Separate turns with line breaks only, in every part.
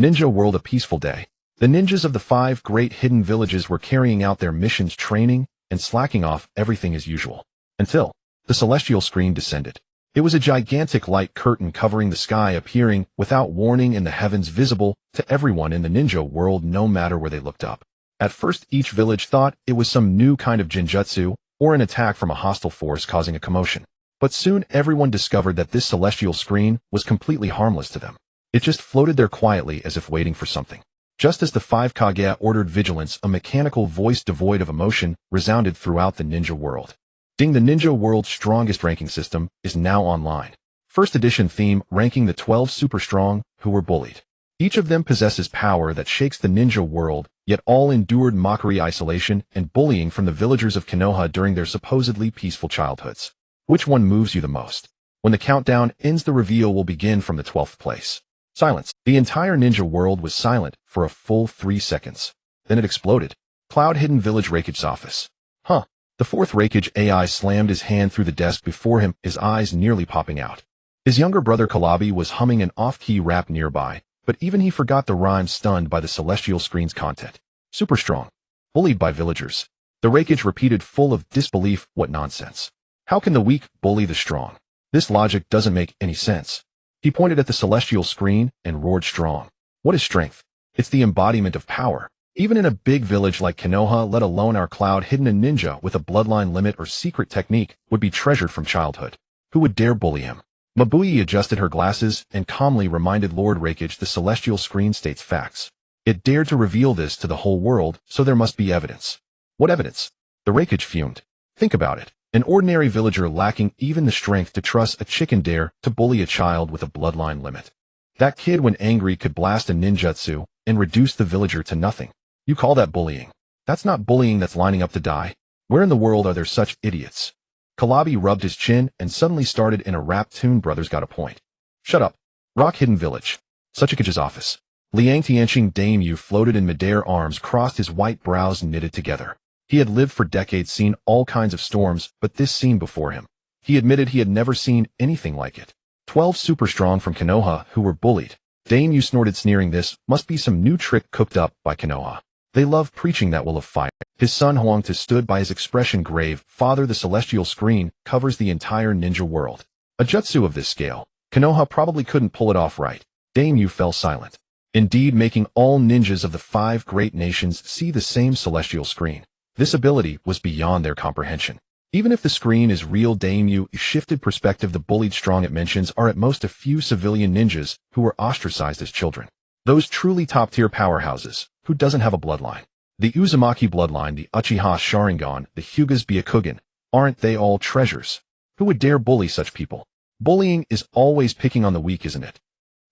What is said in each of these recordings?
Ninja World, a peaceful day. The ninjas of the 5 great hidden villages were carrying out their missions, training, and slacking off everything as usual. Until the celestial screen descended. It was a gigantic light curtain covering the sky, appearing without warning in the heavens, visible to everyone in the ninja world no matter where they looked up. At first, each village thought it was some new kind of genjutsu or an attack from a hostile force causing a commotion. But soon everyone discovered that this celestial screen was completely harmless to them. It just floated there quietly as if waiting for something. Just as the 5 Kage ordered vigilance, a mechanical voice devoid of emotion resounded throughout the ninja world. Ding! The ninja world's strongest ranking system is now online. First edition theme ranking the 12 super strong who were bullied. Each of them possesses power that shakes the ninja world, yet all endured mockery, isolation, and bullying from the villagers of Konoha during their supposedly peaceful childhoods. Which one moves you the most? When the countdown ends, the reveal will begin from the 12th place. Silence. The entire ninja world was silent for a full 3 seconds. Then it exploded. Cloud Hidden Village Raikage's office. Huh. The 4th Raikage AI slammed his hand through the desk before him, his eyes nearly popping out. His younger brother Hanabi was humming an off-key rap nearby, but even he forgot the rhyme, stunned by the celestial screen's content. Super strong. Bullied by villagers. The Raikage repeated, full of disbelief. What nonsense. How can the weak bully the strong? This logic doesn't make any sense. He pointed at the celestial screen and roared, strong. What is strength? It's the embodiment of power. Even in a big village like Konoha, let alone our Cloud Hidden, a ninja with a bloodline limit or secret technique would be treasured from childhood. Who would dare bully him? Mabuyi adjusted her glasses and calmly reminded Lord Raikage, the celestial screen states facts. It dared to reveal this to the whole world, so there must be evidence. What evidence? The Raikage fumed. Think about it. An ordinary villager lacking even the strength to trust a chicken dare to bully a child with a bloodline limit. That kid, when angry, could blast a ninjutsu and reduce the villager to nothing. You call that bullying? That's not bullying, that's lining up to die. Where in the world are there such idiots? Hanabi rubbed his chin and suddenly started in a rap tune. Brothers got a point. Shut up. Rock Hidden Village. Suchikage's office. Liang Tianqing Daimyo floated in midair, arms crossed, his white brows knitted together. He had lived for decades, seen all kinds of storms, but this scene before him. He admitted he had never seen anything like it. 12 super strong from Konoha who were bullied. Daimyo snorted, sneering. This must be some new trick cooked up by Konoha. They love preaching that will of fire. His son Huangta stood by, his expression grave. Father, the celestial screen covers the entire ninja world. A jutsu of this scale, Konoha probably couldn't pull it off right. Daimyo fell silent. Indeed, making all ninjas of the 5 great nations see the same celestial screen. This ability was beyond their comprehension. Even if the screen is real, Daimyo shifted perspective. The bullied strong it mentions are at most a few civilian ninjas who were ostracized as children. Those truly top-tier powerhouses, who doesn't have a bloodline. The Uzumaki bloodline, the Uchiha Sharingan, the Hyūga's Byakugan, aren't they all treasures? Who would dare bully such people? Bullying is always picking on the weak, isn't it?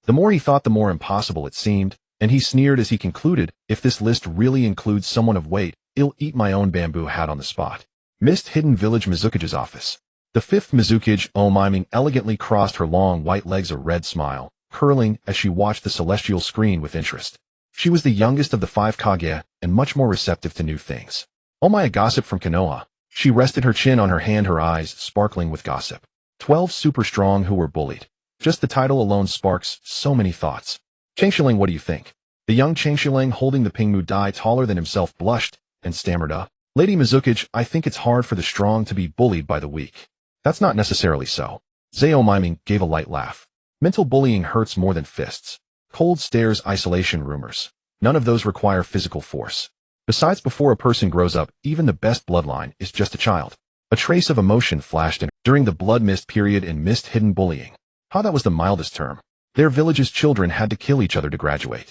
The more he thought, the more impossible it seemed, and he sneered as he concluded, if this list really includes someone of weight, I'll eat my own bamboo hat on the spot. Mist Hidden Village Mizukage's office. The 5th Mizukage, miming elegantly, crossed her long white legs, a red smile curling as she watched the celestial screen with interest. She was the youngest of the 5 Kage and much more receptive to new things. A gossip from Konoha. She rested her chin on her hand, her eyes sparkling with gossip. 12 super strong who were bullied. Just the title alone sparks so many thoughts. Changshiling, what do you think? The young Changshiling, holding the Pingmu die taller than himself, blushed and stammered up. Lady Mizukage, I think it's hard for the strong to be bullied by the weak. That's not necessarily so. Zao miming gave a light laugh. Mental bullying hurts more than fists. Cold stares, isolation, rumors. None of those require physical force. Besides, before a person grows up, even the best bloodline is just a child. A trace of emotion flashed in during the blood mist period in Mist Hidden bullying. How that was the mildest term. Their village's children had to kill each other to graduate.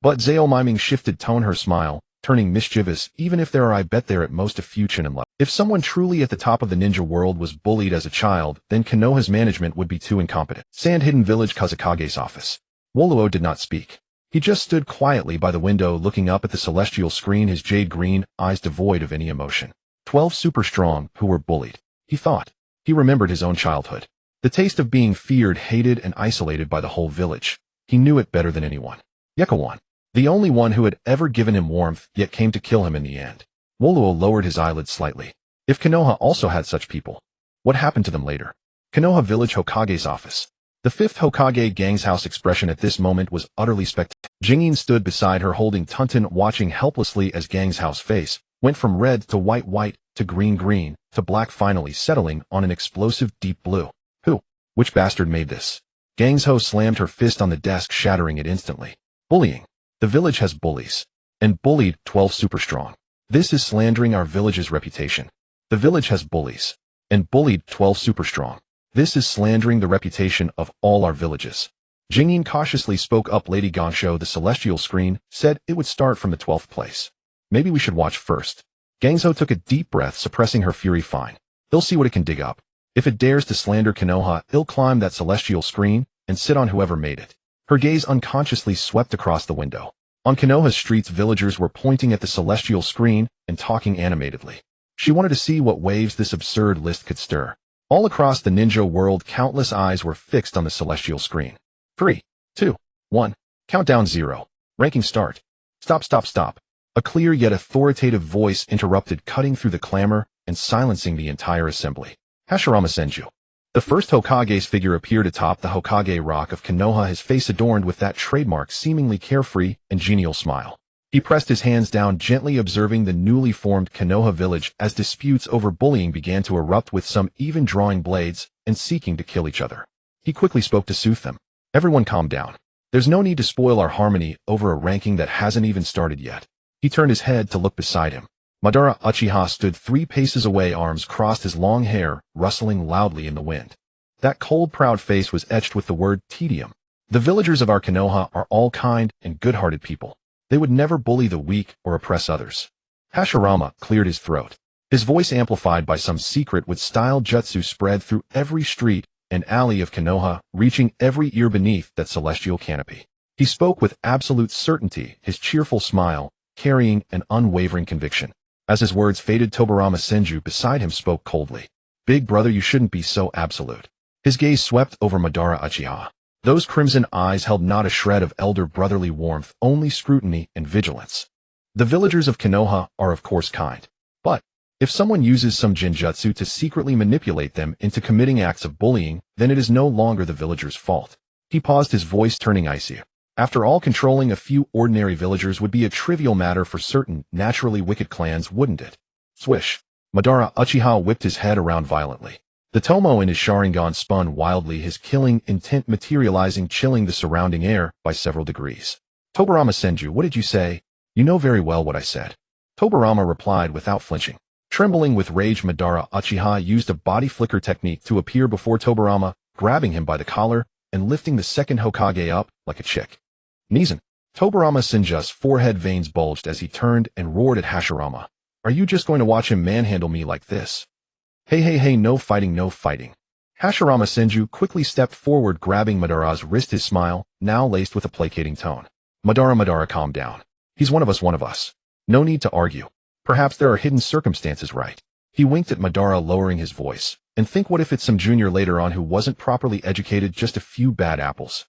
But Zao miming shifted tone, her smile turning mischievous. Even if there are, I bet there at most a few chin and love. If someone truly at the top of the ninja world was bullied as a child, then Konoha's management would be too incompetent. Sand Hidden Village Kazakage's office. Woluo did not speak. He just stood quietly by the window, looking up at the celestial screen, his jade green eyes devoid of any emotion. 12 super strong who were bullied. He thought. He remembered his own childhood. The taste of being feared, hated, and isolated by the whole village. He knew it better than anyone. Yekawan. The only one who had ever given him warmth, yet came to kill him in the end. Woluo lowered his eyelids slightly. If Konoha also had such people, what happened to them later? Konoha Village Hokage's office. The 5th Hokage gang's house expression at this moment was utterly spectacular. Jingyin stood beside her holding Tunton, watching helplessly as Gang's house face went from red to white to green to black, finally settling on an explosive deep blue. Who? Which bastard made this? Gang's ho slammed her fist on the desk, shattering it instantly. Bullying. The village has bullies. And bullied 12 super strong. This is slandering our village's reputation. The village has bullies. And bullied 12 super strong. This is slandering the reputation of all our villages. Jingyin cautiously spoke up. Lady Gonsho, the celestial screen, said it would start from the 12th place. Maybe we should watch first. Gangzo took a deep breath, suppressing her fury. Fine. They'll see what it can dig up. If it dares to slander Konoha, it'll climb that celestial screen and sit on whoever made it. Her gaze unconsciously swept across the window. On Konoha's streets, villagers were pointing at the celestial screen and talking animatedly. She wanted to see what waves this absurd list could stir. All across the ninja world, countless eyes were fixed on the celestial screen. 3, 2, 1. Countdown 0. Ranking start. Stop. A clear yet authoritative voice interrupted, cutting through the clamor and silencing the entire assembly. Hashirama Senju. The first Hokage's figure appeared atop the Hokage rock of Konoha, his face adorned with that trademark seemingly carefree and genial smile. He pressed his hands down, gently observing the newly formed Konoha village as disputes over bullying began to erupt, with some even drawing blades and seeking to kill each other. He quickly spoke to soothe them. Everyone calm down. There's no need to spoil our harmony over a ranking that hasn't even started yet. He turned his head to look beside him. Madara Uchiha stood 3 paces away, arms crossed, his long hair rustling loudly in the wind. That cold, proud face was etched with the word tedium. The villagers of our Konoha are all kind and good-hearted people. They would never bully the weak or oppress others. Hashirama cleared his throat. His voice, amplified by some secret with style jutsu, spread through every street and alley of Konoha, reaching every ear beneath that celestial canopy. He spoke with absolute certainty, his cheerful smile carrying an unwavering conviction. As his words faded, Tobarama Senju beside him spoke coldly. Big brother, you shouldn't be so absolute. His gaze swept over Madara Uchiha. Those crimson eyes held not a shred of elder brotherly warmth, only scrutiny and vigilance. The villagers of Konoha are of course kind. But if someone uses some genjutsu to secretly manipulate them into committing acts of bullying, then it is no longer the villagers' fault. He paused, his voice turning icy. After all, controlling a few ordinary villagers would be a trivial matter for certain naturally wicked clans, wouldn't it? Swish. Madara Uchiha whipped his head around violently. The tomo in his Sharingan spun wildly, his killing intent materializing, chilling the surrounding air by several degrees. Tobarama Senju, what did you say? You know very well what I said. Tobarama replied without flinching. Trembling with rage, Madara Uchiha used a body flicker technique to appear before Tobarama, grabbing him by the collar and lifting the second Hokage up like a chick. Nizen. Tobarama Senju's forehead veins bulged as he turned and roared at Hashirama. Are you just going to watch him manhandle me like this? Hey, no fighting. Hashirama Senju quickly stepped forward, grabbing Madara's wrist, his smile now laced with a placating tone. Madara, calm down. He's one of us. No need to argue. Perhaps there are hidden circumstances, right? He winked at Madara, lowering his voice. And think, what if it's some junior later on who wasn't properly educated, just a few bad apples?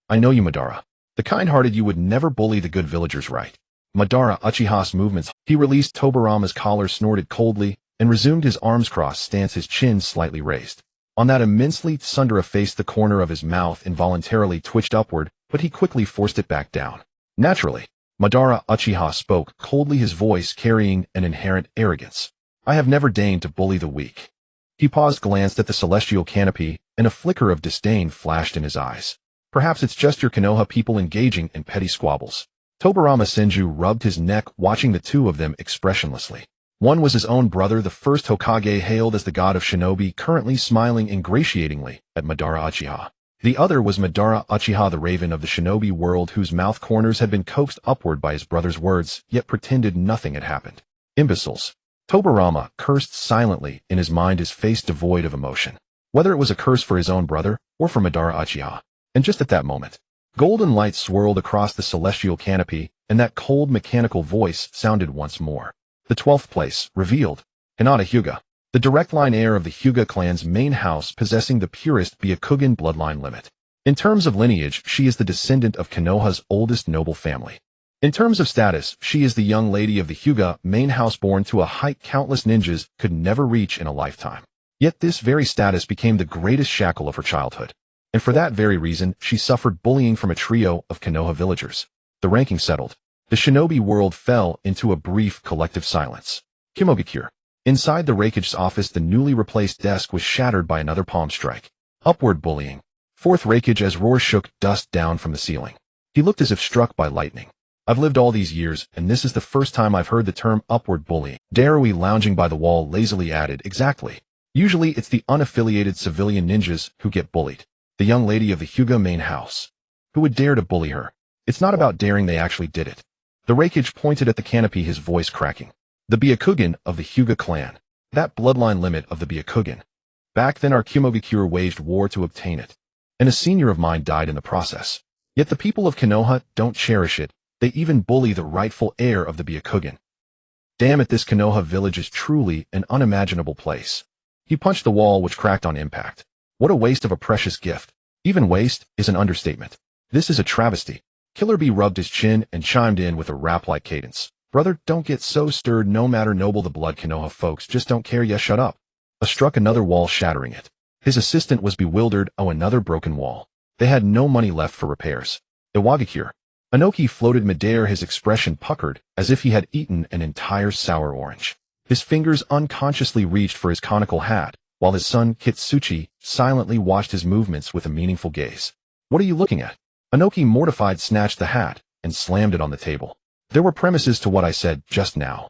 I know you, Madara. The kind-hearted you would never bully the good villagers, right? Madara Uchiha's movements. He released Tobarama's collar, snorted coldly, and resumed his arms crossed stance, his chin slightly raised. On that immensely Sundara face, the corner of his mouth involuntarily twitched upward, but he quickly forced it back down. Naturally, Madara Uchiha spoke coldly, his voice carrying an inherent arrogance. I have never deigned to bully the weak. He paused, glanced at the celestial canopy, and a flicker of disdain flashed in his eyes. Perhaps it's just your Konoha people engaging in petty squabbles. Tobarama Senju rubbed his neck, watching the two of them expressionlessly. One was his own brother, the first Hokage, hailed as the god of shinobi, currently smiling ingratiatingly at Madara Uchiha. The other was Madara Uchiha, the raven of the shinobi world, whose mouth corners had been coaxed upward by his brother's words, yet pretended nothing had happened. Imbeciles. Tobarama cursed silently in his mind, his face devoid of emotion. Whether it was a curse for his own brother or for Madara Uchiha. And just at that moment, golden light swirled across the celestial canopy, and that cold mechanical voice sounded once more. The 12th place, revealed. Hinata Hyūga. The direct line heir of the Hyūga clan's main house, possessing the purest Byakugan bloodline limit. In terms of lineage, she is the descendant of Konoha's oldest noble family. In terms of status, she is the young lady of the Hyūga main house, born to a height countless ninjas could never reach in a lifetime. Yet this very status became the greatest shackle of her childhood. And for that very reason, she suffered bullying from a trio of Konoha villagers. The ranking settled. The shinobi world fell into a brief collective silence. Kimogakure. Inside the Raikage's office, the newly replaced desk was shattered by another palm strike. Upward bullying. Fourth Raikage as roar shook dust down from the ceiling. He looked as if struck by lightning. I've lived all these years, and this is the first time I've heard the term upward bullying. Darui, lounging by the wall, lazily added, exactly. Usually it's the unaffiliated civilian ninjas who get bullied. The young lady of the Hyūga main house. Who would dare to bully her? It's not about daring, they actually did it. The Raikage pointed at the canopy, his voice cracking. The Byakugan of the Hyūga clan. That bloodline limit of the Byakugan. Back then our Kimogakure waged war to obtain it. And a senior of mine died in the process. Yet the people of Konoha don't cherish it. They even bully the rightful heir of the Byakugan. Damn it, this Konoha village is truly an unimaginable place. He punched the wall, which cracked on impact. What a waste of a precious gift. Even waste is an understatement. This is a travesty. Killer Bee rubbed his chin and chimed in with a rap-like cadence. Brother, don't get so stirred, no matter noble the blood, Konoha folks just don't care, yeah, shut up. Struck another wall, shattering it. His assistant was bewildered. Oh, another broken wall. They had no money left for repairs. Iwagakure. Inoki floated midair, his expression puckered, as if he had eaten an entire sour orange. His fingers unconsciously reached for his conical hat, while his son, Kitsuchi, silently watched his movements with a meaningful gaze. What are you looking at? Inoki, mortified, snatched the hat and slammed it on the table. There were premises to what I said just now.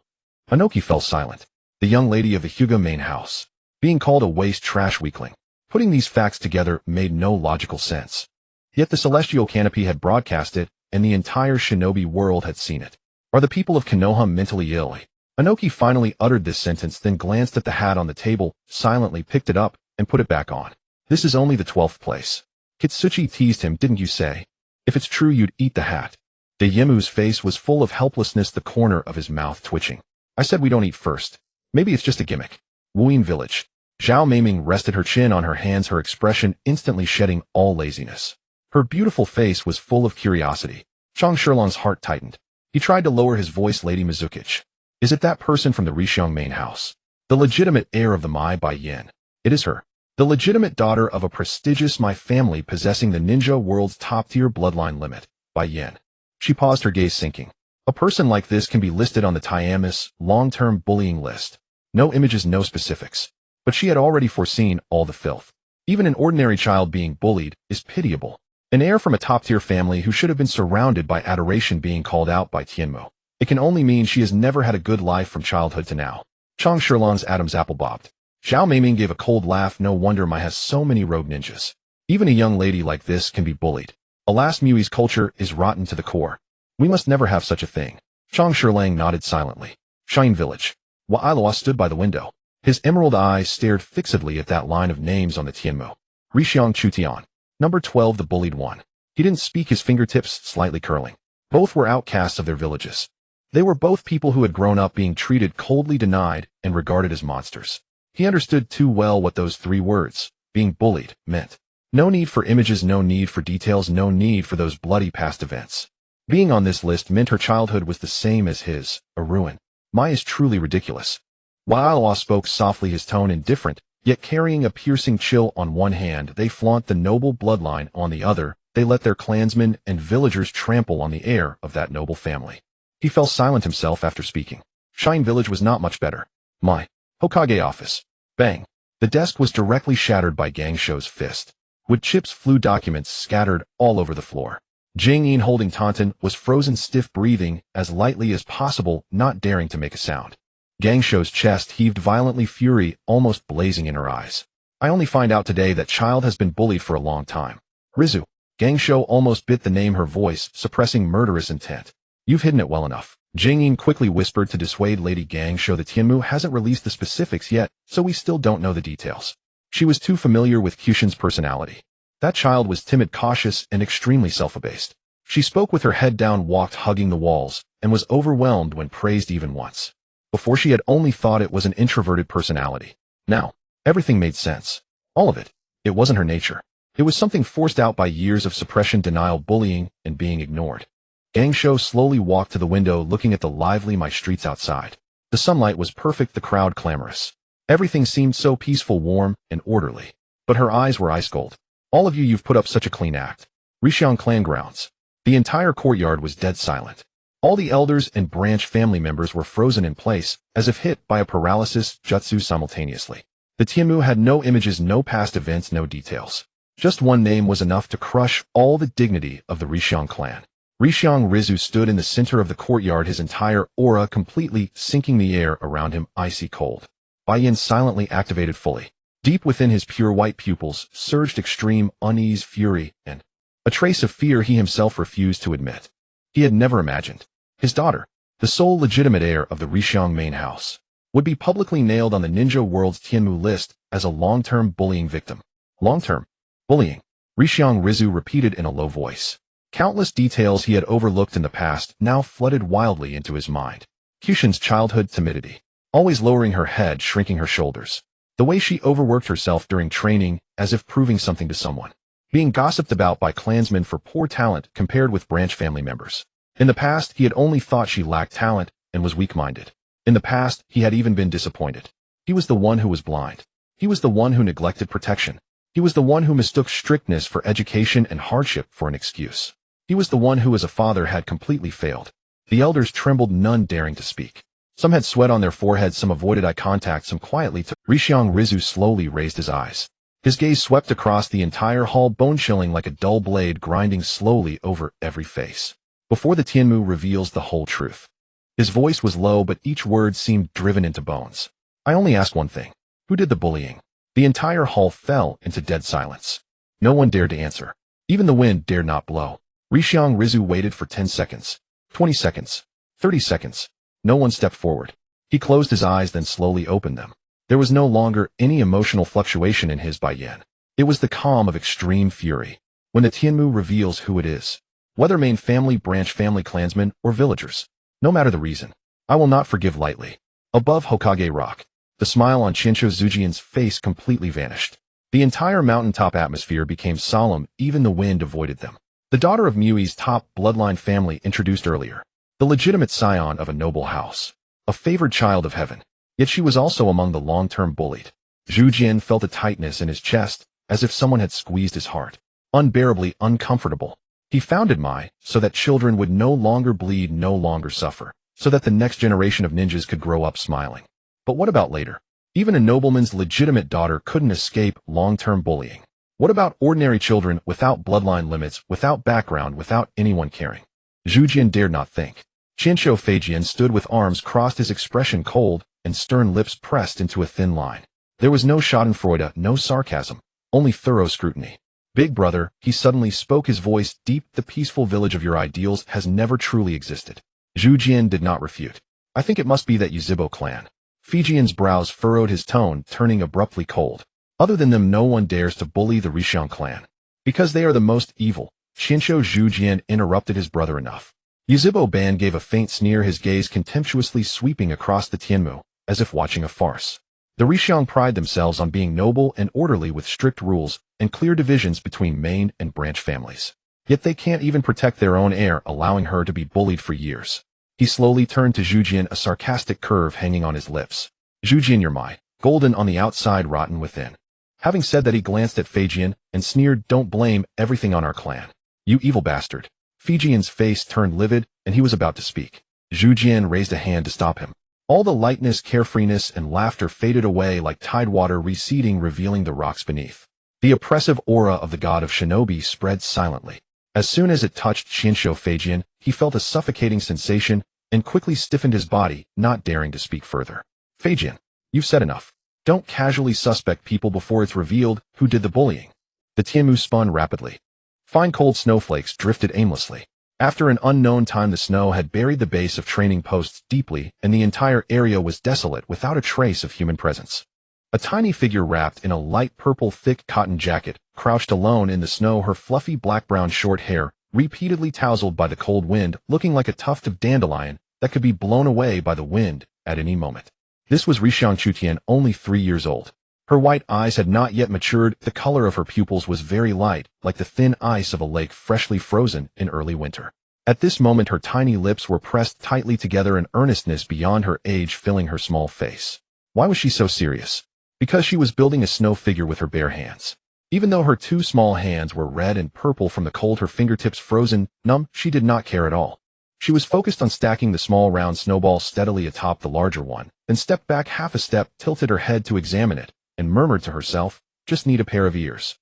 Inoki fell silent. The young lady of the Hyūga main house. Being called a waste trash weakling. Putting these facts together made no logical sense. Yet the celestial canopy had broadcast it, and the entire shinobi world had seen it. Are the people of Konoha mentally ill? Inoki finally uttered this sentence, then glanced at the hat on the table, silently picked it up, and put it back on. This is only the 12th place. Kitsuchi teased him, didn't you say? If it's true, you'd eat the hat. Dayemu's face was full of helplessness, the corner of his mouth twitching. I said we don't eat first. Maybe it's just a gimmick. Wuyin village. Zhao Meiming rested her chin on her hands, her expression instantly shedding all laziness. Her beautiful face was full of curiosity. Chang Shirlong's heart tightened. He tried to lower his voice. Lady Mizukichi. Is it that person from the Rishiong main house? The legitimate heir of the Mai Bai Yin. It is her. The legitimate daughter of a prestigious Mai family possessing the ninja world's top-tier bloodline limit, Bai Yin. She paused, her gaze sinking. A person like this can be listed on the Tiamis long-term bullying list. No images, no specifics. But she had already foreseen all the filth. Even an ordinary child being bullied is pitiable. An heir from a top-tier family who should have been surrounded by adoration being called out by Tianmu. It can only mean she has never had a good life from childhood to now. Chang Shirlong's Adam's apple bobbed. Zhao Meiming gave a cold laugh. No wonder Mai has so many rogue ninjas. Even a young lady like this can be bullied. Alas, Mui's culture is rotten to the core. We must never have such a thing. Chang Shirlang nodded silently. Shine Village. Wailoa stood by the window. His emerald eyes stared fixedly at that line of names on the Tianmu. Rishiong Chutian. Number 12, the bullied one. He didn't speak, his fingertips slightly curling. Both were outcasts of their villages. They were both people who had grown up being treated coldly, denied, and regarded as monsters. He understood too well what those 3 words, being bullied, meant. No need for images, no need for details, no need for those bloody past events. Being on this list meant her childhood was the same as his, a ruin. Mai is truly ridiculous. Wailoa spoke softly, his tone indifferent, yet carrying a piercing chill. On one hand, they flaunt the noble bloodline, on the other, they let their clansmen and villagers trample on the heir of that noble family. He fell silent himself after speaking. Shine Village was not much better. My Hokage office. Bang. The desk was directly shattered by Gangsho's fist. Wood chips flew, documents scattered all over the floor. Jing Yin, holding Tauntaun, was frozen stiff, breathing as lightly as possible, not daring to make a sound. Gangsho's chest heaved violently, fury almost blazing in her eyes. I only find out today that child has been bullied for a long time. Rizu. Gangsho almost bit the name, her voice suppressing murderous intent. You've hidden it well enough. Jing Yin quickly whispered to dissuade Lady Gangsho. The Tianmu hasn't released the specifics yet, so we still don't know the details. She was too familiar with Kyushin's personality. That child was timid, cautious, and extremely self-abased. She spoke with her head down, walked hugging the walls, and was overwhelmed when praised even once. Before, she had only thought it was an introverted personality. Now, everything made sense. All of it. It wasn't her nature. It was something forced out by years of suppression, denial, bullying, and being ignored. Gangsho slowly walked to the window, looking at the lively Mai streets outside. The sunlight was perfect, the crowd clamorous. Everything seemed so peaceful, warm, and orderly. But her eyes were ice cold. All of you, you've put up such a clean act. Rishiong clan grounds. The entire courtyard was dead silent. All the elders and branch family members were frozen in place, as if hit by a paralysis jutsu simultaneously. The Tianmu had no images, no past events, no details. Just one name was enough to crush all the dignity of the Rishiang clan. Rishiang Rizu stood in the center of the courtyard, his entire aura completely sinking the air around him icy cold. Baiyan silently activated fully. Deep within his pure white pupils surged extreme unease, fury, and a trace of fear he himself refused to admit. He had never imagined his daughter, the sole legitimate heir of the Rishiang main house, would be publicly nailed on the ninja world's Tianmu list as a long-term bullying victim. Long-term bullying, Rishiang Rizu repeated in a low voice. Countless details he had overlooked in the past now flooded wildly into his mind. Kyushin's childhood timidity, always lowering her head, shrinking her shoulders. The way she overworked herself during training as if proving something to someone. Being gossiped about by clansmen for poor talent compared with branch family members. In the past, he had only thought she lacked talent and was weak-minded. In the past, he had even been disappointed. He was the one who was blind. He was the one who neglected protection. He was the one who mistook strictness for education and hardship for an excuse. He was the one who as a father had completely failed. The elders trembled, none daring to speak. Some had sweat on their foreheads, some avoided eye contact, some quietly took. Rishiang Rizu slowly raised his eyes. His gaze swept across the entire hall, bone-chilling like a dull blade grinding slowly over every face. Before the Tianmu reveals the whole truth. His voice was low, but each word seemed driven into bones. I only ask one thing. Who did the bullying? The entire hall fell into dead silence. No one dared to answer. Even the wind dared not blow. Rishiang Rizu waited for 10 seconds, 20 seconds, 30 seconds. No one stepped forward. He closed his eyes, then slowly opened them. There was no longer any emotional fluctuation in his Baiyan. It was the calm of extreme fury. When the Tianmu reveals who it is, whether main family, branch family, clansmen, or villagers, no matter the reason, I will not forgive lightly. Above Hokage Rock, the smile on Shinsho Zujian's face completely vanished. The entire mountaintop atmosphere became solemn, even the wind avoided them. The daughter of Mui's top bloodline family introduced earlier, the legitimate scion of a noble house, a favored child of heaven, yet she was also among the long-term bullied. Zujian felt a tightness in his chest, as if someone had squeezed his heart. Unbearably uncomfortable. He founded Mai so that children would no longer bleed, no longer suffer, so that the next generation of ninjas could grow up smiling. But what about later? Even a nobleman's legitimate daughter couldn't escape long-term bullying. What about ordinary children without bloodline limits, without background, without anyone caring? Zujian dared not think. Shinsho Feijian stood with arms crossed, his expression cold and stern, lips pressed into a thin line. There was no schadenfreude, no sarcasm, only thorough scrutiny. Big brother, he suddenly spoke, his voice deep, the peaceful village of your ideals has never truly existed. Zujian did not refute. I think it must be that Yūzibo clan. Feijian's brows furrowed, his tone turning abruptly cold. Other than them, no one dares to bully the Rishiang clan. Because they are the most evil. Shinsho Zujian interrupted his brother enough. Yūzibo Ban gave a faint sneer, his gaze contemptuously sweeping across the Tianmu, as if watching a farce. The Rishiang pride themselves on being noble and orderly with strict rules and clear divisions between main and branch families. Yet they can't even protect their own heir, allowing her to be bullied for years. He slowly turned to Zujian, a sarcastic curve hanging on his lips. Zujian, you're my golden on the outside, rotten within. Having said that, he glanced at Feijian and sneered, don't blame everything on our clan. You evil bastard. Feijian's face turned livid, and he was about to speak. Zujian raised a hand to stop him. All the lightness, carefreeness, and laughter faded away like tidewater receding, revealing the rocks beneath. The oppressive aura of the god of shinobi spread silently. As soon as it touched Shinsho Feijian, he felt a suffocating sensation and quickly stiffened his body, not daring to speak further. Feijian, you've said enough. Don't casually suspect people before it's revealed who did the bullying. The Tianmu spun rapidly. Fine cold snowflakes drifted aimlessly. After an unknown time, the snow had buried the base of training posts deeply, and the entire area was desolate without a trace of human presence. A tiny figure wrapped in a light purple thick cotton jacket crouched alone in the snow, her fluffy black-brown short hair repeatedly tousled by the cold wind, looking like a tuft of dandelion that could be blown away by the wind at any moment. This was Rishiang Chutian, only 3 years old. Her white eyes had not yet matured, the color of her pupils was very light, like the thin ice of a lake freshly frozen in early winter. At this moment her tiny lips were pressed tightly together, an earnestness beyond her age filling her small face. Why was she so serious? Because she was building a snow figure with her bare hands. Even though her two small hands were red and purple from the cold, her fingertips frozen, numb, she did not care at all. She was focused on stacking the small round snowball steadily atop the larger one, then stepped back half a step, tilted her head to examine it, and murmured to herself, "Just need a pair of ears,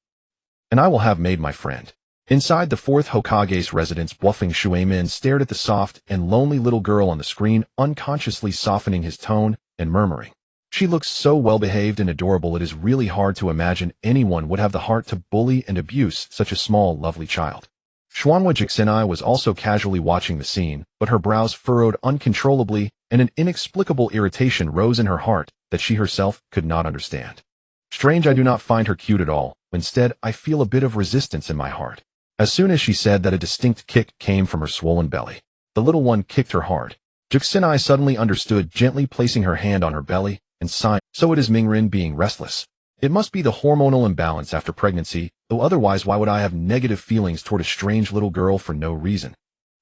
and I will have made my friend." Inside the fourth Hokage's residence, bluffing Shuemin stared at the soft and lonely little girl on the screen, unconsciously softening his tone and murmuring, "She looks so well-behaved and adorable, it is really hard to imagine anyone would have the heart to bully and abuse such a small, lovely child." Schwanwa Jixenai was also casually watching the scene, but her brows furrowed uncontrollably, and an inexplicable irritation rose in her heart that she herself could not understand. "Strange, I do not find her cute at all. Instead, I feel a bit of resistance in my heart." As soon as she said that, a distinct kick came from her swollen belly. The little one kicked her hard. Jixenai suddenly understood, gently placing her hand on her belly, and signed, "So it is Mingrin being restless. It must be the hormonal imbalance after pregnancy, though otherwise why would I have negative feelings toward a strange little girl for no reason?"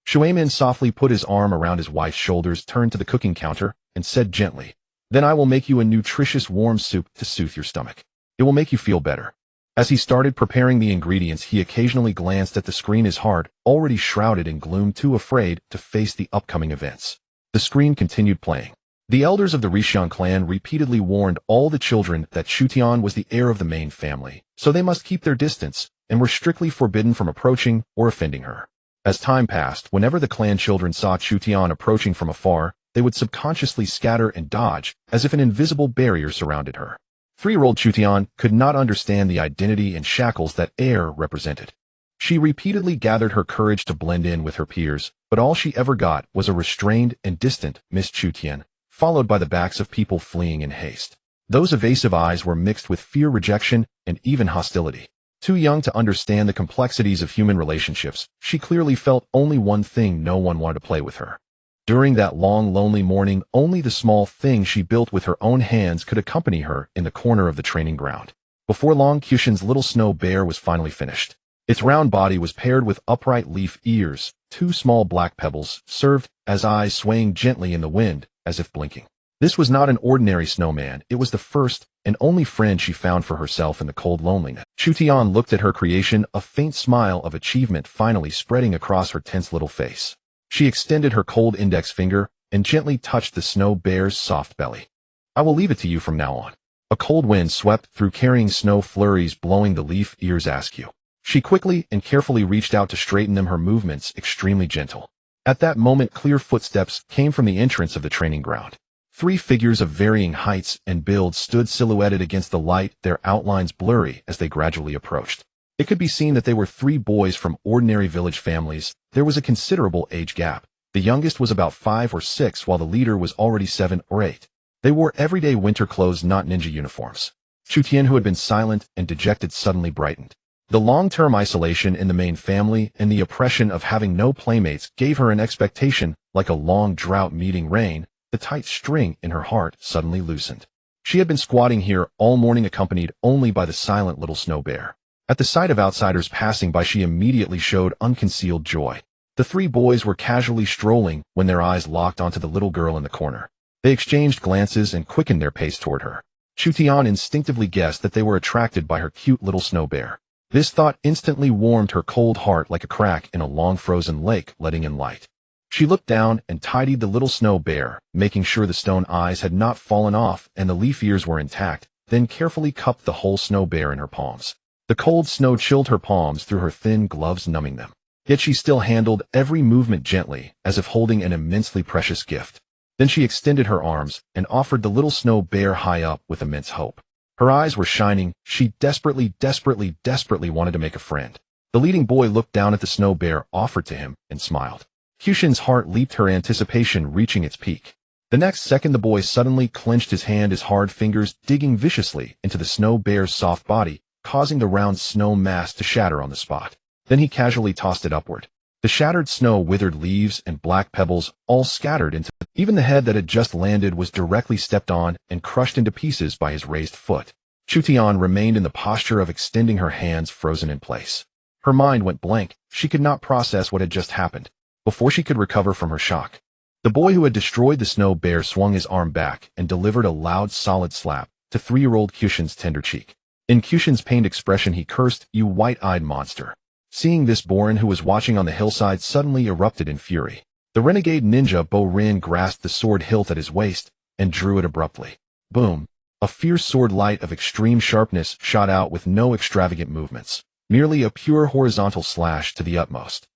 Shuemin softly put his arm around his wife's shoulders, turned to the cooking counter, and said gently, "Then I will make you a nutritious warm soup to soothe your stomach. It will make you feel better." As he started preparing the ingredients, he occasionally glanced at the screen, his heart already shrouded in gloom, too afraid to face the upcoming events. The screen continued playing. The elders of the Rishian clan repeatedly warned all the children that Chutian was the heir of the main family, so they must keep their distance, and were strictly forbidden from approaching or offending her. As time passed, whenever the clan children saw Chutian approaching from afar, they would subconsciously scatter and dodge, as if an invisible barrier surrounded her. 3-year-old Chutian could not understand the identity and shackles that heir represented. She repeatedly gathered her courage to blend in with her peers, but all she ever got was a restrained and distant Miss Chutian, followed by the backs of people fleeing in haste. Those evasive eyes were mixed with fear, rejection, and even hostility. Too young to understand the complexities of human relationships, she clearly felt only one thing: no one wanted to play with her. During that long, lonely morning, only the small thing she built with her own hands could accompany her in the corner of the training ground. Before long, Kyushin's little snow bear was finally finished. Its round body was paired with upright leaf ears, 2 small black pebbles served as eyes swaying gently in the wind, as if blinking. This was not an ordinary snowman, it was the first and only friend she found for herself in the cold loneliness. Chutian looked at her creation, a faint smile of achievement finally spreading across her tense little face. She extended her cold index finger and gently touched the snow bear's soft belly. "I will leave it to you from now on." A cold wind swept through, carrying snow flurries, blowing the leaf ears askew. She quickly and carefully reached out to straighten them, her movements extremely gentle. At that moment, clear footsteps came from the entrance of the training ground. 3 figures of varying heights and builds stood silhouetted against the light, their outlines blurry as they gradually approached. It could be seen that they were 3 boys from ordinary village families. There was a considerable age gap. The youngest was about 5 or 6, while the leader was already 7 or 8. They wore everyday winter clothes, not ninja uniforms. Chutian, who had been silent and dejected, suddenly brightened. The long-term isolation in the main family and the oppression of having no playmates gave her an expectation, like a long drought meeting rain. The tight string in her heart suddenly loosened. She had been squatting here all morning, accompanied only by the silent little snow bear. At the sight of outsiders passing by, she immediately showed unconcealed joy. The 3 boys were casually strolling when their eyes locked onto the little girl in the corner. They exchanged glances and quickened their pace toward her. Chutian instinctively guessed that they were attracted by her cute little snow bear. This thought instantly warmed her cold heart like a crack in a long frozen lake letting in light. She looked down and tidied the little snow bear, making sure the stone eyes had not fallen off and the leaf ears were intact, then carefully cupped the whole snow bear in her palms. The cold snow chilled her palms through her thin gloves, numbing them. Yet she still handled every movement gently, as if holding an immensely precious gift. Then she extended her arms and offered the little snow bear high up with immense hope. Her eyes were shining. She desperately wanted to make a friend. The leading boy looked down at the snow bear offered to him and smiled. Kyushin's heart leaped, her anticipation reaching its peak. The next second, the boy suddenly clenched his hand, his hard fingers digging viciously into the snow bear's soft body, causing the round snow mass to shatter on the spot. Then he casually tossed it upward. The shattered snow, withered leaves, and black pebbles all scattered into. Even the head that had just landed was directly stepped on and crushed into pieces by his raised foot. Chutian remained in the posture of extending her hands, frozen in place. Her mind went blank. She could not process what had just happened. Before she could recover from her shock, the boy who had destroyed the snow bear swung his arm back and delivered a loud, solid slap to 3-year-old Kyushin's tender cheek. In Kyushin's pained expression he cursed, "You white-eyed monster." Seeing this, Borin, who was watching on the hillside, suddenly erupted in fury. The renegade ninja Bo-rin grasped the sword hilt at his waist and drew it abruptly. Boom! A fierce sword light of extreme sharpness shot out with no extravagant movements, merely a pure horizontal slash to the utmost.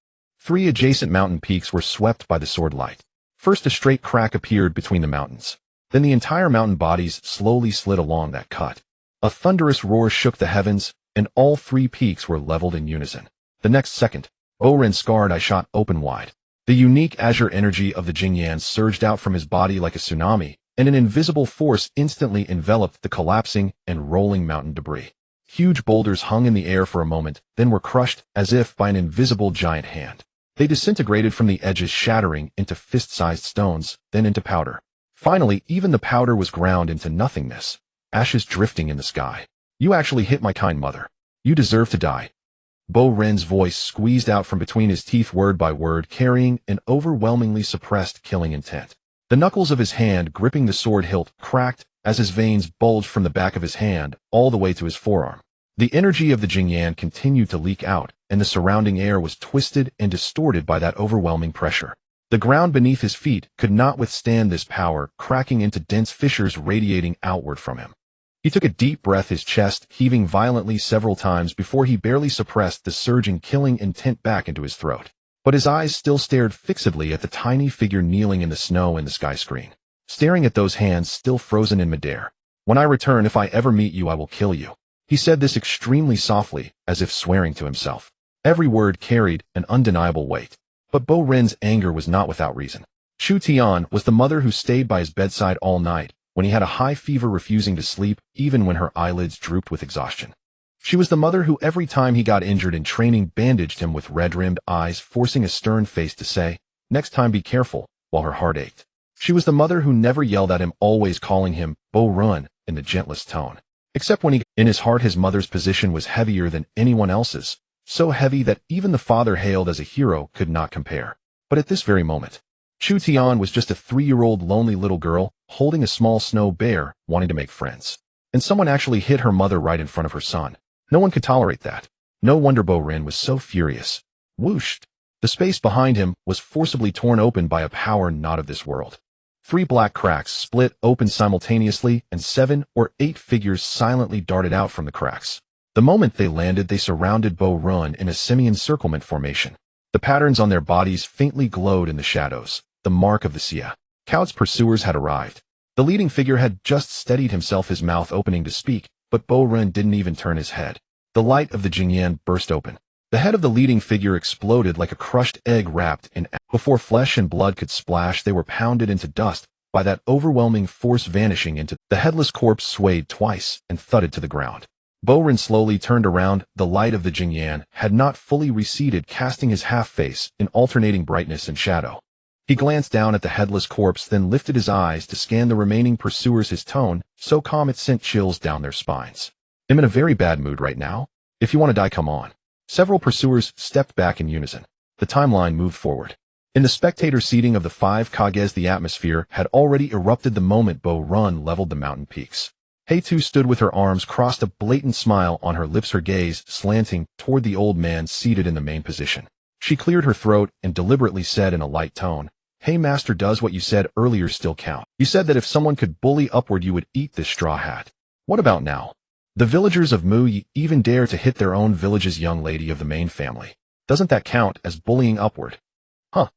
3 adjacent mountain peaks were swept by the sword light. First a straight crack appeared between the mountains. Then the entire mountain bodies slowly slid along that cut. A thunderous roar shook the heavens, and all 3 peaks were leveled in unison. The next second, Bo-rin's scarred eye shot open wide. The unique azure energy of the Jingyan surged out from his body like a tsunami, and an invisible force instantly enveloped the collapsing and rolling mountain debris. Huge boulders hung in the air for a moment, then were crushed as if by an invisible giant hand. They disintegrated from the edges, shattering into fist-sized stones, then into powder. Finally, even the powder was ground into nothingness, ashes drifting in the sky. "You actually hit my kind mother. You deserve to die." Bo-rin's voice squeezed out from between his teeth word by word, carrying an overwhelmingly suppressed killing intent. The knuckles of his hand gripping the sword hilt cracked as his veins bulged from the back of his hand all the way to his forearm. The energy of the Jingyan continued to leak out, and the surrounding air was twisted and distorted by that overwhelming pressure. The ground beneath his feet could not withstand this power, cracking into dense fissures radiating outward from him. He took a deep breath, his chest heaving violently several times before he barely suppressed the surging killing intent back into his throat. But his eyes still stared fixedly at the tiny figure kneeling in the snow in the sky screen, staring at those hands still frozen in midair. "When I return, if I ever meet you, I will kill you." He said this extremely softly, as if swearing to himself. Every word carried an undeniable weight. But Bo-rin's anger was not without reason. Chu Tian was the mother who stayed by his bedside all night, when he had a high fever, refusing to sleep even when her eyelids drooped with exhaustion. She was the mother who every time he got injured in training bandaged him with red-rimmed eyes, forcing a stern face to say, "Next time be careful," while her heart ached. She was the mother who never yelled at him, always calling him Bo-run in the gentlest tone. Except when in his heart his mother's position was heavier than anyone else's, so heavy that even the father hailed as a hero could not compare. But at this very moment, Chu Tian was just a 3-year-old lonely little girl, holding a small snow bear, wanting to make friends. And someone actually hit her mother right in front of her son. No one could tolerate that. No wonder Bo-rin was so furious. Whooshed! The space behind him was forcibly torn open by a power not of this world. 3 black cracks split open simultaneously, and 7 or 8 figures silently darted out from the cracks. The moment they landed, they surrounded Bo-rin in a semi-encirclement formation. The patterns on their bodies faintly glowed in the shadows, the mark of the Xia. Cao's pursuers had arrived. The leading figure had just steadied himself, his mouth opening to speak, but Bo-rin didn't even turn his head. The light of the Jingyan burst open. The head of the leading figure exploded like a crushed egg wrapped in ash. Before flesh and blood could splash, they were pounded into dust by that overwhelming force, vanishing into the headless corpse swayed twice and thudded to the ground. Bo-rin slowly turned around. The light of the Jingyan had not fully receded, casting his half-face in alternating brightness and shadow. He glanced down at the headless corpse, then lifted his eyes to scan the remaining pursuers, his tone so calm it sent chills down their spines. "I'm in a very bad mood right now. If you want to die, come on." Several pursuers stepped back in unison. The timeline moved forward. In the spectator seating of the 5 Kages, the atmosphere had already erupted the moment Bo-rin leveled the mountain peaks. Hei-tu stood with her arms crossed, a blatant smile on her lips, her gaze slanting toward the old man seated in the main position. She cleared her throat and deliberately said in a light tone, "Hey master, does what you said earlier still count? You said that if someone could bully upward you would eat this straw hat. What about now? The villagers of Mu even dare to hit their own village's young lady of the main family. Doesn't that count as bullying upward?" "Huh."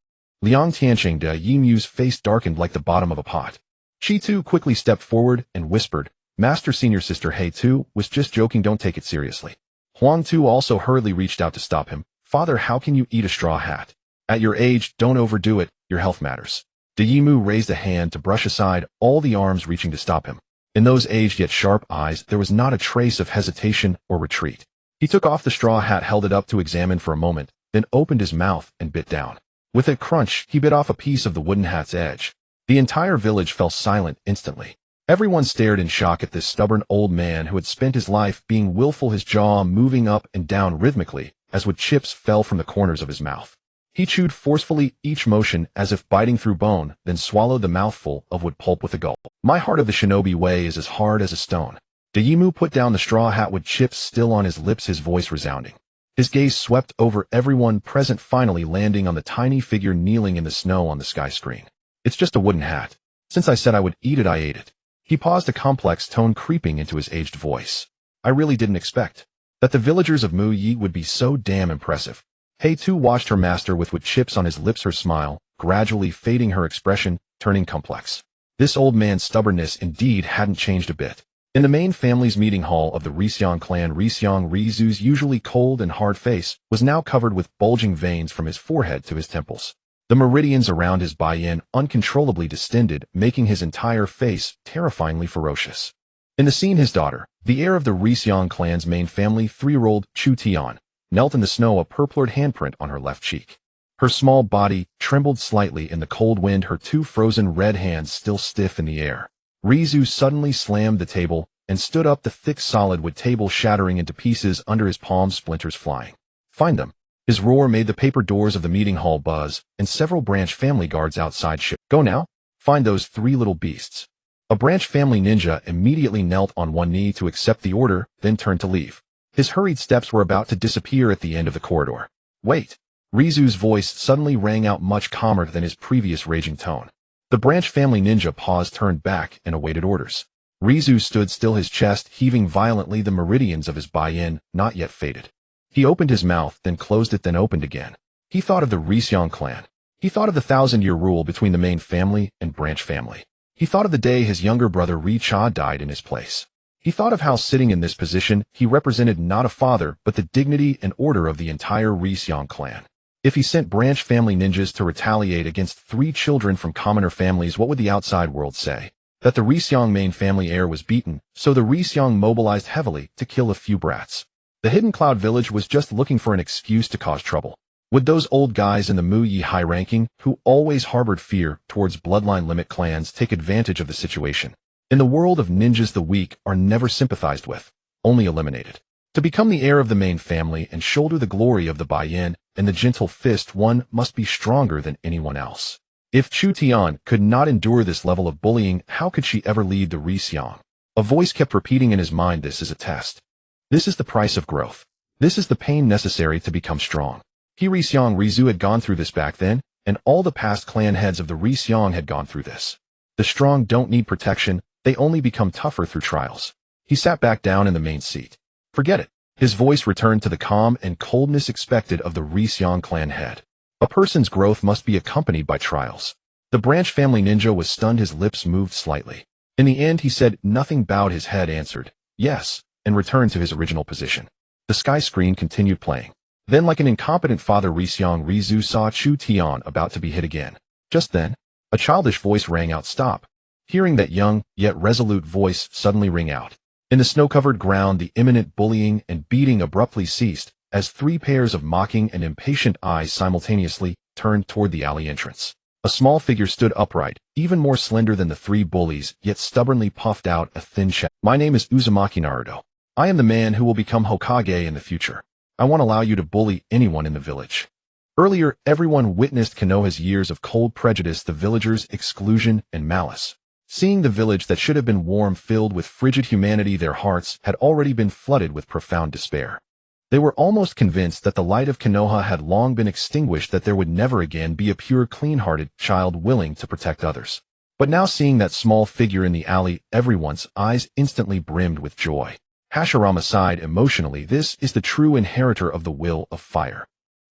Liang Tianqing de Yimu's face darkened like the bottom of a pot. She too quickly stepped forward and whispered, "Master, senior sister Hei-tu was just joking, don't take it seriously." Huang Tu also hurriedly reached out to stop him. "Father, how can you eat a straw hat? At your age, don't overdo it, your health matters." De Yimu raised a hand to brush aside all the arms reaching to stop him. In those aged yet sharp eyes there was not a trace of hesitation or retreat. He took off the straw hat, held it up to examine for a moment, then opened his mouth and bit down. With a crunch, he bit off a piece of the wooden hat's edge. The entire village fell silent instantly. Everyone stared in shock at this stubborn old man who had spent his life being willful, his jaw moving up and down rhythmically as wood chips fell from the corners of his mouth. He chewed forcefully, each motion as if biting through bone, then swallowed the mouthful of wood pulp with a gulp. "My heart of the shinobi way is as hard as a stone. Dayimu put down the straw hat with chips still on his lips, his voice resounding. His gaze swept over everyone present, finally landing on the tiny figure kneeling in the snow on the sky screen. It's just a wooden hat. Since I said I would eat it, I ate it. He paused, a complex tone creeping into his aged voice. I really didn't expect that the villagers of Mu Yi would be so damn impressive. Hei-tu watched her master with chips on his lips, her smile gradually fading, her expression turning complex. This old man's stubbornness indeed hadn't changed a bit. In the main family's meeting hall of the Riseong clan, Rizu's usually cold and hard face was now covered with bulging veins from his forehead to his temples. The meridians around his buy-in uncontrollably distended, making his entire face terrifyingly ferocious. In the scene, his daughter, the heir of the Riseong clan's main family, 3-year-old Chu Tian, knelt in the snow, a purplured handprint on her left cheek. Her small body trembled slightly in the cold wind, her 2 frozen red hands still stiff in the air. Rizu suddenly slammed the table and stood up, the thick solid wood table shattering into pieces under his palms, splinters flying. Find them. His roar made the paper doors of the meeting hall buzz, and several branch family guards outside shouted, "Go now! Find those 3 little beasts." A branch family ninja immediately knelt on one knee to accept the order, then turned to leave. His hurried steps were about to disappear at the end of the corridor. Wait! Rizu's voice suddenly rang out, much calmer than his previous raging tone. The branch family ninja paused, turned back, and awaited orders. Rizu stood still, his chest heaving violently, the meridians of his buy-in not yet faded. He opened his mouth, then closed it, then opened again. He thought of the Riseong clan. He thought of the 1,000-year rule between the main family and branch family. He thought of the day his younger brother Ri-cha died in his place. He thought of how, sitting in this position, he represented not a father, but the dignity and order of the entire Riseong clan. If he sent branch family ninjas to retaliate against 3 children from commoner families, what would the outside world say? That the Riseong main family heir was beaten, so the Riseong mobilized heavily to kill a few brats. The Hidden Cloud village was just looking for an excuse to cause trouble. Would those old guys in the Mu Yi high-ranking, who always harbored fear towards bloodline limit clans, take advantage of the situation? In the world of ninjas, the weak are never sympathized with, only eliminated. To become the heir of the main family and shoulder the glory of the buy-in and the gentle fist, one must be stronger than anyone else. If Chu Tian could not endure this level of bullying, how could she ever lead the Riseong? A voice kept repeating in his mind, this is a test. This is the price of growth. This is the pain necessary to become strong. Riseong Rizu had gone through this back then, and all the past clan heads of the Riseong had gone through this. The strong don't need protection, they only become tougher through trials. He sat back down in the main seat. Forget it. His voice returned to the calm and coldness expected of the Riseong clan head. A person's growth must be accompanied by trials. The branch family ninja was stunned, his lips moved slightly. In the end, he said nothing, bowed his head, answered, yes, and returned to his original position. The sky screen continued playing. Then, like an incompetent father, Riseong Rizu saw Chu Tian about to be hit again. Just then, a childish voice rang out, stop. Hearing that young, yet resolute voice suddenly ring out. In the snow-covered ground, the imminent bullying and beating abruptly ceased, as 3 pairs of mocking and impatient eyes simultaneously turned toward the alley entrance. A small figure stood upright, even more slender than the 3 bullies, yet stubbornly puffed out a thin shadow. My name is Uzumaki Naruto. I am the man who will become Hokage in the future. I won't allow you to bully anyone in the village. Earlier, everyone witnessed Konoha's years of cold prejudice, the villagers' exclusion and malice. Seeing the village that should have been warm filled with frigid humanity, their hearts had already been flooded with profound despair. They were almost convinced that the light of Konoha had long been extinguished, that there would never again be a pure, clean-hearted child willing to protect others. But now, seeing that small figure in the alley, everyone's eyes instantly brimmed with joy. Hashirama sighed emotionally. This is the true inheritor of the will of fire.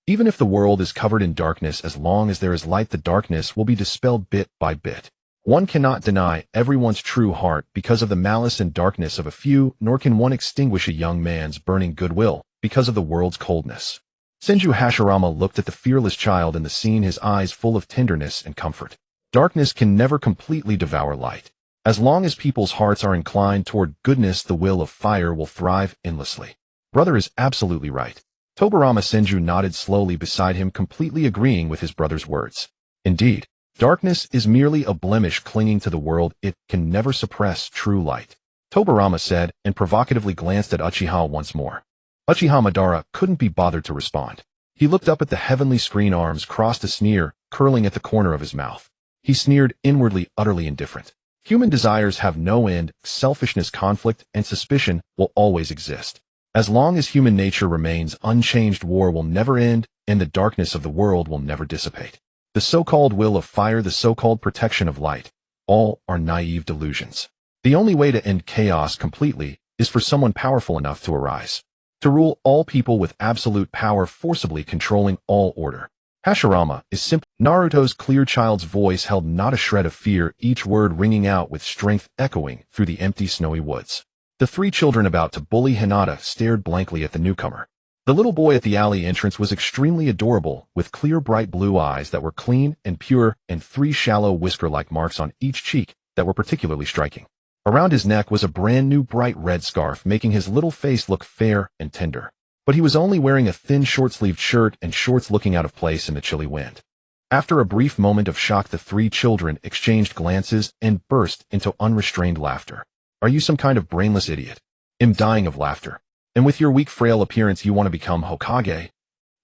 Even if the world is covered in darkness, as long as there is light, the darkness will be dispelled bit by bit. One cannot deny everyone's true heart because of the malice and darkness of a few, nor can one extinguish a young man's burning goodwill because of the world's coldness. Senju Hashirama looked at the fearless child in the scene, his eyes full of tenderness and comfort. Darkness can never completely devour light. As long as people's hearts are inclined toward goodness, the will of fire will thrive endlessly. Brother is absolutely right. Tobarama Senju nodded slowly beside him, completely agreeing with his brother's words. Indeed, darkness is merely a blemish clinging to the world. It can never suppress true light. Tobarama said, and provocatively glanced at Uchiha once more. Uchiha Madara couldn't be bothered to respond. He looked up at the heavenly screen, arms crossed, a sneer curling at the corner of his mouth. He sneered inwardly, utterly indifferent. Human desires have no end, selfishness, conflict, and suspicion will always exist. As long as human nature remains unchanged, war will never end, and the darkness of the world will never dissipate. The so-called will of fire, the so-called protection of light, all are naive delusions. The only way to end chaos completely is for someone powerful enough to arise, to rule all people with absolute power, forcibly controlling all order. Hashirama is simple. Naruto's clear child's voice held not a shred of fear, each word ringing out with strength, echoing through the empty snowy woods. The three children about to bully Hinata stared blankly at the newcomer. The little boy at the alley entrance was extremely adorable, with clear bright blue eyes that were clean and pure, and three shallow whisker-like marks on each cheek that were particularly striking. Around his neck was a brand new bright red scarf, making his little face look fair and tender. But he was only wearing a thin short-sleeved shirt and shorts looking out of place in the chilly wind. After a brief moment of shock, the three children exchanged glances and burst into unrestrained laughter. Are you some kind of brainless idiot? I'm dying of laughter. And with your weak, frail appearance, you want to become Hokage?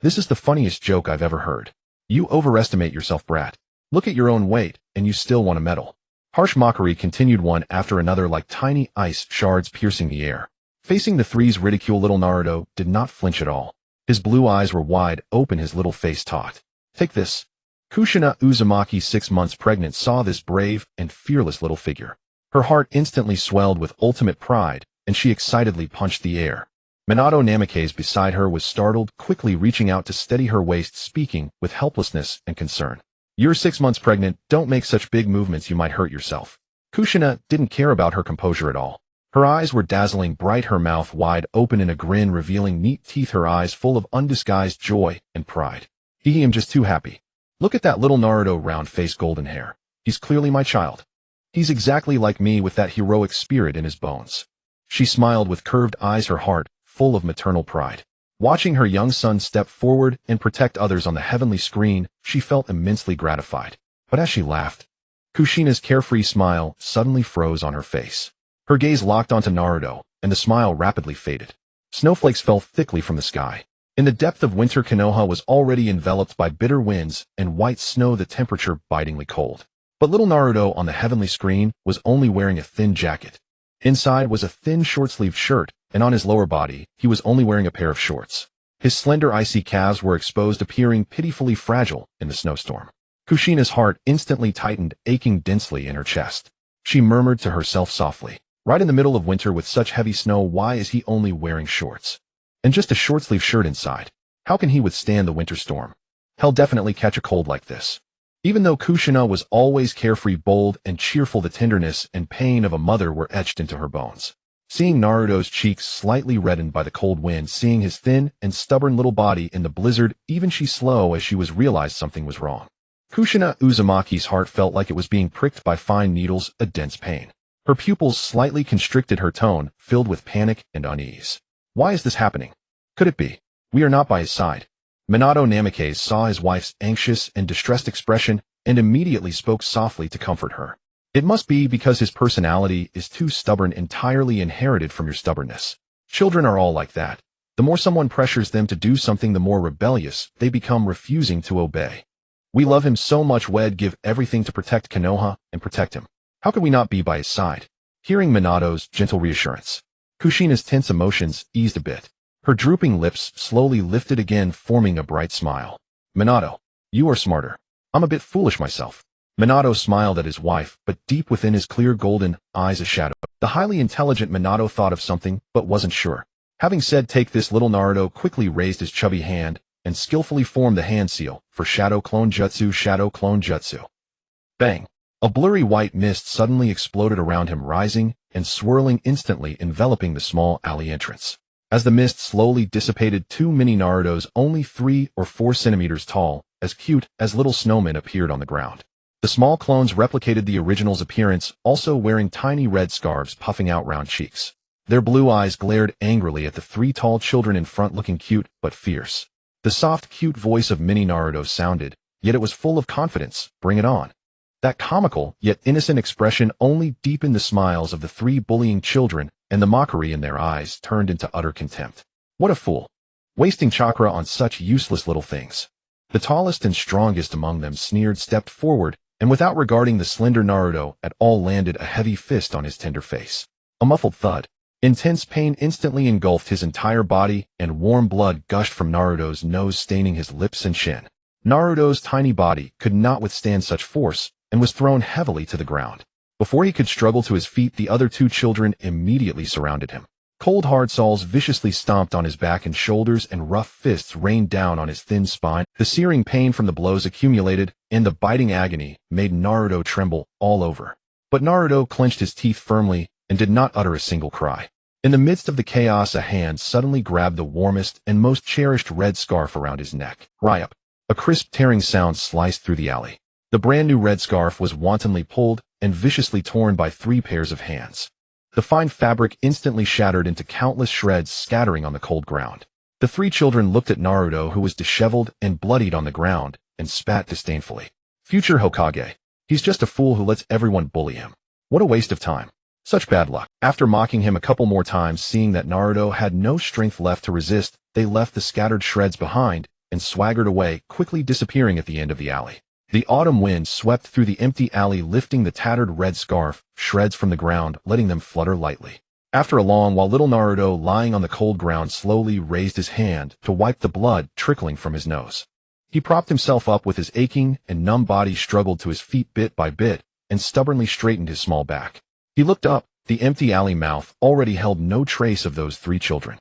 This is the funniest joke I've ever heard. You overestimate yourself, brat. Look at your own weight, and you still want a medal. Harsh mockery continued, one after another, like tiny ice shards piercing the air. Facing the three's ridicule, little Naruto did not flinch at all. His blue eyes were wide open, his little face taut. Take this. Kushina Uzumaki, 6 months pregnant, saw this brave and fearless little figure. Her heart instantly swelled with ultimate pride, and she excitedly punched the air. Minato Namikaze beside her was startled, quickly reaching out to steady her waist, speaking with helplessness and concern. You're 6 months pregnant, don't make such big movements, you might hurt yourself. Kushina didn't care about her composure at all. Her eyes were dazzling bright, her mouth wide open in a grin, revealing neat teeth, her eyes full of undisguised joy and pride. I'm just too happy. Look at that little Naruto, round face, golden hair. He's clearly my child. He's exactly like me, with that heroic spirit in his bones. She smiled with curved eyes, her heart full of maternal pride. Watching her young son step forward and protect others on the heavenly screen, she felt immensely gratified. But as she laughed, Kushina's carefree smile suddenly froze on her face. Her gaze locked onto Naruto, and the smile rapidly faded. Snowflakes fell thickly from the sky. In the depth of winter, Konoha was already enveloped by bitter winds and white snow, the temperature bitingly cold. But little Naruto on the heavenly screen was only wearing a thin jacket. Inside was a thin short-sleeved shirt, and on his lower body, he was only wearing a pair of shorts. His slender icy calves were exposed, appearing pitifully fragile in the snowstorm. Kushina's heart instantly tightened, aching densely in her chest. She murmured to herself softly, right in the middle of winter with such heavy snow, why is he only wearing shorts? And just a short-sleeved shirt inside. How can he withstand the winter storm? He'll definitely catch a cold like this. Even though Kushina was always carefree, bold, and cheerful, the tenderness and pain of a mother were etched into her bones. Seeing Naruto's cheeks slightly reddened by the cold wind, seeing his thin and stubborn little body in the blizzard, even she slow as she was realized something was wrong. Kushina Uzumaki's heart felt like it was being pricked by fine needles, a dense pain. Her pupils slightly constricted, her tone filled with panic and unease. Why is this happening? Could it be we are not by his side? Minato Namikaze saw his wife's anxious and distressed expression and immediately spoke softly to comfort her. It must be because his personality is too stubborn, entirely inherited from your stubbornness. Children are all like that. The more someone pressures them to do something, the more rebellious they become, refusing to obey. We love him so much, we'd give everything to protect Konoha and protect him. How could we not be by his side? Hearing Minato's gentle reassurance, Kushina's tense emotions eased a bit. Her drooping lips slowly lifted again, forming a bright smile. Minato, you are smarter. I'm a bit foolish myself. Minato smiled at his wife, but deep within his clear golden eyes a shadow. The highly intelligent Minato thought of something, but wasn't sure. Having said take this, little Naruto quickly raised his chubby hand and skillfully formed the hand seal for Shadow Clone Jutsu, Shadow Clone Jutsu. Bang! A blurry white mist suddenly exploded around him, rising and swirling instantly, enveloping the small alley entrance. As the mist slowly dissipated, 2 mini Narutos, only 3 or 4 centimeters tall, as cute as little snowmen, appeared on the ground. The small clones replicated the original's appearance, also wearing tiny red scarves puffing out round cheeks. Their blue eyes glared angrily at the 3 tall children in front, looking cute but fierce. The soft, cute voice of mini Naruto sounded, yet it was full of confidence. Bring it on. That comical yet innocent expression only deepened the smiles of the 3 bullying children, and the mockery in their eyes turned into utter contempt. What a fool! Wasting chakra on such useless little things. The tallest and strongest among them sneered, stepped forward, and without regarding the slender Naruto at all landed a heavy fist on his tender face. A muffled thud. Intense pain instantly engulfed his entire body, and warm blood gushed from Naruto's nose, staining his lips and chin. Naruto's tiny body could not withstand such force, and was thrown heavily to the ground. Before he could struggle to his feet, the other two children immediately surrounded him. Cold hard saws viciously stomped on his back and shoulders, and rough fists rained down on his thin spine. The searing pain from the blows accumulated, and the biting agony made Naruto tremble all over. But Naruto clenched his teeth firmly and did not utter a single cry. In the midst of the chaos, a hand suddenly grabbed the warmest and most cherished red scarf around his neck. Ryup! A crisp tearing sound sliced through the alley. The brand new red scarf was wantonly pulled and viciously torn by 3 pairs of hands. The fine fabric instantly shattered into countless shreds, scattering on the cold ground. The 3 children looked at Naruto, who was disheveled and bloodied on the ground, and spat disdainfully. Future Hokage. He's just a fool who lets everyone bully him. What a waste of time. Such bad luck. After mocking him a couple more times, seeing that Naruto had no strength left to resist, they left the scattered shreds behind and swaggered away, quickly disappearing at the end of the alley. The autumn wind swept through the empty alley, lifting the tattered red scarf shreds from the ground, letting them flutter lightly. After a long while, little Naruto, lying on the cold ground, slowly raised his hand to wipe the blood trickling from his nose. He propped himself up with his aching and numb body, struggled to his feet bit by bit, and stubbornly straightened his small back. He looked up. The empty alley mouth already held no trace of those 3 children.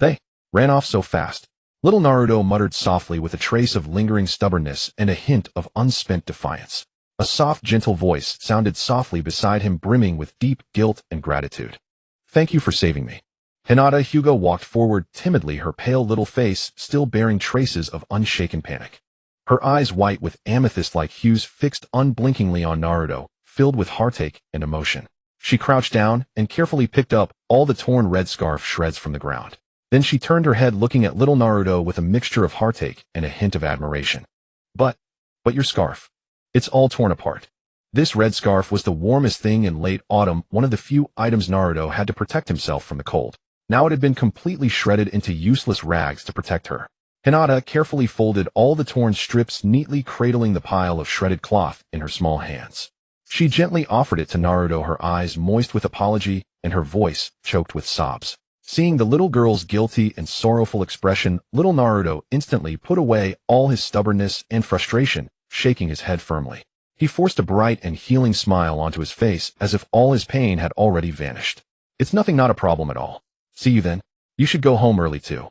They ran off so fast. Little Naruto muttered softly, with a trace of lingering stubbornness and a hint of unspent defiance. A soft, gentle voice sounded softly beside him, brimming with deep guilt and gratitude. Thank you for saving me. Hinata Hyūga walked forward timidly, her pale little face still bearing traces of unshaken panic. Her eyes, white with amethyst-like hues, fixed unblinkingly on Naruto, filled with heartache and emotion. She crouched down and carefully picked up all the torn red scarf shreds from the ground. Then she turned her head, looking at little Naruto with a mixture of heartache and a hint of admiration. But your scarf. It's all torn apart. This red scarf was the warmest thing in late autumn, one of the few items Naruto had to protect himself from the cold. Now it had been completely shredded into useless rags to protect her. Hinata carefully folded all the torn strips, neatly cradling the pile of shredded cloth in her small hands. She gently offered it to Naruto, her eyes moist with apology and her voice choked with sobs. Seeing the little girl's guilty and sorrowful expression, little Naruto instantly put away all his stubbornness and frustration, shaking his head firmly. He forced a bright and healing smile onto his face, as if all his pain had already vanished. It's nothing, not a problem at all. See you then. You should go home early too.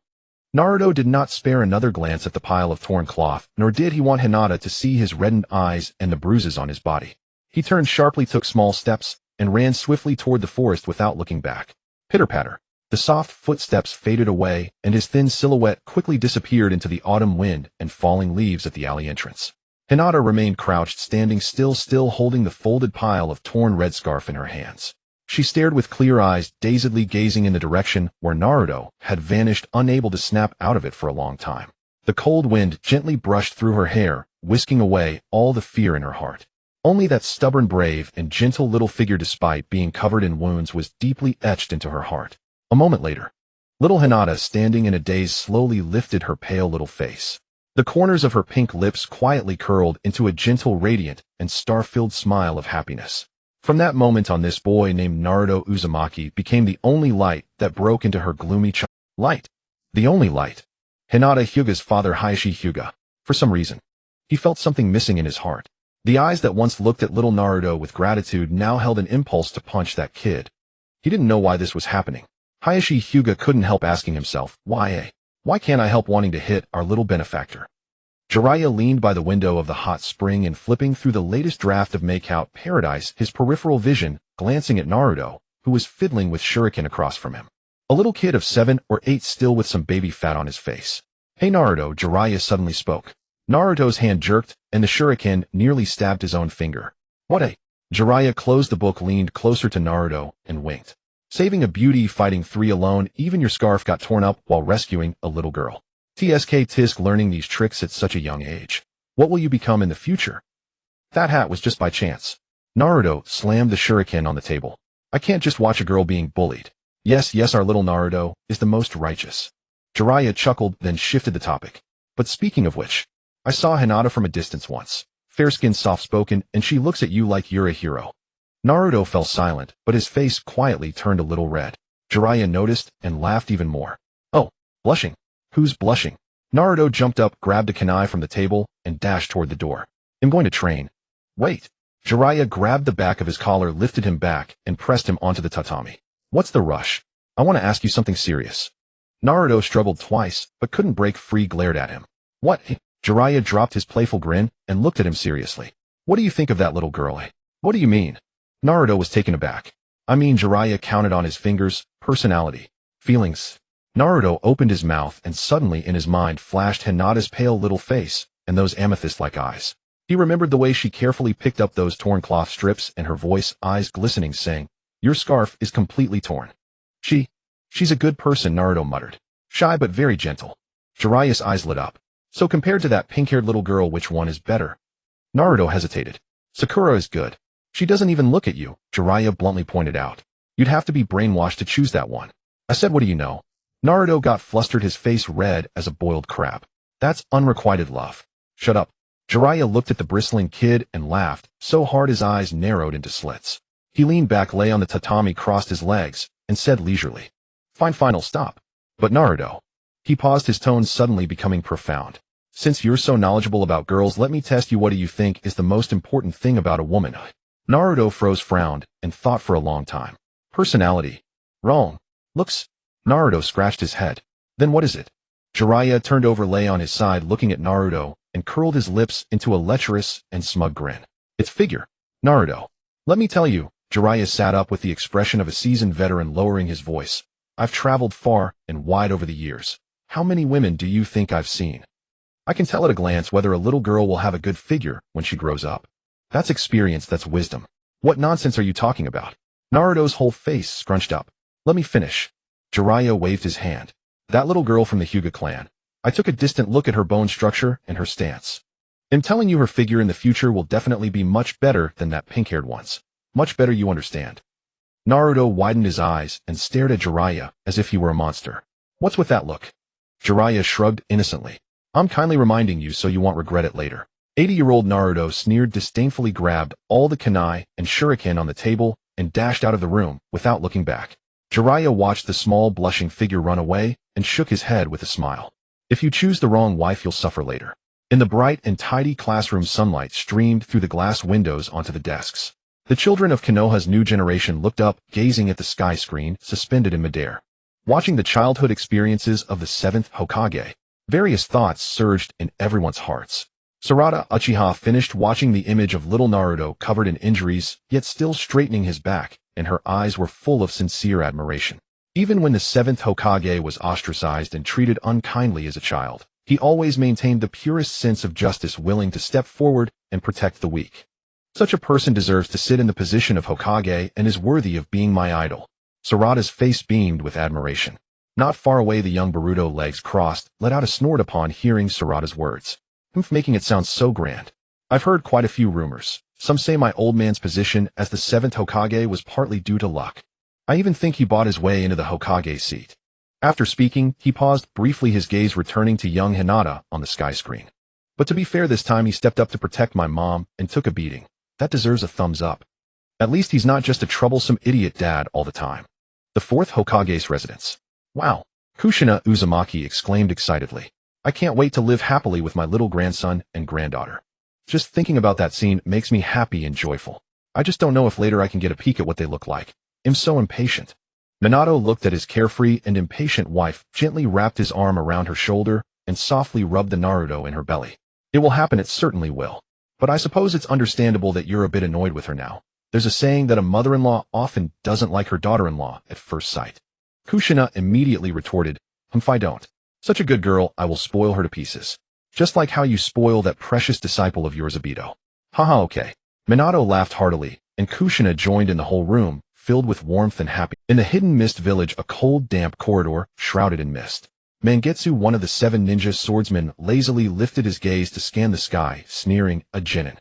Naruto did not spare another glance at the pile of torn cloth, nor did he want Hinata to see his reddened eyes and the bruises on his body. He turned sharply, took small steps, and ran swiftly toward the forest without looking back. Pitter-patter. The soft footsteps faded away, and his thin silhouette quickly disappeared into the autumn wind and falling leaves at the alley entrance. Hinata remained crouched, standing still holding the folded pile of torn red scarf in her hands. She stared with clear eyes, dazedly gazing in the direction where Naruto had vanished, unable to snap out of it for a long time. The cold wind gently brushed through her hair, whisking away all the fear in her heart. Only that stubborn, brave, and gentle little figure, despite being covered in wounds, was deeply etched into her heart. A moment later, little Hinata, standing in a daze, slowly lifted her pale little face. The corners of her pink lips quietly curled into a gentle, radiant, and star-filled smile of happiness. From that moment on, this boy named Naruto Uzumaki became the only light that broke into her gloomy light. The only light. Hinata Hyūga's father, Hiashi Hyūga. For some reason, he felt something missing in his heart. The eyes that once looked at little Naruto with gratitude now held an impulse to punch that kid. He didn't know why this was happening. Hiashi Hyūga couldn't help asking himself, why can't I help wanting to hit our little benefactor? Jiraiya leaned by the window of the hot spring and flipping through the latest draft of Make Out Paradise, his peripheral vision glancing at Naruto, who was fiddling with shuriken across from him. A little kid of 7 or 8, still with some baby fat on his face. Hey Naruto, Jiraiya suddenly spoke. Naruto's hand jerked, and the shuriken nearly stabbed his own finger. What a... Jiraiya closed the book, leaned closer to Naruto, and winked. Saving a beauty, fighting 3 alone, even your scarf got torn up while rescuing a little girl. Tisk learning these tricks at such a young age. What will you become in the future? That hat was just by chance. Naruto slammed the shuriken on the table. I can't just watch a girl being bullied. Yes, our little Naruto is the most righteous. Jiraiya chuckled, then shifted the topic. But speaking of which, I saw Hinata from a distance once. fair-skinned, soft-spoken, and she looks at you like you're a hero. Naruto fell silent, but his face quietly turned a little red. Jiraiya noticed and laughed even more. Oh, blushing. Who's blushing? Naruto jumped up, grabbed a kunai from the table, and dashed toward the door. I'm going to train. Wait. Jiraiya grabbed the back of his collar, lifted him back, and pressed him onto the tatami. What's the rush? I want to ask you something serious. Naruto struggled twice, but couldn't break free, glared at him. What? Jiraiya dropped his playful grin and looked at him seriously. What do you think of that little girl? What do you mean? Naruto was taken aback. I mean, Jiraiya counted on his fingers, personality, feelings. Naruto opened his mouth and suddenly in his mind flashed Hinata's pale little face and those amethyst-like eyes. He remembered the way she carefully picked up those torn cloth strips and her voice, eyes glistening, saying, "Your scarf is completely torn." She's a good person, Naruto muttered. Shy but very gentle. Jiraiya's eyes lit up. So compared to that pink-haired little girl, which one is better? Naruto hesitated. Sakura is good. She doesn't even look at you, Jiraiya bluntly pointed out. You'd have to be brainwashed to choose that one. I said, what do you know? Naruto got flustered, his face red as a boiled crab. That's unrequited love. Shut up. Jiraiya looked at the bristling kid and laughed, so hard his eyes narrowed into slits. He leaned back, lay on the tatami, crossed his legs, and said leisurely, Fine, I'll stop. But Naruto. He paused, his tone suddenly becoming profound. Since you're so knowledgeable about girls, let me test you. What do you think is the most important thing about a woman? Naruto froze, frowned, and thought for a long time. Personality. Wrong. Looks. Naruto scratched his head. Then what is it? Jiraiya turned over, lay on his side, looking at Naruto, and curled his lips into a lecherous and smug grin. It's figure. Naruto. Let me tell you. Jiraiya sat up with the expression of a seasoned veteran, lowering his voice. I've traveled far and wide over the years. How many women do you think I've seen? I can tell at a glance whether a little girl will have a good figure when she grows up. That's experience, that's wisdom. What nonsense are you talking about? Naruto's whole face scrunched up. Let me finish. Jiraiya waved his hand. That little girl from the Hyūga clan. I took a distant look at her bone structure and her stance. I'm telling you, her figure in the future will definitely be much better than that pink-haired one's. Much better, you understand. Naruto widened his eyes and stared at Jiraiya as if he were a monster. What's with that look? Jiraiya shrugged innocently. I'm kindly reminding you so you won't regret it later. 80-year-old Naruto sneered disdainfully, grabbed all the kunai and shuriken on the table, and dashed out of the room without looking back. Jiraiya watched the small blushing figure run away and shook his head with a smile. If you choose the wrong wife, you'll suffer later. In the bright and tidy classroom, sunlight streamed through the glass windows onto the desks. The children of Konoha's new generation looked up, gazing at the sky screen suspended in midair. Watching the childhood experiences of the 7th Hokage, various thoughts surged in everyone's hearts. Sarada Uchiha finished watching the image of little Naruto covered in injuries, yet still straightening his back, and her eyes were full of sincere admiration. Even when the 7th Hokage was ostracized and treated unkindly as a child, he always maintained the purest sense of justice, willing to step forward and protect the weak. Such a person deserves to sit in the position of Hokage and is worthy of being my idol. Sarada's face beamed with admiration. Not far away, the young Boruto, legs crossed, let out a snort upon hearing Sarada's words. Making it sound so grand. I've heard quite a few rumors. Some say my old man's position as the 7th Hokage was partly due to luck. I even think he bought his way into the Hokage seat. After speaking, he paused briefly, his gaze returning to young Hinata on the sky screen. But to be fair, this time he stepped up to protect my mom and took a beating. That deserves a thumbs up. At least he's not just a troublesome idiot dad all the time. The 4th Hokage's residence. Wow. Kushina Uzumaki exclaimed excitedly. I can't wait to live happily with my little grandson and granddaughter. Just thinking about that scene makes me happy and joyful. I just don't know if later I can get a peek at what they look like. I'm so impatient. Minato looked at his carefree and impatient wife, gently wrapped his arm around her shoulder, and softly rubbed the Naruto in her belly. It will happen, it certainly will. But I suppose it's understandable that you're a bit annoyed with her now. There's a saying that a mother-in-law often doesn't like her daughter-in-law at first sight. Kushina immediately retorted, if I don't. Such a good girl, I will spoil her to pieces. Just like how you spoil that precious disciple of yours, Obito. Haha, okay. Minato laughed heartily, and Kushina joined in, the whole room filled with warmth and happiness. In the hidden mist village, a cold, damp corridor shrouded in mist. Mangetsu, one of the 7 ninja swordsmen, lazily lifted his gaze to scan the sky, sneering, a genin.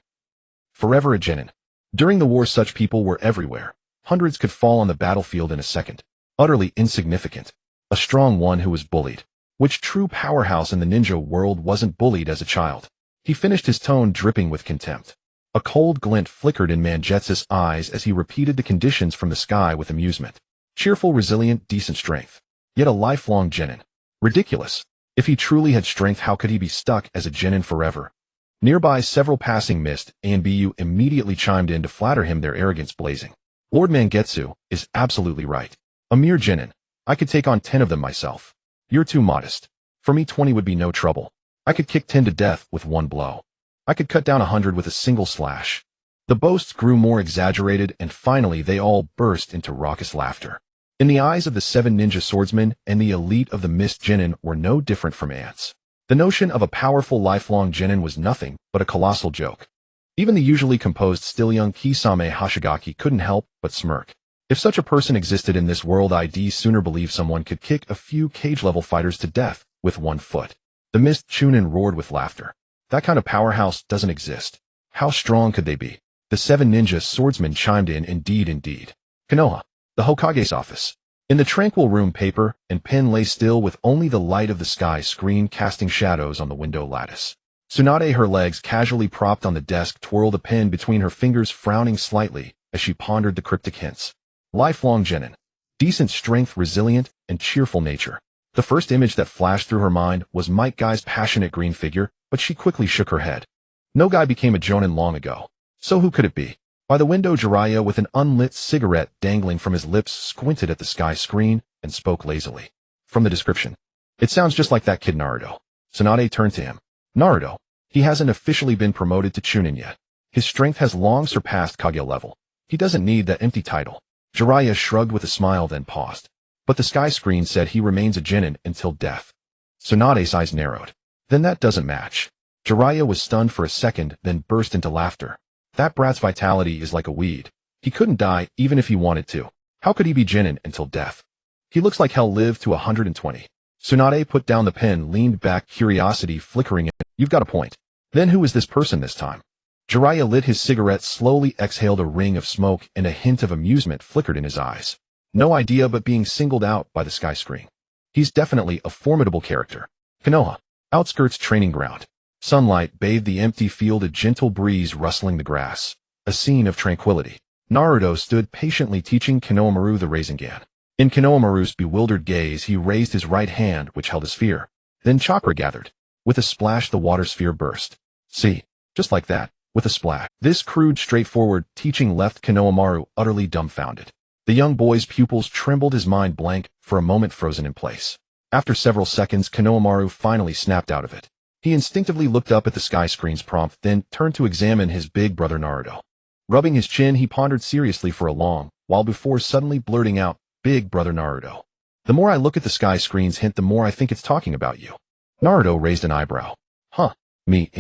Forever a genin. During the war, such people were everywhere. Hundreds could fall on the battlefield in a second. Utterly insignificant. A strong one who was bullied. Which true powerhouse in the ninja world wasn't bullied as a child? He finished his tone dripping with contempt. A cold glint flickered in Mangetsu's eyes as he repeated the conditions from the sky with amusement. Cheerful, resilient, decent strength. Yet a lifelong genin. Ridiculous. If he truly had strength, how could he be stuck as a genin forever? Nearby, several passing mist ANBU immediately chimed in to flatter him, their arrogance blazing. Lord Mangetsu is absolutely right. A mere genin. I could take on 10 of them myself. You're too modest. For me, 20 would be no trouble. I could kick 10 to death with one blow. I could cut down 100 with a single slash. The boasts grew more exaggerated, and finally they all burst into raucous laughter. In the eyes of the 7 ninja swordsmen and the elite of the mist genin were no different from ants. The notion of a powerful lifelong genin was nothing but a colossal joke. Even the usually composed still young Kisame Hoshigaki couldn't help but smirk. If such a person existed in this world, I'd sooner believe someone could kick a few cage-level fighters to death with one foot. The mist chunin roared with laughter. That kind of powerhouse doesn't exist. How strong could they be? The 7 ninja swordsmen chimed in, indeed. Konoha, the Hokage's office. In the tranquil room, paper and pen lay still with only the light of the sky screen casting shadows on the window lattice. Tsunade, her legs casually propped on the desk, twirled a pen between her fingers, frowning slightly as she pondered the cryptic hints. Lifelong genin. Decent strength, resilient, and cheerful nature. The first image that flashed through her mind was Might Guy's passionate green figure, but she quickly shook her head. No guy became a jonin long ago. So who could it be? By the window, Jiraiya, with an unlit cigarette dangling from his lips, squinted at the sky screen and spoke lazily. From the description, it sounds just like that kid Naruto. Tsunade turned to him. Naruto. He hasn't officially been promoted to Chunin yet. His strength has long surpassed Kage level. He doesn't need that empty title. Jiraiya shrugged with a smile, then paused. But the sky screen said he remains a genin until death. Tsunade's eyes narrowed. Then that doesn't match. Jiraiya was stunned for a second, then burst into laughter. That brat's vitality is like a weed. He couldn't die even if he wanted to. How could he be genin until death? He looks like hell lived to 120. Tsunade put down the pen, leaned back, curiosity flickering in. You've got a point. Then who is this person this time? Jiraiya lit his cigarette, slowly exhaled a ring of smoke, and a hint of amusement flickered in his eyes. No idea but being singled out by the sky screen. He's definitely a formidable character. Konoha. Outskirts training ground. Sunlight bathed the empty field, a gentle breeze rustling the grass. A scene of tranquility. Naruto stood patiently teaching Konohamaru the Rasengan. In Konohamaru's bewildered gaze, he raised his right hand, which held a sphere. Then chakra gathered. With a splash, the water sphere burst. See? Just like that. With a splash. This crude, straightforward teaching left Konohamaru utterly dumbfounded. The young boy's pupils trembled, his mind blank, for a moment frozen in place. After several seconds, Konohamaru finally snapped out of it. He instinctively looked up at the sky screen's prompt, then turned to examine his big brother Naruto. Rubbing his chin, he pondered seriously for a long while before suddenly blurting out, Big brother Naruto. The more I look at the sky screen's hint, the more I think it's talking about you. Naruto raised an eyebrow. Huh. Me,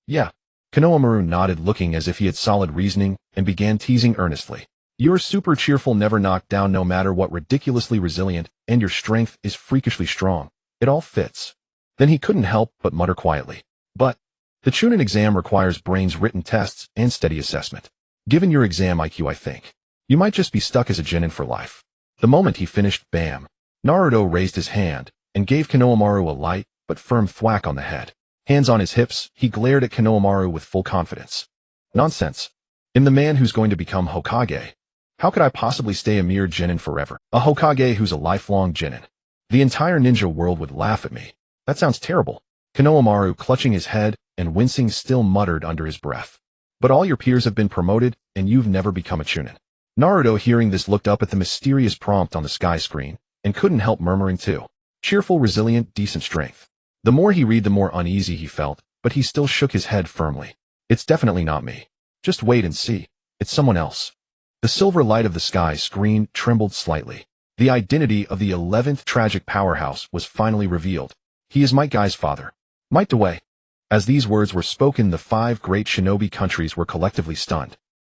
yeah. Konohamaru nodded, looking as if he had solid reasoning, and began teasing earnestly. You're super cheerful, never knocked down no matter what, ridiculously resilient, and your strength is freakishly strong. It all fits. Then he couldn't help but mutter quietly. But the Chunin exam requires brains written tests and steady assessment. Given your exam IQ, I think you might just be stuck as a genin for life. The moment he finished, bam. Naruto raised his hand and gave Konohamaru a light but firm thwack on the head. Hands on his hips, he glared at Konohamaru with full confidence. Nonsense. In the man who's going to become Hokage. How could I possibly stay a mere genin forever? A Hokage who's a lifelong genin. The entire ninja world would laugh at me. That sounds terrible. Konohamaru, clutching his head and wincing, still muttered under his breath. But all your peers have been promoted, and you've never become a Chunin. Naruto, hearing this, looked up at the mysterious prompt on the sky screen, and couldn't help murmuring too. Cheerful, resilient, decent strength. The more he read, the more uneasy he felt, but he still shook his head firmly. It's definitely not me. Just wait and see. It's someone else. The silver light of the sky screen trembled slightly. The identity of the 11th tragic powerhouse was finally revealed. He is Might Guy's father. Might Dewey. As these words were spoken, the 5 great shinobi countries were collectively stunned.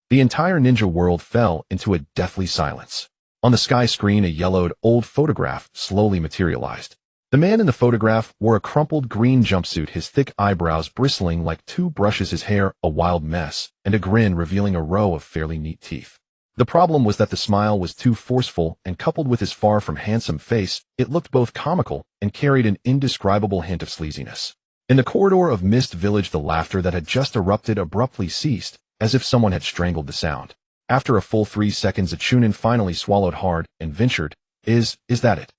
The entire ninja world fell into a deathly silence. On the sky screen, a yellowed, old photograph slowly materialized. The man in the photograph wore a crumpled green jumpsuit, his thick eyebrows bristling like 2 brushes, his hair a wild mess, and a grin revealing a row of fairly neat teeth. The problem was that the smile was too forceful, and coupled with his far from handsome face, it looked both comical and carried an indescribable hint of sleaziness. In the corridor of Mist Village, the laughter that had just erupted abruptly ceased, as if someone had strangled the sound. After a full 3 seconds, a Chunin finally swallowed hard and ventured, Is that it?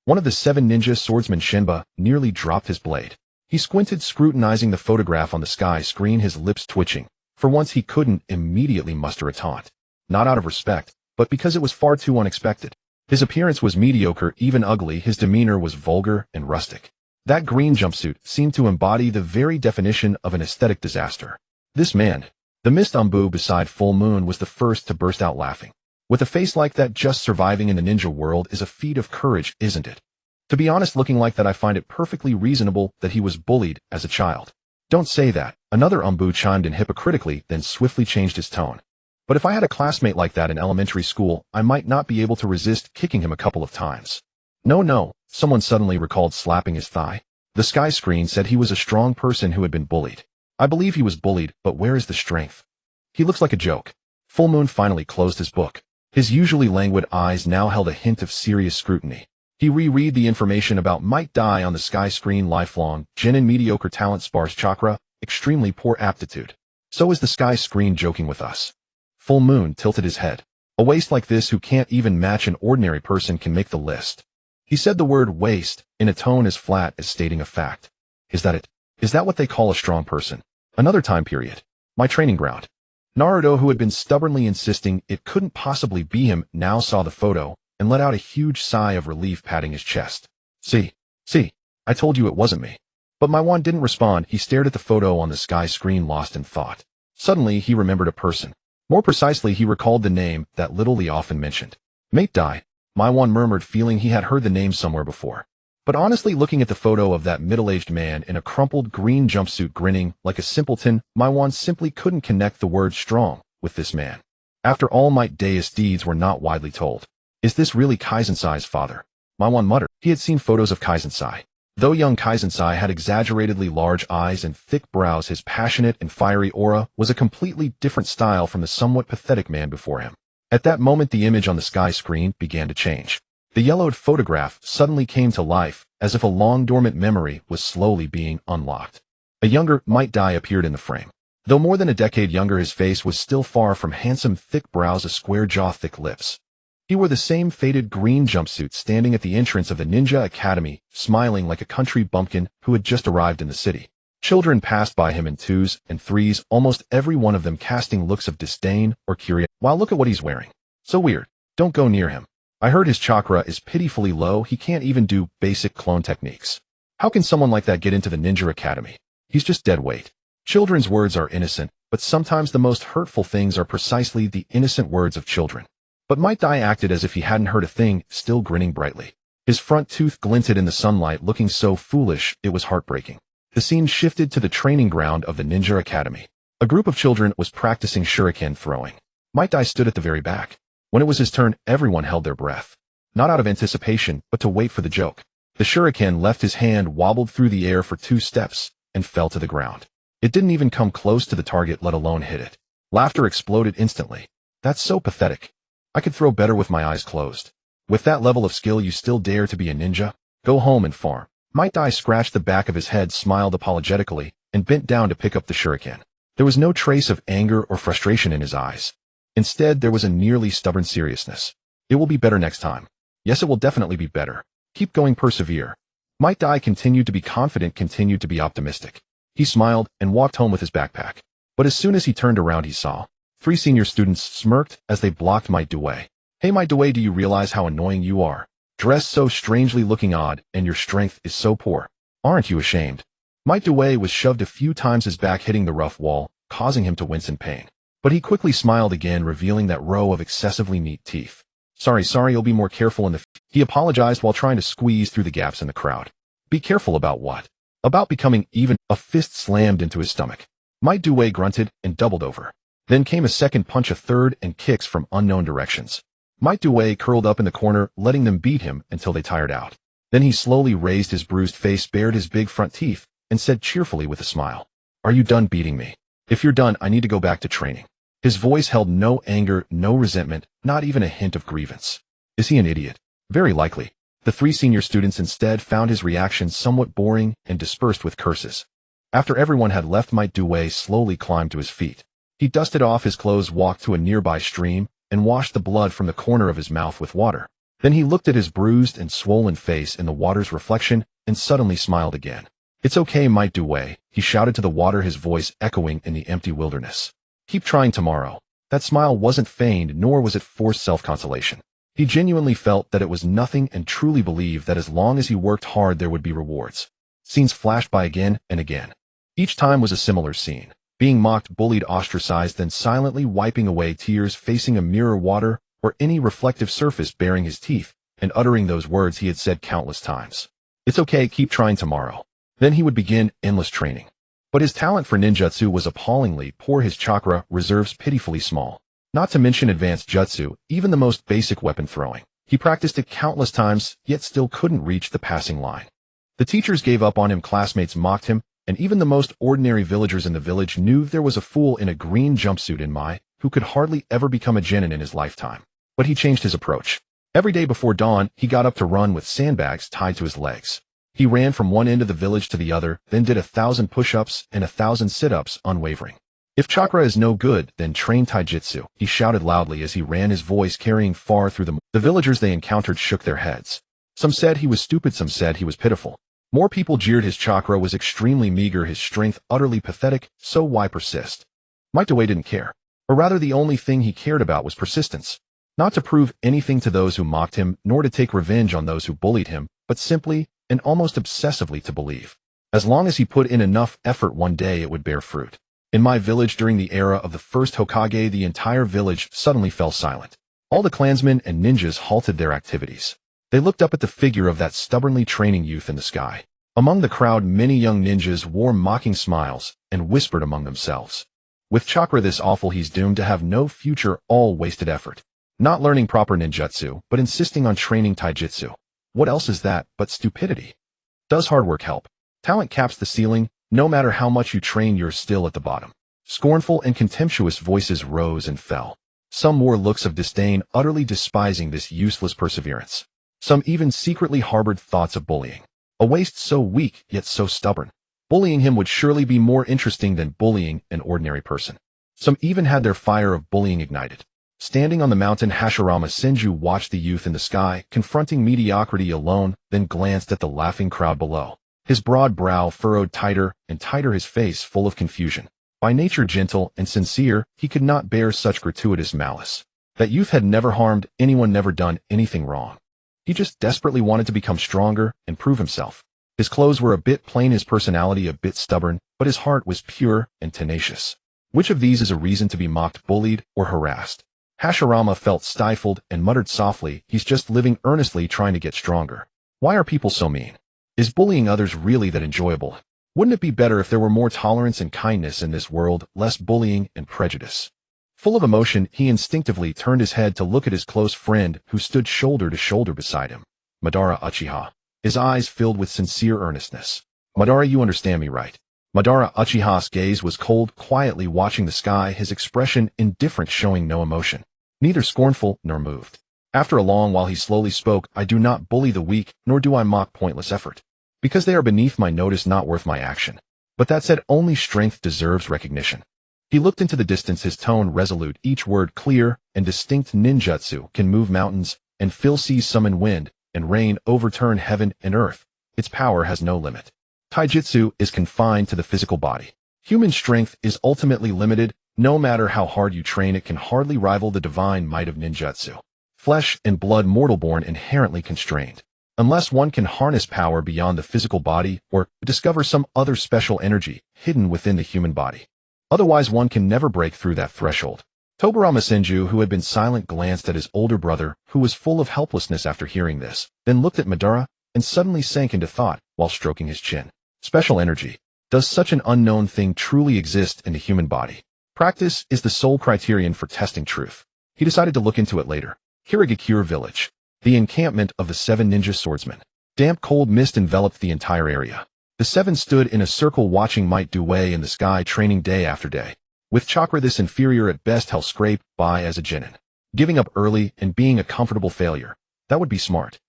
One of the 7 ninja swordsmen, Shenba, nearly dropped his blade. He squinted, scrutinizing the photograph on the sky screen, his lips twitching. For once he couldn't immediately muster a taunt. Not out of respect, but because it was far too unexpected. His appearance was mediocre, even ugly. His demeanor was vulgar and rustic. That green jumpsuit seemed to embody the very definition of an aesthetic disaster. This man, the Mist Umbu beside Full Moon, was the first to burst out laughing. With a face like that, just surviving in the ninja world is a feat of courage, isn't it? To be honest, looking like that, I find it perfectly reasonable that he was bullied as a child. Don't say that, another Umbu chimed in hypocritically, then swiftly changed his tone. But if I had a classmate like that in elementary school, I might not be able to resist kicking him a couple of times. No, someone suddenly recalled slapping his thigh. The sky screen said he was a strong person who had been bullied. I believe he was bullied, but where is the strength? He looks like a joke. Full Moon finally closed his book. His usually languid eyes now held a hint of serious scrutiny. He reread the information about might die on the sky screen: lifelong, genin, mediocre talent, sparse chakra, extremely poor aptitude. So is the sky screen joking with us? Full Moon tilted his head. A waste like this who can't even match an ordinary person can make the list. He said the word waste in a tone as flat as stating a fact. Is that it? Is that what they call a strong person? Another time period. My training ground. Naruto, who had been stubbornly insisting it couldn't possibly be him, now saw the photo and let out a huge sigh of relief, patting his chest. See, I told you it wasn't me. But Maiwan didn't respond. He stared at the photo on the sky screen, lost in thought. Suddenly, he remembered a person. More precisely, he recalled the name that Little Lee often mentioned. Mate Dai, Maiwan murmured, feeling he had heard the name somewhere before. But honestly, looking at the photo of that middle-aged man in a crumpled green jumpsuit grinning like a simpleton, Maiwan simply couldn't connect the word strong with this man. After all, Might Dai's deeds were not widely told. Is this really Kaizensai's father? Maiwan muttered. He had seen photos of Kaizensai. Though young Kaizensai had exaggeratedly large eyes and thick brows, his passionate and fiery aura was a completely different style from the somewhat pathetic man before him. At that moment, the image on the sky screen began to change. The yellowed photograph suddenly came to life, as if a long-dormant memory was slowly being unlocked. A younger Might Dai appeared in the frame. Though more than a decade younger, his face was still far from handsome. Thick brows, a square jaw, thick lips. He wore the same faded green jumpsuit, standing at the entrance of the Ninja Academy, smiling like a country bumpkin who had just arrived in the city. Children passed by him in 2s and 3s, almost every one of them casting looks of disdain or curiosity. Wow, look at what he's wearing. So weird. Don't go near him. I heard his chakra is pitifully low. He can't even do basic clone techniques. How can someone like that get into the Ninja Academy? He's just dead weight. Children's words are innocent, but sometimes the most hurtful things are precisely the innocent words of children. But Might Dai acted as if he hadn't heard a thing, still grinning brightly. His front tooth glinted in the sunlight, looking so foolish it was heartbreaking. The scene shifted to the training ground of the Ninja Academy. A group of children was practicing shuriken throwing. Might Dai stood at the very back. When it was his turn, everyone held their breath. Not out of anticipation, but to wait for the joke. The shuriken left his hand, wobbled through the air for 2 steps, and fell to the ground. It didn't even come close to the target, let alone hit it. Laughter exploded instantly. That's so pathetic. I could throw better with my eyes closed. With that level of skill, you still dare to be a ninja? Go home and farm. Might Dai scratched the back of his head, smiled apologetically, and bent down to pick up the shuriken. There was no trace of anger or frustration in his eyes. Instead, there was a nearly stubborn seriousness. It will be better next time. Yes, it will definitely be better. Keep going, persevere. Might Dai continued to be confident, continued to be optimistic. He smiled and walked home with his backpack. But as soon as he turned around, he saw 3 senior students smirked as they blocked Might Dai. Hey Might Dai, do you realize how annoying you are? Dressed so strangely, looking odd, and your strength is so poor. Aren't you ashamed? Might Dai was shoved a few times, his back hitting the rough wall, causing him to wince in pain. But he quickly smiled again, revealing that row of excessively neat teeth. Sorry, you'll be more careful in the He apologized while trying to squeeze through the gaps in the crowd. Be careful about what? About becoming even. A fist slammed into his stomach. Might Dai grunted and doubled over. Then came a second punch, a third, and kicks from unknown directions. Might Dai curled up in the corner, letting them beat him until they tired out. Then he slowly raised his bruised face, bared his big front teeth, and said cheerfully with a smile, "Are you done beating me? If you're done, I need to go back to training." His voice held no anger, no resentment, not even a hint of grievance. Is he an idiot? Very likely. The 3 senior students instead found his reaction somewhat boring and dispersed with curses. After everyone had left, Might Due slowly climbed to his feet. He dusted off his clothes, walked to a nearby stream, and washed the blood from the corner of his mouth with water. Then he looked at his bruised and swollen face in the water's reflection and suddenly smiled again. "It's okay, Might Due," he shouted to the water, his voice echoing in the empty wilderness. "Keep trying tomorrow." That smile wasn't feigned, nor was it forced self-consolation. He genuinely felt that it was nothing and truly believed that as long as he worked hard there would be rewards. Scenes flashed by again and again. Each time was a similar scene. Being mocked, bullied, ostracized, then silently wiping away tears, facing a mirror, water, or any reflective surface, baring his teeth, and uttering those words he had said countless times. "It's okay, keep trying tomorrow." Then he would begin endless training. But his talent for ninjutsu was appallingly poor, his chakra reserves pitifully small. Not to mention advanced jutsu, even the most basic weapon throwing. He practiced it countless times, yet still couldn't reach the passing line. The teachers gave up on him, classmates mocked him, and even the most ordinary villagers in the village knew there was a fool in a green jumpsuit in Mai who could hardly ever become a genin in his lifetime. But he changed his approach. Every day before dawn, he got up to run with sandbags tied to his legs. He ran from one end of the village to the other, then did 1,000 push-ups and 1,000 sit-ups, unwavering. "If chakra is no good, then train taijutsu," he shouted loudly as he ran, his voice carrying far through the villagers they encountered shook their heads. Some said he was stupid, some said he was pitiful. More people jeered his chakra was extremely meager, his strength utterly pathetic, so why persist? Might Due didn't care. Or rather, the only thing he cared about was persistence. Not to prove anything to those who mocked him, nor to take revenge on those who bullied him, but simply, and almost obsessively, to believe. As long as he put in enough effort, one day it would bear fruit. In my village during the era of the first Hokage, the entire village suddenly fell silent. All the clansmen and ninjas halted their activities. They looked up at the figure of that stubbornly training youth in the sky. Among the crowd, many young ninjas wore mocking smiles and whispered among themselves. "With chakra this awful, he's doomed to have no future, all wasted effort. Not learning proper ninjutsu, but insisting on training taijutsu. What else is that but stupidity? Does hard work help? Talent caps the ceiling. No matter how much you train, you're still at the bottom." Scornful and contemptuous voices rose and fell. Some wore looks of disdain, utterly despising this useless perseverance. Some even secretly harbored thoughts of bullying. A waste so weak, yet so stubborn. Bullying him would surely be more interesting than bullying an ordinary person. Some even had their fire of bullying ignited. Standing on the mountain, Hashirama Senju watched the youth in the sky, confronting mediocrity alone, then glanced at the laughing crowd below. His broad brow furrowed tighter and tighter, his face full of confusion. By nature gentle and sincere, he could not bear such gratuitous malice. That youth had never harmed anyone, never done anything wrong. He just desperately wanted to become stronger and prove himself. His clothes were a bit plain, his personality a bit stubborn, but his heart was pure and tenacious. Which of these is a reason to be mocked, bullied, or harassed? Hashirama felt stifled and muttered softly, "He's just living earnestly, trying to get stronger." Why are people so mean? Is bullying others really that enjoyable? Wouldn't it be better if there were more tolerance and kindness in this world, less bullying and prejudice? Full of emotion, he instinctively turned his head to look at his close friend who stood shoulder to shoulder beside him, Madara Uchiha. His eyes filled with sincere earnestness. "Madara, you understand me, right?" Madara Uchiha's gaze was cold, quietly watching the sky, his expression indifferent, showing no emotion. Neither scornful nor moved. After a long while he slowly spoke, "I do not bully the weak, nor do I mock pointless effort. Because they are beneath my notice, not worth my action. But that said, only strength deserves recognition." He looked into the distance, his tone resolute, each word clear and distinct. "Ninjutsu can move mountains and fill seas, summon wind and rain, overturn heaven and earth. Its power has no limit. Taijutsu is confined to the physical body. Human strength is ultimately limited. No matter how hard you train, it can hardly rival the divine might of ninjutsu. Flesh and blood, mortal-born, inherently constrained. Unless one can harness power beyond the physical body or discover some other special energy hidden within the human body. Otherwise, one can never break through that threshold." Tobarama Senju, who had been silent, glanced at his older brother, who was full of helplessness after hearing this, then looked at Madara and suddenly sank into thought while stroking his chin. Special energy. Does such an unknown thing truly exist in the human body? Practice is the sole criterion for testing truth. He decided to look into it later. Hiragakure Village. The encampment of the 7 ninja swordsmen. Damp cold mist enveloped the entire area. The 7 stood in a circle watching Might Due in the sky, training day after day. With chakra this inferior at best, he'll scrape by as a genin. Giving up early and being a comfortable failure. That would be smart.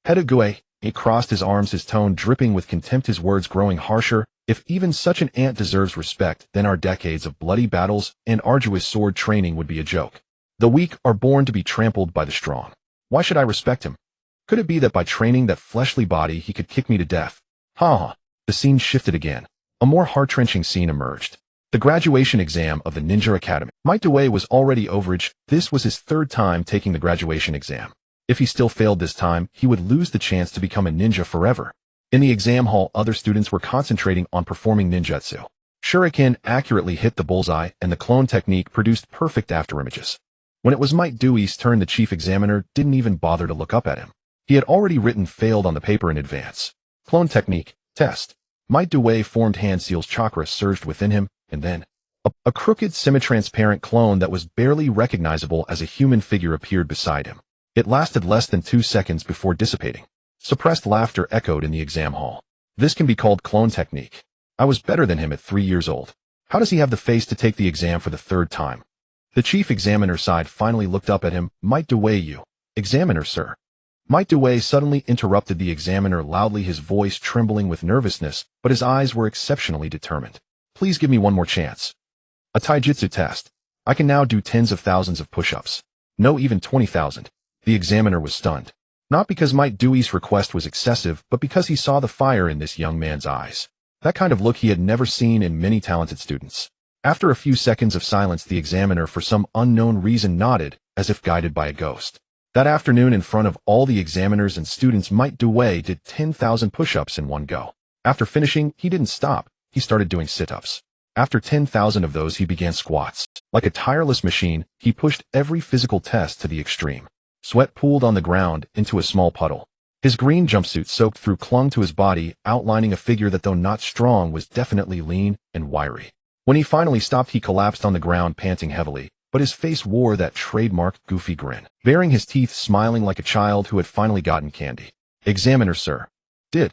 Hanabi, he crossed his arms, his tone dripping with contempt, his words growing harsher If even such an ant deserves respect, then our decades of bloody battles and arduous sword training would be a joke. The weak are born to be trampled by the strong. Why should I respect him? Could it be that by training that fleshly body he could kick me to death? Ha ha. The scene shifted again. A more heart-wrenching scene emerged. The graduation exam of the Ninja Academy. Might Dewey was already overage. This was his third time taking the graduation exam. If he still failed this time, he would lose the chance to become a ninja forever. In the exam hall, other students were concentrating on performing ninjutsu. Shuriken accurately hit the bullseye, and the clone technique produced perfect afterimages. When it was Might Dewey's turn, the chief examiner didn't even bother to look up at him. He had already written failed on the paper in advance. Clone technique, test. Might Dewey formed hand seals, chakra surged within him, and then a crooked semi-transparent clone that was barely recognizable as a human figure appeared beside him. It lasted less than 2 seconds before dissipating. Suppressed laughter echoed in the exam hall. This can be called clone technique. I was better than him at 3 years old. How does he have the face to take the exam for the third time? The chief examiner sighed, finally looked up at him. Might Dewey, you. Examiner, sir. Might Dewey suddenly interrupted the examiner loudly, his voice trembling with nervousness, but his eyes were exceptionally determined. Please give me one more chance. A taijutsu test. I can now do tens of thousands of push-ups. No, even 20,000. The examiner was stunned. Not because Might Dewey's request was excessive, but because he saw the fire in this young man's eyes. That kind of look he had never seen in many talented students. After a few seconds of silence, the examiner for some unknown reason nodded, as if guided by a ghost. That afternoon, in front of all the examiners and students, Might Dewey did 10,000 push-ups in one go. After finishing, he didn't stop. He started doing sit-ups. After 10,000 of those, he began squats. Like a tireless machine, he pushed every physical test to the extreme. Sweat pooled on the ground into a small puddle. His green jumpsuit, soaked through, clung to his body, outlining a figure that, though not strong, was definitely lean and wiry. When he finally stopped, he collapsed on the ground, panting heavily, but his face wore that trademark goofy grin, baring his teeth, smiling like a child who had finally gotten candy. Examiner, sir. The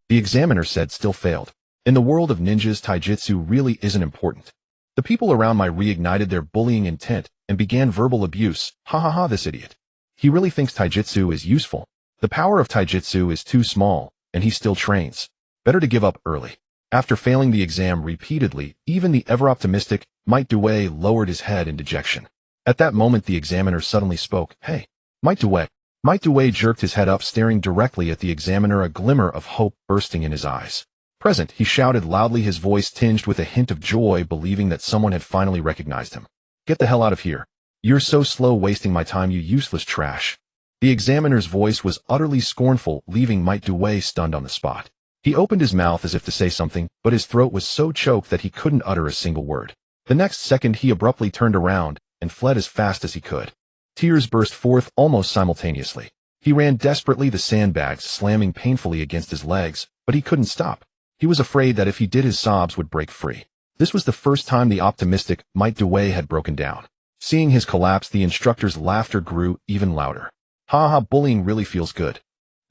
examiner said, still failed. In the world of ninjas, taijutsu really isn't important. The people around me reignited their bullying intent and began verbal abuse. Ha ha ha, this idiot. He really thinks taijutsu is useful. The power of taijutsu is too small, and he still trains. Better to give up early. After failing the exam repeatedly, even the ever-optimistic Might Dewey lowered his head in dejection. At that moment, the examiner suddenly spoke. Hey, Might Dewey. Might Dewey jerked his head up, staring directly at the examiner, a glimmer of hope bursting in his eyes. Present, he shouted loudly, his voice tinged with a hint of joy, believing that someone had finally recognized him. Get the hell out of here. You're so slow, wasting my time, you useless trash. The examiner's voice was utterly scornful, leaving Might Dewey stunned on the spot. He opened his mouth as if to say something, but his throat was so choked that he couldn't utter a single word. The next second, he abruptly turned around and fled as fast as he could. Tears burst forth almost simultaneously. He ran desperately, the sandbags slamming painfully against his legs, but he couldn't stop. He was afraid that if he did, his sobs would break free. This was the first time the optimistic Might Dewey had broken down. Seeing his collapse, the instructor's laughter grew even louder. Ha ha, bullying really feels good.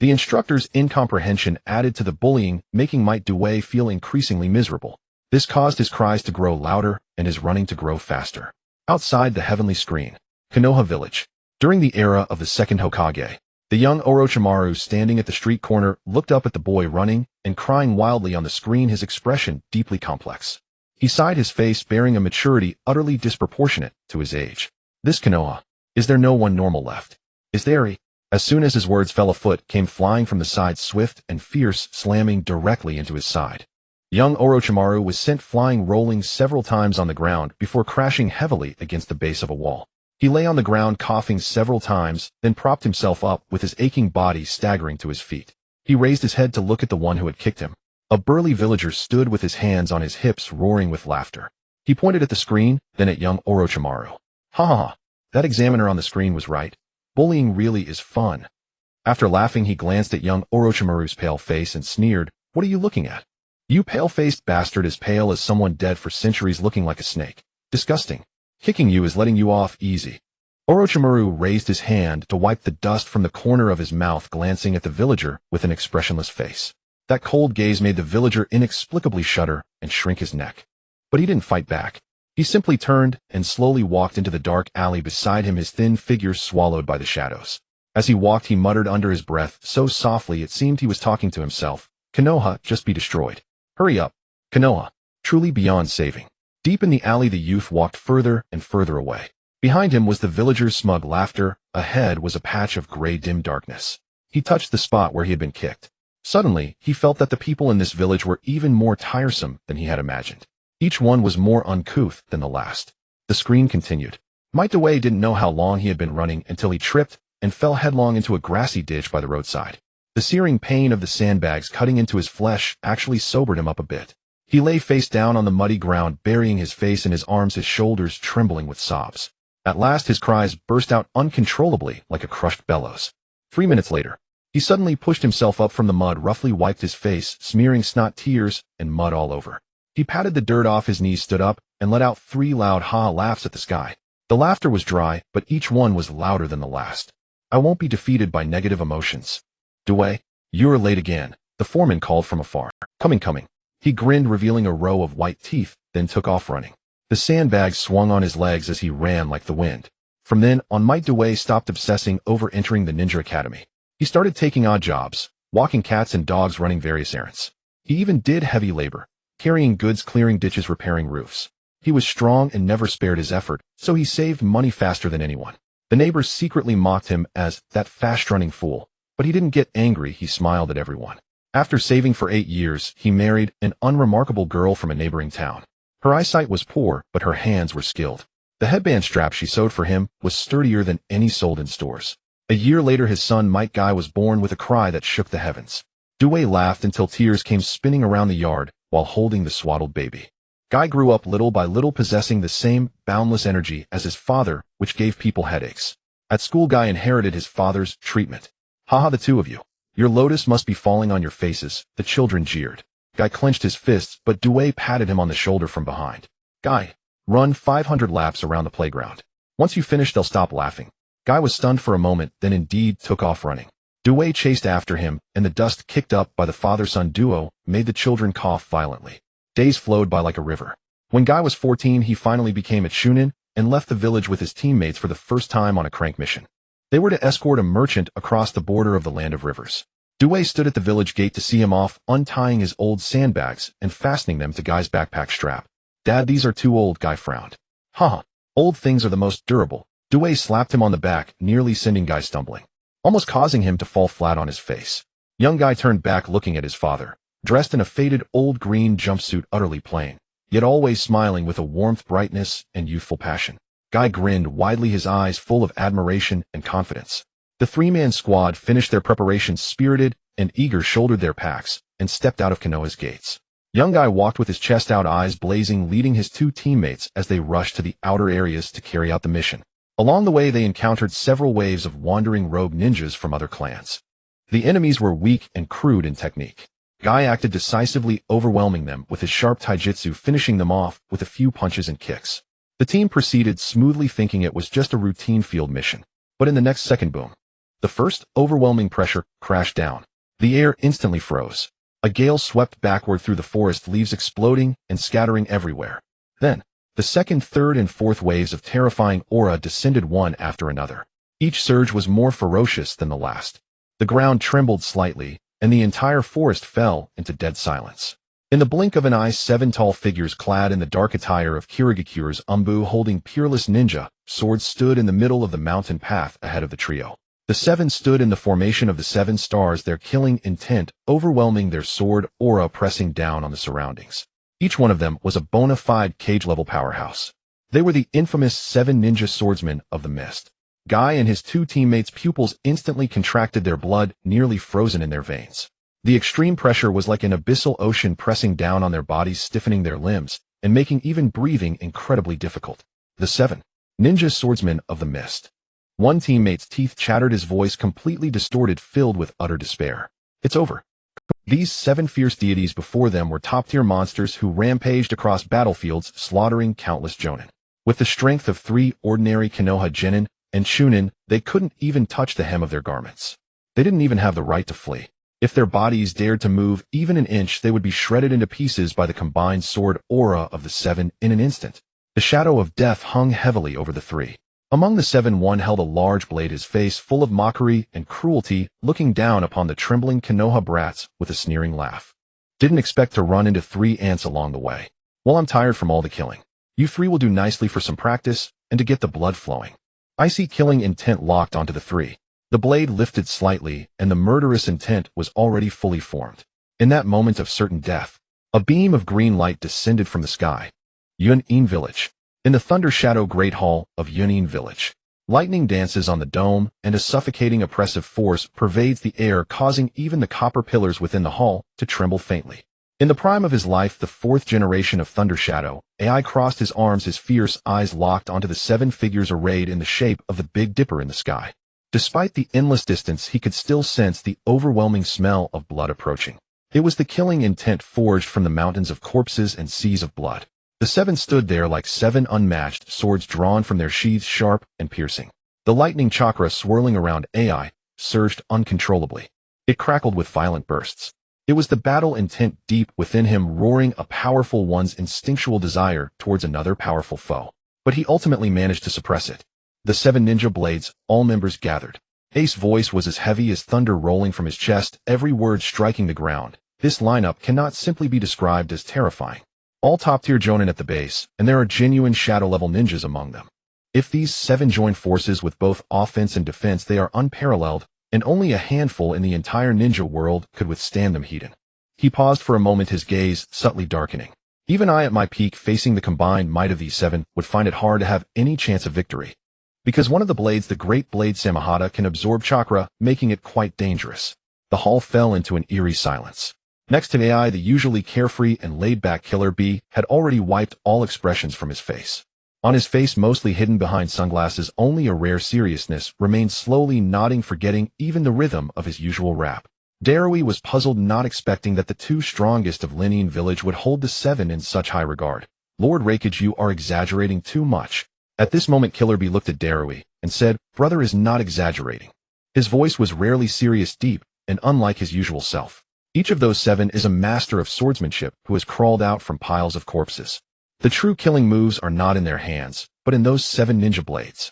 The instructor's incomprehension added to the bullying, making Might Dewey feel increasingly miserable. This caused his cries to grow louder and his running to grow faster. Outside the heavenly screen, Konoha village. During the era of the second Hokage, the young Orochimaru, standing at the street corner, looked up at the boy running and crying wildly on the screen, his expression deeply complex. He sighed, his face bearing a maturity utterly disproportionate to his age. This Konoha. Is there no one normal left? Is there? As soon as his words fell, a foot came flying from the side, swift and fierce, slamming directly into his side. Young Orochimaru was sent flying, rolling several times on the ground before crashing heavily against the base of a wall. He lay on the ground, coughing several times, then propped himself up, with his aching body staggering to his feet. He raised his head to look at the one who had kicked him. A burly villager stood with his hands on his hips, roaring with laughter. He pointed at the screen, then at young Orochimaru. Ha ha ha, that examiner on the screen was right. Bullying really is fun. After laughing, he glanced at young Orochimaru's pale face and sneered, What are you looking at? You pale-faced bastard, as pale as someone dead for centuries, looking like a snake. Disgusting. Kicking you is letting you off easy. Orochimaru raised his hand to wipe the dust from the corner of his mouth, glancing at the villager with an expressionless face. That cold gaze made the villager inexplicably shudder and shrink his neck. But he didn't fight back. He simply turned and slowly walked into the dark alley beside him, his thin figure swallowed by the shadows. As he walked, he muttered under his breath, so softly it seemed he was talking to himself, Konoha, just be destroyed. Hurry up. Konoha, truly beyond saving. Deep in the alley the youth walked further and further away. Behind him was the villagers' smug laughter, ahead was a patch of gray dim darkness. He touched the spot where he had been kicked. Suddenly, he felt that the people in this village were even more tiresome than he had imagined. Each one was more uncouth than the last. The screen continued. Might Dewey didn't know how long he had been running until he tripped and fell headlong into a grassy ditch by the roadside. The searing pain of the sandbags cutting into his flesh actually sobered him up a bit. He lay face down on the muddy ground, burying his face in his arms, his shoulders trembling with sobs. At last his cries burst out uncontrollably like a crushed bellows. 3 minutes later, he suddenly pushed himself up from the mud, roughly wiped his face, smearing snot, tears, and mud all over. He patted the dirt off his knees, stood up, and let out 3 loud ha laughs at the sky. The laughter was dry, but each one was louder than the last. I won't be defeated by negative emotions. Dewey, you're late again, the foreman called from afar. Coming. He grinned, revealing a row of white teeth, then took off running. The sandbags swung on his legs as he ran like the wind. From then on, Might Dewey stopped obsessing over entering the ninja academy. He started taking odd jobs, walking cats and dogs, running various errands. He even did heavy labor, carrying goods, clearing ditches, repairing roofs. He was strong and never spared his effort, so he saved money faster than anyone. The neighbors secretly mocked him as that fast-running fool, but he didn't get angry. He smiled at everyone. After saving for 8 years, he married an unremarkable girl from a neighboring town. Her eyesight was poor, but her hands were skilled. The headband strap she sewed for him was sturdier than any sold in stores. A year later, his son Might Guy was born with a cry that shook the heavens. Dewey laughed until tears came spinning around the yard while holding the swaddled baby. Guy grew up little by little, possessing the same boundless energy as his father, which gave people headaches. At school, Guy inherited his father's treatment. Haha, the two of you. Your lotus must be falling on your faces, the children jeered. Guy clenched his fists, but Dewey patted him on the shoulder from behind. Guy, run 500 laps around the playground. Once you finish, they'll stop laughing. Guy was stunned for a moment, then indeed took off running. Dewey chased after him, and the dust kicked up by the father-son duo made the children cough violently. Days flowed by like a river. When Guy was 14, he finally became a chunin and left the village with his teammates for the first time on a crank mission. They were to escort a merchant across the border of the land of rivers. Dewey stood at the village gate to see him off, untying his old sandbags and fastening them to Guy's backpack strap. Dad, these are too old, Guy frowned. Haha, old things are the most durable. Dewey slapped him on the back, nearly sending Guy stumbling, almost causing him to fall flat on his face. Young Guy turned back, looking at his father, dressed in a faded old green jumpsuit, utterly plain, yet always smiling with a warmth, brightness, and youthful passion. Guy grinned widely, his eyes full of admiration and confidence. The 3-man squad finished their preparations, spirited and eager, shouldered their packs, and stepped out of Konoha's gates. Young Guy walked with his chest out, eyes blazing, leading his 2 teammates as they rushed to the outer areas to carry out the mission. Along the way, they encountered several waves of wandering rogue ninjas from other clans. The enemies were weak and crude in technique. Guy acted decisively, overwhelming them with his sharp taijutsu, finishing them off with a few punches and kicks. The team proceeded smoothly, thinking it was just a routine field mission. But in the next second, boom. The first overwhelming pressure crashed down. The air instantly froze. A gale swept backward through the forest, leaves exploding and scattering everywhere. Then, the second, third, and fourth waves of terrifying aura descended one after another. Each surge was more ferocious than the last. The ground trembled slightly, and the entire forest fell into dead silence. In the blink of an eye, 7 tall figures clad in the dark attire of Kirigakure's umbu, holding peerless ninja swords, stood in the middle of the mountain path ahead of the trio. The 7 stood in the formation of the 7 stars, their killing intent overwhelming, their sword aura pressing down on the surroundings. Each one of them was a bona fide cage-level powerhouse. They were the infamous 7 ninja swordsmen of the mist. Guy and his 2 teammates' pupils instantly contracted, their blood nearly frozen in their veins. The extreme pressure was like an abyssal ocean pressing down on their bodies, stiffening their limbs, and making even breathing incredibly difficult. The 7 ninja swordsmen of the mist. One teammate's teeth chattered, his voice completely distorted, filled with utter despair. It's over. These 7 fierce deities before them were top-tier monsters who rampaged across battlefields, slaughtering countless jonin. With the strength of 3 ordinary Konoha genin and chunin, they couldn't even touch the hem of their garments. They didn't even have the right to flee. If their bodies dared to move even an inch, they would be shredded into pieces by the combined sword aura of the 7 in an instant. The shadow of death hung heavily over the 3. Among the 7, one held a large blade, his face full of mockery and cruelty, looking down upon the trembling Konoha brats with a sneering laugh. Didn't expect to run into 3 ants along the way. Well, I'm tired from all the killing. You 3 will do nicely for some practice and to get the blood flowing. I see killing intent locked onto the 3. The blade lifted slightly, and the murderous intent was already fully formed. In that moment of certain death, a beam of green light descended from the sky. Yun'in Village. In the Thunder Shadow Great Hall of Yun'in Village, lightning dances on the dome, and a suffocating oppressive force pervades the air, causing even the copper pillars within the hall to tremble faintly. In the prime of his life, the 4th generation of Thunder Shadow, AI crossed his arms, his fierce eyes locked onto the 7 figures arrayed in the shape of the Big Dipper in the sky. Despite the endless distance, he could still sense the overwhelming smell of blood approaching. It was the killing intent forged from the mountains of corpses and seas of blood. The 7 stood there like 7 unmatched swords drawn from their sheaths, sharp and piercing. The lightning chakra swirling around AI surged uncontrollably. It crackled with violent bursts. It was the battle intent deep within him, roaring a powerful one's instinctual desire towards another powerful foe. But he ultimately managed to suppress it. The 7 ninja blades, all members gathered. Ace's voice was as heavy as thunder rolling from his chest, every word striking the ground. This lineup cannot simply be described as terrifying. All top-tier jonin at the base, and there are genuine shadow-level ninjas among them. If these 7 join forces with both offense and defense, they are unparalleled, and only a handful in the entire ninja world could withstand them. He paused for a moment, his gaze subtly darkening. Even I at my peak, facing the combined might of these 7, would find it hard to have any chance of victory. Because one of the blades, the Great Blade Samahata, can absorb chakra, making it quite dangerous. The hall fell into an eerie silence. Next to AI, the usually carefree and laid-back Killer B had already wiped all expressions from his face. On his face, mostly hidden behind sunglasses, only a rare seriousness remained, slowly nodding, forgetting even the rhythm of his usual rap. Darui was puzzled, not expecting that the 2 strongest of Yun'in Village would hold the 7 in such high regard. Lord Raikage, you are exaggerating too much. At this moment, Killer B looked at Darui and said, "Brother is not exaggerating." His voice was rarely serious, deep, and unlike his usual self. Each of those 7 is a master of swordsmanship who has crawled out from piles of corpses. The true killing moves are not in their hands, but in those 7 ninja blades.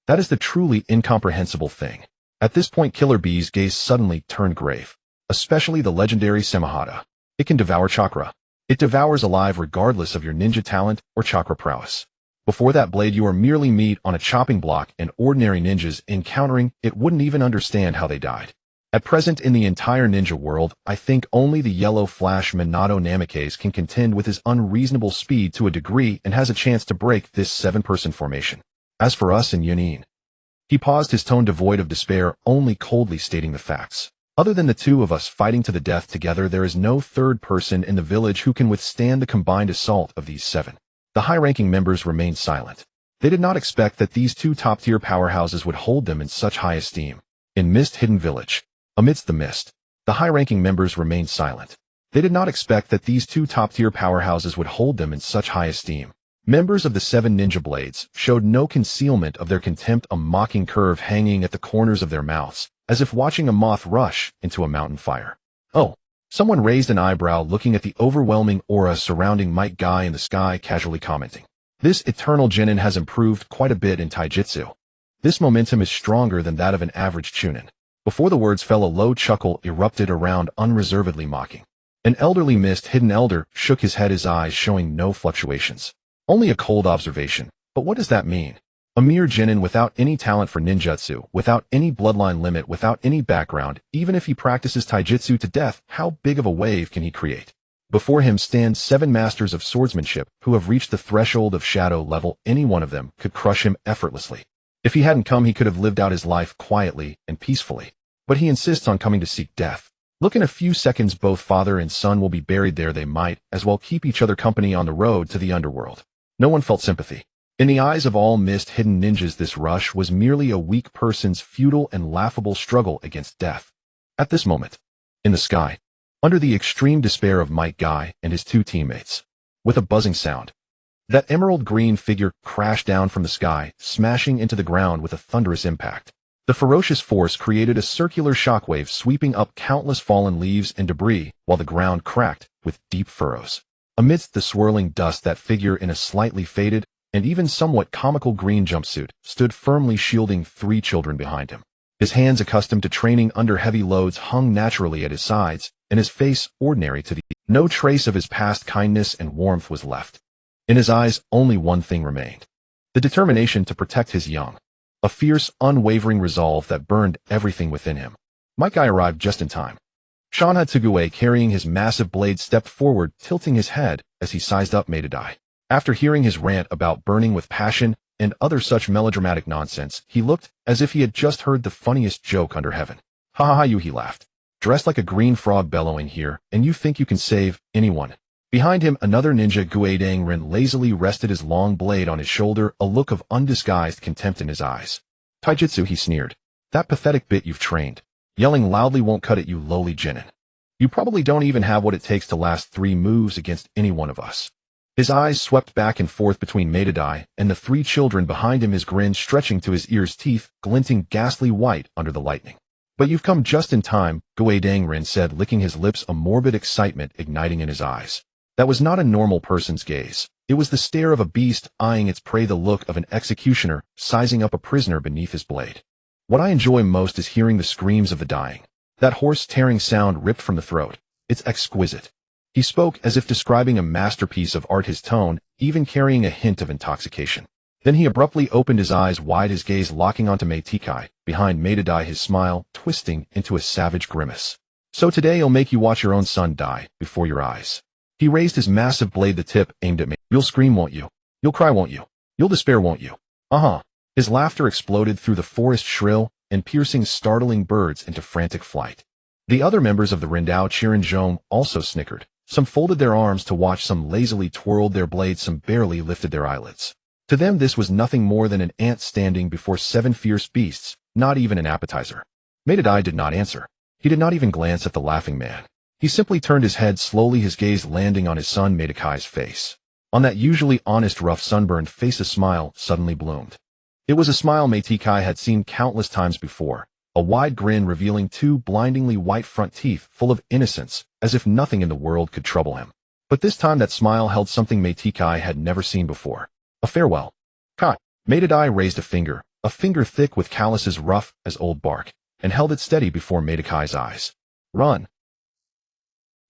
That is the truly incomprehensible thing. At this point, Killer B's gaze suddenly turned grave. Especially the legendary Samahata. It can devour chakra. It devours alive regardless of your ninja talent or chakra prowess. Before that blade, you are merely meat on a chopping block, and ordinary ninjas encountering it wouldn't even understand how they died. At present, in the entire ninja world, I think only the yellow flash Minato Namikaze can contend with his unreasonable speed to a degree and has a chance to break this 7-person formation. As for us in Yun'in, he paused, his tone devoid of despair, only coldly stating the facts. Other than the 2 of us fighting to the death together, there is no 3rd person in the village who can withstand the combined assault of these 7. The high-ranking members remained silent. They did not expect that these 2 top-tier powerhouses would hold them in such high esteem. In Mist Hidden Village, amidst the mist, the high-ranking members remained silent. They did not expect that these 2 top-tier powerhouses would hold them in such high esteem. Members of the 7 ninja blades showed no concealment of their contempt, a mocking curve hanging at the corners of their mouths, as if watching a moth rush into a mountain fire. Oh, someone raised an eyebrow, looking at the overwhelming aura surrounding Might Guy in the sky, casually commenting. This eternal genin has improved quite a bit in taijutsu. This momentum is stronger than that of an average chunin. Before the words fell, a low chuckle erupted around, unreservedly mocking. An elderly Mist Hidden Elder shook his head, his eyes showing no fluctuations. Only a cold observation. But what does that mean? A mere genin without any talent for ninjutsu, without any bloodline limit, without any background, even if he practices taijutsu to death, how big of a wave can he create? Before him stand 7 masters of swordsmanship who have reached the threshold of shadow level. Any one of them could crush him effortlessly. If he hadn't come, he could have lived out his life quietly and peacefully. But he insists on coming to seek death. Look, in a few seconds both father and son will be buried there. They might as well keep each other company on the road to the underworld. No one felt sympathy. In the eyes of all Mist Hidden ninjas, this rush was merely a weak person's futile and laughable struggle against death. At this moment, in the sky, under the extreme despair of Might Guy and his 2 teammates, with a buzzing sound, that emerald green figure crashed down from the sky, smashing into the ground with a thunderous impact. The ferocious force created a circular shockwave, sweeping up countless fallen leaves and debris, while the ground cracked with deep furrows. Amidst the swirling dust, that figure in a slightly faded and even somewhat comical green jumpsuit stood firmly, shielding 3 children behind him. His hands, accustomed to training under heavy loads, hung naturally at his sides, and his face ordinary to the no trace of his past kindness and warmth was left. In his eyes, only one thing remained. The determination to protect his young. A fierce, unwavering resolve that burned everything within him. Guy arrived just in time. Hinata, carrying his massive blade, stepped forward, tilting his head as he sized up Maidai. After hearing his rant about burning with passion and other such melodramatic nonsense, he looked as if he had just heard the funniest joke under heaven. Ha ha ha, he laughed. Dressed like a green frog bellowing here, and you think you can save anyone? Behind him, another ninja Guidangren lazily rested his long blade on his shoulder, a look of undisguised contempt in his eyes. Taijutsu, he sneered. That pathetic bit you've trained. Yelling loudly won't cut it, you lowly genin. You probably don't even have what it takes to last 3 moves against any one of us. His eyes swept back and forth between Maidai and the 3 children behind him, his grin stretching to his ears, teeth glinting ghastly white under the lightning. But you've come just in time, Guidangren said, licking his lips, a morbid excitement igniting in his eyes. That was not a normal person's gaze. It was the stare of a beast eyeing its prey, the look of an executioner sizing up a prisoner beneath his blade. What I enjoy most is hearing the screams of the dying. That hoarse, tearing sound ripped from the throat. It's exquisite. He spoke as if describing a masterpiece of art, his tone even carrying a hint of intoxication. Then he abruptly opened his eyes wide, his gaze locking onto Maidai. Behind Maidai, his smile twisting into a savage grimace. So today I'll make you watch your own son die before your eyes. He raised his massive blade, the tip aimed at me. You'll scream, won't you? You'll cry, won't you? You'll despair, won't you? His laughter exploded through the forest, shrill and piercing, startling birds into frantic flight. The other members of the Rindao Chirinjong also snickered. Some folded their arms to watch, some lazily twirled their blades, some barely lifted their eyelids. To them this was nothing more than an ant standing before 7 fierce beasts, not even an appetizer. Maidai did not answer. He did not even glance at the laughing man. He simply turned his head slowly, his gaze landing on his son Maidai's face. On that usually honest, rough, sunburned face a smile suddenly bloomed. It was a smile Maidai had seen countless times before, a wide grin revealing 2 blindingly white front teeth full of innocence, as if nothing in the world could trouble him. But this time that smile held something Maidai had never seen before. A farewell. Kai. Maidai raised a finger thick with calluses rough as old bark, and held it steady before Maidai's eyes. Run.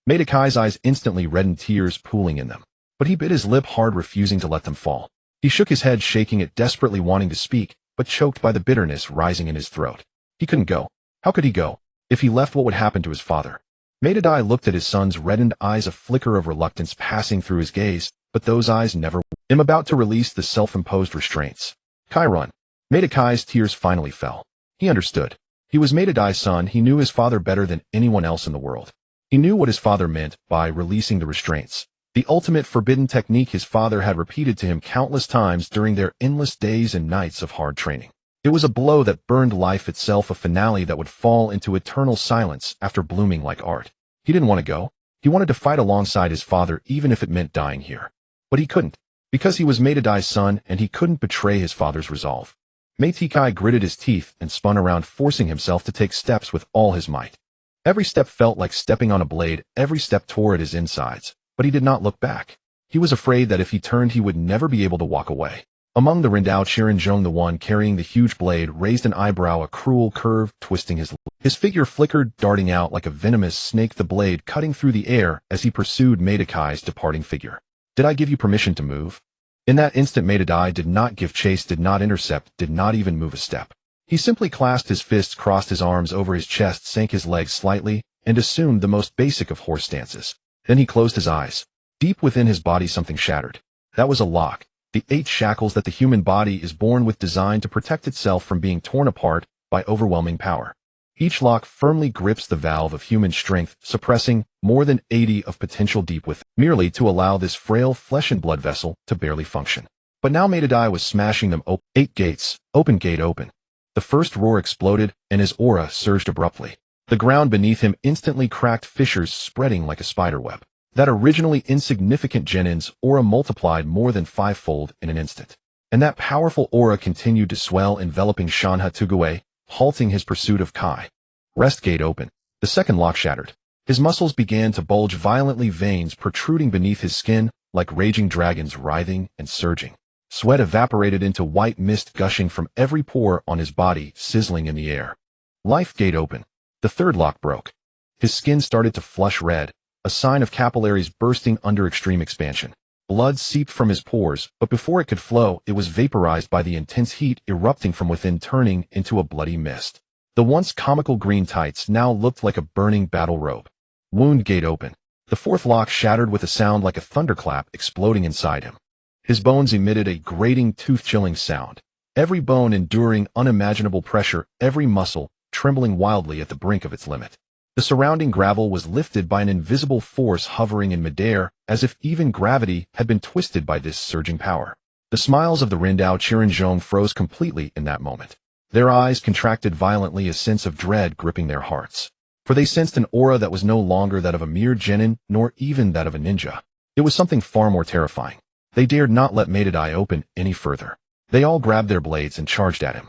Maidai's eyes instantly reddened, tears pooling in them. But he bit his lip hard, refusing to let them fall. He shook his head, shaking it, desperately wanting to speak, but choked by the bitterness rising in his throat. He couldn't go. How could he go? If he left, what would happen to his father? Maidai looked at his son's reddened eyes, a flicker of reluctance passing through his gaze, but those eyes never I'm about to release the self-imposed restraints. Kai, run. Maidai's tears finally fell. He understood. He was Maidai's son. He knew his father better than anyone else in the world. He knew what his father meant by releasing the restraints. The ultimate forbidden technique his father had repeated to him countless times during their endless days and nights of hard training. It was a blow that burned life itself, a finale that would fall into eternal silence after blooming like art. He didn't want to go. He wanted to fight alongside his father, even if it meant dying here. But he couldn't, because he was Maidai's son and he couldn't betray his father's resolve. Maidai gritted his teeth and spun around, forcing himself to take steps with all his might. Every step felt like stepping on a blade, every step tore at his insides. But he did not look back. He was afraid that if he turned he would never be able to walk away. Among the Rindao Chirinjong, the one carrying the huge blade raised an eyebrow, a cruel curve twisting his lip. His figure flickered, darting out like a venomous snake, the blade cutting through the air as he pursued Maidai's departing figure. Did I give you permission to move? In that instant Maidai did not give chase, did not intercept, did not even move a step. He simply clasped his fists, crossed his arms over his chest, sank his legs slightly, and assumed the most basic of horse stances. Then he closed his eyes. Deep within his body something shattered. That was a lock. The 8 shackles that the human body is born with, designed to protect itself from being torn apart by overwhelming power. Each lock firmly grips the valve of human strength, suppressing more than 80 of potential deep within, merely to allow this frail flesh and blood vessel to barely function. But now Maidai was smashing them open. 8 gates. Open gate open. The first roar exploded, and his aura surged abruptly. The ground beneath him instantly cracked, fissures spreading like a spiderweb. That originally insignificant genin's aura multiplied more than 5-fold in an instant. And that powerful aura continued to swell, enveloping Hinata, halting his pursuit of Kai. Rest gate open. The second lock shattered. His muscles began to bulge violently, veins protruding beneath his skin like raging dragons, writhing and surging. Sweat evaporated into white mist, gushing from every pore on his body, sizzling in the air. Life gate open. The third lock broke. His skin started to flush red, a sign of capillaries bursting under extreme expansion. Blood seeped from his pores, but before it could flow, it was vaporized by the intense heat erupting from within, turning into a bloody mist. The once comical green tights now looked like a burning battle robe. Wound gate open. The fourth lock shattered with a sound like a thunderclap exploding inside him. His bones emitted a grating, tooth-chilling sound. Every bone enduring unimaginable pressure, every muscle trembling wildly at the brink of its limit. The surrounding gravel was lifted by an invisible force hovering in midair, as if even gravity had been twisted by this surging power. The smiles of the Rindao Chirinzhong froze completely in that moment. Their eyes contracted violently, a sense of dread gripping their hearts. For they sensed an aura that was no longer that of a mere genin, nor even that of a ninja. It was something far more terrifying. They dared not let Maidai open any further. They all grabbed their blades and charged at him.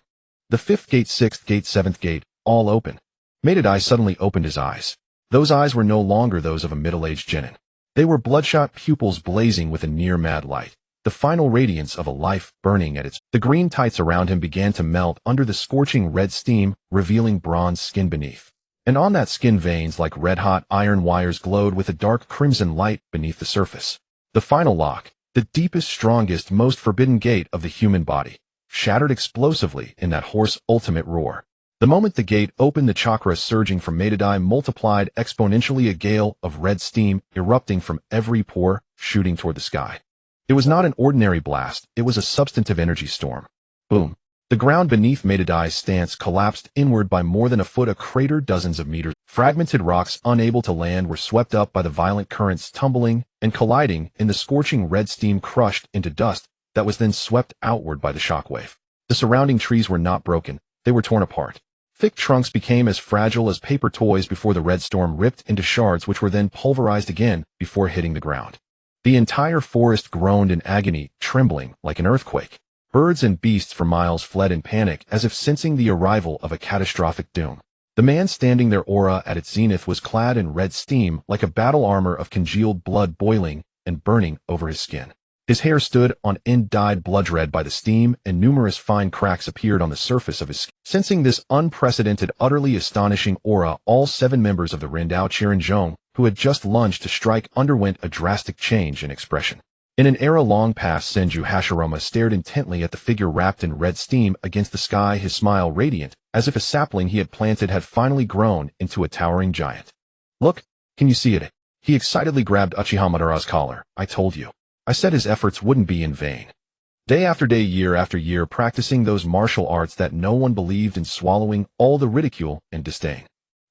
The fifth gate, sixth gate, seventh gate, all open. Maidai suddenly opened his eyes. Those eyes were no longer those of a middle-aged genin. They were bloodshot pupils blazing with a near-mad light, the final radiance of a life burning at its. The green tights around him began to melt under the scorching red steam, revealing bronze skin beneath. And on that skin, veins like red-hot iron wires glowed with a dark crimson light beneath the surface. The final lock, the deepest, strongest, most forbidden gate of the human body, shattered explosively in that hoarse ultimate roar. The moment the gate opened, the chakra surging from Maidai multiplied exponentially, a gale of red steam erupting from every pore, shooting toward the sky. It was not an ordinary blast, it was a substantive energy storm. Boom. The ground beneath Maidai's stance collapsed inward by more than a foot, a crater dozens of meters. Fragmented rocks unable to land were swept up by the violent currents, tumbling and colliding in the scorching red steam, crushed into dust that was then swept outward by the shockwave. The surrounding trees were not broken, they were torn apart. Thick trunks became as fragile as paper toys before the red storm ripped into shards, which were then pulverized again before hitting the ground. The entire forest groaned in agony, trembling like an earthquake. Birds and beasts for miles fled in panic, as if sensing the arrival of a catastrophic doom. The man standing there, aura at its zenith, was clad in red steam, like a battle armor of congealed blood boiling and burning over his skin. His hair stood on end, dyed blood red by the steam, and numerous fine cracks appeared on the surface of his skin. Sensing this unprecedented, utterly astonishing aura, all 7 members of the Rindao Chirinzhong, who had just lunged to strike, underwent a drastic change in expression. In an era long past, Senju Hashirama stared intently at the figure wrapped in red steam against the sky, his smile radiant, as if a sapling he had planted had finally grown into a towering giant. "Look, can you see it?" He excitedly grabbed Uchiha Madara's collar. "I told you. I said his efforts wouldn't be in vain." Day after day, year after year, practicing those martial arts that no one believed in, swallowing all the ridicule and disdain.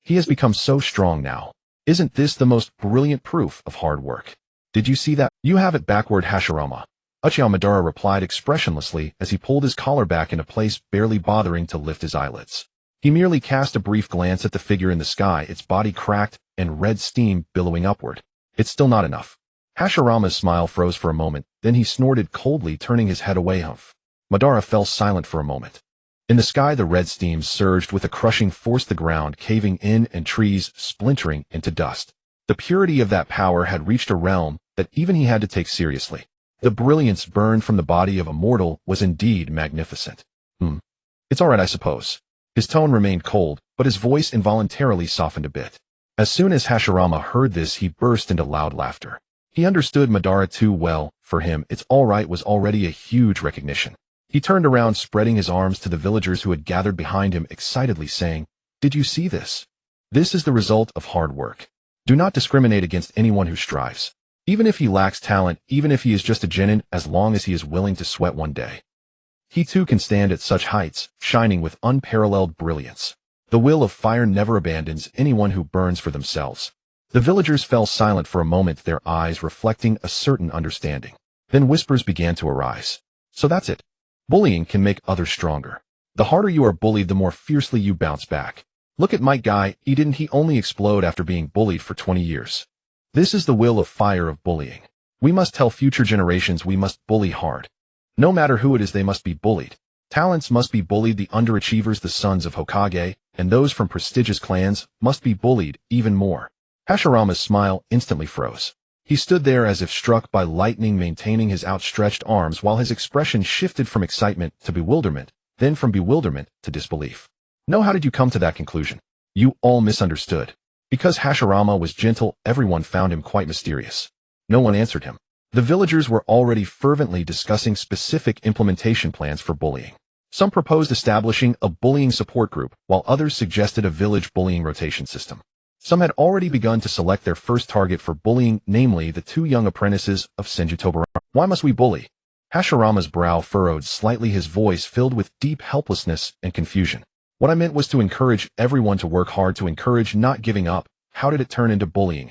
He has become so strong now. Isn't this the most brilliant proof of hard work? Did you see that? You have it backward, Hashirama. Uchiha Madara replied expressionlessly as he pulled his collar back into place, barely bothering to lift his eyelids. He merely cast a brief glance at the figure in the sky, its body cracked and red steam billowing upward. It's still not enough. Hashirama's smile froze for a moment, then he snorted coldly, turning his head away. Humph. Madara fell silent for a moment. In the sky, the red steam surged with a crushing force, the ground caving in and trees splintering into dust. The purity of that power had reached a realm that even he had to take seriously. The brilliance burned from the body of a mortal was indeed magnificent. It's all right, I suppose. His tone remained cold, but his voice involuntarily softened a bit. As soon as Hashirama heard this, he burst into loud laughter. He understood Madara too well. For him, it's all right was already a huge recognition. He turned around, spreading his arms to the villagers who had gathered behind him, excitedly saying, "Did you see this? This is the result of hard work. Do not discriminate against anyone who strives. Even if he lacks talent, even if he is just a genin, as long as he is willing to sweat one day. He too can stand at such heights, shining with unparalleled brilliance. The will of fire never abandons anyone who burns for themselves." The villagers fell silent for a moment, their eyes reflecting a certain understanding. Then whispers began to arise. "So that's it. Bullying can make others stronger. The harder you are bullied, the more fiercely you bounce back. Look at my guy, didn't he only explode after being bullied for 20 years? This is the will of fire of bullying. We must tell future generations we must bully hard. No matter who it is, they must be bullied. Talents must be bullied, the underachievers, the sons of Hokage, and those from prestigious clans must be bullied even more." Hashirama's smile instantly froze. He stood there as if struck by lightning, maintaining his outstretched arms while his expression shifted from excitement to bewilderment, then from bewilderment to disbelief. "No, how did you come to that conclusion? You all misunderstood. Because Hashirama was gentle, everyone found him quite mysterious. No one answered him. The villagers were already fervently discussing specific implementation plans for bullying. Some proposed establishing a bullying support group, while others suggested a village bullying rotation system. Some had already begun to select their first target for bullying, namely the two young apprentices of Senju Tobirama. Why must we bully? Hashirama's brow furrowed slightly, his voice filled with deep helplessness and confusion. What I meant was to encourage everyone to work hard, to encourage not giving up. How did it turn into bullying?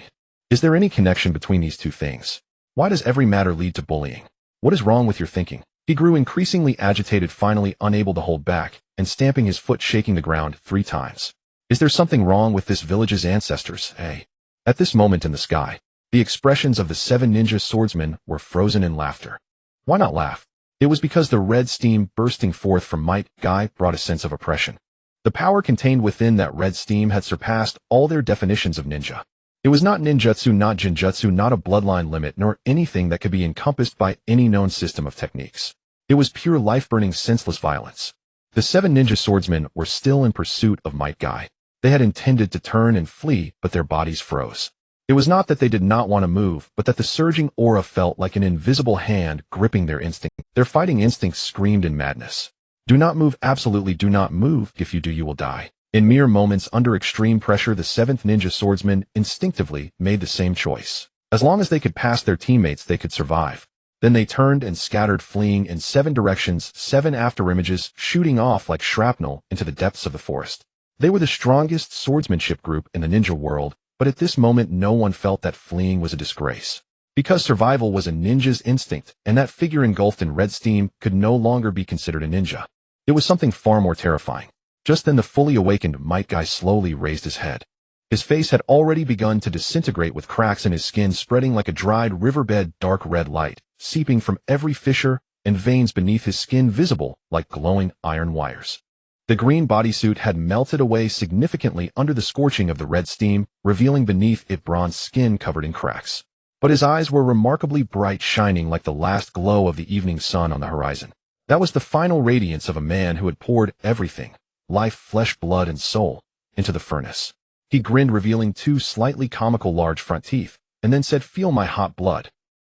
Is there any connection between these two things? Why does every matter lead to bullying? What is wrong with your thinking? He grew increasingly agitated, finally unable to hold back, and stamping his foot, shaking the ground 3 times. Is there something wrong with this village's ancestors, eh? At this moment in the sky, the expressions of the 7 ninja swordsmen were frozen in laughter. Why not laugh? It was because the red steam bursting forth from Might Guy brought a sense of oppression. The power contained within that red steam had surpassed all their definitions of ninja. It was not ninjutsu, not genjutsu, not a bloodline limit, nor anything that could be encompassed by any known system of techniques. It was pure life-burning, senseless violence. The 7 ninja swordsmen were still in pursuit of Might Guy. They had intended to turn and flee, but their bodies froze. It was not that they did not want to move, but that the surging aura felt like an invisible hand gripping their instinct. Their fighting instincts screamed in madness. Do not move, absolutely do not move. If you do, you will die. In mere moments, under extreme pressure, the 7th ninja swordsman instinctively made the same choice. As long as they could pass their teammates, they could survive. Then they turned and scattered, fleeing in 7 directions, 7 afterimages shooting off like shrapnel into the depths of the forest. They were the strongest swordsmanship group in the ninja world, but at this moment no one felt that fleeing was a disgrace. Because survival was a ninja's instinct, and that figure engulfed in red steam could no longer be considered a ninja. It was something far more terrifying. Just then the fully awakened Might Guy slowly raised his head. His face had already begun to disintegrate, with cracks in his skin spreading like a dried riverbed, dark red light seeping from every fissure, and veins beneath his skin visible like glowing iron wires. The green bodysuit had melted away significantly under the scorching of the red steam, revealing beneath it bronze skin covered in cracks. But his eyes were remarkably bright, shining like the last glow of the evening sun on the horizon. That was the final radiance of a man who had poured everything, life, flesh, blood, and soul, into the furnace. He grinned, revealing 2 slightly comical large front teeth, and then said, "Feel my hot blood."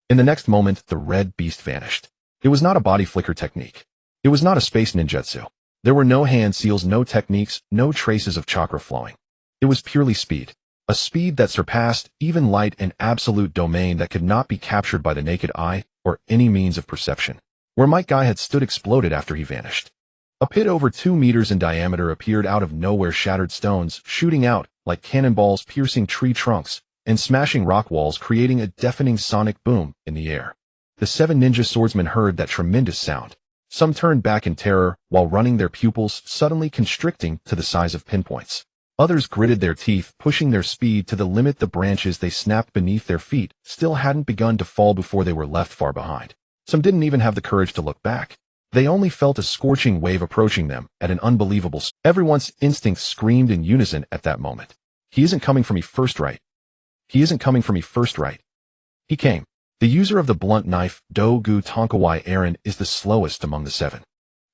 In the next moment, the red beast vanished. It was not a body flicker technique. It was not a space ninjutsu. There were no hand seals, no techniques, no traces of chakra flowing. It was purely speed. A speed that surpassed even light, an absolute domain that could not be captured by the naked eye or any means of perception. Where Might Guy had stood exploded after he vanished. A pit over 2 meters in diameter appeared out of nowhere, shattered stones shooting out like cannonballs, piercing tree trunks and smashing rock walls, creating a deafening sonic boom in the air. The 7 ninja swordsmen heard that tremendous sound. Some turned back in terror, while running, their pupils suddenly constricting to the size of pinpoints. Others gritted their teeth, pushing their speed to the limit. The branches they snapped beneath their feet still hadn't begun to fall before they were left far behind. Some didn't even have the courage to look back. They only felt a scorching wave approaching them at an unbelievable speed. Everyone's instincts screamed in unison at that moment. He isn't coming for me first, right? He isn't coming for me first, right? He came. The user of the blunt knife, Dogu Tonkawai Aaron, is the slowest among the 7.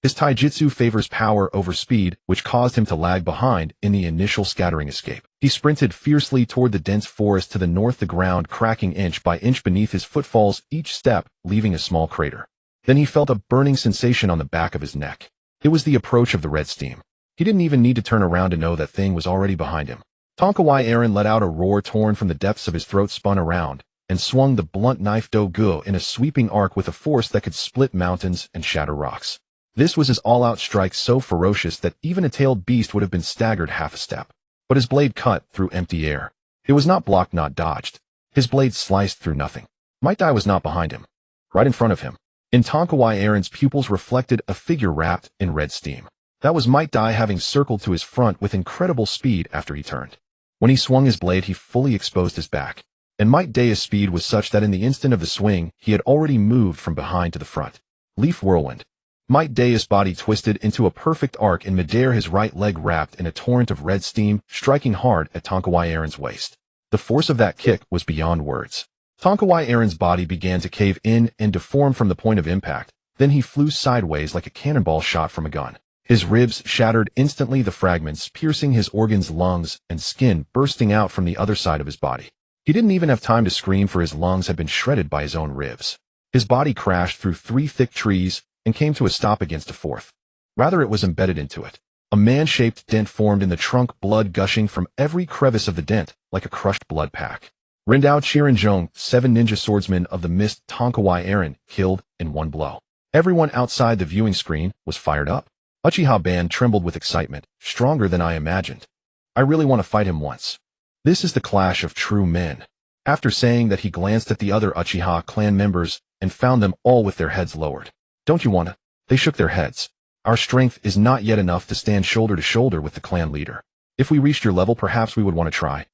His taijutsu favors power over speed, which caused him to lag behind in the initial scattering escape. He sprinted fiercely toward the dense forest to the north, the ground cracking inch by inch beneath his footfalls, each step leaving a small crater. Then he felt a burning sensation on the back of his neck. It was the approach of the red steam. He didn't even need to turn around to know that thing was already behind him. Tonkawai Aaron let out a roar torn from the depths of his throat, spun around, and swung the blunt knife Dogu in a sweeping arc with a force that could split mountains and shatter rocks. This was his all-out strike, so ferocious that even a tailed beast would have been staggered half a step. But his blade cut through empty air. It was not blocked, not dodged. His blade sliced through nothing. Might Guy was not behind him. Right in front of him. In Tonkawai Aaron's pupils reflected a figure wrapped in red steam. That was Might Guy, having circled to his front with incredible speed after he turned. When he swung his blade, he fully exposed his back. And Might Guy's speed was such that in the instant of the swing, he had already moved from behind to the front. Leaf whirlwind. Might Guy's body twisted into a perfect arc in midair, his right leg wrapped in a torrent of red steam, striking hard at Tonkawai Aaron's waist. The force of that kick was beyond words. Tonkawai Aaron's body began to cave in and deform from the point of impact. Then he flew sideways like a cannonball shot from a gun. His ribs shattered instantly, the fragments piercing his organs, lungs, and skin bursting out from the other side of his body. He didn't even have time to scream, for his lungs had been shredded by his own ribs. His body crashed through 3 thick trees and came to a stop against a 4th. Rather, it was embedded into it. A man-shaped dent formed in the trunk, blood gushing from every crevice of the dent like a crushed blood pack. Rendao Chirinjong, 7 ninja swordsmen of the mist Tonkawai Aren, killed in one blow. Everyone outside the viewing screen was fired up. Uchiha Band trembled with excitement, stronger than I imagined. I really want to fight him once. This is the clash of true men. After saying that, he glanced at the other Uchiha clan members and found them all with their heads lowered. Don't you want to? They shook their heads. Our strength is not yet enough to stand shoulder to shoulder with the clan leader. If we reached your level, perhaps we would want to try.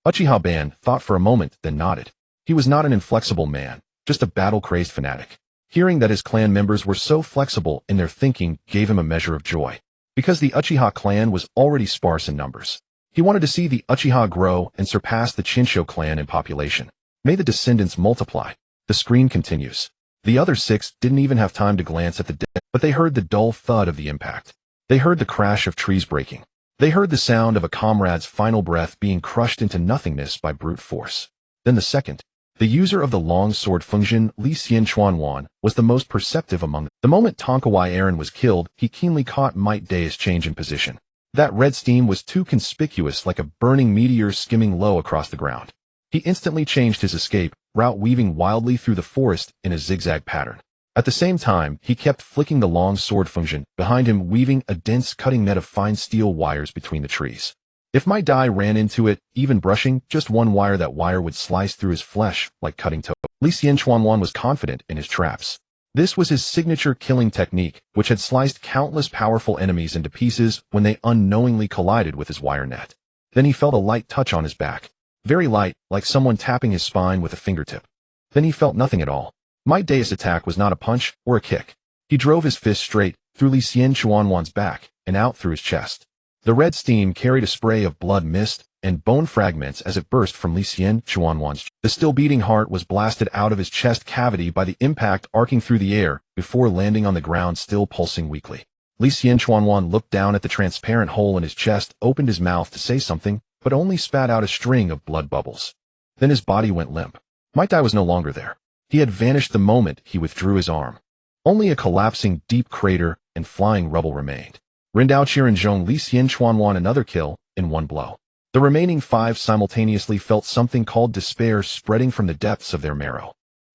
Uchiha Ban thought for a moment, then nodded. He was not an inflexible man, just a battle-crazed fanatic. Hearing that his clan members were so flexible in their thinking gave him a measure of joy, because the Uchiha clan was already sparse in numbers. He wanted to see the Uchiha grow and surpass the Chinsho clan in population. May the descendants multiply. The screen continues. The other 6 didn't even have time to glance at the dead, but they heard the dull thud of the impact. They heard the crash of trees breaking. They heard the sound of a comrade's final breath being crushed into nothingness by brute force. Then the second. The user of the long sword Fungjin, Li Xian Chuanwan, was the most perceptive among them. The moment Tonkawai Aren was killed, he keenly caught Might Day's change in position. That red steam was too conspicuous, like a burning meteor skimming low across the ground. He instantly changed his escape route, weaving wildly through the forest in a zigzag pattern. At the same time, he kept flicking the long sword Fungjin behind him, weaving a dense cutting net of fine steel wires between the trees. If Might Day ran into it, even brushing just one wire, that wire would slice through his flesh like cutting toast. Li Xian Chuanwan was confident in his traps. This was his signature killing technique, which had sliced countless powerful enemies into pieces when they unknowingly collided with his wire net. Then he felt a light touch on his back. Very light, like someone tapping his spine with a fingertip. Then he felt nothing at all. Might Day's attack was not a punch or a kick. He drove his fist straight through Li Xian Chuanwan's back and out through his chest. The red steam carried a spray of blood mist and bone fragments as it burst from Li Xian Chuanwan's chest. The still beating heart was blasted out of his chest cavity by the impact, arcing through the air before landing on the ground, still pulsing weakly. Li Xian Chuanwan looked down at the transparent hole in his chest, opened his mouth to say something, but only spat out a string of blood bubbles. Then his body went limp. Might Day was no longer there. He had vanished the moment he withdrew his arm. Only a collapsing deep crater and flying rubble remained. Rendao Chirinjong, Li Xian Chuanwan, another kill in one blow. The remaining 5 simultaneously felt something called despair spreading from the depths of their marrow.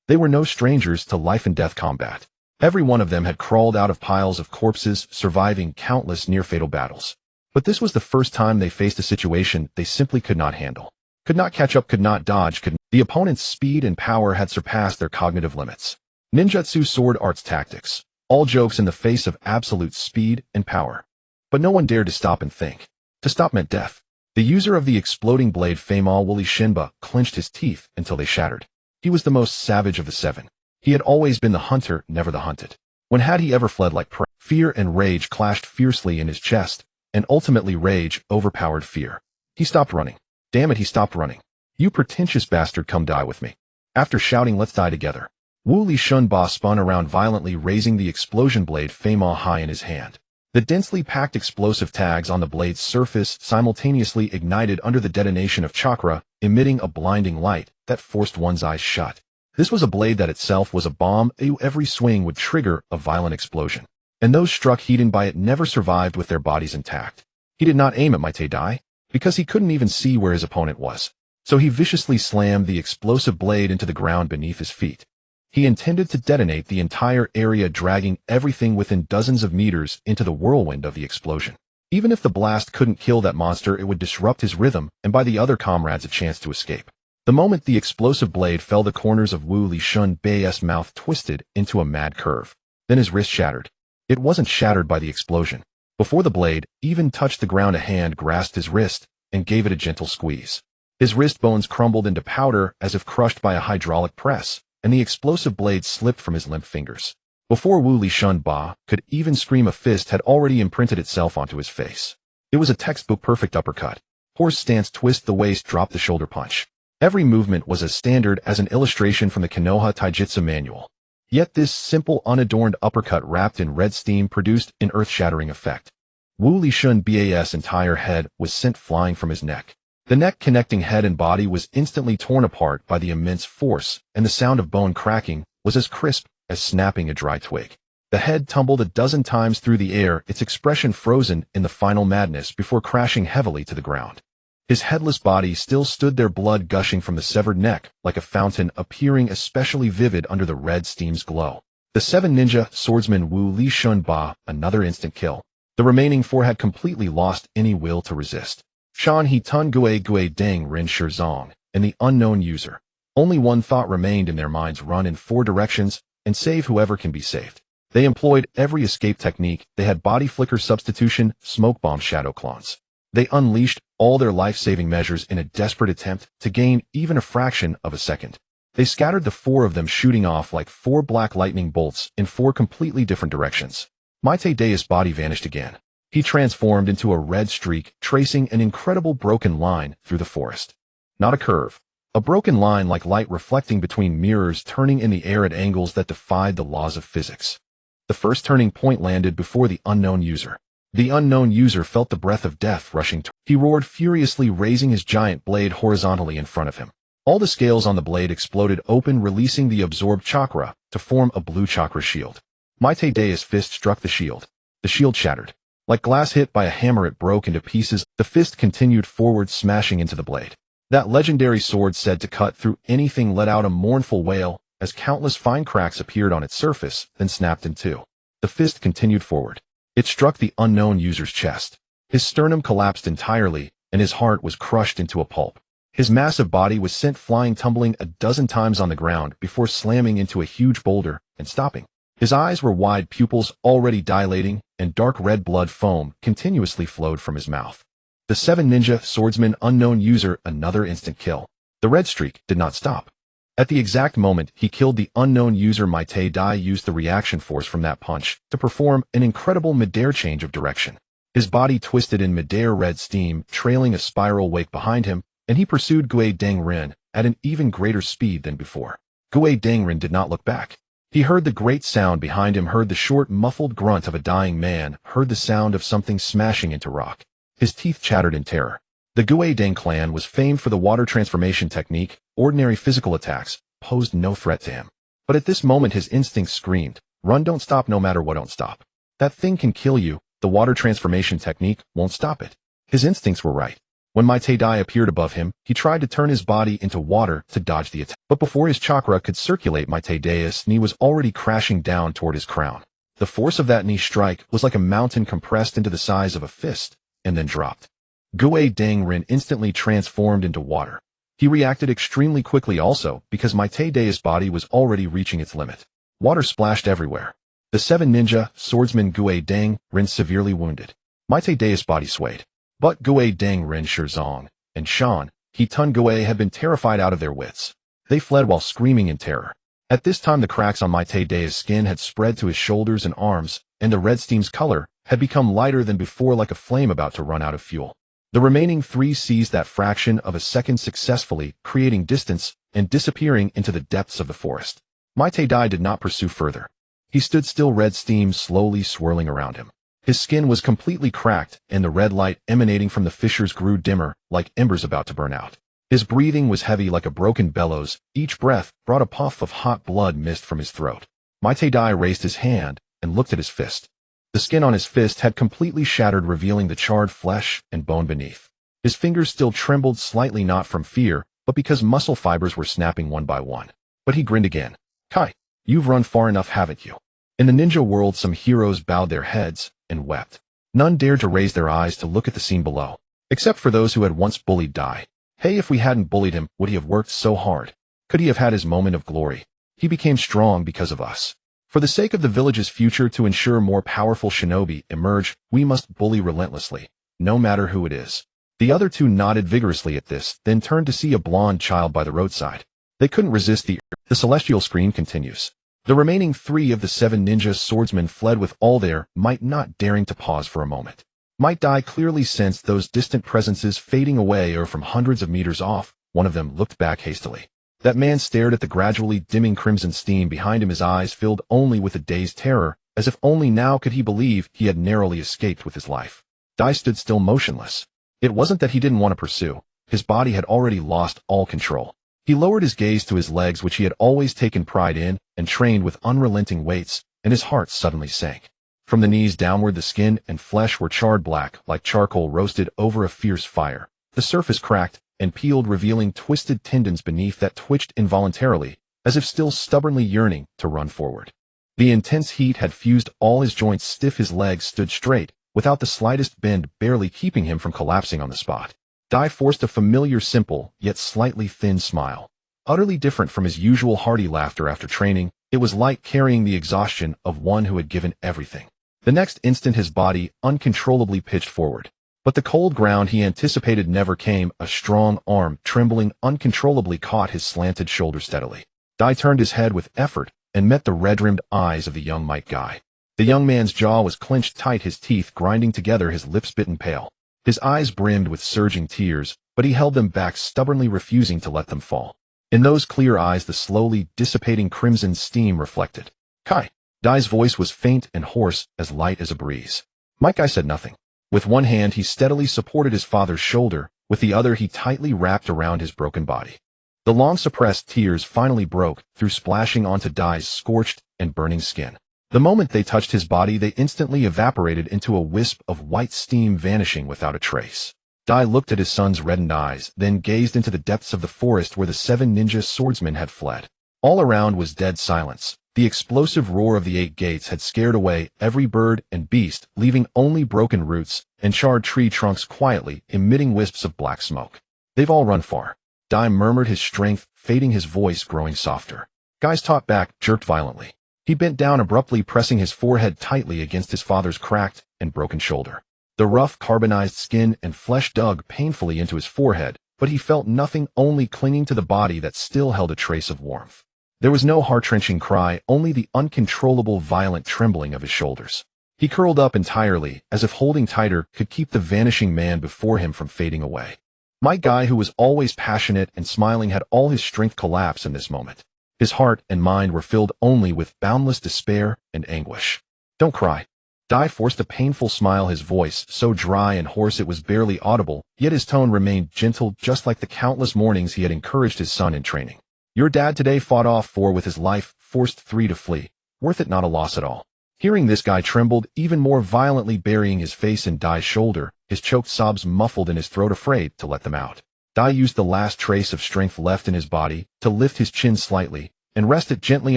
They were no strangers to life and death combat. Every one of them had crawled out of piles of corpses, surviving countless near-fatal battles. But this was the first time they faced a situation they simply could not handle. Could not catch up, could not dodge, The opponent's speed and power had surpassed their cognitive limits. Ninjutsu sword arts tactics. All jokes in the face of absolute speed and power. But no one dared to stop and think. To stop meant death. The user of the exploding blade, Feimal Wooly Shinba, clenched his teeth until they shattered. He was the most savage of the 7. He had always been the hunter, never the hunted. When had he ever fled like prey? Fear and rage clashed fiercely in his chest, and ultimately rage overpowered fear. He stopped running. Damn it, he stopped running. You pretentious bastard, come die with me. After shouting, let's die together, Wu Li Shunba spun around violently, raising the explosion blade Feimal high in his hand. The densely packed explosive tags on the blade's surface simultaneously ignited under the detonation of chakra, emitting a blinding light that forced one's eyes shut. This was a blade that itself was a bomb. Every swing would trigger a violent explosion, and those struck heated by it never survived with their bodies intact. He did not aim at Might Day, because he couldn't even see where his opponent was. So he viciously slammed the explosive blade into the ground beneath his feet. He intended to detonate the entire area, dragging everything within dozens of meters into the whirlwind of the explosion. Even if the blast couldn't kill that monster, it would disrupt his rhythm and buy the other comrades a chance to escape. The moment the explosive blade fell, the corners of Wu Li Shunba's mouth twisted into a mad curve. Then his wrist shattered. It wasn't shattered by the explosion. Before the blade even touched the ground, a hand grasped his wrist and gave it a gentle squeeze. His wrist bones crumbled into powder as if crushed by a hydraulic press, and the explosive blade slipped from his limp fingers. Before Wu Li Shunba could even scream, a fist had already imprinted itself onto his face. It was a textbook perfect uppercut. Horse stance, twist the waist, drop the shoulder punch. Every movement was as standard as an illustration from the Konoha Taijutsu manual. Yet this simple, unadorned uppercut wrapped in red steam produced an earth-shattering effect. Wu Lishun Ba's entire head was sent flying from his neck. The neck connecting head and body was instantly torn apart by the immense force, and the sound of bone cracking was as crisp as snapping a dry twig. The head tumbled a dozen times through the air, its expression frozen in the final madness before crashing heavily to the ground. His headless body still stood there, blood gushing from the severed neck like a fountain, appearing especially vivid under the red steam's glow. The 7 ninja swordsman Wu Lishun Ba, another instant kill. The remaining 4 had completely lost any will to resist. Shan He Tun Gui Gui Deng Rin Shizong, and the unknown user. Only one thought remained in their minds: run in 4 directions and save whoever can be saved. They employed every escape technique. They had body flicker substitution, smoke bomb, shadow clones. They unleashed all their life-saving measures in a desperate attempt to gain even a fraction of a second. They scattered the 4 of them, shooting off like 4 black lightning bolts in 4 completely different directions. Maite Deus' body vanished again. He transformed into a red streak, tracing an incredible broken line through the forest. Not a curve. A broken line like light reflecting between mirrors, turning in the air at angles that defied the laws of physics. The first turning point landed before the unknown user. The unknown user felt the breath of death rushing. He roared furiously, raising his giant blade horizontally in front of him. All the scales on the blade exploded open, releasing the absorbed chakra to form a blue chakra shield. Maite Deus' fist struck the shield. The shield shattered. Like glass hit by a hammer, it broke into pieces. The fist continued forward, smashing into the blade. That legendary sword, said to cut through anything, let out a mournful wail as countless fine cracks appeared on its surface, then snapped in two. The fist continued forward. It struck the unknown user's chest. His sternum collapsed entirely, and his heart was crushed into a pulp. His massive body was sent flying, tumbling a dozen times on the ground before slamming into a huge boulder and stopping. His eyes were wide, pupils already dilating, and dark red blood foam continuously flowed from his mouth. The 7 ninja swordsman unknown user, another instant kill. The red streak did not stop. At the exact moment he killed the unknown user, Maite Dai used the reaction force from that punch to perform an incredible midair change of direction. His body twisted in midair, red steam trailing a spiral wake behind him, and he pursued Gui Dengrin at an even greater speed than before. Gui Dengrin did not look back. He heard the great sound behind him, heard the short, muffled grunt of a dying man, heard the sound of something smashing into rock. His teeth chattered in terror. The Gui Deng clan was famed for the water transformation technique. Ordinary physical attacks posed no threat to him. But at this moment his instincts screamed, run, don't stop, no matter what, don't stop. That thing can kill you. The water transformation technique won't stop it. His instincts were right. When Maite Dai appeared above him, he tried to turn his body into water to dodge the attack. But before his chakra could circulate, Maite Dai's knee was already crashing down toward his crown. The force of that knee strike was like a mountain compressed into the size of a fist, and then dropped. Gui Dengrin instantly transformed into water. He reacted extremely quickly also, because Maite Dai's body was already reaching its limit. Water splashed everywhere. The 7 ninja swordsman Gui Dengrin severely wounded. Maite Dai's body swayed. But Gui Dengrin Shizong and Shan He Tun Gui had been terrified out of their wits. They fled while screaming in terror. At this time the cracks on Maite Dai's skin had spread to his shoulders and arms, and the red steam's color had become lighter than before, like a flame about to run out of fuel. The remaining 3 seized that fraction of a second successfully, creating distance and disappearing into the depths of the forest. Maite Dai did not pursue further. He stood still, red steam slowly swirling around him. His skin was completely cracked, and the red light emanating from the fissures grew dimmer, like embers about to burn out. His breathing was heavy like a broken bellows. Each breath brought a puff of hot blood mist from his throat. Maite Dai raised his hand and looked at his fist. The skin on his fist had completely shattered, revealing the charred flesh and bone beneath. His fingers still trembled slightly, not from fear, but because muscle fibers were snapping one by one. But he grinned again. Kai, you've run far enough, haven't you? In the ninja world, some heroes bowed their heads and wept. None dared to raise their eyes to look at the scene below, except for those who had once bullied Dai. Hey, if we hadn't bullied him, would he have worked so hard? Could he have had his moment of glory? He became strong because of us. For the sake of the village's future, to ensure more powerful shinobi emerge, we must bully relentlessly, no matter who it is. The other 2 nodded vigorously at this, then turned to see a blonde child by the roadside. They couldn't resist the celestial screen continues. The remaining 3 of the 7 ninja swordsmen fled with all their might, not daring to pause for a moment. Maite Dai clearly sensed those distant presences fading away, or from hundreds of meters off. One of them looked back hastily. That man stared at the gradually dimming crimson steam behind him, his eyes filled only with a dazed terror, as if only now could he believe he had narrowly escaped with his life. Dai stood still motionless. It wasn't that he didn't want to pursue. His body had already lost all control. He lowered his gaze to his legs, which he had always taken pride in and trained with unrelenting weights, and his heart suddenly sank. From the knees downward, the skin and flesh were charred black, like charcoal roasted over a fierce fire. The surface cracked and peeled, revealing twisted tendons beneath that twitched involuntarily, as if still stubbornly yearning to run forward. The intense heat had fused all his joints stiff. His legs stood straight, without the slightest bend, barely keeping him from collapsing on the spot. Dai forced a familiar, simple, yet slightly thin smile. Utterly different from his usual hearty laughter after training, it was like carrying the exhaustion of one who had given everything. The next instant his body uncontrollably pitched forward. But the cold ground he anticipated never came. A strong arm, trembling uncontrollably, caught his slanted shoulder steadily. Dai turned his head with effort and met the red-rimmed eyes of the young Might guy. The young man's jaw was clenched tight, his teeth grinding together, his lips bitten pale. His eyes brimmed with surging tears, but he held them back, stubbornly refusing to let them fall. In those clear eyes the slowly dissipating crimson steam reflected. Kai. Dai's voice was faint and hoarse, as light as a breeze. Might guy said nothing. With one hand he steadily supported his father's shoulder, with the other he tightly wrapped around his broken body. The long-suppressed tears finally broke through, splashing onto Dai's scorched and burning skin. The moment they touched his body, they instantly evaporated into a wisp of white steam, vanishing without a trace. Dai looked at his son's reddened eyes, then gazed into the depths of the forest where the 7 ninja swordsmen had fled. All around was dead silence. The explosive roar of the 8 gates had scared away every bird and beast, leaving only broken roots and charred tree trunks quietly emitting wisps of black smoke. They've all run far. Dai murmured, his strength fading, his voice growing softer. Guy's top back jerked violently. He bent down abruptly, pressing his forehead tightly against his father's cracked and broken shoulder. The rough, carbonized skin and flesh dug painfully into his forehead, but he felt nothing, only clinging to the body that still held a trace of warmth. There was no heart-wrenching cry, only the uncontrollable, violent trembling of his shoulders. He curled up entirely, as if holding tighter could keep the vanishing man before him from fading away. My guy, who was always passionate and smiling, had all his strength collapse in this moment. His heart and mind were filled only with boundless despair and anguish. Don't cry. Dai forced a painful smile, his voice so dry and hoarse it was barely audible, yet his tone remained gentle, just like the countless mornings he had encouraged his son in training. Your dad today fought off 4 with his life, forced 3 to flee. Worth it, not a loss at all. Hearing this, Guy trembled even more violently, burying his face in Dai's shoulder, his choked sobs muffled in his throat, afraid to let them out. Dai used the last trace of strength left in his body to lift his chin slightly and rest it gently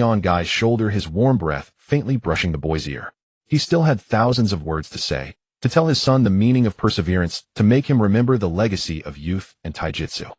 on Guy's shoulder, his warm breath faintly brushing the boy's ear. He still had thousands of words to say, to tell his son the meaning of perseverance, to make him remember the legacy of youth and taijutsu.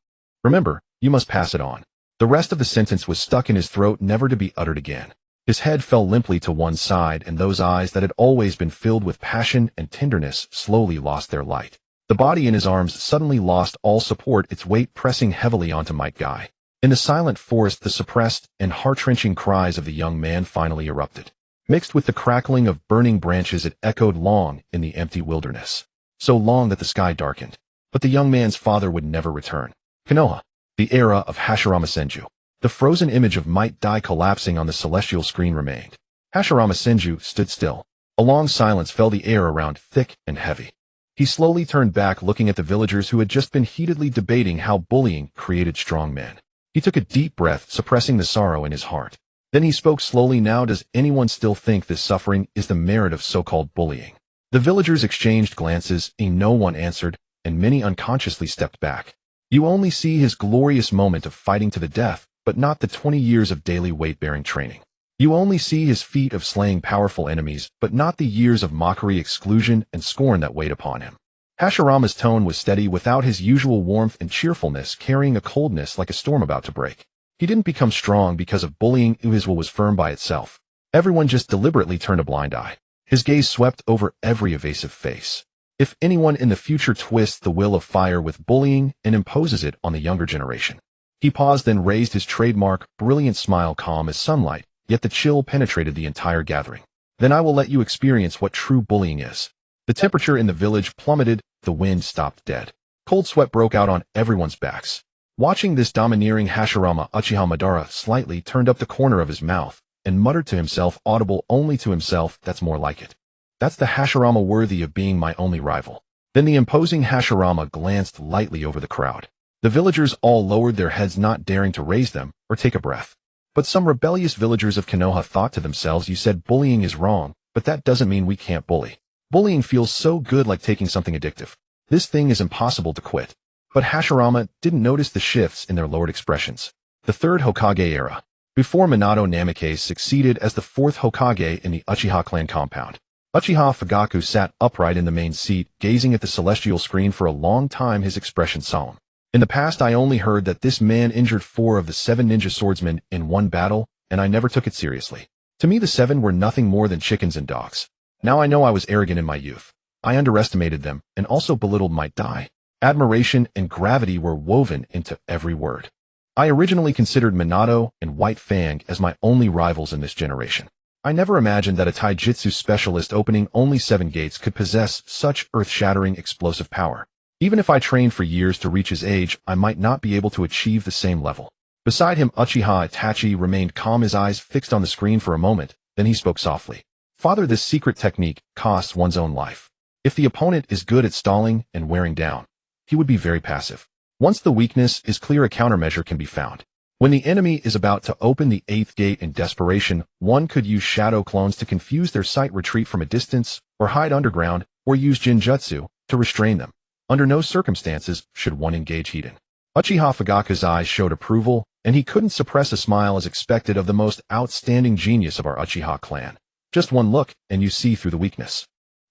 Remember, you must pass it on. The rest of the sentence was stuck in his throat, never to be uttered again. His head fell limply to one side, and those eyes that had always been filled with passion and tenderness slowly lost their light. The body in his arms suddenly lost all support, its weight pressing heavily onto Might Guy. In the silent forest, the suppressed and heart-wrenching cries of the young man finally erupted. Mixed with the crackling of burning branches, it echoed long in the empty wilderness. So long that the sky darkened. But the young man's father would never return. Konoha. The era of Hashirama Senju. The frozen image of Might Guy collapsing on the celestial screen remained. Hashirama Senju stood still. A long silence fell, the air around thick and heavy. He slowly turned back, looking at the villagers who had just been heatedly debating how bullying created strong men. He took a deep breath, suppressing the sorrow in his heart. Then he spoke slowly. Now, does anyone still think this suffering is the merit of so-called bullying? The villagers exchanged glances, and no one answered, and many unconsciously stepped back. You only see his glorious moment of fighting to the death, but not the 20 years of daily weight-bearing training. You only see his feat of slaying powerful enemies, but not the years of mockery, exclusion, and scorn that weighed upon him. Hashirama's tone was steady, without his usual warmth and cheerfulness, carrying a coldness like a storm about to break. He didn't become strong because of bullying. His will was firm by itself. Everyone just deliberately turned a blind eye. His gaze swept over every evasive face. If anyone in the future twists the will of fire with bullying and imposes it on the younger generation. He paused, then raised his trademark, brilliant smile, calm as sunlight, yet the chill penetrated the entire gathering. Then I will let you experience what true bullying is. The temperature in the village plummeted, the wind stopped dead. Cold sweat broke out on everyone's backs. Watching this domineering Hashirama, Uchiha Madara slightly turned up the corner of his mouth and muttered to himself, audible only to himself, "That's more like it. That's the Hashirama worthy of being my only rival." Then the imposing Hashirama glanced lightly over the crowd. The villagers all lowered their heads, not daring to raise them or take a breath. But some rebellious villagers of Konoha thought to themselves, "You said bullying is wrong, but that doesn't mean we can't bully. Bullying feels so good, like taking something addictive. This thing is impossible to quit." But Hashirama didn't notice the shifts in their lowered expressions. The third Hokage era. Before Minato Namikaze succeeded as the fourth Hokage in the Uchiha clan compound. Uchiha Fugaku sat upright in the main seat, gazing at the celestial screen for a long time, his expression solemn. "In the past I only heard that this man injured 4 of the 7 ninja swordsmen in one battle, and I never took it seriously. To me the 7 were nothing more than chickens and dogs. Now I know I was arrogant in my youth. I underestimated them, and also belittled my die. Admiration and gravity were woven into every word. I originally considered Minato and White Fang as my only rivals in this generation. I never imagined that a taijutsu specialist opening only 7 gates could possess such earth-shattering explosive power. Even if I trained for years to reach his age, I might not be able to achieve the same level." Beside him, Uchiha Itachi remained calm, his eyes fixed on the screen for a moment. Then he spoke softly. "Father, this secret technique costs one's own life. If the opponent is good at stalling and wearing down, he would be very passive. Once the weakness is clear, a countermeasure can be found. When the enemy is about to open the 8th gate in desperation, one could use shadow clones to confuse their sight, retreat from a distance, or hide underground, or use Jinjutsu to restrain them. Under no circumstances should one engage Hiden." Uchiha Fugaku's eyes showed approval, and he couldn't suppress a smile as expected of the most outstanding genius of our Uchiha clan. "Just one look, and you see through the weakness.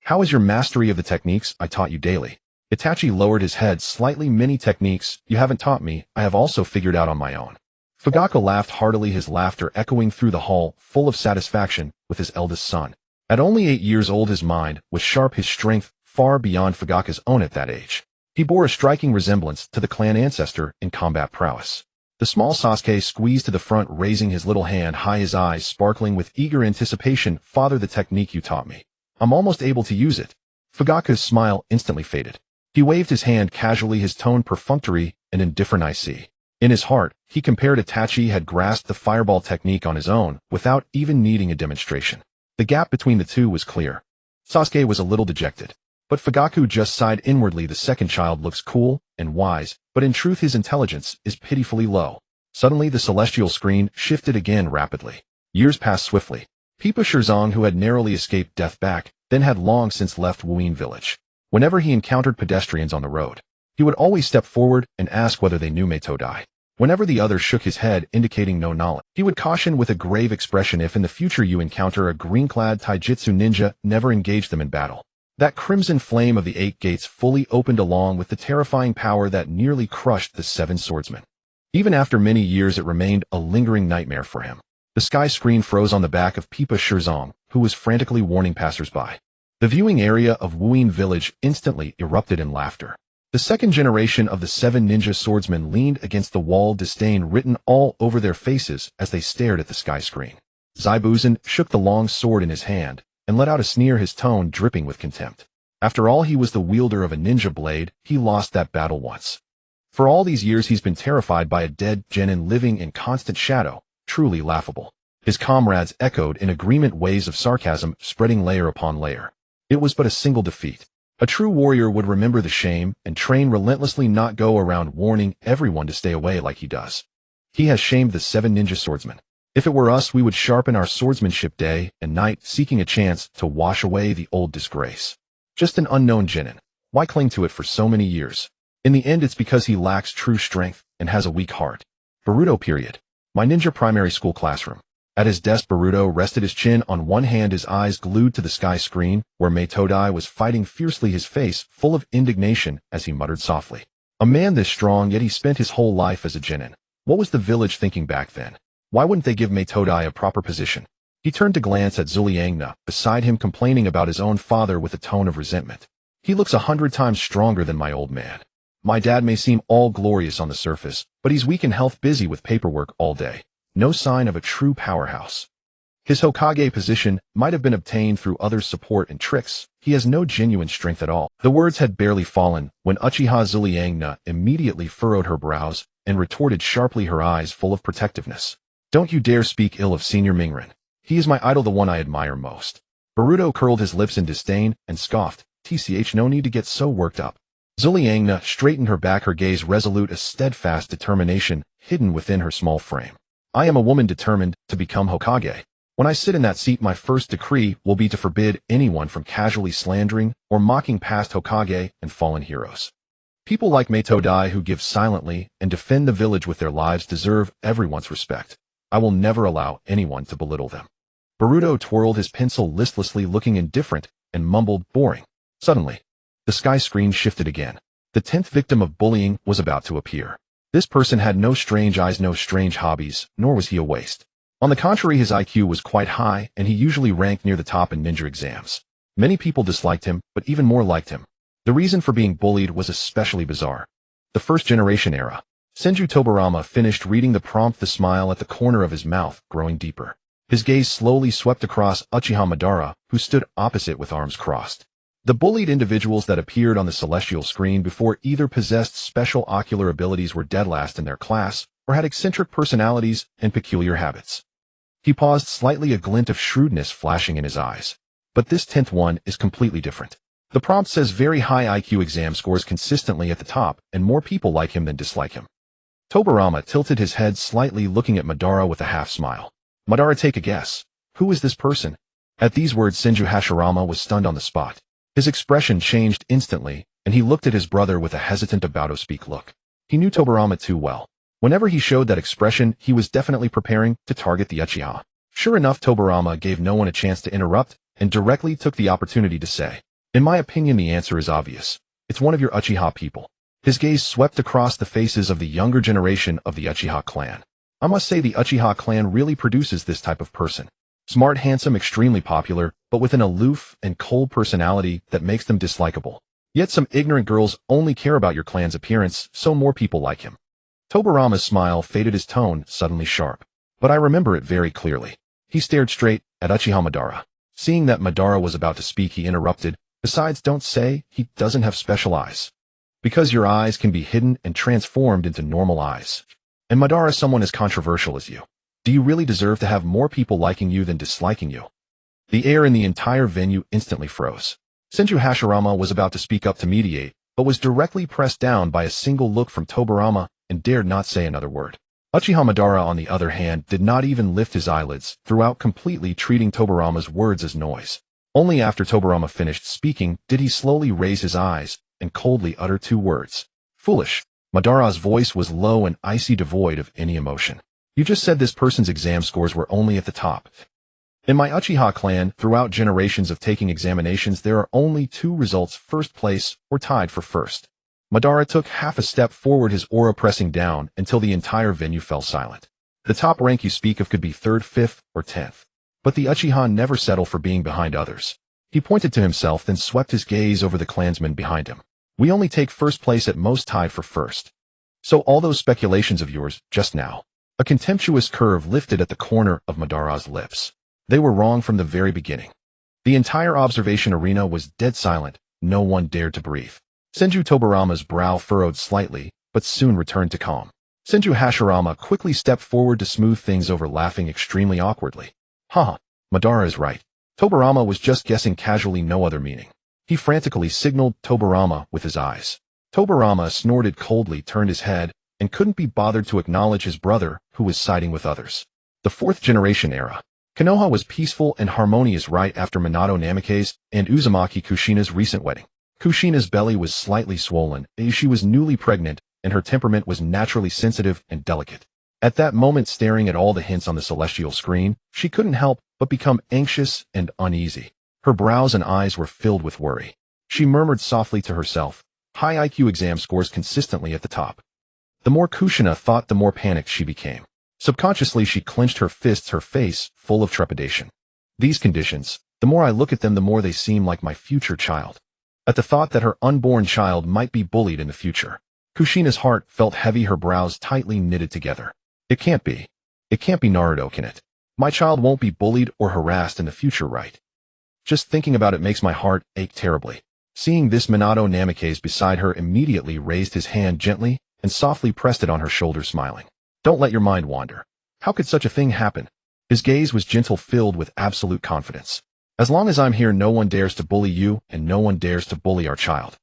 How is your mastery of the techniques I taught you daily?" Itachi lowered his head slightly. "Many techniques you haven't taught me, I have also figured out on my own." Fugaku laughed heartily, his laughter echoing through the hall, full of satisfaction with his eldest son. At only 8 years old, his mind was sharp, his strength far beyond Fugaku's own at that age. He bore a striking resemblance to the clan ancestor in combat prowess. The small Sasuke squeezed to the front, raising his little hand high, his eyes sparkling with eager anticipation. "Father, the technique you taught me. I'm almost able to use it." Fugaku's smile instantly faded. He waved his hand casually, his tone perfunctory and indifferent. "I see." In his heart, he compared Itachi had grasped the fireball technique on his own, without even needing a demonstration. The gap between the two was clear. Sasuke was a little dejected. But Fugaku just sighed inwardly. The second child looks cool and wise, but in truth his intelligence is pitifully low. Suddenly the celestial screen shifted again rapidly. Years passed swiftly. Pipa Shirzong, who had narrowly escaped death back then, had long since left Wuin village. Whenever he encountered pedestrians on the road, he would always step forward and ask whether they knew Meitodai. Whenever the other shook his head, indicating no knowledge, he would caution with a grave expression, "If in the future you encounter a green-clad taijutsu ninja, never engage them in battle." That crimson flame of the 8 gates fully opened, along with the terrifying power that nearly crushed the 7 swordsmen. Even after many years, it remained a lingering nightmare for him. The sky screen froze on the back of Pipa Shirzong, who was frantically warning passers-by. The viewing area of Wuin village instantly erupted in laughter. The second generation of the 7 ninja swordsmen leaned against the wall, disdain written all over their faces as they stared at the sky screen. Zaibuzan shook the long sword in his hand and let out a sneer, his tone dripping with contempt. After all, he was the wielder of a ninja blade. He lost that battle once. For all these years he's been terrified by a dead genin living in constant shadow. Truly laughable. His comrades echoed in agreement, waves of sarcasm spreading layer upon layer. It was but a single defeat. A true warrior would remember the shame and train relentlessly, not go around warning everyone to stay away like he does. He has shamed the 7 ninja swordsmen. If it were us, we would sharpen our swordsmanship day and night, seeking a chance to wash away the old disgrace. Just an unknown genin. Why cling to it for so many years? In the end, it's because he lacks true strength and has a weak heart. Boruto period. My ninja primary school classroom. At his desk, Boruto rested his chin on one hand, his eyes glued to the sky screen, where Meitodai was fighting fiercely, his face full of indignation as he muttered softly. A man this strong, yet he spent his whole life as a genin. What was the village thinking back then? Why wouldn't they give Meitodai a proper position? He turned to glance at Zuliangna, beside him, complaining about his own father with a tone of resentment. He looks 100 times stronger than my old man. My dad may seem all glorious on the surface, but he's weak in health, busy with paperwork all day. No sign of a true powerhouse. His Hokage position might have been obtained through others' support and tricks. He has no genuine strength at all. The words had barely fallen when Uchiha Ziliangna immediately furrowed her brows and retorted sharply, her eyes full of protectiveness. Don't you dare speak ill of Senior Mingren. He is my idol, the one I admire most. Boruto curled his lips in disdain and scoffed. TCH, no need to get so worked up. Ziliangna straightened her back, her gaze resolute, a steadfast determination hidden within her small frame. I am a woman determined to become Hokage. When I sit in that seat, my first decree will be to forbid anyone from casually slandering or mocking past Hokage and fallen heroes. People like Meitodai who give silently and defend the village with their lives deserve everyone's respect. I will never allow anyone to belittle them. Boruto twirled his pencil listlessly, looking indifferent, and mumbled, boring. Suddenly, the sky screen shifted again. The 10th victim of bullying was about to appear. This person had no strange eyes, no strange hobbies, nor was he a waste. On the contrary, his IQ was quite high, and he usually ranked near the top in ninja exams. Many people disliked him, but even more liked him. The reason for being bullied was especially bizarre. The first generation era. Senju Tobarama finished reading the prompt, the smile at the corner of his mouth growing deeper. His gaze slowly swept across Uchiha Madara, who stood opposite with arms crossed. The bullied individuals that appeared on the celestial screen before either possessed special ocular abilities, were dead last in their class, or had eccentric personalities and peculiar habits. He paused slightly, a glint of shrewdness flashing in his eyes. But this 10th one is completely different. The prompt says very high IQ exam scores consistently at the top, and more people like him than dislike him. Tobarama tilted his head slightly, looking at Madara with a half smile. Madara, take a guess. Who is this person? At these words, Senju Hashirama was stunned on the spot. His expression changed instantly, and he looked at his brother with a hesitant, about to speak look. He knew Tobarama too well. Whenever he showed that expression, he was definitely preparing to target the Uchiha. Sure enough, Tobarama gave no one a chance to interrupt, and directly took the opportunity to say, in my opinion, the answer is obvious. It's one of your Uchiha people. His gaze swept across the faces of the younger generation of the Uchiha clan. I must say, the Uchiha clan really produces this type of person. Smart, handsome, extremely popular, but with an aloof and cold personality that makes them dislikable. Yet some ignorant girls only care about your clan's appearance, so more people like him. Tobarama's smile faded, his tone suddenly sharp. But I remember it very clearly. He stared straight at Uchiha Madara. Seeing that Madara was about to speak, he interrupted. Besides, don't say he doesn't have special eyes. Because your eyes can be hidden and transformed into normal eyes. And Madara, someone as controversial as you. Do you really deserve to have more people liking you than disliking you? The air in the entire venue instantly froze. Senju Hashirama was about to speak up to mediate, but was directly pressed down by a single look from Tobarama and dared not say another word. Uchiha Madara, on the other hand, did not even lift his eyelids throughout, completely treating Tobarama's words as noise. Only after Tobarama finished speaking did he slowly raise his eyes and coldly utter 2 words. Foolish. Madara's voice was low and icy, devoid of any emotion. You just said this person's exam scores were only at the top. In my Uchiha clan, throughout generations of taking examinations, there are only 2 results: first place or tied for first. Madara took half a step forward, his aura pressing down until the entire venue fell silent. The top rank you speak of could be 3rd, 5th, or 10th. But the Uchiha never settle for being behind others. He pointed to himself, then swept his gaze over the clansmen behind him. We only take first place, at most tied for first. So all those speculations of yours just now. A contemptuous curve lifted at the corner of Madara's lips. They were wrong from the very beginning. The entire observation arena was dead silent. No one dared to breathe. Senju Tobarama's brow furrowed slightly, but soon returned to calm. Senju Hashirama quickly stepped forward to smooth things over, laughing extremely awkwardly. Haha, Madara is right. Tobarama was just guessing casually, no other meaning. He frantically signaled Tobarama with his eyes. Tobarama snorted coldly, turned his head, and couldn't be bothered to acknowledge his brother, who was siding with others. The 4th generation era. Konoha was peaceful and harmonious right after Minato Namikaze's and Uzumaki Kushina's recent wedding. Kushina's belly was slightly swollen, she was newly pregnant, and her temperament was naturally sensitive and delicate. At that moment, staring at all the hints on the celestial screen, she couldn't help but become anxious and uneasy. Her brows and eyes were filled with worry. She murmured softly to herself, high IQ exam scores consistently at the top. The more Kushina thought, the more panicked she became. Subconsciously, she clenched her fists, her face full of trepidation. These conditions, the more I look at them, the more they seem like my future child. At the thought that her unborn child might be bullied in the future, Kushina's heart felt heavy, her brows tightly knitted together. It can't be. It can't be Naruto, can it? My child won't be bullied or harassed in the future, right? Just thinking about it makes my heart ache terribly. Seeing this, Minato Namikaze beside her immediately raised his hand gently and softly pressed it on her shoulder, smiling. Don't let your mind wander. How could such a thing happen? His gaze was gentle, filled with absolute confidence. As long as I'm here, no one dares to bully you, and no one dares to bully our child.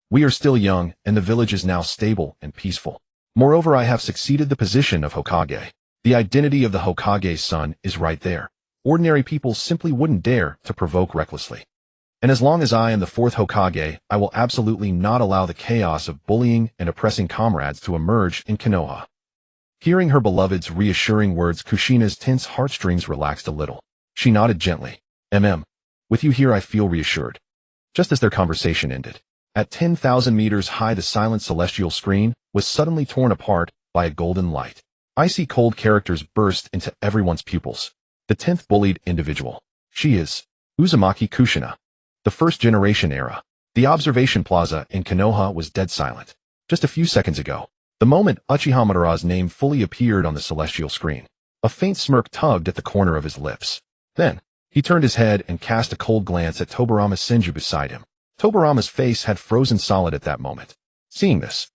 We are still young, and the village is now stable and peaceful. Moreover, I have succeeded the position of Hokage. The identity of the Hokage's son is right there. Ordinary people simply wouldn't dare to provoke recklessly. And as long as I am the fourth Hokage, I will absolutely not allow the chaos of bullying and oppressing comrades to emerge in Konoha. Hearing her beloved's reassuring words, Kushina's tense heartstrings relaxed a little. She nodded gently. With you here I feel reassured. Just as their conversation ended, at 10,000 meters high, the silent celestial screen was suddenly torn apart by a golden light. Icy cold characters burst into everyone's pupils. The 10th bullied individual. She is Uzumaki Kushina. The first generation era. The observation plaza in Konoha was dead silent. Just a few seconds ago, the moment Uchiha Madara's name fully appeared on the celestial screen, a faint smirk tugged at the corner of his lips. Then, he turned his head and cast a cold glance at Tobirama Senju beside him. Tobirama's face had frozen solid at that moment. Seeing this,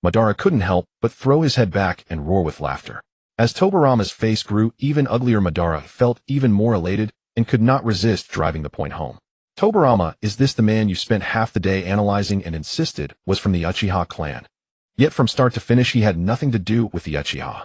Madara couldn't help but throw his head back and roar with laughter. As Tobirama's face grew even uglier, Madara felt even more elated and could not resist driving the point home. Tobirama, is this the man you spent half the day analyzing and insisted was from the Uchiha clan? Yet from start to finish he had nothing to do with the Uchiha.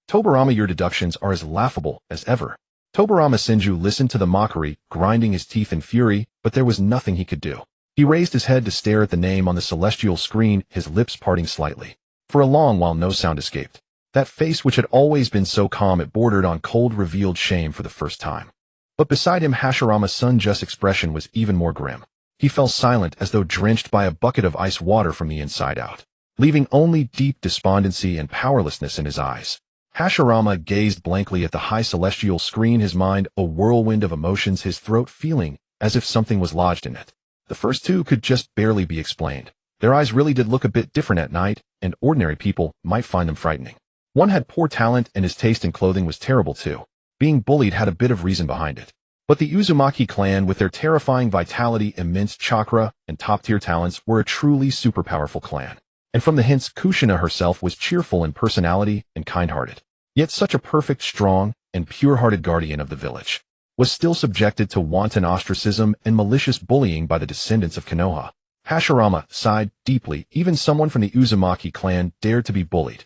Tobirama, your deductions are as laughable as ever. Tobirama Senju listened to the mockery, grinding his teeth in fury, but there was nothing he could do. He raised his head to stare at the name on the celestial screen, his lips parting slightly. For a long while no sound escaped. That face, which had always been so calm, it bordered on cold, revealed shame for the first time. But beside him, Hashirama's son Just' expression was even more grim. He fell silent as though drenched by a bucket of ice water from the inside out, leaving only deep despondency and powerlessness in his eyes. Hashirama gazed blankly at the high celestial screen, his mind a whirlwind of emotions, his throat feeling as if something was lodged in it. The first two could just barely be explained. Their eyes really did look a bit different at night, and ordinary people might find them frightening. One had poor talent, and his taste in clothing was terrible too. Being bullied had a bit of reason behind it. But the Uzumaki clan, with their terrifying vitality, immense chakra, and top-tier talents, were a truly super powerful clan. And from the hints, Kushina herself was cheerful in personality and kind-hearted. Yet such a perfect, strong, and pure-hearted guardian of the village was still subjected to wanton ostracism and malicious bullying by the descendants of Konoha. Hashirama sighed deeply. Even someone from the Uzumaki clan dared to be bullied.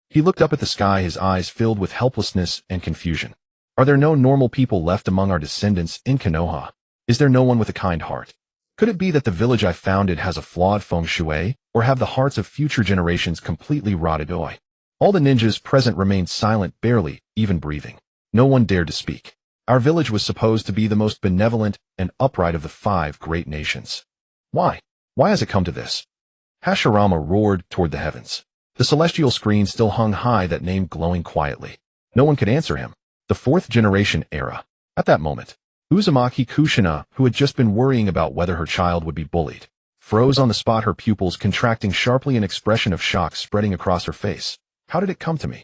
He looked up at the sky, his eyes filled with helplessness and confusion. Are there no normal people left among our descendants in Konoha? Is there no one with a kind heart? Could it be that the village I founded has a flawed feng shui, or have the hearts of future generations completely rotted away? All the ninjas present remained silent, barely even breathing. No one dared to speak. Our village was supposed to be the most benevolent and upright of the 5 great nations. Why? Why has it come to this? Hashirama roared toward the heavens. The celestial screen still hung high, that name glowing quietly. No one could answer him. The 4th generation era. At that moment, Uzumaki Kushina, who had just been worrying about whether her child would be bullied, froze on the spot, her pupils contracting sharply, an expression of shock spreading across her face. How did it come to me?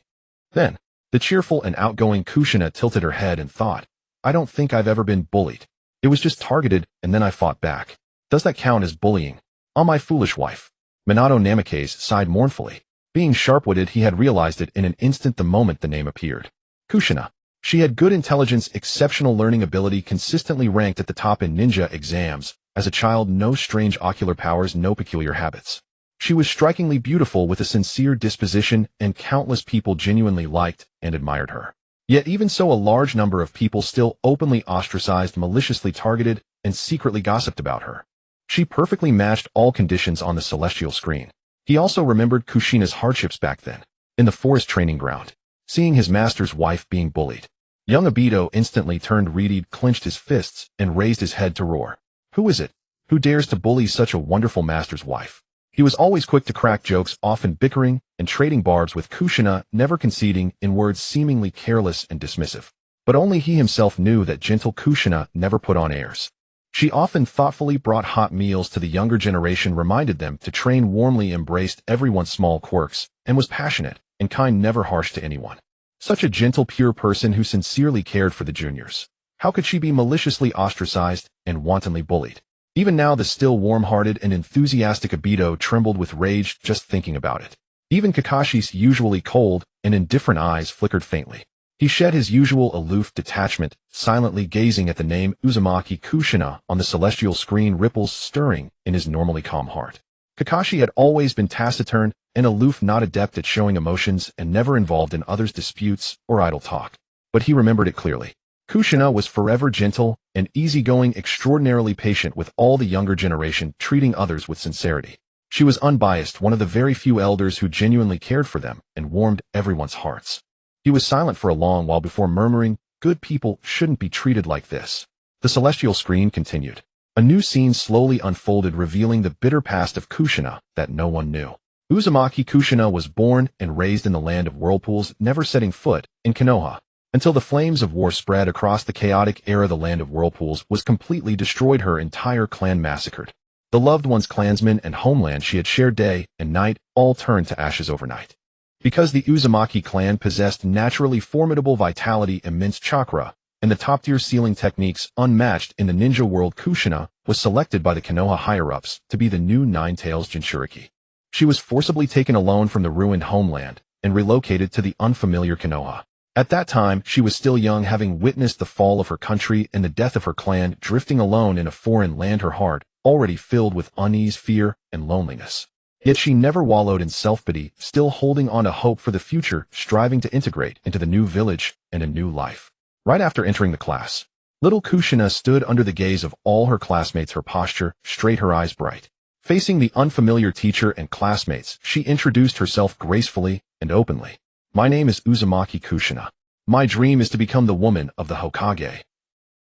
Then, the cheerful and outgoing Kushina tilted her head and thought, I don't think I've ever been bullied. It was just targeted, and then I fought back. Does that count as bullying? Oh, my foolish wife. Minato Namikaze sighed mournfully. Being sharp-witted, he had realized it in an instant the moment the name appeared. Kushina. She had good intelligence, exceptional learning ability, consistently ranked at the top in ninja exams. As a child, no strange ocular powers, no peculiar habits. She was strikingly beautiful with a sincere disposition, and countless people genuinely liked and admired her. Yet even so, a large number of people still openly ostracized, maliciously targeted, and secretly gossiped about her. She perfectly matched all conditions on the celestial screen. He also remembered Kushina's hardships back then, in the forest training ground, seeing his master's wife being bullied. Young Obito instantly turned reedy, clenched his fists, and raised his head to roar. Who is it? Who dares to bully such a wonderful master's wife? He was always quick to crack jokes, often bickering and trading barbs with Kushina, never conceding in words seemingly careless and dismissive. But only he himself knew that gentle Kushina never put on airs. She often thoughtfully brought hot meals to the younger generation, reminded them to train, warmly embraced everyone's small quirks, and was passionate and kind, never harsh to anyone. Such a gentle, pure person who sincerely cared for the juniors. How could she be maliciously ostracized and wantonly bullied? Even now the still warm-hearted and enthusiastic Obito trembled with rage just thinking about it. Even Kakashi's usually cold and indifferent eyes flickered faintly. He shed his usual aloof detachment, silently gazing at the name Uzumaki Kushina on the celestial screen, ripples stirring in his normally calm heart. Kakashi had always been taciturn and aloof, not adept at showing emotions and never involved in others' disputes or idle talk. But he remembered it clearly. Kushina was forever gentle and easygoing, extraordinarily patient with all the younger generation, treating others with sincerity. She was unbiased, one of the very few elders who genuinely cared for them and warmed everyone's hearts. He was silent for a long while before murmuring, "Good people shouldn't be treated like this." The celestial screen continued. A new scene slowly unfolded, revealing the bitter past of Kushina that no one knew. Uzumaki Kushina was born and raised in the land of whirlpools, never setting foot in Konoha. Until the flames of war spread across the chaotic era, the land of whirlpools was completely destroyed, her entire clan massacred. The loved ones, clansmen, and homeland she had shared day and night all turned to ashes overnight. Because the Uzumaki clan possessed naturally formidable vitality, immense chakra, and the top-tier sealing techniques unmatched in the ninja world, Kushina was selected by the Konoha higher-ups to be the new Nine-Tails Jinchuriki. She was forcibly taken alone from the ruined homeland and relocated to the unfamiliar Konoha. At that time, she was still young, having witnessed the fall of her country and the death of her clan, drifting alone in a foreign land, her heart already filled with unease, fear, and loneliness. Yet she never wallowed in self-pity, still holding on to hope for the future, striving to integrate into the new village and a new life. Right after entering the class, little Kushina stood under the gaze of all her classmates, her posture straight, her eyes bright. Facing the unfamiliar teacher and classmates, she introduced herself gracefully and openly. "My name is Uzumaki Kushina. My dream is to become the woman of the Hokage."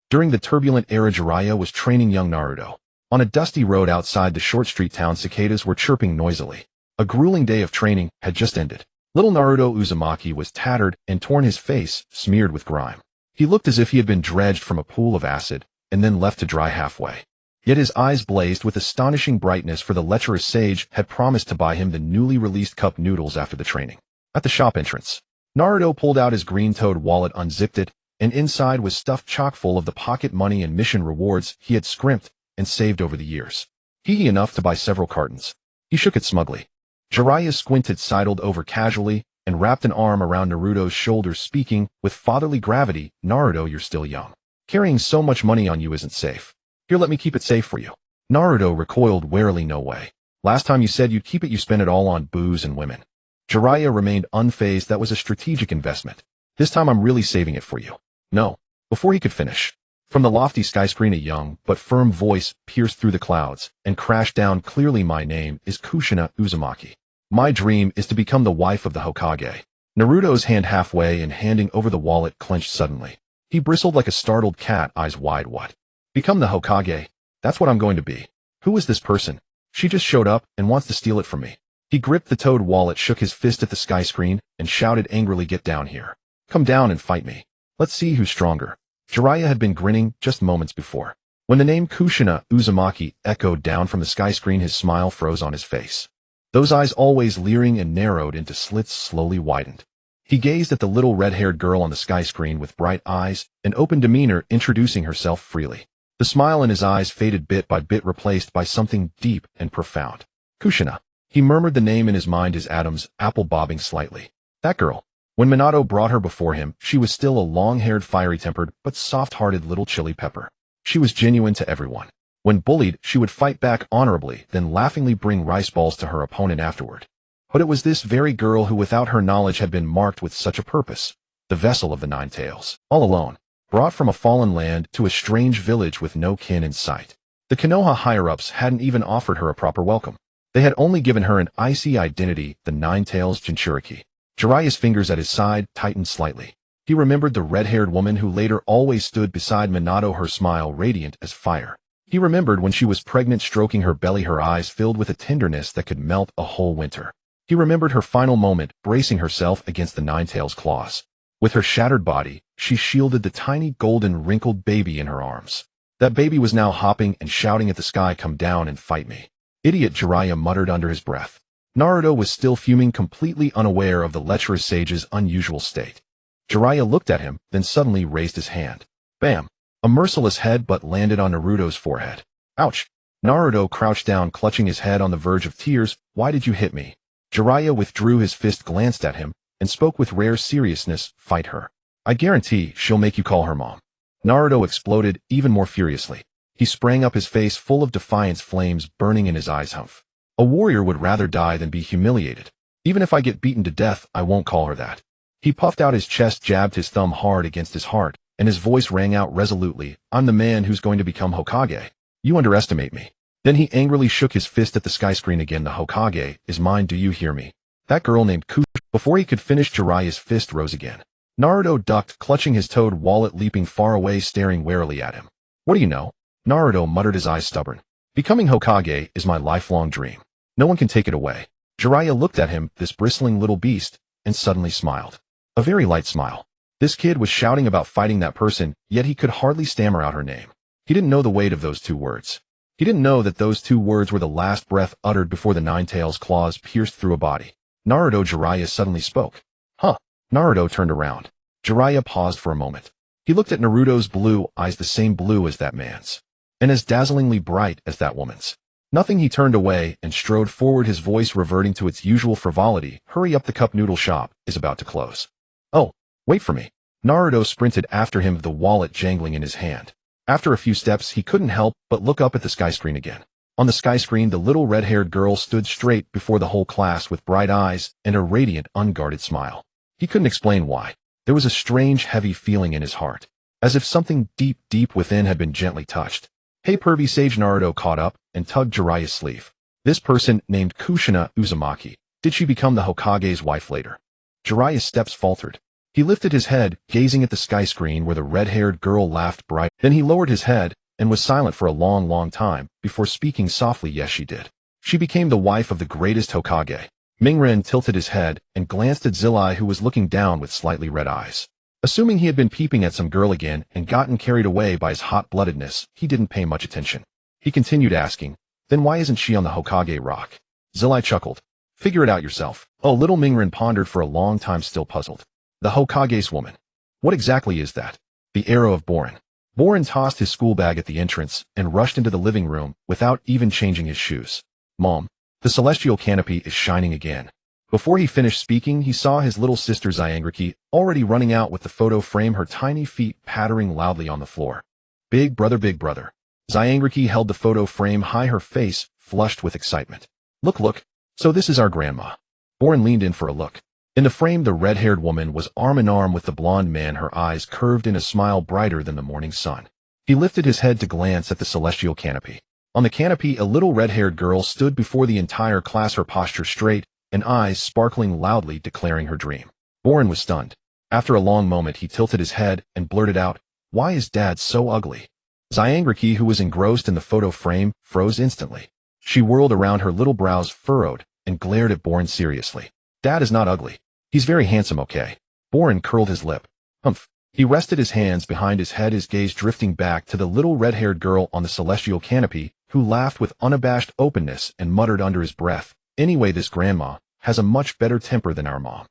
During the turbulent era, Jiraiya was training young Naruto. On a dusty road outside the short street town, cicadas were chirping noisily. A grueling day of training had just ended. Little Naruto Uzumaki was tattered and torn, his face smeared with grime. He looked as if he had been dredged from a pool of acid and then left to dry halfway. Yet his eyes blazed with astonishing brightness, for the lecherous sage had promised to buy him the newly released cup noodles after the training. At the shop entrance, Naruto pulled out his green-toed wallet, unzipped it, and inside was stuffed chock full of the pocket money and mission rewards he had scrimped and saved over the years. He enough to buy several cartons. He shook it smugly. Jiraiya squinted, sidled over casually, and wrapped an arm around Naruto's shoulders, speaking with fatherly gravity, "Naruto, you're still young. Carrying so much money on you isn't safe. Here, let me keep it safe for you." Naruto recoiled warily. "No way. Last time you said you'd keep it, you spent it all on booze and women." Jiraiya remained unfazed. "That was a strategic investment. This time I'm really saving it for you." "No." Before he could finish, from the lofty skyscreen a young but firm voice pierced through the clouds and crashed down clearly. "My name is Kushina Uzumaki. My dream is to become the wife of the Hokage." Naruto's hand halfway and handing over the wallet clenched suddenly. He bristled like a startled cat, eyes wide. "What? Become the Hokage? That's what I'm going to be. Who is this person? She just showed up and wants to steal it from me." He gripped the toad wallet, shook his fist at the skyscreen, and shouted angrily, "Get down here. Come down and fight me. Let's see who's stronger." Jiraiya had been grinning just moments before. When the name Kushina Uzumaki echoed down from the skyscreen, his smile froze on his face. Those eyes, always leering and narrowed into slits, slowly widened. He gazed at the little red-haired girl on the skyscreen with bright eyes and open demeanor, introducing herself freely. The smile in his eyes faded bit by bit, replaced by something deep and profound. "Kushina." He murmured the name in his mind, his atoms apple bobbing slightly. That girl. When Minato brought her before him, she was still a long-haired, fiery-tempered, but soft-hearted little chili pepper. She was genuine to everyone. When bullied, she would fight back honorably, then laughingly bring rice balls to her opponent afterward. But it was this very girl who, without her knowledge, had been marked with such a purpose. The vessel of the Nine Tails. All alone. Brought from a fallen land to a strange village with no kin in sight. The Konoha higher-ups hadn't even offered her a proper welcome. They had only given her an icy identity, the Nine-Tails Jinchuriki. Jiraiya's fingers at his side tightened slightly. He remembered the red-haired woman who later always stood beside Minato, her smile radiant as fire. He remembered when she was pregnant, stroking her belly, her eyes filled with a tenderness that could melt a whole winter. He remembered her final moment, bracing herself against the Nine-Tails' claws. With her shattered body, she shielded the tiny golden wrinkled baby in her arms. That baby was now hopping and shouting at the sky, "Come down and fight me." "Idiot," Jiraiya muttered under his breath. Naruto was still fuming, completely unaware of the lecherous sage's unusual state. Jiraiya looked at him, then suddenly raised his hand. Bam! A merciless headbutt landed on Naruto's forehead. Ouch! Naruto crouched down, clutching his head on the verge of tears. Why did you hit me? Jiraiya withdrew his fist, glanced at him, and spoke with rare seriousness. Fight her. I guarantee she'll make you call her mom. Naruto exploded even more furiously. He sprang up, his face full of defiance, flames burning in his eyes. Humph. A warrior would rather die than be humiliated. Even if I get beaten to death, I won't call her that. He puffed out his chest, jabbed his thumb hard against his heart, and his voice rang out resolutely. I'm the man who's going to become Hokage. You underestimate me. Then he angrily shook his fist at the sky screen again. The Hokage is mine, do you hear me? That girl named Kush. Before he could finish, Jiraiya's fist rose again. Naruto ducked, clutching his toad wallet, leaping far away, staring warily at him. What do you know? Naruto muttered, his eyes stubborn. Becoming Hokage is my lifelong dream. No one can take it away. Jiraiya looked at him, this bristling little beast, and suddenly smiled. A very light smile. This kid was shouting about fighting that person, yet he could hardly stammer out her name. He didn't know the weight of those 2 words. He didn't know that those 2 words were the last breath uttered before the Nine-Tails' claws pierced through a body. Naruto. Jiraiya suddenly spoke. Huh. Naruto turned around. Jiraiya paused for a moment. He looked at Naruto's blue eyes, the same blue as that man's, and as dazzlingly bright as that woman's. Nothing. He turned away and strode forward, his voice reverting to its usual frivolity. Hurry up, the cup noodle shop is about to close. Oh, wait for me. Naruto sprinted after him, the wallet jangling in his hand. After a few steps, he couldn't help but look up at the sky screen again. On the sky screen, the little red-haired girl stood straight before the whole class with bright eyes and a radiant, unguarded smile. He couldn't explain why. There was a strange, heavy feeling in his heart, as if something deep, deep within had been gently touched. Hey, pervy sage. Naruto caught up and tugged Jiraiya's sleeve. This person named Kushina Uzumaki. Did she become the Hokage's wife later? Jiraiya's steps faltered. He lifted his head, gazing at the sky screen where the red-haired girl laughed bright. Then he lowered his head and was silent for a long, long time before speaking softly. Yes, she did. She became the wife of the greatest Hokage. Mingren tilted his head and glanced at Zillai, who was looking down with slightly red eyes. Assuming he had been peeping at some girl again and gotten carried away by his hot-bloodedness, he didn't pay much attention. He continued asking, then why isn't she on the Hokage rock? Zillai chuckled. Figure it out yourself. Oh, little Mingren pondered for a long time, still puzzled. The Hokage's woman. What exactly is that? The arrow of Borin. Borin tossed his school bag at the entrance and rushed into the living room without even changing his shoes. Mom, the celestial canopy is shining again. Before he finished speaking, he saw his little sister Zyangruki already running out with the photo frame, her tiny feet pattering loudly on the floor. Big brother, big brother. Zyangruki held the photo frame high, her face flushed with excitement. Look, look. So this is our grandma. Borin leaned in for a look. In the frame, the red-haired woman was arm in arm with the blond man, her eyes curved in a smile brighter than the morning sun. He lifted his head to glance at the celestial canopy. On the canopy, a little red-haired girl stood before the entire class, her posture straight and eyes sparkling loudly, declaring her dream. Borin was stunned. After a long moment, he tilted his head and blurted out, "Why is Dad so ugly?" Zyangruki, who was engrossed in the photo frame, froze instantly. She whirled around, her little brows furrowed, and glared at Borin seriously. "Dad is not ugly. He's very handsome, okay?" Borin curled his lip. Humph. He rested his hands behind his head, his gaze drifting back to the little red-haired girl on the celestial canopy, who laughed with unabashed openness and muttered under his breath, "Anyway, this grandma has a much better temper than our mom."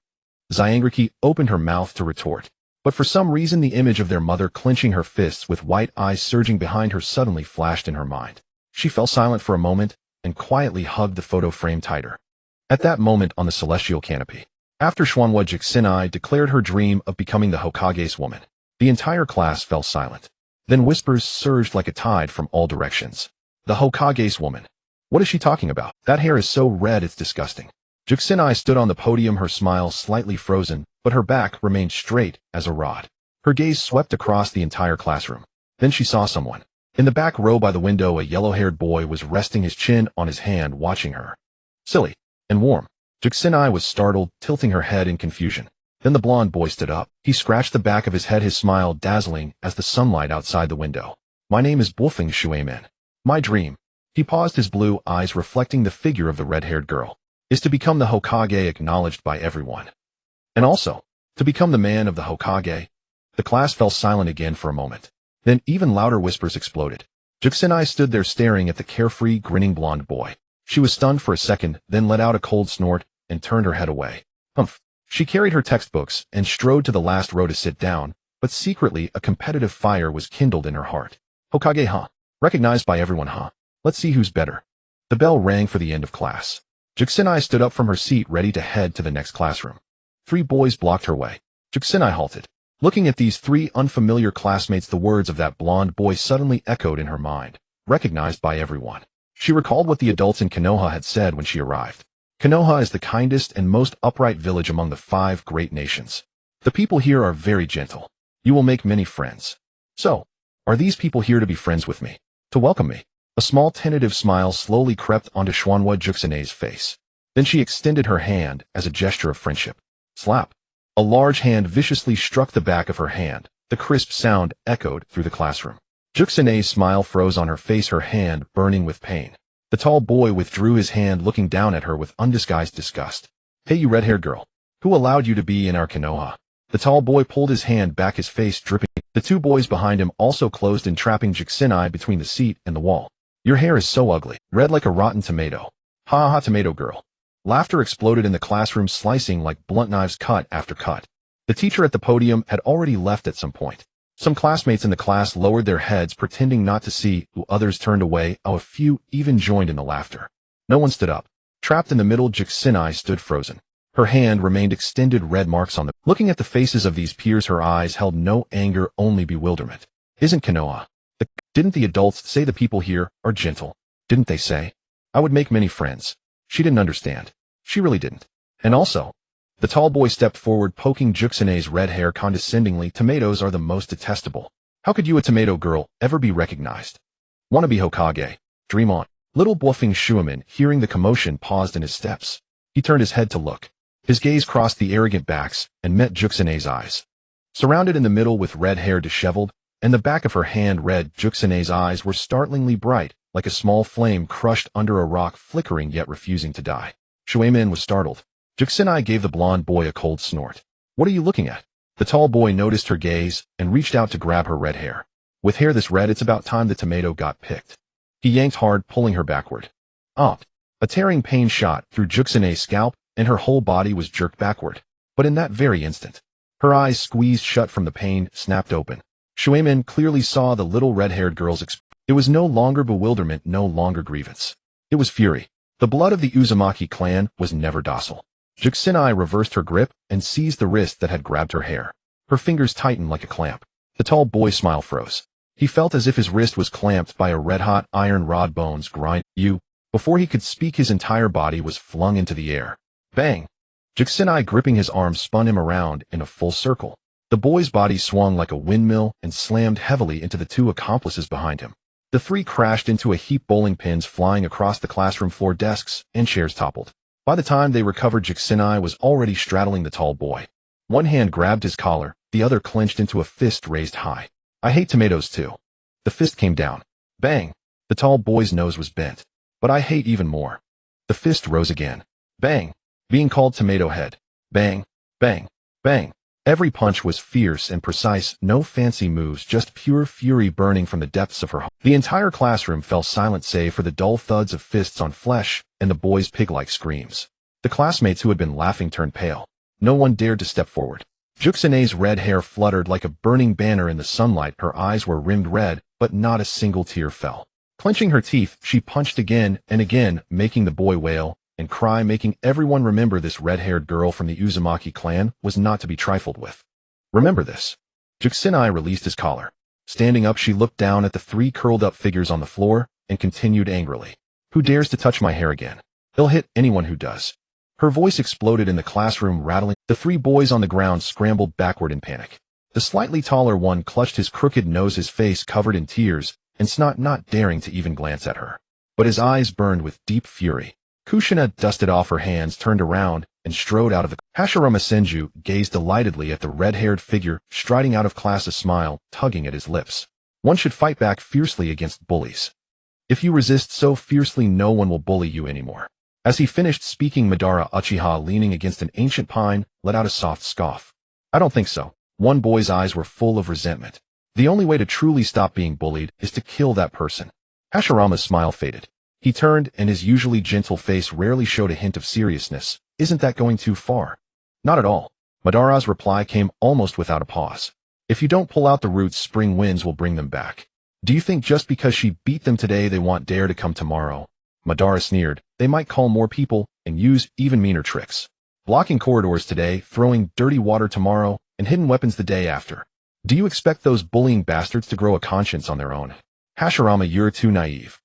Zyangruki opened her mouth to retort, but for some reason the image of their mother clenching her fists with white eyes surging behind her suddenly flashed in her mind. She fell silent for a moment and quietly hugged the photo frame tighter. At that moment, on the celestial canopy, after Schwanwa Jixinai declared her dream of becoming the Hokage's woman, the entire class fell silent. Then whispers surged like a tide from all directions. The Hokage's woman. What is she talking about? That hair is so red it's disgusting. Jixinai stood on the podium, her smile slightly frozen, but her back remained straight as a rod. Her gaze swept across the entire classroom. Then she saw someone. In the back row by the window, a yellow-haired boy was resting his chin on his hand, watching her. Silly and warm. Jixinai was startled, tilting her head in confusion. Then the blond boy stood up. He scratched the back of his head, his smile dazzling as the sunlight outside the window. "My name is Bulfing Shueman. My dream," he paused, his blue eyes reflecting the figure of the red-haired girl, "is to become the Hokage acknowledged by everyone. And also, to become the man of the Hokage." The class fell silent again for a moment. Then even louder whispers exploded. Jixinai stood there staring at the carefree, grinning blonde boy. She was stunned for a second, then let out a cold snort and turned her head away. "Humph." She carried her textbooks and strode to the last row to sit down, but secretly a competitive fire was kindled in her heart. Hokage, huh? Recognized by everyone, huh? Let's see who's better. The bell rang for the end of class. Juxinai stood up from her seat ready to head to the next classroom. 3 boys blocked her way. Juxinai halted. Looking at these 3 unfamiliar classmates, the words of that blonde boy suddenly echoed in her mind. Recognized by everyone. She recalled what the adults in Konoha had said when she arrived. Konoha is the kindest and most upright village among the 5 great nations. The people here are very gentle. You will make many friends. So, are these people here to be friends with me? To welcome me? A small tentative smile slowly crept onto Xuanhua Juxinai's face. Then she extended her hand as a gesture of friendship. Slap. A large hand viciously struck the back of her hand. The crisp sound echoed through the classroom. Juxinai's smile froze on her face, her hand burning with pain. The tall boy withdrew his hand, looking down at her with undisguised disgust. Hey, you red-haired girl. Who allowed you to be in our Konoha? The tall boy pulled his hand back, his face dripping. The 2 boys behind him also closed, entrapping Juxinai between the seat and the wall. Your hair is so ugly, red like a rotten tomato. Ha ha, tomato girl. Laughter exploded in the classroom, slicing like blunt knives cut after cut. The teacher at the podium had already left at some point. Some classmates in the class lowered their heads, pretending not to see, while others turned away, a few even joined in the laughter. No one stood up. Trapped in the middle, Juxinai stood frozen. Her hand remained extended, red marks on them. Looking at the faces of these peers, her eyes held no anger, only bewilderment. Isn't Konoha? Didn't the adults say the people here are gentle? Didn't they say I would make many friends? She didn't understand. She really didn't. And also, the tall boy stepped forward, poking Juxinai's red hair condescendingly. Tomatoes are the most detestable. How could you, a tomato girl, ever be recognized? Wanna be Hokage? Dream on. Little bluffing Shuaman, hearing the commotion, paused in his steps. He turned his head to look. His gaze crossed the arrogant backs and met Juxinai's eyes. Surrounded in the middle with red hair disheveled, and the back of her hand red, Juxinai's eyes were startlingly bright, like a small flame crushed under a rock, flickering yet refusing to die. Shuaman was startled. Juxinai gave the blonde boy a cold snort. What are you looking at? The tall boy noticed her gaze and reached out to grab her red hair. With hair this red, it's about time the tomato got picked. He yanked hard, pulling her backward. A tearing pain shot through Juxinai's scalp, and her whole body was jerked backward. But in that very instant, her eyes squeezed shut from the pain, snapped open. Shuaman clearly saw the little red-haired girl's expression. It was no longer bewilderment, no longer grievance. It was fury. The blood of the Uzumaki clan was never docile. Juxinai reversed her grip and seized the wrist that had grabbed her hair. Her fingers tightened like a clamp. The tall boy's smile froze. He felt as if his wrist was clamped by a red-hot iron rod, bones grind. Before he could speak, his entire body was flung into the air. Bang! Juxinai, gripping his arm, spun him around in a full circle. The boy's body swung like a windmill and slammed heavily into the 2 accomplices behind him. The 3 crashed into a heap, bowling pins flying across the classroom floor, desks and chairs toppled. By the time they recovered, Juxinai was already straddling the tall boy. One hand grabbed his collar, the other clenched into a fist raised high. I hate tomatoes too. The fist came down. Bang! The tall boy's nose was bent. But I hate even more. The fist rose again. Bang! Being called tomato head. Bang! Bang! Bang! Every punch was fierce and precise, no fancy moves, just pure fury burning from the depths of her heart. The entire classroom fell silent save for the dull thuds of fists on flesh and the boy's pig-like screams. The classmates who had been laughing turned pale. No one dared to step forward. Juxinai's red hair fluttered like a burning banner in the sunlight. Her eyes were rimmed red, but not a single tear fell. Clenching her teeth, she punched again and again, making the boy wail and cry, making everyone remember this red-haired girl from the Uzumaki clan was not to be trifled with. Remember this. Juxinai released his collar. Standing up, she looked down at the 3 curled-up figures on the floor and continued angrily. Who dares to touch my hair again? He'll hit anyone who does. Her voice exploded in the classroom, rattling. The 3 boys on the ground scrambled backward in panic. The slightly taller one clutched his crooked nose, his face covered in tears and snot, not daring to even glance at her. But his eyes burned with deep fury. Kushina dusted off her hands, turned around, and strode out of the Hashirama Senju gazed delightedly at the red-haired figure striding out of class, a smile tugging at his lips. One should fight back fiercely against bullies. If you resist so fiercely, no one will bully you anymore. As he finished speaking, Madara Uchiha, leaning against an ancient pine, let out a soft scoff. I don't think so. One boy's eyes were full of resentment. The only way to truly stop being bullied is to kill that person. Hashirama's smile faded. He turned, and his usually gentle face rarely showed a hint of seriousness. Isn't that going too far? Not at all. Madara's reply came almost without a pause. If you don't pull out the roots, spring winds will bring them back. Do you think just because she beat them today they won't dare to come tomorrow? Madara sneered. They might call more people and use even meaner tricks. Blocking corridors today, throwing dirty water tomorrow, and hidden weapons the day after. Do you expect those bullying bastards to grow a conscience on their own? Hashirama, you're too naive.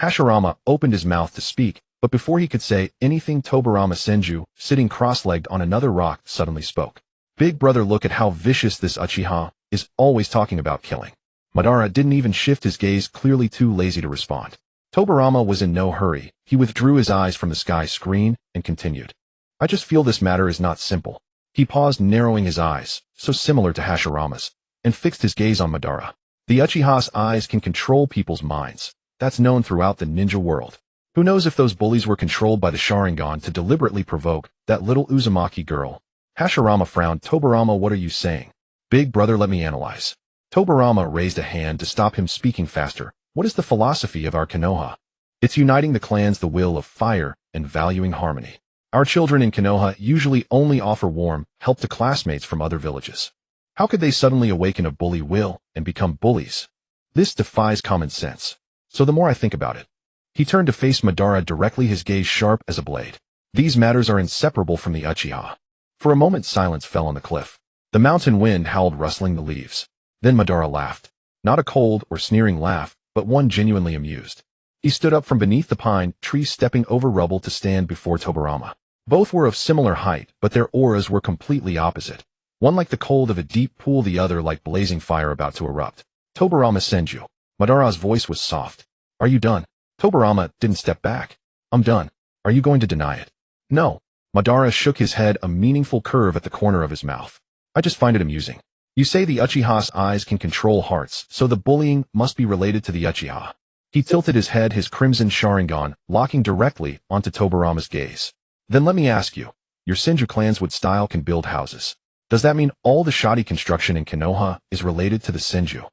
Hashirama opened his mouth to speak, but before he could say anything, Tobirama Senju, sitting cross-legged on another rock, suddenly spoke. Big brother, look at how vicious this Uchiha is, always talking about killing. Madara didn't even shift his gaze, clearly too lazy to respond. Tobirama was in no hurry. He withdrew his eyes from the sky screen and continued. I just feel this matter is not simple. He paused, narrowing his eyes, so similar to Hashirama's, and fixed his gaze on Madara. The Uchiha's eyes can control people's minds. That's known throughout the ninja world. Who knows if those bullies were controlled by the Sharingan to deliberately provoke that little Uzumaki girl? Hashirama frowned. Tobirama, what are you saying? Big brother, let me analyze. Tobirama raised a hand to stop him speaking faster. What is the philosophy of our Konoha? It's uniting the clans, the will of fire, and valuing harmony. Our children in Konoha usually only offer warm help to classmates from other villages. How could they suddenly awaken a bully will and become bullies? This defies common sense. So the more I think about it. He turned to face Madara directly, his gaze sharp as a blade. These matters are inseparable from the Uchiha. For a moment silence fell on the cliff. The mountain wind howled, rustling the leaves. Then Madara laughed. Not a cold or sneering laugh, but one genuinely amused. He stood up from beneath the pine tree, stepping over rubble to stand before Tobirama. Both were of similar height, but their auras were completely opposite. One like the cold of a deep pool, the other like blazing fire about to erupt. Tobirama Senju. Madara's voice was soft. Are you done? Tobirama didn't step back. I'm done. Are you going to deny it? No. Madara shook his head, a meaningful curve at the corner of his mouth. I just find it amusing. You say the Uchiha's eyes can control hearts, so the bullying must be related to the Uchiha. He tilted his head, his crimson Sharingan locking directly onto Tobirama's gaze. Then let me ask you, your Senju clans with style can build houses. Does that mean all the shoddy construction in Konoha is related to the Senju?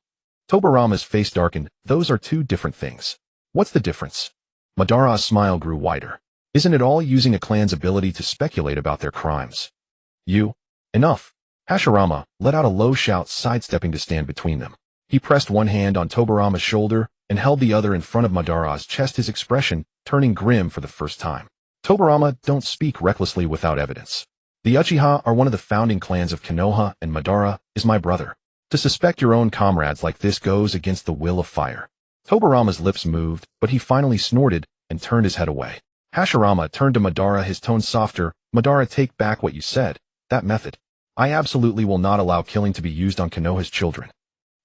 Tobirama's face darkened. Those are two different things. What's the difference? Madara's smile grew wider. Isn't it all using a clan's ability to speculate about their crimes? Enough. Hashirama let out a low shout, sidestepping to stand between them. He pressed one hand on Tobirama's shoulder and held the other in front of Madara's chest, his expression turning grim for the first time. Tobirama, don't speak recklessly without evidence. The Uchiha are one of the founding clans of Konoha, and Madara is my brother. To suspect your own comrades like this goes against the will of fire. Tobirama's lips moved, but he finally snorted and turned his head away. Hashirama turned to Madara, his tone softer. Madara, take back what you said. That method. I absolutely will not allow killing to be used on Konoha's children.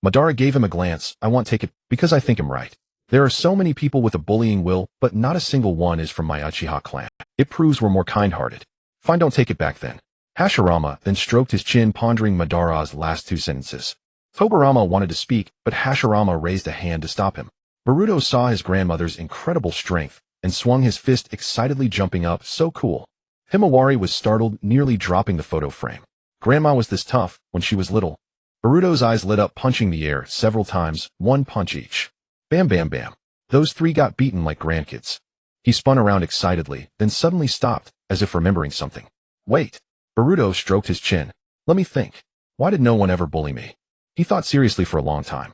Madara gave him a glance. I won't take it, because I think I'm right. There are so many people with a bullying will, but not a single one is from my Uchiha clan. It proves we're more kind-hearted. Fine, don't take it back then. Hashirama then stroked his chin, pondering Madara's last two sentences. Tobirama wanted to speak, but Hashirama raised a hand to stop him. Boruto saw his grandmother's incredible strength and swung his fist excitedly, jumping up. So cool. Himawari was startled, nearly dropping the photo frame. Grandma was this tough when she was little. Boruto's eyes lit up, punching the air several times, one punch each. Bam, bam, bam. Those three got beaten like grandkids. He spun around excitedly, then suddenly stopped, as if remembering something. Wait. Boruto stroked his chin. Let me think. Why did no one ever bully me? He thought seriously for a long time.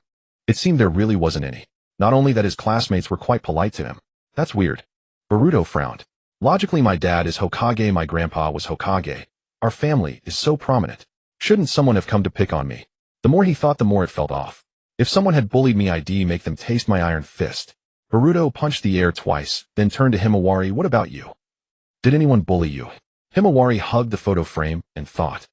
It seemed there really wasn't any. Not only that, his classmates were quite polite to him. That's weird. Boruto frowned. Logically, my dad is Hokage, my grandpa was Hokage. Our family is so prominent. Shouldn't someone have come to pick on me? The more he thought, the more it felt off. If someone had bullied me, I'd make them taste my iron fist. Boruto punched the air twice, then turned to Himawari. What about you? Did anyone bully you? Himawari hugged the photo frame and thought.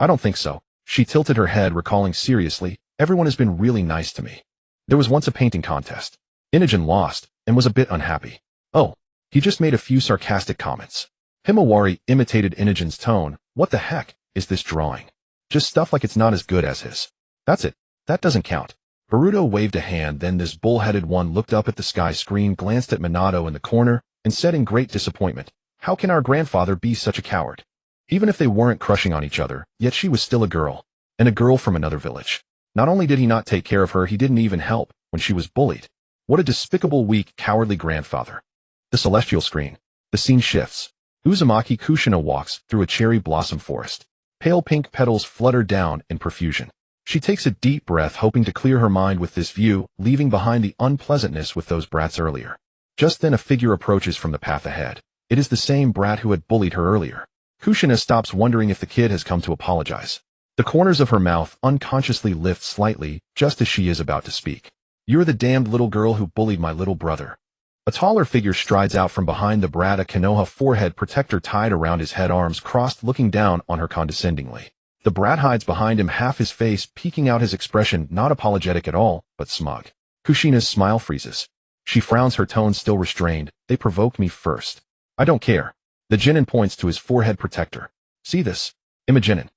I don't think so. She tilted her head, recalling seriously, everyone has been really nice to me. There was once a painting contest. Inogen lost, and was a bit unhappy. Oh, he just made a few sarcastic comments. Himawari imitated Inogen's tone. What the heck is this drawing? Just stuff like it's not as good as his. That's it. That doesn't count. Boruto waved a hand, then this bull-headed one looked up at the sky screen, glanced at Minato in the corner, and said in great disappointment, how can our grandfather be such a coward? Even if they weren't crushing on each other, yet she was still a girl, and a girl from another village. Not only did he not take care of her, he didn't even help when she was bullied. What a despicable, weak, cowardly grandfather. The celestial screen. The scene shifts. Uzumaki Kushina walks through a cherry blossom forest. Pale pink petals flutter down in profusion. She takes a deep breath, hoping to clear her mind with this view, leaving behind the unpleasantness with those brats earlier. Just then a figure approaches from the path ahead. It is the same brat who had bullied her earlier. Kushina stops, wondering if the kid has come to apologize. The corners of her mouth unconsciously lift slightly, just as she is about to speak. "You're the damned little girl who bullied my little brother." A taller figure strides out from behind the brat, a Konoha forehead protector tied around his head, arms crossed, looking down on her condescendingly. The brat hides behind him, half his face peeking out, his expression not apologetic at all, but smug. Kushina's smile freezes. She frowns, her tone still restrained. "They provoked me first. I don't care." The genin points to his forehead protector. "See this? Imaginin.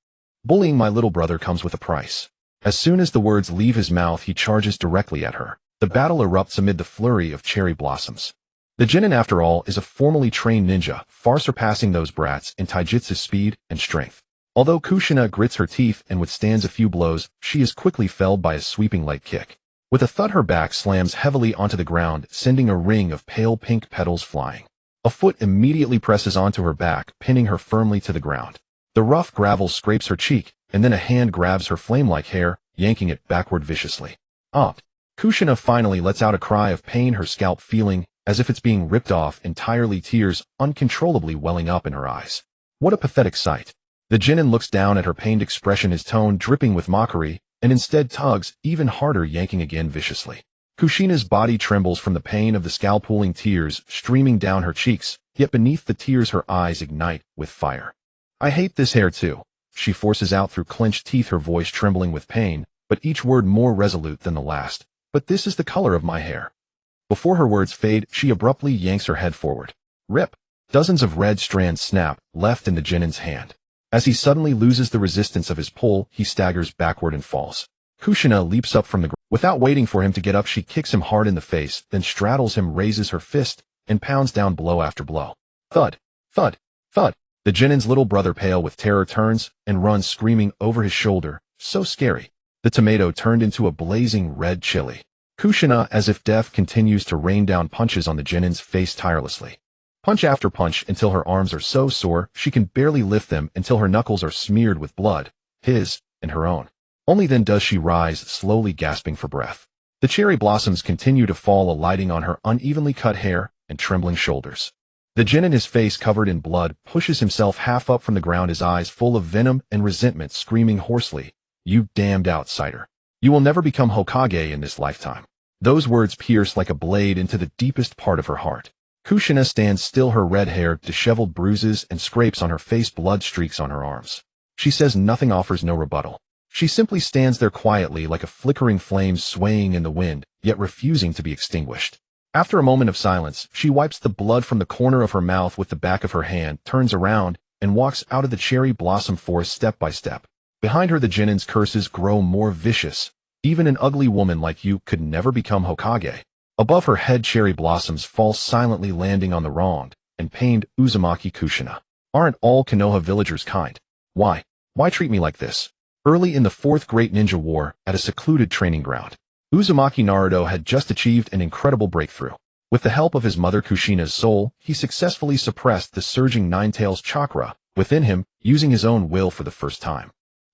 Bullying my little brother comes with a price." As soon as the words leave his mouth, he charges directly at her. The battle erupts amid the flurry of cherry blossoms. The genin, after all, is a formally trained ninja, far surpassing those brats in taijutsu's speed and strength. Although Kushina grits her teeth and withstands a few blows, she is quickly felled by a sweeping light kick. With a thud, her back slams heavily onto the ground, sending a ring of pale pink petals flying. A foot immediately presses onto her back, pinning her firmly to the ground. The rough gravel scrapes her cheek, and then a hand grabs her flame-like hair, yanking it backward viciously. "Opt!" Kushina finally lets out a cry of pain, her scalp feeling as if it's being ripped off entirely, tears uncontrollably welling up in her eyes. What a pathetic sight. The genin looks down at her pained expression, his tone dripping with mockery, and instead tugs even harder, yanking again viciously. Kushina's body trembles from the pain of the scalp-pulling tears streaming down her cheeks, yet beneath the tears her eyes ignite with fire. "I hate this hair too," she forces out through clenched teeth, her voice trembling with pain, but each word more resolute than the last. "But this is the color of my hair." Before her words fade, she abruptly yanks her head forward. Rip! Dozens of red strands snap, left in the genin's hand. As he suddenly loses the resistance of his pull, he staggers backward and falls. Kushina leaps up from the ground. Without waiting for him to get up, she kicks him hard in the face, then straddles him, raises her fist, and pounds down blow after blow. Thud! Thud! Thud! The genin's little brother, pale with terror, turns and runs screaming over his shoulder. So scary. The tomato turned into a blazing red chili. Kushina, as if death, continues to rain down punches on the genin's face tirelessly. Punch after punch, until her arms are so sore she can barely lift them, until her knuckles are smeared with blood, his and her own. Only then does she rise, slowly gasping for breath. The cherry blossoms continue to fall, alighting on her unevenly cut hair and trembling shoulders. The genin, his face covered in blood, pushes himself half up from the ground, his eyes full of venom and resentment, screaming hoarsely, "You damned outsider. You will never become Hokage in this lifetime." Those words pierce like a blade into the deepest part of her heart. Kushina stands still, her red hair, disheveled, bruises and scrapes on her face, blood streaks on her arms. She says nothing, offers no rebuttal. She simply stands there quietly, like a flickering flame swaying in the wind, yet refusing to be extinguished. After a moment of silence, she wipes the blood from the corner of her mouth with the back of her hand, turns around, and walks out of the cherry blossom forest step by step. Behind her, the genin's curses grow more vicious. "Even an ugly woman like you could never become Hokage." Above her head, cherry blossoms fall silently, landing on the wronged and pained Uzumaki Kushina. Aren't all Konoha villagers kind? Why treat me like this? Early in the Fourth Great Ninja War, at a secluded training ground, Uzumaki Naruto had just achieved an incredible breakthrough. With the help of his mother Kushina's soul, he successfully suppressed the surging Nine-Tails chakra within him, using his own will for the first time.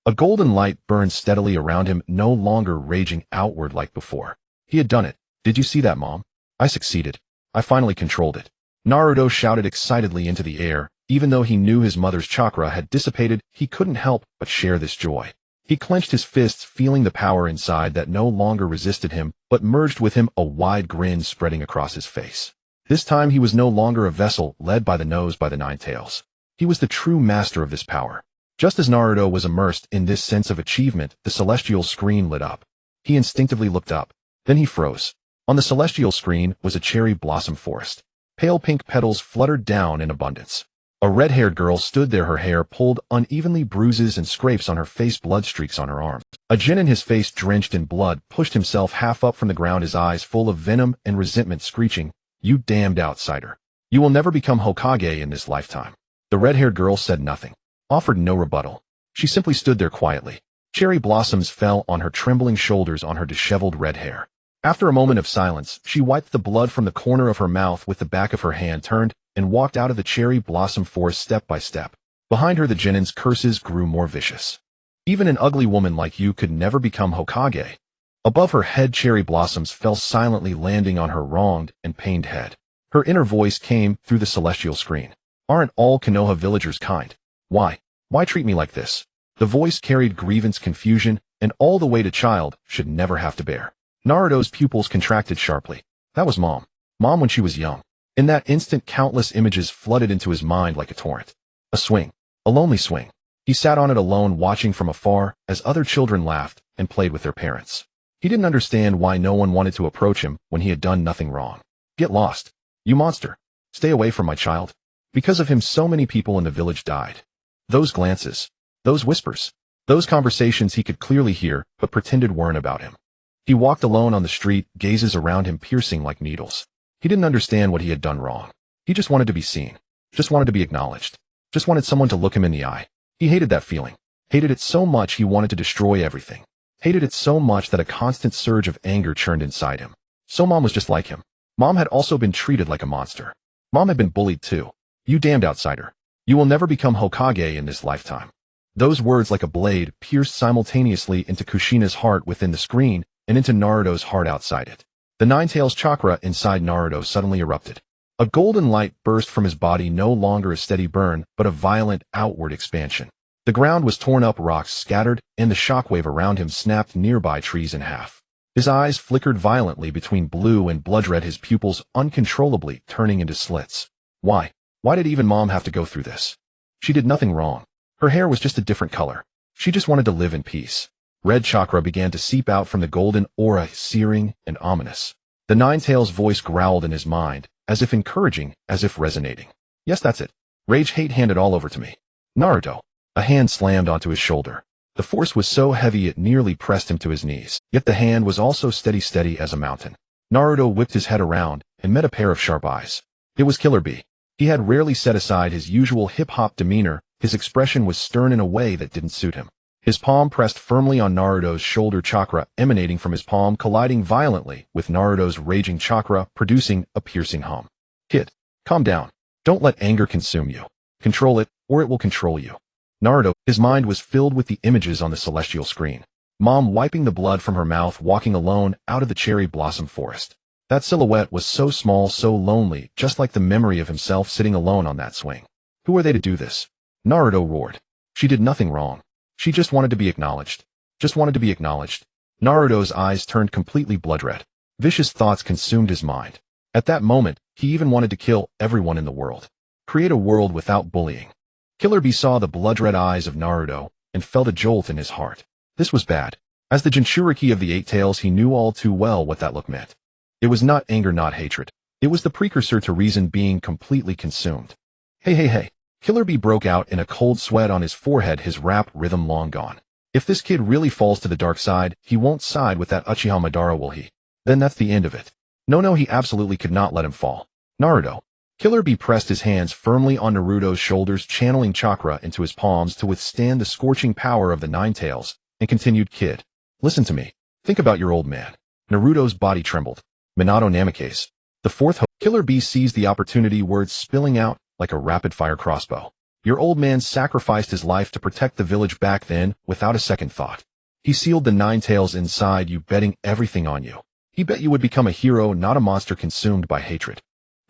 A golden light burned steadily around him, no longer raging outward like before. He had done it. "Did you see that, Mom? I succeeded. I finally controlled it." Naruto shouted excitedly into the air. Even though he knew his mother's chakra had dissipated, he couldn't help but share this joy. He clenched his fists, feeling the power inside that no longer resisted him, but merged with him, a wide grin spreading across his face. This time he was no longer a vessel led by the nose by the Nine-Tails. He was the true master of this power. Just as Naruto was immersed in this sense of achievement, the celestial screen lit up. He instinctively looked up. Then he froze. On the celestial screen was a cherry blossom forest. Pale pink petals fluttered down in abundance. A red-haired girl stood there, her hair pulled unevenly, bruises and scrapes on her face, blood streaks on her arms. A genin, his face drenched in blood, pushed himself half up from the ground, his eyes full of venom and resentment, screeching, "You damned outsider. You will never become Hokage in this lifetime." The red-haired girl said nothing, offered no rebuttal. She simply stood there quietly. Cherry blossoms fell on her trembling shoulders, on her disheveled red hair. After a moment of silence, she wiped the blood from the corner of her mouth with the back of her hand, turned and walked out of the cherry blossom forest step by step. Behind her, the genin's curses grew more vicious. Even an ugly woman like you could never become Hokage. Above her head, cherry blossoms fell silently, landing on her wronged and pained head. Her inner voice came through the celestial screen. Aren't all Konoha villagers kind? Why? Why treat me like this? The voice carried grievance, confusion, and all the weight a child should never have to bear. Naruto's pupils contracted sharply. That was Mom. Mom when she was young. In that instant, countless images flooded into his mind like a torrent. A swing. A lonely swing. He sat on it alone, watching from afar as other children laughed and played with their parents. He didn't understand why no one wanted to approach him when he had done nothing wrong. Get lost. You monster. Stay away from my child. Because of him, so many people in the village died. Those glances. Those whispers. Those conversations he could clearly hear, but pretended weren't about him. He walked alone on the street, gazes around him piercing like needles. He didn't understand what he had done wrong. He just wanted to be seen. Just wanted to be acknowledged. Just wanted someone to look him in the eye. He hated that feeling. Hated it so much he wanted to destroy everything. Hated it so much that a constant surge of anger churned inside him. So Mom was just like him. Mom had also been treated like a monster. Mom had been bullied too. You damned outsider. You will never become Hokage in this lifetime. Those words, like a blade, pierced simultaneously into Kushina's heart within the screen and into Naruto's heart outside it. The Nine-Tails chakra inside Naruto suddenly erupted. A golden light burst from his body, no longer a steady burn, but a violent outward expansion. The ground was torn up, rocks scattered, and the shockwave around him snapped nearby trees in half. His eyes flickered violently between blue and blood red, his pupils uncontrollably turning into slits. Why? Why did even Mom have to go through this? She did nothing wrong. Her hair was just a different color. She just wanted to live in peace. Red chakra began to seep out from the golden aura, searing and ominous. The Nine-Tails voice growled in his mind, as if encouraging, as if resonating. Yes, that's it. Rage, hate, hand it all over to me. Naruto. A hand slammed onto his shoulder. The force was so heavy it nearly pressed him to his knees, yet the hand was also steady as a mountain. Naruto whipped his head around and met a pair of sharp eyes. It was Killer Bee. He had rarely set aside his usual hip-hop demeanor. His expression was stern in a way that didn't suit him. His palm pressed firmly on Naruto's shoulder, chakra emanating from his palm colliding violently with Naruto's raging chakra, producing a piercing hum. Kid, calm down. Don't let anger consume you. Control it, or it will control you. Naruto, his mind was filled with the images on the celestial screen. Mom wiping the blood from her mouth, walking alone out of the cherry blossom forest. That silhouette was so small, so lonely, just like the memory of himself sitting alone on that swing. Who are they to do this? Naruto roared. She did nothing wrong. She just wanted to be acknowledged. Just wanted to be acknowledged. Naruto's eyes turned completely blood red. Vicious thoughts consumed his mind. At that moment, he even wanted to kill everyone in the world. Create a world without bullying. Killer Bee saw the blood-red eyes of Naruto and felt a jolt in his heart. This was bad. As the Jinchuriki of the Eight Tails, he knew all too well what that look meant. It was not anger, not hatred. It was the precursor to reason being completely consumed. Hey. Killer Bee broke out in a cold sweat on his forehead, his rap rhythm long gone. If this kid really falls to the dark side, he won't side with that Uchiha Madara, will he? Then that's the end of it. No, he absolutely could not let him fall. Naruto. Killer Bee pressed his hands firmly on Naruto's shoulders, channeling chakra into his palms to withstand the scorching power of the Nine-Tails, and continued, Kid, listen to me. Think about your old man. Naruto's body trembled. Minato Namikaze. The fourth Killer Bee seized the opportunity, words spilling out like a rapid-fire crossbow. Your old man sacrificed his life to protect the village back then, without a second thought. He sealed the Nine-Tails inside you, betting everything on you. He bet you would become a hero, not a monster consumed by hatred.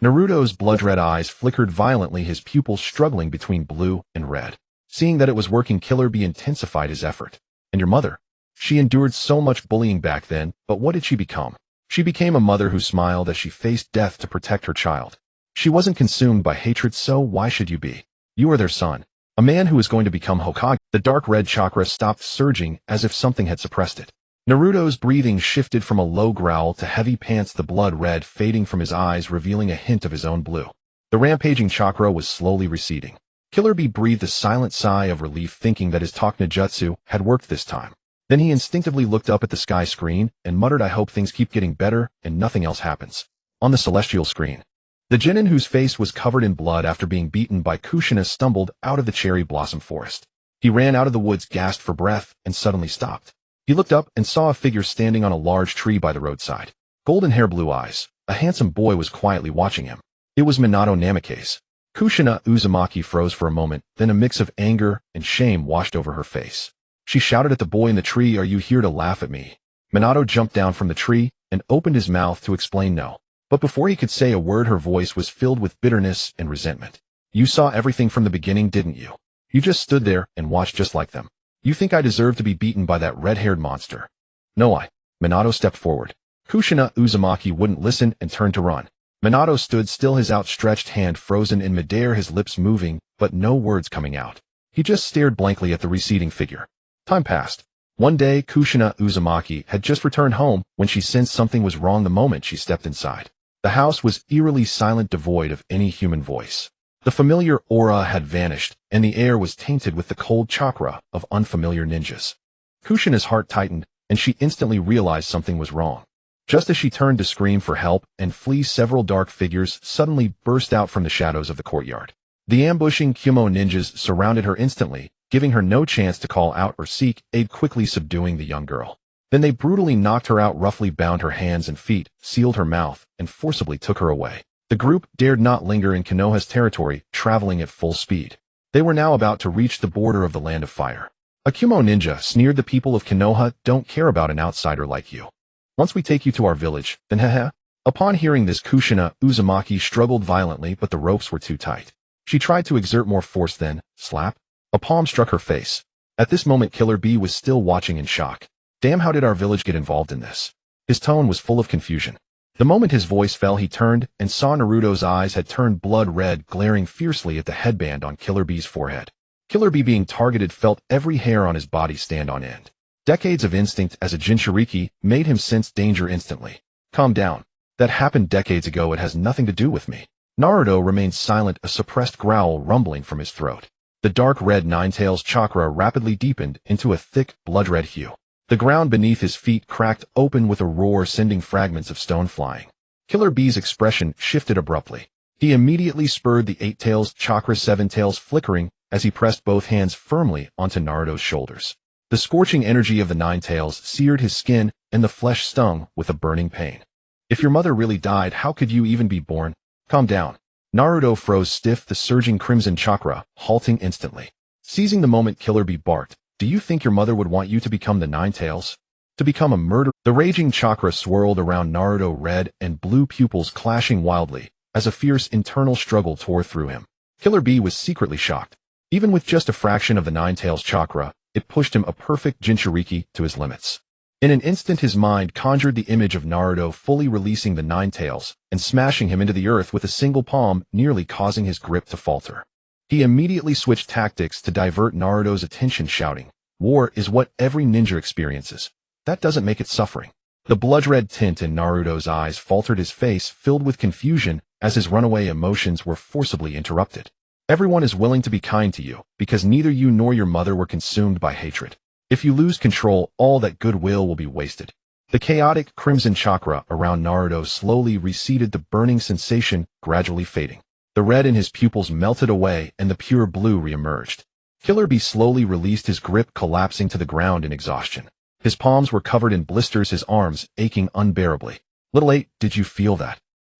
Naruto's blood-red eyes flickered violently, his pupils struggling between blue and red. Seeing that it was working, Killer Bee intensified his effort. And your mother? She endured so much bullying back then, but what did she become? She became a mother who smiled as she faced death to protect her child. She wasn't consumed by hatred, so why should you be? You are their son. A man who is going to become Hokage. The dark red chakra stopped surging as if something had suppressed it. Naruto's breathing shifted from a low growl to heavy pants, the blood red fading from his eyes, revealing a hint of his own blue. The rampaging chakra was slowly receding. Killer Bee breathed a silent sigh of relief, thinking that his talk ninjutsu had worked this time. Then he instinctively looked up at the sky screen and muttered, I hope things keep getting better and nothing else happens. On the celestial screen, the genin, whose face was covered in blood after being beaten by Kushina, stumbled out of the cherry blossom forest. He ran out of the woods, gasped for breath, and suddenly stopped. He looked up and saw a figure standing on a large tree by the roadside. Golden hair, blue eyes. A handsome boy was quietly watching him. It was Minato Namikaze. Kushina Uzumaki froze for a moment, then a mix of anger and shame washed over her face. She shouted at the boy in the tree, "Are you here to laugh at me?" Minato jumped down from the tree and opened his mouth to explain no. But before he could say a word, her voice was filled with bitterness and resentment. "You saw everything from the beginning, didn't you? You just stood there and watched just like them. You think I deserve to be beaten by that red-haired monster?" "No, Minato stepped forward. Kushina Uzumaki wouldn't listen and turned to run. Minato stood still, his outstretched hand frozen in midair, his lips moving, but no words coming out. He just stared blankly at the receding figure. Time passed. One day, Kushina Uzumaki had just returned home when she sensed something was wrong the moment she stepped inside. The house was eerily silent, devoid of any human voice. The familiar aura had vanished, and the air was tainted with the cold chakra of unfamiliar ninjas. Kushina's heart tightened, and she instantly realized something was wrong. Just as she turned to scream for help and flee, several dark figures suddenly burst out from the shadows of the courtyard. The ambushing Kumo ninjas surrounded her instantly, giving her no chance to call out or seek aid, quickly subduing the young girl. Then they brutally knocked her out, roughly bound her hands and feet, sealed her mouth, and forcibly took her away. The group dared not linger in Konoha's territory, traveling at full speed. They were now about to reach the border of the Land of Fire. A Kumo ninja sneered, "The people of Konoha don't care about an outsider like you. Once we take you to our village, then haha." Upon hearing this, Kushina Uzumaki struggled violently, but the ropes were too tight. She tried to exert more force, then, slap, a palm struck her face. At this moment, Killer Bee was still watching in shock. "Damn, how did our village get involved in this?" His tone was full of confusion. The moment his voice fell, he turned and saw Naruto's eyes had turned blood red, glaring fiercely at the headband on Killer Bee's forehead. Killer Bee, being targeted, felt every hair on his body stand on end. Decades of instinct as a Jinchuriki made him sense danger instantly. "Calm down. That happened decades ago. It has nothing to do with me." Naruto remained silent, a suppressed growl rumbling from his throat. The dark red Ninetales chakra rapidly deepened into a thick, blood-red hue. The ground beneath his feet cracked open with a roar, sending fragments of stone flying. Killer Bee's expression shifted abruptly. He immediately spurred the Eight Tails chakra, Seven Tails flickering as he pressed both hands firmly onto Naruto's shoulders. The scorching energy of the Nine Tails seared his skin, and the flesh stung with a burning pain. "If your mother really died, how could you even be born?" "Calm down." Naruto froze stiff, the surging crimson chakra halting instantly. Seizing the moment, Killer Bee barked, "Do you think your mother would want you to become the Nine Tails? To become a murderer?" The raging chakra swirled around Naruto, red and blue pupils clashing wildly as a fierce internal struggle tore through him. Killer Bee was secretly shocked. Even with just a fraction of the Nine Tails chakra, it pushed him a perfect Jinchuriki to his limits. In an instant, his mind conjured the image of Naruto fully releasing the Nine Tails and smashing him into the earth with a single palm, nearly causing his grip to falter. He immediately switched tactics to divert Naruto's attention, shouting, "War is what every ninja experiences. That doesn't make it suffering." The blood-red tint in Naruto's eyes faltered, his face filled with confusion as his runaway emotions were forcibly interrupted. "Everyone is willing to be kind to you, because neither you nor your mother were consumed by hatred. If you lose control, all that goodwill will be wasted." The chaotic crimson chakra around Naruto slowly receded, the burning sensation gradually fading. The red in his pupils melted away, and the pure blue reemerged. Killer Bee slowly released his grip, collapsing to the ground in exhaustion. His palms were covered in blisters, his arms aching unbearably. "Little Eight, did you feel that?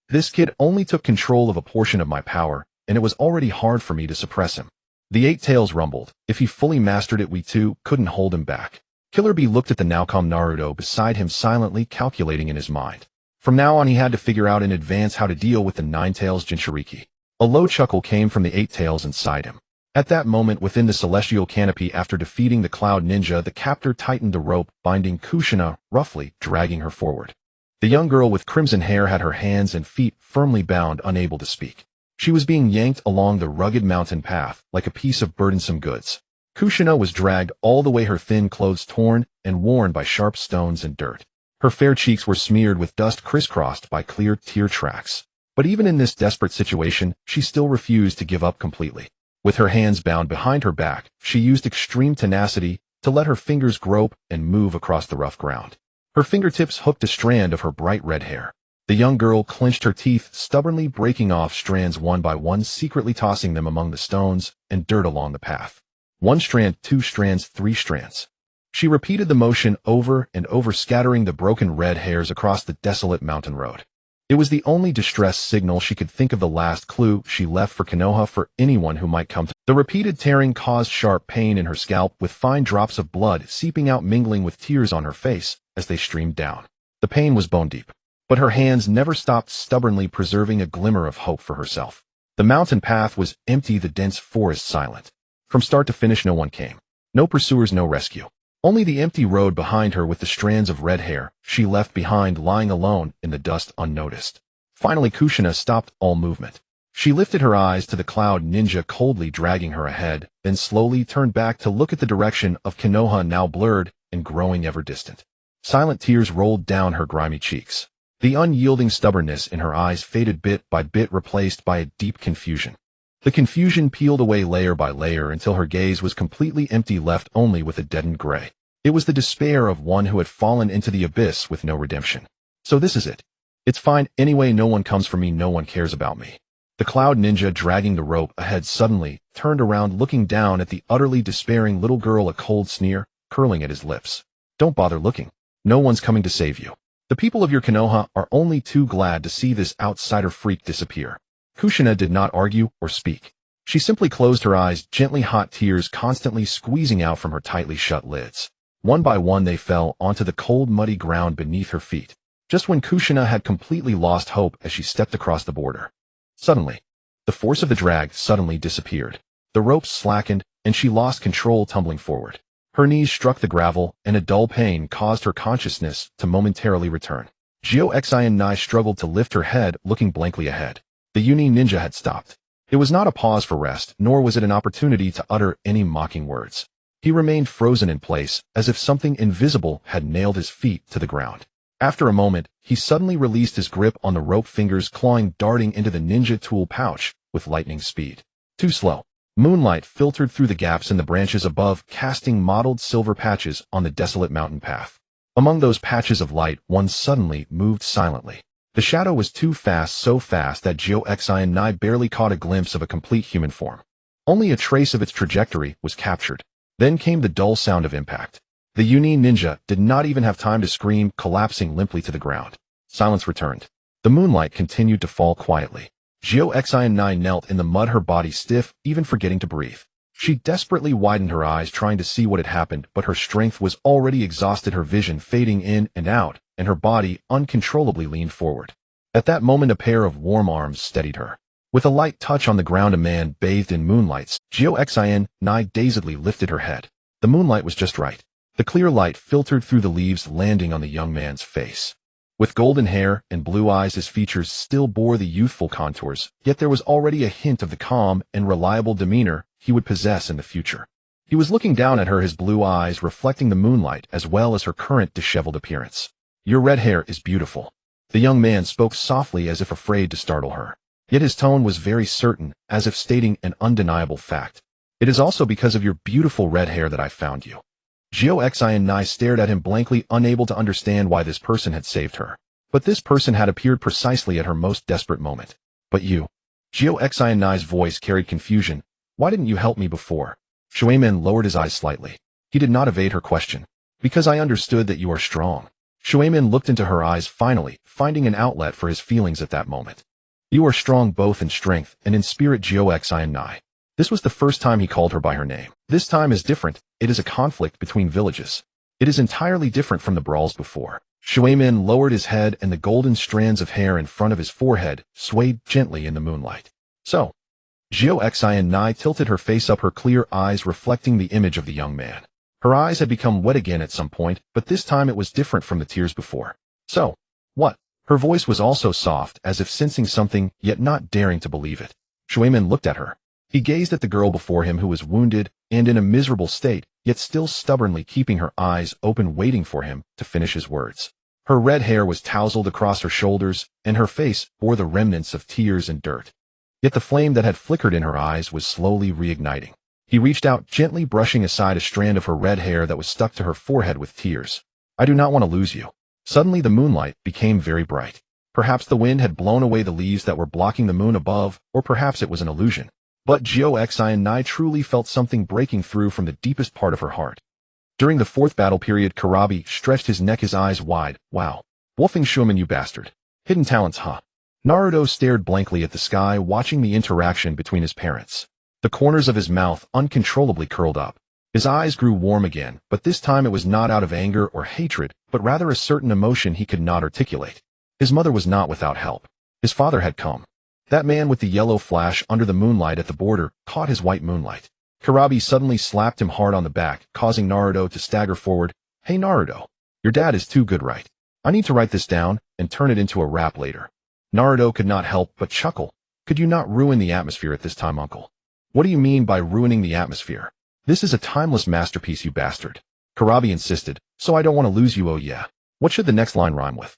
This kid only took control of a portion of my power, and it was already hard for me to suppress him." The Eight Tails rumbled. If he fully mastered it, we too couldn't hold him back. Killer Bee looked at the now calm Naruto beside him, silently calculating in his mind. From now on, he had to figure out in advance how to deal with the Nine Tails Jinchuriki. A low chuckle came from the Eight Tails inside him. At that moment, within the celestial canopy, after defeating the Cloud Ninja, the captor tightened the rope, binding Kushina, roughly dragging her forward. The young girl with crimson hair had her hands and feet firmly bound, unable to speak. She was being yanked along the rugged mountain path like a piece of burdensome goods. Kushina was dragged all the way, her thin clothes torn and worn by sharp stones and dirt. Her fair cheeks were smeared with dust, crisscrossed by clear tear tracks. But even in this desperate situation, she still refused to give up completely. With her hands bound behind her back, she used extreme tenacity to let her fingers grope and move across the rough ground. Her fingertips hooked a strand of her bright red hair. The young girl clenched her teeth, stubbornly breaking off strands one by one, secretly tossing them among the stones and dirt along the path. One strand, two strands, three strands. She repeated the motion over and over, scattering the broken red hairs across the desolate mountain road. It was the only distress signal she could think of, the last clue she left for Konoha for anyone who might come to. The repeated tearing caused sharp pain in her scalp, with fine drops of blood seeping out, mingling with tears on her face as they streamed down. The pain was bone deep, but her hands never stopped, stubbornly preserving a glimmer of hope for herself. The mountain path was empty, the dense forest silent. From start to finish no one came. No pursuers, no rescue. Only the empty road behind her with the strands of red hair she left behind lying alone in the dust unnoticed. Finally Kushina stopped all movement. She lifted her eyes to the cloud ninja coldly dragging her ahead, then slowly turned back to look at the direction of Konoha, now blurred and growing ever distant. Silent tears rolled down her grimy cheeks. The unyielding stubbornness in her eyes faded bit by bit, replaced by a deep confusion. The confusion peeled away layer by layer until her gaze was completely empty, left only with a deadened gray. It was the despair of one who had fallen into the abyss with no redemption. So this is it. It's fine anyway, no one comes for me, no one cares about me. The cloud ninja dragging the rope ahead suddenly turned around, looking down at the utterly despairing little girl, a cold sneer curling at his lips. Don't bother looking. No one's coming to save you. The people of your Konoha are only too glad to see this outsider freak disappear. Kushina did not argue or speak. She simply closed her eyes, gently, hot tears constantly squeezing out from her tightly shut lids. One by one they fell onto the cold, muddy ground beneath her feet, just when Kushina had completely lost hope as she stepped across the border. Suddenly, the force of the drag suddenly disappeared. The ropes slackened, and she lost control, tumbling forward. Her knees struck the gravel, and a dull pain caused her consciousness to momentarily return. Nai struggled to lift her head, looking blankly ahead. The Uni ninja had stopped. It was not a pause for rest, nor was it an opportunity to utter any mocking words. He remained frozen in place, as if something invisible had nailed his feet to the ground. After a moment, he suddenly released his grip on the rope, fingers clawing, darting into the ninja tool pouch with lightning speed. Too slow. Moonlight filtered through the gaps in the branches above, casting mottled silver patches on the desolate mountain path. Among those patches of light, one suddenly moved silently. The shadow was too fast, so fast that Nai barely caught a glimpse of a complete human form. Only a trace of its trajectory was captured. Then came the dull sound of impact. The Uni ninja did not even have time to scream, collapsing limply to the ground. Silence returned. The moonlight continued to fall quietly. Nai knelt in the mud, her body stiff, even forgetting to breathe. She desperately widened her eyes, trying to see what had happened, but her strength was already exhausted, her vision fading in and out, and her body uncontrollably leaned forward. At that moment, a pair of warm arms steadied her. With a light touch on the ground, a man bathed in moonlight, Nai dazedly lifted her head. The moonlight was just right. The clear light filtered through the leaves, landing on the young man's face. With golden hair and blue eyes, his features still bore the youthful contours, yet there was already a hint of the calm and reliable demeanor he would possess in the future. He was looking down at her, his blue eyes reflecting the moonlight as well as her current disheveled appearance. Your red hair is beautiful. The young man spoke softly, as if afraid to startle her. Yet his tone was very certain, as if stating an undeniable fact. It is also because of your beautiful red hair that I found you. Nai stared at him blankly, unable to understand why this person had saved her. But this person had appeared precisely at her most desperate moment. But you. Nai's voice carried confusion. Why didn't you help me before? Shuemin lowered his eyes slightly. He did not evade her question. Because I understood that you are strong. Shuemin looked into her eyes, finally, finding an outlet for his feelings at that moment. You are strong both in strength and in spirit, Nai. This was the first time he called her by her name. This time is different. It is a conflict between villages. It is entirely different from the brawls before. Shuemin lowered his head, and the golden strands of hair in front of his forehead swayed gently in the moonlight. So, Nai tilted her face up, her clear eyes reflecting the image of the young man. Her eyes had become wet again at some point, but this time it was different from the tears before. So, what? Her voice was also soft, as if sensing something, yet not daring to believe it. Shuemin looked at her. He gazed at the girl before him, who was wounded and in a miserable state, yet still stubbornly keeping her eyes open, waiting for him to finish his words. Her red hair was tousled across her shoulders, and her face bore the remnants of tears and dirt. Yet the flame that had flickered in her eyes was slowly reigniting. He reached out, gently brushing aside a strand of her red hair that was stuck to her forehead with tears. I do not want to lose you. Suddenly the moonlight became very bright. Perhaps the wind had blown away the leaves that were blocking the moon above, or perhaps it was an illusion. But Nai truly felt something breaking through from the deepest part of her heart. During the fourth battle period, Karabi stretched his neck, his eyes wide. Wow. Wolfing Schumann, you bastard. Hidden talents, huh? Naruto stared blankly at the sky, watching the interaction between his parents. The corners of his mouth uncontrollably curled up. His eyes grew warm again, but this time it was not out of anger or hatred, but rather a certain emotion he could not articulate. His mother was not without help. His father had come. That man with the yellow flash under the moonlight at the border caught his white moonlight. Hanabi suddenly slapped him hard on the back, causing Naruto to stagger forward. Hey Naruto, your dad is too good, right? I need to write this down and turn it into a rap later. Naruto could not help but chuckle. Could you not ruin the atmosphere at this time, uncle? What do you mean by ruining the atmosphere? This is a timeless masterpiece, you bastard. Hanabi insisted, so I don't want to lose you, oh yeah. What should the next line rhyme with?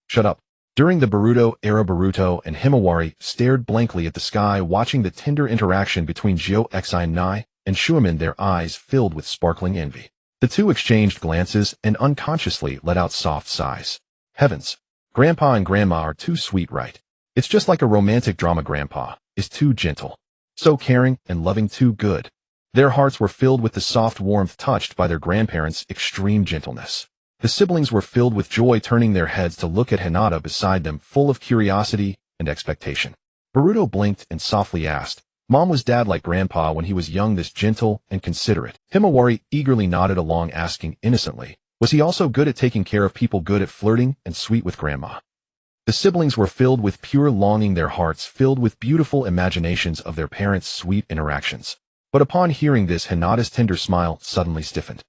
Shut up. During the Boruto era, Boruto and Himawari stared blankly at the sky, watching the tender interaction between Nai and Shuimin, their eyes filled with sparkling envy. The two exchanged glances and unconsciously let out soft sighs. Heavens! Grandpa and Grandma are too sweet, right? It's just like a romantic drama. Grandpa is too gentle. So caring and loving, too good. Their hearts were filled with the soft warmth touched by their grandparents' extreme gentleness. The siblings were filled with joy, turning their heads to look at Hinata beside them, full of curiosity and expectation. Boruto blinked and softly asked, Mom, was Dad like Grandpa when he was young, this gentle and considerate? Himawari eagerly nodded along, asking innocently, was he also good at taking care of people, good at flirting and sweet with Grandma? The siblings were filled with pure longing, their hearts filled with beautiful imaginations of their parents' sweet interactions. But upon hearing this, Hinata's tender smile suddenly stiffened.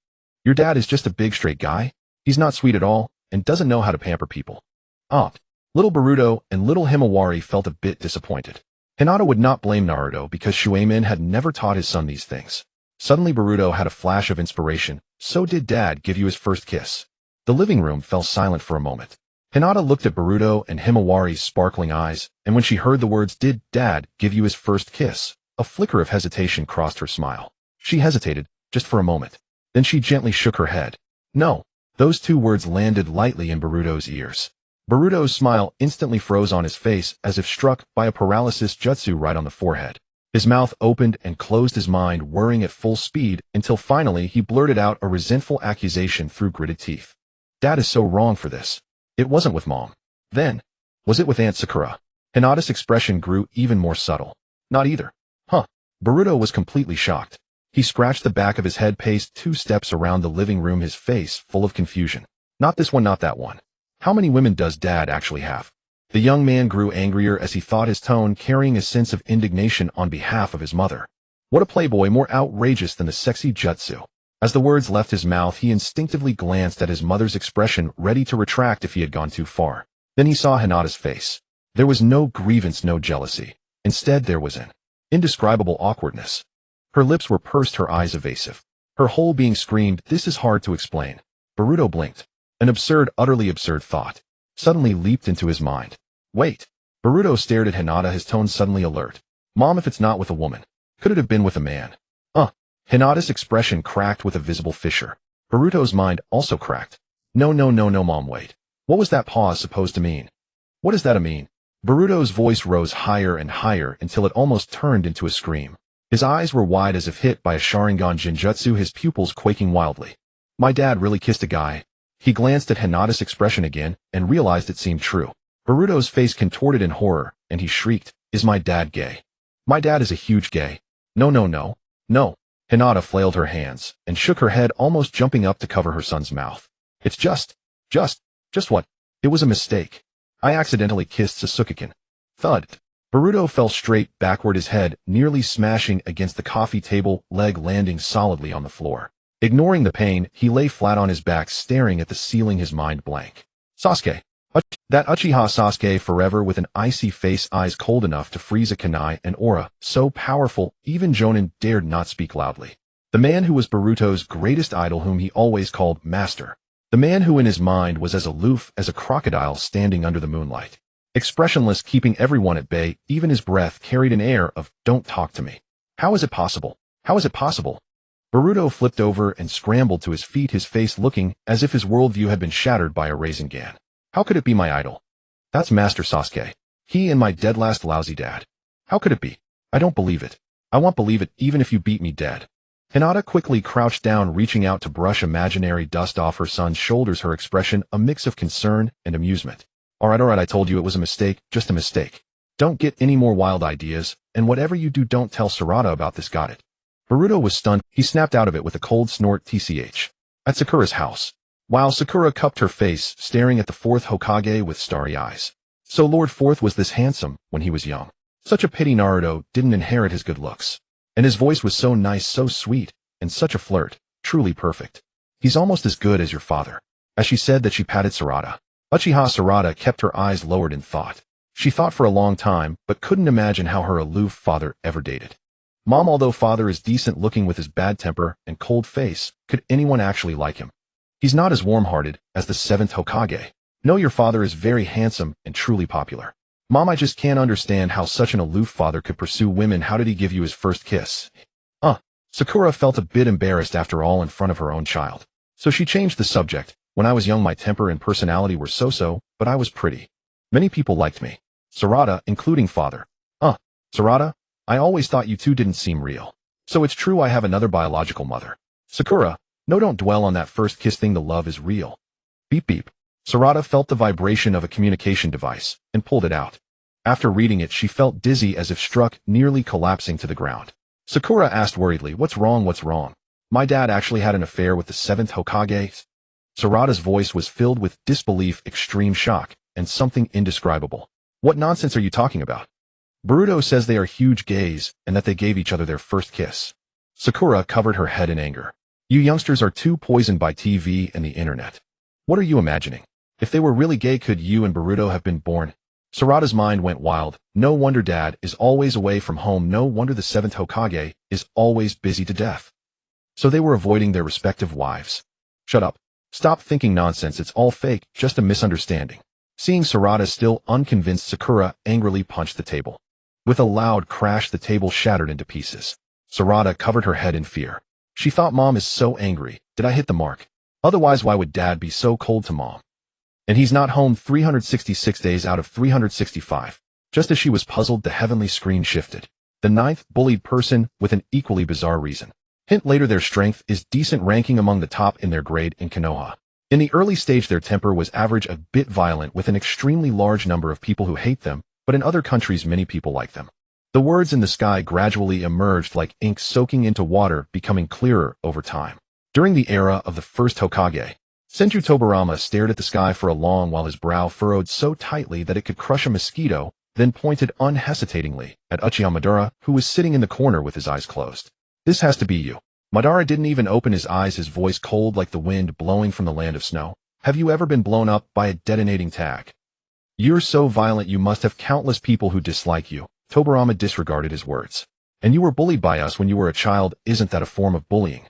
Your dad is just a big straight guy? He's not sweet at all, and doesn't know how to pamper people. Little Boruto and little Himawari felt a bit disappointed. Hinata would not blame Naruto because Shuimin had never taught his son these things. Suddenly Boruto had a flash of inspiration. So did Dad give you his first kiss? The living room fell silent for a moment. Hinata looked at Boruto and Himawari's sparkling eyes, and when she heard the words, did Dad give you his first kiss? A flicker of hesitation crossed her smile. She hesitated, just for a moment. Then she gently shook her head. No. Those two words landed lightly in Boruto's ears. Boruto's smile instantly froze on his face as if struck by a paralysis jutsu right on the forehead. His mouth opened and closed, his mind whirring at full speed, until finally he blurted out a resentful accusation through gritted teeth. Dad is so wrong for this. It wasn't with Mom. Then, was it with Aunt Sakura? Hinata's expression grew even more subtle. Not either. Huh. Boruto was completely shocked. He scratched the back of his head, paced 2 steps around the living room, his face full of confusion. Not this one, not that one. How many women does Dad actually have? The young man grew angrier as he thought, his tone carrying a sense of indignation on behalf of his mother. What a playboy, more outrageous than the sexy jutsu. As the words left his mouth, he instinctively glanced at his mother's expression, ready to retract if he had gone too far. Then he saw Hinata's face. There was no grievance, no jealousy. Instead, there was an indescribable awkwardness. Her lips were pursed, her eyes evasive. Her whole being screamed, this is hard to explain. Boruto blinked. An absurd, utterly absurd thought suddenly leaped into his mind. Wait. Boruto stared at Hinata, his tone suddenly alert. Mom, if it's not with a woman, could it have been with a man? Hinata's expression cracked with a visible fissure. Boruto's mind also cracked. No, Mom, wait. What was that pause supposed to mean? What does that mean? Boruto's voice rose higher and higher until it almost turned into a scream. His eyes were wide as if hit by a Sharingan Genjutsu, his pupils quaking wildly. My dad really kissed a guy? He glanced at Hinata's expression again and realized it seemed true. Boruto's face contorted in horror, and he shrieked, is my dad gay? My dad is a huge gay. No. Hinata flailed her hands and shook her head, almost jumping up to cover her son's mouth. It's just what? It was a mistake. I accidentally kissed Sasuke-kun. Thud. Boruto fell straight backward, his head nearly smashing against the coffee table, leg landing solidly on the floor. Ignoring the pain, he lay flat on his back, staring at the ceiling, his mind blank. Sasuke. That Uchiha Sasuke forever, with an icy face, eyes cold enough to freeze a kunai, an aura so powerful even Jonin dared not speak loudly. The man who was Boruto's greatest idol, whom he always called master. The man who in his mind was as aloof as a crocodile standing under the moonlight. Expressionless, keeping everyone at bay, even his breath carried an air of, don't talk to me. How is it possible? How is it possible? Boruto flipped over and scrambled to his feet, his face looking as if his worldview had been shattered by a Rasengan. How could it be my idol? That's Master Sasuke. He and my dead last lousy dad. How could it be? I don't believe it. I won't believe it even if you beat me dead. Hinata quickly crouched down, reaching out to brush imaginary dust off her son's shoulders, her expression a mix of concern and amusement. Alright, I told you it was a mistake, just a mistake. Don't get any more wild ideas, and whatever you do don't tell Sarada about this, got it? Boruto was stunned. He snapped out of it with a cold snort. Tch. At Sakura's house. While Sakura cupped her face, staring at the fourth Hokage with starry eyes. So Lord Fourth was this handsome when he was young. Such a pity Naruto didn't inherit his good looks. And his voice was so nice, so sweet, and such a flirt, truly perfect. He's almost as good as your father. As she said that, she patted Sarada. Uchiha Sarada kept her eyes lowered in thought. She thought for a long time, but couldn't imagine how her aloof father ever dated. Mom, although father is decent looking with his bad temper and cold face, could anyone actually like him? He's not as warm-hearted as the seventh Hokage. No, your father is very handsome and truly popular. Mom, I just can't understand how such an aloof father could pursue women. How did he give you his first kiss? Sakura felt a bit embarrassed after all in front of her own child. So she changed the subject. When I was young, my temper and personality were so-so, but I was pretty. Many people liked me. Sarada, including father. Sarada, I always thought you two didn't seem real. So it's true I have another biological mother. Sakura, no, don't dwell on that first kiss thing. The love is real. Beep beep. Sarada felt the vibration of a communication device and pulled it out. After reading it, she felt dizzy as if struck, nearly collapsing to the ground. Sakura asked worriedly, what's wrong? What's wrong? My dad actually had an affair with the seventh Hokage? Sarada's voice was filled with disbelief, extreme shock, and something indescribable. What nonsense are you talking about? Boruto says they are huge gays and that they gave each other their first kiss. Sakura covered her head in anger. You youngsters are too poisoned by TV and the internet. What are you imagining? If they were really gay, could you and Boruto have been born? Sarada's mind went wild. No wonder dad is always away from home. No wonder the seventh Hokage is always busy to death. So they were avoiding their respective wives. Shut up. Stop thinking nonsense. It's all fake, just a misunderstanding. Seeing Sarada still unconvinced, Sakura angrily punched the table. With a loud crash, the table shattered into pieces. Sarada covered her head in fear. She thought, Mom is so angry. Did I hit the mark? Otherwise, why would Dad be so cold to Mom? And he's not home 366 days out of 365. Just as she was puzzled, the heavenly screen shifted. The ninth bullied person with an equally bizarre reason. Hint later, their strength is decent, ranking among the top in their grade in Konoha. In the early stage, their temper was average, a bit violent, with an extremely large number of people who hate them, but in other countries many people like them. The words in the sky gradually emerged like ink soaking into water, becoming clearer over time. During the era of the first Hokage, Senju Tobirama stared at the sky for a long while, his brow furrowed so tightly that it could crush a mosquito, then pointed unhesitatingly at Uchiha Madara, who was sitting in the corner with his eyes closed. This has to be you. Madara didn't even open his eyes, his voice cold like the wind blowing from the land of snow. Have you ever been blown up by a detonating tag? You're so violent, you must have countless people who dislike you. Tobirama disregarded his words. And you were bullied by us when you were a child. Isn't that a form of bullying?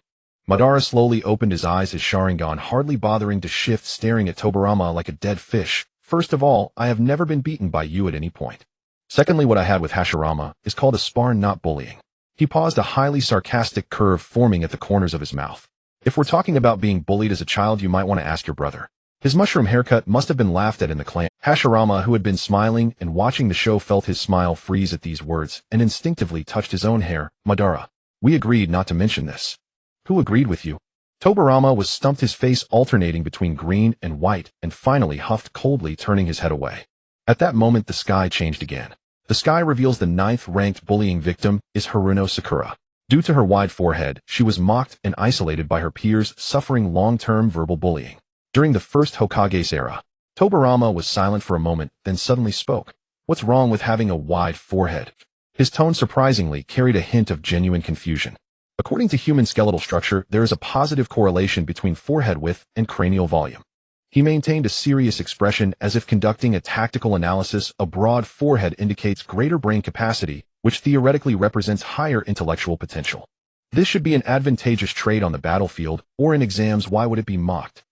Madara slowly opened his eyes, his Sharingan hardly bothering to shift, staring at Tobirama like a dead fish. First of all, I have never been beaten by you at any point. Secondly, what I had with Hashirama is called a spar, not bullying. He paused, a highly sarcastic curve forming at the corners of his mouth. If we're talking about being bullied as a child, you might want to ask your brother. His mushroom haircut must have been laughed at in the clan. Hashirama, who had been smiling and watching the show, felt his smile freeze at these words and instinctively touched his own hair. Madara, we agreed not to mention this. Who agreed with you? Tobirama was stumped, his face alternating between green and white, and finally huffed coldly, turning his head away. At that moment, the sky changed again. The sky reveals the ninth-ranked bullying victim is Haruno Sakura. Due to her wide forehead, she was mocked and isolated by her peers, suffering long-term verbal bullying. During the first Hokage's era, Tobirama was silent for a moment, then suddenly spoke. What's wrong with having a wide forehead? His tone surprisingly carried a hint of genuine confusion. According to human skeletal structure, there is a positive correlation between forehead width and cranial volume. He maintained a serious expression as if conducting a tactical analysis. A broad forehead indicates greater brain capacity, which theoretically represents higher intellectual potential. This should be an advantageous trait on the battlefield or in exams. Why would it be mocked?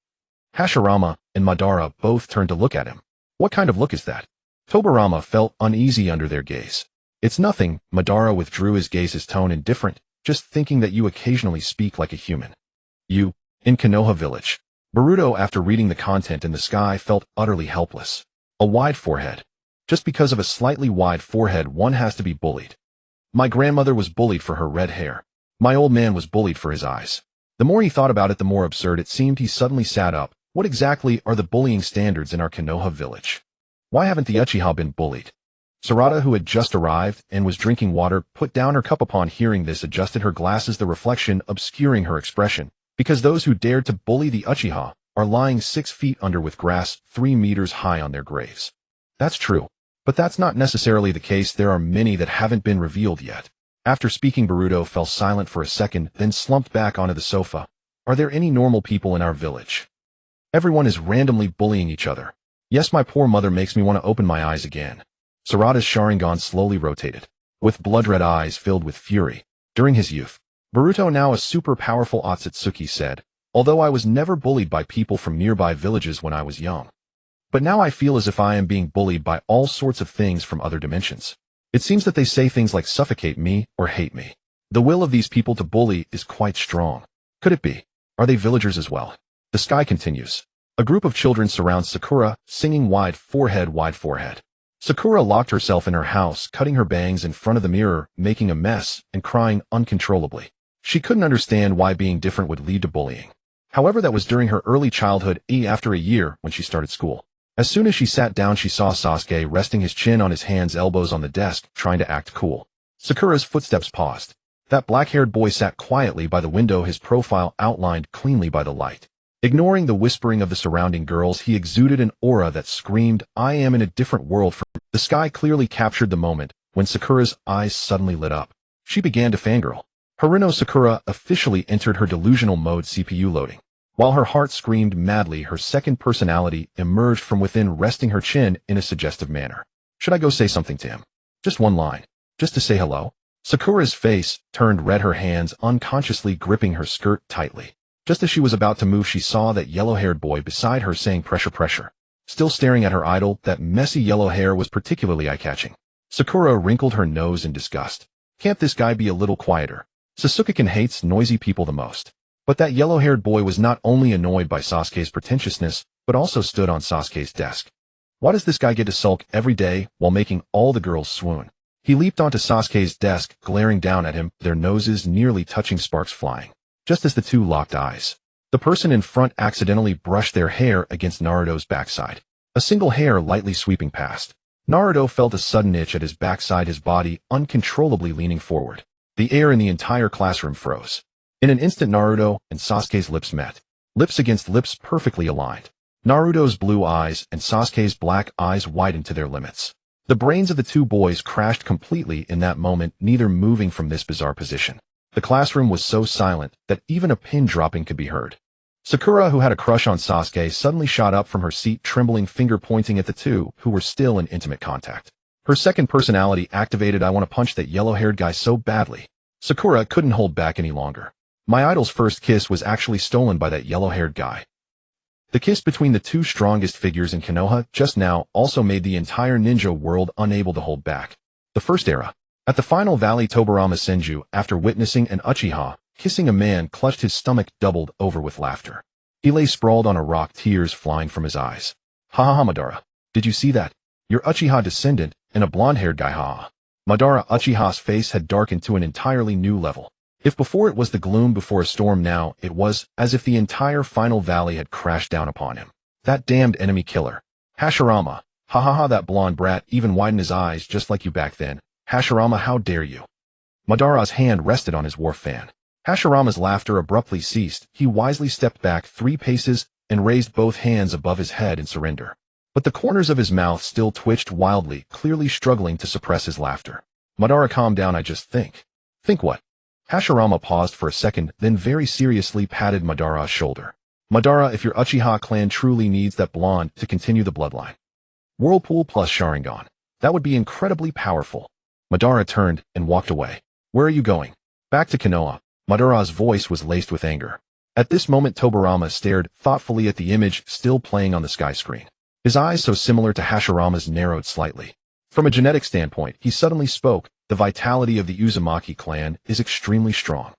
Hashirama and Madara both turned to look at him. What kind of look is that? Tobirama felt uneasy under their gaze. It's nothing. Madara withdrew his gaze, his tone indifferent. Just thinking that you occasionally speak like a human. You, in Konoha village. Boruto, after reading the content in the sky, felt utterly helpless. A wide forehead. Just because of a slightly wide forehead, one has to be bullied. My grandmother was bullied for her red hair. My old man was bullied for his eyes. The more he thought about it, the more absurd it seemed. He suddenly sat up. What exactly are the bullying standards in our Konoha village? Why haven't the Uchiha been bullied? Sarada, who had just arrived and was drinking water, put down her cup upon hearing this, adjusted her glasses, the reflection obscuring her expression, because those who dared to bully the Uchiha are lying 6 feet under with grass 3 meters high on their graves. That's true. But that's not necessarily the case. There are many that haven't been revealed yet. After speaking, Boruto fell silent for a second, then slumped back onto the sofa. Are there any normal people in our village? Everyone is randomly bullying each other. Yes, my poor mother makes me want to open my eyes again. Sarada's Sharingan slowly rotated, with blood-red eyes filled with fury. During his youth, Boruto, now a super powerful Ōtsutsuki, said, although I was never bullied by people from nearby villages when I was young. But now I feel as if I am being bullied by all sorts of things from other dimensions. It seems that they say things like suffocate me or hate me. The will of these people to bully is quite strong. Could it be? Are they villagers as well? The sky continues. A group of children surrounds Sakura, singing wide forehead, wide forehead. Sakura locked herself in her house, cutting her bangs in front of the mirror, making a mess, and crying uncontrollably. She couldn't understand why being different would lead to bullying. However, that was during her early childhood, after a year when she started school. As soon as she sat down, she saw Sasuke resting his chin on his hands, elbows on the desk, trying to act cool. Sakura's footsteps paused. That black-haired boy sat quietly by the window, his profile outlined cleanly by the light. Ignoring the whispering of the surrounding girls, he exuded an aura that screamed, I am in a different world from... The sky clearly captured the moment when Sakura's eyes suddenly lit up. She began to fangirl. Haruno Sakura officially entered her delusional mode, CPU loading. While her heart screamed madly, her second personality emerged from within, resting her chin in a suggestive manner. Should I go say something to him? Just one line. Just to say hello? Sakura's face turned red, her hands unconsciously gripping her skirt tightly. Just as she was about to move, she saw that yellow-haired boy beside her saying pressure, pressure. Still staring at her idol, that messy yellow hair was particularly eye-catching. Sakura wrinkled her nose in disgust. Can't this guy be a little quieter? Sasuke hates noisy people the most. But that yellow-haired boy was not only annoyed by Sasuke's pretentiousness, but also stood on Sasuke's desk. Why does this guy get to sulk every day while making all the girls swoon? He leaped onto Sasuke's desk, glaring down at him, their noses nearly touching, sparks flying. Just as the two locked eyes, the person in front accidentally brushed their hair against Naruto's backside. A single hair lightly sweeping past. Naruto felt a sudden itch at his backside, his body uncontrollably leaning forward. The air in the entire classroom froze. In an instant, Naruto and Sasuke's lips met. Lips against lips, perfectly aligned. Naruto's blue eyes and Sasuke's black eyes widened to their limits. The brains of the two boys crashed completely in that moment, neither moving from this bizarre position. The classroom was so silent that even a pin dropping could be heard. Sakura, who had a crush on Sasuke, suddenly shot up from her seat, trembling, finger pointing at the two who were still in intimate contact. Her second personality activated. I want to punch that yellow-haired guy so badly. Sakura couldn't hold back any longer. My idol's first kiss was actually stolen by that yellow-haired guy. The kiss between the two strongest figures in Konoha just now also made the entire ninja world unable to hold back. The first era. At the final valley, Tobirama Senju, after witnessing an Uchiha kissing a man, clutched his stomach, doubled over with laughter. He lay sprawled on a rock, tears flying from his eyes. Ha ha ha, Madara. Did you see that? Your Uchiha descendant, and a blonde-haired guy, ha. Madara Uchiha's face had darkened to an entirely new level. If before it was the gloom before a storm, now it was as if the entire final valley had crashed down upon him. That damned enemy killer. Hashirama. Ha ha ha, that blonde brat even widened his eyes just like you back then. Hashirama, how dare you? Madara's hand rested on his war fan. Hashirama's laughter abruptly ceased. He wisely stepped back 3 paces and raised both hands above his head in surrender. But the corners of his mouth still twitched wildly, clearly struggling to suppress his laughter. Madara, calm down, I just think. Think what? Hashirama paused for a second, then very seriously patted Madara's shoulder. Madara, if your Uchiha clan truly needs that blonde to continue the bloodline. Whirlpool plus Sharingan. That would be incredibly powerful. Madara turned and walked away. Where are you going? Back to Konoha. Madara's voice was laced with anger. At this moment, Tobirama stared thoughtfully at the image still playing on the sky screen. His eyes, so similar to Hashirama's, narrowed slightly. From a genetic standpoint, he suddenly spoke. The vitality of the Uzumaki clan is extremely strong.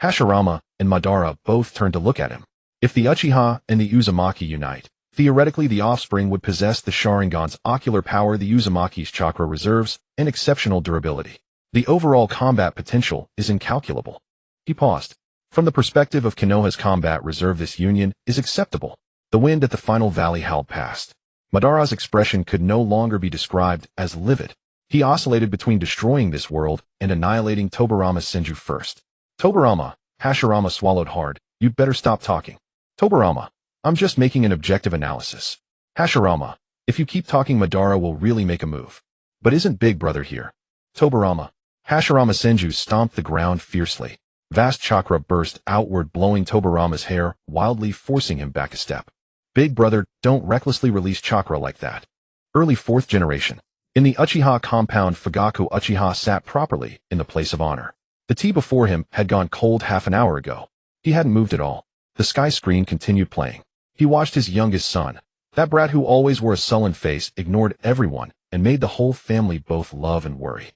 Hashirama and Madara both turned to look at him. If the Uchiha and the Uzumaki unite, theoretically the offspring would possess the Sharingan's ocular power, the Uzumaki's chakra reserves, and exceptional durability. The overall combat potential is incalculable. He paused. From the perspective of Konoha's combat reserve, this union is acceptable. The wind at the final valley howled past. Madara's expression could no longer be described as livid. He oscillated between destroying this world and annihilating Tobirama Senju first. Tobirama, Hashirama swallowed hard. You'd better stop talking. Tobirama, I'm just making an objective analysis. Hashirama, if you keep talking Madara will really make a move. But isn't Big Brother here? Tobirama. Hashirama Senju stomped the ground fiercely. Vast chakra burst outward, blowing Tobirama's hair, wildly forcing him back a step. Big Brother, don't recklessly release chakra like that. Early 4th generation. In the Uchiha compound, Fugaku Uchiha sat properly in the place of honor. The tea before him had gone cold half an hour ago. He hadn't moved at all. The sky screen continued playing. He watched his youngest son. That brat who always wore a sullen face ignored everyone and made the whole family both love and worry.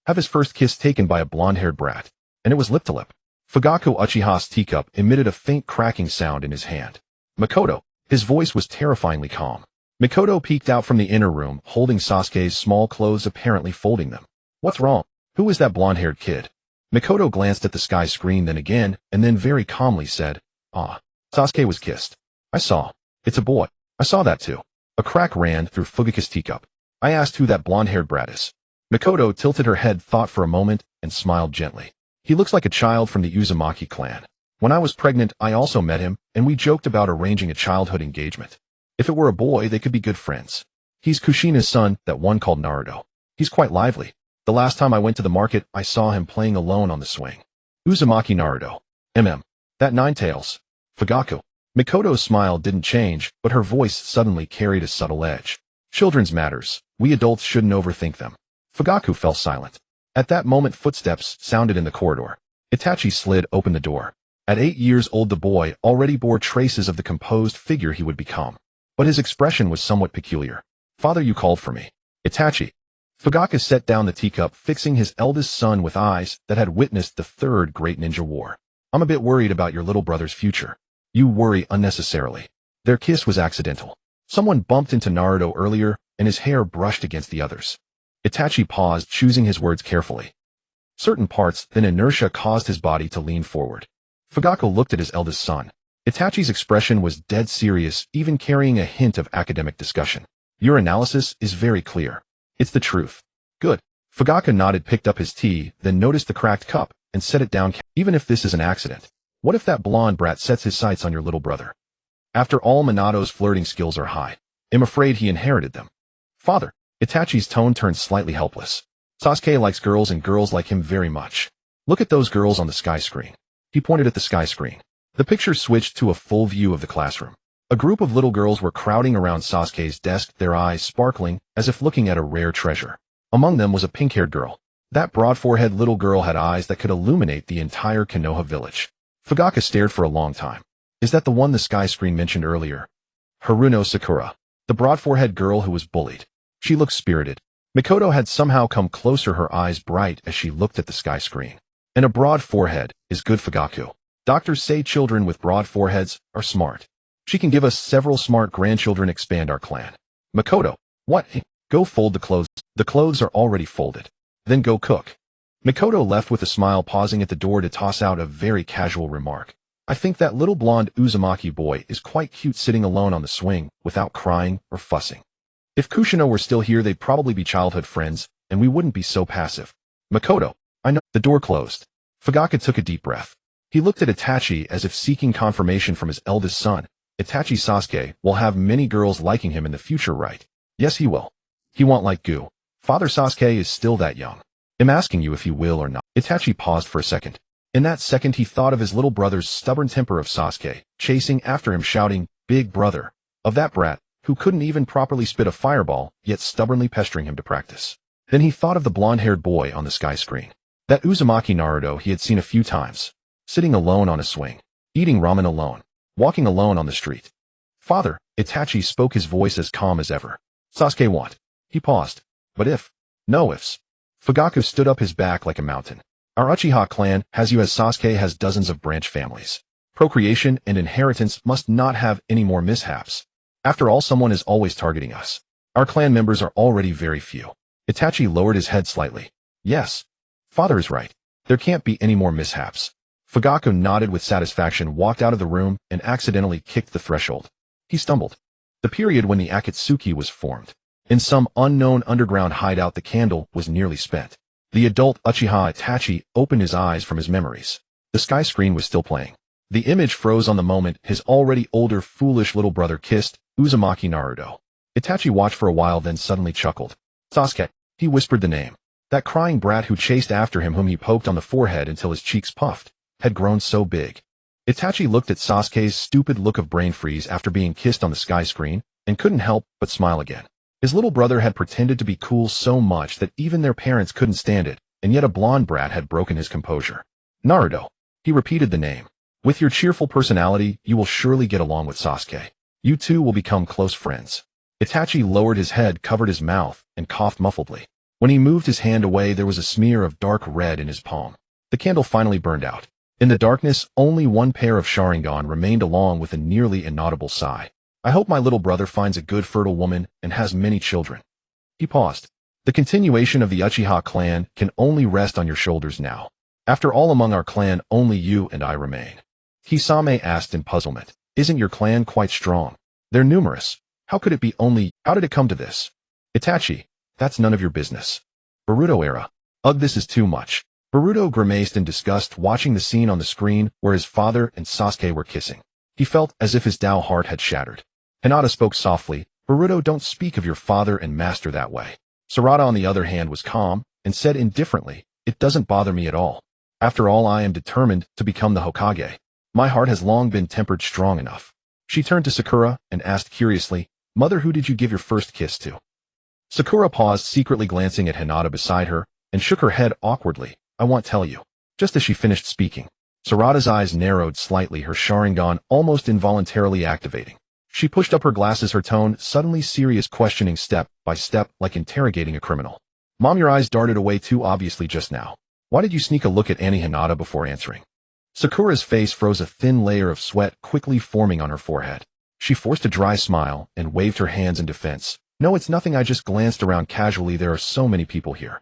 Have his first kiss taken by a blonde-haired brat. And it was lip to lip. Fugaku Uchiha's teacup emitted a faint cracking sound in his hand. Makoto. His voice was terrifyingly calm. Makoto peeked out from the inner room, holding Sasuke's small clothes, apparently folding them. What's wrong? Who is that blonde-haired kid? Makoto glanced at the sky screen then again, and then very calmly said, Ah. Sasuke was kissed. I saw. It's a boy. I saw that too. A crack ran through Fugaku's teacup. I asked who that blonde-haired brat is. Makoto tilted her head, thought for a moment, and smiled gently. He looks like a child from the Uzumaki clan. When I was pregnant, I also met him, and we joked about arranging a childhood engagement. If it were a boy, they could be good friends. He's Kushina's son, that one called Naruto. He's quite lively. The last time I went to the market, I saw him playing alone on the swing. Uzumaki Naruto. That Ninetales. Fugaku. Mikoto's smile didn't change, but her voice suddenly carried a subtle edge. Children's matters. We adults shouldn't overthink them. Fugaku fell silent. At that moment, footsteps sounded in the corridor. Itachi slid open the door. At 8 years old, the boy already bore traces of the composed figure he would become. But his expression was somewhat peculiar. Father, you called for me. Itachi. Fugaku set down the teacup, fixing his eldest son with eyes that had witnessed the 3rd Great Ninja War. I'm a bit worried about your little brother's future. You worry unnecessarily. Their kiss was accidental. Someone bumped into Naruto earlier, and his hair brushed against the others. Itachi paused, choosing his words carefully. Certain parts, then inertia caused his body to lean forward. Fugaku looked at his eldest son. Itachi's expression was dead serious, even carrying a hint of academic discussion. Your analysis is very clear. It's the truth. Good. Fugaku nodded, picked up his tea, then noticed the cracked cup, and set it down. Even if this is an accident, what if that blonde brat sets his sights on your little brother? After all, Minato's flirting skills are high. I'm afraid he inherited them. Father. Itachi's tone turned slightly helpless. Sasuke likes girls, and girls like him very much. Look at those girls on the sky screen. He pointed at the sky screen. The picture switched to a full view of the classroom. A group of little girls were crowding around Sasuke's desk, their eyes sparkling as if looking at a rare treasure. Among them was a pink-haired girl. That broad-forehead little girl had eyes that could illuminate the entire Konoha village. Fugaku stared for a long time. Is that the one the sky screen mentioned earlier? Haruno Sakura. The broad-forehead girl who was bullied. She looked spirited. Mikoto had somehow come closer, her eyes bright as she looked at the sky screen. And a broad forehead is good, Fugaku. Doctors say children with broad foreheads are smart. She can give us several smart grandchildren, expand our clan. Mikoto. What? Go fold the clothes. The clothes are already folded. Then go cook. Mikoto left with a smile, pausing at the door to toss out a very casual remark. I think that little blonde Uzumaki boy is quite cute, sitting alone on the swing, without crying or fussing. If Kushina were still here, they'd probably be childhood friends, and we wouldn't be so passive. Mikoto. I know. The door closed. Fugaku took a deep breath. He looked at Itachi as if seeking confirmation from his eldest son. Itachi, Sasuke will have many girls liking him in the future, right? Yes, he will. He won't like Gu. Father, Sasuke is still that young. I'm asking you if he will or not. Itachi paused for a second. In that second, he thought of his little brother's stubborn temper, of Sasuke chasing after him, shouting, "Big brother!" Of that brat who couldn't even properly spit a fireball, yet stubbornly pestering him to practice. Then he thought of the blonde-haired boy on the sky screen. That Uzumaki Naruto he had seen a few times. Sitting alone on a swing. Eating ramen alone. Walking alone on the street. Father, Itachi spoke, his voice as calm as ever. Sasuke what? He paused. But if? No ifs. Fugaku stood up, his back like a mountain. Our Uchiha clan has you, as Sasuke has dozens of branch families. Procreation and inheritance must not have any more mishaps. After all, someone is always targeting us. Our clan members are already very few. Itachi lowered his head slightly. Yes. Father is right. There can't be any more mishaps. Fugaku nodded with satisfaction, walked out of the room, and accidentally kicked the threshold. He stumbled. the period when the Ōtsutsuki was formed. In some unknown underground hideout, the candle was nearly spent. The adult Uchiha Itachi opened his eyes from his memories. The sky screen was still playing. The image froze on the moment his already older, foolish little brother kissed Uzumaki Naruto. Itachi watched for a while, then suddenly chuckled. Sasuke, he whispered the name. That crying brat who chased after him, whom he poked on the forehead until his cheeks puffed, had grown so big. Itachi looked at Sasuke's stupid look of brain freeze after being kissed on the sky screen, and couldn't help but smile again. His little brother had pretended to be cool so much that even their parents couldn't stand it, and yet a blonde brat had broken his composure. Naruto. He repeated the name. With your cheerful personality, you will surely get along with Sasuke. You two will become close friends. Itachi lowered his head, covered his mouth, and coughed muffledly. When he moved his hand away, there was a smear of dark red in his palm. The candle finally burned out. In the darkness, only one pair of Sharingan remained, along with a nearly inaudible sigh. I hope my little brother finds a good fertile woman and has many children. He paused. The continuation of the Uchiha clan can only rest on your shoulders now. After all, among our clan, only you and I remain. Kisame asked in puzzlement. Isn't your clan quite strong? They're numerous. How could it be only? How did it come to this? Itachi, that's none of your business. Boruto era. Ugh, this is too much. Boruto grimaced in disgust, watching the scene on the screen where his father and Sasuke were kissing. He felt as if his Tao heart had shattered. Hinata spoke softly. Boruto, don't speak of your father and master that way. Sarada, on the other hand, was calm and said indifferently, it doesn't bother me at all. After all, I am determined to become the Hokage. My heart has long been tempered strong enough. She turned to Sakura and asked curiously, Mother, who did you give your first kiss to? Sakura paused, secretly glancing at Hinata beside her, and shook her head awkwardly. I won't tell you. Just as she finished speaking, Sarada's eyes narrowed slightly, her Sharingan almost involuntarily activating. She pushed up her glasses, her tone suddenly serious, questioning step by step, like interrogating a criminal. Mom, your eyes darted away too obviously just now. Why did you sneak a look at Annie Hinata before answering? Sakura's face froze, a thin layer of sweat quickly forming on her forehead. She forced a dry smile and waved her hands in defense. No, it's nothing, I just glanced around casually. There are so many people here.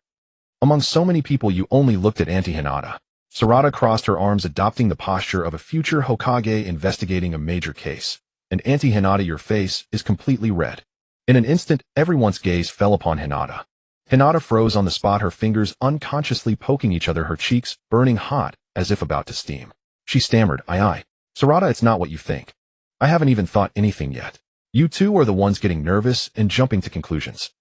Among so many people, you only looked at Auntie Hinata. Sarada crossed her arms, adopting the posture of a future Hokage investigating a major case. And Auntie Hinata, your face is completely red. In an instant, everyone's gaze fell upon Hinata. Hinata froze on the spot, her fingers unconsciously poking each other, her cheeks burning hot as if about to steam. She stammered, Aye. Sarada, it's not what you think. I haven't even thought anything yet. You two are the ones getting nervous and jumping to conclusions.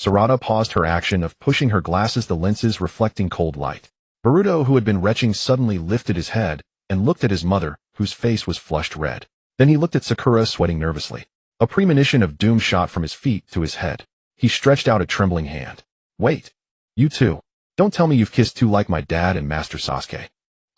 Sarada paused her action of pushing her glasses, the lenses reflecting cold light. Boruto, who had been retching, suddenly lifted his head and looked at his mother, whose face was flushed red. Then he looked at Sakura, sweating nervously. A premonition of doom shot from his feet to his head. He stretched out a trembling hand. Wait. You two. Don't tell me you've kissed too like my dad and Master Sasuke.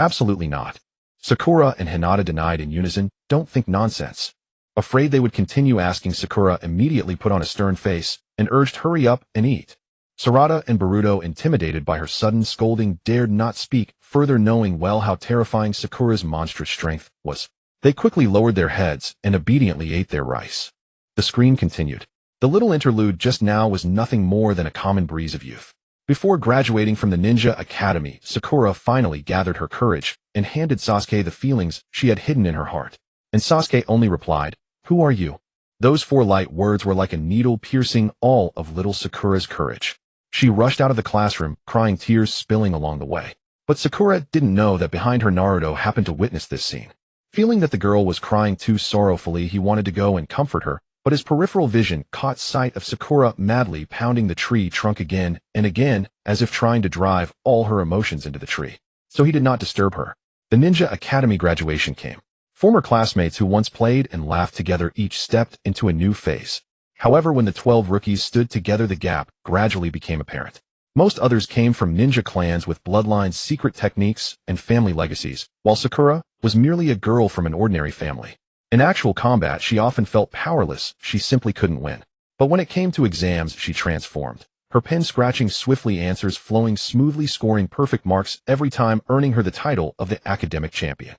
Absolutely not. Sakura and Hinata denied in unison. Don't think nonsense. Afraid they would continue asking, Sakura immediately put on a stern face and urged, hurry up and eat. Sarada and Boruto, intimidated by her sudden scolding, dared not speak further, knowing well how terrifying Sakura's monstrous strength was. They quickly lowered their heads and obediently ate their rice. The screen continued. The little interlude just now was nothing more than a common breeze of youth. Before graduating from the Ninja Academy, Sakura finally gathered her courage and handed Sasuke the feelings she had hidden in her heart. And Sasuke only replied, Who are you? Those 4 light words were like a needle piercing all of little Sakura's courage. She rushed out of the classroom, crying, tears spilling along the way. But Sakura didn't know that behind her Naruto happened to witness this scene. Feeling that the girl was crying too sorrowfully, he wanted to go and comfort her, but his peripheral vision caught sight of Sakura madly pounding the tree trunk again and again, as if trying to drive all her emotions into the tree. So he did not disturb her. The Ninja Academy graduation came. Former classmates who once played and laughed together each stepped into a new phase. However, when the 12 rookies stood together, the gap gradually became apparent. Most others came from ninja clans with bloodlines, secret techniques, and family legacies, while Sakura was merely a girl from an ordinary family. In actual combat, she often felt powerless, she simply couldn't win. But when it came to exams, she transformed. Her pen scratching swiftly, answers flowing smoothly, scoring perfect marks every time, earning her the title of the academic champion.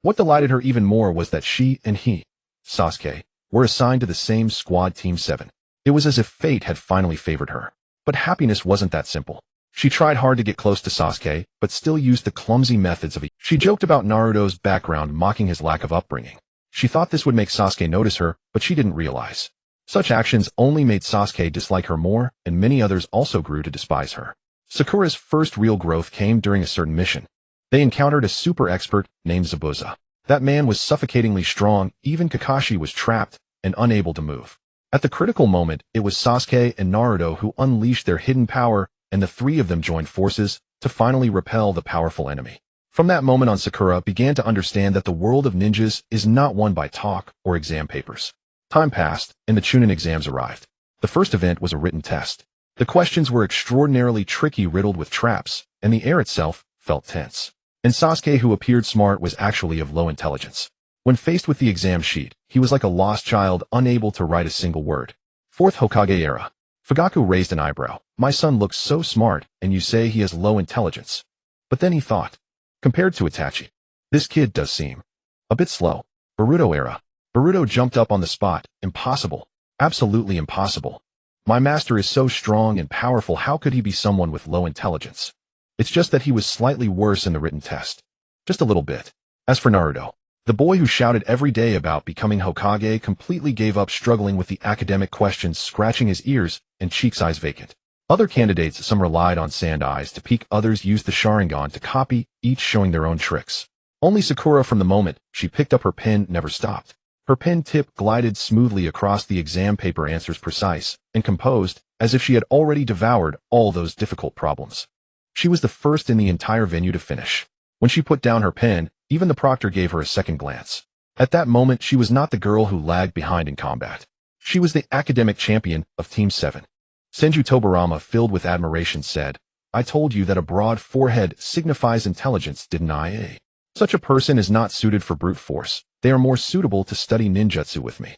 What delighted her even more was that she and he, Sasuke, were assigned to the same squad, Team 7. It was as if fate had finally favored her. But happiness wasn't that simple. She tried hard to get close to Sasuke, but still used the clumsy methods of She joked about Naruto's background, mocking his lack of upbringing. She thought this would make Sasuke notice her, but she didn't realize Such actions only made Sasuke dislike her more, and many others also grew to despise her. Sakura's first real growth came during a certain mission. They encountered a super expert named Zabuza. That man was suffocatingly strong, even Kakashi was trapped and unable to move. At the critical moment, it was Sasuke and Naruto who unleashed their hidden power, and the three of them joined forces to finally repel the powerful enemy. From that moment on, Sakura began to understand that the world of ninjas is not won by talk or exam papers. Time passed, and the Chunin exams arrived. The first event was a written test. The questions were extraordinarily tricky, riddled with traps, and the air itself felt tense. And Sasuke, who appeared smart, was actually of low intelligence. When faced with the exam sheet, he was like a lost child, unable to write a single word. Fourth Hokage era. Fugaku raised an eyebrow. My son looks so smart, and you say he has low intelligence. But then he thought, compared to Itachi, this kid does seem a bit slow. Boruto era. Boruto jumped up on the spot. Impossible. Absolutely impossible. My master is so strong and powerful, how could he be someone with low intelligence? It's just that he was slightly worse in the written test. Just a little bit. As for Naruto, the boy who shouted every day about becoming Hokage completely gave up, struggling with the academic questions, scratching his ears and cheeks, eyes vacant. Other candidates, some relied on sand eyes to peek, others used the Sharingan to copy, each showing their own tricks. Only Sakura, from the moment she picked up her pen, never stopped. Her pen tip glided smoothly across the exam paper, answers precise and composed, as if she had already devoured all those difficult problems. She was the first in the entire venue to finish. When she put down her pen, even the proctor gave her a second glance. At that moment, she was not the girl who lagged behind in combat. She was the academic champion of Team 7. Senju Tobarama, filled with admiration, said, I told you that a broad forehead signifies intelligence, didn't I? Such a person is not suited for brute force. They are more suitable to study ninjutsu with me.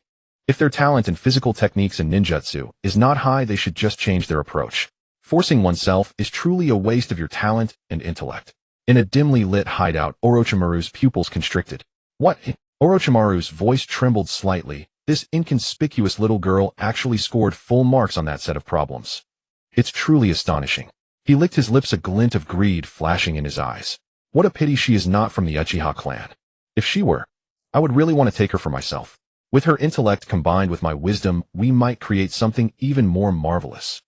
If their talent in physical techniques and ninjutsu is not high, they should just change their approach. Forcing oneself is truly a waste of your talent and intellect. In a dimly lit hideout, Orochimaru's pupils constricted. What? Orochimaru's voice trembled slightly. This inconspicuous little girl actually scored full marks on that set of problems. It's truly astonishing. He licked his lips, a glint of greed flashing in his eyes. What a pity she is not from the Uchiha clan. If she were, I would really want to take her for myself. With her intellect combined with my wisdom, we might create something even more marvelous.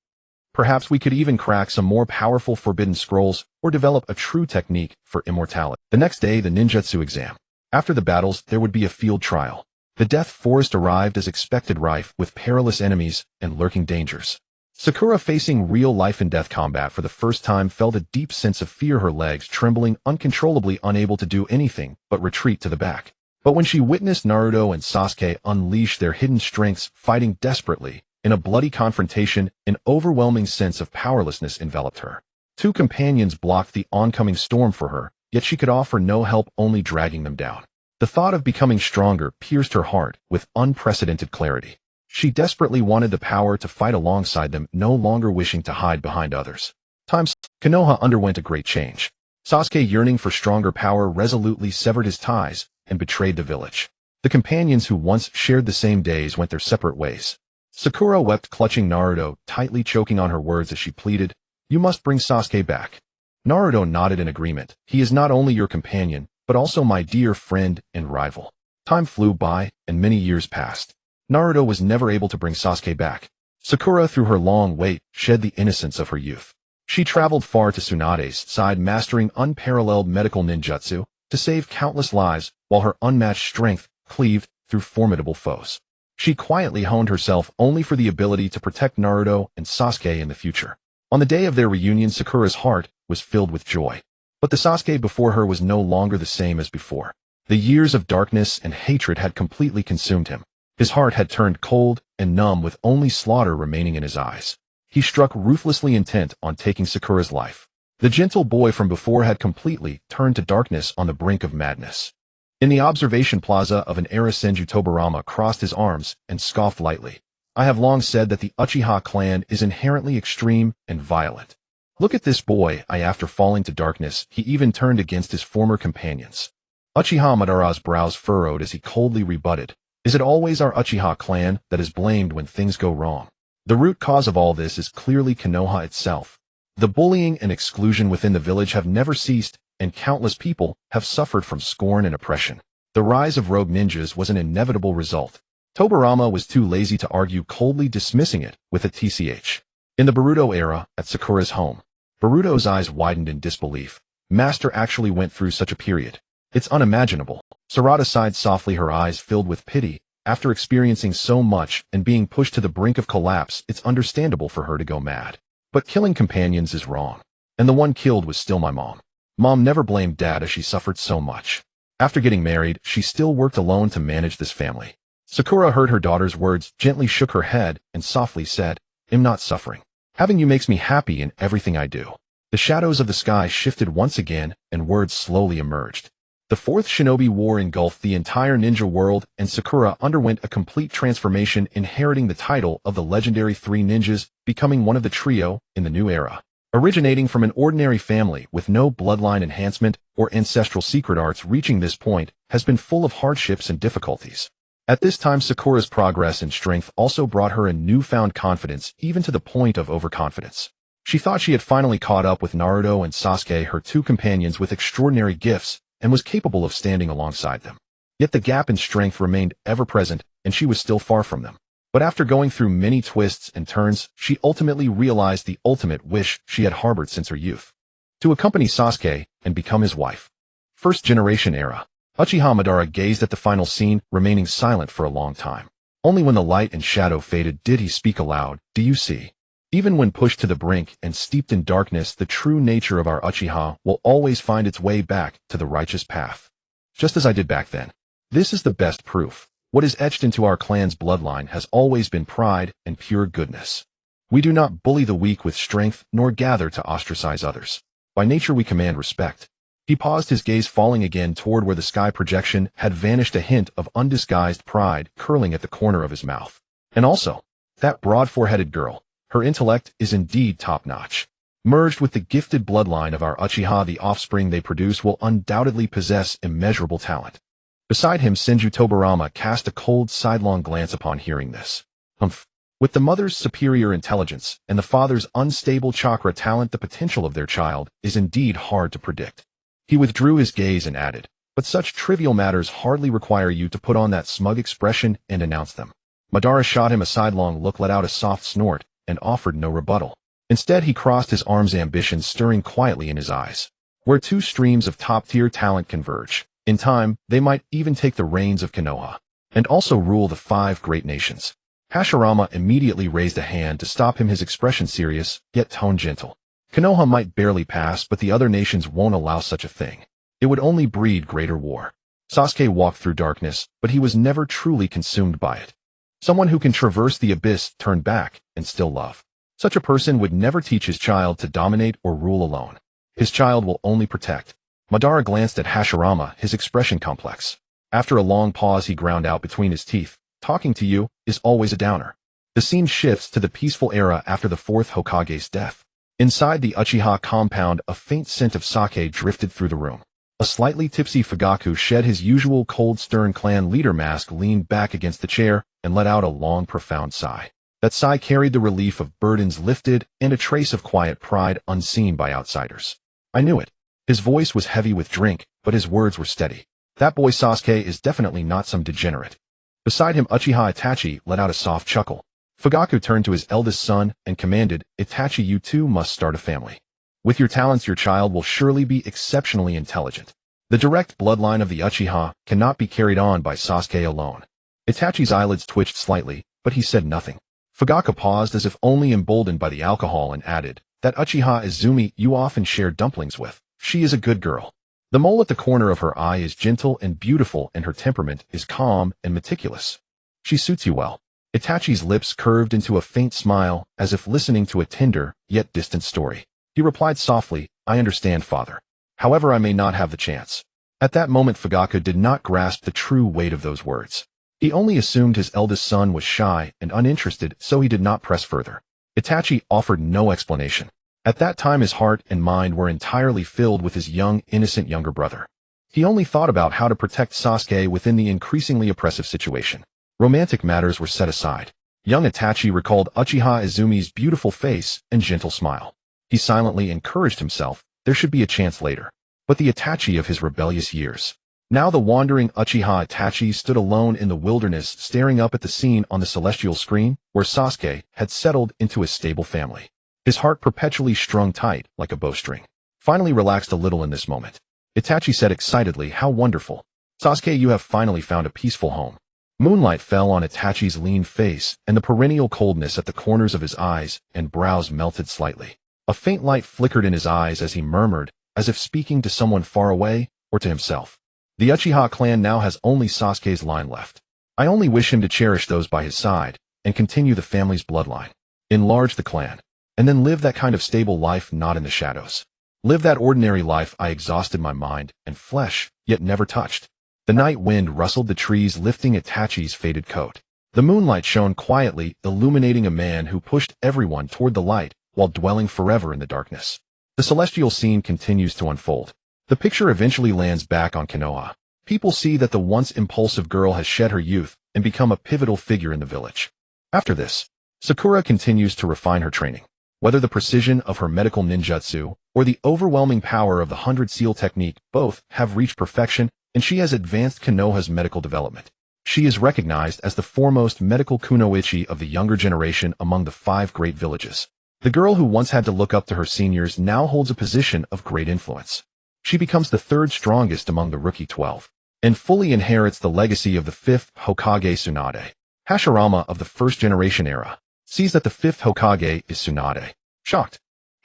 Perhaps we could even crack some more powerful forbidden scrolls or develop a true technique for immortality. The next day, the ninjutsu exam. After the battles, there would be a field trial. The Death Forest arrived as expected, rife with perilous enemies and lurking dangers. Sakura, facing real life and death combat for the first time, felt a deep sense of fear, her legs trembling uncontrollably, unable to do anything but retreat to the back. But when she witnessed Naruto and Sasuke unleash their hidden strengths, fighting desperately in a bloody confrontation, an overwhelming sense of powerlessness enveloped her. Two companions blocked the oncoming storm for her, yet she could offer no help, only dragging them down. The thought of becoming stronger pierced her heart with unprecedented clarity. She desperately wanted the power to fight alongside them, no longer wishing to hide behind others. Konoha underwent a great change. Sasuke, yearning for stronger power, resolutely severed his ties and betrayed the village. The companions who once shared the same days went their separate ways. Sakura wept, clutching Naruto, tightly choking on her words as she pleaded, You must bring Sasuke back. Naruto nodded in agreement. He is not only your companion, but also my dear friend and rival. Time flew by, and many years passed. Naruto was never able to bring Sasuke back. Sakura, through her long wait, shed the innocence of her youth. She traveled far to Tsunade's side, mastering unparalleled medical ninjutsu to save countless lives, while her unmatched strength cleaved through formidable foes. She quietly honed herself only for the ability to protect Naruto and Sasuke in the future. On the day of their reunion, Sakura's heart was filled with joy. But the Sasuke before her was no longer the same as before. The years of darkness and hatred had completely consumed him. His heart had turned cold and numb, with only slaughter remaining in his eyes. He struck ruthlessly, intent on taking Sakura's life. The gentle boy from before had completely turned to darkness, on the brink of madness. In the observation plaza of an era, Senju Tobarama crossed his arms and scoffed lightly. I have long said that the Uchiha clan is inherently extreme and violent. Look at this boy. After falling to darkness, he even turned against his former companions. Uchiha Madara's brows furrowed as he coldly rebutted. Is it always our Uchiha clan that is blamed when things go wrong? The root cause of all this is clearly Konoha itself. The bullying and exclusion within the village have never ceased, and countless people have suffered from scorn and oppression. The rise of rogue ninjas was an inevitable result. Tobirama was too lazy to argue, coldly dismissing it with a tch. In the Boruto era, at Sakura's home, Boruto's eyes widened in disbelief. Master actually went through such a period. It's unimaginable. Sarada sighed softly, her eyes filled with pity. After experiencing so much and being pushed to the brink of collapse, it's understandable for her to go mad. But killing companions is wrong. And the one killed was still my mom. Mom never blamed Dad as she suffered so much. After getting married, she still worked alone to manage this family. Sakura heard her daughter's words, gently shook her head, and softly said, I'm not suffering. Having you makes me happy in everything I do. The shadows of the sky shifted once again, and words slowly emerged. The Fourth Shinobi War engulfed the entire ninja world, and Sakura underwent a complete transformation, inheriting the title of the legendary Three Ninjas, becoming one of the trio in the new era. Originating from an ordinary family with no bloodline enhancement or ancestral secret arts, reaching this point has been full of hardships and difficulties. At this time, Sakura's progress and strength also brought her a newfound confidence, even to the point of overconfidence. She thought she had finally caught up with Naruto and Sasuke, her two companions with extraordinary gifts, and was capable of standing alongside them. Yet the gap in strength remained ever present, and she was still far from them. But after going through many twists and turns, she ultimately realized the ultimate wish she had harbored since her youth: to accompany Sasuke and become his wife. First generation era. Uchiha Madara gazed at the final scene, remaining silent for a long time. Only when the light and shadow faded did he speak aloud. Do you see? Even when pushed to the brink and steeped in darkness, the true nature of our Uchiha will always find its way back to the righteous path. Just as I did back then. This is the best proof. What is etched into our clan's bloodline has always been pride and pure goodness. We do not bully the weak with strength, nor gather to ostracize others. By nature we command respect. He paused, his gaze falling again toward where the sky projection had vanished, a hint of undisguised pride curling at the corner of his mouth. And also, that broad-foreheaded girl. Her intellect is indeed top-notch. Merged with the gifted bloodline of our Uchiha, the offspring they produce will undoubtedly possess immeasurable talent. Beside him, Senju Tobirama cast a cold, sidelong glance upon hearing this. Humph. With the mother's superior intelligence and the father's unstable chakra talent, the potential of their child is indeed hard to predict. He withdrew his gaze and added, but such trivial matters hardly require you to put on that smug expression and announce them. Madara shot him a sidelong look, let out a soft snort, and offered no rebuttal. Instead, he crossed his arms, ambition stirring quietly in his eyes. Where two streams of top-tier talent converge, in time, they might even take the reins of Konoha, and also rule the 5 great nations. Hashirama immediately raised a hand to stop him, his expression serious, yet tone gentle. Konoha might barely pass, but the other nations won't allow such a thing. It would only breed greater war. Sasuke walked through darkness, but he was never truly consumed by it. Someone who can traverse the abyss, turn back, and still love. Such a person would never teach his child to dominate or rule alone. His child will only protect. Madara glanced at Hashirama, his expression complex. After a long pause, he ground out between his teeth, talking to you is always a downer. The scene shifts to the peaceful era after the 4th Hokage's death. Inside the Uchiha compound, a faint scent of sake drifted through the room. A slightly tipsy Fugaku shed his usual cold, stern clan leader mask, leaned back against the chair, and let out a long, profound sigh. That sigh carried the relief of burdens lifted and a trace of quiet pride unseen by outsiders. I knew it. His voice was heavy with drink, but his words were steady. That boy Sasuke is definitely not some degenerate. Beside him, Uchiha Itachi let out a soft chuckle. Fugaku turned to his eldest son and commanded, Itachi, you too must start a family. With your talents, your child will surely be exceptionally intelligent. The direct bloodline of the Uchiha cannot be carried on by Sasuke alone. Itachi's eyelids twitched slightly, but he said nothing. Fugaku paused, as if only emboldened by the alcohol, and added, that Uchiha Izumi you often share dumplings with. She is a good girl. The mole at the corner of her eye is gentle and beautiful, and her temperament is calm and meticulous. She suits you well. Itachi's lips curved into a faint smile, as if listening to a tender, yet distant story. He replied softly, I understand, father. However, I may not have the chance. At that moment, Fugaku did not grasp the true weight of those words. He only assumed his eldest son was shy and uninterested, so he did not press further. Itachi offered no explanation. At that time, his heart and mind were entirely filled with his young, innocent younger brother. He only thought about how to protect Sasuke within the increasingly oppressive situation. Romantic matters were set aside. Young Itachi recalled Uchiha Izumi's beautiful face and gentle smile. He silently encouraged himself, there should be a chance later. But the Itachi of his rebellious years. Now the wandering Uchiha Itachi stood alone in the wilderness, staring up at the scene on the celestial screen where Sasuke had settled into a stable family. His heart, perpetually strung tight like a bowstring, finally relaxed a little in this moment. Itachi said excitedly, "How wonderful. Sasuke, you have finally found a peaceful home." Moonlight fell on Itachi's lean face, and the perennial coldness at the corners of his eyes and brows melted slightly. A faint light flickered in his eyes as he murmured, as if speaking to someone far away or to himself. "The Uchiha clan now has only Sasuke's line left. I only wish him to cherish those by his side and continue the family's bloodline. Enlarge the clan, and then live that kind of stable life, not in the shadows. Live that ordinary life I exhausted my mind and flesh, yet never touched." The night wind rustled the trees, lifting Itachi's faded coat. The moonlight shone quietly, illuminating a man who pushed everyone toward the light while dwelling forever in the darkness. The celestial scene continues to unfold. The picture eventually lands back on Konoha. People see that the once impulsive girl has shed her youth and become a pivotal figure in the village. After this, Sakura continues to refine her training. Whether the precision of her medical ninjutsu or the overwhelming power of the 100 seal technique, both have reached perfection, and she has advanced Konoha's medical development. She is recognized as the foremost medical kunoichi of the younger generation among the 5 great villages. The girl who once had to look up to her seniors now holds a position of great influence. She becomes the 3rd strongest among the rookie 12, and fully inherits the legacy of the 5th Hokage Tsunade. Hashirama of the 1st generation era sees that the 5th Hokage is Tsunade. Shocked,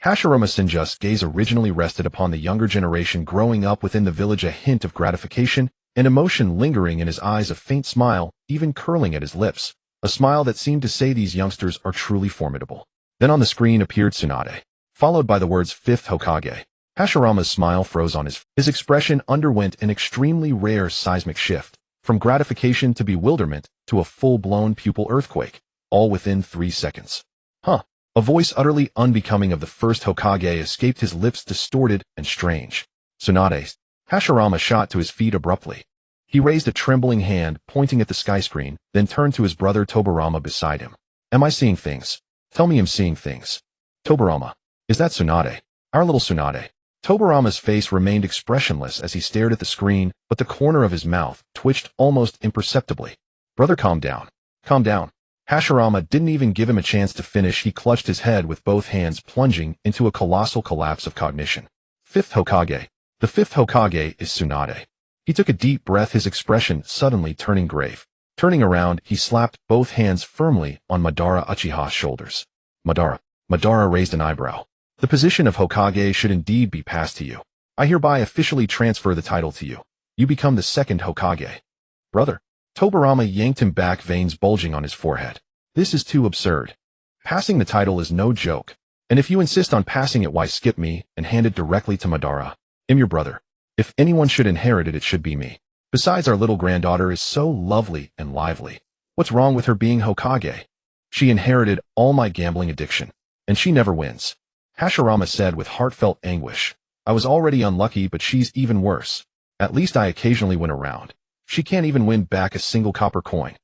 Hashirama Senju's gaze originally rested upon the younger generation growing up within the village, a hint of gratification and emotion lingering in his eyes, a faint smile even curling at his lips, a smile that seemed to say these youngsters are truly formidable. Then on the screen appeared Tsunade, followed by the words 5th Hokage. Hashirama's smile froze on his expression underwent an extremely rare seismic shift, from gratification to bewilderment to a full-blown pupil earthquake, all within 3 seconds. "Huh." A voice utterly unbecoming of the 1st Hokage escaped his lips, distorted and strange. "Tsunade." Hashirama shot to his feet abruptly. He raised a trembling hand, pointing at the sky screen, then turned to his brother Tobirama beside him. "Am I seeing things? Tell me I'm seeing things." "Tobirama, is that Tsunade? Our little Tsunade?" Tobirama's face remained expressionless as he stared at the screen, but the corner of his mouth twitched almost imperceptibly. "Brother, calm down. Calm down." Hashirama didn't even give him a chance to finish. He clutched his head with both hands, plunging into a colossal collapse of cognition. 5th Hokage. The 5th Hokage is Tsunade. He took a deep breath, his expression suddenly turning grave. Turning around, he slapped both hands firmly on Madara Uchiha's shoulders. "Madara." Madara raised an eyebrow. "The position of Hokage should indeed be passed to you. I hereby officially transfer the title to you. You become the 2nd Hokage." "Brother." Tobirama yanked him back, veins bulging on his forehead. "This is too absurd. Passing the title is no joke. And if you insist on passing it, why skip me and hand it directly to Madara? I'm your brother. If anyone should inherit it, it should be me. Besides, our little granddaughter is so lovely and lively. What's wrong with her being Hokage? She inherited all my gambling addiction, and she never wins." Hashirama said with heartfelt anguish. "I was already unlucky, but she's even worse. At least I occasionally win around. She can't even win back a single copper coin.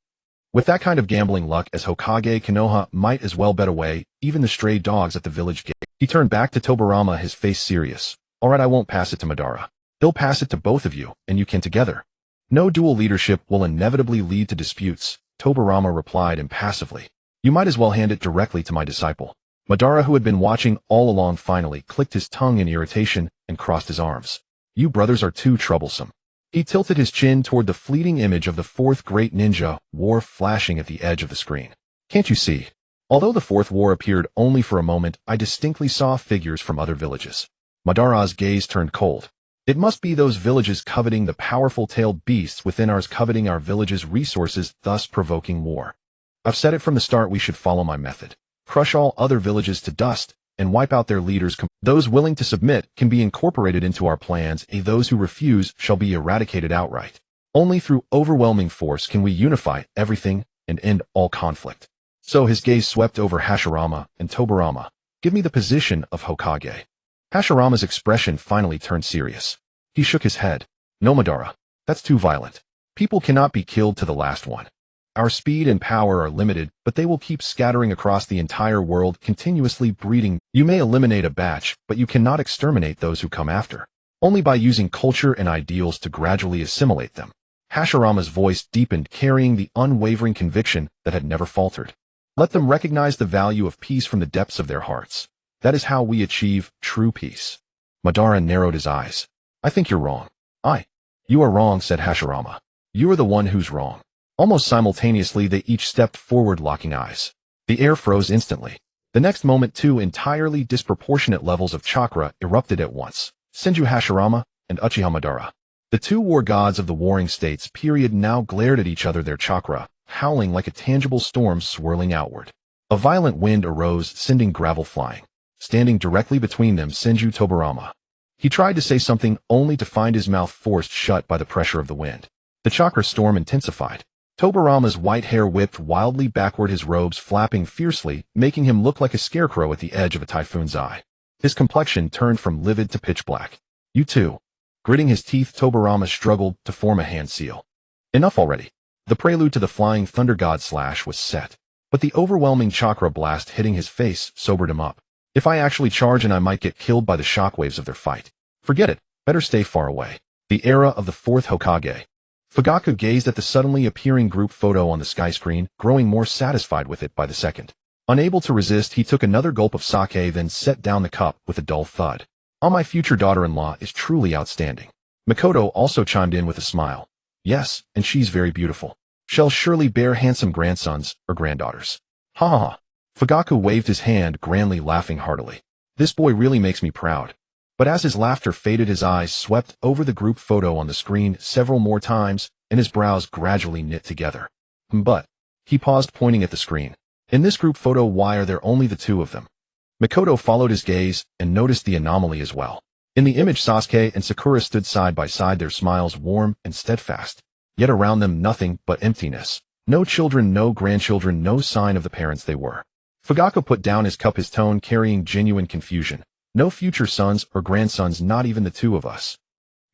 With that kind of gambling luck as Hokage, Konoha might as well bet away even the stray dogs at the village gate." He turned back to Tobirama, his face serious. "All right, I won't pass it to Madara. He'll pass it to both of you, and you can together." "No dual leadership will inevitably lead to disputes," Tobirama replied impassively. "You might as well hand it directly to my disciple." Madara, who had been watching all along, finally clicked his tongue in irritation and crossed his arms. "You brothers are too troublesome." He tilted his chin toward the fleeting image of the 4th great ninja war flashing at the edge of the screen. "Can't you see? Although the 4th war appeared only for a moment, I distinctly saw figures from other villages." Madara's gaze turned cold. "It must be those villages coveting the powerful tailed beasts within ours, coveting our village's resources, thus provoking war. I've said it from the start, we should follow my method. Crush all other villages to dust and wipe out their leaders. Those willing to submit can be incorporated into our plans, and those who refuse shall be eradicated outright. Only through overwhelming force can we unify everything and end all conflict." So his gaze swept over Hashirama and Tobirama. "Give me the position of Hokage." Hashirama's expression finally turned serious. He shook his head. "No, Madara. That's too violent. People cannot be killed to the last one. Our speed and power are limited, but they will keep scattering across the entire world, continuously breeding. You may eliminate a batch, but you cannot exterminate those who come after. Only by using culture and ideals to gradually assimilate them. Hashirama's voice deepened, carrying the unwavering conviction that had never faltered. Let them recognize the value of peace from the depths of their hearts. That is how we achieve true peace. Madara narrowed his eyes. I think you're wrong. You are wrong, said Hashirama. You are the one who's wrong. Almost simultaneously, they each stepped forward, locking eyes. The air froze instantly. The next moment, two entirely disproportionate levels of chakra erupted at once. Senju Hashirama and Uchiha Madara. The two war gods of the warring states period now glared at each other, their chakra howling like a tangible storm swirling outward. A violent wind arose, sending gravel flying. Standing directly between them, Senju Tobarama. He tried to say something, only to find his mouth forced shut by the pressure of the wind. The chakra storm intensified. Tobarama's white hair whipped wildly backward, his robes flapping fiercely, making him look like a scarecrow at the edge of a typhoon's eye. His complexion turned from livid to pitch black. You too. Gritting his teeth, Tobarama struggled to form a hand seal. Enough already. The prelude to the flying thunder god slash was set. But the overwhelming chakra blast hitting his face sobered him up. If I actually charge, and I might get killed by the shockwaves of their fight. Forget it. Better stay far away. The era of the fourth Hokage. Fugaku gazed at the suddenly appearing group photo on the sky screen, growing more satisfied with it by the second. Unable to resist, he took another gulp of sake, then set down the cup with a dull thud. Oh, my future daughter-in-law is truly outstanding. Mikoto also chimed in with a smile. Yes, and she's very beautiful. She'll surely bear handsome grandsons or granddaughters. Ha ha ha. Fugaku waved his hand, grandly laughing heartily. This boy really makes me proud. But as his laughter faded, his eyes swept over the group photo on the screen several more times, and his brows gradually knit together. But, he paused, pointing at the screen. In this group photo, why are there only the two of them? Mikoto followed his gaze and noticed the anomaly as well. In the image, Sasuke and Sakura stood side by side, their smiles warm and steadfast. Yet around them nothing but emptiness. No children, no grandchildren, no sign of the parents they were. Fugaku put down his cup, his tone carrying genuine confusion. No future sons or grandsons, not even the two of us.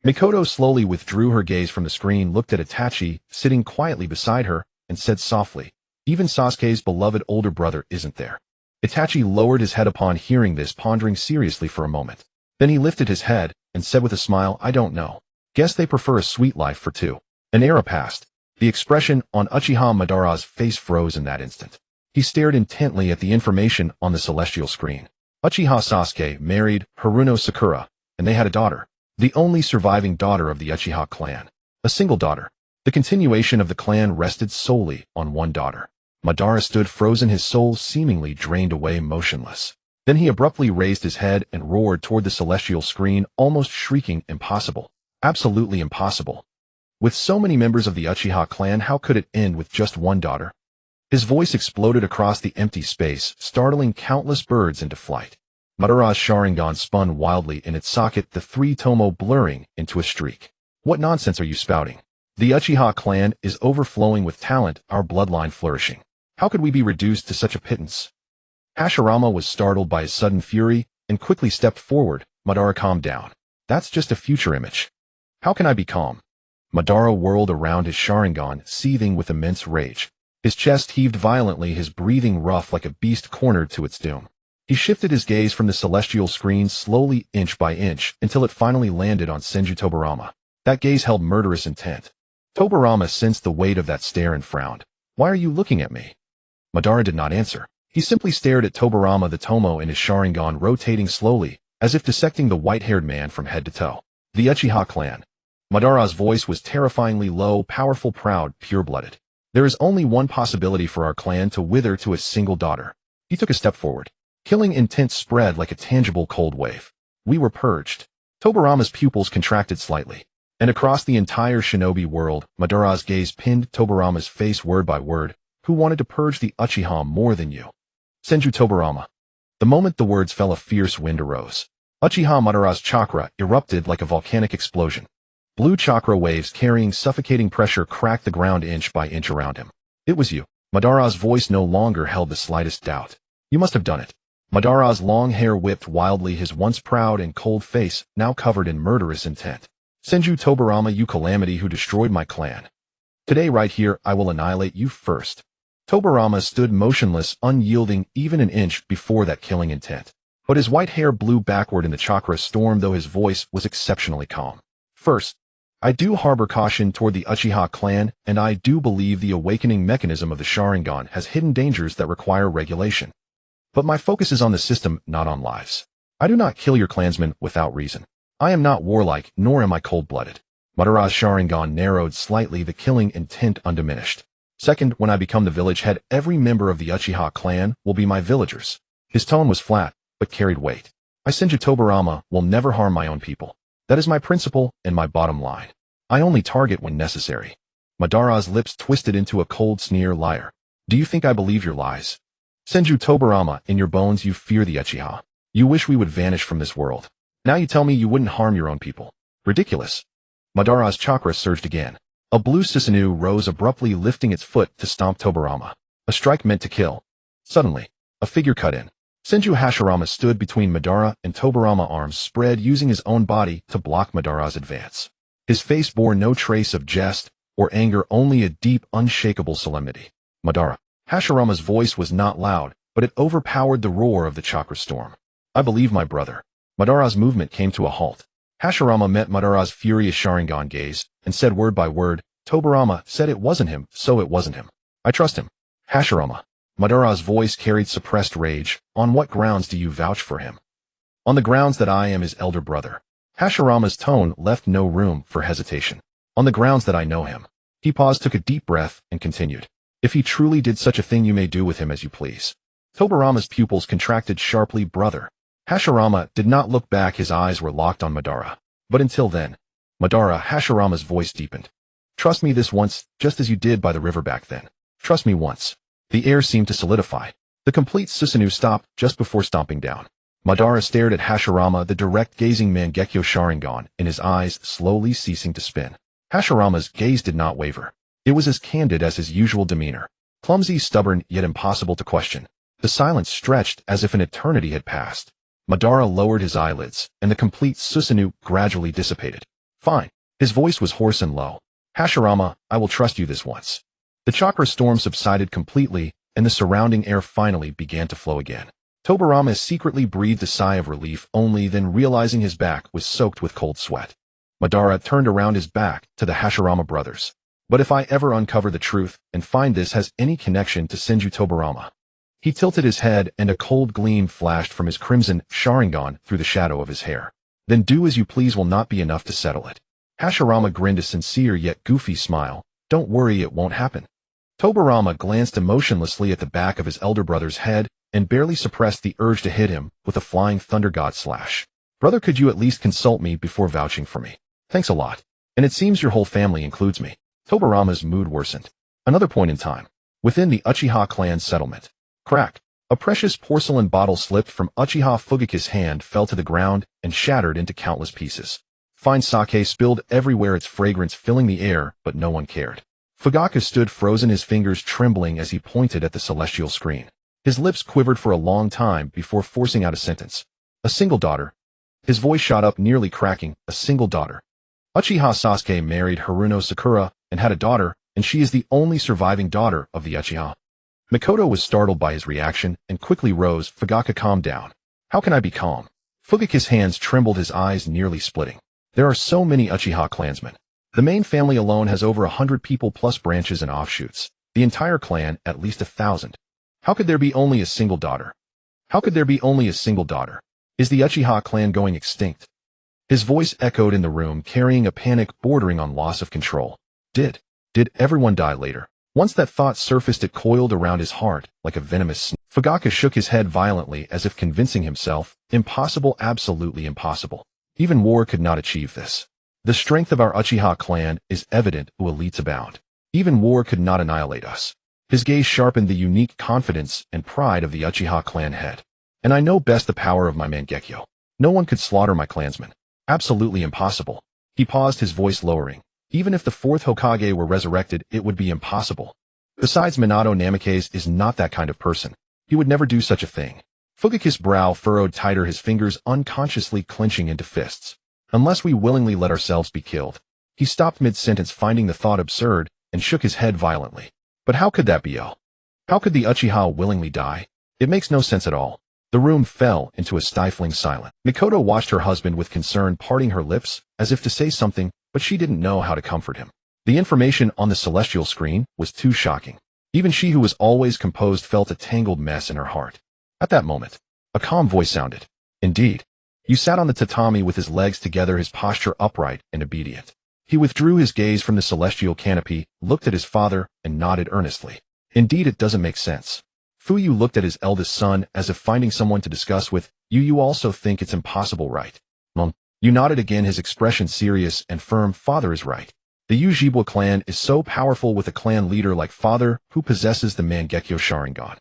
Mikoto slowly withdrew her gaze from the screen, looked at Itachi, sitting quietly beside her, and said softly, even Sasuke's beloved older brother isn't there. Itachi lowered his head upon hearing this, pondering seriously for a moment. Then he lifted his head and said with a smile, I don't know. Guess they prefer a sweet life for two. An era passed. The expression on Uchiha Madara's face froze in that instant. He stared intently at the information on the celestial screen. Uchiha Sasuke married Haruno Sakura, and they had a daughter. The only surviving daughter of the Uchiha clan. A single daughter. The continuation of the clan rested solely on one daughter. Madara stood frozen, his soul seemingly drained away, motionless. Then he abruptly raised his head and roared toward the celestial screen, almost shrieking, impossible. Absolutely impossible. With so many members of the Uchiha clan, how could it end with just one daughter? His voice exploded across the empty space, startling countless birds into flight. Madara's Sharingan spun wildly in its socket, the three tomo blurring into a streak. What nonsense are you spouting? The Uchiha clan is overflowing with talent, our bloodline flourishing. How could we be reduced to such a pittance? Hashirama was startled by his sudden fury and quickly stepped forward. Madara, calm down. That's just a future image. How can I be calm? Madara whirled around his Sharingan, seething with immense rage. His chest heaved violently, his breathing rough like a beast cornered to its doom. He shifted his gaze from the celestial screen slowly, inch by inch, until it finally landed on Senju Tobarama. That gaze held murderous intent. Tobarama sensed the weight of that stare and frowned. Why are you looking at me? Madara did not answer. He simply stared at Tobarama, the tomo in his Sharingan rotating slowly, as if dissecting the white-haired man from head to toe. The Uchiha clan. Madara's voice was terrifyingly low, powerful, proud, pure-blooded. There is only one possibility for our clan to wither to a single daughter. He took a step forward. Killing intent spread like a tangible cold wave. We were purged. Tobarama's pupils contracted slightly. And across the entire shinobi world, Madara's gaze pinned Tobarama's face word by word. Who wanted to purge the Uchiha more than you? Senju Tobarama. The moment the words fell, a fierce wind arose. Uchiha Madara's chakra erupted like a volcanic explosion. Blue chakra waves carrying suffocating pressure cracked the ground inch by inch around him. It was you. Madara's voice no longer held the slightest doubt. You must have done it. Madara's long hair whipped wildly, his once proud and cold face now covered in murderous intent. Senju Tobarama, you calamity who destroyed my clan. Today right here I will annihilate you first. Tobarama stood motionless, unyielding even an inch before that killing intent. but his white hair blew backward in the chakra storm, though his voice was exceptionally calm. First, I do harbor caution toward the Uchiha clan, and I do believe the awakening mechanism of the Sharingan has hidden dangers that require regulation. But my focus is on the system, not on lives. I do not kill your clansmen without reason. I am not warlike, nor am I cold-blooded. Madara's Sharingan narrowed slightly, the killing intent undiminished. Second, when I become the village head, every member of the Uchiha clan will be my villagers. His tone was flat, but carried weight. I, Senju Tobirama, will never harm my own people. That is my principle and my bottom line. I only target when necessary. Madara's lips twisted into a cold sneer. Liar. Do you think I believe your lies? Senju Tobirama, in your bones you fear the Uchiha. You wish we would vanish from this world. Now you tell me you wouldn't harm your own people. Ridiculous. Madara's chakra surged again. A blue Susanoo rose abruptly, lifting its foot to stomp Tobirama. A strike meant to kill. Suddenly, a figure cut in. Senju Hashirama stood between Madara and Tobirama, arms spread, using his own body to block Madara's advance. His face bore no trace of jest or anger, only a deep, unshakable solemnity. Madara. Hashirama's voice was not loud, but it overpowered the roar of the chakra storm. I believe my brother. Madara's movement came to a halt. Hashirama met Madara's furious Sharingan gaze and said word by word, Tobirama said it wasn't him, so it wasn't him. I trust him. Hashirama. Madara's voice carried suppressed rage. On what grounds do you vouch for him? On the grounds that I am his elder brother. Hashirama's tone left no room for hesitation. On the grounds that I know him. He paused, took a deep breath, and continued. If he truly did such a thing, you may do with him as you please. Tobirama's pupils contracted sharply. Brother. Hashirama did not look back, his eyes were locked on Madara. But until then. Madara. Hashirama's voice deepened. Trust me this once, just as you did by the river back then. Trust me once. The air seemed to solidify. The complete Susanoo stopped just before stomping down. Madara stared at Hashirama, the direct gazing Mangekyo Sharingan in his eyes slowly ceasing to spin. Hashirama's gaze did not waver. It was as candid as his usual demeanor. Clumsy, stubborn, yet impossible to question. The silence stretched as if an eternity had passed. Madara lowered his eyelids, and the complete Susanoo gradually dissipated. Fine. His voice was hoarse and low. Hashirama, I will trust you this once. The chakra storm subsided completely, and the surrounding air finally began to flow again. Tobirama secretly breathed a sigh of relief, only then realizing his back was soaked with cold sweat. Madara turned around his back to the Hashirama brothers. But if I ever uncover the truth and find this has any connection to Senju Tobirama. He tilted his head, and a cold gleam flashed from his crimson Sharingan through the shadow of his hair. Then do as you please will not be enough to settle it. Hashirama grinned a sincere yet goofy smile. Don't worry, it won't happen. Tobirama glanced emotionlessly at the back of his elder brother's head and barely suppressed the urge to hit him with a flying thunder god slash. Brother, could you at least consult me before vouching for me? Thanks a lot. And it seems your whole family includes me. Tobirama's mood worsened. Another point in time. Within the Uchiha clan settlement. Crack. A precious porcelain bottle slipped from Uchiha Fugaki's hand, fell to the ground, and shattered into countless pieces. Fine sake spilled everywhere, its fragrance filling the air, but no one cared. Fugaka stood frozen, his fingers trembling as he pointed at the celestial screen. His lips quivered for a long time before forcing out a sentence. A single daughter. His voice shot up, nearly cracking. A single daughter. Uchiha Sasuke married Haruno Sakura and had a daughter, and she is the only surviving daughter of the Uchiha. Mikoto was startled by his reaction and quickly rose. Fugaka, calm down. How can I be calm? Fugaki's hands trembled, his eyes nearly splitting. There are so many Uchiha clansmen. The main family alone has over 100 people plus branches and offshoots. The entire clan, at least 1,000. How could there be only a single daughter? How could there be only a single daughter? Is the Uchiha clan going extinct? His voice echoed in the room, carrying a panic bordering on loss of control. Did everyone die later? Once that thought surfaced, it coiled around his heart like a venomous snake. Fugaka shook his head violently as if convincing himself, impossible, absolutely impossible. Even war could not achieve this. The strength of our Uchiha clan is evident, who elites abound. Even war could not annihilate us. His gaze sharpened, the unique confidence and pride of the Uchiha clan head. And I know best the power of my Mangekyo. No one could slaughter my clansmen. Absolutely impossible. He paused, his voice lowering. Even if the fourth Hokage were resurrected, it would be impossible. Besides, Minato Namikaze is not that kind of person. He would never do such a thing. Fugaki's brow furrowed tighter, his fingers unconsciously clenching into fists. Unless we willingly let ourselves be killed. He stopped mid-sentence, finding the thought absurd, and shook his head violently. But how could that be? How could the Uchiha willingly die? It makes no sense at all. The room fell into a stifling silence. Mikoto watched her husband with concern, parting her lips, as if to say something, but she didn't know how to comfort him. The information on the celestial screen was too shocking. Even she who was always composed felt a tangled mess in her heart. At that moment, a calm voice sounded. Indeed. You sat on the tatami with his legs together, his posture upright and obedient. He withdrew his gaze from the celestial canopy, looked at his father, and nodded earnestly. Indeed, it doesn't make sense. Fuyu looked at his eldest son as if finding someone to discuss with. You also think it's impossible, right? You nodded again, his expression serious and firm. Father is right. The Ujibwa clan is so powerful with a clan leader like father who possesses the Mangekyo Sharingan.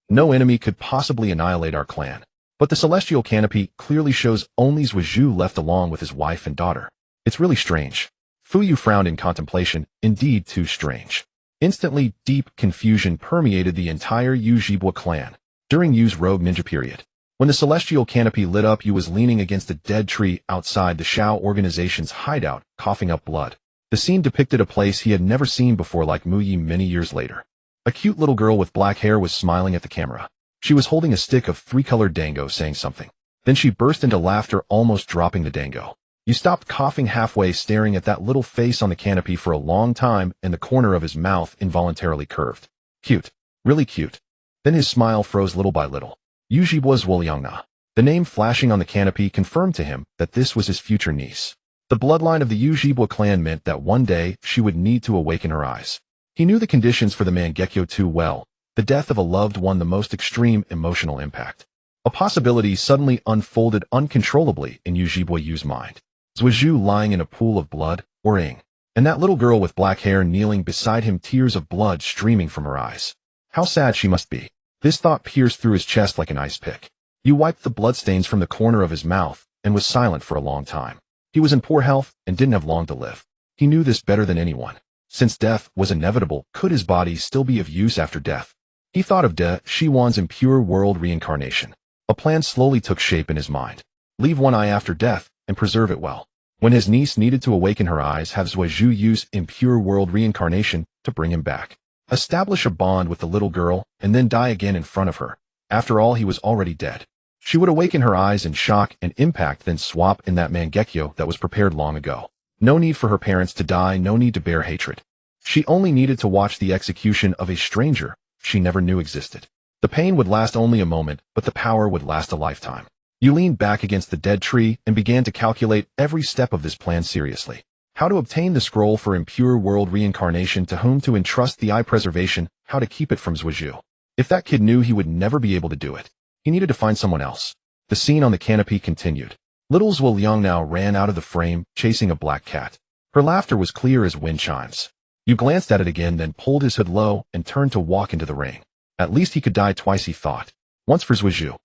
No enemy could possibly annihilate our clan. But the celestial canopy clearly shows only Zhuju left along with his wife and daughter. It's really strange. Fuyu frowned in contemplation, indeed too strange. Instantly, deep confusion permeated the entire Ujibwa clan. During Yu's rogue ninja period, when the celestial canopy lit up, Yu was leaning against a dead tree outside the Shao organization's hideout, coughing up blood. The scene depicted a place he had never seen before, like Muyi many years later. A cute little girl with black hair was smiling at the camera. She was holding a stick of three-colored dango, saying something. Then she burst into laughter, almost dropping the dango. Yu stopped coughing halfway, staring at that little face on the canopy for a long time, and the corner of his mouth involuntarily curved. Cute. Really cute. Then his smile froze little by little. Ujibwa's Wolyangna. The name flashing on the canopy confirmed to him that this was his future niece. The bloodline of the Ujibwa clan meant that one day she would need to awaken her eyes. He knew the conditions for the Mangekyo too well. The death of a loved one, the most extreme emotional impact. A possibility suddenly unfolded uncontrollably in Ujibwa Yu's mind. Zhuju lying in a pool of blood, or Ing. And that little girl with black hair kneeling beside him, tears of blood streaming from her eyes. How sad she must be. This thought pierced through his chest like an ice pick. Yu wiped the bloodstains from the corner of his mouth, and was silent for a long time. He was in poor health, and didn't have long to live. He knew this better than anyone. Since death was inevitable, could his body still be of use after death? He thought of De Shiwan's impure world reincarnation. A plan slowly took shape in his mind. Leave one eye after death, and preserve it well. When his niece needed to awaken her eyes, have Zhuju use impure world reincarnation to bring him back. Establish a bond with the little girl, and then die again in front of her. After all, he was already dead. She would awaken her eyes in shock and impact, then swap in that Mangekyo that was prepared long ago. No need for her parents to die, no need to bear hatred. She only needed to watch the execution of a stranger she never knew existed. The pain would last only a moment, but the power would last a lifetime. Yu leaned back against the dead tree and began to calculate every step of this plan seriously. How to obtain the scroll for impure world reincarnation, to whom to entrust the eye preservation, how to keep it from Zhuju. If that kid knew, he would never be able to do it. He needed to find someone else. The scene on the canopy continued. Little Zhuliang now ran out of the frame, chasing a black cat. Her laughter was clear as wind chimes. Yu glanced at it again, then pulled his hood low and turned to walk into the ring. At least he could die twice, he thought. Once for Zhuju.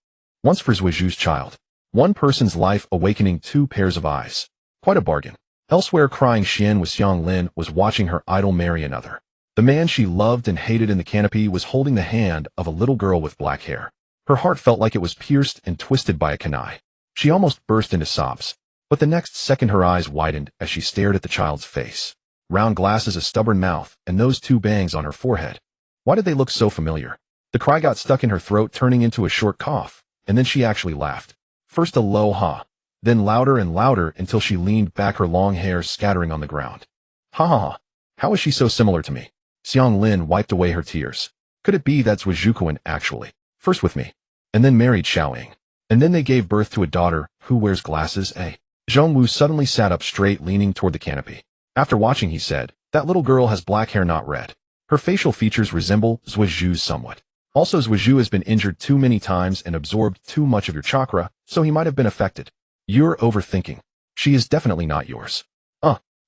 Once for Zhuju's child. One person's life awakening two pairs of eyes. Quite a bargain. Elsewhere, crying Xian with Xiang Lin was watching her idol marry another. The man she loved and hated in the canopy was holding the hand of a little girl with black hair. Her heart felt like it was pierced and twisted by a kunai. She almost burst into sobs. But the next second her eyes widened as she stared at the child's face. Round glasses, a stubborn mouth, and those two bangs on her forehead. Why did they look so familiar? The cry got stuck in her throat, turning into a short cough, and then she actually laughed. First a low ha, then louder and louder until she leaned back, her long hair scattering on the ground. Ha ha ha, how is she so similar to me? Xiang Lin wiped away her tears. Could it be that's Zhujuan actually? First with me, and then married Xiaoying. And then they gave birth to a daughter who wears glasses, eh? Zhongwu suddenly sat up straight, leaning toward the canopy. After watching, he said, that little girl has black hair, not red. Her facial features resemble Zhuju's somewhat. Also, Zhuju has been injured too many times and absorbed too much of your chakra, so he might have been affected. You're overthinking. She is definitely not yours.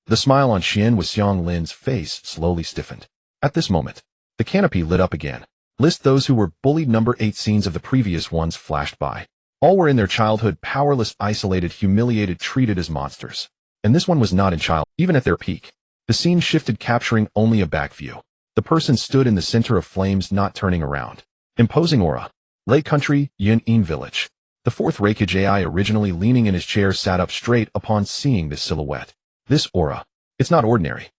The smile on Xian with Xiang Lin's face slowly stiffened. At this moment, the canopy lit up again. List those who were bullied. Number 8 scenes of the previous ones flashed by. All were in their childhood, powerless, isolated, humiliated, treated as monsters. And this one was not in child, even at their peak. The scene shifted, capturing only a back view. The person stood in the center of flames, not turning around. Imposing aura. Lei Country, Yun-In Village. The fourth Reikage AI, originally leaning in his chair, sat up straight upon seeing this silhouette. This aura. It's not ordinary.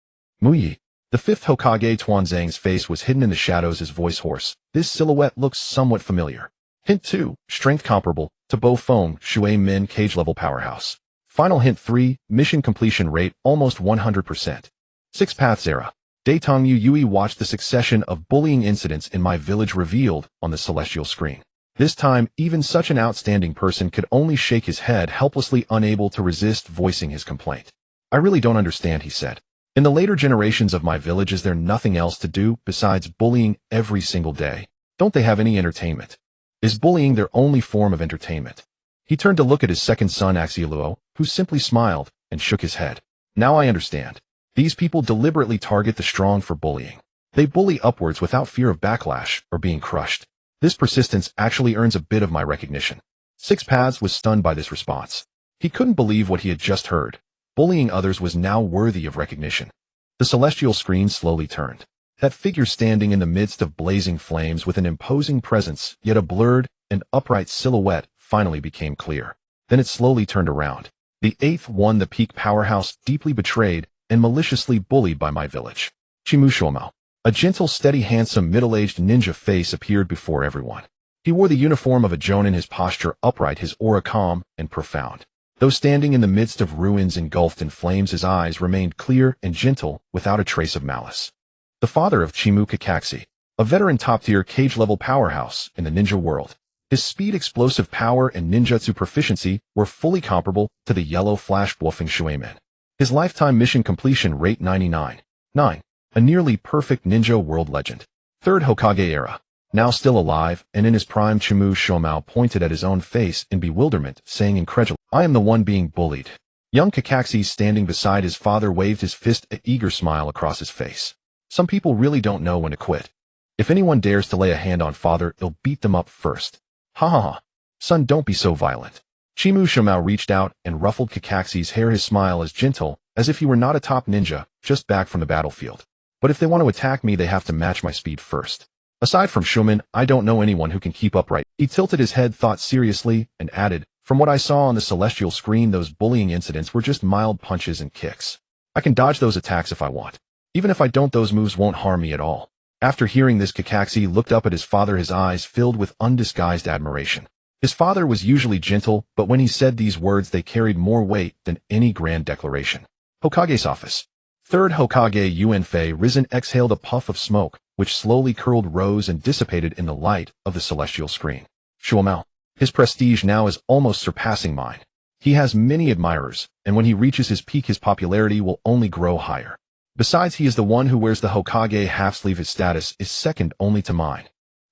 Muyi. The fifth Hokage Tuanzang's face was hidden in the shadows, his voice hoarse. This silhouette looks somewhat familiar. Hint 2, strength comparable to Bo Feng Shui Min cage level powerhouse. Final hint 3, mission completion rate almost 100%. 6 Paths Era. Daetong Yui watched the succession of bullying incidents in my village revealed on the celestial screen. This time, even such an outstanding person could only shake his head, helplessly unable to resist voicing his complaint. I really don't understand, he said. In the later generations of my village, is there nothing else to do besides bullying every single day? Don't they have any entertainment? Is bullying their only form of entertainment? He turned to look at his second son Axioluo, who simply smiled and shook his head. Now I understand. These people deliberately target the strong for bullying. They bully upwards without fear of backlash or being crushed. This persistence actually earns a bit of my recognition. 6 Paths was stunned by this response. He couldn't believe what he had just heard. Bullying others was now worthy of recognition. The celestial screen slowly turned. That figure standing in the midst of blazing flames with an imposing presence, yet a blurred and upright silhouette, finally became clear. Then it slowly turned around. The 8th one, the peak powerhouse, deeply betrayed and maliciously bullied by my village. Chimushomao. A gentle, steady, handsome, middle-aged ninja face appeared before everyone. He wore the uniform of a jonin, his posture upright, his aura calm and profound. Though standing in the midst of ruins engulfed in flames, his eyes remained clear and gentle, without a trace of malice. The father of Chimu Kakashi, a veteran top-tier cage-level powerhouse in the ninja world. His speed, explosive power, and ninjutsu proficiency were fully comparable to the yellow flash Bluffing Shuemen. His lifetime mission completion rate 99.9. A nearly perfect ninja world legend. 3rd Hokage era. Now still alive, and in his prime, Chimu Shomao pointed at his own face in bewilderment, saying incredulously, I am the one being bullied. Young Kakashi, standing beside his father, waved his fist, an eager smile across his face. Some people really don't know when to quit. If anyone dares to lay a hand on father, they'll beat them up first. Ha ha ha. Son, don't be so violent. Chimu Shomao reached out and ruffled Kakashi's hair, his smile as gentle as if he were not a top ninja, just back from the battlefield. But if they want to attack me, they have to match my speed first. Aside from Shumen, I don't know anyone who can keep upright. He tilted his head, thought seriously, and added, from what I saw on the celestial screen, those bullying incidents were just mild punches and kicks. I can dodge those attacks if I want. Even if I don't, those moves won't harm me at all. After hearing this, Kakashi looked up at his father, his eyes filled with undisguised admiration. His father was usually gentle, but when he said these words, they carried more weight than any grand declaration. Hokage's office. 3rd Hokage Yuanfei risen exhaled a puff of smoke, which slowly curled, rose, and dissipated in the light of the celestial screen. Shuomao. His prestige now is almost surpassing mine. He has many admirers, and when he reaches his peak, his popularity will only grow higher. Besides, he is the one who wears the Hokage half-sleeve. His status is second only to mine.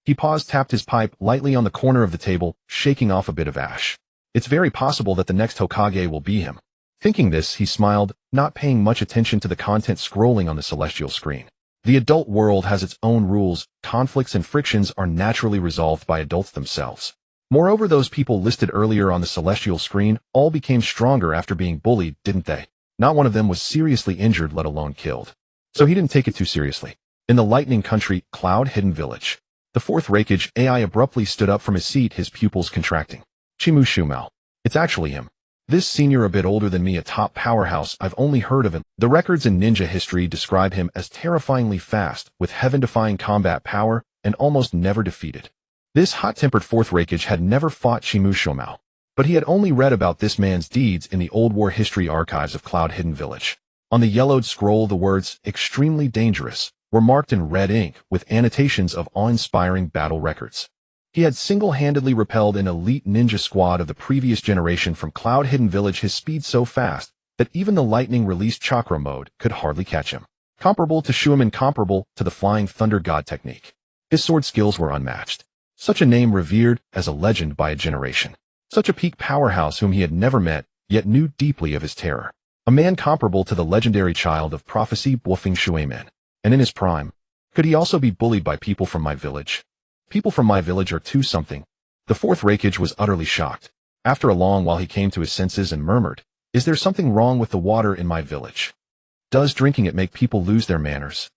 He paused, tapped his pipe lightly on the corner of the table, shaking off a bit of ash. It's very possible that the next Hokage will be him. Thinking this, he smiled, not paying much attention to the content scrolling on the celestial screen. The adult world has its own rules. Conflicts and frictions are naturally resolved by adults themselves. Moreover, those people listed earlier on the celestial screen all became stronger after being bullied, didn't they? Not one of them was seriously injured, let alone killed. So he didn't take it too seriously. In the Lightning Country, Cloud Hidden Village. The 4th Raikage AI abruptly stood up from his seat, his pupils contracting. Chimu Shumao. It's actually him. This senior, a bit older than me, a top powerhouse. I've only heard of him. The records in ninja history describe him as terrifyingly fast, with heaven-defying combat power, and almost never defeated. This hot-tempered 4th Raikage had never fought Chimu Shomao, but he had only read about this man's deeds in the old war history archives of Cloud Hidden Village. On the yellowed scroll, the words, extremely dangerous, were marked in red ink with annotations of awe-inspiring battle records. He had single-handedly repelled an elite ninja squad of the previous generation from Cloud Hidden Village, his speed so fast that even the lightning released chakra mode could hardly catch him. Comparable to Shuemen, comparable to the Flying Thunder God technique. His sword skills were unmatched. Such a name revered as a legend by a generation. Such a peak powerhouse whom he had never met, yet knew deeply of his terror. A man comparable to the legendary child of prophecy Bluffing Shuemen. And in his prime, could he also be bullied by people from my village? People from my village are too something. The 4th Raikage was utterly shocked. After a long while he came to his senses and murmured, is there something wrong with the water in my village? Does drinking it make people lose their manners?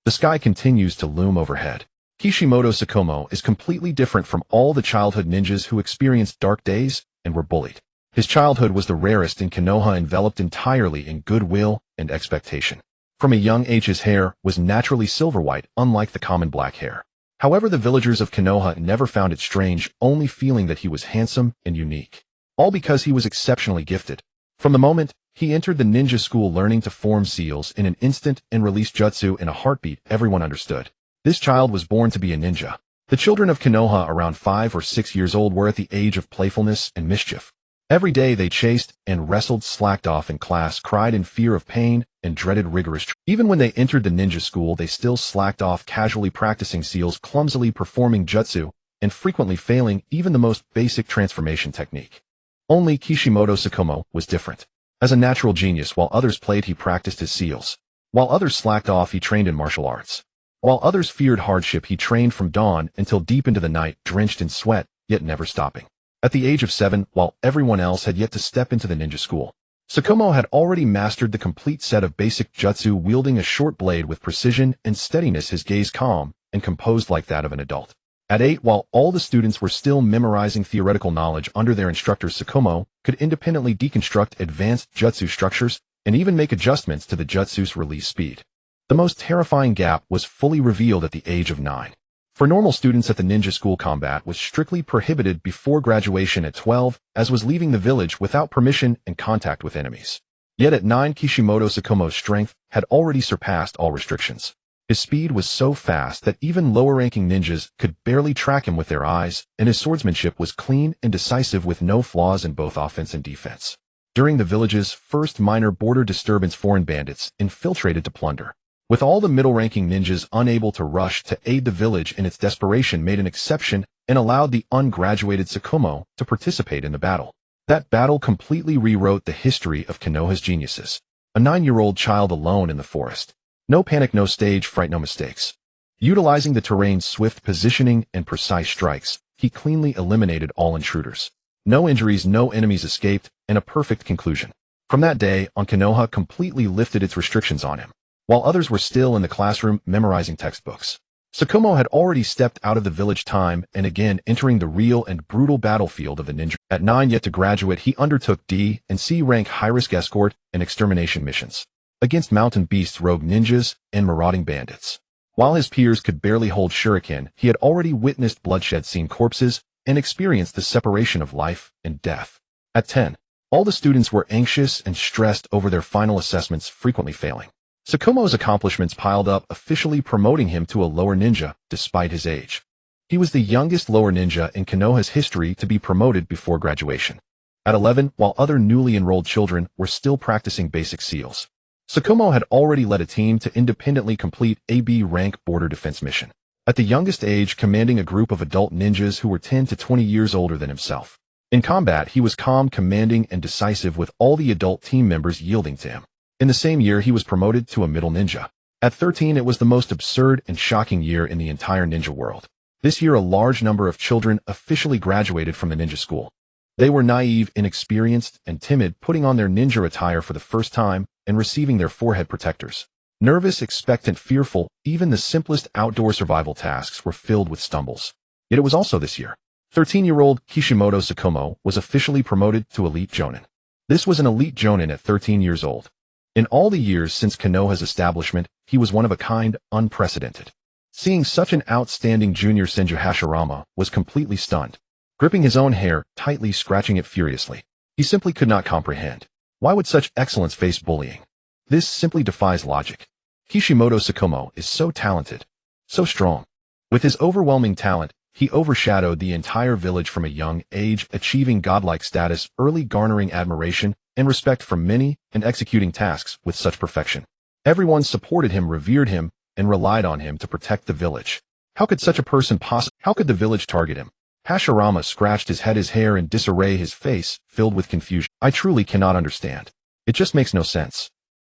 The sky continues to loom overhead. Kishimoto Sakomo is completely different from all the childhood ninjas who experienced dark days and were bullied. His childhood was the rarest in Konoha, enveloped entirely in goodwill and expectation. From a young age his hair was naturally silver white, unlike the common black hair. However, the villagers of Konoha never found it strange, only feeling that he was handsome and unique. All because he was exceptionally gifted. From the moment he entered the ninja school learning to form seals in an instant and release jutsu in a heartbeat, everyone understood. This child was born to be a ninja. The children of Konoha around 5 or 6 years old were at the age of playfulness and mischief. Every day they chased and wrestled, slacked off in class, cried in fear of pain, and dreaded rigorous training. Even when they entered the ninja school, they still slacked off, casually practicing seals, clumsily performing jutsu, and frequently failing even the most basic transformation technique. Only Kishimoto Tsukumo was different. As a natural genius, while others played, he practiced his seals. While others slacked off, he trained in martial arts. While others feared hardship, he trained from dawn until deep into the night, drenched in sweat, yet never stopping. At the age of 7, while everyone else had yet to step into the ninja school, Tsukumo had already mastered the complete set of basic jutsu, wielding a short blade with precision and steadiness, his gaze calm and composed like that of an adult. At 8, while all the students were still memorizing theoretical knowledge under their instructors, Tsukumo could independently deconstruct advanced jutsu structures and even make adjustments to the jutsu's release speed. The most terrifying gap was fully revealed at the age of 9. For normal students at the ninja school, combat was strictly prohibited before graduation. At 12, as was leaving the village without permission and contact with enemies. Yet at 9, Kishimoto Tsukumo's strength had already surpassed all restrictions. His speed was so fast that even lower-ranking ninjas could barely track him with their eyes, and his swordsmanship was clean and decisive with no flaws in both offense and defense. During the village's first minor border disturbance, foreign bandits infiltrated to plunder. With all the middle-ranking ninjas unable to rush to aid the village, in its desperation made an exception and allowed the ungraduated Tsukumo to participate in the battle. That battle completely rewrote the history of Konoha's geniuses. A 9-year-old child alone in the forest. No panic, no stage fright, no mistakes. Utilizing the terrain's swift positioning and precise strikes, he cleanly eliminated all intruders. No injuries, no enemies escaped, and a perfect conclusion. From that day on, Konoha completely lifted its restrictions on him. While others were still in the classroom memorizing textbooks, Tsukumo had already stepped out of the village time and again entering the real and brutal battlefield of the ninja. At 9, yet to graduate, he undertook D and C rank high-risk escort and extermination missions against mountain beasts, rogue ninjas, and marauding bandits. While his peers could barely hold shuriken, he had already witnessed bloodshed, seen corpses, and experienced the separation of life and death. At 10, all the students were anxious and stressed over their final assessments, frequently failing. Tsukumo's accomplishments piled up, officially promoting him to a lower ninja despite his age. He was the youngest lower ninja in Konoha's history to be promoted before graduation. At 11, while other newly enrolled children were still practicing basic seals, Tsukumo had already led a team to independently complete a B rank border defense mission. At the youngest age, commanding a group of adult ninjas who were 10 to 20 years older than himself. In combat, he was calm, commanding, and decisive, with all the adult team members yielding to him. In the same year, he was promoted to a middle ninja. At 13, it was the most absurd and shocking year in the entire ninja world. This year, a large number of children officially graduated from the ninja school. They were naive, inexperienced, and timid, putting on their ninja attire for the first time and receiving their forehead protectors. Nervous, expectant, fearful, even the simplest outdoor survival tasks were filled with stumbles. Yet it was also this year. 13-year-old Kishimoto Tsukumo was officially promoted to elite jonin. This was an elite jonin at 13 years old. In all the years since Konoha's establishment, he was one of a kind, unprecedented. Seeing such an outstanding junior, Senju Hashirama was completely stunned. Gripping his own hair, tightly scratching it furiously. He simply could not comprehend. Why would such excellence face bullying? This simply defies logic. Kishimoto Tsukumo is so talented, so strong. With his overwhelming talent, he overshadowed the entire village from a young age, achieving godlike status, early garnering admiration and respect from many, and executing tasks with such perfection. Everyone supported him, revered him, and relied on him to protect the village. How could such a person how could the village target him? Hashirama scratched his head, his hair in disarray, his face filled with confusion. I truly cannot understand. It just makes no sense.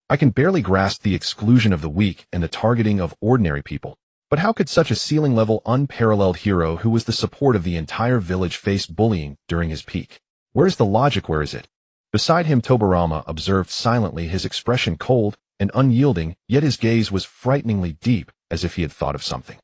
I can barely grasp the exclusion of the weak and the targeting of ordinary people. But how could such a ceiling-level, unparalleled hero who was the support of the entire village face bullying during his peak? Where's the logic? Where is it? Beside him, Tobarama observed silently, his expression cold and unyielding, yet his gaze was frighteningly deep, as if he had thought of something.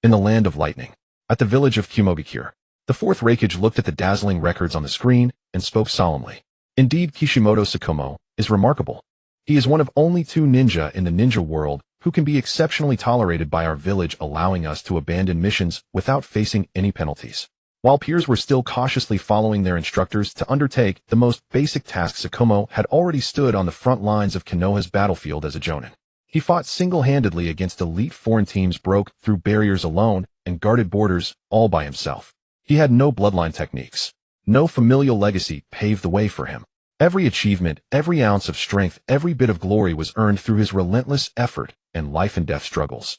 In the land of lightning, at the village of Kumogakure, the fourth Raikage looked at the dazzling records on the screen and spoke solemnly. Indeed, Kishimoto Tsukumo is remarkable. He is one of only 2 ninja in the ninja world who can be exceptionally tolerated by our village, allowing us to abandon missions without facing any penalties. While peers were still cautiously following their instructors to undertake the most basic tasks, Tsukumo had already stood on the front lines of Konoha's battlefield as a jonin. He fought single-handedly against elite foreign teams, broke through barriers alone, and guarded borders all by himself. He had no bloodline techniques. No familial legacy paved the way for him. Every achievement, every ounce of strength, every bit of glory was earned through his relentless effort and life-and-death struggles.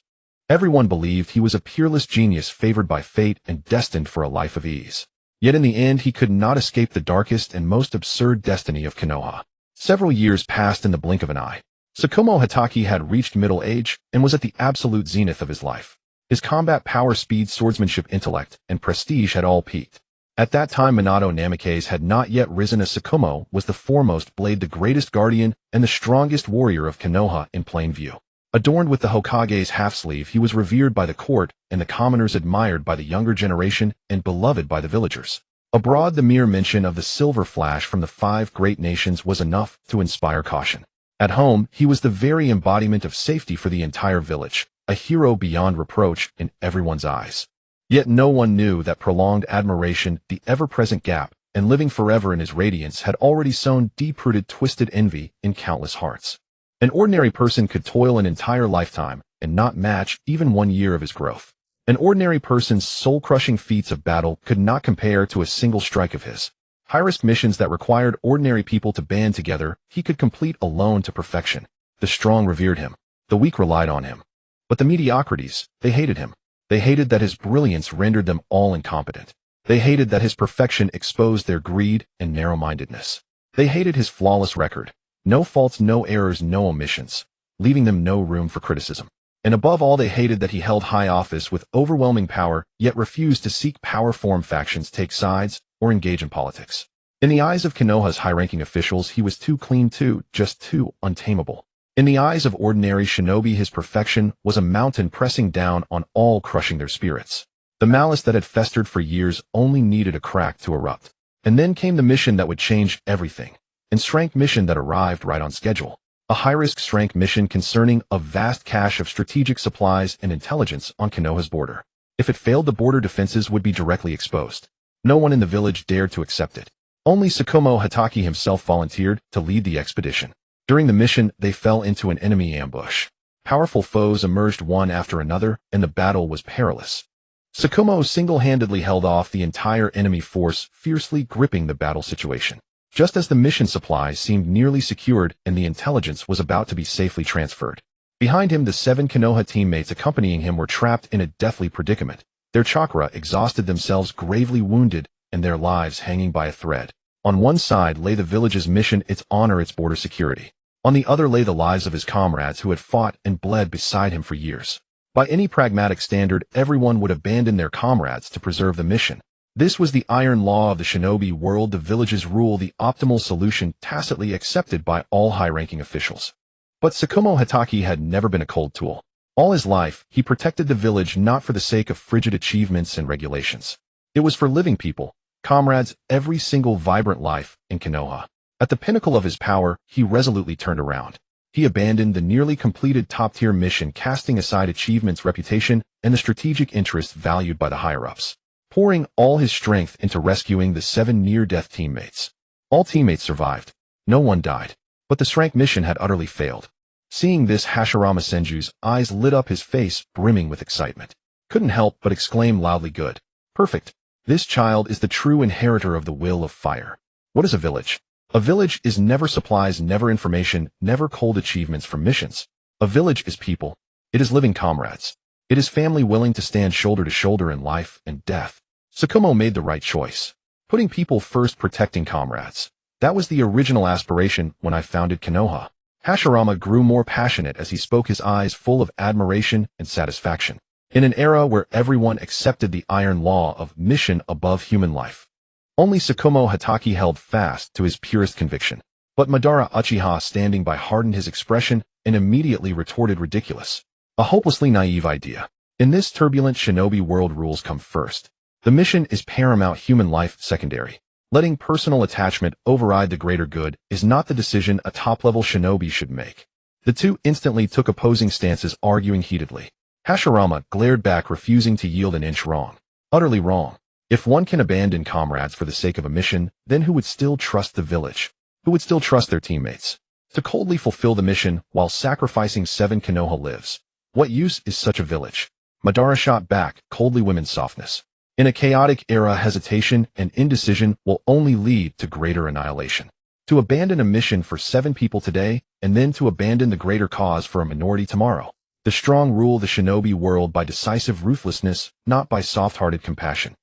Everyone believed he was a peerless genius favored by fate and destined for a life of ease. Yet in the end, he could not escape the darkest and most absurd destiny of Konoha. Several years passed in the blink of an eye. Tsukumo Hatake had reached middle age and was at the absolute zenith of his life. His combat power, speed, swordsmanship, intellect, and prestige had all peaked. At that time, Minato Namikaze had not yet risen as Tsukumo was the foremost blade, the greatest guardian, and the strongest warrior of Konoha in plain view. Adorned with the Hokage's half-sleeve, he was revered by the court and the commoners, admired by the younger generation, and beloved by the villagers. Abroad, the mere mention of the silver flash from the 5 great nations was enough to inspire caution. At home, he was the very embodiment of safety for the entire village, a hero beyond reproach in everyone's eyes. Yet no one knew that prolonged admiration, the ever-present gap, and living forever in his radiance had already sown deep-rooted, twisted envy in countless hearts. An ordinary person could toil an entire lifetime and not match even 1 year of his growth. An ordinary person's soul-crushing feats of battle could not compare to a single strike of his. High-risk missions that required ordinary people to band together, he could complete alone to perfection. The strong revered him. The weak relied on him. But the mediocrities, they hated him. They hated that his brilliance rendered them all incompetent. They hated that his perfection exposed their greed and narrow-mindedness. They hated his flawless record. No faults, no errors, no omissions, leaving them no room for criticism. And above all, they hated that he held high office with overwhelming power, yet refused to seek power, form factions, take sides, or engage in politics. In the eyes of Konoha's high-ranking officials, he was too clean, just too untamable. In the eyes of ordinary shinobi, his perfection was a mountain pressing down on all, crushing their spirits. The malice that had festered for years only needed a crack to erupt. And then came the mission that would change everything. An strength mission that arrived right on schedule. A high-risk strength mission concerning a vast cache of strategic supplies and intelligence on Konoha's border. If it failed, the border defenses would be directly exposed. No one in the village dared to accept it. Only Tsukumo Hatake himself volunteered to lead the expedition. During the mission, they fell into an enemy ambush. Powerful foes emerged one after another, and the battle was perilous. Tsukumo single-handedly held off the entire enemy force, fiercely gripping the battle situation. Just as the mission supplies seemed nearly secured and the intelligence was about to be safely transferred. Behind him, the 7 Konoha teammates accompanying him were trapped in a deathly predicament, their chakra exhausted, themselves gravely wounded, and their lives hanging by a thread. On one side lay the village's mission, its honor, its border security. On the other lay the lives of his comrades who had fought and bled beside him for years. By any pragmatic standard, everyone would abandon their comrades to preserve the mission. This was the iron law of the shinobi world, the village's rule, the optimal solution tacitly accepted by all high-ranking officials. But Tsukumo Hatake had never been a cold tool. All his life, he protected the village not for the sake of frigid achievements and regulations. It was for living people, comrades, every single vibrant life in Konoha. At the pinnacle of his power, he resolutely turned around. He abandoned the nearly completed top-tier mission, casting aside achievements, reputation, and the strategic interests valued by the higher-ups, pouring all his strength into rescuing the 7 near-death teammates. All teammates survived. No one died. But the strength mission had utterly failed. Seeing this, Hashirama Senju's eyes lit up, his face brimming with excitement. Couldn't help but exclaim loudly, "Good. Perfect. This child is the true inheritor of the will of fire." What is a village? A village is never supplies, never information, never cold achievements from missions. A village is people. It is living comrades. It is family willing to stand shoulder to shoulder in life and death. Tsukumo made the right choice. Putting people first, protecting comrades. That was the original aspiration when I founded Konoha. Hashirama grew more passionate as he spoke, his eyes full of admiration and satisfaction. In an era where everyone accepted the iron law of mission above human life, only Tsukumo Hatake held fast to his purest conviction. But Madara Uchiha, standing by, hardened his expression and immediately retorted, "Ridiculous. A hopelessly naive idea. In this turbulent shinobi world, rules come first. The mission is paramount, human life secondary. Letting personal attachment override the greater good is not the decision a top-level shinobi should make." The two instantly took opposing stances, arguing heatedly. Hashirama glared back, refusing to yield an inch. Wrong. Utterly wrong. If one can abandon comrades for the sake of a mission, then who would still trust the village? Who would still trust their teammates? To coldly fulfill the mission while sacrificing 7 Konoha lives. What use is such a village? Madara shot back, coldly. Women's softness. In a chaotic era, hesitation and indecision will only lead to greater annihilation. To abandon a mission for 7 people today, and then to abandon the greater cause for a minority tomorrow. The strong rule the shinobi world by decisive ruthlessness, not by soft-hearted compassion.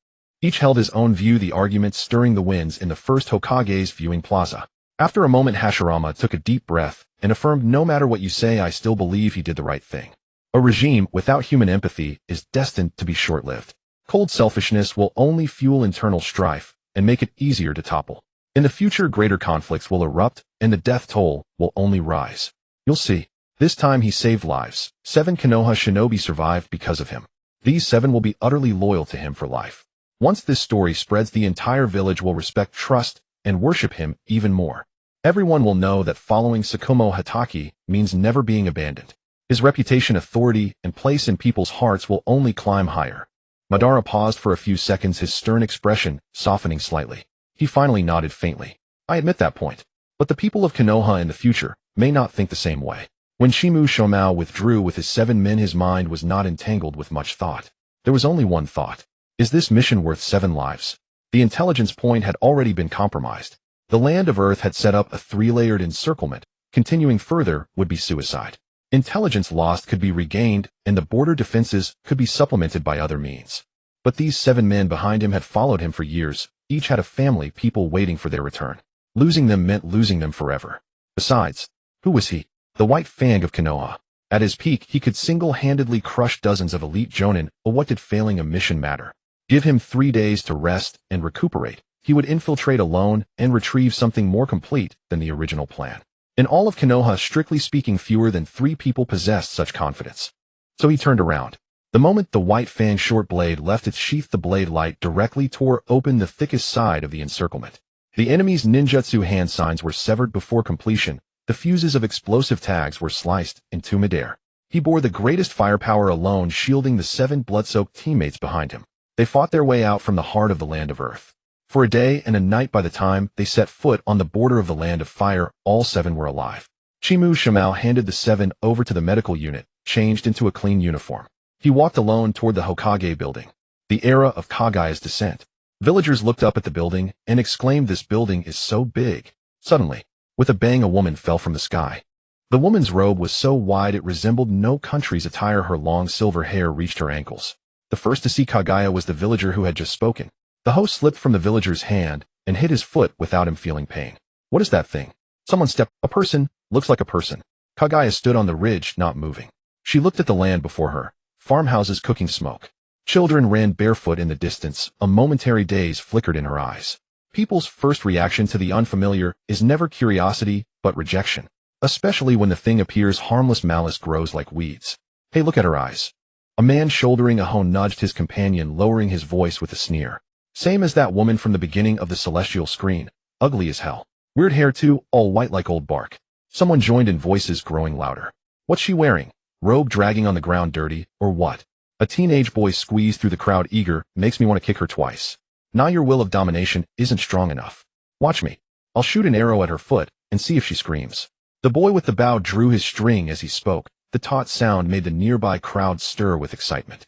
Each held his own view, the arguments stirring the winds in the first Hokage's viewing plaza. After a moment, Hashirama took a deep breath and affirmed, "No matter what you say, I still believe he did the right thing." A regime without human empathy is destined to be short-lived. Cold selfishness will only fuel internal strife and make it easier to topple. In the future, greater conflicts will erupt and the death toll will only rise. You'll see. This time he saved lives. 7 Konoha shinobi survived because of him. These 7 will be utterly loyal to him for life. Once this story spreads, the entire village will respect, trust, and worship him even more. Everyone will know that following Tsukumo Hatake means never being abandoned. His reputation, authority, and place in people's hearts will only climb higher. Madara paused for a few seconds, his stern expression softening slightly. He finally nodded faintly. "I admit that point. But the people of Konoha in the future may not think the same way." When Shimu Shomao withdrew with his 7 men, his mind was not entangled with much thought. There was only one thought. Is this mission worth 7 lives? The intelligence point had already been compromised. The land of Earth had set up a 3-layered encirclement. Continuing further would be suicide. Intelligence lost could be regained, and the border defenses could be supplemented by other means. But these 7 men behind him had followed him for years. Each had a family, people waiting for their return. Losing them meant losing them forever. Besides, who was he? The White Fang of Konoha. At his peak, he could single-handedly crush dozens of elite jonin, but what did failing a mission matter? Give him 3 days to rest and recuperate. He would infiltrate alone and retrieve something more complete than the original plan. In all of Konoha, strictly speaking, fewer than 3 people possessed such confidence. So he turned around. The moment the White Fang's short blade left its sheath, the blade light directly tore open the thickest side of the encirclement. The enemy's ninjutsu hand signs were severed before completion. The fuses of explosive tags were sliced into midair. He bore the greatest firepower alone, shielding the 7 blood-soaked teammates behind him. They fought their way out from the heart of the land of Earth. For a day and a night, by the time they set foot on the border of the land of fire, all 7 were alive. Shimu Shomao handed the 7 over to the medical unit, changed into a clean uniform. He walked alone toward the Hokage building. The era of Kagaya's descent. Villagers looked up at the building and exclaimed, "This building is so big." Suddenly, with a bang, a woman fell from the sky. The woman's robe was so wide it resembled no country's attire. Her long silver hair reached her ankles. The first to see Kagaya was the villager who had just spoken. The host slipped from the villager's hand and hit his foot without him feeling pain. "What is that thing?" Someone stepped. "A person. Looks like a person." Kagaya stood on the ridge, not moving. She looked at the land before her. Farmhouses, cooking smoke. Children ran barefoot in the distance. A momentary daze flickered in her eyes. People's first reaction to the unfamiliar is never curiosity, but rejection. Especially when the thing appears harmless, malice grows like weeds. "Hey, look at her eyes." A man shouldering a hoe nudged his companion, lowering his voice with a sneer. "Same as that woman from the beginning of the celestial screen. Ugly as hell. Weird hair too, all white like old bark." Someone joined in, voices growing louder. "What's she wearing? Robe dragging on the ground, dirty, or what?" A teenage boy squeezed through the crowd, eager. "Makes me want to kick her twice. Now your will of domination isn't strong enough. Watch me. I'll shoot an arrow at her foot and see if she screams." The boy with the bow drew his string as he spoke. The taut sound made the nearby crowd stir with excitement.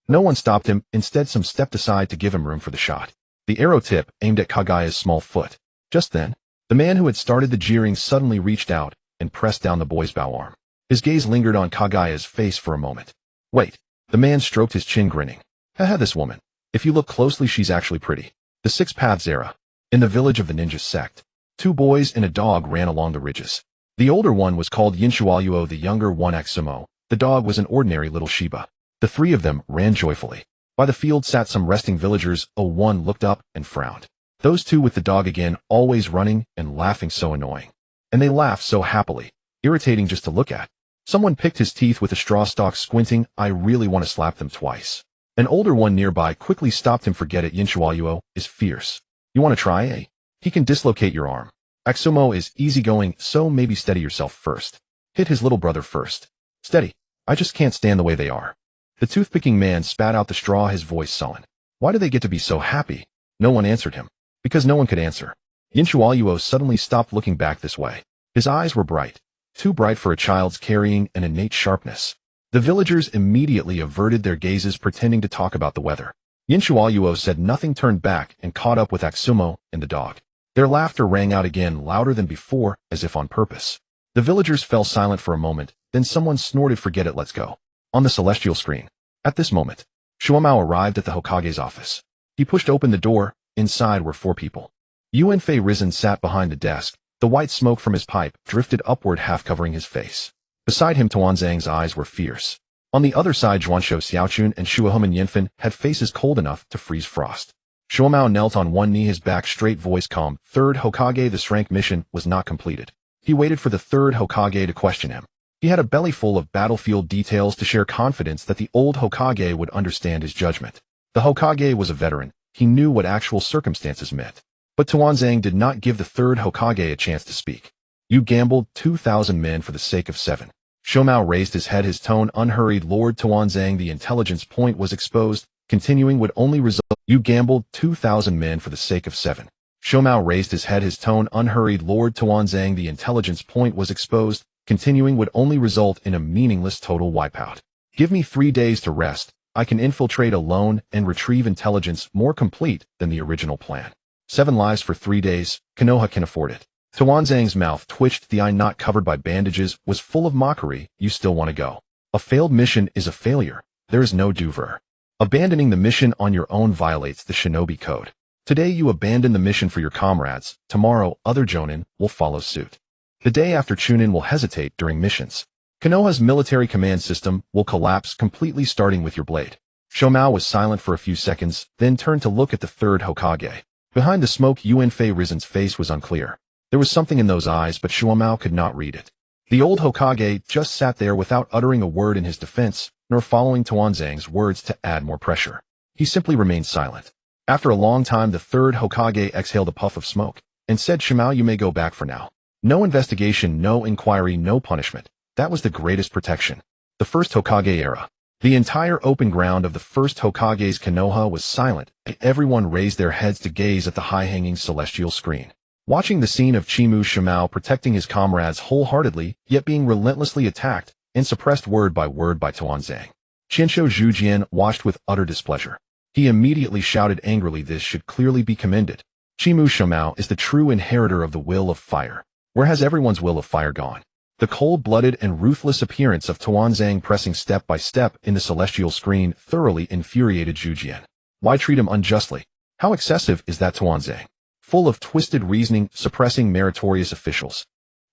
No one stopped him. Instead, some stepped aside to give him room for the shot. The arrow tip aimed at Kagaya's small foot. Just then, the man who had started the jeering suddenly reached out and pressed down the boy's bow arm. His gaze lingered on Kagaya's face for a moment. "Wait." The man stroked his chin, grinning. "Haha, this woman. If you look closely, she's actually pretty." The 6 Paths era. In the village of the ninja sect, 2 boys and a dog ran along the ridges. The older one was called Yinshuayuo, the younger one Aksumo. The dog was an ordinary little Shiba. The 3 of them ran joyfully. By the field sat some resting villagers. One looked up and frowned. Those 2 with the dog again, always running and laughing, so annoying. And they laughed so happily, irritating just to look at. Someone picked his teeth with a straw stalk, squinting. "I really want to slap them twice." An older one nearby quickly stopped him. "Forget it, Yinshuayuo is fierce. You want to try, eh? He can dislocate your arm. Aksumo is easygoing, so maybe steady yourself first." Hit his little brother first. Steady. I just can't stand the way they are. The toothpicking man spat out the straw, his voice sullen. Why do they get to be so happy? No one answered him. Because no one could answer. Yinshualuo suddenly stopped looking back this way. His eyes were bright. Too bright for a child's, carrying an innate sharpness. The villagers immediately averted their gazes, pretending to talk about the weather. Yinshualuo said nothing, turned back, and caught up with Aksumo and the dog. Their laughter rang out again, louder than before, as if on purpose. The villagers fell silent for a moment, then someone snorted, "Forget it, let's go." On the celestial screen. At this moment, Shuamao arrived at the Hokage's office. He pushed open the door. Inside were 4 people. Yuanfei Risen sat behind the desk. The white smoke from his pipe drifted upward, half covering his face. Beside him, Tuanzang's eyes were fierce. On the other side, Zhuanshu Xiaochun and Shuahoman Yinfen had faces cold enough to freeze frost. Shuamao knelt on one knee, his back straight, voice calm. "Third Hokage, the rank mission was not completed." He waited for the third Hokage to question him. He had a belly full of battlefield details to share, confidence that the old Hokage would understand his judgment. The Hokage was a veteran. He knew what actual circumstances meant. But Tuanzang did not give the third Hokage a chance to speak. "You gambled 2,000 men for the sake of 7. Shuamao raised his head, his tone unhurried. "Lord Tuanzang, the intelligence point was exposed. Continuing would only result." "You gambled 2,000 men for the sake of 7. Shuamao raised his head, his tone unhurried. "Lord Tuanzang, the intelligence point was exposed. Continuing would only result in a meaningless total wipeout. Give me 3 days to rest. I can infiltrate alone and retrieve intelligence more complete than the original plan. 7 lives for 3 days, Konoha can afford it." Tuanzang's mouth twitched. The eye not covered by bandages was full of mockery. "You still want to go? A failed mission is a failure. There is no do-ver. Abandoning the mission on your own violates the shinobi code. Today you abandon the mission for your comrades. Tomorrow other jonin will follow suit. The day after, chunin will hesitate during missions. Konoha's military command system will collapse completely, starting with your blade." Shuamao was silent for a few seconds, then turned to look at the third Hokage. Behind the smoke, Yuanfei Risen's face was unclear. There was something in those eyes, but Shuamao could not read it. The old Hokage just sat there without uttering a word in his defense, nor following Tuanzang's words to add more pressure. He simply remained silent. After a long time, the third Hokage exhaled a puff of smoke and said, "Shuamao, you may go back for now. No investigation, no inquiry, no punishment. That was the greatest protection." The first Hokage era. The entire open ground of the first Hokage's Konoha was silent, and everyone raised their heads to gaze at the high-hanging celestial screen. Watching the scene of Chimu Shuamao protecting his comrades wholeheartedly, yet being relentlessly attacked and suppressed word by Tuanzang. Qinsho Zhujian watched with utter displeasure. He immediately shouted angrily, "This should clearly be commended. Chimu Shuamao is the true inheritor of the will of fire. Where has everyone's will of fire gone?" The cold-blooded and ruthless appearance of Tuanzang pressing step by step in the celestial screen thoroughly infuriated Zhujian. Why treat him unjustly? How excessive is that, Tuanzang? Full of twisted reasoning, suppressing meritorious officials.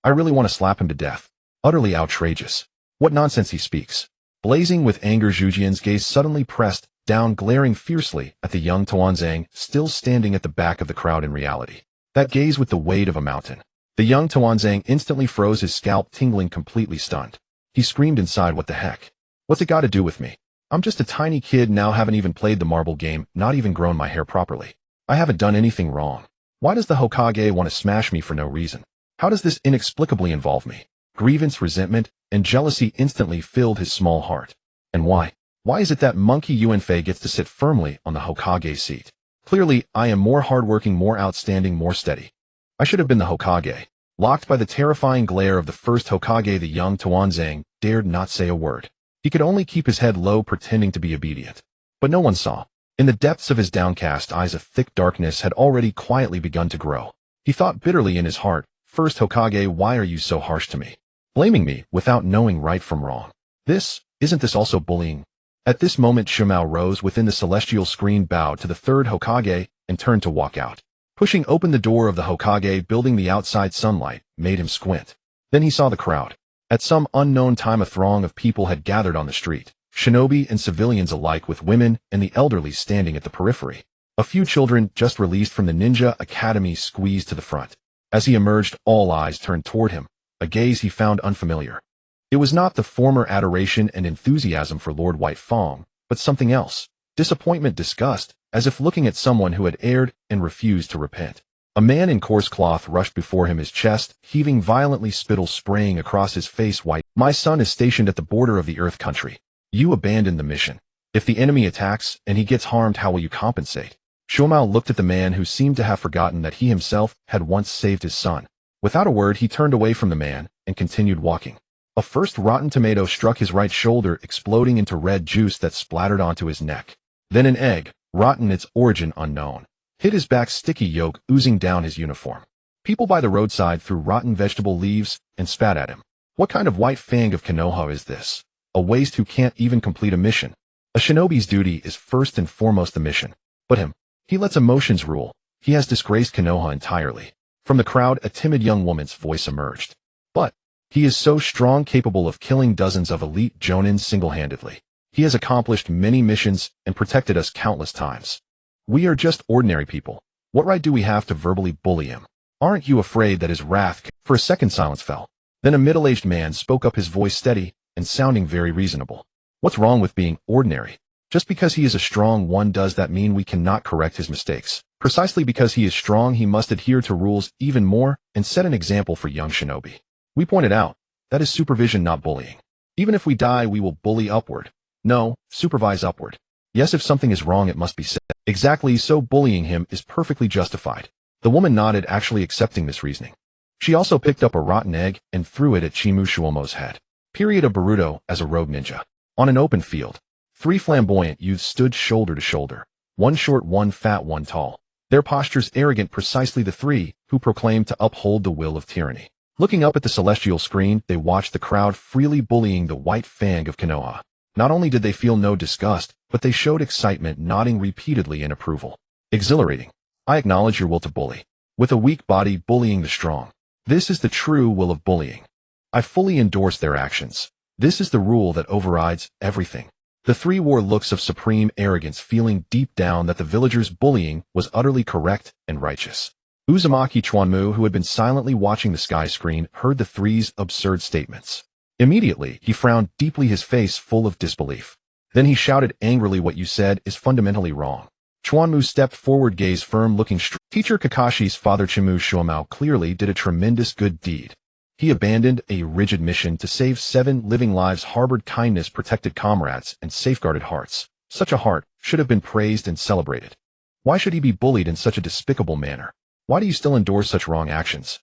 I really want to slap him to death. Utterly outrageous. What nonsense he speaks. Blazing with anger, Zhujian's gaze suddenly pressed down, glaring fiercely at the young Tuanzang, still standing at the back of the crowd in reality. That gaze with the weight of a mountain. The young Tuanzang instantly froze, his scalp tingling, completely stunned. He screamed inside, "What the heck? What's it got to do with me? I'm just a tiny kid now, haven't even played the marble game, not even grown my hair properly. I haven't done anything wrong. Why does the Hokage want to smash me for no reason? How does this inexplicably involve me?" Grievance, resentment, and jealousy instantly filled his small heart. And why? Why is it that monkey Yuanfei gets to sit firmly on the Hokage seat? Clearly, I am more hardworking, more outstanding, more steady. I should have been the Hokage. Locked by the terrifying glare of the first Hokage, the young Tuanzang dared not say a word. He could only keep his head low, pretending to be obedient. But no one saw. In the depths of his downcast eyes, a thick darkness had already quietly begun to grow. He thought bitterly in his heart, "First Hokage, why are you so harsh to me? Blaming me without knowing right from wrong. Isn't this also bullying?" At this moment, Shuamao rose within the celestial screen, bowed to the third Hokage, and turned to walk out. Pushing open the door of the Hokage building, the outside sunlight made him squint. Then he saw the crowd. At some unknown time, a throng of people had gathered on the street, shinobi and civilians alike, with women and the elderly standing at the periphery. A few children, just released from the ninja academy, squeezed to the front. As he emerged, all eyes turned toward him, a gaze he found unfamiliar. It was not the former adoration and enthusiasm for Lord White Fong, but something else. Disappointment, disgust, as if looking at someone who had erred and refused to repent. A man in coarse cloth rushed before him, his chest heaving violently, spittle spraying across his face. White, my son is stationed at the border of the Earth country. You abandoned the mission. If the enemy attacks and he gets harmed, how will you compensate? Shomao looked at the man who seemed to have forgotten that he himself had once saved his son. Without a word, he turned away from the man and continued walking. A first rotten tomato struck his right shoulder, exploding into red juice that splattered onto his neck. Then an egg, rotten, its origin unknown, hit his back, sticky yolk oozing down his uniform. People by the roadside threw rotten vegetable leaves and spat at him. What kind of white fang of Konoha is this? A waste who can't even complete a mission. A shinobi's duty is first and foremost the mission. But him, he lets emotions rule. He has disgraced Konoha entirely. From the crowd, a timid young woman's voice emerged. But he is so strong, capable of killing dozens of elite jonin single-handedly. He has accomplished many missions and protected us countless times. We are just ordinary people. What right do we have to verbally bully him? Aren't you afraid that his wrath? For a second, silence fell. Then a middle-aged man spoke up, his voice steady and sounding very reasonable. What's wrong with being ordinary? Just because he is a strong one, does that mean we cannot correct his mistakes? Precisely because he is strong, he must adhere to rules even more and set an example for young shinobi. We pointed out, that is supervision, not bullying. Even if we die, we will bully upward. No, supervise upward. Yes, if something is wrong, it must be said. Exactly, so bullying him is perfectly justified. The woman nodded, actually accepting this reasoning. She also picked up a rotten egg and threw it at Chimushuomo's head. Period of Boruto as a rogue ninja. On an open field, 3 flamboyant youths stood shoulder to shoulder. One short, one fat, one tall. Their postures arrogant, precisely the 3 who proclaimed to uphold the will of tyranny. Looking up at the celestial screen, they watched the crowd freely bullying the white fang of Konoha. Not only did they feel no disgust, but they showed excitement, nodding repeatedly in approval. Exhilarating. I acknowledge your will to bully. With a weak body bullying the strong. This is the true will of bullying. I fully endorse their actions. This is the rule that overrides everything. The 3 wore looks of supreme arrogance, feeling deep down that the villagers' bullying was utterly correct and righteous. Uzumaki Chuanmu, who had been silently watching the sky screen, heard the 3's absurd statements. Immediately, he frowned deeply, his face full of disbelief. Then he shouted angrily, what you said is fundamentally wrong. Chuanmu stepped forward, gaze firm, looking straight. Teacher Kakashi's father Chimu Shuomao clearly did a tremendous good deed. He abandoned a rigid mission to save 7 living lives, harbored kindness, protected comrades, and safeguarded hearts. Such a heart should have been praised and celebrated. Why should he be bullied in such a despicable manner? Why do you still endorse such wrong actions?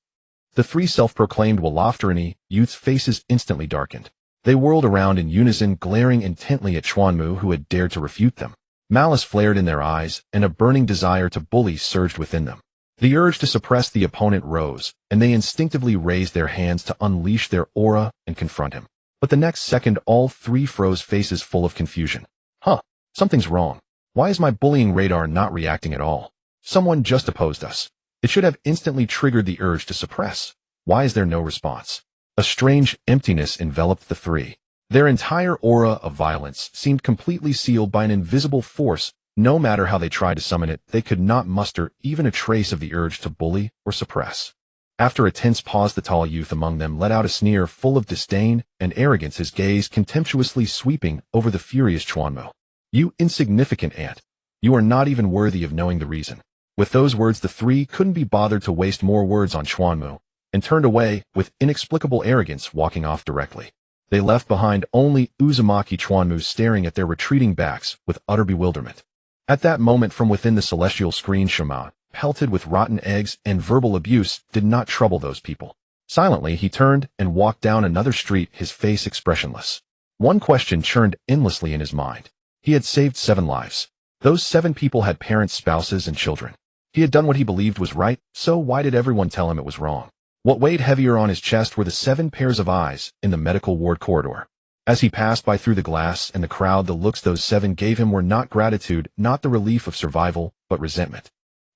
The 3 self-proclaimed Walafterani youths' faces instantly darkened. They whirled around in unison, glaring intently at Chuanmu, who had dared to refute them. Malice flared in their eyes, and a burning desire to bully surged within them. The urge to suppress the opponent rose, and they instinctively raised their hands to unleash their aura and confront him. But the next second, all 3 froze, faces full of confusion. Something's wrong. Why is my bullying radar not reacting at all? Someone just opposed us. It should have instantly triggered the urge to suppress. Why is there no response? A strange emptiness enveloped the 3. Their entire aura of violence seemed completely sealed by an invisible force. No matter how they tried to summon it, they could not muster even a trace of the urge to bully or suppress. After a tense pause, the tall youth among them let out a sneer full of disdain and arrogance, his gaze contemptuously sweeping over the furious Chuanmu. You insignificant ant. You are not even worthy of knowing the reason. With those words, the 3 couldn't be bothered to waste more words on Chuanmu, and turned away with inexplicable arrogance, walking off directly. They left behind only Uzumaki Chuanmu staring at their retreating backs with utter bewilderment. At that moment, from within the celestial screen, Shema, pelted with rotten eggs and verbal abuse, did not trouble those people. Silently, he turned and walked down another street, his face expressionless. One question churned endlessly in his mind. He had saved 7 lives. Those 7 people had parents, spouses, and children. He had done what he believed was right, so why did everyone tell him it was wrong? What weighed heavier on his chest were the 7 pairs of eyes in the medical ward corridor. As he passed by through the glass and the crowd, the looks those 7 gave him were not gratitude, not the relief of survival, but resentment.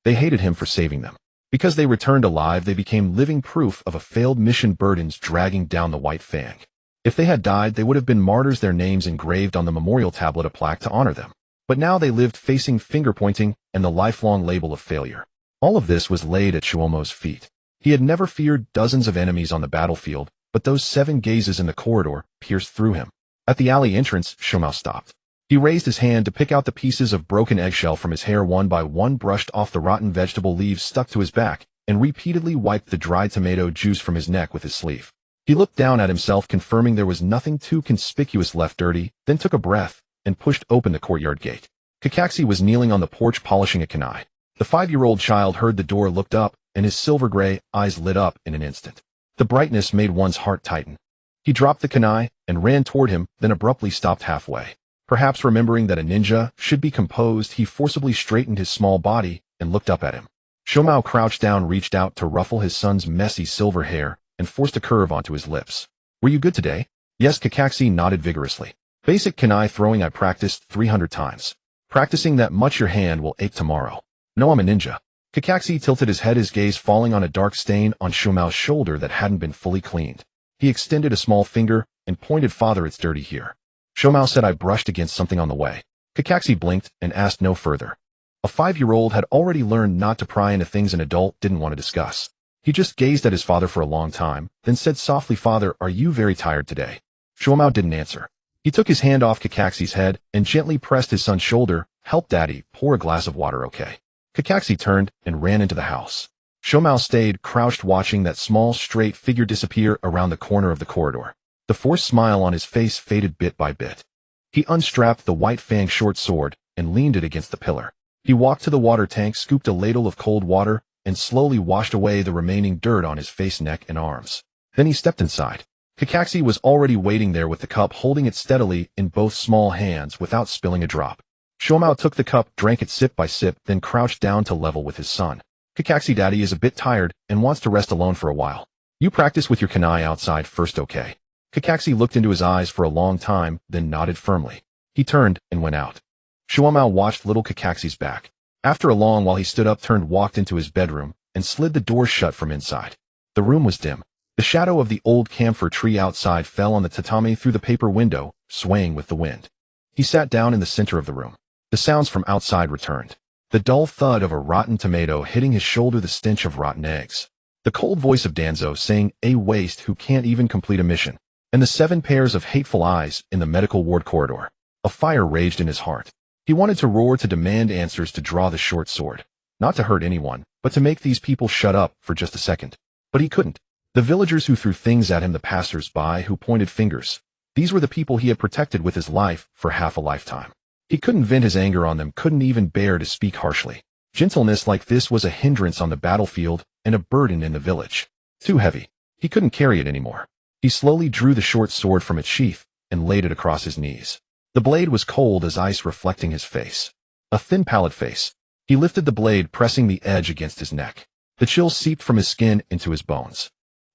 They hated him for saving them. Because they returned alive, they became living proof of a failed mission, burdens dragging down the white fang. If they had died, they would have been martyrs, their names engraved on the memorial tablet, a plaque to honor them. But now they lived facing finger-pointing and the lifelong label of failure. All of this was laid at Chuomo's feet. He had never feared dozens of enemies on the battlefield, but those 7 gazes in the corridor pierced through him. At the alley entrance, Shomao stopped. He raised his hand to pick out the pieces of broken eggshell from his hair one by one, brushed off the rotten vegetable leaves stuck to his back, and repeatedly wiped the dried tomato juice from his neck with his sleeve. He looked down at himself, confirming there was nothing too conspicuous left dirty, then took a breath and pushed open the courtyard gate. Kakashi was kneeling on the porch polishing a kunai. The 5-year-old child heard the door, looked up, and his silver-gray eyes lit up in an instant. The brightness made one's heart tighten. He dropped the kunai and ran toward him, then abruptly stopped halfway. Perhaps remembering that a ninja should be composed, he forcibly straightened his small body and looked up at him. Shomao crouched down, reached out to ruffle his son's messy silver hair, and forced a curve onto his lips. Were you good today? Yes, Kakashi nodded vigorously. Basic kunai throwing I practiced 300 times. Practicing that much your hand will ache tomorrow. No, I'm a ninja. Kakashi tilted his head, his gaze falling on a dark stain on Shomao's shoulder that hadn't been fully cleaned. He extended a small finger and pointed, Father, it's dirty here. Shomao said I brushed against something on the way. Kakashi blinked and asked no further. A 5-year-old had already learned not to pry into things an adult didn't want to discuss. He just gazed at his father for a long time, then said softly, Father, are you very tired today? Shomao didn't answer. He took his hand off Kakashi's head and gently pressed his son's shoulder. Help Daddy, pour a glass of water, okay? Kakashi turned and ran into the house. Shomao stayed crouched, watching that small, straight figure disappear around the corner of the corridor. The forced smile on his face faded bit by bit. He unstrapped the white fang short sword and leaned it against the pillar. He walked to the water tank, scooped a ladle of cold water, and slowly washed away the remaining dirt on his face, neck, and arms. Then he stepped inside. Kakashi was already waiting there with the cup, holding it steadily in both small hands without spilling a drop. Shomao took the cup, drank it sip by sip, then crouched down to level with his son. Kakashi, Daddy is a bit tired and wants to rest alone for a while. You practice with your kunai outside first, okay? Kakashi looked into his eyes for a long time, then nodded firmly. He turned and went out. Shomao watched little Kakashi's back. After a long while he stood up, turned, walked into his bedroom, and slid the door shut from inside. The room was dim. The shadow of the old camphor tree outside fell on the tatami through the paper window, swaying with the wind. He sat down in the center of the room. The sounds from outside returned. The dull thud of a rotten tomato hitting his shoulder, the stench of rotten eggs. The cold voice of Danzo saying, a waste who can't even complete a mission. And the 7 pairs of hateful eyes in the medical ward corridor. A fire raged in his heart. He wanted to roar, to demand answers, to draw the short sword. Not to hurt anyone, but to make these people shut up for just a second. But he couldn't. The villagers who threw things at him, the passers-by who pointed fingers. These were the people he had protected with his life for half a lifetime. He couldn't vent his anger on them, couldn't even bear to speak harshly. Gentleness like this was a hindrance on the battlefield and a burden in the village. Too heavy. He couldn't carry it anymore. He slowly drew the short sword from its sheath and laid it across his knees. The blade was cold as ice, reflecting his face. A thin, pallid face. He lifted the blade, pressing the edge against his neck. The chill seeped from his skin into his bones.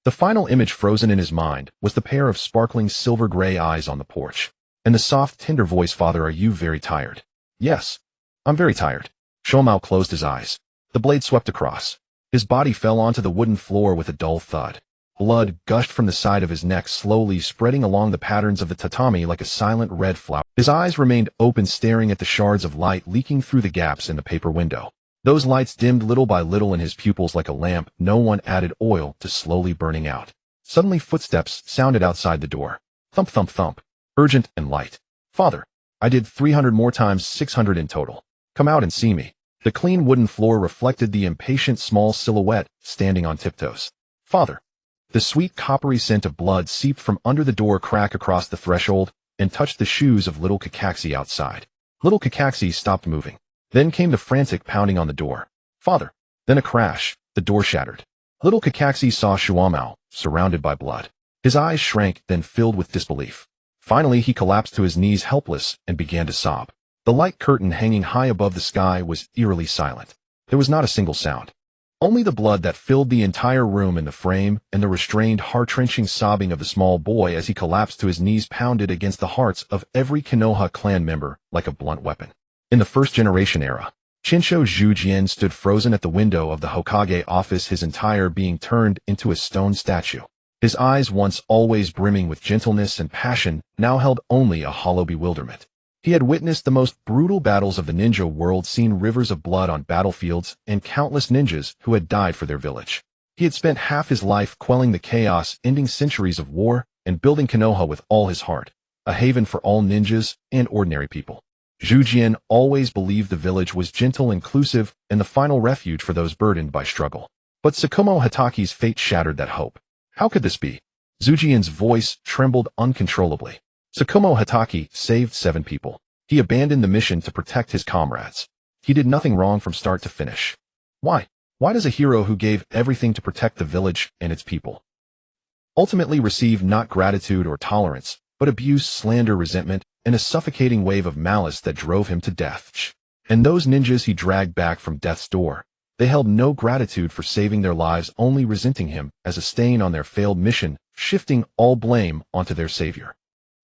The final image frozen in his mind was the pair of sparkling silver-gray eyes on the porch, and the soft, tender voice, Father, are you very tired? Yes, I'm very tired. Shomao closed his eyes. The blade swept across. His body fell onto the wooden floor with a dull thud. Blood gushed from the side of his neck, slowly spreading along the patterns of the tatami like a silent red flower. His eyes remained open, staring at the shards of light leaking through the gaps in the paper window. Those lights dimmed little by little in his pupils like a lamp no one added oil to, slowly burning out. Suddenly footsteps sounded outside the door. Thump, thump, thump. Urgent and light. Father, I did 300 more times, 600 in total. Come out and see me. The clean wooden floor reflected the impatient small silhouette standing on tiptoes. Father. The sweet coppery scent of blood seeped from under the door crack across the threshold and touched the shoes of little Kakashi outside. Little Kakashi stopped moving. Then came the frantic pounding on the door. Father. Then a crash. The door shattered. Little Kakashi saw Shomao, surrounded by blood. His eyes shrank, then filled with disbelief. Finally, he collapsed to his knees helpless and began to sob. The light curtain hanging high above the sky was eerily silent. There was not a single sound. Only the blood that filled the entire room in the frame and the restrained, heart-wrenching sobbing of the small boy as he collapsed to his knees pounded against the hearts of every Konoha clan member like a blunt weapon. In the first-generation era, Shinsho Zhujian stood frozen at the window of the Hokage office, his entire being turned into a stone statue. His eyes, once always brimming with gentleness and passion, now held only a hollow bewilderment. He had witnessed the most brutal battles of the ninja world, seen rivers of blood on battlefields, and countless ninjas who had died for their village. He had spent half his life quelling the chaos, ending centuries of war, and building Konoha with all his heart. a haven for all ninjas and ordinary people. Zhujian always believed the village was gentle, inclusive, and the final refuge for those burdened by struggle. But Tsukumo Hataki's fate shattered that hope. How could this be? Zhujian's voice trembled uncontrollably. Tsukumo Hataki saved 7 people. He abandoned the mission to protect his comrades. He did nothing wrong from start to finish. Why? Why does a hero who gave everything to protect the village and its people ultimately receive not gratitude or tolerance, but abuse, slander, resentment, and a suffocating wave of malice that drove him to death? And those ninjas he dragged back from death's door, they held no gratitude for saving their lives, only resenting him as a stain on their failed mission, shifting all blame onto their savior.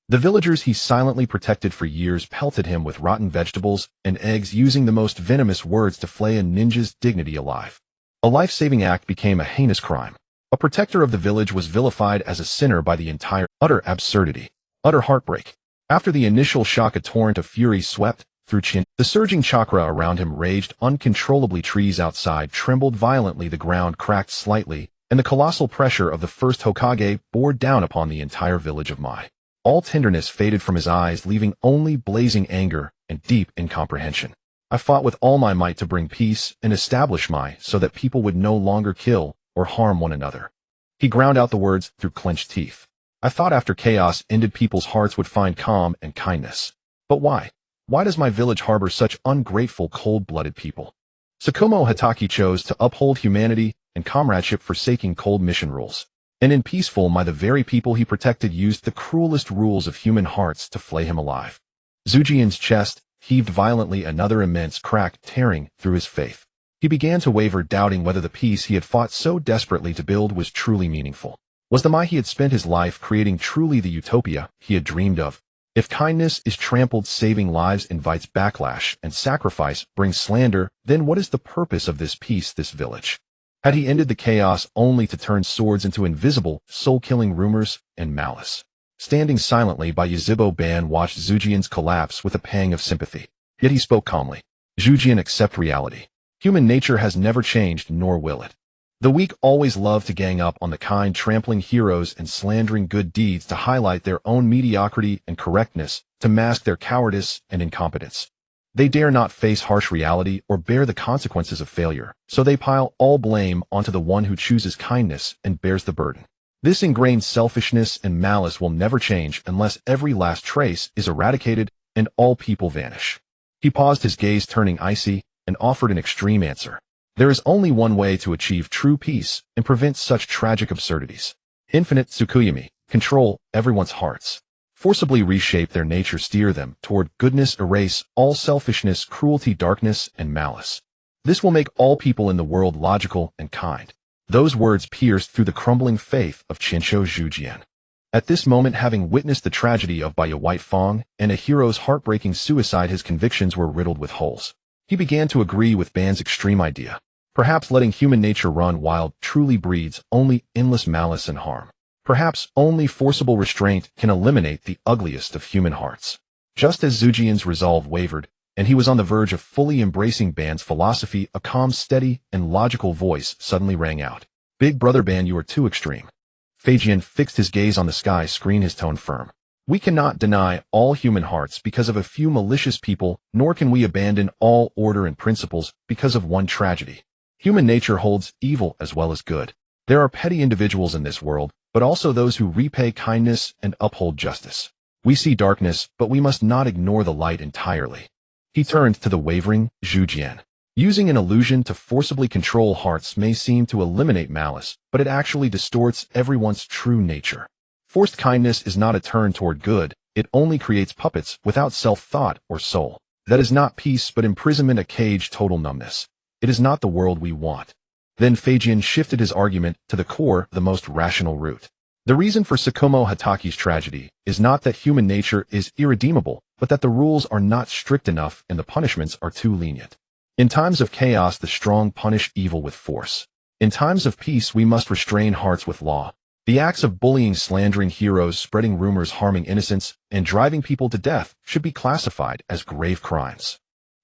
The villagers he silently protected for years pelted him with rotten vegetables and eggs, using the most venomous words to flay a ninja's dignity alive. A life-saving act became a heinous crime. A protector of the village was vilified as a sinner by the entire. Utter absurdity. Utter heartbreak. After the initial shock, a torrent of fury swept through Chin. The surging chakra around him raged uncontrollably. Trees outside trembled violently, the ground cracked slightly, and the colossal pressure of the first Hokage bore down upon the entire village of Mai. All tenderness faded from his eyes, leaving only blazing anger and deep incomprehension. I fought with all my might to bring peace and establish Mai so that people would no longer kill or harm one another. He ground out the words through clenched teeth. I thought after chaos ended, people's hearts would find calm and kindness. But why? Why does my village harbor such ungrateful, cold-blooded people? Tsukumo Hataki chose to uphold humanity and comradeship, forsaking cold mission rules. And in peaceful Mai, the very people he protected used the cruelest rules of human hearts to flay him alive. Zhujian's chest heaved violently, another immense crack tearing through his faith. He began to waver, doubting whether the peace he had fought so desperately to build was truly meaningful. Was the Mai he had spent his life creating truly the utopia he had dreamed of? If kindness is trampled, saving lives invites backlash, and sacrifice brings slander, then what is the purpose of this peace, this village? Had he ended the chaos only to turn swords into invisible, soul-killing rumors and malice? Standing silently by, Yuzhibo Ban watched Zhujian's collapse with a pang of sympathy. Yet he spoke calmly. Zhujian, accept reality. Human nature has never changed, nor will it. The weak always love to gang up on the kind, trampling heroes and slandering good deeds to highlight their own mediocrity and correctness, to mask their cowardice and incompetence. They dare not face harsh reality or bear the consequences of failure, so they pile all blame onto the one who chooses kindness and bears the burden. This ingrained selfishness and malice will never change unless every last trace is eradicated and all people vanish. He paused, his gaze turning icy, and offered an extreme answer. There is only one way to achieve true peace and prevent such tragic absurdities. Infinite Tsukuyami. Control everyone's hearts. Forcibly reshape their nature, steer them toward goodness, erase all selfishness, cruelty, darkness, and malice. This will make all people in the world logical and kind. Those words pierced through the crumbling faith of Chinsho Zhujian. At this moment, having witnessed the tragedy of Baya White Fong and a hero's heartbreaking suicide, his convictions were riddled with holes. He began to agree with Ban's extreme idea. Perhaps letting human nature run wild truly breeds only endless malice and harm. Perhaps only forcible restraint can eliminate the ugliest of human hearts. Just as Zhujian's resolve wavered, and he was on the verge of fully embracing Ban's philosophy, a calm, steady, and logical voice suddenly rang out. Big brother Ban, you are too extreme. Feijian fixed his gaze on the sky screen, his tone firm. We cannot deny all human hearts because of a few malicious people, nor can we abandon all order and principles because of one tragedy. Human nature holds evil as well as good. There are petty individuals in this world, but also those who repay kindness and uphold justice. We see darkness, but we must not ignore the light entirely. He turned to the wavering Zhujian. Using an illusion to forcibly control hearts may seem to eliminate malice, but it actually distorts everyone's true nature. Forced kindness is not a turn toward good, it only creates puppets without self-thought or soul. That is not peace but imprisonment, a cage, total numbness. It is not the world we want. Then Feijian shifted his argument to the core, the most rational route. The reason for Tsukumo Hataki's tragedy is not that human nature is irredeemable, but that the rules are not strict enough and the punishments are too lenient. In times of chaos, the strong punish evil with force. In times of peace, we must restrain hearts with law. The acts of bullying, slandering heroes, spreading rumors, harming innocents, and driving people to death should be classified as grave crimes.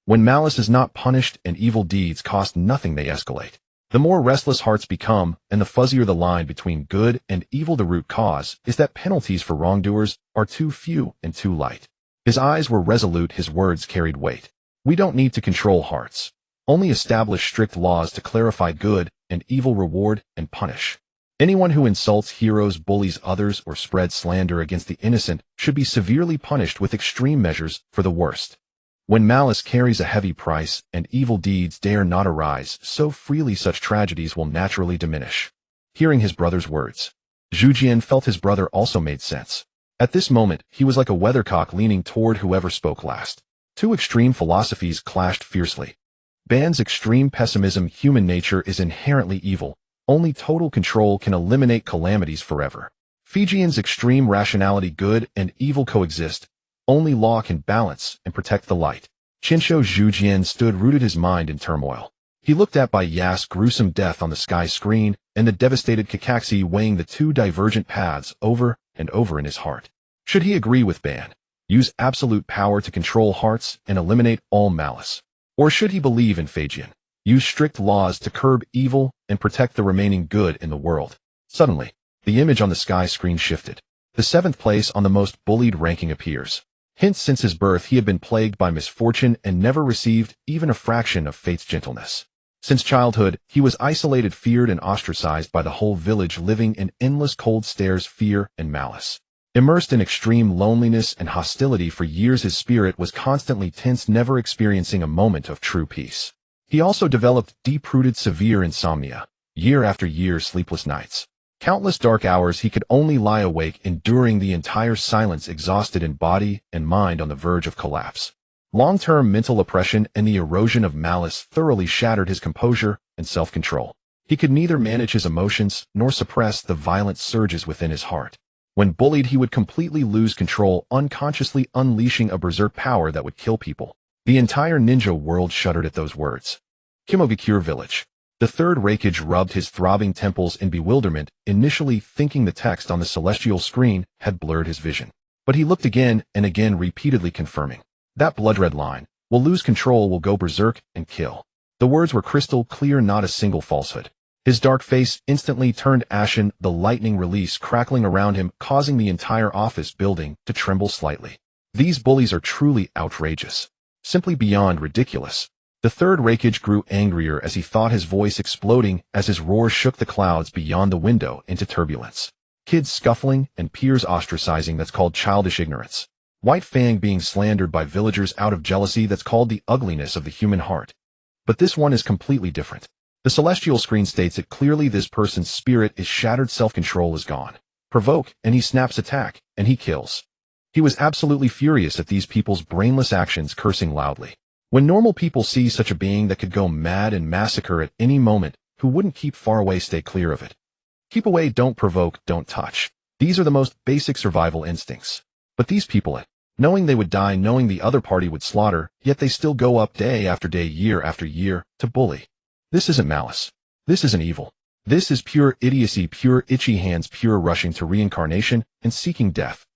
When malice is not punished and evil deeds cost nothing, they escalate. The more restless hearts become, and the fuzzier the line between good and evil. The root cause is that penalties for wrongdoers are too few and too light. His eyes were resolute, his words carried weight. We don't need to control hearts. Only establish strict laws to clarify good and evil, reward and punish. Anyone who insults heroes, bullies others, or spreads slander against the innocent should be severely punished with extreme measures for the worst. When malice carries a heavy price and evil deeds dare not arise so freely, such tragedies will naturally diminish. Hearing his brother's words, Zhujian felt his brother also made sense. At this moment, he was like a weathercock leaning toward whoever spoke last. Two extreme philosophies clashed fiercely. Ban's extreme pessimism: human nature is inherently evil. Only total control can eliminate calamities forever. Fijian's extreme rationality: good and evil coexist. Only law can balance and protect the light. Chinsho Zhujian stood rooted, his mind in turmoil. He looked at Bai Yas' gruesome death on the sky screen and the devastated Kakashi, weighing the two divergent paths over and over in his heart. Should he agree with Ban, use absolute power to control hearts and eliminate all malice? Or should he believe in Fijian, use strict laws to curb evil and protect the remaining good in the world? Suddenly, the image on the sky screen shifted. The 7th place on the most bullied ranking appears. Hence, since his birth he had been plagued by misfortune and never received even a fraction of fate's gentleness. Since childhood, he was isolated, feared, and ostracized by the whole village, living in endless cold stares, fear, and malice. Immersed in extreme loneliness and hostility for years, his spirit was constantly tense, never experiencing a moment of true peace. He also developed deep-rooted severe insomnia, year after year, sleepless nights. Countless dark hours he could only lie awake, enduring the entire silence, exhausted in body and mind, on the verge of collapse. Long-term mental oppression and the erosion of malice thoroughly shattered his composure and self-control. He could neither manage his emotions nor suppress the violent surges within his heart. When bullied, he would completely lose control, unconsciously unleashing a berserk power that would kill people. The entire ninja world shuddered at those words. Kimogakure village. The third Raikage rubbed his throbbing temples in bewilderment, initially thinking the text on the celestial screen had blurred his vision. But he looked again and again, repeatedly confirming. That blood-red line, will lose control, will go berserk and kill. The words were crystal clear, not a single falsehood. His dark face instantly turned ashen, the lightning release crackling around him, causing the entire office building to tremble slightly. These bullies are truly outrageous. Simply beyond ridiculous. The third Raikage grew angrier as he thought, his voice exploding as his roar shook the clouds beyond the window into turbulence. Kids scuffling and peers ostracizing, that's called childish ignorance. White Fang being slandered by villagers out of jealousy, that's called the ugliness of the human heart. But this one is completely different. The celestial screen states it clearly: this person's spirit is shattered, self-control is gone. Provoke, and he snaps; attack, and he kills. He was absolutely furious at these people's brainless actions, cursing loudly. When normal people see such a being that could go mad and massacre at any moment, who wouldn't keep far away, stay clear of it? Keep away, don't provoke, don't touch. These are the most basic survival instincts. But these people, knowing they would die, knowing the other party would slaughter, yet they still go up day after day, year after year, to bully. This isn't malice. This isn't evil. This is pure idiocy, pure itchy hands, pure rushing to reincarnation and seeking death.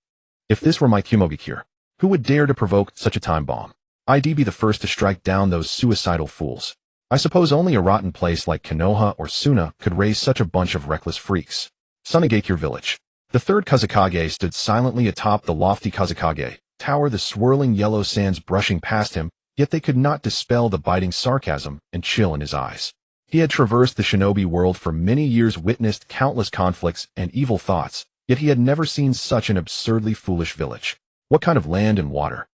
If this were my Kimogakure, who would dare to provoke such a time bomb? I'd be the first to strike down those suicidal fools. I suppose only a rotten place like Konoha or Suna could raise such a bunch of reckless freaks. Sunagakure village. The third Kazekage stood silently atop the lofty Kazekage tower, the swirling yellow sands brushing past him, yet they could not dispel the biting sarcasm and chill in his eyes. He had traversed the shinobi world for many years, witnessed countless conflicts and evil thoughts, yet he had never seen such an absurdly foolish village. What kind of land and water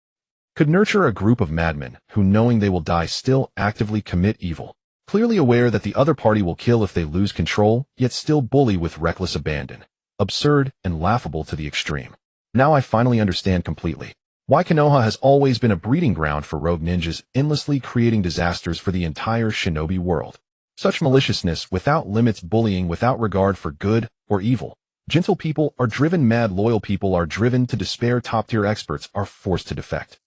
could nurture a group of madmen who, knowing they will die, still actively commit evil, clearly aware that the other party will kill if they lose control, yet still bully with reckless abandon? Absurd and laughable to the extreme. Now I finally understand completely why Konoha has always been a breeding ground for rogue ninjas, endlessly creating disasters for the entire shinobi world. Such maliciousness without limits, bullying without regard for good or evil. Gentle people are driven mad, loyal people are driven to despair, top-tier experts are forced to defect.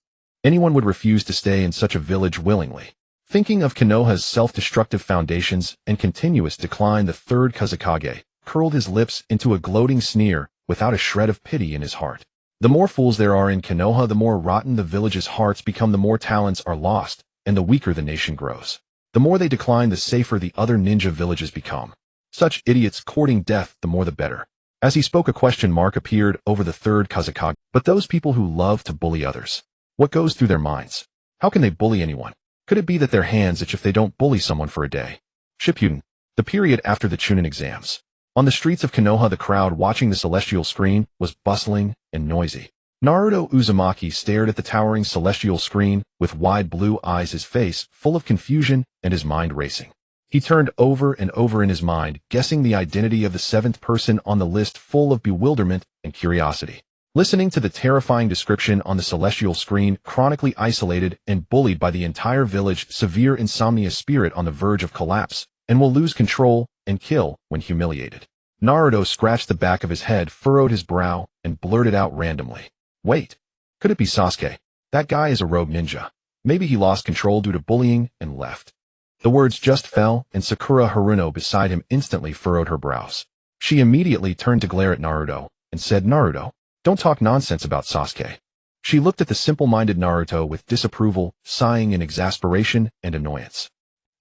Anyone would refuse to stay in such a village willingly. Thinking of Konoha's self-destructive foundations and continuous decline, the third Kazekage curled his lips into a gloating sneer without a shred of pity in his heart. The more fools there are in Konoha, the more rotten the village's hearts become, the more talents are lost, and the weaker the nation grows. The more they decline, the safer the other ninja villages become. Such idiots courting death, the more the better. As he spoke, a question mark appeared over the third Kazakage. But those people who love to bully others, what goes through their minds? How can they bully anyone? Could it be that their hands itch if they don't bully someone for a day? Shippuden, the period after the Chunin exams. On the streets of Konoha, the crowd watching the celestial screen was bustling and noisy. Naruto Uzumaki stared at the towering celestial screen with wide blue eyes, his face full of confusion and his mind racing. He turned over and over in his mind, guessing the identity of the seventh person on the list, full of bewilderment and curiosity. Listening to the terrifying description on the celestial screen, chronically isolated and bullied by the entire village, severe insomnia, spirit on the verge of collapse, and will lose control and kill when humiliated. Naruto scratched the back of his head, furrowed his brow, and blurted out randomly, "Wait, could it be Sasuke? That guy is a rogue ninja. Maybe he lost control due to bullying and left." The words just fell, and Sakura Haruno beside him instantly furrowed her brows. She immediately turned to glare at Naruto and said, "Naruto, don't talk nonsense about Sasuke." She looked at the simple-minded Naruto with disapproval, sighing in exasperation and annoyance.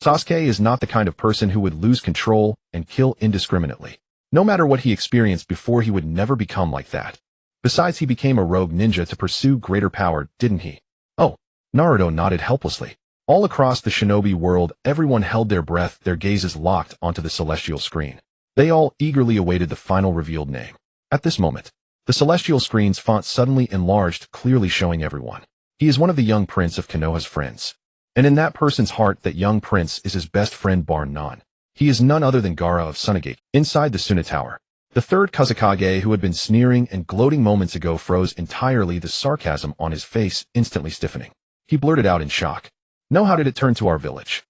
Sasuke is not the kind of person who would lose control and kill indiscriminately. No matter what he experienced before, he would never become like that. Besides, he became a rogue ninja to pursue greater power, didn't he? Oh, Naruto nodded helplessly. All across the shinobi world, everyone held their breath, their gazes locked onto the celestial screen. They all eagerly awaited the final revealed name. At this moment, the celestial screen's font suddenly enlarged, clearly showing everyone. He is one of the young prince of Konoha's friends. And in that person's heart, that young prince is his best friend bar none. He is none other than Gaara of Sunagate. Inside the Suna Tower, the third Kazakage, who had been sneering and gloating moments ago, froze entirely, the sarcasm on his face instantly stiffening. He blurted out in shock, "No, how did it turn to our village?"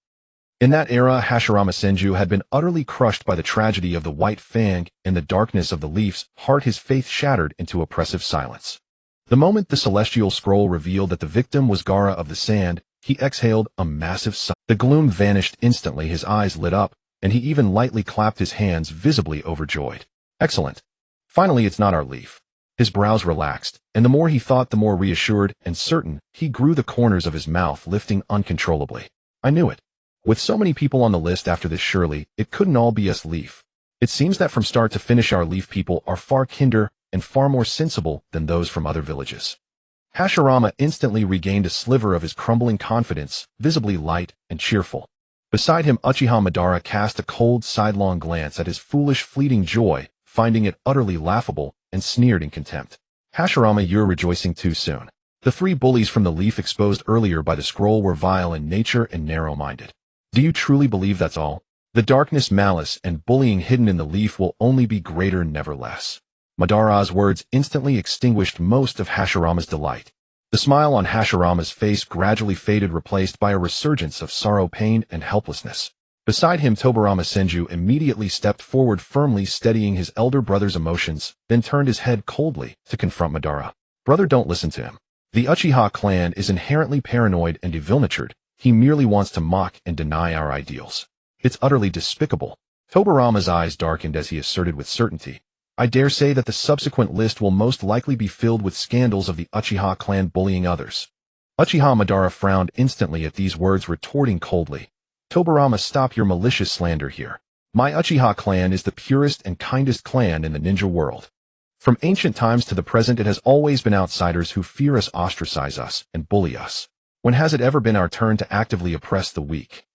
In that era, Hashirama Senju had been utterly crushed by the tragedy of the White Fang. In the darkness of the Leaf's heart, his faith shattered into oppressive silence. The moment the celestial scroll revealed that the victim was Gaara of the Sand, he exhaled a massive sigh. The gloom vanished instantly, his eyes lit up, and he even lightly clapped his hands, visibly overjoyed. "Excellent. Finally, it's not our Leaf." His brows relaxed, and the more he thought, the more reassured and certain he grew, the corners of his mouth lifting uncontrollably. "I knew it. With so many people on the list after this, surely it couldn't all be us Leaf. It seems that from start to finish, our Leaf people are far kinder and far more sensible than those from other villages." Hashirama instantly regained a sliver of his crumbling confidence, visibly light and cheerful. Beside him, Uchiha Madara cast a cold, sidelong glance at his foolish, fleeting joy, finding it utterly laughable, and sneered in contempt. "Hashirama, you're rejoicing too soon. The three bullies from the Leaf exposed earlier by the scroll were vile in nature and narrow-minded. Do you truly believe that's all? The darkness, malice, and bullying hidden in the Leaf will only be greater, never less." Madara's words instantly extinguished most of Hashirama's delight. The smile on Hashirama's face gradually faded, replaced by a resurgence of sorrow, pain, and helplessness. Beside him, Tobirama Senju immediately stepped forward, firmly steadying his elder brother's emotions, then turned his head coldly to confront Madara. "Brother, don't listen to him. The Uchiha clan is inherently paranoid and evil-natured. He merely wants to mock and deny our ideals. It's utterly despicable." Tobirama's eyes darkened as he asserted with certainty, "I dare say that the subsequent list will most likely be filled with scandals of the Uchiha clan bullying others." Uchiha Madara frowned instantly at these words, retorting coldly, "Tobirama, stop your malicious slander here. My Uchiha clan is the purest and kindest clan in the ninja world. From ancient times to the present, it has always been outsiders who fear us, ostracize us, and bully us. When has it ever been our turn to actively oppress the weak?"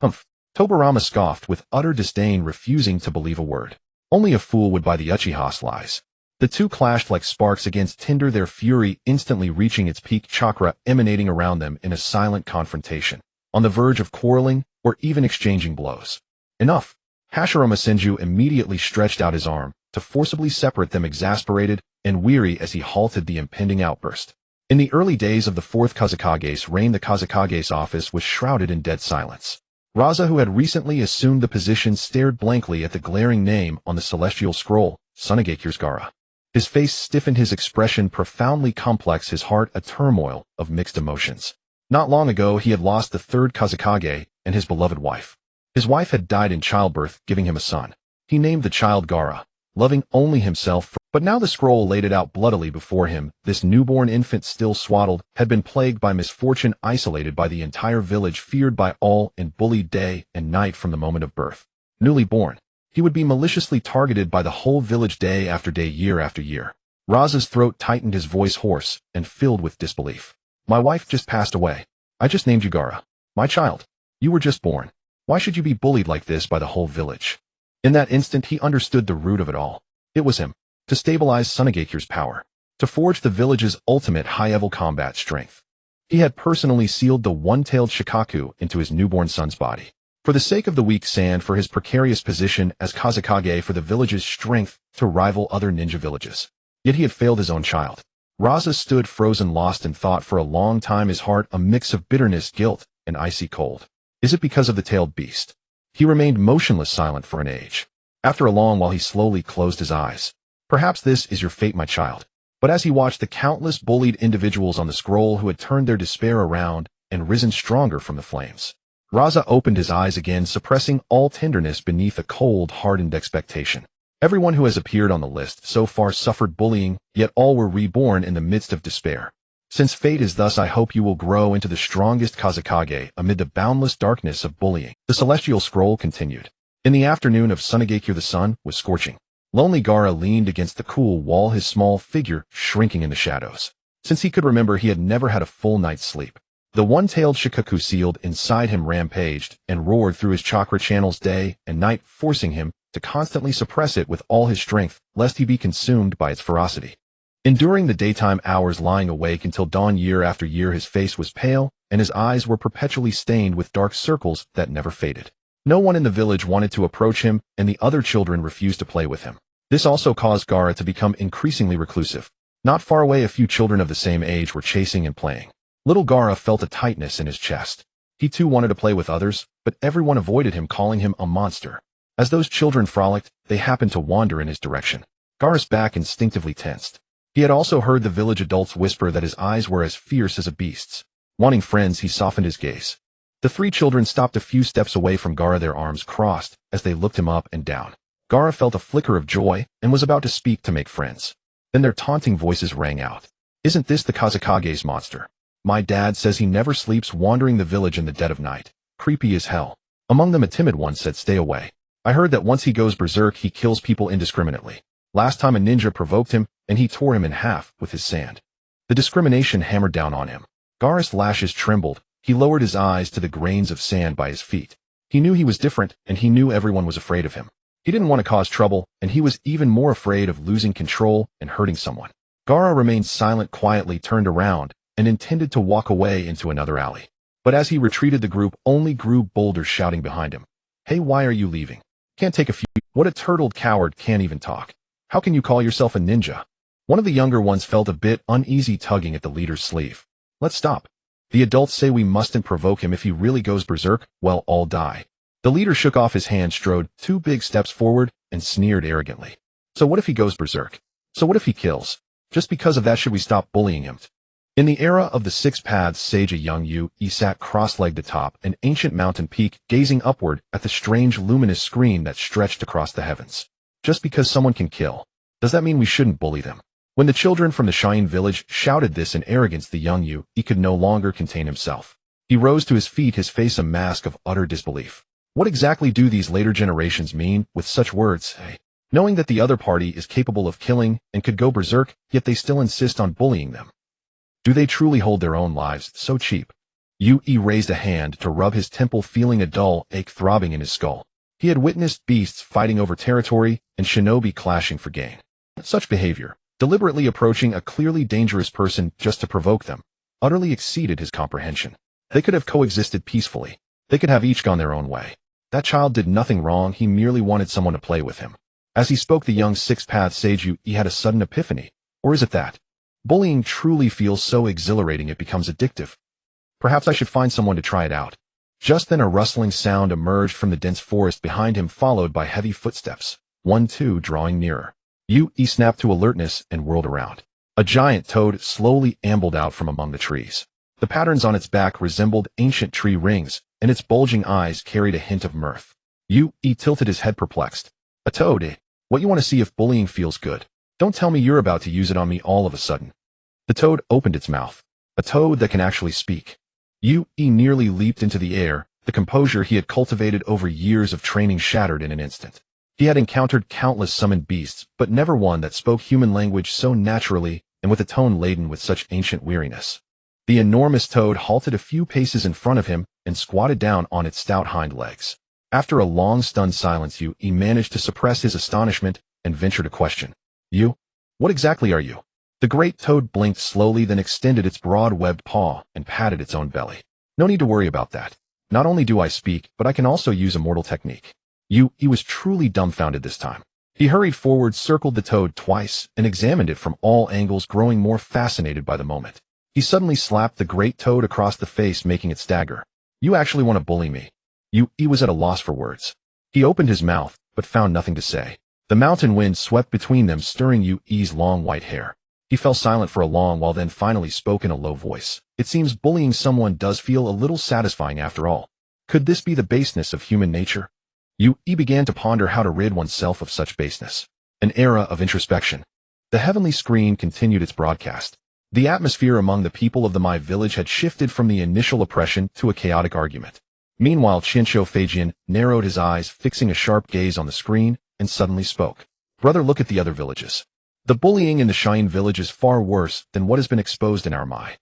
"Humph." Tobirama scoffed with utter disdain, refusing to believe a word. Only a fool would buy the Uchiha's lies. The two clashed like sparks against tinder, their fury instantly reaching its peak, chakra emanating around them in a silent confrontation, on the verge of quarreling or even exchanging blows. "Enough." Hashirama Senju immediately stretched out his arm to forcibly separate them, exasperated and weary as he halted the impending outburst. In the early days of the fourth Kazakage's reign, the Kazakage's office was shrouded in dead silence. Raza, who had recently assumed the position, stared blankly at the glaring name on the celestial scroll, Sunagekyu's Gaara. His face stiffened, his expression profoundly complex, his heart a turmoil of mixed emotions. Not long ago, he had lost the third Kazakage and his beloved wife. His wife had died in childbirth, giving him a son. He named the child Gaara, loving only himself, But now the scroll laid it out bloodily before him. This newborn infant, still swaddled, had been plagued by misfortune, isolated by the entire village, feared by all, and bullied day and night from the moment of birth. Newly born, he would be maliciously targeted by the whole village day after day, year after year. Raza's throat tightened, his voice hoarse and filled with disbelief. My wife just passed away. I just named you Gaara. My child. You were just born. Why should you be bullied like this by the whole village? In that instant he understood the root of it all. It was him. To stabilize Sunagaku's power. To forge the village's ultimate high-level combat strength. He had personally sealed the one-tailed Shikaku into his newborn son's body. For the sake of the weak sand, for his precarious position as Kazekage, for the village's strength to rival other ninja villages. Yet he had failed his own child. Raza stood frozen, lost in thought for a long time, his heart a mix of bitterness, guilt, and icy cold. Is it because of the tailed beast? He remained motionless, silent for an age. After a long while he slowly closed his eyes. Perhaps this is your fate, my child. But as he watched the countless bullied individuals on the scroll who had turned their despair around and risen stronger from the flames, Raza opened his eyes again, suppressing all tenderness beneath a cold, hardened expectation. Everyone who has appeared on the list so far suffered bullying, yet all were reborn in the midst of despair. Since fate is thus, I hope you will grow into the strongest Kazekage amid the boundless darkness of bullying. The celestial scroll continued. In the afternoon of Sunagaku, the sun was scorching. Lonely Gaara leaned against the cool wall, his small figure shrinking in the shadows. Since he could remember, he had never had a full night's sleep. The one-tailed Shikaku sealed inside him rampaged and roared through his chakra channels day and night, forcing him to constantly suppress it with all his strength, lest he be consumed by its ferocity. Enduring the daytime hours, lying awake until dawn year after year, his face was pale, and his eyes were perpetually stained with dark circles that never faded. No one in the village wanted to approach him, and the other children refused to play with him. This also caused Gaara to become increasingly reclusive. Not far away, a few children of the same age were chasing and playing. Little Gaara felt a tightness in his chest. He too wanted to play with others, but everyone avoided him, calling him a monster. As those children frolicked, they happened to wander in his direction. Gaara's back instinctively tensed. He had also heard the village adults whisper that his eyes were as fierce as a beast's. Wanting friends, he softened his gaze. The three children stopped a few steps away from Gaara, their arms crossed as they looked him up and down. Gaara felt a flicker of joy and was about to speak to make friends. Then their taunting voices rang out. Isn't this the Kazekage's monster? My dad says he never sleeps, wandering the village in the dead of night. Creepy as hell. Among them a timid one said, stay away. I heard that once he goes berserk, he kills people indiscriminately. Last time a ninja provoked him, and he tore him in half with his sand. The discrimination hammered down on him. Gaara's lashes trembled. He lowered his eyes to the grains of sand by his feet. He knew he was different, and he knew everyone was afraid of him. He didn't want to cause trouble, and he was even more afraid of losing control and hurting someone. Gaara remained silent, quietly turned around, and intended to walk away into another alley. But as he retreated, the group only grew bolder, shouting behind him. Hey, why are you leaving? Can't take a few. What a turtled coward, can't even talk. How can you call yourself a ninja? One of the younger ones felt a bit uneasy, tugging at the leader's sleeve. Let's stop. The adults say we mustn't provoke him. If he really goes berserk, well, all die. The leader shook off his hand, strode 2 big steps forward, and sneered arrogantly. So what if he goes berserk? So what if he kills? Just because of that, should we stop bullying him? In the era of the 6 paths, sage a young Yu sat cross-legged atop an ancient mountain peak, gazing upward at the strange luminous screen that stretched across the heavens. Just because someone can kill, does that mean we shouldn't bully them? When the children from the Cheyenne village shouted this in arrogance, the young Yu could no longer contain himself. He rose to his feet, his face a mask of utter disbelief. What exactly do these later generations mean with such words? Knowing that the other party is capable of killing and could go berserk, yet they still insist on bullying them. Do they truly hold their own lives so cheap? Yu raised a hand to rub his temple, feeling a dull ache throbbing in his skull. He had witnessed beasts fighting over territory and shinobi clashing for gain. Such behavior, deliberately approaching a clearly dangerous person just to provoke them, utterly exceeded his comprehension. They could have coexisted peacefully. They could have each gone their own way. That child did nothing wrong. He merely wanted someone to play with him. As he spoke, the young 6-path sage Yu had a sudden epiphany. Or is it that bullying truly feels so exhilarating it becomes addictive? Perhaps I should find someone to try it out. Just then a rustling sound emerged from the dense forest behind him, followed by heavy footsteps. 1-2 drawing nearer. Yu snapped to alertness and whirled around. A giant toad slowly ambled out from among the trees. The patterns on its back resembled ancient tree rings, and its bulging eyes carried a hint of mirth. Yu tilted his head, perplexed. A toad, eh? What, you want to see if bullying feels good? Don't tell me you're about to use it on me all of a sudden. The toad opened its mouth. A toad that can actually speak. He nearly leaped into the air, the composure he had cultivated over years of training shattered in an instant. He had encountered countless summoned beasts, but never one that spoke human language so naturally and with a tone laden with such ancient weariness. The enormous toad halted a few paces in front of him and squatted down on its stout hind legs. After a long stunned silence, he managed to suppress his astonishment and ventured a question. You? What exactly are you? The great toad blinked slowly, then extended its broad webbed paw and patted its own belly. No need to worry about that. Not only do I speak, but I can also use a mortal technique. He was truly dumbfounded this time. He hurried forward, circled the toad twice, and examined it from all angles, growing more fascinated by the moment. He suddenly slapped the great toad across the face, making it stagger. You actually want to bully me? He was at a loss for words. He opened his mouth, but found nothing to say. The mountain wind swept between them, stirring Yu's long white hair. He fell silent for a long while, then finally spoke in a low voice. It seems bullying someone does feel a little satisfying after all. Could this be the baseness of human nature? He began to ponder how to rid oneself of such baseness. An era of introspection. The heavenly screen continued its broadcast. The atmosphere among the people of the Mai village had shifted from the initial oppression to a chaotic argument. Meanwhile, Shinsho Feijian narrowed his eyes, fixing a sharp gaze on the screen, and suddenly spoke. Brother, look at the other villages. The bullying in the Shine village is far worse than what has been exposed in our Mai.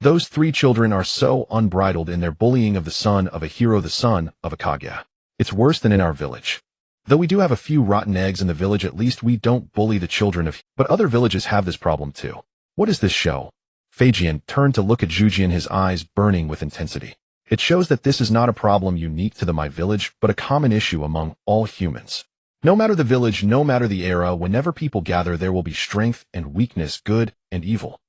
Those 3 children are so unbridled in their bullying of the son of a hero, the son of a Kaguya. It's worse than in our village. Though we do have a few rotten eggs in the village, at least we don't bully the children of, but other villages have this problem too. What is this show? Feijian turned to look at Zhujian, his eyes burning with intensity. It shows that this is not a problem unique to the Mai village, but a common issue among all humans. No matter the village, no matter the era, whenever people gather, there will be strength and weakness, good and evil.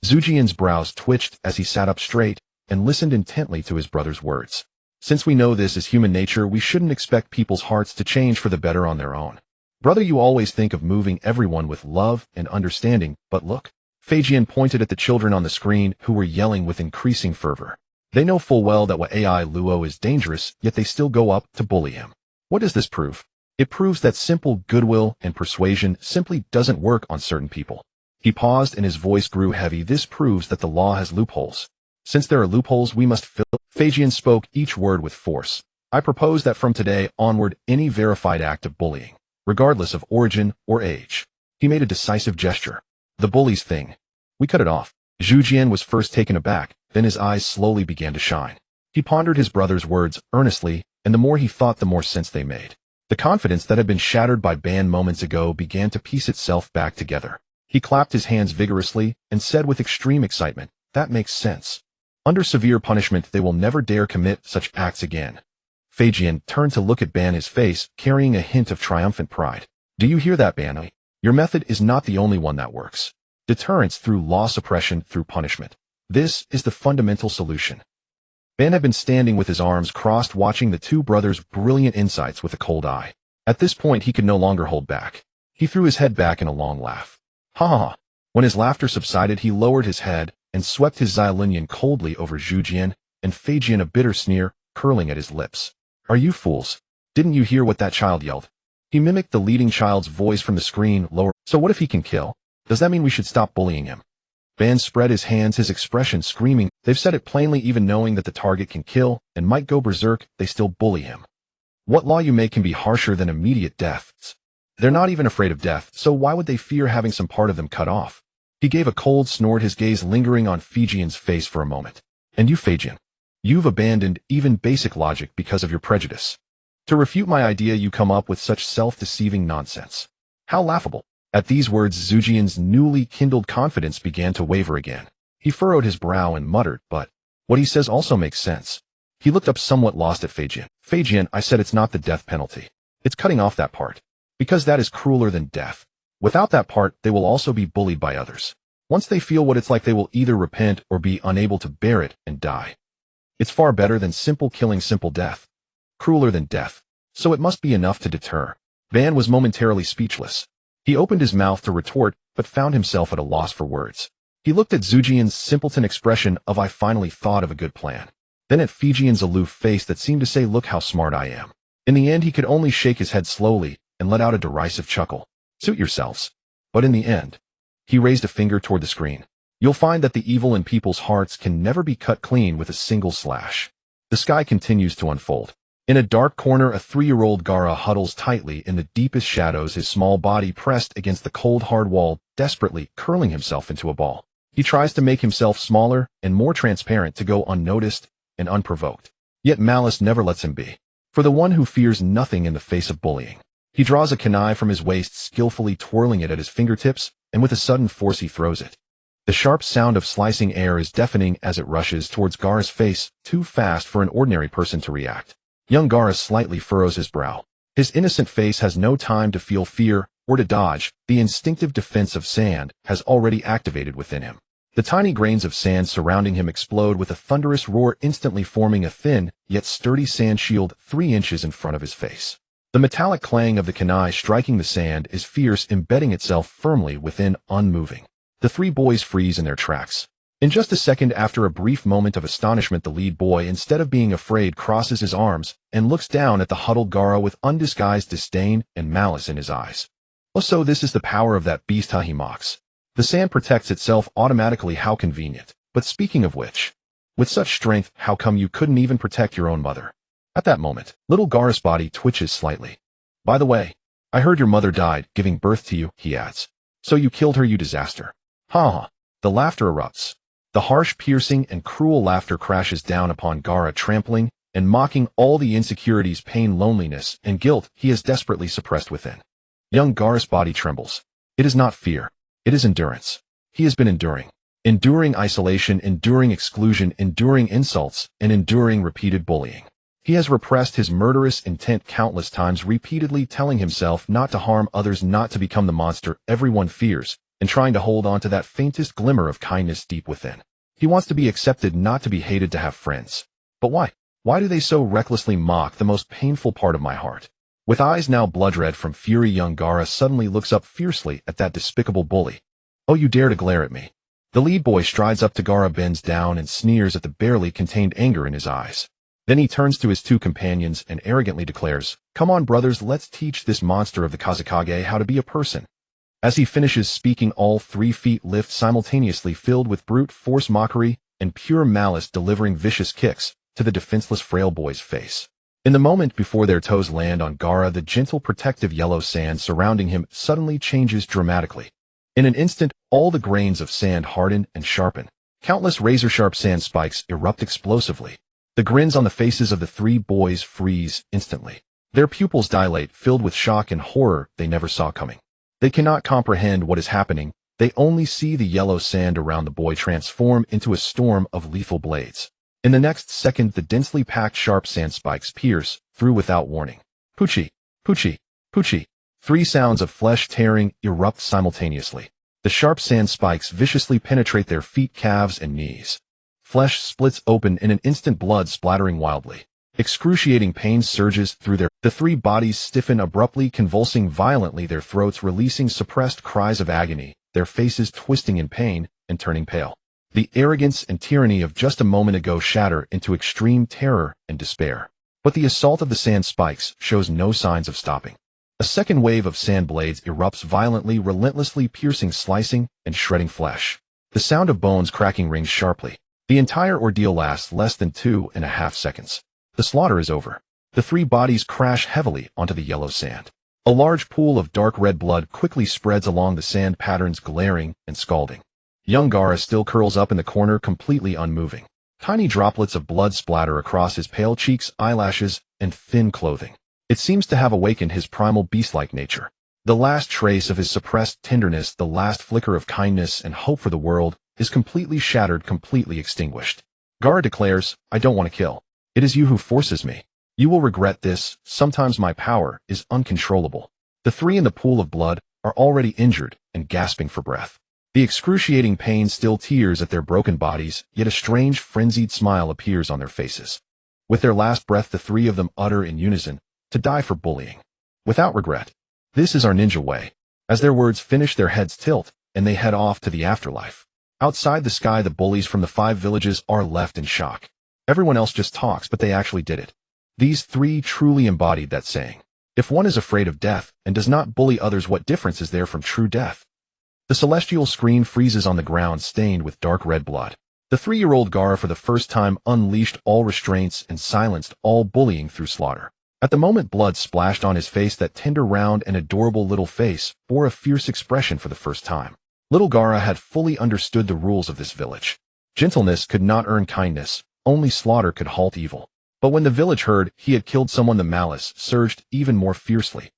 Zhujian's brows twitched as he sat up straight and listened intently to his brother's words. Since we know this is human nature, we shouldn't expect people's hearts to change for the better on their own. Brother, you always think of moving everyone with love and understanding, but look. Feijian pointed at the children on the screen, who were yelling with increasing fervor. They know full well that Ai Luo is dangerous, yet they still go up to bully him. What does this prove? It proves that simple goodwill and persuasion simply doesn't work on certain people. He paused and his voice grew heavy. This proves that the law has loopholes. Since there are loopholes, we must fill. Feijian spoke each word with force. I propose that from today onward, any verified act of bullying, regardless of origin or age. He made a decisive gesture. The bullies thing. We cut it off. Zhujian was first taken aback, then his eyes slowly began to shine. He pondered his brother's words earnestly, and the more he thought, the more sense they made. The confidence that had been shattered by Ban moments ago began to piece itself back together. He clapped his hands vigorously and said with extreme excitement, that makes sense. Under severe punishment, they will never dare commit such acts again. Feijian turned to look at Ban, his face carrying a hint of triumphant pride. Do you hear that, Ban? Your method is not the only one that works. Deterrence through law, suppression through punishment. This is the fundamental solution. Ban had been standing with his arms crossed, watching the 2 brothers' brilliant insights with a cold eye. At this point, he could no longer hold back. He threw his head back in a long laugh. Ha ha ha. When his laughter subsided, he lowered his head and swept his Xylinian coldly over Zhujian and Feijian, a bitter sneer curling at his lips. Are you fools? Didn't you hear what that child yelled? He mimicked the leading child's voice from the screen lower. So what if he can kill? Does that mean we should stop bullying him? Ban spread his hands, his expression screaming. They've said it plainly, even knowing that the target can kill and might go berserk, they still bully him. What law you make can be harsher than immediate deaths? They're not even afraid of death, so why would they fear having some part of them cut off? He gave a cold snort, his gaze lingering on Feijian's face for a moment. And you, Feijian, you've abandoned even basic logic because of your prejudice. To refute my idea, you come up with such self-deceiving nonsense. How laughable. At these words, Zhujian's newly kindled confidence began to waver again. He furrowed his brow and muttered, but what he says also makes sense. He looked up somewhat lost at Feijian. Feijian, I said it's not the death penalty. It's cutting off that part. Because that is crueler than death. Without that part, they will also be bullied by others. Once they feel what it's like, they will either repent or be unable to bear it and die. It's far better than simple killing, simple death. Crueler than death. So it must be enough to deter. Ban was momentarily speechless. He opened his mouth to retort, but found himself at a loss for words. He looked at Zhujian's simpleton expression of I finally thought of a good plan. Then at Feijian's aloof face that seemed to say look how smart I am. In the end, he could only shake his head slowly and let out a derisive chuckle. Suit yourselves. But in the end, he raised a finger toward the screen. You'll find that the evil in people's hearts can never be cut clean with a single slash. The sky continues to unfold. In a dark corner, a 3-year-old Gaara huddles tightly in the deepest shadows, his small body pressed against the cold, hard wall, desperately curling himself into a ball. He tries to make himself smaller and more transparent to go unnoticed and unprovoked. Yet malice never lets him be. For the one who fears nothing in the face of bullying. He draws a kunai from his waist, skillfully twirling it at his fingertips, and with a sudden force he throws it. The sharp sound of slicing air is deafening as it rushes towards Gaara's face, too fast for an ordinary person to react. Young Gaara slightly furrows his brow. His innocent face has no time to feel fear or to dodge. The instinctive defense of sand has already activated within him. The tiny grains of sand surrounding him explode with a thunderous roar, instantly forming a thin, yet sturdy sand shield 3 inches in front of his face. The metallic clang of the kunai striking the sand is fierce, embedding itself firmly within, unmoving. The 3 boys freeze in their tracks. In just a second, after a brief moment of astonishment, the lead boy, instead of being afraid, crosses his arms and looks down at the huddled Gaara with undisguised disdain and malice in his eyes. Oh, so this is the power of that beast, he mocks. The sand protects itself automatically, how convenient. But speaking of which, with such strength, how come you couldn't even protect your own mother? At that moment, little Gaara's body twitches slightly. By the way, I heard your mother died giving birth to you, he adds. So you killed her, you disaster. Ha ha. The laughter erupts. The harsh, piercing, and cruel laughter crashes down upon Gaara, trampling and mocking all the insecurities, pain, loneliness, and guilt he has desperately suppressed within. Young Gaara's body trembles. It is not fear. It is endurance. He has been enduring. Enduring isolation, enduring exclusion, enduring insults, and enduring repeated bullying. He has repressed his murderous intent countless times, repeatedly telling himself not to harm others, not to become the monster everyone fears, and trying to hold on to that faintest glimmer of kindness deep within. He wants to be accepted, not to be hated, to have friends. But why? Why do they so recklessly mock the most painful part of my heart? With eyes now blood-red from fury, young Gaara suddenly looks up fiercely at that despicable bully. Oh, you dare to glare at me? The lead boy strides up to Gaara, bends down, and sneers at the barely contained anger in his eyes. Then he turns to his 2 companions and arrogantly declares, "Come on, brothers, let's teach this monster of the Kazekage how to be a person." As he finishes speaking, all 3 feet lift simultaneously, filled with brute force, mockery, and pure malice, delivering vicious kicks to the defenseless frail boy's face. In the moment before their toes land on Gaara, the gentle protective yellow sand surrounding him suddenly changes dramatically. In an instant, all the grains of sand harden and sharpen. Countless razor-sharp sand spikes erupt explosively. The grins on the faces of the 3 boys freeze instantly. Their pupils dilate, filled with shock and horror they never saw coming. They cannot comprehend what is happening. They only see the yellow sand around the boy transform into a storm of lethal blades. In the next second, the densely packed sharp sand spikes pierce through without warning. Poochie, poochie, poochie. 3 sounds of flesh tearing erupt simultaneously. The sharp sand spikes viciously penetrate their feet, calves, and knees. Flesh splits open in an instant, blood splattering wildly. Excruciating pain surges through the 3 bodies stiffen abruptly, convulsing violently, their throats releasing suppressed cries of agony, their faces twisting in pain and turning pale. The arrogance and tyranny of just a moment ago shatter into extreme terror and despair. But the assault of the sand spikes shows no signs of stopping. A second wave of sand blades erupts violently, relentlessly piercing, slicing, and shredding flesh. The sound of bones cracking rings sharply. The entire ordeal lasts less than 2.5 seconds. The slaughter is over. The 3 bodies crash heavily onto the yellow sand. A large pool of dark red blood quickly spreads along the sand patterns, glaring and scalding. Young Gaara still curls up in the corner, completely unmoving. Tiny droplets of blood splatter across his pale cheeks, eyelashes, and thin clothing. It seems to have awakened his primal beast-like nature. The last trace of his suppressed tenderness, the last flicker of kindness and hope for the world, is completely shattered, completely extinguished. Gaara declares, "I don't want to kill. It is you who forces me. You will regret this. Sometimes my power is uncontrollable." The 3 in the pool of blood are already injured and gasping for breath. The excruciating pain still tears at their broken bodies, yet a strange, frenzied smile appears on their faces. With their last breath, the 3 of them utter in unison, "To die for bullying. Without regret. This is our ninja way." As their words finish, their heads tilt, and they head off to the afterlife. Outside the sky, the bullies from the 5 villages are left in shock. Everyone else just talks, but they actually did it. These 3 truly embodied that saying. If one is afraid of death and does not bully others, what difference is there from true death? The celestial screen freezes on the ground stained with dark red blood. The 3-year-old Gaara for the first time unleashed all restraints and silenced all bullying through slaughter. At the moment blood splashed on his face, that tender, round, and adorable little face bore a fierce expression for the first time. Little Gaara had fully understood the rules of this village. Gentleness could not earn kindness, only slaughter could halt evil. But when the village heard he had killed someone, the malice surged even more fiercely.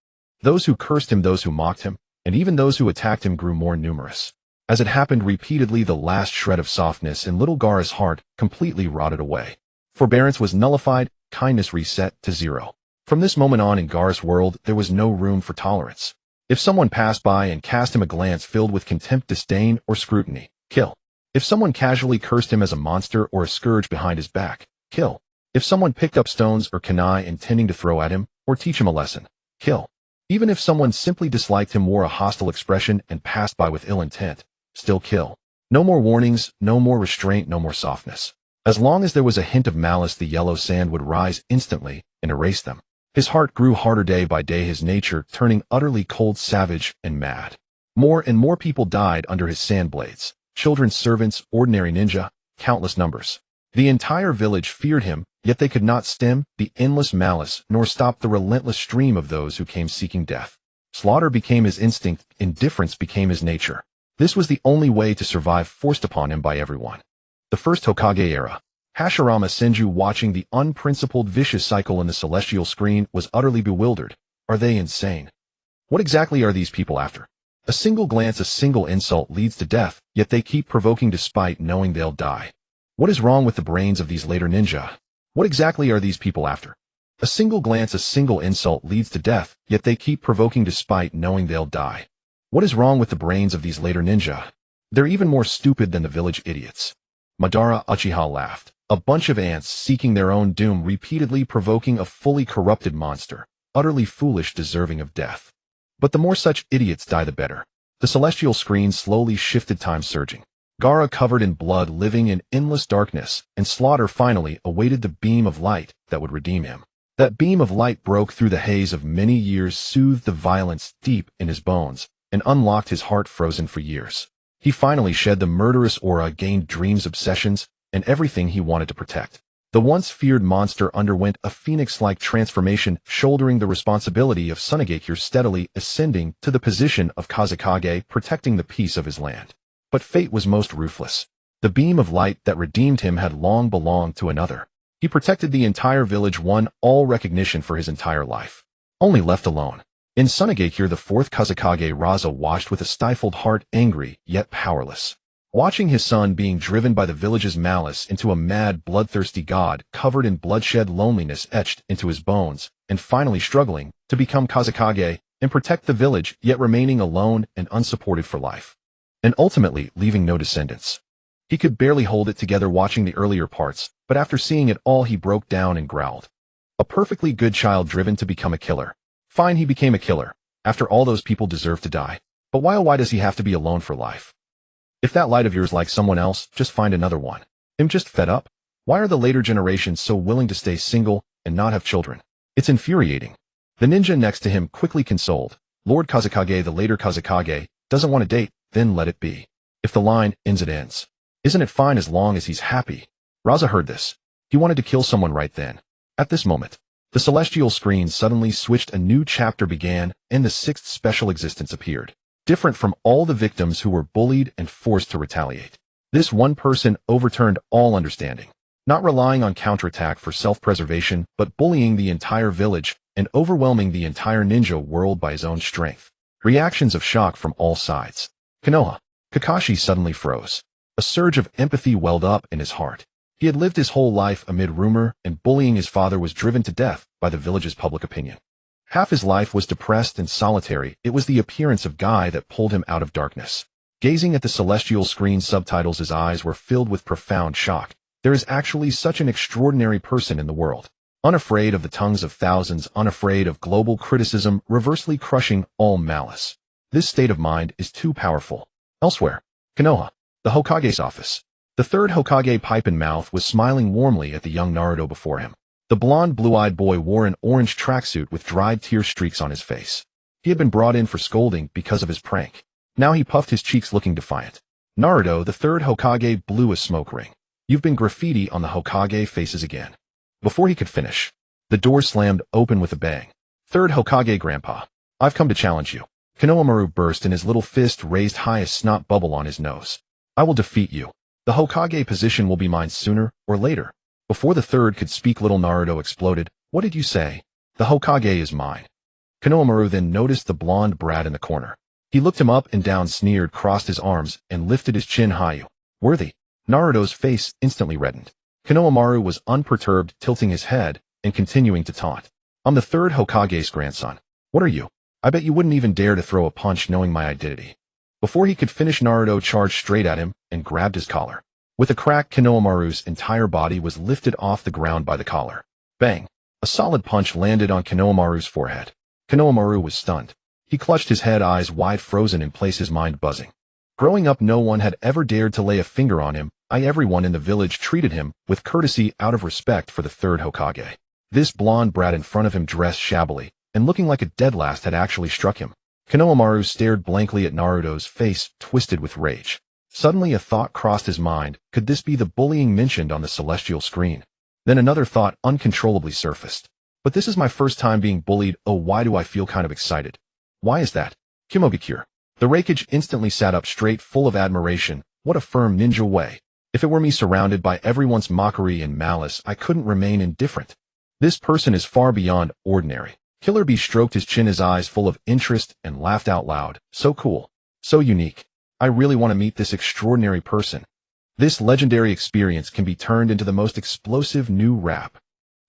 Those who cursed him, those who mocked him, and even those who attacked him grew more numerous. As it happened repeatedly, the last shred of softness in little Gaara's heart completely rotted away. Forbearance was nullified, kindness reset to 0. From this moment on in Gaara's world, there was no room for tolerance. If someone passed by and cast him a glance filled with contempt, disdain, or scrutiny, kill. If someone casually cursed him as a monster or a scourge behind his back, kill. If someone picked up stones or kunai intending to throw at him or teach him a lesson, kill. Even if someone simply disliked him, wore a hostile expression, and passed by with ill intent, still kill. No more warnings, no more restraint, no more softness. As long as there was a hint of malice, the yellow sand would rise instantly and erase them. His heart grew harder day by day, his nature turning utterly cold, savage, and mad. More and more people died under his sand blades. Children, servants, ordinary ninja, countless numbers. The entire village feared him, yet they could not stem the endless malice nor stop the relentless stream of those who came seeking death. Slaughter became his instinct, indifference became his nature. This was the only way to survive, forced upon him by everyone. The first Hokage era. Hashirama Senju, watching the unprincipled vicious cycle in the celestial screen, was utterly bewildered. Are they insane? What exactly are these people after? A single glance, a single insult leads to death, yet they keep provoking despite knowing they'll die. What is wrong with the brains of these later ninja? What exactly are these people after? A single glance, a single insult leads to death, yet they keep provoking despite knowing they'll die. What is wrong with the brains of these later ninja? They're even more stupid than the village idiots. Madara Uchiha laughed. A bunch of ants seeking their own doom, repeatedly provoking a fully corrupted monster, utterly foolish, deserving of death. But the more such idiots die, the better. The celestial screen slowly shifted, time surging. Gaara, covered in blood, living in endless darkness and slaughter, finally awaited the beam of light that would redeem him. That beam of light broke through the haze of many years, soothed the violence deep in his bones, and unlocked his heart frozen for years. He finally shed the murderous aura, gained dreams, obsessions, and everything he wanted to protect. The once feared monster underwent a phoenix-like transformation, shouldering the responsibility of Sunagakure, steadily ascending to the position of Kazekage, protecting the peace of his land. But fate was most ruthless. The beam of light that redeemed him had long belonged to another. He protected the entire village, won all recognition for his entire life. Only left alone. In Sunagakure, the fourth Kazekage, Raza watched with a stifled heart, angry yet powerless. Watching his son being driven by the village's malice into a mad, bloodthirsty god, covered in bloodshed, loneliness etched into his bones, and finally struggling to become Kazekage and protect the village, yet remaining alone and unsupported for life. And ultimately leaving no descendants. He could barely hold it together watching the earlier parts, but after seeing it all he broke down and growled. A perfectly good child driven to become a killer. Fine, he became a killer. After all, those people deserve to die. But why does he have to be alone for life? If that light of yours likes someone else, just find another one. I'm just fed up. Why are the later generations so willing to stay single and not have children? It's infuriating. The ninja next to him quickly consoled. Lord Kazekage, the later Kazekage, doesn't want to date, then let it be. If the line ends, it ends. Isn't it fine as long as he's happy? Raza heard this. He wanted to kill someone right then. At this moment, the celestial screen suddenly switched, a new chapter began, and the sixth special existence appeared. Different from all the victims who were bullied and forced to retaliate. This one person overturned all understanding, not relying on counterattack for self-preservation, but bullying the entire village and overwhelming the entire ninja world by his own strength. Reactions of shock from all sides. Konoha. Kakashi suddenly froze. A surge of empathy welled up in his heart. He had lived his whole life amid rumor, and bullying his father was driven to death by the village's public opinion. Half his life was depressed and solitary. It was the appearance of Guy that pulled him out of darkness. Gazing at the celestial screen subtitles, his eyes were filled with profound shock. There is actually such an extraordinary person in the world. Unafraid of the tongues of thousands, unafraid of global criticism, reversely crushing all malice. This state of mind is too powerful. Elsewhere, Konoha, the Hokage's office. The third Hokage, pipe in mouth, was smiling warmly at the young Naruto before him. The blond, blue-eyed boy wore an orange tracksuit with dried tear streaks on his face. He had been brought in for scolding because of his prank. Now he puffed his cheeks looking defiant. Naruto, the third Hokage, blew a smoke ring. You've been graffiti on the Hokage faces again. Before he could finish, the door slammed open with a bang. Third Hokage Grandpa, I've come to challenge you. Konoha burst and his little fist raised high as snot bubble on his nose. I will defeat you. The Hokage position will be mine sooner or later. Before the third could speak, little Naruto exploded. What did you say? The Hokage is mine. Konoha then noticed the blonde brat in the corner. He looked him up and down, sneered, crossed his arms, and lifted his chin high. Worthy. Naruto's face instantly reddened. Konoha was unperturbed, tilting his head and continuing to taunt. I'm the third Hokage's grandson. What are you? I bet you wouldn't even dare to throw a punch knowing my identity. Before he could finish, Naruto charged straight at him and grabbed his collar. With a crack, Konohamaru's entire body was lifted off the ground by the collar. Bang! A solid punch landed on Konohamaru's forehead. Konohamaru was stunned. He clutched his head, eyes wide frozen in place, his mind buzzing. Growing up, no one had ever dared to lay a finger on him. Everyone in the village treated him with courtesy out of respect for the third Hokage. This blonde brat in front of him, dressed shabbily and looking like a dead last, had actually struck him. Konohamaru stared blankly at Naruto's face, twisted with rage. Suddenly a thought crossed his mind. Could this be the bullying mentioned on the celestial screen? Then another thought uncontrollably surfaced. But this is my first time being bullied. Oh, why do I feel kind of excited? Why is that? Kimogakure. The Raikage instantly sat up straight, full of admiration. What a firm ninja way. If it were me surrounded by everyone's mockery and malice, I couldn't remain indifferent. This person is far beyond ordinary. Killer Bee stroked his chin, his eyes full of interest, and laughed out loud. So cool. So unique. I really want to meet this extraordinary person. This legendary experience can be turned into the most explosive new rap.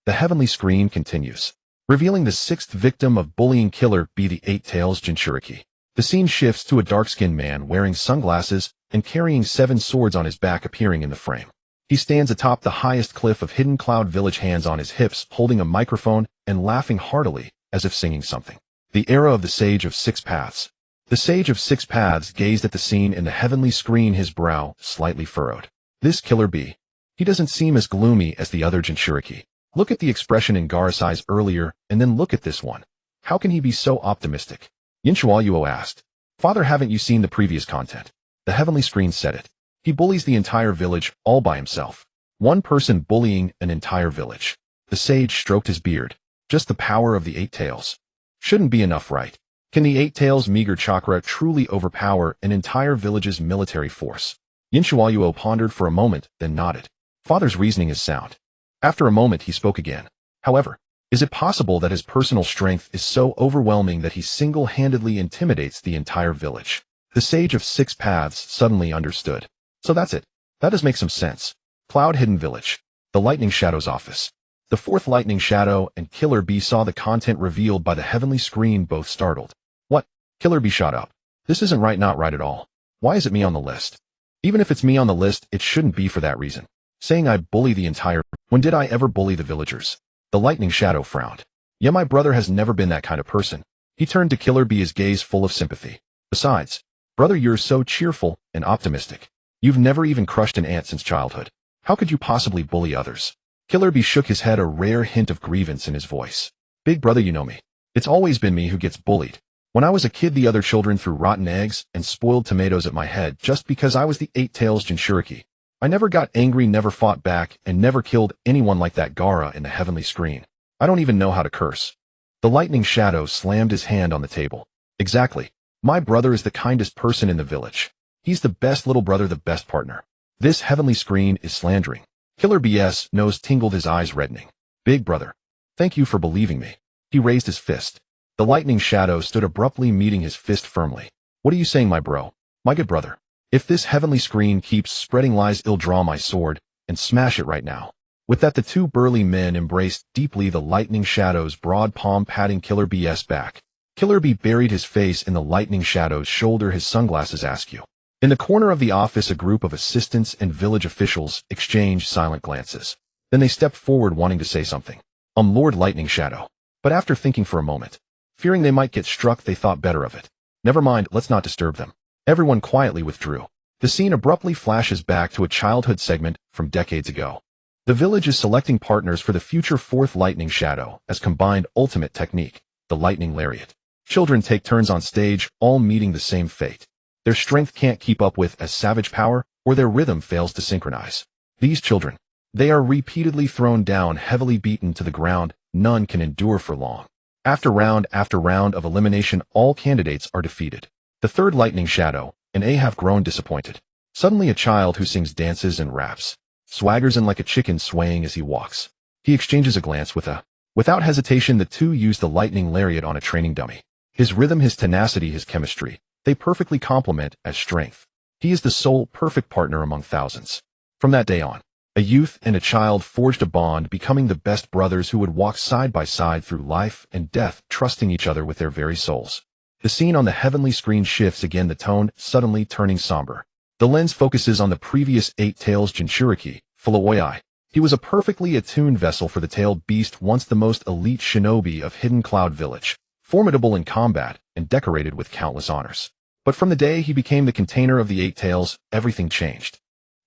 The heavenly screen continues, revealing the sixth victim of bullying Killer Bee, the eight-tails Jinchuriki. The scene shifts to a dark-skinned man wearing sunglasses and carrying 7 swords on his back appearing in the frame. He stands atop the highest cliff of Hidden Cloud Village, hands on his hips, holding a microphone and laughing heartily, as if singing something. The era of the Sage of Six Paths. The Sage of Six Paths gazed at the scene in the heavenly screen, his brow slightly furrowed. This Killer Bee. He doesn't seem as gloomy as the other Jinchuriki. Look at the expression in Gaara's eyes earlier, and then look at this one. How can he be so optimistic? Yinchuayuo asked. Father, haven't you seen the previous content? The heavenly screen said it. He bullies the entire village, all by himself. One person bullying an entire village. The sage stroked his beard. Just the power of the eight tails. Shouldn't be enough, right? Can the eight tails' meager chakra truly overpower an entire village's military force? Yinchuayuo pondered for a moment, then nodded. Father's reasoning is sound. After a moment he spoke again. However, is it possible that his personal strength is so overwhelming that he single-handedly intimidates the entire village? The Sage of Six Paths suddenly understood. So that's it. That does make some sense. Cloud Hidden Village. The Lightning Shadow's office. The fourth Lightning Shadow and Killer Bee saw the content revealed by the heavenly screen, both startled. What? Killer Bee shot up. This isn't right, not right at all. Why is it me on the list? Even if it's me on the list, it shouldn't be for that reason. Saying I bully the entire... When did I ever bully the villagers? The Lightning Shadow frowned. Yeah, my brother has never been that kind of person. He turned to Killer Bee, his gaze full of sympathy. Besides, brother, you're so cheerful and optimistic. You've never even crushed an ant since childhood. How could you possibly bully others? Killer Bee shook his head, a rare hint of grievance in his voice. Big brother, you know me. It's always been me who gets bullied. When I was a kid, the other children threw rotten eggs and spoiled tomatoes at my head just because I was the eight-tails Jinchuriki. I never got angry, never fought back, and never killed anyone like that Gaara in the heavenly screen. I don't even know how to curse. The Lightning Shadow slammed his hand on the table. Exactly. My brother is the kindest person in the village. He's the best little brother, the best partner. This heavenly screen is slandering. Killer B's nose tingled, his eyes reddening. Big brother. Thank you for believing me. He raised his fist. The Lightning Shadow stood abruptly, meeting his fist firmly. What are you saying, my bro? My good brother. If this heavenly screen keeps spreading lies, I'll draw my sword and smash it right now. With that, the two burly men embraced deeply, the Lightning Shadow's broad palm patting Killer B's back. Killer Bee buried his face in the Lightning Shadow's shoulder, his sunglasses askew. In the corner of the office, a group of assistants and village officials exchanged silent glances. Then they stepped forward, wanting to say something. Lord Lightning Shadow. But after thinking for a moment, fearing they might get struck, they thought better of it. Never mind, let's not disturb them. Everyone quietly withdrew. The scene abruptly flashes back to a childhood segment from decades ago. The village is selecting partners for the future fourth Lightning Shadow as combined ultimate technique, the Lightning Lariat. Children take turns on stage, all meeting the same fate. Their strength can't keep up with as savage power, or their rhythm fails to synchronize. These children, they are repeatedly thrown down, heavily beaten to the ground. None can endure for long. After round of elimination, all candidates are defeated. The third lightning shadow, and A have grown disappointed. Suddenly a child who sings, dances, and raps, swaggers in like a chicken swaying as he walks. He exchanges a glance with A. Without hesitation, the two use the lightning lariat on a training dummy. His rhythm, his tenacity, his chemistry, they perfectly complement as strength. He is the sole perfect partner among thousands. From that day on, a youth and a child forged a bond, becoming the best brothers who would walk side by side through life and death, trusting each other with their very souls. The scene on the heavenly screen shifts again, the tone suddenly turning somber. The lens focuses on the previous Eight Tails Jinchuriki, Fuluoyai. He was a perfectly attuned vessel for the tailed beast, once the most elite shinobi of Hidden Cloud Village, formidable in combat and decorated with countless honors. But from the day he became the container of the Eight Tails, everything changed.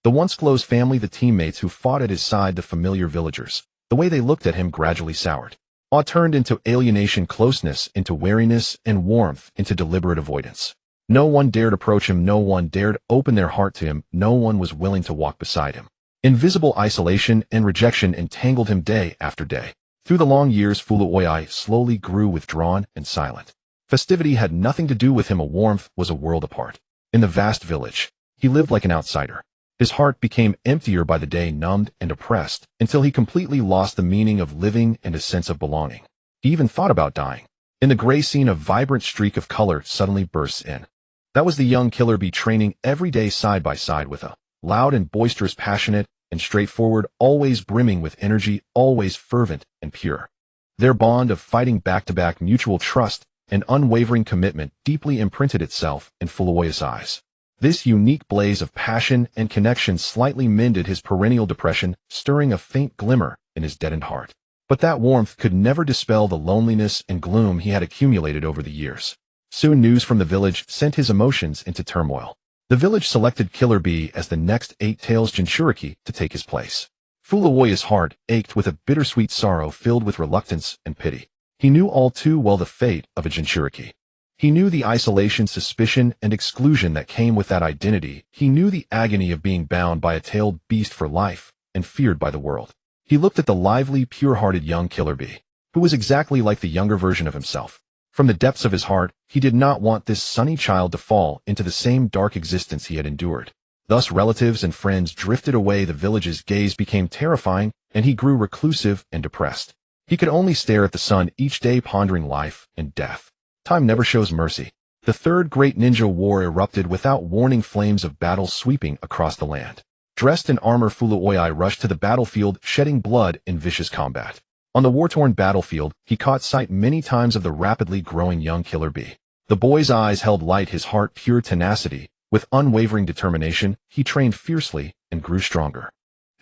The once close family, the teammates who fought at his side, the familiar villagers, the way they looked at him gradually soured. Awe turned into alienation, closeness into wariness, and warmth into deliberate avoidance. No one dared approach him, no one dared open their heart to him, no one was willing to walk beside him. Invisible isolation and rejection entangled him day after day. Through the long years, Fuluoyai slowly grew withdrawn and silent. Festivity had nothing to do with him, a warmth was a world apart. In the vast village, he lived like an outsider. His heart became emptier by the day, numbed and oppressed, until he completely lost the meaning of living and a sense of belonging. He even thought about dying. In the gray scene, a vibrant streak of color suddenly bursts in. That was the young killer bee training every day side by side with A. Loud and boisterous, passionate and straightforward, always brimming with energy, always fervent and pure. Their bond of fighting back-to-back, mutual trust and unwavering commitment deeply imprinted itself in Fuluoyai's eyes. This unique blaze of passion and connection slightly mended his perennial depression, stirring a faint glimmer in his deadened heart. But that warmth could never dispel the loneliness and gloom he had accumulated over the years. Soon news from the village sent his emotions into turmoil. The village selected Killer Bee as the next Eight Tails Jinchuriki to take his place. Fuluoyai's heart ached with a bittersweet sorrow filled with reluctance and pity. He knew all too well the fate of a Jinchuriki. He knew the isolation, suspicion, and exclusion that came with that identity. He knew the agony of being bound by a tailed beast for life and feared by the world. He looked at the lively, pure-hearted young Killer Bee, who was exactly like the younger version of himself. From the depths of his heart, he did not want this sunny child to fall into the same dark existence he had endured. Thus relatives and friends drifted away, the village's gaze became terrifying, and he grew reclusive and depressed. He could only stare at the sun each day, pondering life and death. Time never shows mercy. The third great ninja war erupted without warning, flames of battle sweeping across the land. Dressed in armor, Fuluoyai rushed to the battlefield, shedding blood in vicious combat. On the war-torn battlefield, he caught sight many times of the rapidly growing young Killer Bee. The boy's eyes held light, his heart pure tenacity. With unwavering determination, he trained fiercely and grew stronger.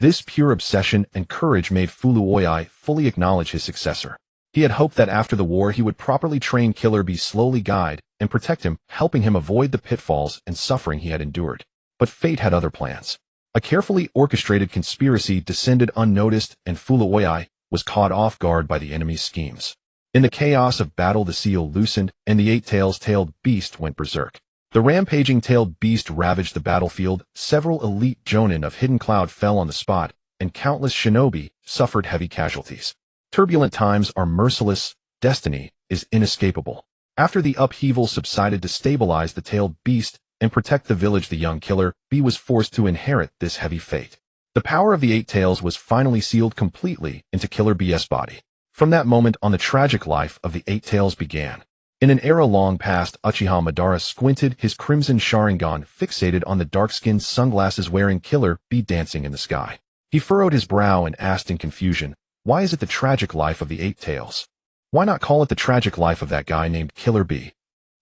This pure obsession and courage made Fuluoyai fully acknowledge his successor. He had hoped that after the war he would properly train Killer Bee, slowly guide and protect him, helping him avoid the pitfalls and suffering he had endured. But fate had other plans. A carefully orchestrated conspiracy descended unnoticed, and Fuluoyai was caught off guard by the enemy's schemes. In the chaos of battle, the seal loosened, and the Eight Tails tailed beast went berserk. The rampaging tailed beast ravaged the battlefield. Several elite jonin of Hidden Cloud fell on the spot, and countless shinobi suffered heavy casualties. Turbulent times are merciless, destiny is inescapable. After the upheaval subsided, to stabilize the tailed beast and protect the village, the young Killer Bee was forced to inherit this heavy fate. The power of the Eight Tails was finally sealed completely into Killer Bee's body. From that moment on, the tragic life of the Eight Tails began. In an era long past, Uchiha Madara squinted, his crimson Sharingan fixated on the dark-skinned, sunglasses-wearing Killer Bee dancing in the sky. He furrowed his brow and asked in confusion, "Why is it the tragic life of the Eight Tails? Why not call it the tragic life of that guy named Killer Bee?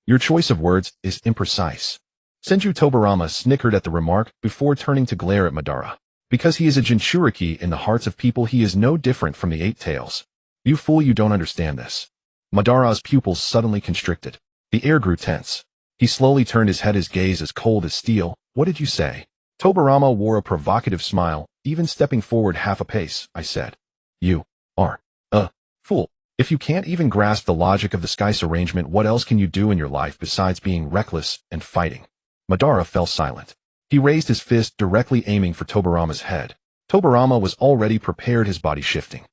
Your choice of words is imprecise." Senju Tobarama snickered at the remark before turning to glare at Madara. Because he is a Jinchuriki in the hearts of people, he is no different from the Eight Tails. You fool, you don't understand this. Madara's pupils suddenly constricted. The air grew tense. He slowly turned his head, his gaze as cold as steel. "What did you say?" Tobarama wore a provocative smile, even stepping forward half a pace. "I said, you are a fool. If you can't even grasp the logic of the Sky's arrangement, what else can you do in your life besides being reckless and fighting?" Madara fell silent. He raised his fist, directly aiming for Tobirama's head. Tobirama was already prepared, his body shifting.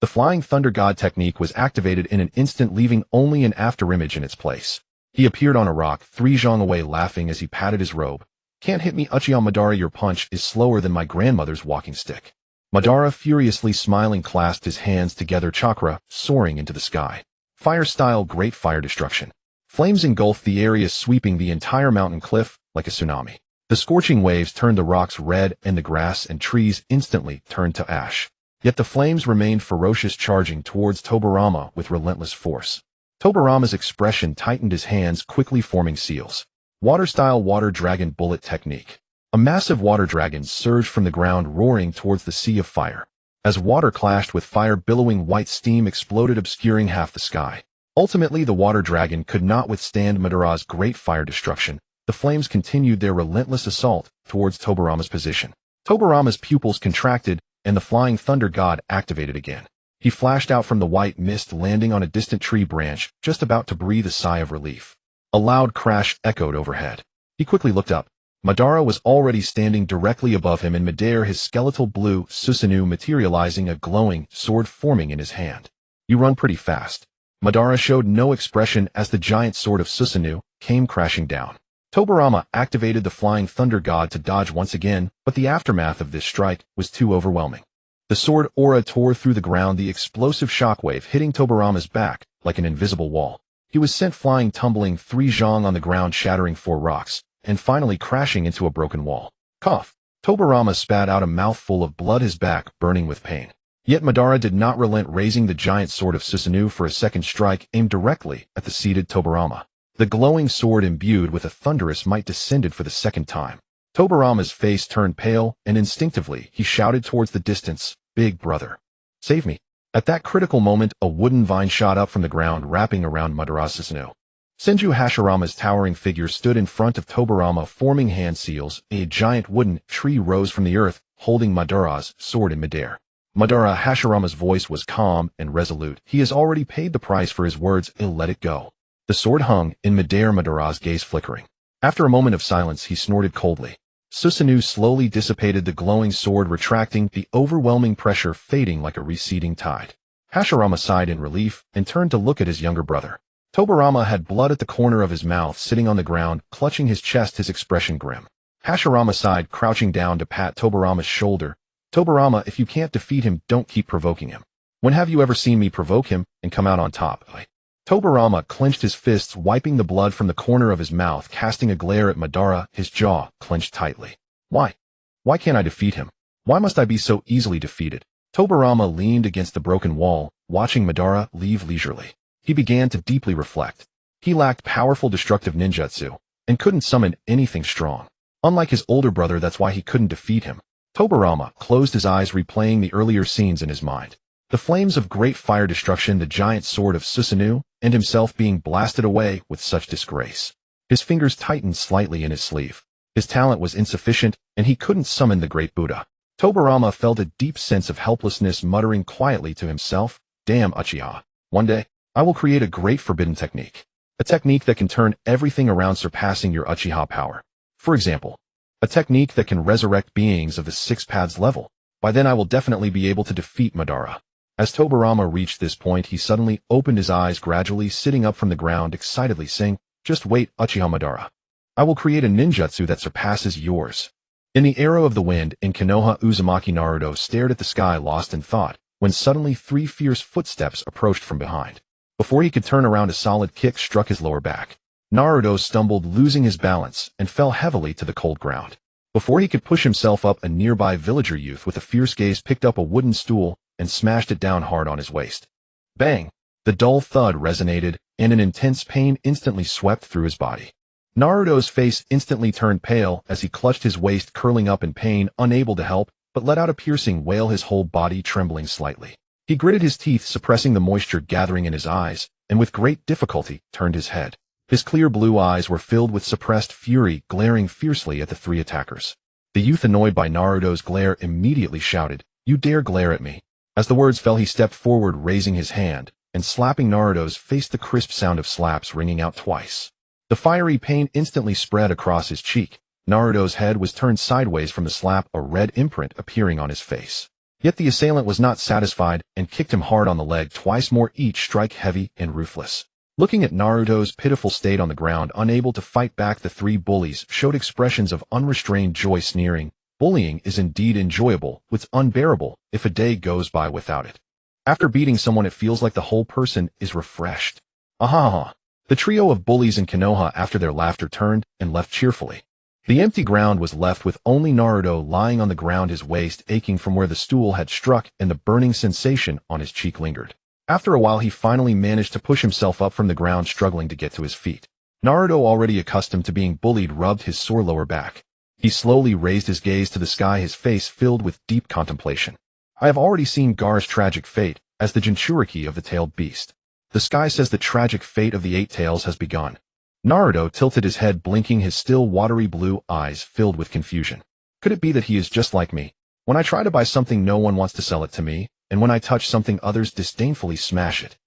The Flying Thunder God technique was activated in an instant, leaving only an afterimage in its place. He appeared on a rock, 3 zhang away, laughing as he patted his robe. "Can't hit me, Uchiha Madara. Your punch is slower than my grandmother's walking stick." Madara, furiously smiling, clasped his hands together, chakra soaring into the sky. Fire-style great fire destruction. Flames engulfed the area, sweeping the entire mountain cliff like a tsunami. The scorching waves turned the rocks red, and the grass and trees instantly turned to ash. Yet the flames remained ferocious, charging towards Tobirama with relentless force. Tobirama's expression tightened, his hands quickly forming seals. Water-style water dragon bullet technique. A massive water dragon surged from the ground, roaring towards the sea of fire. As water clashed with fire, billowing white steam exploded, obscuring half the sky. Ultimately, the water dragon could not withstand Madara's great fire destruction. The flames continued their relentless assault towards Tobirama's position. Tobirama's pupils contracted, and the Flying Thunder God activated again. He flashed out from the white mist, landing on a distant tree branch, just about to breathe a sigh of relief. A loud crash echoed overhead. He quickly looked up. Madara was already standing directly above him in midair, his skeletal blue Susanoo materializing, a glowing sword forming in his hand. "You run pretty fast." Madara showed no expression as the giant sword of Susanoo came crashing down. Tobirama activated the Flying Thunder God to dodge once again, but the aftermath of this strike was too overwhelming. The sword aura tore through the ground, the explosive shockwave hitting Tobirama's back like an invisible wall. He was sent flying, tumbling 3 zhang on the ground, shattering 4 rocks, and finally crashing into a broken wall. Cough. Tobirama spat out a mouthful of blood, his back burning with pain. Yet Madara did not relent, raising the giant sword of Susanoo for a second strike, aimed directly at the seated Tobirama. The glowing sword, imbued with a thunderous might, descended for the second time. Tobirama's face turned pale, and instinctively he shouted towards the distance, "Big brother, save me." At that critical moment, a wooden vine shot up from the ground, wrapping around Madara's Susanoo. Senju Hashirama's towering figure stood in front of Tobirama, forming hand seals. A giant wooden tree rose from the earth, holding Madara's sword in midair. Madara Hashirama's voice was calm and resolute. "He has already paid the price for his words. He'll let it go." The sword hung in midair, Madara's gaze flickering. After a moment of silence, he snorted coldly. Susanoo slowly dissipated, the glowing sword retracting, the overwhelming pressure fading like a receding tide. Hashirama sighed in relief and turned to look at his younger brother. Tobirama had blood at the corner of his mouth, sitting on the ground, clutching his chest, his expression grim. Hashirama sighed, crouching down to pat Tobirama's shoulder. "Tobirama, if you can't defeat him, don't keep provoking him. When have you ever seen me provoke him and come out on top?" Tobirama clenched his fists, wiping the blood from the corner of his mouth, casting a glare at Madara, his jaw clenched tightly. "Why? Why can't I defeat him? Why must I be so easily defeated?" Tobirama leaned against the broken wall, watching Madara leave leisurely. He began to deeply reflect. He lacked powerful destructive ninjutsu, and couldn't summon anything strong. Unlike his older brother, that's why he couldn't defeat him. Tobirama closed his eyes, replaying the earlier scenes in his mind. The flames of great fire destruction, the giant sword of Susanoo, and himself being blasted away with such disgrace. His fingers tightened slightly in his sleeve. His talent was insufficient, and he couldn't summon the great Buddha. Tobirama felt a deep sense of helplessness, muttering quietly to himself, "Damn Uchiha. One day, I will create a great forbidden technique. A technique that can turn everything around, surpassing your Uchiha power. For example, a technique that can resurrect beings of the 6 paths level. By then I will definitely be able to defeat Madara." As Tobirama reached this point, he suddenly opened his eyes, gradually sitting up from the ground, excitedly saying, "Just wait, Uchiha Madara. I will create a ninjutsu that surpasses yours." In the Arrow of the Wind in Konoha, Uzumaki Naruto stared at the sky, lost in thought, when suddenly 3 fierce footsteps approached from behind. Before he could turn around, a solid kick struck his lower back. Naruto stumbled, losing his balance, and fell heavily to the cold ground. Before he could push himself up, a nearby villager youth with a fierce gaze picked up a wooden stool and smashed it down hard on his waist. Bang! The dull thud resonated, and an intense pain instantly swept through his body. Naruto's face instantly turned pale as he clutched his waist, curling up in pain, unable to help, but let out a piercing wail, his whole body trembling slightly. He gritted his teeth, suppressing the moisture gathering in his eyes, and with great difficulty turned his head. His clear blue eyes were filled with suppressed fury, glaring fiercely at the 3 attackers. The youth, annoyed by Naruto's glare, immediately shouted, "You dare glare at me?" As the words fell, he stepped forward, raising his hand and slapping Naruto's face, the crisp sound of slaps ringing out twice. The fiery pain instantly spread across his cheek. Naruto's head was turned sideways from the slap, a red imprint appearing on his face. Yet the assailant was not satisfied and kicked him hard on the leg twice more, each strike heavy and ruthless. Looking at Naruto's pitiful state on the ground, unable to fight back, the three bullies showed expressions of unrestrained joy, sneering, "Bullying is indeed enjoyable, it's unbearable if a day goes by without it. After beating someone it feels like the whole person is refreshed." Ahaha. The trio of bullies in Konoha, after their laughter, turned and left cheerfully. The empty ground was left with only Naruto lying on the ground, his waist aching from where the stool had struck and the burning sensation on his cheek lingered. After a while he finally managed to push himself up from the ground, struggling to get to his feet. Naruto, already accustomed to being bullied, rubbed his sore lower back. He slowly raised his gaze to the sky, his face filled with deep contemplation. "I have already seen Gar's tragic fate as the Jinchuriki of the tailed beast. The sky says the tragic fate of the eight tails has begun." Naruto tilted his head, blinking, his still watery blue eyes filled with confusion. Could it be that he is just like me? When I try to buy something, no one wants to sell it to me, and when I touch something, others disdainfully smash it.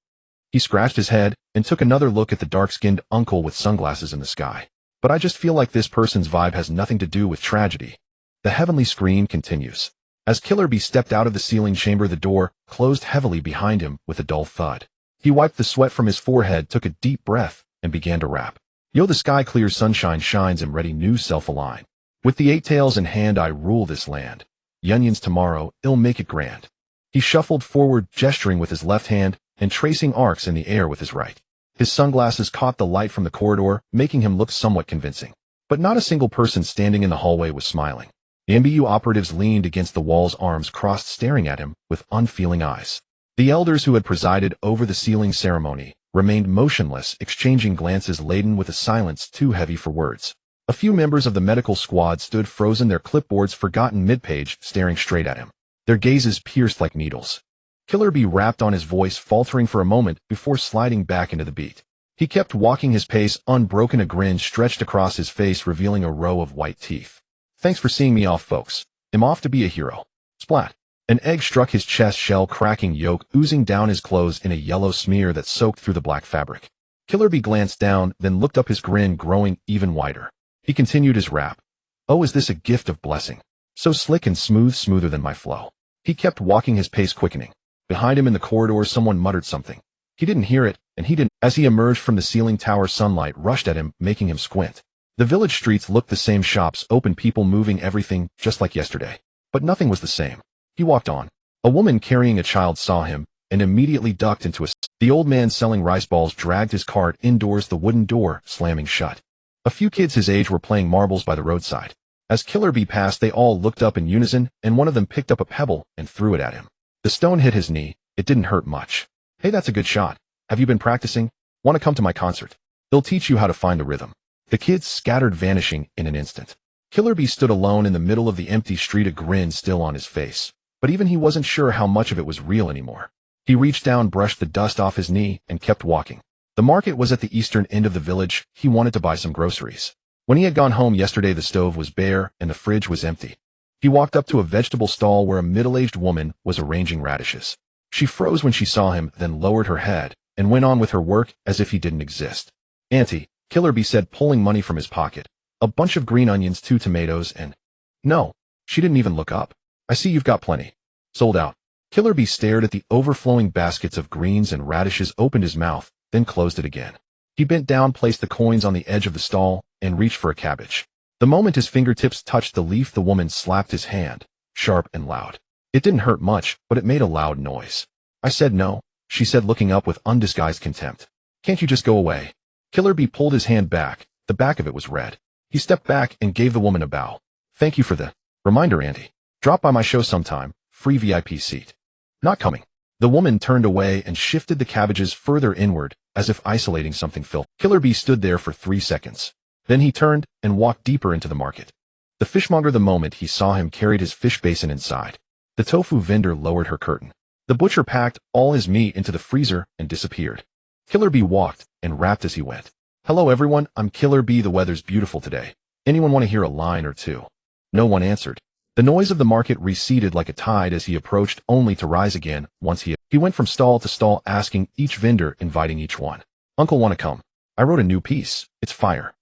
He scratched his head and took another look at the dark-skinned uncle with sunglasses in the sky. "But I just feel like this person's vibe has nothing to do with tragedy." The heavenly screen continues. As Killer Bee stepped out of the sealing chamber, the door closed heavily behind him with a dull thud. He wiped the sweat from his forehead, took a deep breath, and began to rap. "Yo, the sky clears, sunshine shines, and ready new self-align. With the eight tails in hand, I rule this land. Yunyons tomorrow, I'll make it grand." He shuffled forward, gesturing with his left hand and tracing arcs in the air with his right. His sunglasses caught the light from the corridor, making him look somewhat convincing. But not a single person standing in the hallway was smiling. The MBU operatives leaned against the walls, arms crossed, staring at him with unfeeling eyes. The elders who had presided over the sealing ceremony remained motionless, exchanging glances laden with a silence too heavy for words. A few members of the medical squad stood frozen, their clipboards forgotten mid-page, staring straight at him. Their gazes pierced like needles. Killer Bee rapped on, his voice faltering for a moment before sliding back into the beat. He kept walking, his pace unbroken, a grin stretched across his face, revealing a row of white teeth. "Thanks for seeing me off, folks. I'm off to be a hero." Splat. An egg struck his chest, shell cracking, yolk oozing down his clothes in a yellow smear that soaked through the black fabric. Killer Bee glanced down, then looked up, his grin growing even wider. He continued his rap. "Oh, is this a gift of blessing? So slick and smooth, smoother than my flow." He kept walking, his pace quickening. Behind him in the corridor, someone muttered something. He didn't hear it, and he didn't. As he emerged from the ceiling tower, sunlight rushed at him, making him squint. The village streets looked the same, shops open, people moving, everything just like yesterday. But nothing was the same. He walked on. A woman carrying a child saw him and immediately ducked into a... The old man selling rice balls dragged his cart indoors, the wooden door slamming shut. A few kids his age were playing marbles by the roadside. As Killer Bee passed, they all looked up in unison, and one of them picked up a pebble and threw it at him. The stone hit his knee. It didn't hurt much. "Hey, that's a good shot. Have you been practicing? Want to come to my concert? They'll teach you how to find the rhythm." The kids scattered, vanishing in an instant. Killer Bee stood alone in the middle of the empty street, a grin still on his face. But even he wasn't sure how much of it was real anymore. He reached down, brushed the dust off his knee, and kept walking. The market was at the eastern end of the village. He wanted to buy some groceries. When he had gone home yesterday, the stove was bare and the fridge was empty. He walked up to a vegetable stall where a middle-aged woman was arranging radishes. She froze when she saw him, then lowered her head and went on with her work as if he didn't exist. "Auntie," Killer Bee said, pulling money from his pocket. "A bunch of green onions, 2 tomatoes, and..." "No." She didn't even look up. "I see you've got plenty." "Sold out." Killer Bee stared at the overflowing baskets of greens and radishes, opened his mouth, then closed it again. He bent down, placed the coins on the edge of the stall, and reached for a cabbage. The moment his fingertips touched the leaf, the woman slapped his hand, sharp and loud. It didn't hurt much, but it made a loud noise. "I said no," she said, looking up with undisguised contempt. "Can't you just go away?" Killer Bee pulled his hand back. The back of it was red. He stepped back and gave the woman a bow. "Thank you for the reminder, Auntie. Drop by my show sometime. Free VIP seat." "Not coming." The woman turned away and shifted the cabbages further inward, as if isolating something filthy. Killer Bee stood there for 3 seconds. Then he turned and walked deeper into the market. The fishmonger, the moment he saw him, carried his fish basin inside. The tofu vendor lowered her curtain. The butcher packed all his meat into the freezer and disappeared. Killer Bee walked and rapped as he went. "Hello everyone, I'm Killer Bee. The weather's beautiful today. Anyone want to hear a line or two?" No one answered. The noise of the market receded like a tide as he approached, only to rise again once he went from stall to stall, asking each vendor, inviting each one. "Uncle, want to come?" I wrote a new piece. It's fire.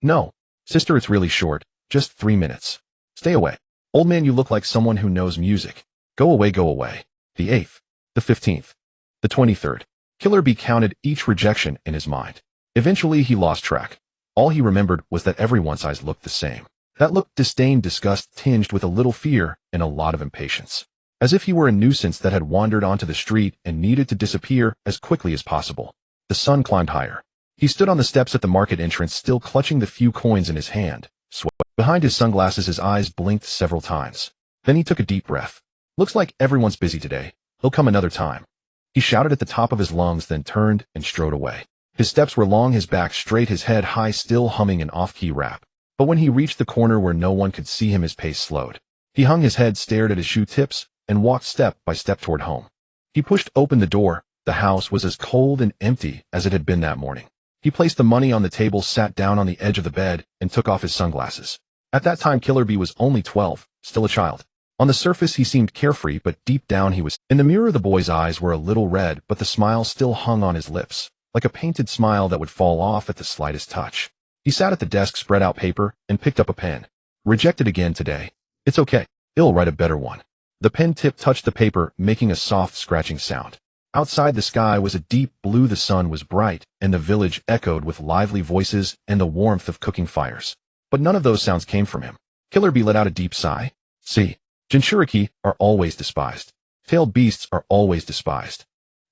No. Sister, it's really short. Just 3 minutes. Stay away. Old man, you look like someone who knows music. Go away, go away. The 8th. The 15th. The 23rd. Killer Bee counted each rejection in his mind. Eventually, he lost track. All he remembered was that everyone's eyes looked the same. That looked disdain, disgust tinged with a little fear and a lot of impatience. As if he were a nuisance that had wandered onto the street and needed to disappear as quickly as possible. The sun climbed higher. He stood on the steps at the market entrance, still clutching the few coins in his hand. Behind his sunglasses, his eyes blinked several times. Then he took a deep breath. Looks like everyone's busy today. He'll come another time. He shouted at the top of his lungs, then turned and strode away. His steps were long, his back straight, his head high, still humming an off-key rap. But when he reached the corner where no one could see him, his pace slowed. He hung his head, stared at his shoe tips, and walked step by step toward home. He pushed open the door. The house was as cold and empty as it had been that morning. He placed the money on the table, sat down on the edge of the bed, and took off his sunglasses. At that time, Killer Bee was only 12, still a child. On the surface, he seemed carefree, but deep down he was. In the mirror, the boy's eyes were a little red, but the smile still hung on his lips, like a painted smile that would fall off at the slightest touch. He sat at the desk, spread out paper, and picked up a pen. Rejected again today. It's okay. He'll write a better one. The pen tip touched the paper, making a soft scratching sound. Outside, the sky was a deep blue, the sun was bright, and the village echoed with lively voices and the warmth of cooking fires. But none of those sounds came from him. Killer Bee let out a deep sigh. See, Jinchuriki are always despised. Tailed beasts are always despised.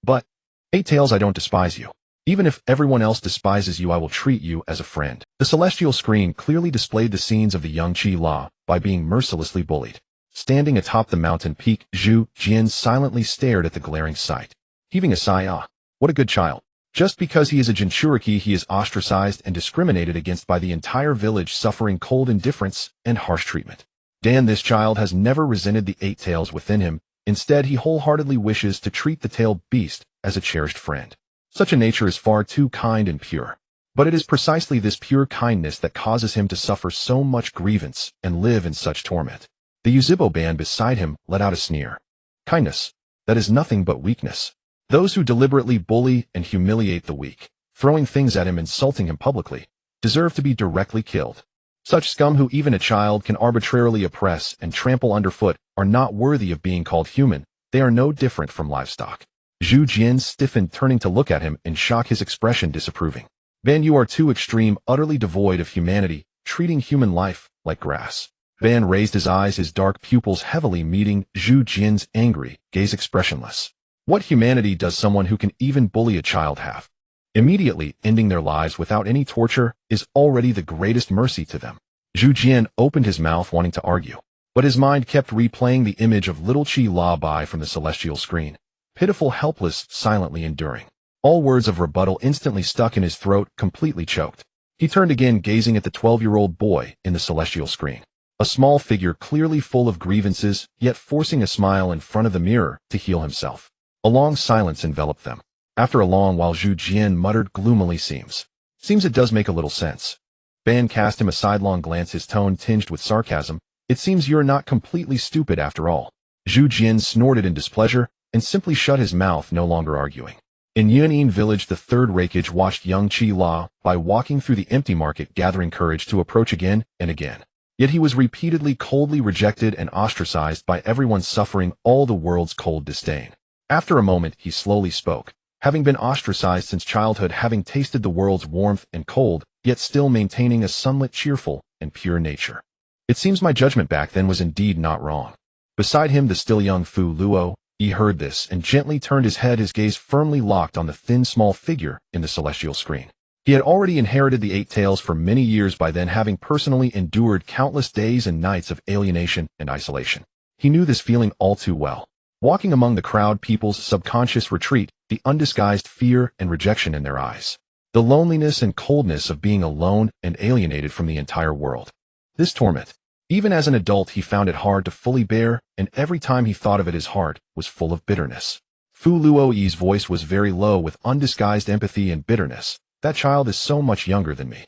But, 8 tails, I don't despise you. Even if everyone else despises you, I will treat you as a friend. The celestial screen clearly displayed the scenes of the young Chi-La by being mercilessly bullied. Standing atop the mountain peak, Zhu Jian silently stared at the glaring sight. Heaving a sigh, what a good child. Just because he is a Jinchuriki, he is ostracized and discriminated against by the entire village, suffering cold indifference and harsh treatment. This child has never resented the 8 tails within him. Instead, he wholeheartedly wishes to treat the tailed beast as a cherished friend. Such a nature is far too kind and pure. But it is precisely this pure kindness that causes him to suffer so much grievance and live in such torment. The Yuzhibo band beside him let out a sneer. Kindness. That is nothing but weakness. Those who deliberately bully and humiliate the weak, throwing things at him, insulting him publicly, deserve to be directly killed. Such scum who even a child can arbitrarily oppress and trample underfoot are not worthy of being called human. They are no different from livestock. Zhu Jian stiffened, turning to look at him in shock, his expression disapproving. Ban, you are too extreme, utterly devoid of humanity, treating human life like grass. Ban raised his eyes, his dark pupils heavily meeting Zhu Jian's angry gaze, expressionless. What humanity does someone who can even bully a child have? Immediately ending their lives without any torture is already the greatest mercy to them. Zhu Jian opened his mouth, wanting to argue, but his mind kept replaying the image of little Chi-La Bai from the celestial screen. Pitiful, helpless, silently enduring. All words of rebuttal instantly stuck in his throat, completely choked. He turned again, gazing at the 12-year-old boy in the celestial screen. A small figure clearly full of grievances, yet forcing a smile in front of the mirror to heal himself. A long silence enveloped them. After a long while, Zhu Jian muttered gloomily, Seems it does make a little sense. Ban cast him a sidelong glance, his tone tinged with sarcasm. It seems you're not completely stupid after all. Zhu Jian snorted in displeasure and simply shut his mouth, no longer arguing. In Yunin village, the third Raikage watched young Chi-La by walking through the empty market, gathering courage to approach again and again. Yet he was repeatedly coldly rejected and ostracized by everyone, suffering all the world's cold disdain. After a moment, he slowly spoke. Having been ostracized since childhood, having tasted the world's warmth and cold, yet still maintaining a sunlit, cheerful, and pure nature. It seems my judgment back then was indeed not wrong. Beside him, the still young Fu Luo, he heard this and gently turned his head, his gaze firmly locked on the thin, small figure in the celestial screen. He had already inherited the 8 tails for many years by then, having personally endured countless days and nights of alienation and isolation. He knew this feeling all too well. Walking among the crowd, people's subconscious retreat, the undisguised fear and rejection in their eyes. The loneliness and coldness of being alone and alienated from the entire world. This torment. Even as an adult, he found it hard to fully bear, and every time he thought of it, his heart was full of bitterness. Fu Luoyi's voice was very low with undisguised empathy and bitterness. That child is so much younger than me.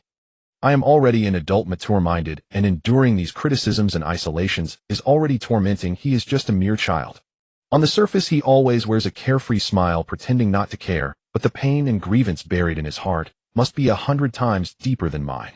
I am already an adult, mature-minded, and enduring these criticisms and isolations is already tormenting. He is just a mere child. On the surface, he always wears a carefree smile, pretending not to care, but the pain and grievance buried in his heart must be 100 times deeper than mine.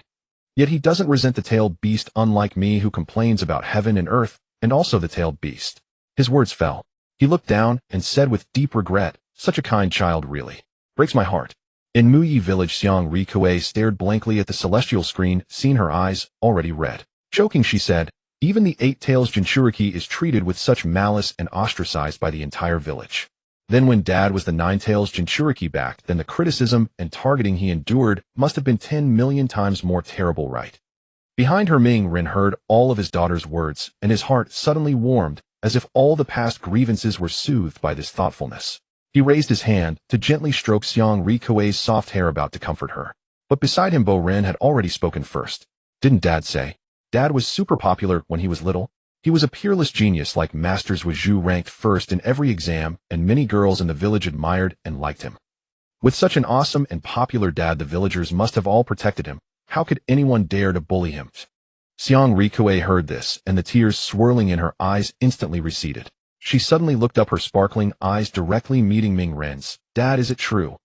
Yet he doesn't resent the tailed beast, unlike me, who complains about heaven and earth, and also the tailed beast. His words fell. He looked down and said with deep regret, "Such a kind child, really. Breaks my heart." In Muyi village, Xiang Rikue stared blankly at the celestial screen, seeing her eyes already red. Choking, she said, "Even the 8 tails Jinchuriki is treated with such malice and ostracized by the entire village." Then when Dad was the 9 tails Jinchuriki back, then the criticism and targeting he endured must have been 10 million times more terrible, right? Behind her, Ming Ren heard all of his daughter's words, and his heart suddenly warmed, as if all the past grievances were soothed by this thoughtfulness. He raised his hand to gently stroke Xiang Rikue's soft hair, about to comfort her. But beside him, Bo Ren had already spoken first. "Didn't Dad say? Dad was super popular when he was little. He was a peerless genius, like Masters Wuzhu, ranked first in every exam, and many girls in the village admired and liked him. With such an awesome and popular dad, the villagers must have all protected him. How could anyone dare to bully him?" Xiang Rikue heard this, and the tears swirling in her eyes instantly receded. She suddenly looked up, her sparkling eyes directly meeting Ming Ren's. "Dad, is it true?"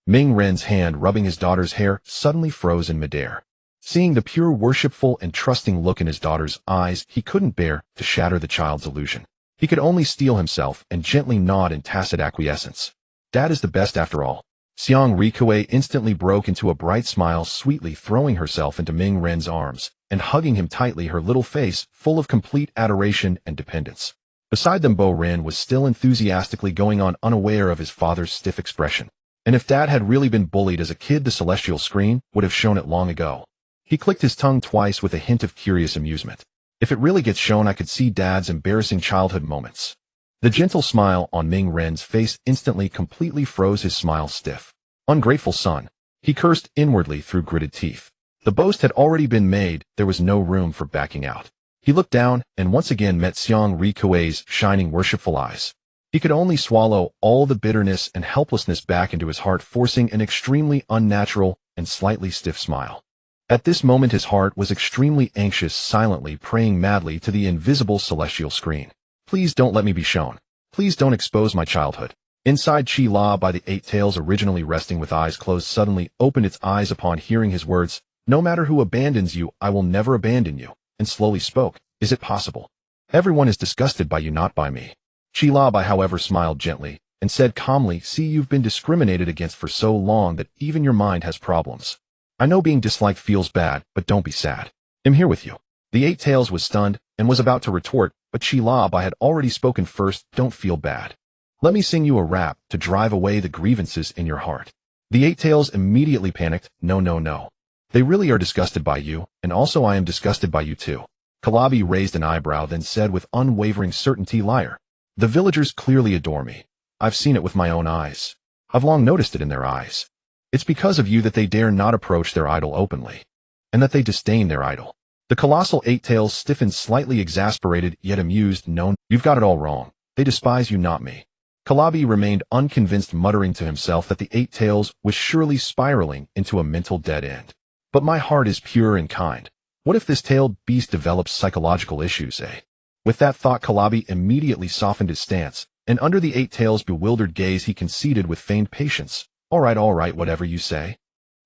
Ming Ren's hand rubbing his daughter's hair suddenly froze in midair. Seeing the pure, worshipful, and trusting look in his daughter's eyes, he couldn't bear to shatter the child's illusion. He could only steel himself and gently nod in tacit acquiescence. "Dad is the best after all." Xiang Rikue instantly broke into a bright smile, sweetly throwing herself into Ming Ren's arms and hugging him tightly, her little face full of complete adoration and dependence. Beside them, Bo Ren was still enthusiastically going on, unaware of his father's stiff expression. And if Dad had really been bullied as a kid, the celestial screen would have shown it long ago. He clicked his tongue twice with a hint of curious amusement. "If it really gets shown, I could see Dad's embarrassing childhood moments." The gentle smile on Ming Ren's face instantly completely froze, his smile stiff. "Ungrateful son." He cursed inwardly through gritted teeth. The boast had already been made, there was no room for backing out. He looked down and once again met Xiang Rikue's shining, worshipful eyes. He could only swallow all the bitterness and helplessness back into his heart, forcing an extremely unnatural and slightly stiff smile. At this moment his heart was extremely anxious, silently praying madly to the invisible celestial screen. "Please don't let me be shown. Please don't expose my childhood." Inside, Chi La, by the 8 tails, originally resting with eyes closed, suddenly opened its eyes upon hearing his words. "No matter who abandons you, I will never abandon you," and slowly spoke. "Is it possible? Everyone is disgusted by you, not by me." Chi La, however, smiled gently and said calmly, "See, you've been discriminated against for so long that even your mind has problems. I know being disliked feels bad, but don't be sad. I'm here with you." The 8 tails was stunned and was about to retort, but Chi La had already spoken first. "Don't feel bad. Let me sing you a rap to drive away the grievances in your heart." The 8 tails immediately panicked. "No, no, no. They really are disgusted by you, and also I am disgusted by you too." Hanabi raised an eyebrow, then said with unwavering certainty, "Liar. The villagers clearly adore me. I've seen it with my own eyes. I've long noticed it in their eyes. It's because of you that they dare not approach their idol openly, and that they disdain their idol." The colossal 8 tails stiffened, slightly exasperated yet amused. "No, you've got it all wrong. They despise you, not me." Hanabi remained unconvinced, muttering to himself that the 8 tails was surely spiraling into a mental dead end. "But my heart is pure and kind. What if this tailed beast develops psychological issues, eh?" With that thought, Hanabi immediately softened his stance, and under the 8 tails' bewildered gaze he conceded with feigned patience, all right, whatever you say."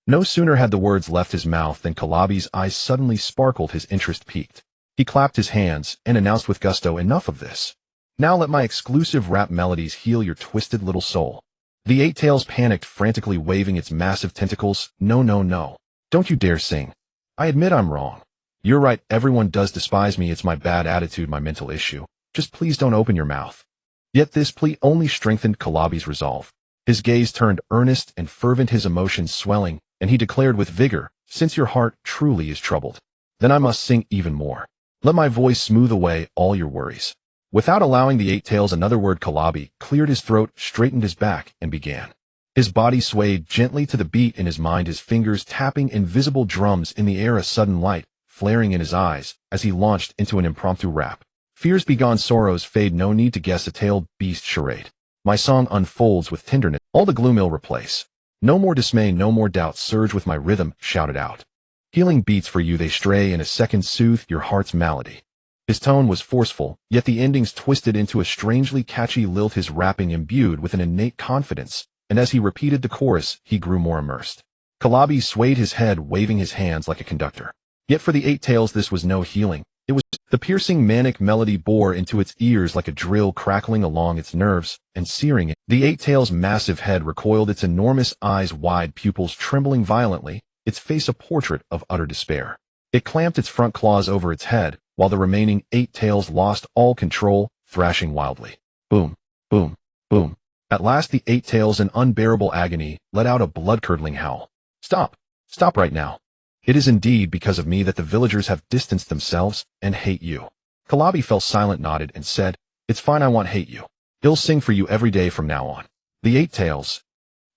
No sooner had the words left his mouth than Hanabi's eyes suddenly sparkled, his interest piqued. He clapped his hands and announced with gusto, "Enough of this. Now let my exclusive rap melodies heal your twisted little soul." The 8 tails panicked, frantically waving its massive tentacles. "No, no, no. Don't you dare sing. I admit I'm wrong. You're right, everyone does despise me. It's my bad attitude, my mental issue. Just please don't open your mouth." Yet this plea only strengthened Hanabi's resolve. His gaze turned earnest and fervent, his emotions swelling, and he declared with vigor, "Since your heart truly is troubled, then I must sing even more. Let my voice smooth away all your worries." Without allowing the 8 tails another word, Hanabi cleared his throat, straightened his back, and began. His body swayed gently to the beat in his mind, his fingers tapping invisible drums in the air, a sudden light flaring in his eyes as he launched into an impromptu rap. "Fears be gone, sorrows fade, no need to guess a tailed beast charade. My song unfolds with tenderness, all the gloom ill replace. No more dismay, no more doubt, surge with my rhythm, shout it out. Healing beats for you, they stray in a second, soothe your heart's malady." His tone was forceful, yet the endings twisted into a strangely catchy lilt, his rapping imbued with an innate confidence, and as he repeated the chorus, he grew more immersed. Hanabi swayed his head, waving his hands like a conductor. Yet for the Eight Tails this was no healing. It was the piercing manic melody bore into its ears like a drill, crackling along its nerves and searing it. The Eight Tails' massive head recoiled, its enormous eyes wide, pupils trembling violently, its face a portrait of utter despair. It clamped its front claws over its head, while the remaining Eight Tails lost all control, thrashing wildly. Boom, boom, boom. At last the Eight Tails, in unbearable agony, let out a blood-curdling howl. Stop! Stop right now! It is indeed because of me that the villagers have distanced themselves and hate you. Hanabi fell silent, nodded, and said, It's fine, I won't hate you. He'll sing for you every day from now on. The Eight Tails,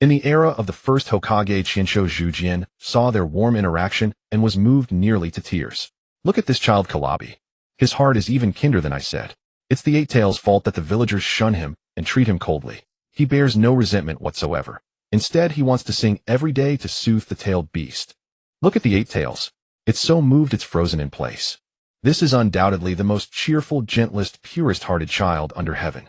in the era of the first Hokage Chinsho Zhujian, saw their warm interaction and was moved nearly to tears. Look at this child, Hanabi. His heart is even kinder than I said. It's the Eight Tails' fault that the villagers shun him and treat him coldly. He bears no resentment whatsoever. Instead, he wants to sing every day to soothe the tailed beast. Look at the Eight Tails. It's so moved it's frozen in place. This is undoubtedly the most cheerful, gentlest, purest-hearted child under heaven.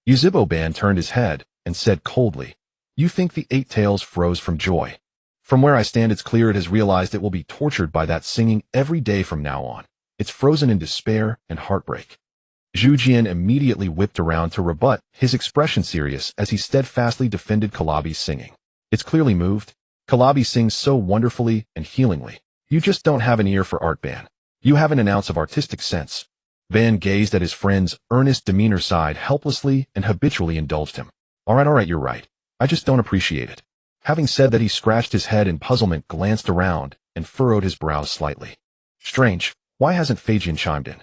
Yuzhibo-ban turned his head and said coldly, You think the Eight Tails froze from joy? From where I stand, it's clear it has realized it will be tortured by that singing every day from now on. It's frozen in despair and heartbreak. Zhujian immediately whipped around to rebut, his expression serious as he steadfastly defended Hanabi's singing. It's clearly moved. Hanabi sings so wonderfully and healingly. You just don't have an ear for art, Ban. You haven't an ounce of artistic sense. Ban gazed at his friend's earnest demeanor, sighed helplessly, and habitually indulged him. All right, you're right. I just don't appreciate it. Having said that, he scratched his head in puzzlement, glanced around, and furrowed his brows slightly. Strange, why hasn't Feijian chimed in?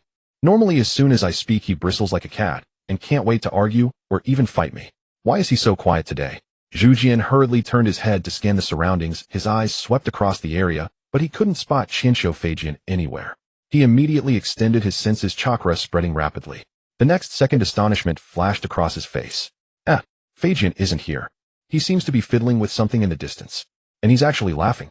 Normally as soon as I speak he bristles like a cat, and can't wait to argue or even fight me. Why is he so quiet today? Zhujian hurriedly turned his head to scan the surroundings, his eyes swept across the area, but he couldn't spot Chinsho Feijian anywhere. He immediately extended his senses, chakra spreading rapidly. The next second astonishment flashed across his face. Feijian isn't here. He seems to be fiddling with something in the distance. And he's actually laughing.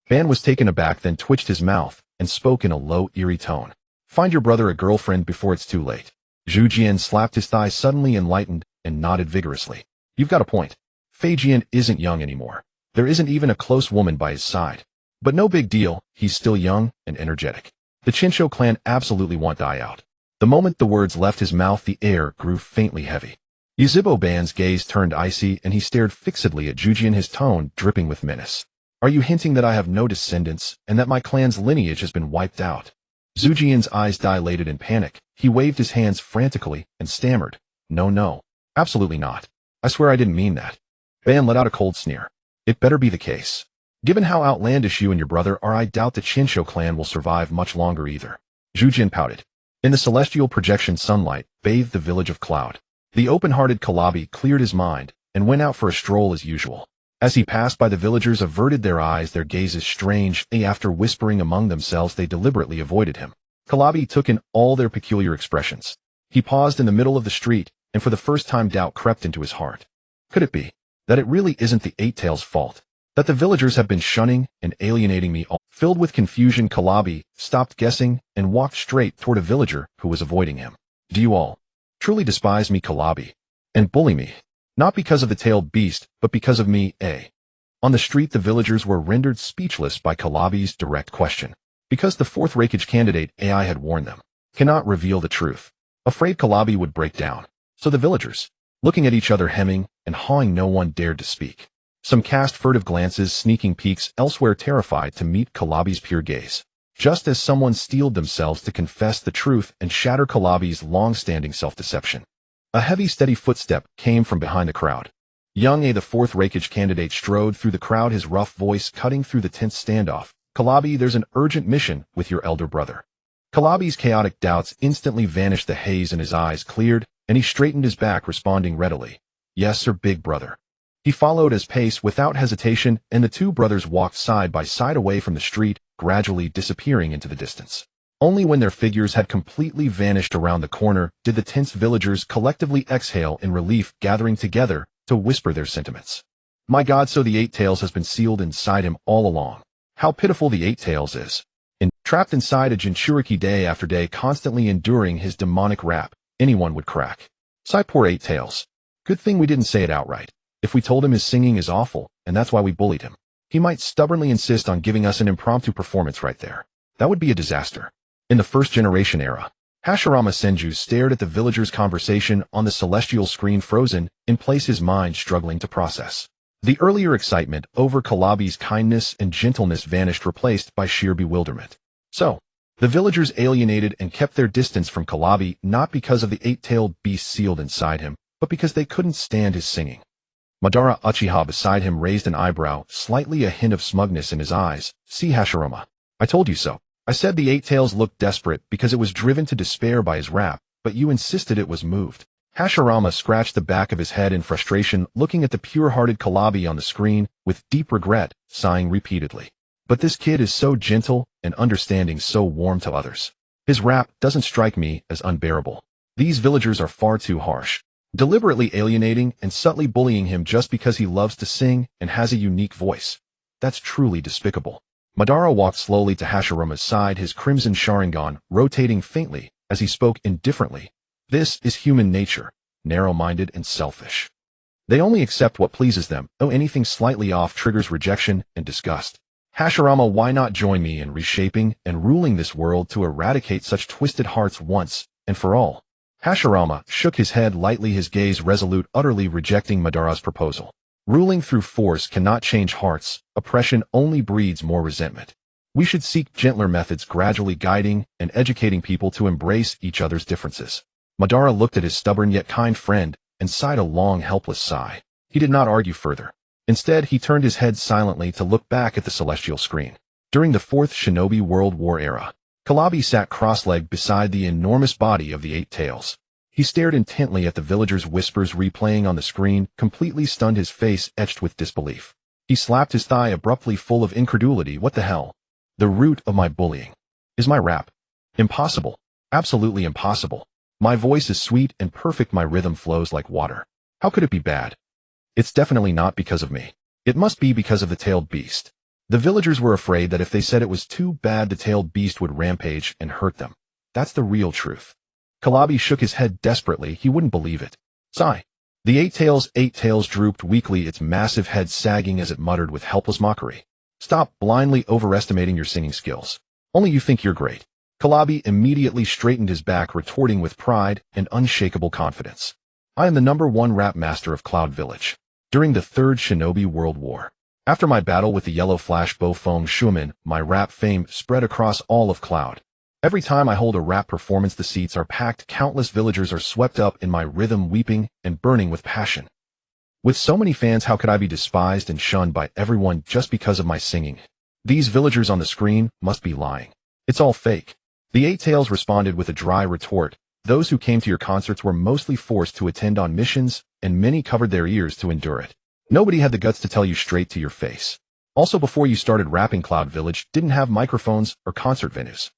Ban was taken aback, then twitched his mouth and spoke in a low, eerie tone. Find your brother a girlfriend before it's too late. Zhujian slapped his thigh, suddenly enlightened, and nodded vigorously. You've got a point. Feijian isn't young anymore. There isn't even a close woman by his side. But no big deal, he's still young and energetic. The Chinsho clan absolutely won't die out. The moment the words left his mouth, the air grew faintly heavy. Yuzhibo-ban's gaze turned icy, and he stared fixedly at Zhujian, his tone dripping with menace. Are you hinting that I have no descendants, and that my clan's lineage has been wiped out? Zhujian's eyes dilated in panic. He waved his hands frantically and stammered, No, absolutely not. I swear I didn't mean that. Ban let out a cold sneer. It better be the case. Given how outlandish you and your brother are, I doubt the Chinsho clan will survive much longer either. Zhujian pouted. In the celestial projection, sunlight bathed the village of cloud. The open-hearted Hanabi cleared his mind and went out for a stroll as usual. As he passed by, the villagers averted their eyes, their gazes strange. After whispering among themselves, they deliberately avoided him. Hanabi took in all their peculiar expressions. He paused in the middle of the street, and for the first time doubt crept into his heart. Could it be that it really isn't the Eight Tails' fault? That the villagers have been shunning and alienating me all? Filled with confusion, Hanabi stopped guessing and walked straight toward a villager who was avoiding him. Do you all truly despise me, Hanabi, and bully me? Not because of the tailed beast, but because of me, eh? On the street, the villagers were rendered speechless by Hanabi's direct question. Because the fourth Raikage candidate, AI, had warned them. Cannot reveal the truth. Afraid Hanabi would break down. So the villagers, looking at each other, hemming and hawing, no one dared to speak. Some cast furtive glances, sneaking peeks elsewhere, terrified to meet Hanabi's pure gaze. Just as someone steeled themselves to confess the truth and shatter Hanabi's long-standing self-deception. A heavy, steady footstep came from behind the crowd. Young A, the fourth Raikage candidate, strode through the crowd, his rough voice cutting through the tense standoff. Hanabi, there's an urgent mission with your elder brother. Hanabi's chaotic doubts instantly vanished, the haze in his eyes cleared, and he straightened his back, responding readily. Yes, sir, big brother. He followed his pace without hesitation, and the two brothers walked side by side away from the street, gradually disappearing into the distance. Only when their figures had completely vanished around the corner did the tense villagers collectively exhale in relief, gathering together to whisper their sentiments. My God, so the Eight Tails has been sealed inside him all along. How pitiful the Eight Tails is. Trapped inside a Jinchuriki day after day, constantly enduring his demonic rap, anyone would crack. Sigh, poor Eight Tails. Good thing we didn't say it outright. If we told him his singing is awful, and that's why we bullied him, He might stubbornly insist on giving us an impromptu performance right there. That would be a disaster. In the first generation era, Hashirama Senju stared at the villagers' conversation on the celestial screen, frozen in place, his mind struggling to process. The earlier excitement over Kalabi's kindness and gentleness vanished, replaced by sheer bewilderment. So, the villagers alienated and kept their distance from Kalabi, not because of the eight-tailed beast sealed inside him, but because they couldn't stand his singing. Madara Uchiha beside him raised an eyebrow, slightly a hint of smugness in his eyes. See, Hashirama, I told you so. I said the eight tails looked desperate because it was driven to despair by his rap, but you insisted it was moved. Hashirama scratched the back of his head in frustration, looking at the pure-hearted Kalabi on the screen with deep regret, sighing repeatedly. But this kid is so gentle and understanding, so warm to others. His rap doesn't strike me as unbearable. These villagers are far too harsh, deliberately alienating and subtly bullying him just because he loves to sing and has a unique voice. That's truly despicable. Madara walked slowly to Hashirama's side, his crimson Sharingan rotating faintly as he spoke indifferently. This is human nature, narrow-minded and selfish. They only accept what pleases them, though anything slightly off triggers rejection and disgust. Hashirama, why not join me in reshaping and ruling this world to eradicate such twisted hearts once and for all? Hashirama shook his head lightly, his gaze resolute, utterly rejecting Madara's proposal. Ruling through force cannot change hearts. Oppression only breeds more resentment. We should seek gentler methods, gradually guiding and educating people to embrace each other's differences. Madara looked at his stubborn yet kind friend and sighed a long, helpless sigh. He did not argue further. Instead, he turned his head silently to look back at the celestial screen. During the Fourth Shinobi World War era, Kalabi sat cross-legged beside the enormous body of the Eight Tails. He stared intently at the villagers' whispers replaying on the screen, completely stunned, his face etched with disbelief. He slapped his thigh abruptly, full of incredulity. What the hell? The root of my bullying is my rap. Impossible. Absolutely impossible. My voice is sweet and perfect, my rhythm flows like water. How could it be bad? It's definitely not because of me. It must be because of the tailed beast. The villagers were afraid that if they said it was too bad, the tailed beast would rampage and hurt them. That's the real truth. Kalabi shook his head desperately. He wouldn't believe it. Sigh. The eight tails drooped weakly, its massive head sagging as it muttered with helpless mockery. Stop blindly overestimating your singing skills. Only you think you're great. Kalabi immediately straightened his back, retorting with pride and unshakable confidence. I am the #1 rap master of Cloud Village. During the Third Shinobi World War, after my battle with the yellow flash bow Feng Shuimin, my rap fame spread across all of Cloud. Every time I hold a rap performance, the seats are packed, countless villagers are swept up in my rhythm, weeping and burning with passion. With so many fans, how could I be despised and shunned by everyone just because of my singing? These villagers on the screen must be lying. It's all fake. The Eight Tails responded with a dry retort. Those who came to your concerts were mostly forced to attend on missions, and many covered their ears to endure it. Nobody had the guts to tell you straight to your face. Also, before you started rapping, Cloud Village didn't have microphones or concert venues.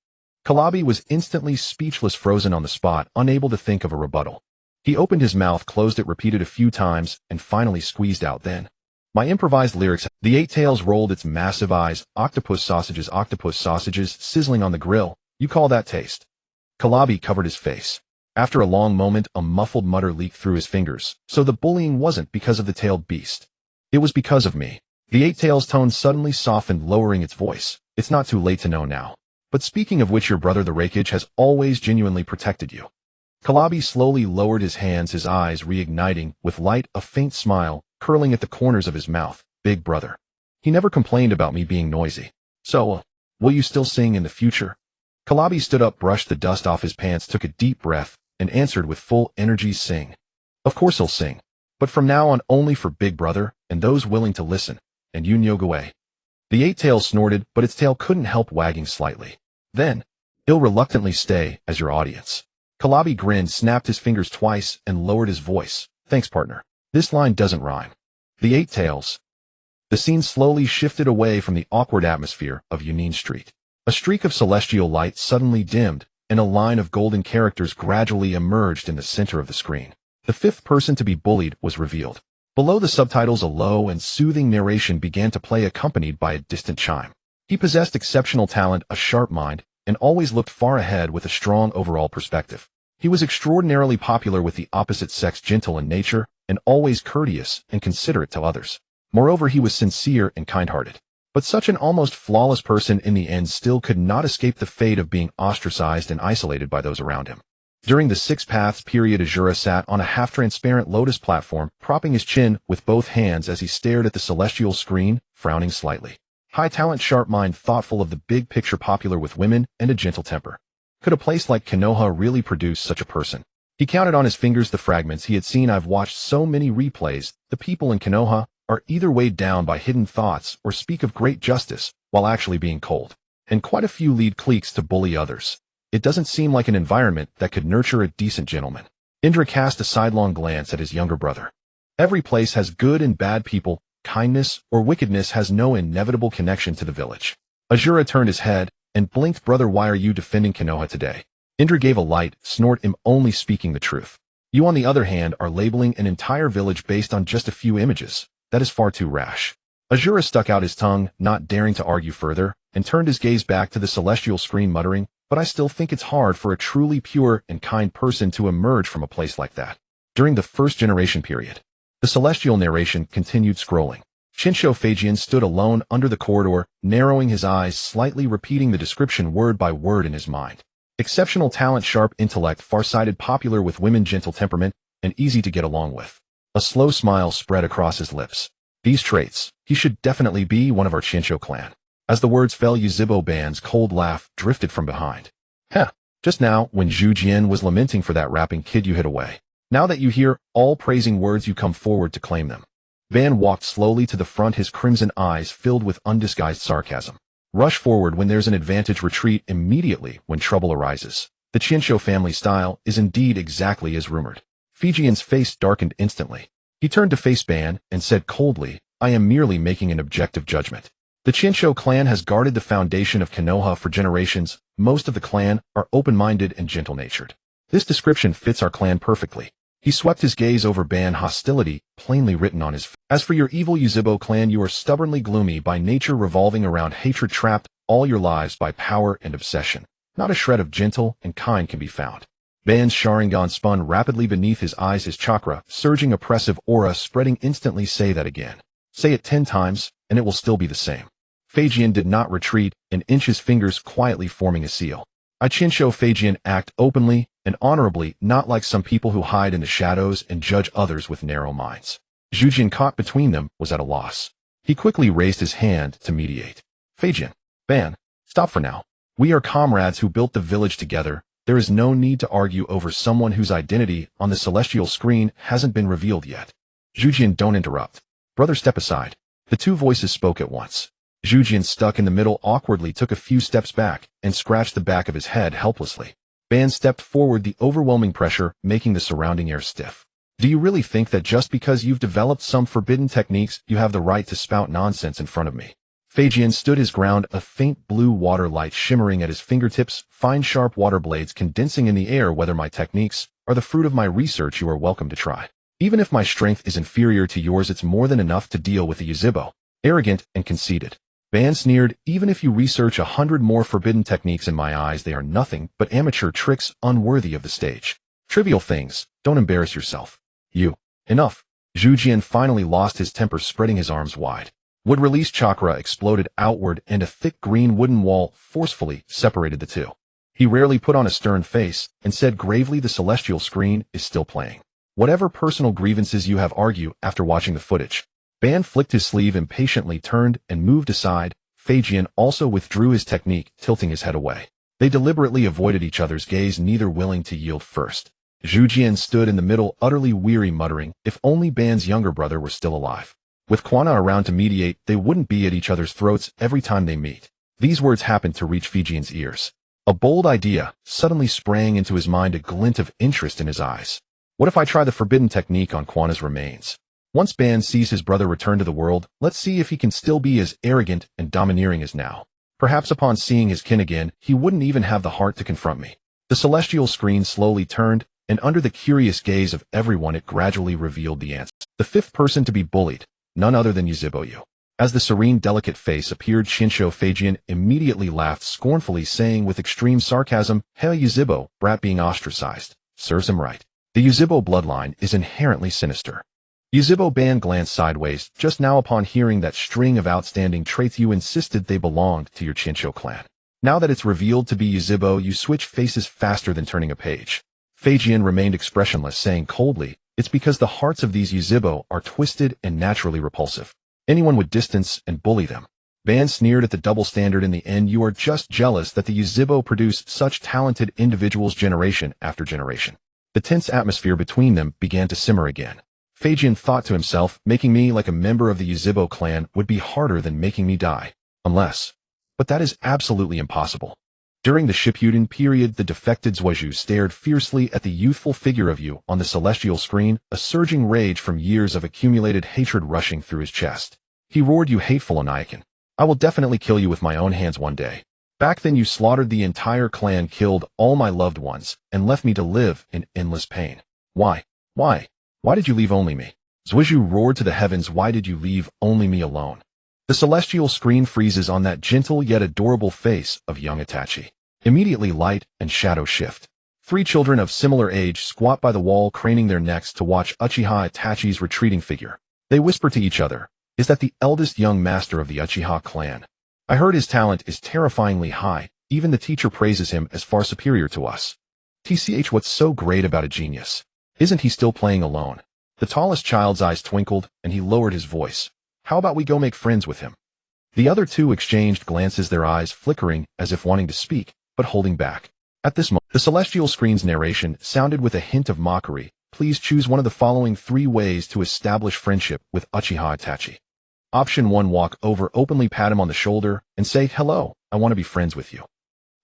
Kalabi was instantly speechless, frozen on the spot, unable to think of a rebuttal. He opened his mouth, closed it, repeated a few times, and finally squeezed out, then. My improvised lyrics. The Eight Tails rolled its massive eyes. Octopus sausages sizzling on the grill. You call that taste? Kalabi covered his face. After a long moment, a muffled mutter leaked through his fingers. So the bullying wasn't because of the tailed beast. It was because of me. The Eight Tails' tone suddenly softened, lowering its voice. It's not too late to know now. But speaking of which, your brother the Raikage has always genuinely protected you. Kalabi slowly lowered his hands, his eyes reigniting with light, a faint smile curling at the corners of his mouth. Big brother. He never complained about me being noisy. So, will you still sing in the future? Kalabi stood up, brushed the dust off his pants, took a deep breath, and answered with full energy, sing. Of course he'll sing. But from now on only for Big Brother and those willing to listen. And you Nyogawe. The Eight Tails snorted, but its tail couldn't help wagging slightly. Then, he'll reluctantly stay as your audience. Kalabi grinned, snapped his fingers twice, and lowered his voice. Thanks, partner. This line doesn't rhyme. The Eight Tails. The scene slowly shifted away from the awkward atmosphere of Union Street. A streak of celestial light suddenly dimmed, and a line of golden characters gradually emerged in the center of the screen. The fifth person to be bullied was revealed. Below the subtitles, a low and soothing narration began to play, accompanied by a distant chime. He possessed exceptional talent, a sharp mind, and always looked far ahead with a strong overall perspective. He was extraordinarily popular with the opposite sex, gentle in nature, and always courteous and considerate to others. Moreover, he was sincere and kind-hearted. But such an almost flawless person in the end still could not escape the fate of being ostracized and isolated by those around him. During the Six Paths period, Azura sat on a half-transparent lotus platform, propping his chin with both hands as he stared at the celestial screen, frowning slightly. High talent, sharp mind, thoughtful of the big picture, popular with women, and a gentle temper. Could a place like Konoha really produce such a person? He counted on his fingers the fragments he had seen. I've watched so many replays. The people in Konoha are either weighed down by hidden thoughts or speak of great justice while actually being cold. And quite a few lead cliques to bully others. It doesn't seem like an environment that could nurture a decent gentleman. Indra cast a sidelong glance at his younger brother. Every place has good and bad people. Kindness or wickedness has no inevitable connection to the village. Azura turned his head and blinked. Brother, why are you defending Konoha today? Indra gave a light snort. I'm only speaking the truth. You, on the other hand, are labeling an entire village based on just a few images. That is far too rash. Azura stuck out his tongue, not daring to argue further, and turned his gaze back to the celestial screen, muttering, but I still think it's hard for a truly pure and kind person to emerge from a place like that. During the first generation period, the celestial narration continued scrolling. Shinsho Feijian stood alone under the corridor, narrowing his eyes slightly, repeating the description word by word in his mind. Exceptional talent, sharp intellect, farsighted, popular with women, gentle temperament, and easy to get along with. A slow smile spread across his lips. These traits, he should definitely be one of our Shinsho clan. As the words fell, Yuzhibo Ban's cold laugh drifted from behind. Heh, just now, when Zhu Jian was lamenting for that rapping kid you hid away. Now that you hear all praising words, you come forward to claim them. Ban walked slowly to the front, his crimson eyes filled with undisguised sarcasm. Rush forward when there's an advantage, retreat immediately when trouble arises. The Shinsho family style is indeed exactly as rumored. Fijian's face darkened instantly. He turned to face Ban and said coldly, I am merely making an objective judgment. The Shinsho clan has guarded the foundation of Konoha for generations. Most of the clan are open-minded and gentle-natured. This description fits our clan perfectly. He swept his gaze over Ban, hostility plainly written on his face. As for your evil Yuzhibo clan, you are stubbornly gloomy by nature, revolving around hatred, trapped all your lives by power and obsession. Not a shred of gentle and kind can be found. Ban's Sharingan spun rapidly beneath his eyes, his chakra, surging oppressive aura spreading instantly. Say that again. Say it 10 times, and it will still be the same. Feijian did not retreat and inched his fingers, quietly forming a seal. I Shinsho Feijian act openly and honorably, not like some people who hide in the shadows and judge others with narrow minds. Zhujian, caught between them, was at a loss. He quickly raised his hand to mediate. Feijian, Ban, stop for now. We are comrades who built the village together. There is no need to argue over someone whose identity on the celestial screen hasn't been revealed yet. Zhujian, don't interrupt. Brother, step aside. The two voices spoke at once. Zhujian, stuck in the middle, awkwardly took a few steps back and scratched the back of his head helplessly. Ban stepped forward, the overwhelming pressure making the surrounding air stiff. Do you really think that just because you've developed some forbidden techniques, you have the right to spout nonsense in front of me? Feijian stood his ground, a faint blue water light shimmering at his fingertips, fine sharp water blades condensing in the air. Whether my techniques are the fruit of my research, you are welcome to try. Even if my strength is inferior to yours, it's more than enough to deal with the Yuzhibo. Arrogant and conceited. Ban sneered, even if you research 100 more forbidden techniques, in my eyes they are nothing but amateur tricks unworthy of the stage. Trivial things, don't embarrass yourself. You. Enough. Zhujian finally lost his temper, spreading his arms wide. Wood-release chakra exploded outward and a thick green wooden wall forcefully separated the two. He rarely put on a stern face and said gravely, the celestial screen is still playing. Whatever personal grievances you have, argue after watching the footage. Ban flicked his sleeve impatiently, turned and moved aside. Feijian also withdrew his technique, tilting his head away. They deliberately avoided each other's gaze, neither willing to yield first. Zhujian stood in the middle, utterly weary, muttering, if only Ban's younger brother were still alive. With Quanah around to mediate, they wouldn't be at each other's throats every time they meet. These words happened to reach Feijian's ears. A bold idea suddenly sprang into his mind, a glint of interest in his eyes. What if I try the forbidden technique on Quanah's remains? Once Ban sees his brother return to the world, let's see if he can still be as arrogant and domineering as now. Perhaps upon seeing his kin again, he wouldn't even have the heart to confront me. The celestial screen slowly turned, and under the curious gaze of everyone, it gradually revealed the answer. The fifth person to be bullied, none other than Yuzhibo. As the serene, delicate face appeared, Shinsho Feijian immediately laughed scornfully, saying with extreme sarcasm, Hey Yuzhibo, brat being ostracized. Serves him right. The Yuzhibo bloodline is inherently sinister. Yuzhibo Ban glanced sideways just now upon hearing that string of outstanding traits. You insisted they belonged to your Chincho clan. Now that it's revealed to be Yuzhibo, you switch faces faster than turning a page. Feijian remained expressionless, saying coldly, "It's because the hearts of these Yuzhibo are twisted and naturally repulsive. Anyone would distance and bully them." Ban sneered at the double standard. "In the end, you are just jealous that the Yuzhibo produce such talented individuals generation after generation." The tense atmosphere between them began to simmer again. Feijian thought to himself, making me like a member of the Yuzhibo clan would be harder than making me die. Unless. But that is absolutely impossible. During the Shippuden period, the defected Zhuozhu stared fiercely at the youthful figure of you on the celestial screen, a surging rage from years of accumulated hatred rushing through his chest. He roared, "You hateful Oniakan. I will definitely kill you with my own hands one day. Back then you slaughtered the entire clan, killed all my loved ones, and left me to live in endless pain. Why? Why? Why did you leave only me?" Zhuozhu roared to the heavens, "Why did you leave only me alone?" The celestial screen freezes on that gentle yet adorable face of young Itachi. Immediately light and shadow shift. Three children of similar age squat by the wall, craning their necks to watch Uchiha Itachi's retreating figure. They whisper to each other, "Is that the eldest young master of the Uchiha clan? I heard his talent is terrifyingly high. Even the teacher praises him as far superior to us. TCH, what's so great about a genius? Isn't he still playing alone?" The tallest child's eyes twinkled, and he lowered his voice. "How about we go make friends with him?" The other two exchanged glances, their eyes flickering as if wanting to speak, but holding back. At this moment, the celestial screen's narration sounded with a hint of mockery. "Please choose one of the following 3 ways to establish friendship with Uchiha Itachi. Option 1, walk over, openly pat him on the shoulder, and say, 'Hello, I want to be friends with you.'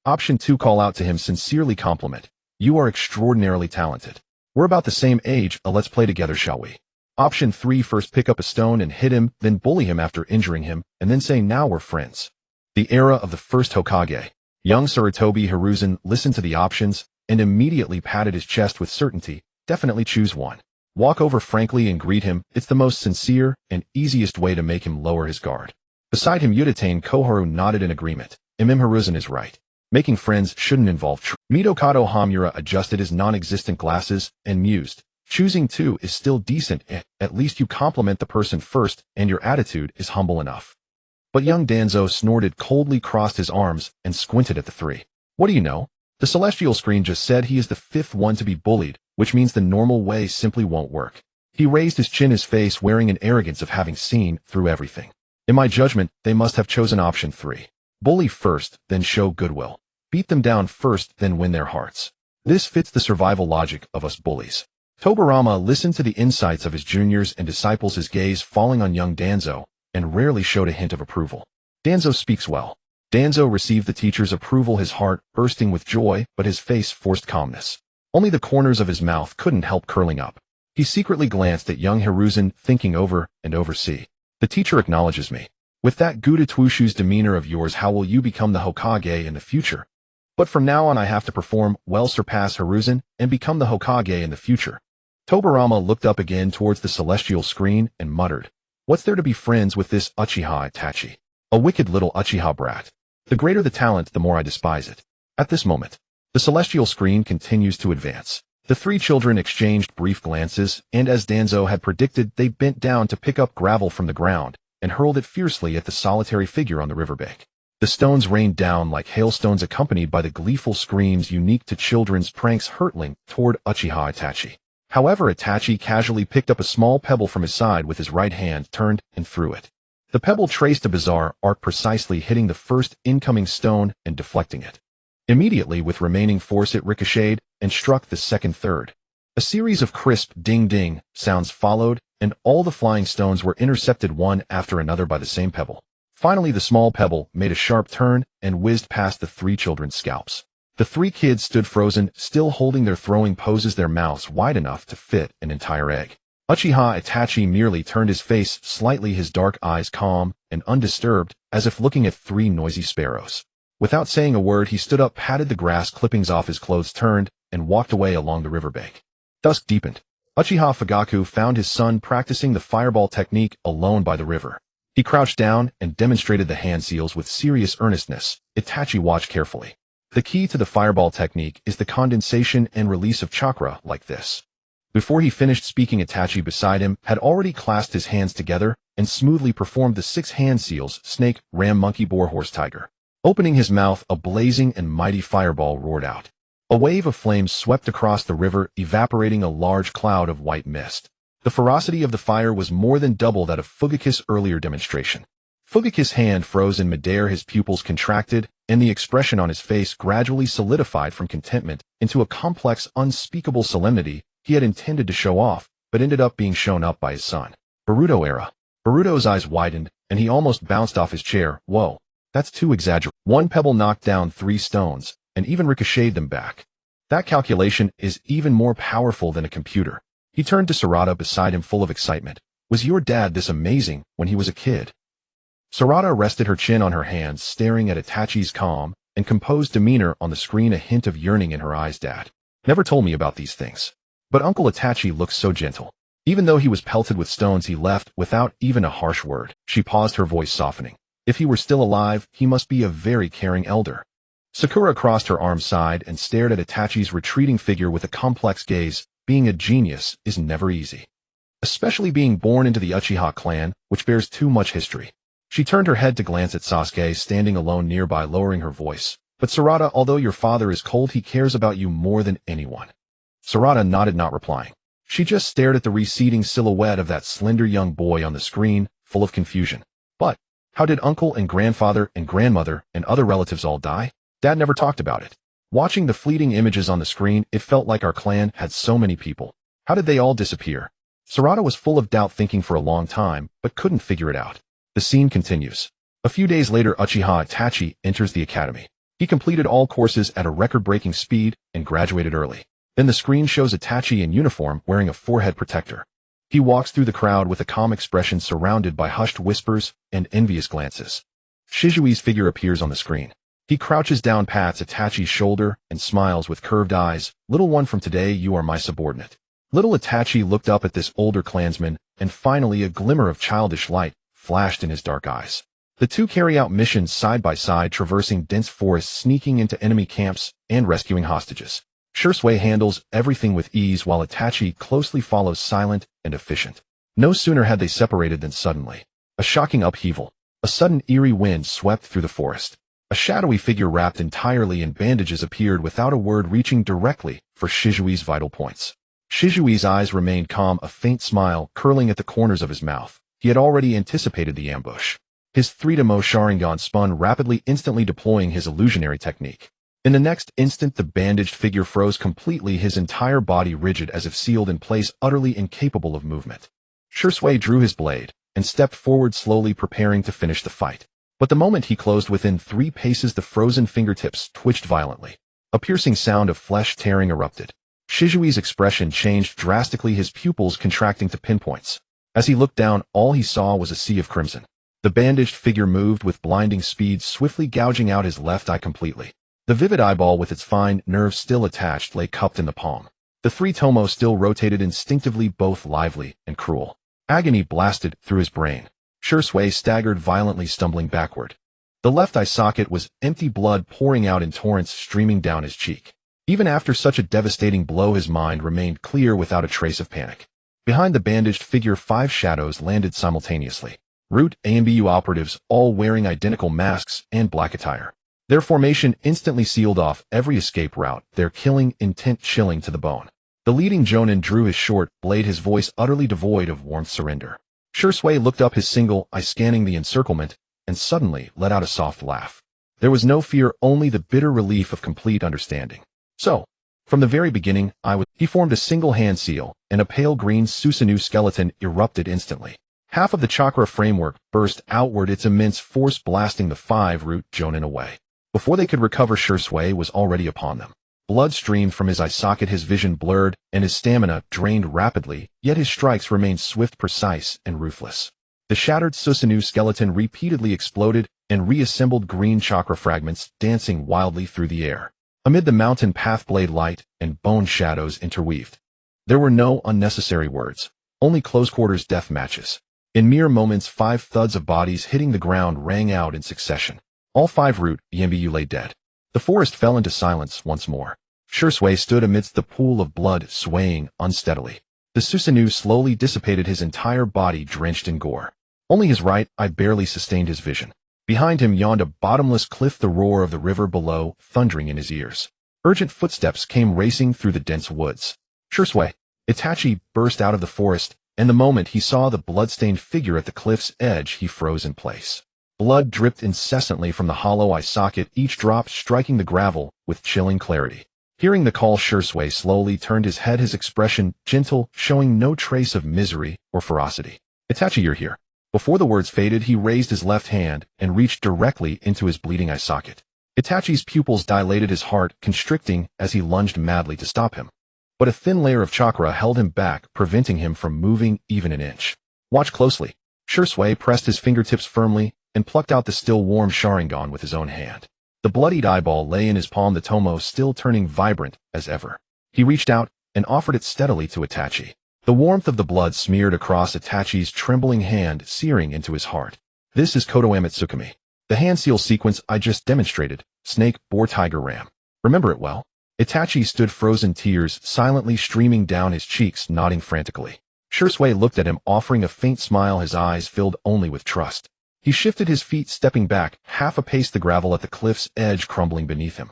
Option 2, call out to him, sincerely compliment, 'You are extraordinarily talented. We're about the same age, let's play together, shall we?' Option 3, first pick up a stone and hit him, then bully him after injuring him, and then say, 'Now we're friends.'" The era of the first Hokage. Young Sarutobi Hiruzen listened to the options and immediately patted his chest with certainty. "Definitely choose 1. Walk over frankly and greet him. It's the most sincere and easiest way to make him lower his guard." Beside him, Yuditane Koharu nodded in agreement. Hiruzen is right. Making friends shouldn't involve Mitokado Hamura adjusted his non-existent glasses and mused. "Choosing 2 is still decent. At least you compliment the person first and your attitude is humble enough." But young Danzo snorted coldly, crossed his arms, and squinted at the 3. "What do you know? The celestial screen just said he is the 5th one to be bullied, which means the normal way simply won't work." He raised his chin, his face wearing an arrogance of having seen through everything. "In my judgment, they must have chosen option 3. Bully first, then show goodwill. Beat them down first, then win their hearts. This fits the survival logic of us bullies." Tobirama listened to the insights of his juniors and disciples, his gaze falling on young Danzo, and rarely showed a hint of approval. "Danzo speaks well." Danzo received the teacher's approval, his heart bursting with joy, but his face forced calmness. Only the corners of his mouth couldn't help curling up. He secretly glanced at young Hiruzen, thinking over and over. "See, the teacher acknowledges me. With that Gudetwushu's demeanor of yours, how will you become the Hokage in the future? But from now on I have to perform well, surpass Hiruzen, and become the Hokage in the future." Tobirama looked up again towards the celestial screen and muttered, "What's there to be friends with this Uchiha Itachi? A wicked little Uchiha brat. The greater the talent, the more I despise it." At this moment, the celestial screen continues to advance. The 3 children exchanged brief glances, and as Danzo had predicted, they bent down to pick up gravel from the ground and hurled it fiercely at the solitary figure on the riverbank. The stones rained down like hailstones, accompanied by the gleeful screams unique to children's pranks hurtling toward Uchiha Itachi. However, Itachi casually picked up a small pebble from his side with his right hand, turned and threw it. The pebble traced a bizarre arc, precisely hitting the first incoming stone and deflecting it. Immediately, with remaining force, it ricocheted and struck the second, third. A series of crisp ding-ding sounds followed, and all the flying stones were intercepted one after another by the same pebble. Finally, the small pebble made a sharp turn and whizzed past the 3 children's scalps. The 3 kids stood frozen, still holding their throwing poses, their mouths wide enough to fit an entire egg. Uchiha Itachi merely turned his face slightly, his dark eyes calm and undisturbed, as if looking at 3 noisy sparrows. Without saying a word, he stood up, patted the grass clippings off his clothes, turned, and walked away along the riverbank. Dusk deepened. Uchiha Fugaku found his son practicing the fireball technique alone by the river. He crouched down and demonstrated the hand seals with serious earnestness. Itachi watched carefully. The key to the fireball technique is the condensation and release of chakra, like this. Before he finished speaking, Itachi beside him had already clasped his hands together and smoothly performed the 6 hand seals: snake, ram, monkey, boar, horse, tiger. Opening his mouth, a blazing and mighty fireball roared out. A wave of flames swept across the river, evaporating a large cloud of white mist. The ferocity of the fire was more than double that of Fugaku's earlier demonstration. Fugaku's hand froze in midair, his pupils contracted, and the expression on his face gradually solidified from contentment into a complex, unspeakable solemnity he had intended to show off, but ended up being shown up by his son. Boruto era. Boruto's eyes widened, and he almost bounced off his chair. Whoa, that's too exaggerated. One pebble knocked down 3 stones, and even ricocheted them back. That calculation is even more powerful than a computer. He turned to Sarada beside him, full of excitement. Was your dad this amazing when he was a kid? Sarada rested her chin on her hands, staring at Itachi's calm and composed demeanor on the screen, a hint of yearning in her eyes. Dad never told me about these things. But Uncle Itachi looked so gentle. Even though he was pelted with stones, he left without even a harsh word. She paused, her voice softening. If he were still alive, he must be a very caring elder. Sakura crossed her arms side and stared at Itachi's retreating figure with a complex gaze. Being a genius is never easy, especially being born into the Uchiha clan, which bears too much history. She turned her head to glance at Sasuke, standing alone nearby, lowering her voice. But Sarada, although your father is cold, he cares about you more than anyone. Sarada nodded, not replying. She just stared at the receding silhouette of that slender young boy on the screen, full of confusion. But how did uncle and grandfather and grandmother and other relatives all die? Dad never talked about it. Watching the fleeting images on the screen, it felt like our clan had so many people. How did they all disappear? Sarada was full of doubt, thinking for a long time, but couldn't figure it out. The scene continues. A few days later, Uchiha Itachi enters the academy. He completed all courses at a record-breaking speed and graduated early. Then the screen shows Itachi in uniform, wearing a forehead protector. He walks through the crowd with a calm expression, surrounded by hushed whispers and envious glances. Shizui's figure appears on the screen. He crouches down, pats Itachi's shoulder, and smiles with curved eyes. Little one, from today you are my subordinate. Little Itachi looked up at this older clansman, and finally a glimmer of childish light flashed in his dark eyes. The two carry out missions side by side, traversing dense forests, sneaking into enemy camps, and rescuing hostages. Shursui handles everything with ease, while Itachi closely follows, silent and efficient. No sooner had they separated than suddenly, a shocking upheaval. A sudden eerie wind swept through the forest. A shadowy figure wrapped entirely in bandages appeared without a word, reaching directly for Shizui's vital points. Shizui's eyes remained calm, a faint smile curling at the corners of his mouth. He had already anticipated the ambush. His 3-Demo Sharingan spun rapidly, instantly deploying his illusionary technique. In the next instant, the bandaged figure froze completely, his entire body rigid as if sealed in place, utterly incapable of movement. Shursui drew his blade and stepped forward slowly, preparing to finish the fight. But the moment he closed within 3 paces, the frozen fingertips twitched violently. A piercing sound of flesh tearing erupted. Shizui's expression changed drastically, his pupils contracting to pinpoints. As he looked down, all he saw was a sea of crimson. The bandaged figure moved with blinding speed, swiftly gouging out his left eye completely. The vivid eyeball, with its fine nerves still attached, lay cupped in the palm. The 3-Tomo still rotated instinctively, both lively and cruel. Agony blasted through his brain. Shursui staggered violently, stumbling backward. The left eye socket was empty, blood pouring out in torrents, streaming down his cheek. Even after such a devastating blow, his mind remained clear, without a trace of panic. Behind the bandaged figure, 5 shadows landed simultaneously. Root AMBU operatives, all wearing identical masks and black attire. Their formation instantly sealed off every escape route, their killing intent chilling to the bone. The leading jonin drew his short blade, his voice utterly devoid of warmth. Surrender. Shursui looked up, his single eye scanning the encirclement, and suddenly let out a soft laugh. There was no fear, only the bitter relief of complete understanding. So, from the very beginning, He formed a single hand seal, and a pale green Susanoo skeleton erupted instantly. Half of the chakra framework burst outward, its immense force blasting the 5 root jonin away. Before they could recover, Shursui was already upon them. Blood streamed from his eye socket, his vision blurred, and his stamina drained rapidly, yet his strikes remained swift, precise, and ruthless. The shattered Susanoo skeleton repeatedly exploded and reassembled, green chakra fragments dancing wildly through the air. Amid the mountain path, blade light and bone shadows interweaved. There were no unnecessary words, only close-quarters death matches. In mere moments, 5 thuds of bodies hitting the ground rang out in succession. All 5 root Yambu lay dead. The forest fell into silence once more. Shursui stood amidst the pool of blood, swaying unsteadily. The Susanoo slowly dissipated, his entire body drenched in gore. Only his right eye barely sustained his vision. Behind him yawned a bottomless cliff, the roar of the river below thundering in his ears. Urgent footsteps came racing through the dense woods. Shursui, Itachi burst out of the forest, and the moment he saw the blood-stained figure at the cliff's edge, he froze in place. Blood dripped incessantly from the hollow eye socket, each drop striking the gravel with chilling clarity. Hearing the call, Shursui slowly turned his head, his expression gentle, showing no trace of misery or ferocity. Itachi, you're here. Before the words faded, he raised his left hand and reached directly into his bleeding eye socket. Itachi's pupils dilated, his heart constricting as he lunged madly to stop him. But a thin layer of chakra held him back, preventing him from moving even an inch. Watch closely. Shursui pressed his fingertips firmly and plucked out the still warm Sharingan with his own hand. The bloodied eyeball lay in his palm, the tomo still turning vibrant as ever. He reached out and offered it steadily to Itachi. The warmth of the blood smeared across Itachi's trembling hand, searing into his heart. This is Konoha Tsukumi. The hand seal sequence I just demonstrated. Snake, boar, tiger, ram. Remember it well? Itachi stood frozen, tears silently streaming down his cheeks, nodding frantically. Shursui looked at him, offering a faint smile, his eyes filled only with trust. He shifted his feet, stepping back, half a pace, the gravel at the cliff's edge crumbling beneath him.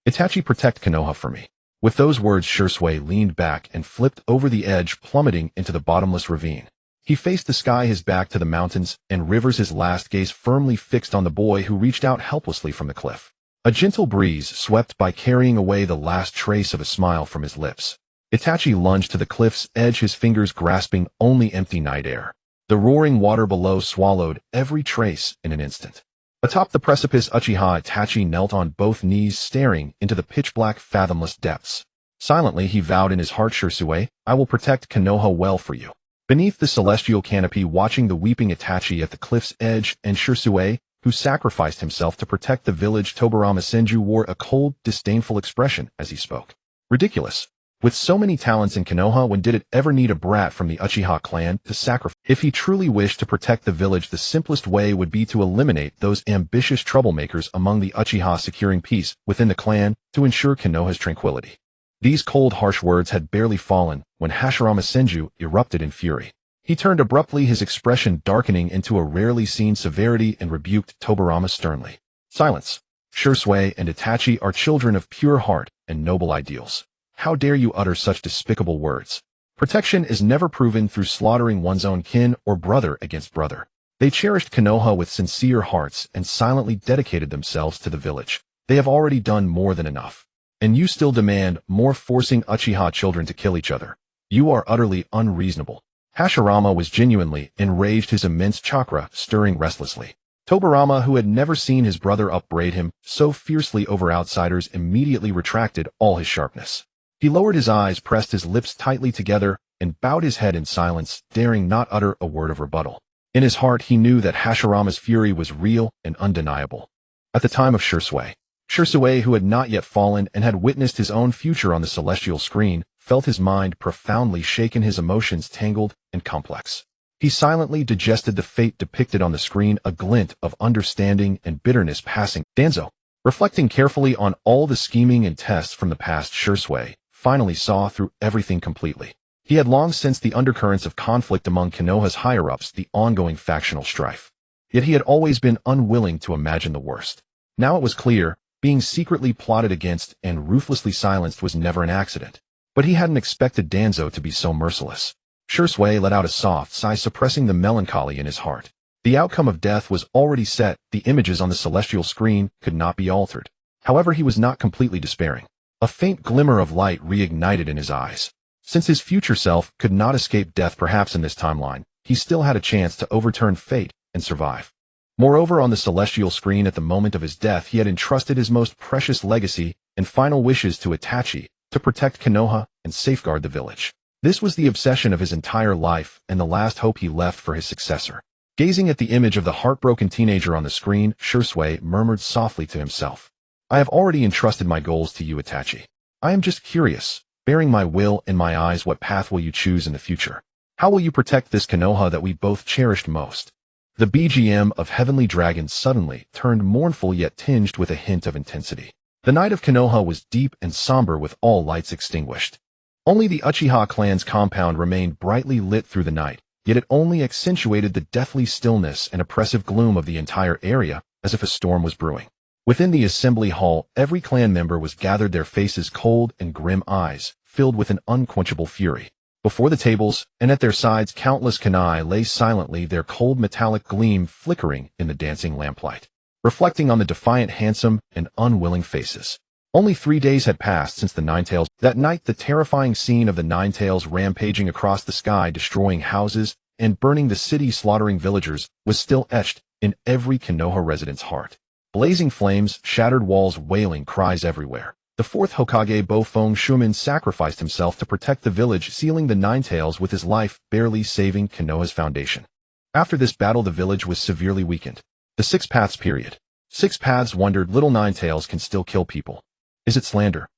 Itachi, protect Konoha for me. With those words, Shursui leaned back and flipped over the edge, plummeting into the bottomless ravine. He faced the sky, his back to the mountains and rivers, his last gaze firmly fixed on the boy who reached out helplessly from the cliff. A gentle breeze swept by, carrying away the last trace of a smile from his lips. Itachi lunged to the cliff's edge, his fingers grasping only empty night air. The roaring water below swallowed every trace in an instant. Atop the precipice, Uchiha Itachi knelt on both knees, staring into the pitch-black, fathomless depths. Silently, he vowed in his heart, Shursui, I will protect Konoha well for you. Beneath the celestial canopy, watching the weeping Itachi at the cliff's edge, and Shursui, who sacrificed himself to protect the village, Tobirama Senju wore a cold, disdainful expression as he spoke. Ridiculous. With so many talents in Konoha, when did it ever need a brat from the Uchiha clan to sacrifice? If he truly wished to protect the village, the simplest way would be to eliminate those ambitious troublemakers among the Uchiha, securing peace within the clan to ensure Konoha's tranquility. These cold, harsh words had barely fallen when Hashirama Senju erupted in fury. He turned abruptly, his expression darkening into a rarely seen severity, and rebuked Tobirama sternly. Silence. Shursui and Itachi are children of pure heart and noble ideals. How dare you utter such despicable words? Protection is never proven through slaughtering one's own kin or brother against brother. They cherished Konoha with sincere hearts and silently dedicated themselves to the village. They have already done more than enough. And you still demand more, forcing Uchiha children to kill each other. You are utterly unreasonable. Hashirama was genuinely enraged, his immense chakra stirring restlessly. Tobirama, who had never seen his brother upbraid him so fiercely over outsiders, immediately retracted all his sharpness. He lowered his eyes, pressed his lips tightly together, and bowed his head in silence, daring not utter a word of rebuttal. In his heart, he knew that Hashirama's fury was real and undeniable. At the time of Shursui, who had not yet fallen and had witnessed his own future on the celestial screen, felt his mind profoundly shaken, his emotions tangled and complex. He silently digested the fate depicted on the screen, a glint of understanding and bitterness passing. Danzo, reflecting carefully on all the scheming and tests from the past, Shursui finally saw through everything completely. He had long sensed the undercurrents of conflict among Konoha's higher-ups, the ongoing factional strife. Yet he had always been unwilling to imagine the worst. Now it was clear, being secretly plotted against and ruthlessly silenced was never an accident. But he hadn't expected Danzo to be so merciless. Shursui let out a soft sigh, suppressing the melancholy in his heart. The outcome of death was already set, the images on the celestial screen could not be altered. However, he was not completely despairing. A faint glimmer of light reignited in his eyes. Since his future self could not escape death, perhaps in this timeline, he still had a chance to overturn fate and survive. Moreover, on the celestial screen at the moment of his death, he had entrusted his most precious legacy and final wishes to Itachi, to protect Konoha and safeguard the village. This was the obsession of his entire life and the last hope he left for his successor. Gazing at the image of the heartbroken teenager on the screen, Shursui murmured softly to himself. I have already entrusted my goals to you, Itachi. I am just curious, bearing my will in my eyes, what path will you choose in the future? How will you protect this Konoha that we both cherished most? The BGM of Heavenly Dragon suddenly turned mournful, yet tinged with a hint of intensity. The night of Konoha was deep and somber with all lights extinguished. Only the Uchiha clan's compound remained brightly lit through the night, yet it only accentuated the deathly stillness and oppressive gloom of the entire area, as if a storm was brewing. Within the assembly hall, every clan member was gathered, their faces cold and grim eyes, filled with an unquenchable fury. Before the tables, and at their sides, countless kunai lay silently, their cold metallic gleam flickering in the dancing lamplight, reflecting on the defiant, handsome, and unwilling faces. Only 3 days had passed since the Ninetales. That night, the terrifying scene of the Ninetales rampaging across the sky, destroying houses and burning the city, slaughtering villagers, was still etched in every Konoha resident's heart. Blazing flames, shattered walls, wailing cries everywhere. The fourth Hokage Bofeng Shumin sacrificed himself to protect the village, sealing the Ninetales with his life, barely saving Konoha's foundation. After this battle, the village was severely weakened. The Six Paths period. Six Paths wondered, little Ninetales can still kill people. Is it slander?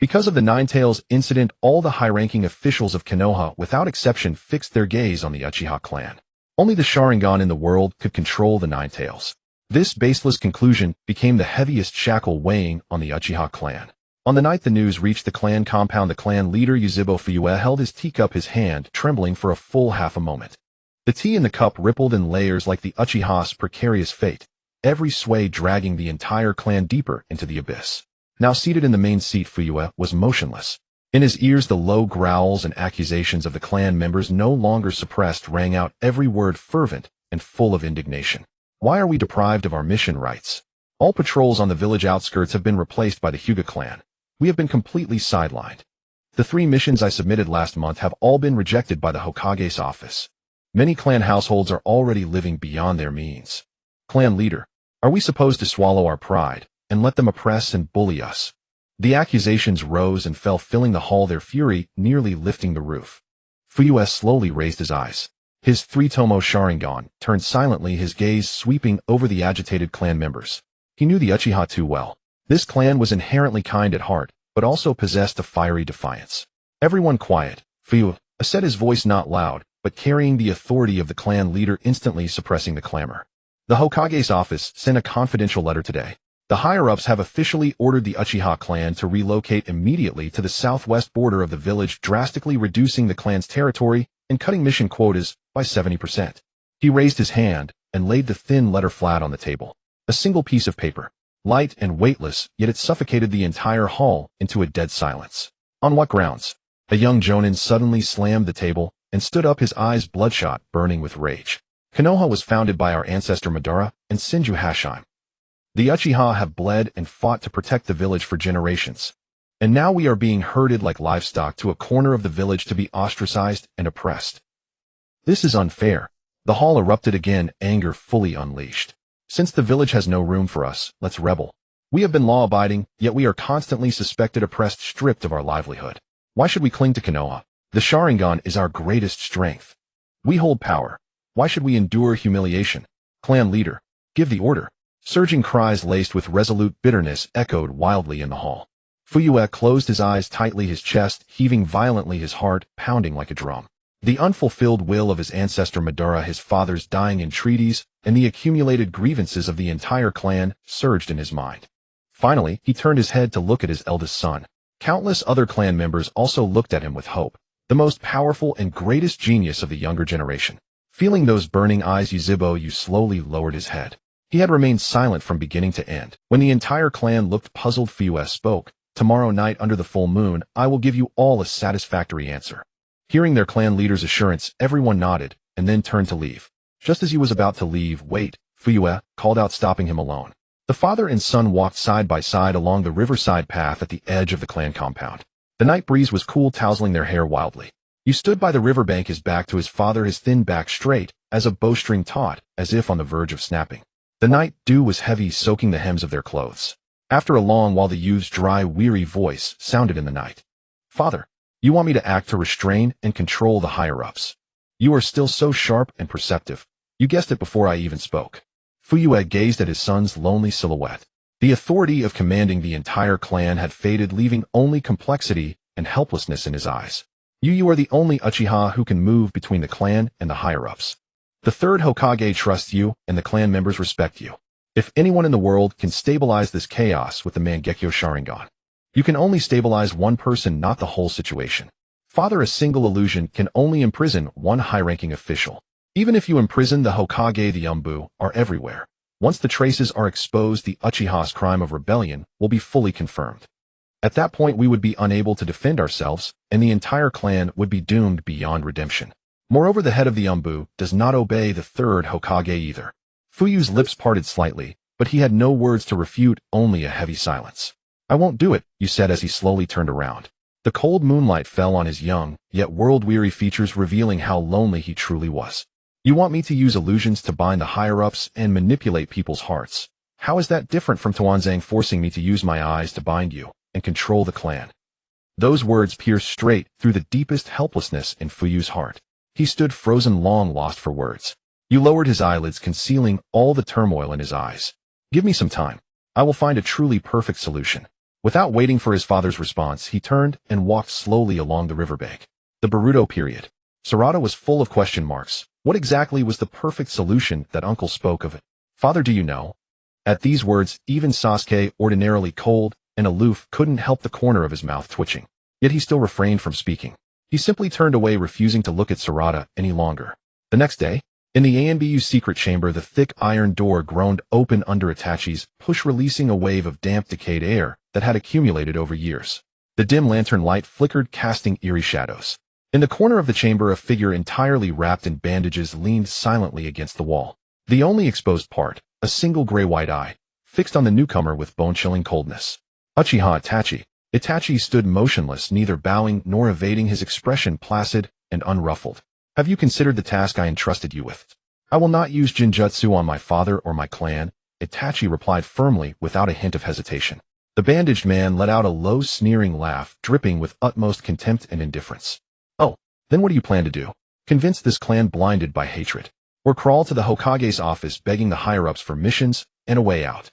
Because of the Ninetales incident, all the high-ranking officials of Konoha, without exception, fixed their gaze on the Uchiha clan. Only the Sharingan in the world could control the Ninetales. This baseless conclusion became the heaviest shackle weighing on the Uchiha clan. On the night the news reached the clan compound, the clan leader Yuzhibo Hyūga held his teacup, his hand trembling for a full half a moment. The tea in the cup rippled in layers like the Uchiha's precarious fate, every sway dragging the entire clan deeper into the abyss. Now seated in the main seat, Hyūga was motionless. In his ears, the low growls and accusations of the clan members, no longer suppressed, rang out, every word fervent and full of indignation. Why are we deprived of our mission rights? All patrols on the village outskirts have been replaced by the Hyūga clan. We have been completely sidelined. The 3 missions I submitted last month have all been rejected by the Hokage's office. Many clan households are already living beyond their means. Clan leader, are we supposed to swallow our pride and let them oppress and bully us? The accusations rose and fell, filling the hall, their fury nearly lifting the roof. Hyūga slowly raised his eyes. His 3-tomo Sharingan turned silently, his gaze sweeping over the agitated clan members. He knew the Uchiha too well. This clan was inherently kind at heart, but also possessed a fiery defiance. Everyone quiet. Hyūga said, his voice not loud, but carrying the authority of the clan leader, instantly suppressing the clamor. The Hokage's office sent a confidential letter today. The higher-ups have officially ordered the Uchiha clan to relocate immediately to the southwest border of the village, drastically reducing the clan's territory and cutting mission quotas by 70%. He raised his hand and laid the thin letter flat on the table. A single piece of paper. Light and weightless, yet it suffocated the entire hall into a dead silence. On what grounds? A young jonin suddenly slammed the table and stood up, his eyes bloodshot, burning with rage. Konoha was founded by our ancestor Madara and Senju Hashime. The Uchiha have bled and fought to protect the village for generations. And now we are being herded like livestock to a corner of the village to be ostracized and oppressed. This is unfair. The hall erupted again, anger fully unleashed. Since the village has no room for us, let's rebel. We have been law-abiding, yet we are constantly suspected, oppressed, stripped of our livelihood. Why should we cling to Konoha? The Sharingan is our greatest strength. We hold power. Why should we endure humiliation? Clan leader, give the order. Surging cries laced with resolute bitterness echoed wildly in the hall. Hyūga closed his eyes tightly, his chest heaving violently, his heart pounding like a drum. The unfulfilled will of his ancestor Madara, his father's dying entreaties, and the accumulated grievances of the entire clan surged in his mind. Finally, he turned his head to look at his eldest son. Countless other clan members also looked at him with hope, the most powerful and greatest genius of the younger generation. Feeling those burning eyes, Yuzhibo slowly lowered his head. He had remained silent from beginning to end. When the entire clan looked puzzled, Hyūga spoke. Tomorrow night under the full moon, I will give you all a satisfactory answer. Hearing their clan leader's assurance, everyone nodded, and then turned to leave. Just as he was about to leave, wait, Hyūga called out, stopping him alone. The father and son walked side by side along the riverside path at the edge of the clan compound. The night breeze was cool, tousling their hair wildly. He stood by the riverbank, his back to his father, his thin back straight, as a bowstring taut, as if on the verge of snapping. The night dew was heavy, soaking the hems of their clothes. After a long while, the youth's dry, weary voice sounded in the night. Father, you want me to act to restrain and control the higher-ups. You are still so sharp and perceptive. You guessed it before I even spoke. Hyūga gazed at his son's lonely silhouette. The authority of commanding the entire clan had faded, leaving only complexity and helplessness in his eyes. You are the only Uchiha who can move between the clan and the higher-ups. The third Hokage trusts you, and the clan members respect you. If anyone in the world can stabilize this chaos with the Mangekyo Sharingan, you can only stabilize one person, not the whole situation. Father, a single illusion can only imprison one high-ranking official. Even if you imprison the Hokage, the Umbu are everywhere. Once the traces are exposed, the Uchiha's crime of rebellion will be fully confirmed. At that point, we would be unable to defend ourselves, and the entire clan would be doomed beyond redemption. Moreover, the head of the Umbu does not obey the third Hokage either. Fuyu's lips parted slightly, but he had no words to refute, only a heavy silence. I won't do it, you said as he slowly turned around. The cold moonlight fell on his young, yet world-weary features, revealing how lonely he truly was. You want me to use illusions to bind the higher-ups and manipulate people's hearts. How is that different from Tuanzang forcing me to use my eyes to bind you and control the clan? Those words pierced straight through the deepest helplessness in Fuyu's heart. He stood frozen, long lost for words. You lowered his eyelids, concealing all the turmoil in his eyes. Give me some time. I will find a truly perfect solution. Without waiting for his father's response, he turned and walked slowly along the riverbank. The Boruto period. Sarada was full of question marks. What exactly was the perfect solution that uncle spoke of? Father, do you know? At these words, even Sasuke, ordinarily cold and aloof, couldn't help the corner of his mouth twitching. Yet he still refrained from speaking. He simply turned away, refusing to look at Sarada any longer. The next day, in the ANBU's secret chamber, the thick iron door groaned open under Itachi's push, releasing a wave of damp, decayed air that had accumulated over years. The dim lantern light flickered, casting eerie shadows. In the corner of the chamber, a figure entirely wrapped in bandages leaned silently against the wall. The only exposed part, a single gray-white eye, fixed on the newcomer with bone-chilling coldness. Uchiha Itachi. Itachi stood motionless, neither bowing nor evading, his expression placid and unruffled. Have you considered the task I entrusted you with? I will not use Jinjutsu on my father or my clan, Itachi replied firmly, without a hint of hesitation. The bandaged man let out a low, sneering laugh, dripping with utmost contempt and indifference. Oh, then what do you plan to do? Convince this clan blinded by hatred? Or crawl to the Hokage's office begging the higher-ups for missions and a way out?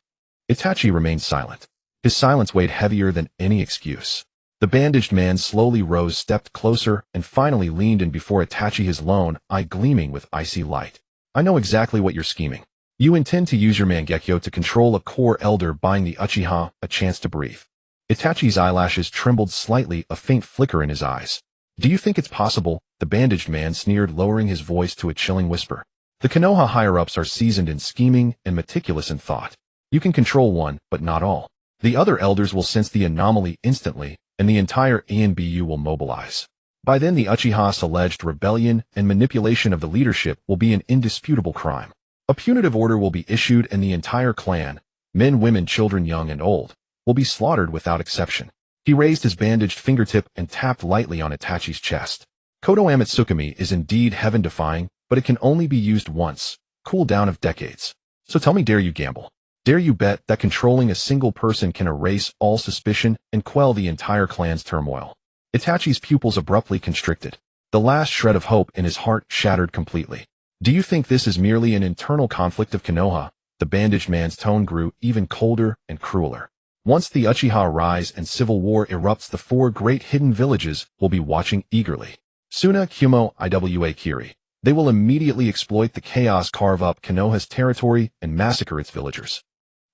Itachi remained silent. His silence weighed heavier than any excuse. The bandaged man slowly rose, stepped closer, and finally leaned in before Itachi, his lone eye gleaming with icy light. I know exactly what you're scheming. You intend to use your Mangekyo to control a core elder, buying the Uchiha a chance to breathe. Itachi's eyelashes trembled slightly, a faint flicker in his eyes. Do you think it's possible? The bandaged man sneered, lowering his voice to a chilling whisper. The Konoha higher-ups are seasoned in scheming and meticulous in thought. You can control one, but not all. The other elders will sense the anomaly instantly, and the entire ANBU will mobilize. By then, the Uchiha's alleged rebellion and manipulation of the leadership will be an indisputable crime. A punitive order will be issued, and the entire clan, men, women, children, young and old, will be slaughtered without exception. He raised his bandaged fingertip and tapped lightly on Itachi's chest. Kodo Ōtsutsuki is indeed heaven-defying, but it can only be used once, cool down of decades. So tell me, dare you gamble? Dare you bet that controlling a single person can erase all suspicion and quell the entire clan's turmoil? Itachi's pupils abruptly constricted. The last shred of hope in his heart shattered completely. Do you think this is merely an internal conflict of Konoha? The bandaged man's tone grew even colder and crueler. Once the Uchiha rise and civil war erupts, the 4 great hidden villages will be watching eagerly. Suna, Kumo, Iwa, Kiri. They will immediately exploit the chaos, carve up Konoha's territory, and massacre its villagers.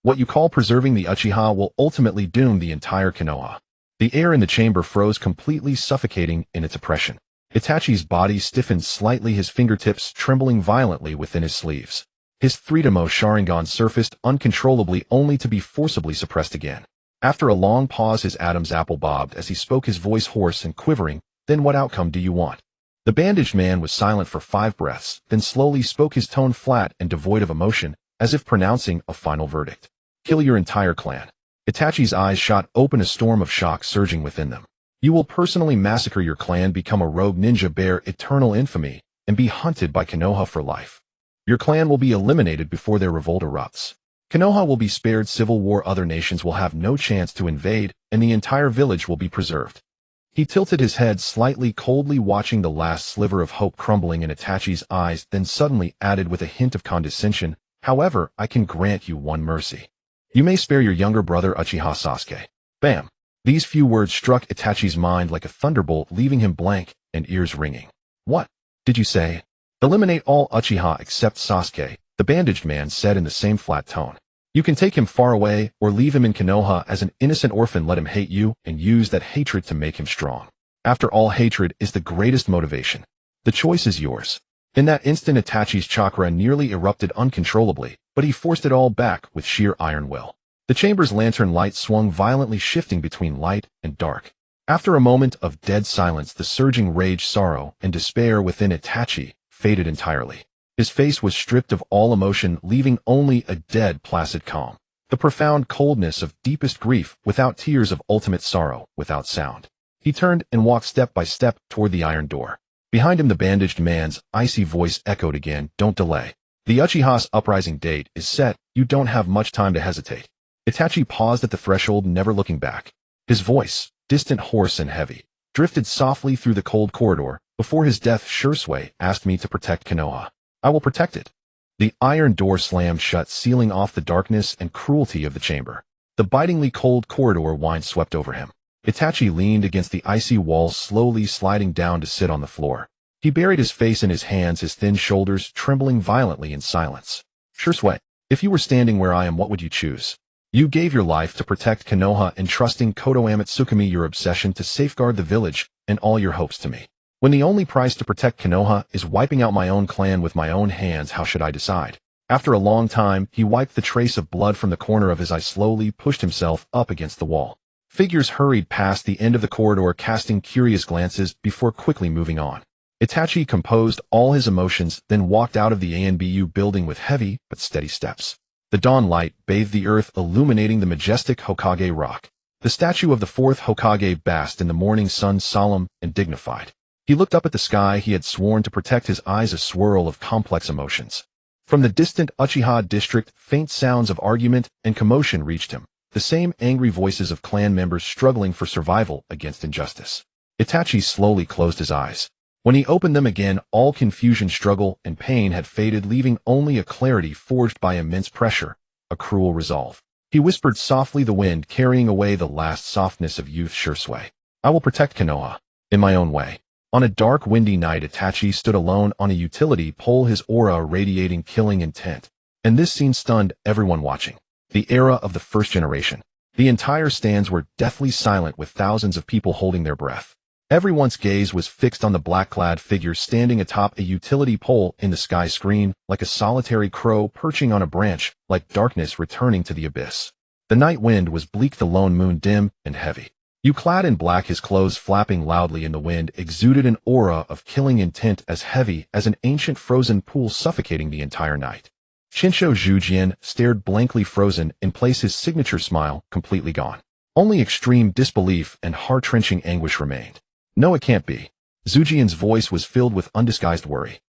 What you call preserving the Uchiha will ultimately doom the entire Konoha. The air in the chamber froze completely, suffocating in its oppression. Itachi's body stiffened slightly, his fingertips trembling violently within his sleeves. His 3-demo Sharingan surfaced uncontrollably, only to be forcibly suppressed again. After a long pause, his Adam's apple bobbed as he spoke, his voice hoarse and quivering. Then what outcome do you want? The bandaged man was silent for 5 breaths, then slowly spoke, his tone flat and devoid of emotion, as if pronouncing a final verdict. Kill your entire clan. Itachi's eyes shot open, a storm of shock surging within them. You will personally massacre your clan, become a rogue ninja, bear eternal infamy, and be hunted by Konoha for life. Your clan will be eliminated before their revolt erupts. Konoha will be spared civil war, other nations will have no chance to invade, and the entire village will be preserved. He tilted his head slightly, coldly watching the last sliver of hope crumbling in Itachi's eyes, then suddenly added with a hint of condescension, however, I can grant you one mercy. You may spare your younger brother Uchiha Sasuke. Bam! These few words struck Itachi's mind like a thunderbolt, leaving him blank and ears ringing. What did you say? Eliminate all Uchiha except Sasuke, the bandaged man said in the same flat tone. You can take him far away or leave him in Konoha as an innocent orphan. Let him hate you and use that hatred to make him strong. After all, hatred is the greatest motivation. The choice is yours. In that instant, Itachi's chakra nearly erupted uncontrollably, but he forced it all back with sheer iron will. The chamber's lantern light swung violently, shifting between light and dark. After a moment of dead silence, the surging rage, sorrow, and despair within Itachi faded entirely. His face was stripped of all emotion, leaving only a dead, placid calm. The profound coldness of deepest grief, without tears, of ultimate sorrow, without sound. He turned and walked step by step toward the iron door. Behind him, the bandaged man's icy voice echoed again, "Don't delay. The Uchiha's uprising date is set. You don't have much time to hesitate." Itachi paused at the threshold, never looking back. His voice, distant, hoarse, and heavy, drifted softly through the cold corridor. "Before his death, Shursui asked me to protect Konoha. I will protect it." The iron door slammed shut, sealing off the darkness and cruelty of the chamber. The bitingly cold corridor wind swept over him. Itachi leaned against the icy walls, slowly sliding down to sit on the floor. He buried his face in his hands, his thin shoulders trembling violently in silence. "Shursui, if you were standing where I am, what would you choose? You gave your life to protect Konoha, entrusting Kotoame Tsukumi, your obsession to safeguard the village, and all your hopes to me. When the only price to protect Konoha is wiping out my own clan with my own hands, how should I decide?" After a long time, he wiped the trace of blood from the corner of his eye, slowly pushed himself up against the wall. Figures hurried past the end of the corridor, casting curious glances before quickly moving on. Itachi composed all his emotions, then walked out of the ANBU building with heavy but steady steps. The dawn light bathed the earth, illuminating the majestic Hokage rock. The statue of the fourth Hokage basked in the morning sun, solemn and dignified. He looked up at the sky. He had sworn to protect his eyes, a swirl of complex emotions. From the distant Uchiha district, faint sounds of argument and commotion reached him. The same angry voices of clan members struggling for survival against injustice. Itachi slowly closed his eyes. When he opened them again, all confusion, struggle, and pain had faded, leaving only a clarity forged by immense pressure, a cruel resolve. He whispered softly, the wind carrying away the last softness of youth. "Shursui, I will protect Konoha, in my own way." On a dark, windy night, Itachi stood alone on a utility pole, his aura radiating killing intent. And this scene stunned everyone watching. The era of the first generation. The entire stands were deathly silent, with thousands of people holding their breath. Everyone's gaze was fixed on the black-clad figure standing atop a utility pole in the sky screen, like a solitary crow perching on a branch, like darkness returning to the abyss. The night wind was bleak, the lone moon dim and heavy. You, clad in black, his clothes flapping loudly in the wind, exuded an aura of killing intent as heavy as an ancient frozen pool, suffocating the entire night. Shinsho Zhujian stared blankly, frozen in place, his signature smile completely gone. Only extreme disbelief and heart-wrenching anguish remained. "No, it can't be." Zhujian's voice was filled with undisguised worry.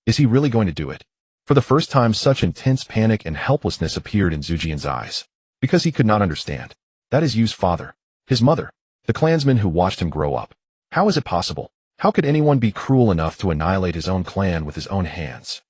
Is he really going to do it? For the first time, such intense panic and helplessness appeared in Zhujian's eyes. Because he could not understand. That is Yu's father. His mother. The clansmen who watched him grow up. How is it possible? How could anyone be cruel enough to annihilate his own clan with his own hands?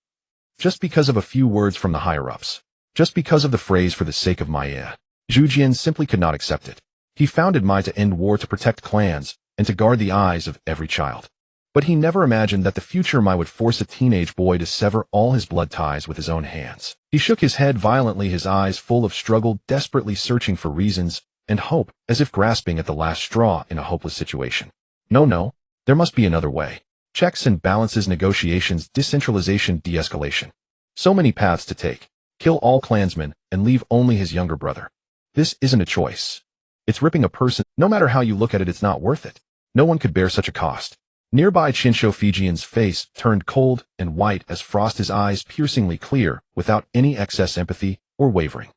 Just because of a few words from the higher-ups. Just because of the phrase "for the sake of Maya." Zhujian simply could not accept it. He founded Mai to end war, to protect clans, and to guard the eyes of every child. But he never imagined that the future Mai would force a teenage boy to sever all his blood ties with his own hands. He shook his head violently, his eyes full of struggle, desperately searching for reasons and hope, as if grasping at the last straw in a hopeless situation. No, there must be another way. Checks and balances, negotiations, decentralization, de-escalation. So many paths to take. Kill all clansmen and leave only his younger brother. This isn't a choice. It's ripping a person. No matter how you look at it, it's not worth it. No one could bear such a cost. Nearby, Shinsho Fujian's face turned cold and white as frost, his eyes piercingly clear, without any excess empathy or wavering.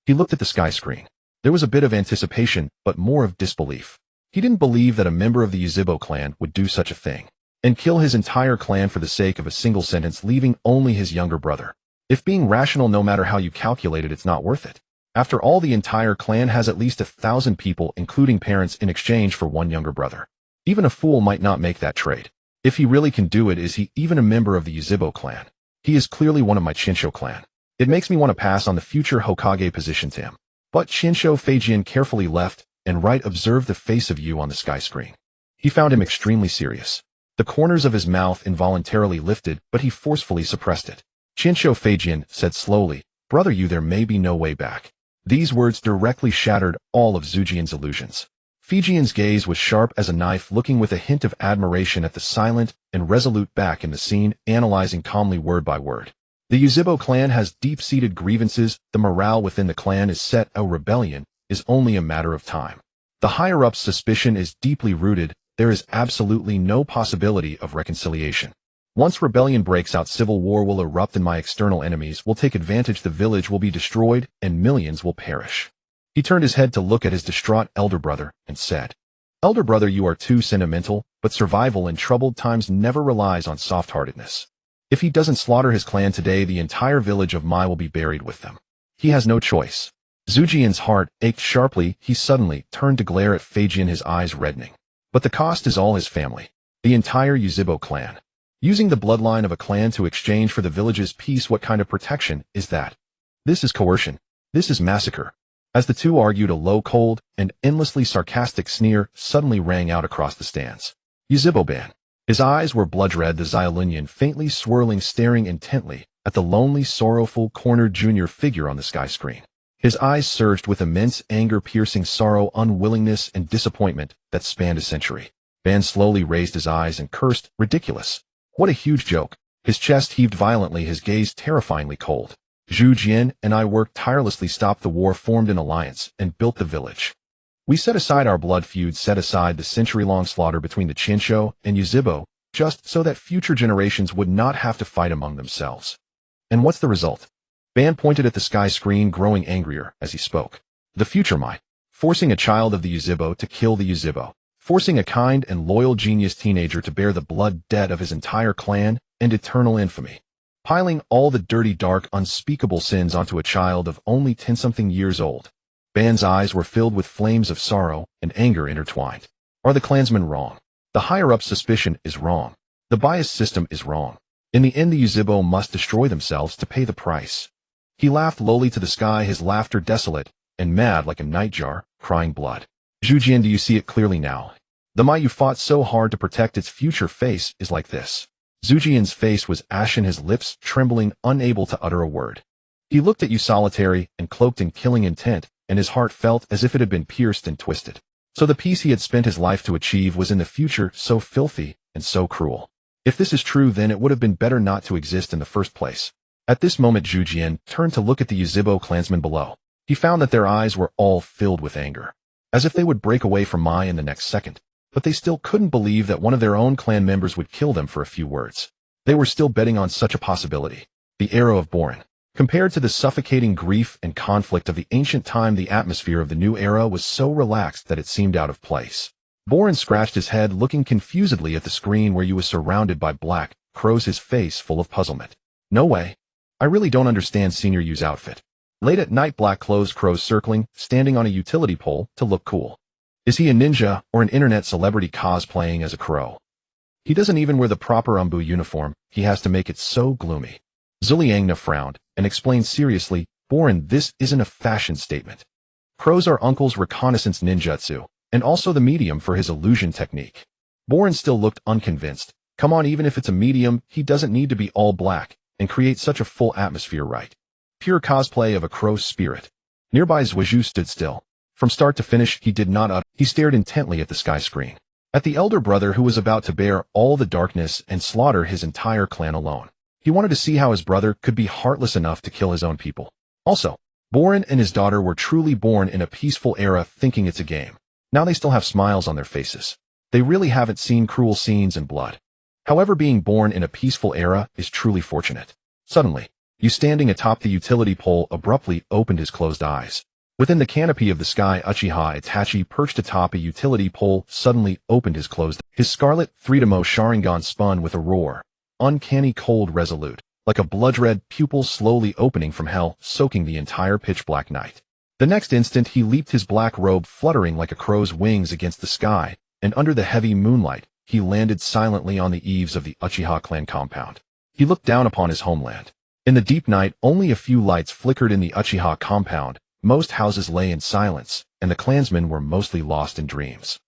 He looked at the sky screen. There was a bit of anticipation, but more of disbelief. He didn't believe that a member of the Yuzhibo clan would do such a thing, and kill his entire clan for the sake of a single sentence, leaving only his younger brother. If being rational, no matter how you calculate it, it's not worth it. After all, the entire clan has at least 1,000 people, including parents, in exchange for one younger brother. Even a fool might not make that trade. If he really can do it, is he even a member of the Yuzhibo clan? He is clearly one of my Shinsho clan. It makes me want to pass on the future Hokage position to him. But Shinsho Fujian carefully left and right observed the face of Yu on the sky screen. He found him extremely serious. The corners of his mouth involuntarily lifted, but he forcefully suppressed it. Shinsho Fujian said slowly, Brother you, there may be no way back. These words directly shattered all of Zujian's illusions. Fijian's gaze was sharp as a knife, looking with a hint of admiration at the silent and resolute back in the scene, analyzing calmly word by word. The Yūzibo clan has deep-seated grievances, the morale within the clan is set, a rebellion is only a matter of time. The higher-up's suspicion is deeply rooted, there is absolutely no possibility of reconciliation. Once rebellion breaks out, civil war will erupt and my external enemies will take advantage, the village will be destroyed and millions will perish. He turned his head to look at his distraught elder brother and said, Elder brother, you are too sentimental, but survival in troubled times never relies on soft-heartedness. If he doesn't slaughter his clan today, the entire village of Mai will be buried with them. He has no choice. Zujian's heart ached sharply. He suddenly turned to glare at Fijian, his eyes reddening. But the cost is all his family. The entire Yūzibo clan. Using the bloodline of a clan to exchange for the village's peace, what kind of protection is that? This is coercion. This is massacre. As the two argued, a low, cold, and endlessly sarcastic sneer suddenly rang out across the stands. Yūzibo-ban. His eyes were blood-red, the Xiaolunian faintly swirling, staring intently at the lonely, sorrowful, cornered junior figure on the sky screen. His eyes surged with immense anger, piercing sorrow, unwillingness, and disappointment that spanned a century. Ban slowly raised his eyes and cursed, ridiculous. What a huge joke. His chest heaved violently, his gaze terrifyingly cold. Zhu Jian and I worked tirelessly, stopped the war, formed an alliance, and built the village. We set aside our blood feud, set aside the century-long slaughter between the Qinshu and Yūzibo, just so that future generations would not have to fight among themselves. And what's the result? Ban pointed at the sky screen, growing angrier as he spoke. The future Mai. Forcing a child of the Yūzibo to kill the Yūzibo. Forcing a kind and loyal genius teenager to bear the blood debt of his entire clan and eternal infamy. Piling all the dirty, dark, unspeakable sins onto a child of only 10-something years old. Ban's eyes were filled with flames of sorrow and anger intertwined. Are the clansmen wrong? The higher-up suspicion is wrong. The bias system is wrong. In the end, the Yūzibo must destroy themselves to pay the price. He laughed lowly to the sky, his laughter desolate and mad like a nightjar, crying blood. Zhujian, do you see it clearly now? The Mai you fought so hard to protect, its future face is like this. Zhujian's face was ashen, his lips trembling, unable to utter a word. He looked at you, solitary and cloaked in killing intent, and his heart felt as if it had been pierced and twisted. So the peace he had spent his life to achieve was in the future, so filthy and so cruel. If this is true, then it would have been better not to exist in the first place. At this moment, Zhujian turned to look at the Yūzibo clansmen below. He found that their eyes were all filled with anger, as if they would break away from Mai in the next second. But they still couldn't believe that one of their own clan members would kill them for a few words. They were still betting on such a possibility. The era of Boruto. Compared to the suffocating grief and conflict of the ancient time, the atmosphere of the new era was so relaxed that it seemed out of place. Boruto scratched his head, looking confusedly at the screen where he was surrounded by black crows, his face full of puzzlement. No way. I really don't understand Senior Yu's outfit. Late at night, black clothes, crows circling, standing on a utility pole to look cool. Is he a ninja or an internet celebrity cosplaying as a crow? He doesn't even wear the proper umbu uniform, he has to make it so gloomy. Zuliangna frowned and explained seriously, Boruto, this isn't a fashion statement. Crows are Uncle's reconnaissance ninjutsu, and also the medium for his illusion technique. Boruto still looked unconvinced. Come on, even if it's a medium, he doesn't need to be all black and create such a full atmosphere, right? Pure cosplay of a crow's spirit. Nearby, Zhuju stood still. From start to finish, he did not utter. He stared intently at the sky screen. At the elder brother who was about to bear all the darkness and slaughter his entire clan alone. He wanted to see how his brother could be heartless enough to kill his own people. Also, Boruto and his daughter were truly born in a peaceful era, thinking it's a game. Now they still have smiles on their faces. They really haven't seen cruel scenes and blood. However, being born in a peaceful era is truly fortunate. Suddenly, Yu, standing atop the utility pole, abruptly opened his closed eyes. Within the canopy of the sky, Uchiha Itachi, perched atop a utility pole, suddenly opened his closed eyes. His scarlet Three-Demo Sharingan spun with a roar. Uncanny, cold, resolute, like a blood-red pupil slowly opening from hell, soaking the entire pitch-black night. The next instant, he leaped, his black robe fluttering like a crow's wings against the sky, and under the heavy moonlight, he landed silently on the eaves of the Uchiha clan compound. He looked down upon his homeland. In the deep night, only a few lights flickered in the Uchiha compound. Most houses lay in silence, and the clansmen were mostly lost in dreams.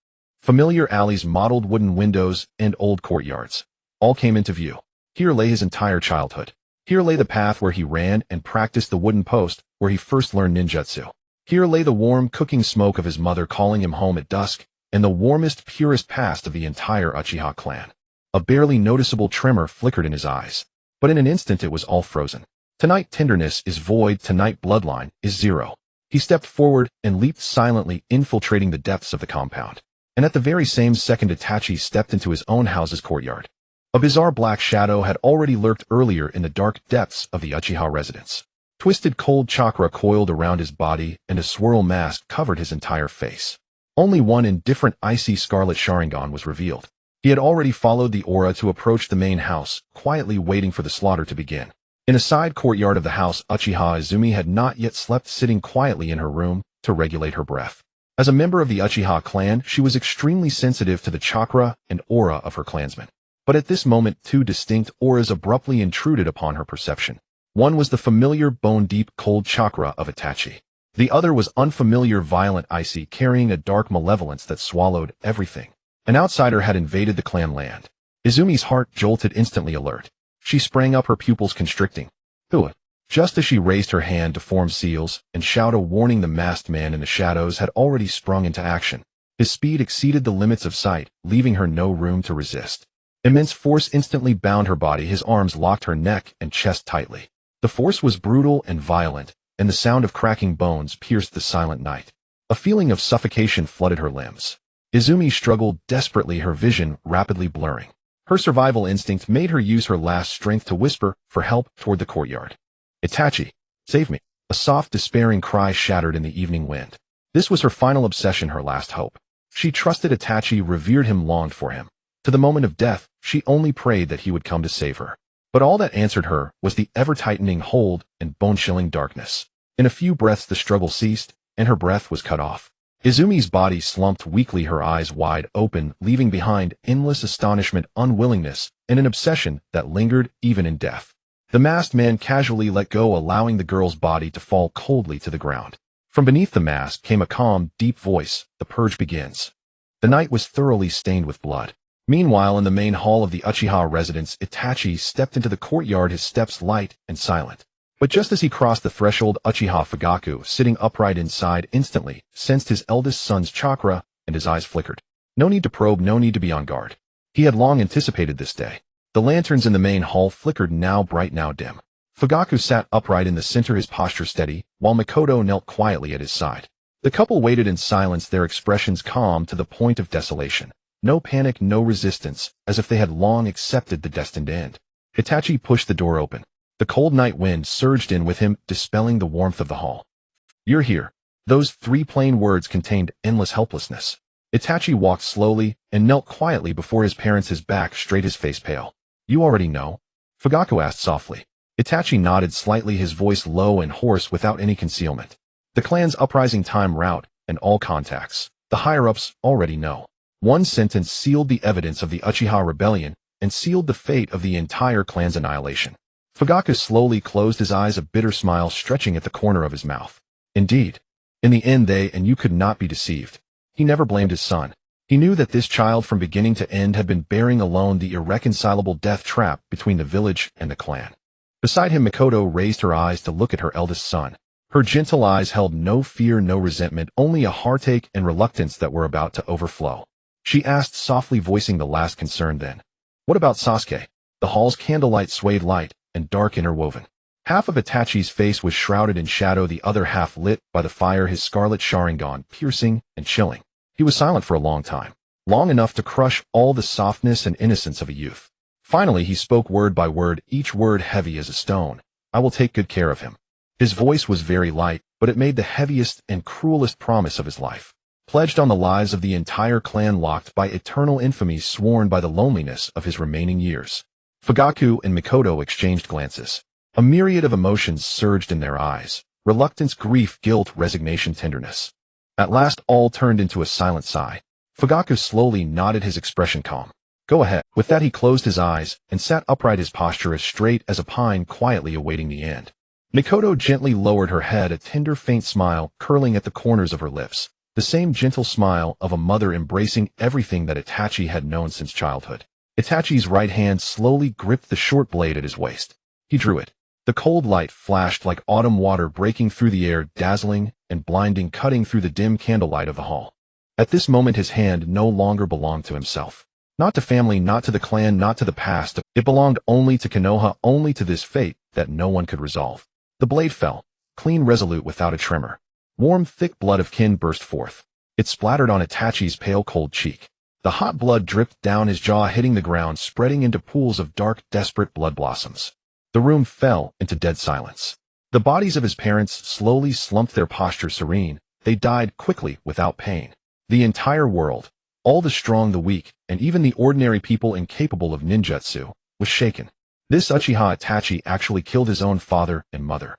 Familiar alleys, mottled wooden windows, and old courtyards all came into view. Here lay his entire childhood. Here lay the path where he ran and practiced the wooden post where he first learned ninjutsu. Here lay the warm, cooking smoke of his mother calling him home at dusk, and the warmest, purest past of the entire Uchiha clan. A barely noticeable tremor flickered in his eyes. But in an instant it was all frozen. Tonight tenderness is void, tonight bloodline is zero. He stepped forward and leaped silently, infiltrating the depths of the compound. And at the very same second Itachi stepped into his own house's courtyard. A bizarre black shadow had already lurked earlier in the dark depths of the Uchiha residence. Twisted cold chakra coiled around his body, and a swirl mask covered his entire face. Only one indifferent icy scarlet Sharingan was revealed. He had already followed the aura to approach the main house, quietly waiting for the slaughter to begin. In a side courtyard of the house, Uchiha Izumi had not yet slept, sitting quietly in her room to regulate her breath. As a member of the Uchiha clan, she was extremely sensitive to the chakra and aura of her clansmen. But at this moment, two distinct auras abruptly intruded upon her perception. One was the familiar bone-deep cold chakra of Itachi. The other was unfamiliar violent icy, carrying a dark malevolence that swallowed everything. An outsider had invaded the clan land. Izumi's heart jolted, instantly alert. She sprang up, her pupils constricting. Hyūga. Just as she raised her hand to form seals and shout a warning, the masked man in the shadows had already sprung into action. His speed exceeded the limits of sight, leaving her no room to resist. Immense force instantly bound her body. His arms locked her neck and chest tightly. The force was brutal and violent, and the sound of cracking bones pierced the silent night. A feeling of suffocation flooded her limbs. Izumi struggled desperately, her vision rapidly blurring. Her survival instinct made her use her last strength to whisper for help toward the courtyard. Itachi, save me. A soft, despairing cry shattered in the evening wind. This was her final obsession, her last hope. She trusted Itachi, revered him, longed for him. To the moment of death, she only prayed that he would come to save her. But all that answered her was the ever-tightening hold and bone-chilling darkness. In a few breaths the struggle ceased, and her breath was cut off. Izumi's body slumped weakly, her eyes wide open, leaving behind endless astonishment, unwillingness, and an obsession that lingered even in death. The masked man casually let go, allowing the girl's body to fall coldly to the ground. From beneath the mask came a calm, deep voice. The purge begins. The night was thoroughly stained with blood. Meanwhile, in the main hall of the Uchiha residence, Itachi stepped into the courtyard, his steps light and silent. But just as he crossed the threshold, Uchiha Fugaku, sitting upright inside, instantly sensed his eldest son's chakra, and his eyes flickered. No need to probe, no need to be on guard. He had long anticipated this day. The lanterns in the main hall flickered, now bright, now dim. Fugaku sat upright in the center, his posture steady, while Mikoto knelt quietly at his side. The couple waited in silence, their expressions calm to the point of desolation. No panic, no resistance, as if they had long accepted the destined end. Itachi pushed the door open. The cold night wind surged in with him, dispelling the warmth of the hall. You're here. Those three plain words contained endless helplessness. Itachi walked slowly and knelt quietly before his parents, his back straight, his face pale. You already know? Fugaku asked softly. Itachi nodded slightly, his voice low and hoarse without any concealment. The clan's uprising time, route, and all contacts. The higher-ups already know. One sentence sealed the evidence of the Uchiha rebellion and sealed the fate of the entire clan's annihilation. Fugaku slowly closed his eyes, a bitter smile stretching at the corner of his mouth. Indeed. In the end they and you could not be deceived. He never blamed his son. He knew that this child from beginning to end had been bearing alone the irreconcilable death trap between the village and the clan. Beside him, Mikoto raised her eyes to look at her eldest son. Her gentle eyes held no fear, no resentment, only a heartache and reluctance that were about to overflow. She asked softly, voicing the last concern then. What about Sasuke? The hall's candlelight swayed light and dark interwoven. Half of Itachi's face was shrouded in shadow, the other half lit by the fire, his scarlet Sharingan piercing and chilling. He was silent for a long time, long enough to crush all the softness and innocence of a youth. Finally he spoke, word by word, each word heavy as a stone. I will take good care of him. His voice was very light, but it made the heaviest and cruelest promise of his life. Pledged on the lives of the entire clan, locked by eternal infamy, sworn by the loneliness of his remaining years. Fugaku and Mikoto exchanged glances. A myriad of emotions surged in their eyes. Reluctance, grief, guilt, resignation, tenderness. At last all turned into a silent sigh. Fugaku slowly nodded, his expression calm. Go ahead. With that he closed his eyes and sat upright, his posture as straight as a pine, quietly awaiting the end. Mikoto gently lowered her head, a tender faint smile curling at the corners of her lips. The same gentle smile of a mother embracing everything that Itachi had known since childhood. Itachi's right hand slowly gripped the short blade at his waist. He drew it. The cold light flashed like autumn water breaking through the air, dazzling and blinding, cutting through the dim candlelight of the hall. At this moment his hand no longer belonged to himself. Not to family, not to the clan, not to the past. It belonged only to Konoha, only to this fate that no one could resolve. The blade fell, clean, resolute, without a tremor. Warm, thick blood of kin burst forth. It splattered on Itachi's pale, cold cheek. The hot blood dripped down his jaw, hitting the ground, spreading into pools of dark, desperate blood blossoms. The room fell into dead silence. The bodies of his parents slowly slumped, their posture serene. They died quickly, without pain. The entire world, all the strong, the weak, and even the ordinary people incapable of ninjutsu, was shaken. This Uchiha Itachi actually killed his own father and mother.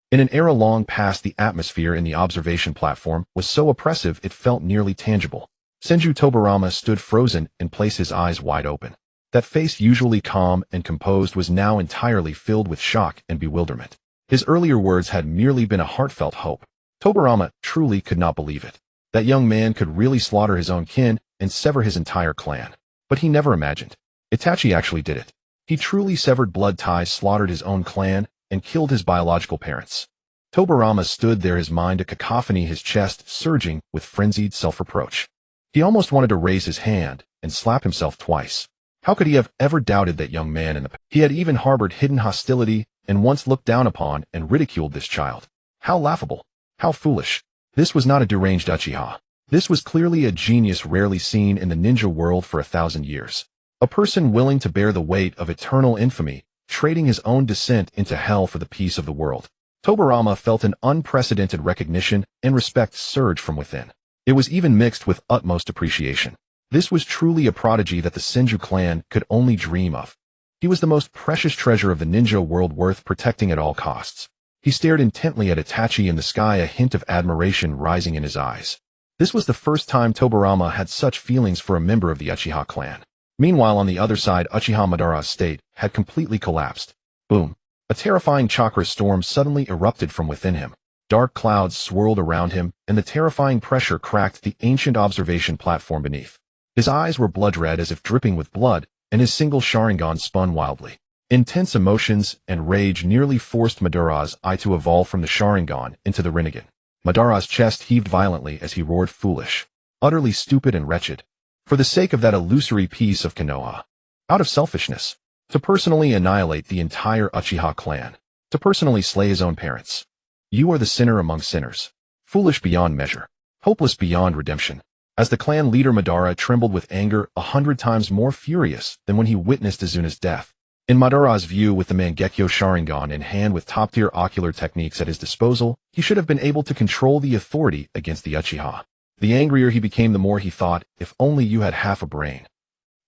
In an era long past, the atmosphere in the observation platform was so oppressive it felt nearly tangible. Senju Tobirama stood frozen in place, his eyes wide open. That face, usually calm and composed, was now entirely filled with shock and bewilderment. His earlier words had merely been a heartfelt hope. Tobirama truly could not believe it. That young man could really slaughter his own kin and sever his entire clan. But he never imagined. Itachi actually did it. He truly severed blood ties, slaughtered his own clan, and killed his biological parents. Tobirama stood there, his mind a cacophony, his chest surging with frenzied self-reproach. He almost wanted to raise his hand and slap himself twice. How could he have ever doubted that young man in the past? He had even harbored hidden hostility and once looked down upon and ridiculed this child. How laughable. How foolish. This was not a deranged Uchiha. This was clearly a genius rarely seen in the ninja world for 1,000 years. A person willing to bear the weight of eternal infamy, trading his own descent into hell for the peace of the world. Tobirama felt an unprecedented recognition and respect surge from within. It was even mixed with utmost appreciation. This was truly a prodigy that the Senju clan could only dream of. He was the most precious treasure of the ninja world, worth protecting at all costs. He stared intently at Itachi in the sky, a hint of admiration rising in his eyes. This was the first time Tobirama had such feelings for a member of the Uchiha clan. Meanwhile, on the other side, Uchiha Madara's state had completely collapsed. Boom. A terrifying chakra storm suddenly erupted from within him. Dark clouds swirled around him, and the terrifying pressure cracked the ancient observation platform beneath. His eyes were blood red, as if dripping with blood, and his single Sharingan spun wildly. Intense emotions and rage nearly forced Madara's eye to evolve from the Sharingan into the Rinnegan. Madara's chest heaved violently as he roared, foolish, utterly stupid and wretched. For the sake of that illusory piece of Konoha. Out of selfishness. To personally annihilate the entire Uchiha clan. To personally slay his own parents. You are the sinner among sinners. Foolish beyond measure. Hopeless beyond redemption. As the clan leader, Madara trembled with anger, 100 times more furious than when he witnessed Izuna's death. In Madara's view, with the Mangekyo Sharingan in hand, with top-tier ocular techniques at his disposal, he should have been able to control the authority against the Uchiha. The angrier he became, the more he thought, if only you had half a brain.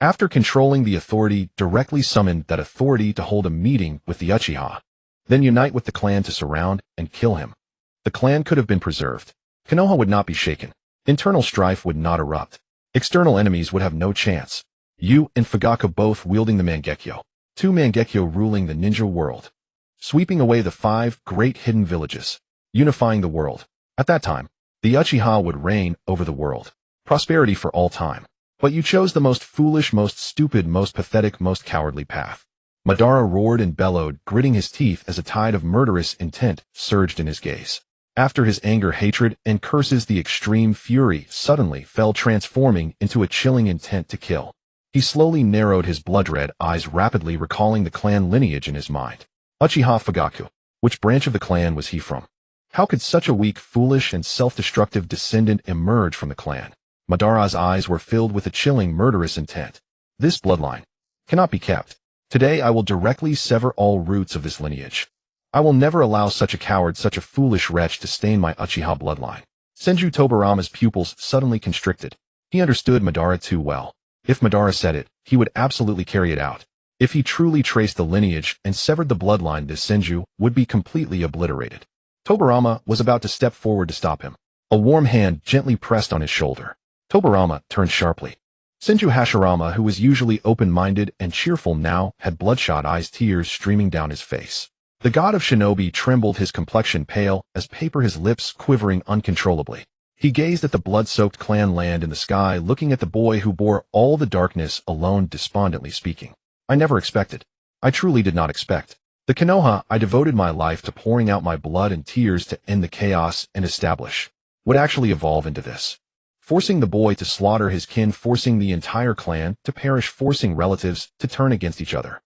After controlling the authority, directly summoned that authority to hold a meeting with the Uchiha. Then unite with the clan to surround and kill him. The clan could have been preserved. Konoha would not be shaken. Internal strife would not erupt. External enemies would have no chance. You and Fugaku both wielding the Mangekyo. 2 Mangekyo ruling the ninja world. Sweeping away the 5 great hidden villages. Unifying the world. At that time, the Uchiha would reign over the world. Prosperity for all time. But you chose the most foolish, most stupid, most pathetic, most cowardly path. Madara roared and bellowed, gritting his teeth as a tide of murderous intent surged in his gaze. After his anger, hatred, and curses, the extreme fury suddenly fell, transforming into a chilling intent to kill. He slowly narrowed his blood-red eyes, rapidly recalling the clan lineage in his mind. Uchiha Fugaku. Which branch of the clan was he from? How could such a weak, foolish, and self-destructive descendant emerge from the clan? Madara's eyes were filled with a chilling, murderous intent. This bloodline cannot be kept. Today I will directly sever all roots of this lineage. I will never allow such a coward, such a foolish wretch to stain my Uchiha bloodline. Senju Tobirama's pupils suddenly constricted. He understood Madara too well. If Madara said it, he would absolutely carry it out. If he truly traced the lineage and severed the bloodline, this Senju would be completely obliterated. Tobirama was about to step forward to stop him. A warm hand gently pressed on his shoulder. Tobirama turned sharply. Senju Hashirama, who was usually open-minded and cheerful, now had bloodshot eyes, tears streaming down his face. The god of shinobi trembled, his complexion pale as paper, his lips quivering uncontrollably. He gazed at the blood-soaked clan land in the sky, looking at the boy who bore all the darkness alone, despondently speaking. I never expected. I truly did not expect. The Konoha I devoted my life to pouring out my blood and tears to end the chaos and establish would actually evolve into this. Forcing the boy to slaughter his kin, forcing the entire clan to perish, forcing relatives to turn against each other.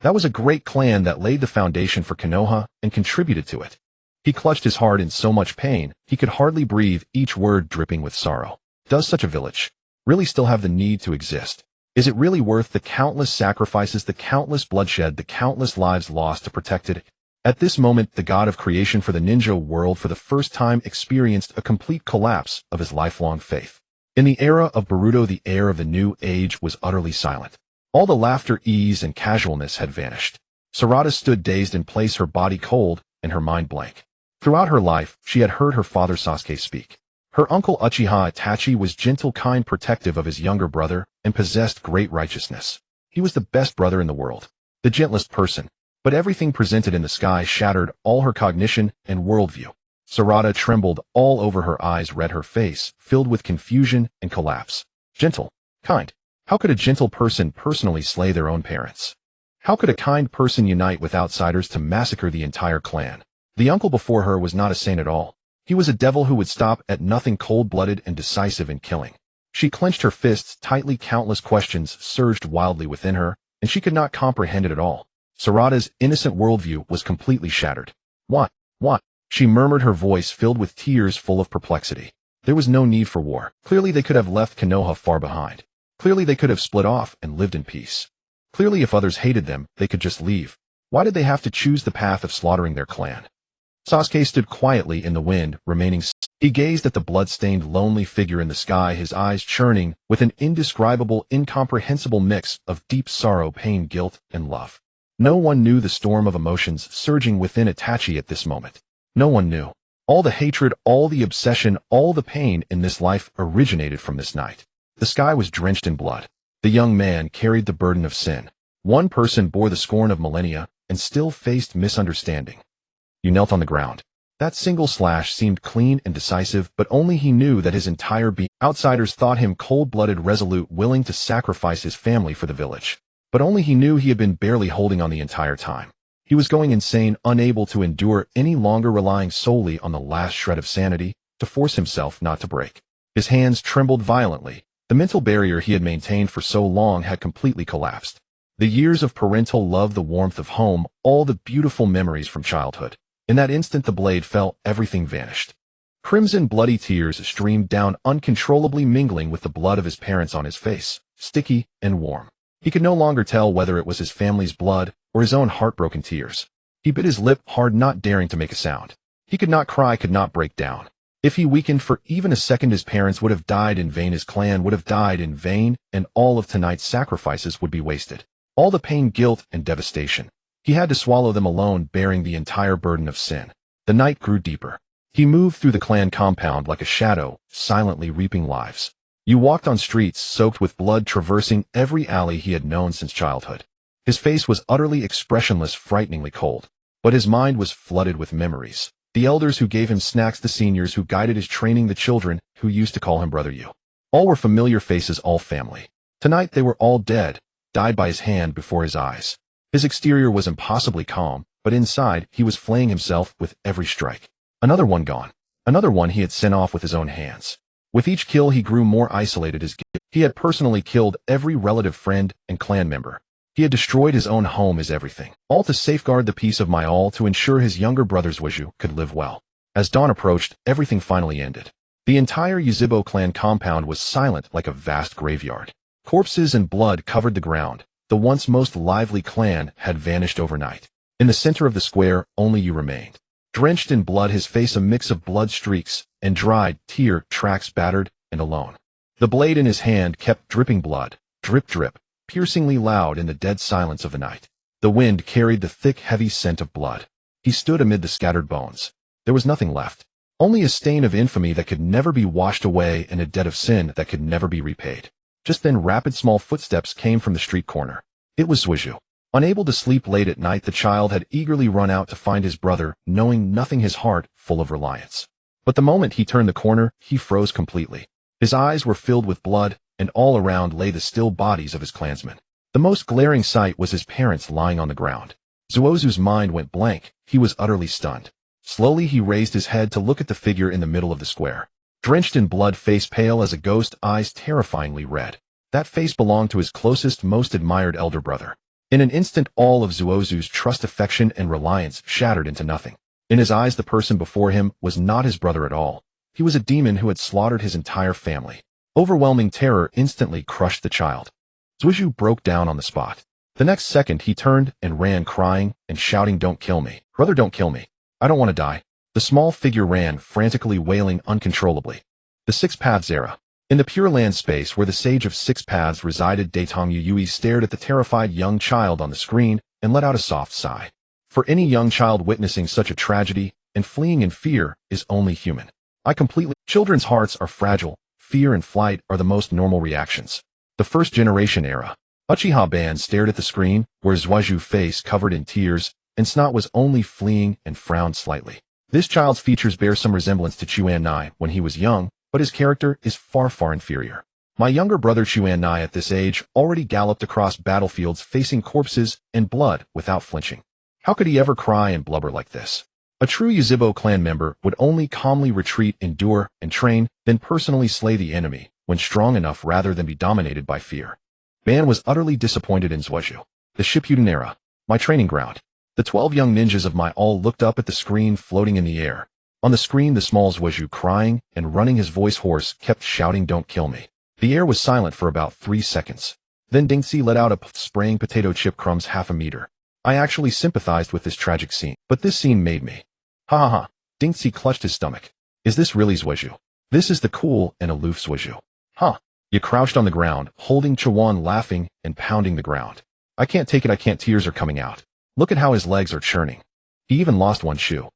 That was a great clan that laid the foundation for Konoha and contributed to it. He clutched his heart in so much pain, he could hardly breathe, each word dripping with sorrow. Does such a village really still have the need to exist? Is it really worth the countless sacrifices, the countless bloodshed, the countless lives lost to protect it? At this moment, the god of creation for the ninja world for the first time experienced a complete collapse of his lifelong faith. In the era of Boruto, the air of the new age was utterly silent. All the laughter, ease, and casualness had vanished. Sarada stood dazed in place, her body cold and her mind blank. Throughout her life, she had heard her father Sasuke speak. Her uncle Uchiha Itachi was gentle, kind, protective of his younger brother, and possessed great righteousness. He was the best brother in the world, the gentlest person. But everything presented in the sky shattered all her cognition and worldview. Sarada trembled all over, her eyes red, her face filled with confusion and collapse. Gentle, kind. How could a gentle person personally slay their own parents? How could a kind person unite with outsiders to massacre the entire clan? The uncle before her was not a saint at all. He was a devil who would stop at nothing, cold-blooded and decisive in killing. She clenched her fists tightly, countless questions surged wildly within her, and she could not comprehend it at all. Sarada's innocent worldview was completely shattered. What? She murmured, her voice filled with tears, full of perplexity. There was no need for war. Clearly they could have left Konoha far behind. Clearly they could have split off and lived in peace. Clearly if others hated them, they could just leave. Why did they have to choose the path of slaughtering their clan? Sasuke stood quietly in the wind, remaining silent. He gazed at the blood-stained, lonely figure in the sky, his eyes churning with an indescribable, incomprehensible mix of deep sorrow, pain, guilt, and love. No one knew the storm of emotions surging within Itachi at this moment. No one knew. All the hatred, all the obsession, all the pain in this life originated from this night. The sky was drenched in blood. The young man carried the burden of sin. One person bore the scorn of millennia and still faced misunderstanding. You knelt on the ground. That single slash seemed clean and decisive, but only he knew that his entire being. Outsiders thought him cold-blooded, resolute, willing to sacrifice his family for the village. But only he knew he had been barely holding on the entire time. He was going insane, unable to endure any longer, relying solely on the last shred of sanity to force himself not to break. His hands trembled violently. The mental barrier he had maintained for so long had completely collapsed. The years of parental love, the warmth of home, all the beautiful memories from childhood. In that instant the blade fell, everything vanished. Crimson bloody tears streamed down uncontrollably, mingling with the blood of his parents on his face, sticky and warm. He could no longer tell whether it was his family's blood or his own heartbroken tears. He bit his lip hard, not daring to make a sound. He could not cry, could not break down. If he weakened for even a second, his parents would have died in vain, his clan would have died in vain, and all of tonight's sacrifices would be wasted. All the pain, guilt, and devastation. He had to swallow them alone, bearing the entire burden of sin. The night grew deeper. He moved through the clan compound like a shadow, silently reaping lives. You walked on streets soaked with blood, traversing every alley he had known since childhood. His face was utterly expressionless, frighteningly cold. But his mind was flooded with memories. The elders who gave him snacks, the seniors who guided his training, the children who used to call him Brother Yu. All were familiar faces, all family. Tonight they were all dead, died by his hand before his eyes. His exterior was impossibly calm, but inside he was flaying himself with every strike. Another one gone. Another one he had sent off with his own hands. With each kill he grew more isolated. He had personally killed every relative, friend, and clan member. He had destroyed his own home, his everything, all to safeguard the peace of my all, to ensure his younger brother's Waju could live well. As dawn approached, everything finally ended. The entire Yuzhibo clan compound was silent like a vast graveyard. Corpses and blood covered the ground. The once most lively clan had vanished overnight. In the center of the square, only Yu remained. Drenched in blood, his face a mix of blood streaks and dried tear tracks, battered and alone. The blade in his hand kept dripping blood, drip drip, piercingly loud in the dead silence of the night. The wind carried the thick, heavy scent of blood. He stood amid the scattered bones. There was nothing left. Only a stain of infamy that could never be washed away and a debt of sin that could never be repaid. Just then rapid small footsteps came from the street corner. It was Waju. Unable to sleep late at night, the child had eagerly run out to find his brother, knowing nothing, his heart full of reliance. But the moment he turned the corner, he froze completely. His eyes were filled with blood, and all around lay the still bodies of his clansmen. The most glaring sight was his parents lying on the ground. Zuozu's mind went blank. He was utterly stunned. Slowly he raised his head to look at the figure in the middle of the square. Drenched in blood, face pale as a ghost, eyes terrifyingly red. That face belonged to his closest, most admired elder brother. In an instant, all of Zuozu's trust, affection, and reliance shattered into nothing. In his eyes, the person before him was not his brother at all. He was a demon who had slaughtered his entire family. Overwhelming terror instantly crushed the child. Zuozu broke down on the spot. The next second, he turned and ran, crying and shouting, "Don't kill me. Brother, don't kill me. I don't want to die." The small figure ran, frantically wailing uncontrollably. The Six Paths era. In the Pure Land space where the Sage of Six Paths resided, Daetong Yui stared at the terrified young child on the screen and let out a soft sigh. For any young child witnessing such a tragedy and fleeing in fear is only human. Children's hearts are fragile. Fear and flight are the most normal reactions. The First Generation era. Uchiha Ban stared at the screen, where Zuozu's face covered in tears, and Snot was only fleeing and frowned slightly. This child's features bear some resemblance to Chuan Nai when he was young, but his character is far, far inferior. My younger brother Chuan Nai at this age already galloped across battlefields facing corpses and blood without flinching. How could he ever cry and blubber like this? A true Yuzhibo clan member would only calmly retreat, endure, and train, then personally slay the enemy when strong enough rather than be dominated by fear. Ban was utterly disappointed in Zuozu. The Shippuden era. My training ground. The 12 young ninjas of my all looked up at the screen floating in the air. On the screen, the small Zuozu, crying and running his voice hoarse, kept shouting, "Don't kill me." The air was silent for about 3 seconds. Then Dingxi let out a spraying potato chip crumbs half a meter. I actually sympathized with this tragic scene, but this scene made me. Ha ha ha. Dingxi clutched his stomach. Is this really Zuozu? This is the cool and aloof Zuozu. Huh. You crouched on the ground, holding Chuan, laughing and pounding the ground. I can't take it, I can't, tears are coming out. Look at how his legs are churning. He even lost one shoe.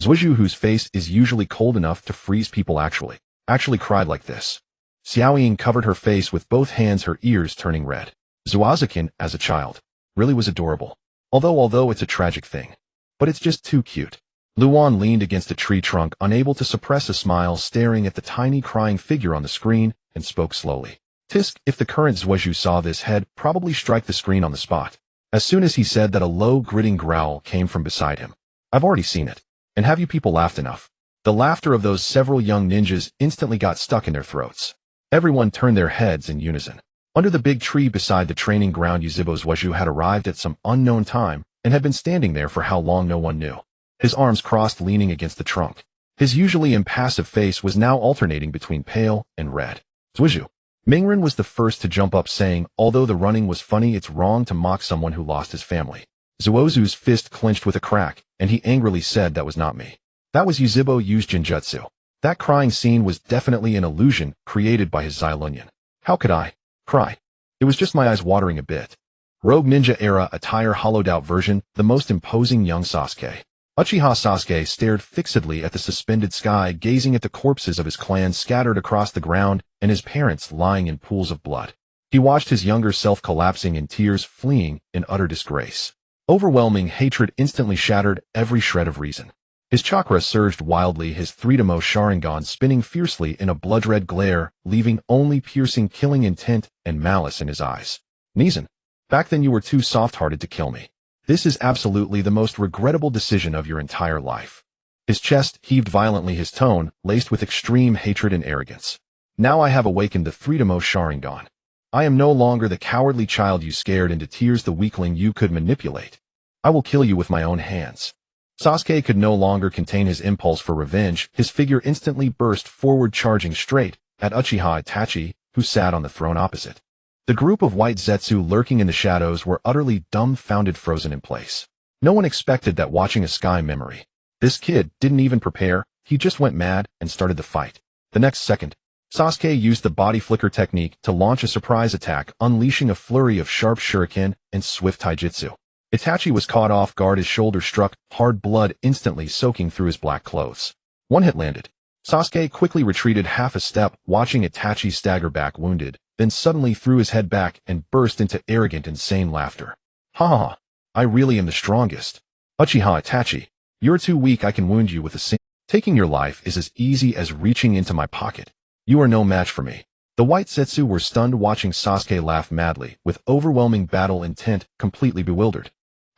Zuozu, whose face is usually cold enough to freeze people, actually cried like this. Xiaoying covered her face with both hands, her ears turning red. Zuazukin, as a child, really was adorable. Although it's a tragic thing. But it's just too cute. Luan leaned against a tree trunk, unable to suppress a smile, staring at the tiny crying figure on the screen, and spoke slowly. Tisk, if the current Zuozu saw this, he'd probably strike the screen on the spot. As soon as he said that, a low, gritting growl came from beside him. I've already seen it. And have you people laughed enough? The laughter of those several young ninjas instantly got stuck in their throats. Everyone turned their heads in unison. Under the big tree beside the training ground, Yuzhibo Zuozu had arrived at some unknown time and had been standing there for how long no one knew. His arms crossed, leaning against the trunk. His usually impassive face was now alternating between pale and red. Zuozu. Mingren was the first to jump up, saying, although the running was funny, it's wrong to mock someone who lost his family. Zuozu's fist clenched with a crack, and he angrily said, that was not me. That was Yuzhibo Yu's Jinjutsu. That crying scene was definitely an illusion created by his Xylunion. How could I cry? It was just my eyes watering a bit. Rogue Ninja era attire, hollowed out version, the most imposing young Sasuke. Uchiha Sasuke stared fixedly at the suspended sky, gazing at the corpses of his clan scattered across the ground and his parents lying in pools of blood. He watched his younger self collapsing in tears, fleeing in utter disgrace. Overwhelming hatred instantly shattered every shred of reason. His chakra surged wildly, his three-tomo Sharingan spinning fiercely in a blood-red glare, leaving only piercing, killing intent and malice in his eyes. Neeson, back then you were too soft-hearted to kill me. This is absolutely the most regrettable decision of your entire life. His chest heaved violently, his tone laced with extreme hatred and arrogance. Now I have awakened the three-tomo Sharingan. I am no longer the cowardly child you scared into tears, the weakling you could manipulate. I will kill you with my own hands. Sasuke could no longer contain his impulse for revenge. His figure instantly burst forward, charging straight at Uchiha Itachi, who sat on the throne opposite. The group of white Zetsu lurking in the shadows were utterly dumbfounded, frozen in place. No one expected that, watching a sky memory. This kid didn't even prepare, he just went mad and started the fight. The next second, Sasuke used the body flicker technique to launch a surprise attack, unleashing a flurry of sharp shuriken and swift taijutsu. Itachi was caught off guard, his shoulder struck, hard blood instantly soaking through his black clothes. One hit landed. Sasuke quickly retreated half a step, watching Itachi stagger back wounded, then suddenly threw his head back and burst into arrogant, insane laughter. Ha ha ha, I really am the strongest. Uchiha Itachi, you're too weak, I can wound you with a single. Taking your life is as easy as reaching into my pocket. You are no match for me. The white Zetsu were stunned, watching Sasuke laugh madly, with overwhelming battle intent, completely bewildered.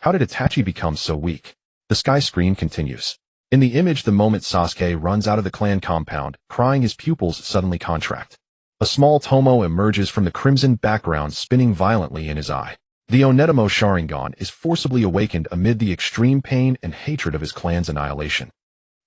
How did Itachi become so weak? The sky screen continues. In the image, the moment Sasuke runs out of the clan compound, crying, his pupils suddenly contract. A small tomo emerges from the crimson background, spinning violently in his eye. The Onetamo Sharingan is forcibly awakened amid the extreme pain and hatred of his clan's annihilation.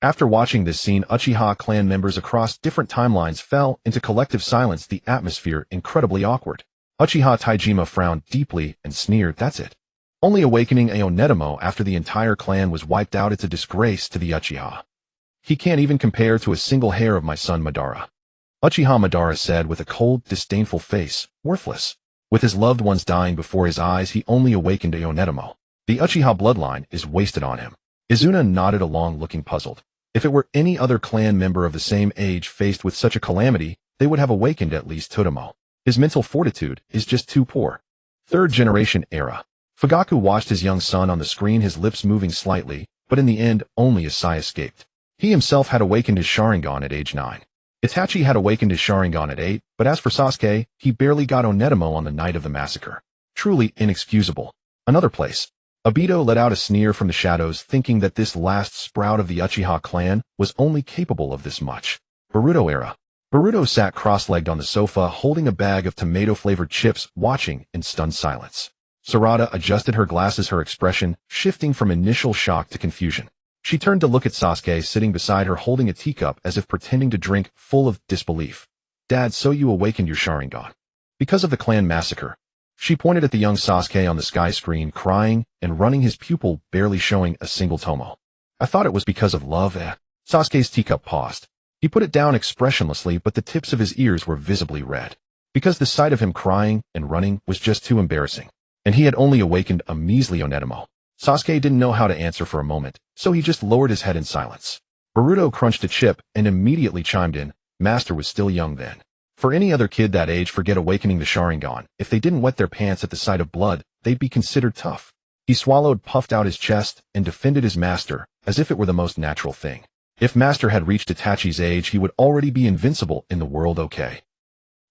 After watching this scene, Uchiha clan members across different timelines fell into collective silence, the atmosphere incredibly awkward. Uchiha Taijima frowned deeply and sneered, "That's it. Only awakening a Onetamo after the entire clan was wiped out. It's a disgrace to the Uchiha. He can't even compare to a single hair of my son Madara." Uchiha Madara said with a cold, disdainful face, "Worthless. With his loved ones dying before his eyes, he only awakened a Onetamo. The Uchiha bloodline is wasted on him." Izuna nodded along, looking puzzled. If it were any other clan member of the same age faced with such a calamity, they would have awakened at least Totemo. His mental fortitude is just too poor. Third generation era. Fugaku watched his young son on the screen, his lips moving slightly, but in the end, only a sigh escaped. He himself had awakened his Sharingan at age 9. Itachi had awakened his Sharingan at 8, but as for Sasuke, he barely got Onetamo on the night of the massacre. Truly inexcusable. Another place. Obito let out a sneer from the shadows, thinking that this last sprout of the Uchiha clan was only capable of this much. Boruto era. Boruto sat cross-legged on the sofa, holding a bag of tomato-flavored chips, watching in stunned silence. Sarada adjusted her glasses, her expression shifting from initial shock to confusion. She turned to look at Sasuke sitting beside her, holding a teacup as if pretending to drink, full of disbelief. "Dad, so you awakened your Sharingan because of the clan massacre?" She pointed at the young Sasuke on the sky screen, crying and running, his pupil barely showing a single tomo. "I thought it was because of love." Sasuke's teacup paused. He put it down expressionlessly, but the tips of his ears were visibly red. Because the sight of him crying and running was just too embarrassing. And he had only awakened a measly Onetamo. Sasuke didn't know how to answer for a moment, so he just lowered his head in silence. Boruto crunched a chip and immediately chimed in. Master was still young then. For any other kid that age, forget awakening the Sharingan. If they didn't wet their pants at the sight of blood, they'd be considered tough. He swallowed, puffed out his chest, and defended his master, as if it were the most natural thing. If Master had reached Itachi's age, he would already be invincible in the world. Okay.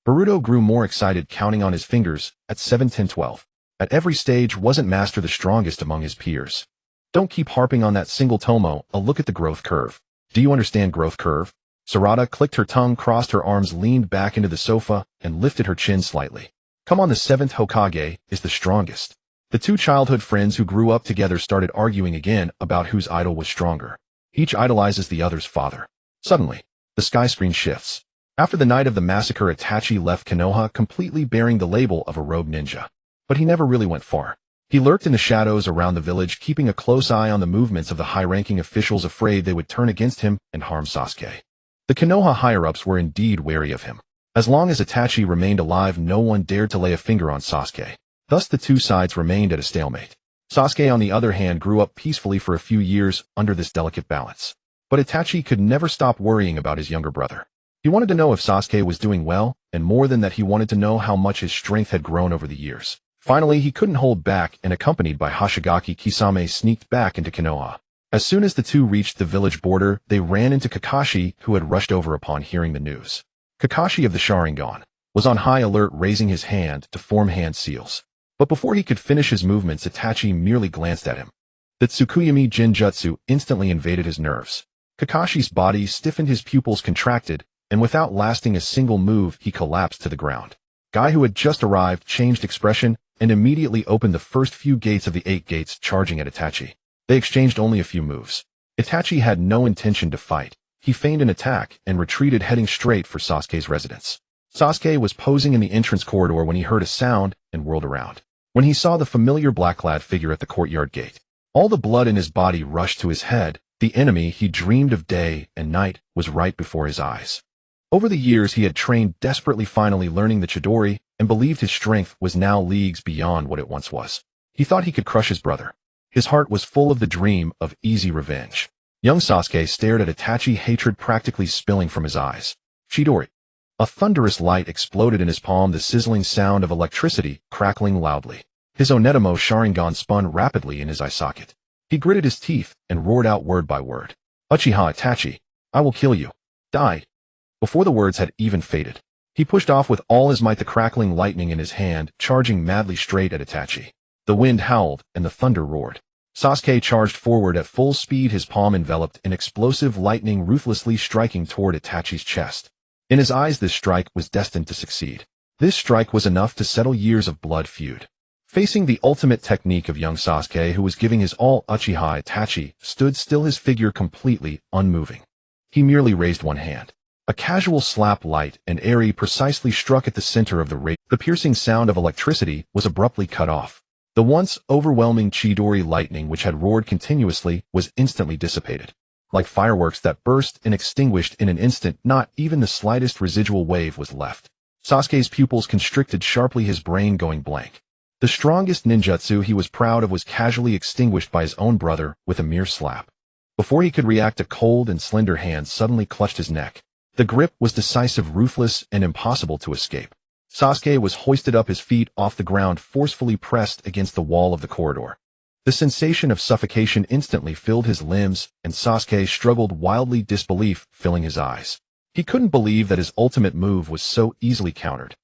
Boruto grew more excited, counting on his fingers, at 7, 10, 12. At every stage, wasn't Master the strongest among his peers? Don't keep harping on that single tomo, a look at the growth curve. Do you understand growth curve? Sarada clicked her tongue, crossed her arms, leaned back into the sofa, and lifted her chin slightly. Come on, the 7th Hokage is the strongest. The two childhood friends who grew up together started arguing again about whose idol was stronger. Each idolizes the other's father. Suddenly, the sky screen shifts. After the night of the massacre, Itachi left Konoha completely bearing the label of a rogue ninja. But he never really went far. He lurked in the shadows around the village, keeping a close eye on the movements of the high-ranking officials, afraid they would turn against him and harm Sasuke. The Konoha higher-ups were indeed wary of him. As long as Itachi remained alive, no one dared to lay a finger on Sasuke. Thus the two sides remained at a stalemate. Sasuke, on the other hand, grew up peacefully for a few years under this delicate balance. But Itachi could never stop worrying about his younger brother. He wanted to know if Sasuke was doing well, and more than that, he wanted to know how much his strength had grown over the years. Finally, he couldn't hold back, and accompanied by Hoshigaki Kisame, sneaked back into Konoha. As soon as the two reached the village border, they ran into Kakashi, who had rushed over upon hearing the news. Kakashi of the Sharingan was on high alert, raising his hand to form hand seals. But before he could finish his movements, Itachi merely glanced at him. The Tsukuyami Jinjutsu instantly invaded his nerves. Kakashi's body stiffened, his pupils contracted, and without lasting a single move, he collapsed to the ground. Guy, who had just arrived, changed expression and immediately opened the first few gates of the 8 gates, charging at Itachi. They exchanged only a few moves. Itachi had no intention to fight. He feigned an attack and retreated, heading straight for Sasuke's residence. Sasuke was posing in the entrance corridor when he heard a sound and whirled around. When he saw the familiar black-clad figure at the courtyard gate, all the blood in his body rushed to his head. The enemy he dreamed of day and night was right before his eyes. Over the years, he had trained desperately, finally learning the Chidori, and believed his strength was now leagues beyond what it once was. He thought he could crush his brother. His heart was full of the dream of easy revenge. Young Sasuke stared at Itachi, hatred practically spilling from his eyes. Chidori. A thunderous light exploded in his palm, the sizzling sound of electricity crackling loudly. His Onetamo Sharingan spun rapidly in his eye socket. He gritted his teeth and roared out word by word. Uchiha Itachi, I will kill you. Die. Before the words had even faded, he pushed off with all his might, the crackling lightning in his hand, charging madly straight at Itachi. The wind howled, and the thunder roared. Sasuke charged forward at full speed, his palm enveloped in explosive lightning, ruthlessly striking toward Itachi's chest. In his eyes, this strike was destined to succeed. This strike was enough to settle years of blood feud. Facing the ultimate technique of young Sasuke, who was giving his all, Uchiha Itachi stood still, his figure completely unmoving. He merely raised one hand. A casual slap, light and airy, precisely struck at the center of the ray. The piercing sound of electricity was abruptly cut off. The once overwhelming Chidori lightning, which had roared continuously, was instantly dissipated. Like fireworks that burst and extinguished in an instant, not even the slightest residual wave was left. Sasuke's pupils constricted sharply, his brain going blank. The strongest ninjutsu he was proud of was casually extinguished by his own brother with a mere slap. Before he could react, a cold and slender hand suddenly clutched his neck. The grip was decisive, ruthless, and impossible to escape. Sasuke was hoisted up, his feet off the ground, forcefully pressed against the wall of the corridor. The sensation of suffocation instantly filled his limbs, and Sasuke struggled wildly, disbelief filling his eyes. He couldn't believe that his ultimate move was so easily countered.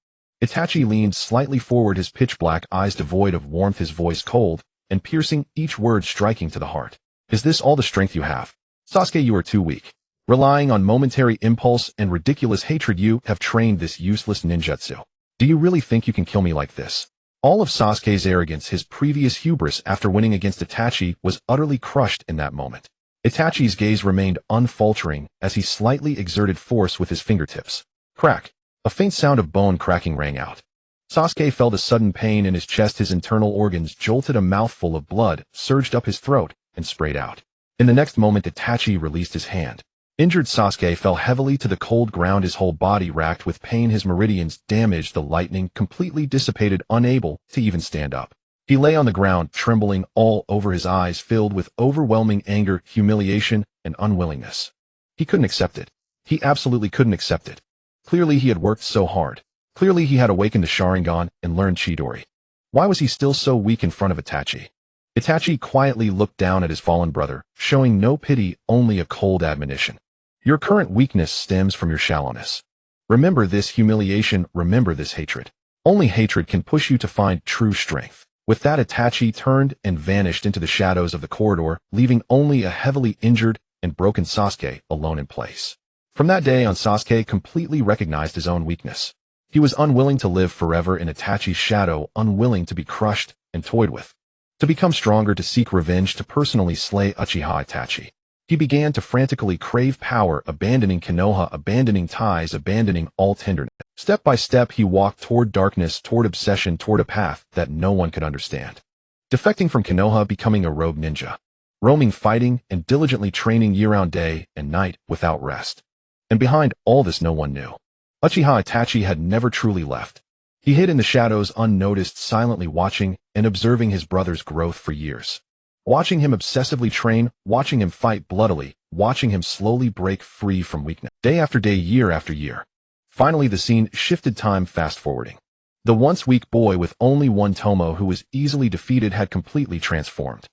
Itachi leaned slightly forward, his pitch-black eyes devoid of warmth, his voice cold and piercing, each word striking to the heart. "Is this all the strength you have? Sasuke, you are too weak. Relying on momentary impulse and ridiculous hatred, you have trained this useless ninjutsu. Do you really think you can kill me like this?" All of Sasuke's arrogance, his previous hubris after winning against Itachi, was utterly crushed in that moment. Itachi's gaze remained unfaltering as he slightly exerted force with his fingertips. Crack! A faint sound of bone cracking rang out. Sasuke felt a sudden pain in his chest, his internal organs jolted, a mouthful of blood surged up his throat and sprayed out. In the next moment, Itachi released his hand. Injured Sasuke fell heavily to the cold ground, his whole body racked with pain, his meridians damaged, the lightning completely dissipated, unable to even stand up. He lay on the ground, trembling all over, his eyes filled with overwhelming anger, humiliation, and unwillingness. He couldn't accept it. He absolutely couldn't accept it. Clearly he had worked so hard. Clearly he had awakened the Sharingan and learned Chidori. Why was he still so weak in front of Itachi? Itachi quietly looked down at his fallen brother, showing no pity, only a cold admonition. "Your current weakness stems from your shallowness. Remember this humiliation, remember this hatred. Only hatred can push you to find true strength." With that, Itachi turned and vanished into the shadows of the corridor, leaving only a heavily injured and broken Sasuke alone in place. From that day on, Sasuke completely recognized his own weakness. He was unwilling to live forever in Itachi's shadow, unwilling to be crushed and toyed with. To become stronger, to seek revenge, to personally slay Uchiha Itachi. He began to frantically crave power, abandoning Konoha, abandoning ties, abandoning all tenderness. Step by step, he walked toward darkness, toward obsession, toward a path that no one could understand. Defecting from Konoha, becoming a rogue ninja. Roaming, fighting, and diligently training year-round, day and night, without rest. And behind all this, no one knew. Uchiha Itachi had never truly left. He hid in the shadows, unnoticed, silently watching and observing his brother's growth for years. Watching him obsessively train, watching him fight bloodily, watching him slowly break free from weakness. Day after day, year after year. Finally, the scene shifted, time fast-forwarding. The once weak boy with only one Tomo, who was easily defeated, had completely transformed.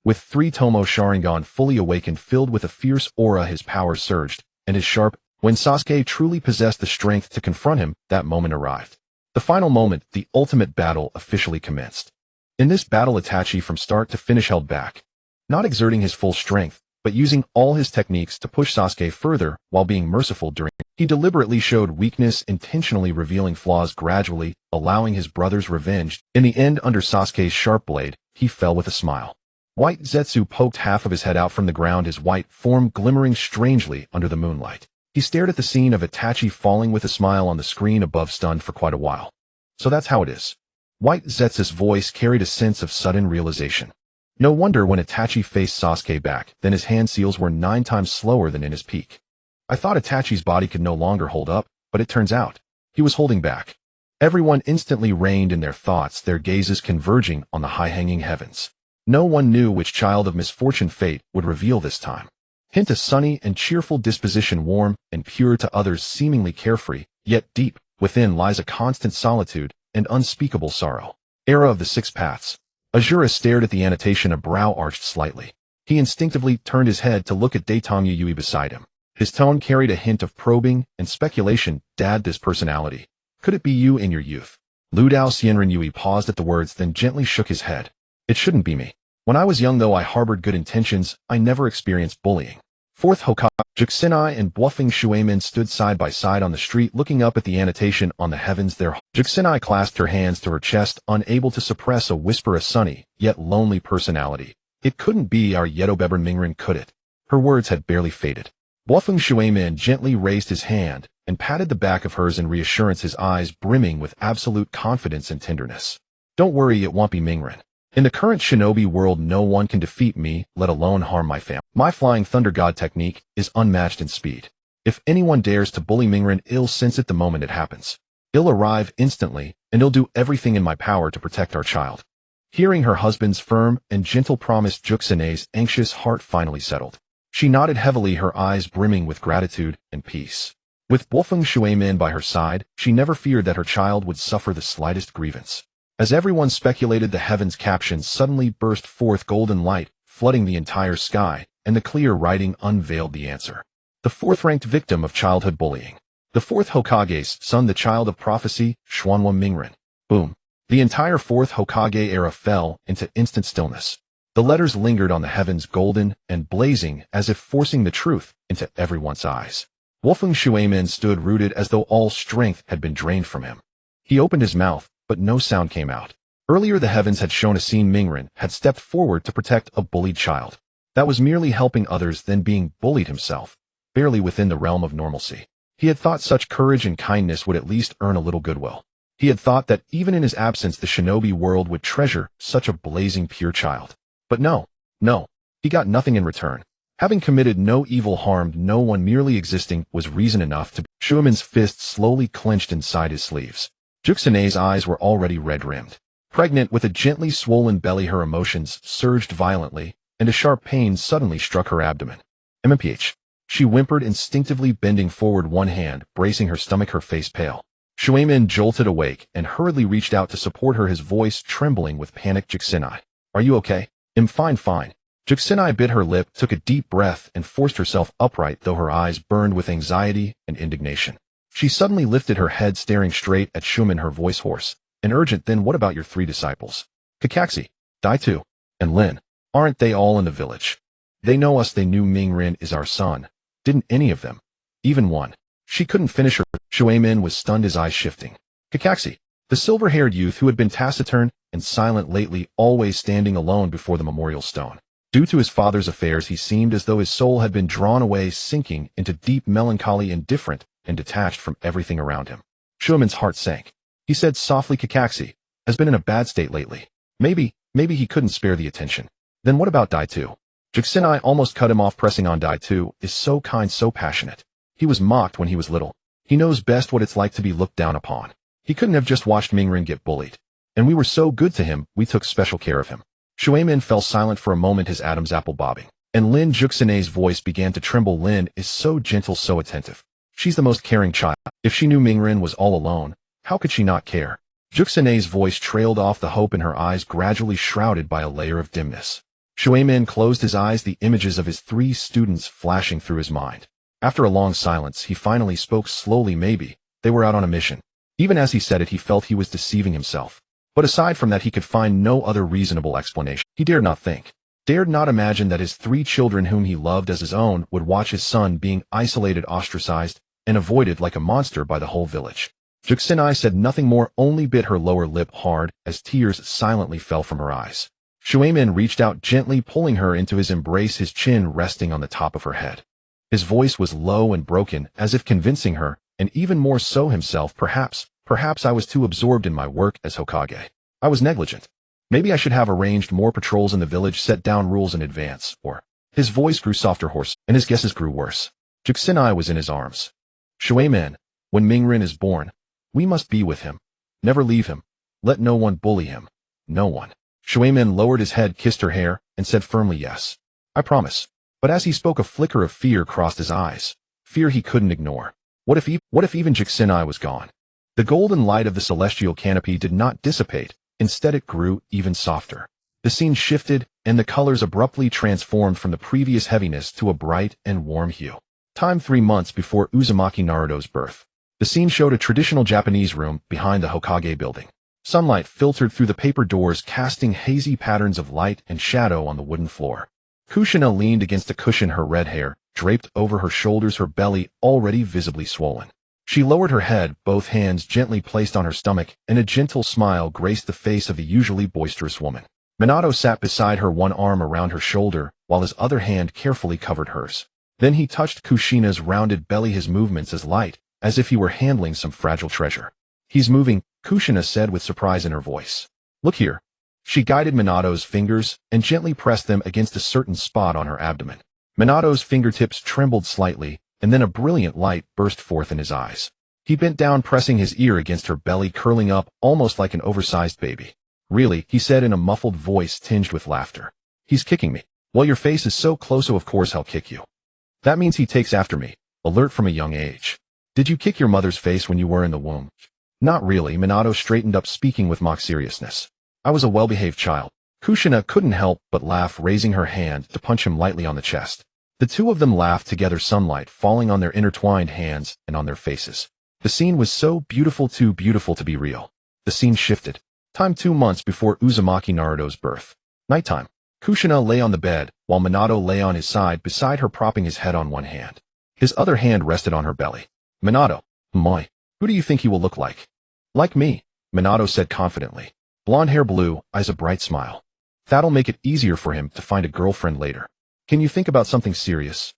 With 3 Tomo Sharingan fully awakened, filled with a fierce aura, his power surged, and his sharp. When Sasuke truly possessed the strength to confront him, that moment arrived. The final moment, the ultimate battle, officially commenced. In this battle, Itachi from start to finish held back, not exerting his full strength, but using all his techniques to push Sasuke further while being merciful during. He deliberately showed weakness, intentionally revealing flaws, gradually allowing his brother's revenge. In the end, under Sasuke's sharp blade, he fell with a smile. White Zetsu poked half of his head out from the ground, his white form glimmering strangely under the moonlight. He stared at the scene of Itachi falling with a smile on the screen above, stunned for quite a while. So that's how it is. White Zetsu's voice carried a sense of sudden realization. No wonder when Itachi faced Sasuke back, then his hand seals were 9 times slower than in his peak. I thought Itachi's body could no longer hold up, but it turns out he was holding back. Everyone instantly reined in their thoughts, their gazes converging on the high-hanging heavens. No one knew which child of misfortune fate would reveal this time. Hint a sunny and cheerful disposition, warm and pure to others, seemingly carefree, yet deep within lies a constant solitude and unspeakable sorrow. Era of the 6 Paths. Azura stared at the annotation, a brow arched slightly. He instinctively turned his head to look at Daitang Yui beside him. His tone carried a hint of probing and speculation. Dad, this personality. Could it be you in your youth? Lu Dao Xianren Yui paused at the words, then gently shook his head. It shouldn't be me. When I was young though I harbored good intentions, I never experienced bullying. Fourth Hokage, Juxinai and bluffing Shuemin stood side by side on the street looking up at the annotation on the heavens there. Juxinai clasped her hands to her chest, unable to suppress a whisper of sunny, yet lonely personality. It couldn't be our Yetobebern Mingren, could it? Her words had barely faded. Bluffing Shuemin gently raised his hand and patted the back of hers in reassurance, his eyes brimming with absolute confidence and tenderness. Don't worry, it won't be Mingren. In the current shinobi world, no one can defeat me, let alone harm my family. My flying thunder god technique is unmatched in speed. If anyone dares to bully Mingren, I'll sense it the moment it happens. I'll arrive instantly, and I'll do everything in my power to protect our child. Hearing her husband's firm and gentle promise, Juxinai's anxious heart finally settled. She nodded heavily, her eyes brimming with gratitude and peace. With Bluffing Shuemin by her side, she never feared that her child would suffer the slightest grievance. As everyone speculated, the heavens captions suddenly burst forth golden light, flooding the entire sky, and the clear writing unveiled the answer. The fourth-ranked victim of childhood bullying. The fourth Hokage's son, the child of prophecy, Xuanwen Mingren. Boom. The entire fourth Hokage era fell into instant stillness. The letters lingered on the heavens, golden and blazing, as if forcing the truth into everyone's eyes. Wolfeng Shuemin stood rooted as though all strength had been drained from him. He opened his mouth, but no sound came out. Earlier the heavens had shown a scene. Mingren had stepped forward to protect a bullied child. That was merely helping others than being bullied himself, barely within the realm of normalcy. He had thought such courage and kindness would at least earn a little goodwill. He had thought that even in his absence the shinobi world would treasure such a blazing pure child. But no, he got nothing in return. Having committed no evil, harmed no one, merely existing was reason enough to. Shuemin's fists slowly clenched inside his sleeves. Juxinai's eyes were already red-rimmed. Pregnant with a gently swollen belly, her emotions surged violently, and a sharp pain suddenly struck her abdomen. MMPH. She whimpered, instinctively bending forward, one hand bracing her stomach, her face pale. Shuemin jolted awake and hurriedly reached out to support her, his voice trembling with panic. Juxinai, are you okay? I'm fine. Juxinai bit her lip, took a deep breath, and forced herself upright, though her eyes burned with anxiety and indignation. She suddenly lifted her head, staring straight at Shuemin, her voice hoarse and urgent. Then what about your 3 disciples? Kakashi, Daitu, and Lin. Aren't they all in the village? They know us. They knew Mingren is our son. Didn't any of them? Even one. She couldn't finish her. Shuemin was stunned, his eyes shifting. Kakashi, the silver-haired youth who had been taciturn and silent lately, always standing alone before the memorial stone. Due to his father's affairs, he seemed as though his soul had been drawn away, sinking into deep melancholy, indifferent and detached from everything around him. Shuemin's heart sank. He said softly, Kakashi has been in a bad state lately. Maybe he couldn't spare the attention. Then what about Daitu? Juxinai almost cut him off, pressing on. Daitu is so kind, so passionate. He was mocked when he was little. He knows best what it's like to be looked down upon. He couldn't have just watched Mingren get bullied. And we were so good to him, we took special care of him. Shuemin fell silent for a moment, his Adam's apple bobbing. And Lin, Juxinai's voice began to tremble. Lin is so gentle, so attentive. She's the most caring child. If she knew Mingren was all alone, how could she not care? Juxinai's voice trailed off, the hope in her eyes gradually shrouded by a layer of dimness. Shuemin closed his eyes, the images of his 3 students flashing through his mind. After a long silence, he finally spoke slowly. Maybe they were out on a mission. Even as he said it, he felt he was deceiving himself. But aside from that, he could find no other reasonable explanation. He dared not think, dared not imagine that his 3 children whom he loved as his own would watch his son being isolated, ostracized, and avoided like a monster by the whole village. Juxinai said nothing more, only bit her lower lip hard as tears silently fell from her eyes. Shuemin reached out, gently pulling her into his embrace, his chin resting on the top of her head. His voice was low and broken, as if convincing her, and even more so himself. Perhaps I was too absorbed in my work as Hokage. I was negligent. Maybe I should have arranged more patrols in the village, set down rules in advance, or... His voice grew softer, hoarse, and his guesses grew worse. Juxinai was in his arms. Shuemin, when Mingren is born, we must be with him. Never leave him. Let no one bully him. No one. Shuemin lowered his head, kissed her hair, and said firmly, yes. I promise. But as he spoke, a flicker of fear crossed his eyes. Fear he couldn't ignore. What if even Juxinai was gone? The golden light of the celestial canopy did not dissipate. Instead, it grew even softer. The scene shifted, and the colors abruptly transformed from the previous heaviness to a bright and warm hue. Time 3 months before Uzumaki Naruto's birth. The scene showed a traditional Japanese room behind the Hokage building. Sunlight filtered through the paper doors, casting hazy patterns of light and shadow on the wooden floor. Kushina leaned against a cushion, her red hair draped over her shoulders, her belly already visibly swollen. She lowered her head, both hands gently placed on her stomach, and a gentle smile graced the face of the usually boisterous woman. Minato sat beside her, one arm around her shoulder, while his other hand carefully covered hers. Then he touched Kushina's rounded belly, his movements as light as if he were handling some fragile treasure. "He's moving," Kushina said with surprise in her voice. "Look here." She guided Minato's fingers and gently pressed them against a certain spot on her abdomen. Minato's fingertips trembled slightly, and then a brilliant light burst forth in his eyes. He bent down, pressing his ear against her belly, curling up almost like an oversized baby. "Really?" he said in a muffled voice tinged with laughter. "He's kicking me." "Well, your face is so close, so of course I'll kick you." "That means he takes after me, alert from a young age." "Did you kick your mother's face when you were in the womb?" "Not really." Minato straightened up, speaking with mock seriousness. "I was a well-behaved child." Kushina couldn't help but laugh, raising her hand to punch him lightly on the chest. The two of them laughed together, sunlight falling on their intertwined hands and on their faces. The scene was so beautiful, too beautiful to be real. The scene shifted. Time 2 months before Uzumaki Naruto's birth. Nighttime. Kushina lay on the bed, while Minato lay on his side beside her, propping his head on one hand. His other hand rested on her belly. "Minato, moi, who do you think he will look like?" "Like me," Minato said confidently. Blonde hair, blue eyes, a bright smile. "That'll make it easier for him to find a girlfriend later." "Can you think about something serious?"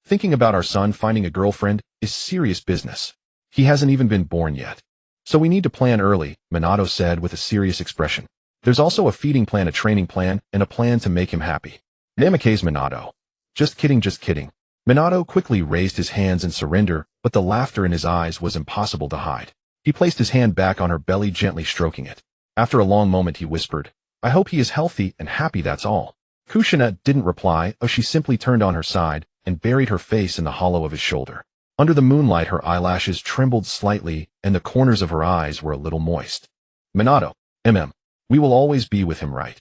"Thinking about our son finding a girlfriend is serious business. He hasn't even been born yet. So we need to plan early," Minato said with a serious expression. "There's also a feeding plan, a training plan, and a plan to make him happy." "Namikaze, Minato." Just kidding, just kidding." Minato quickly raised his hands in surrender, but the laughter in his eyes was impossible to hide. He placed his hand back on her belly, gently stroking it. After a long moment he whispered, "I hope he is healthy and happy, that's all." Kushina didn't reply, she simply turned on her side and buried her face in the hollow of his shoulder. Under the moonlight her eyelashes trembled slightly and the corners of her eyes were a little moist. "Minato, we will always be with him, right?"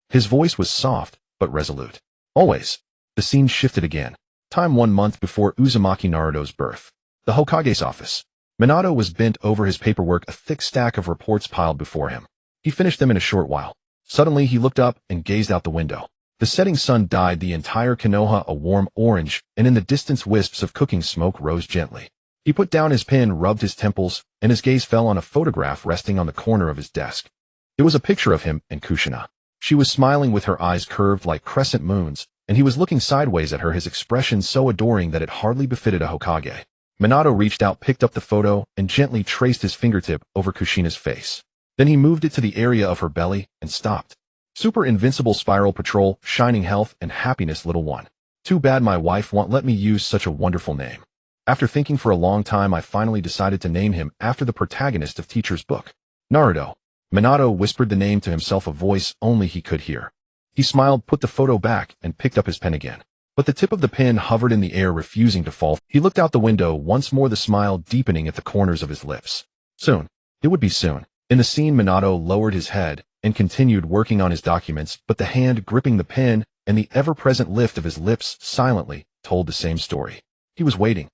His voice was soft but resolute. "Always." The scene shifted again. Time 1 month before Uzumaki Naruto's birth. The Hokage's office. Minato was bent over his paperwork, a thick stack of reports piled before him. He finished them in a short while. Suddenly he looked up and gazed out the window. The setting sun dyed the entire Konoha a warm orange, and in the distance wisps of cooking smoke rose gently. He put down his pen, rubbed his temples, and his gaze fell on a photograph resting on the corner of his desk. It was a picture of him and Kushina. She was smiling with her eyes curved like crescent moons, and he was looking sideways at her, his expression so adoring that it hardly befitted a Hokage. Minato reached out, picked up the photo, and gently traced his fingertip over Kushina's face. Then he moved it to the area of her belly and stopped. "Super Invincible Spiral Patrol, shining health and happiness, little one. Too bad my wife won't let me use such a wonderful name. After thinking for a long time, I finally decided to name him after the protagonist of Teacher's Book. Naruto." Minato whispered the name to himself, a voice only he could hear. He smiled, put the photo back, and picked up his pen again. But the tip of the pen hovered in the air, refusing to fall. He looked out the window once more, the smile deepening at the corners of his lips. Soon. It would be soon. In the scene, Minato lowered his head and continued working on his documents, but the hand gripping the pen and the ever-present lift of his lips silently told the same story. He was waiting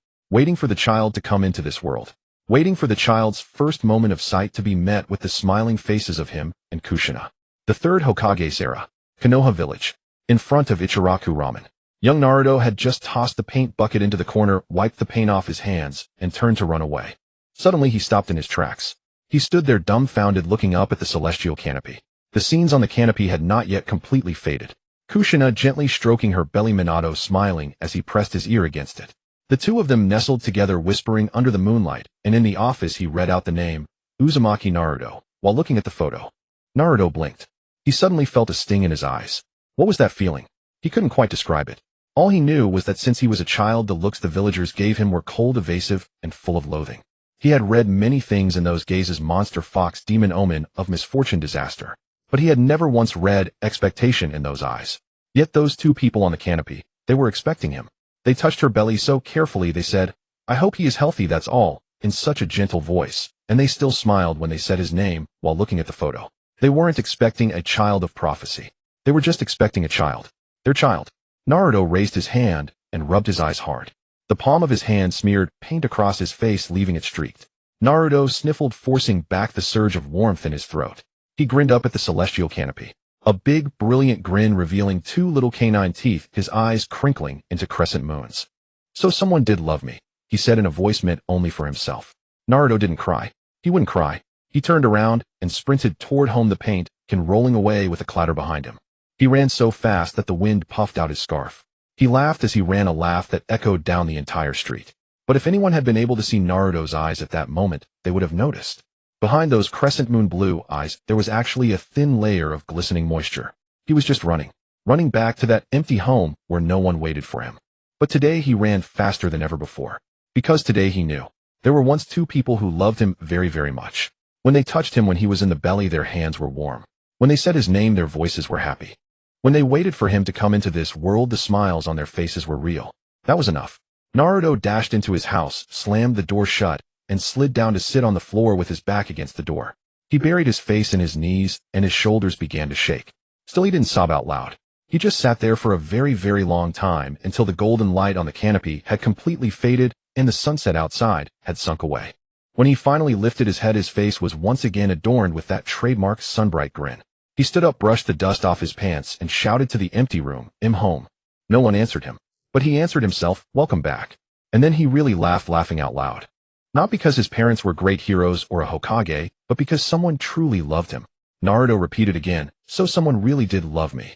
for the child to come into this world, waiting for the child's first moment of sight to be met with the smiling faces of him and Kushina. The third Hokage's era. Konoha village. In front of Ichiraku Ramen. Young Naruto had just tossed the paint bucket into the corner, wiped the paint off his hands, and turned to run away. Suddenly he stopped in his tracks. He stood there dumbfounded, looking up at the celestial canopy. The scenes on the canopy had not yet completely faded. Kushina gently stroking her belly, Minato smiling as he pressed his ear against it. The two of them nestled together, whispering under the moonlight, and in the office he read out the name, Uzumaki Naruto, while looking at the photo. Naruto blinked. He suddenly felt a sting in his eyes. What was that feeling? He couldn't quite describe it. All he knew was that since he was a child, the looks the villagers gave him were cold, evasive, and full of loathing. He had read many things in those gazes: monster, fox, demon, omen of misfortune, disaster. But he had never once read expectation in those eyes. Yet those two people on the canopy, they were expecting him. They touched her belly so carefully. They said, "I hope he is healthy, that's all," in such a gentle voice, and they still smiled when they said his name while looking at the photo. They weren't expecting a child of prophecy. They were just expecting a child. Their child. Naruto raised his hand and rubbed his eyes hard. The palm of his hand smeared paint across his face, leaving it streaked. Naruto sniffled, forcing back the surge of warmth in his throat. He grinned up at the celestial canopy. A big, brilliant grin revealing two little canine teeth, his eyes crinkling into crescent moons. So someone did love me, he said in a voice meant only for himself. Naruto didn't cry. He wouldn't cry. He turned around and sprinted toward home, the paint can rolling away with a clatter behind him. He ran so fast that the wind puffed out his scarf. He laughed as he ran, a laugh that echoed down the entire street. But if anyone had been able to see Naruto's eyes at that moment, they would have noticed. Behind those crescent moon blue eyes, there was actually a thin layer of glistening moisture. He was just running back to that empty home where no one waited for him. But today he ran faster than ever before. Because today he knew. There were once two people who loved him very, very much. When they touched him when he was in the belly, their hands were warm. When they said his name, their voices were happy. When they waited for him to come into this world, the smiles on their faces were real. That was enough. Naruto dashed into his house, slammed the door shut, and slid down to sit on the floor with his back against the door. He buried his face in his knees, and his shoulders began to shake. Still, he didn't sob out loud. He just sat there for a very, very long time until the golden light on the canopy had completely faded and the sunset outside had sunk away. When he finally lifted his head, his face was once again adorned with that trademark sunbright grin. He stood up, brushed the dust off his pants, and shouted to the empty room, "I'm home." No one answered him. But he answered himself, "Welcome back." And then he really laughed, laughing out loud. Not because his parents were great heroes or a Hokage, but because someone truly loved him. Naruto repeated again, "So someone really did love me."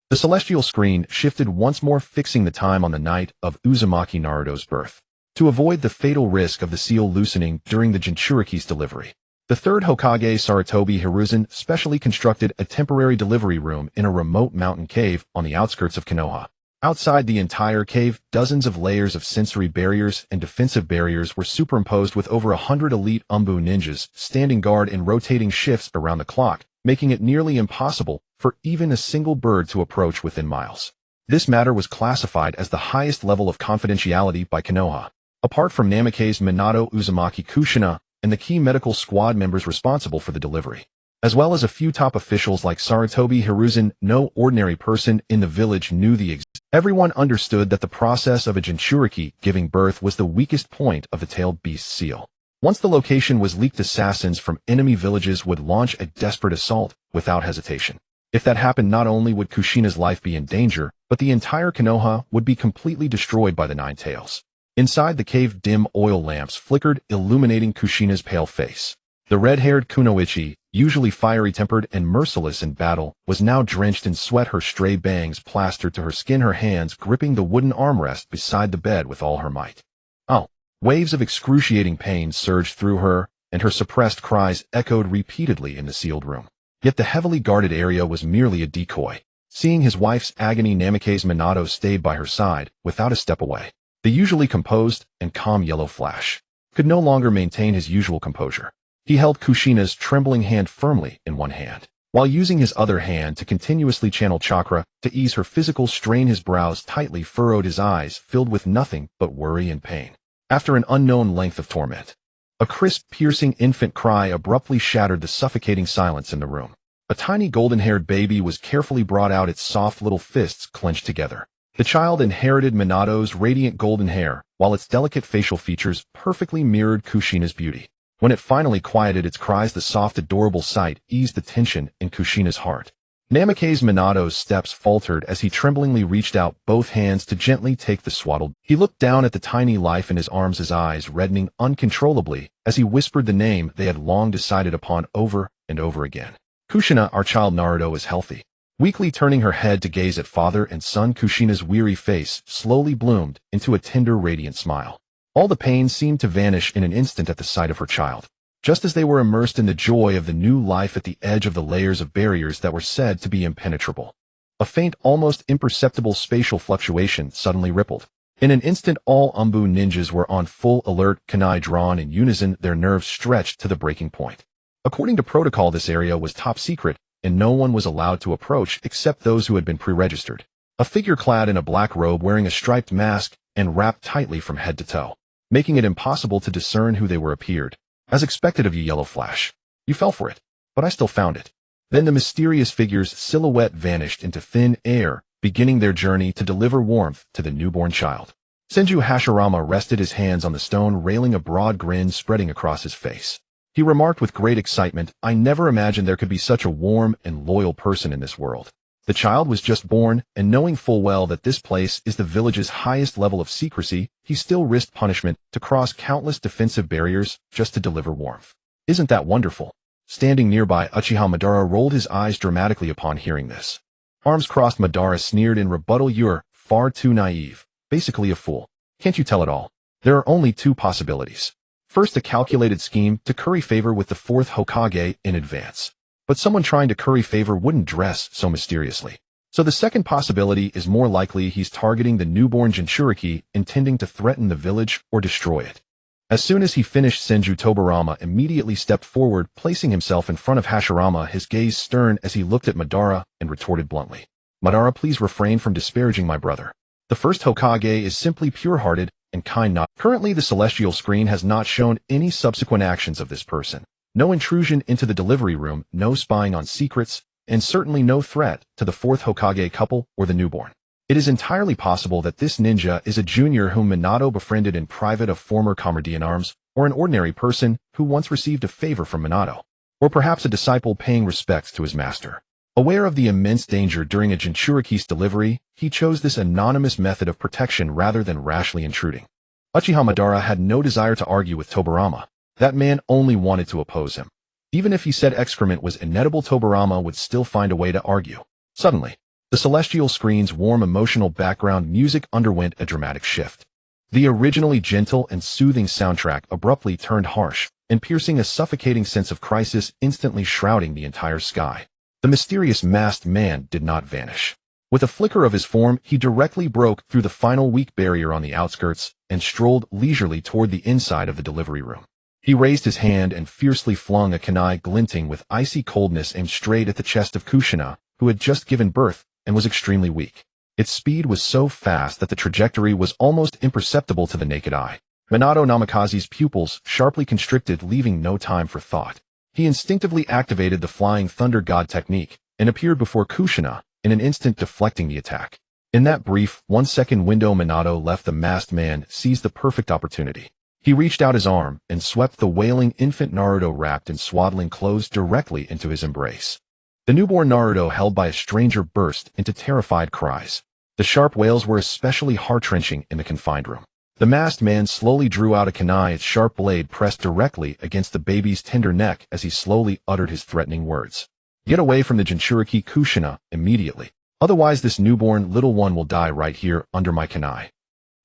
The celestial screen shifted once more, fixing the time on the night of Uzumaki Naruto's birth. To avoid the fatal risk of the seal loosening during the Jinchuriki's delivery, the third Hokage, Sarutobi Hiruzen, specially constructed a temporary delivery room in a remote mountain cave on the outskirts of Konoha. Outside the entire cave, dozens of layers of sensory barriers and defensive barriers were superimposed, with over 100 elite Umbu ninjas standing guard in rotating shifts around the clock, making it nearly impossible for even a single bird to approach within miles. This matter was classified as the highest level of confidentiality by Konoha. Apart from Namake's Minato, Uzumaki, Kushina, and the key medical squad members responsible for the delivery, as well as a few top officials like Sarutobi Hiruzen, no ordinary person in the village knew the existence. Everyone understood that the process of a Jinchuriki giving birth was the weakest point of the tailed beast's seal. Once the location was leaked, assassins from enemy villages would launch a desperate assault without hesitation. If that happened, not only would Kushina's life be in danger, but the entire Konoha would be completely destroyed by the Nine Tails. Inside the cave, dim oil lamps flickered, illuminating Kushina's pale face. The red-haired kunoichi, usually fiery-tempered and merciless in battle, was now drenched in sweat, her stray bangs plastered to her skin, her hands gripping the wooden armrest beside the bed with all her might. Oh! Waves of excruciating pain surged through her, and her suppressed cries echoed repeatedly in the sealed room. Yet the heavily guarded area was merely a decoy. Seeing his wife's agony, Namake's Minato stayed by her side, without a step away. The usually composed and calm Yellow Flash could no longer maintain his usual composure. He held Kushina's trembling hand firmly in one hand, while using his other hand to continuously channel chakra to ease her physical strain. His brows tightly furrowed, his eyes filled with nothing but worry and pain. After an unknown length of torment, a crisp, piercing infant cry abruptly shattered the suffocating silence in the room. A tiny golden-haired baby was carefully brought out, its soft little fists clenched together. The child inherited Minato's radiant golden hair, while its delicate facial features perfectly mirrored Kushina's beauty. When it finally quieted its cries, the soft, adorable sight eased the tension in Kushina's heart. Namake's Minato's steps faltered as he tremblingly reached out both hands to gently take the swaddled. He looked down at the tiny life in his arms, his eyes reddening uncontrollably as he whispered the name they had long decided upon over and over again. "Kushina, our child Naruto is healthy." Weakly turning her head to gaze at father and son, Kushina's weary face slowly bloomed into a tender, radiant smile. All the pain seemed to vanish in an instant at the sight of her child, just as they were immersed in the joy of the new life at the edge of the layers of barriers that were said to be impenetrable. A faint, almost imperceptible spatial fluctuation suddenly rippled. In an instant, all Umbu ninjas were on full alert, kunai drawn in unison, their nerves stretched to the breaking point. According to protocol, this area was top secret, and no one was allowed to approach except those who had been pre-registered. A figure clad in a black robe, wearing a striped mask and wrapped tightly from head to toe, making it impossible to discern who they were, appeared. "As expected of you, Yellow Flash. You fell for it, but I still found it." Then the mysterious figure's silhouette vanished into thin air, beginning their journey to deliver warmth to the newborn child. Senju Hashirama rested his hands on the stone railing, a broad grin spreading across his face. He remarked with great excitement, "I never imagined there could be such a warm and loyal person in this world." The child was just born, and knowing full well that this place is the village's highest level of secrecy, he still risked punishment to cross countless defensive barriers just to deliver warmth. Isn't that wonderful? Standing nearby, Uchiha Madara rolled his eyes dramatically upon hearing this. Arms crossed, Madara sneered in rebuttal, "You're far too naive. Basically a fool. Can't you tell it all? There are only two possibilities. First, a calculated scheme to curry favor with the fourth Hokage in advance. But someone trying to curry favor wouldn't dress so mysteriously. So the second possibility is more likely. He's targeting the newborn Jinchuriki, intending to threaten the village or destroy it." As soon as he finished, Senju Tobirama immediately stepped forward, placing himself in front of Hashirama, his gaze stern as he looked at Madara and retorted bluntly, "Madara, please refrain from disparaging my brother. The first Hokage is simply pure-hearted and kind. Not currently, the celestial screen has not shown any subsequent actions of this person. No intrusion into the delivery room, no spying on secrets, and certainly no threat to the fourth Hokage couple or the newborn. It is entirely possible that this ninja is a junior whom Minato befriended in private, a former comrade in arms, or an ordinary person who once received a favor from Minato, or perhaps a disciple paying respects to his master. Aware of the immense danger during a Jinchuriki's delivery, he chose this anonymous method of protection rather than rashly intruding." Uchiha Madara had no desire to argue with Tobirama. That man only wanted to oppose him. Even if he said excrement was inedible, Tobirama would still find a way to argue. Suddenly, the celestial screen's warm emotional background music underwent a dramatic shift. The originally gentle and soothing soundtrack abruptly turned harsh and piercing, a suffocating sense of crisis instantly shrouding the entire sky. The mysterious masked man did not vanish. With a flicker of his form, he directly broke through the final weak barrier on the outskirts and strolled leisurely toward the inside of the delivery room. He raised his hand and fiercely flung a kunai glinting with icy coldness aimed straight at the chest of Kushina, who had just given birth and was extremely weak. Its speed was so fast that the trajectory was almost imperceptible to the naked eye. Minato Namikaze's pupils sharply constricted, leaving no time for thought. He instinctively activated the Flying Thunder God technique and appeared before Kushina, in an instant deflecting the attack. In that brief 1-second window, Minato left the masked man seized the perfect opportunity. He reached out his arm and swept the wailing infant Naruto wrapped in swaddling clothes directly into his embrace. The newborn Naruto, held by a stranger, burst into terrified cries. The sharp wails were especially heart-wrenching in the confined room. The masked man slowly drew out a kunai, its sharp blade pressed directly against the baby's tender neck as he slowly uttered his threatening words. "Get away from the Jinchuriki, Kushina, immediately. Otherwise this newborn little one will die right here under my kunai."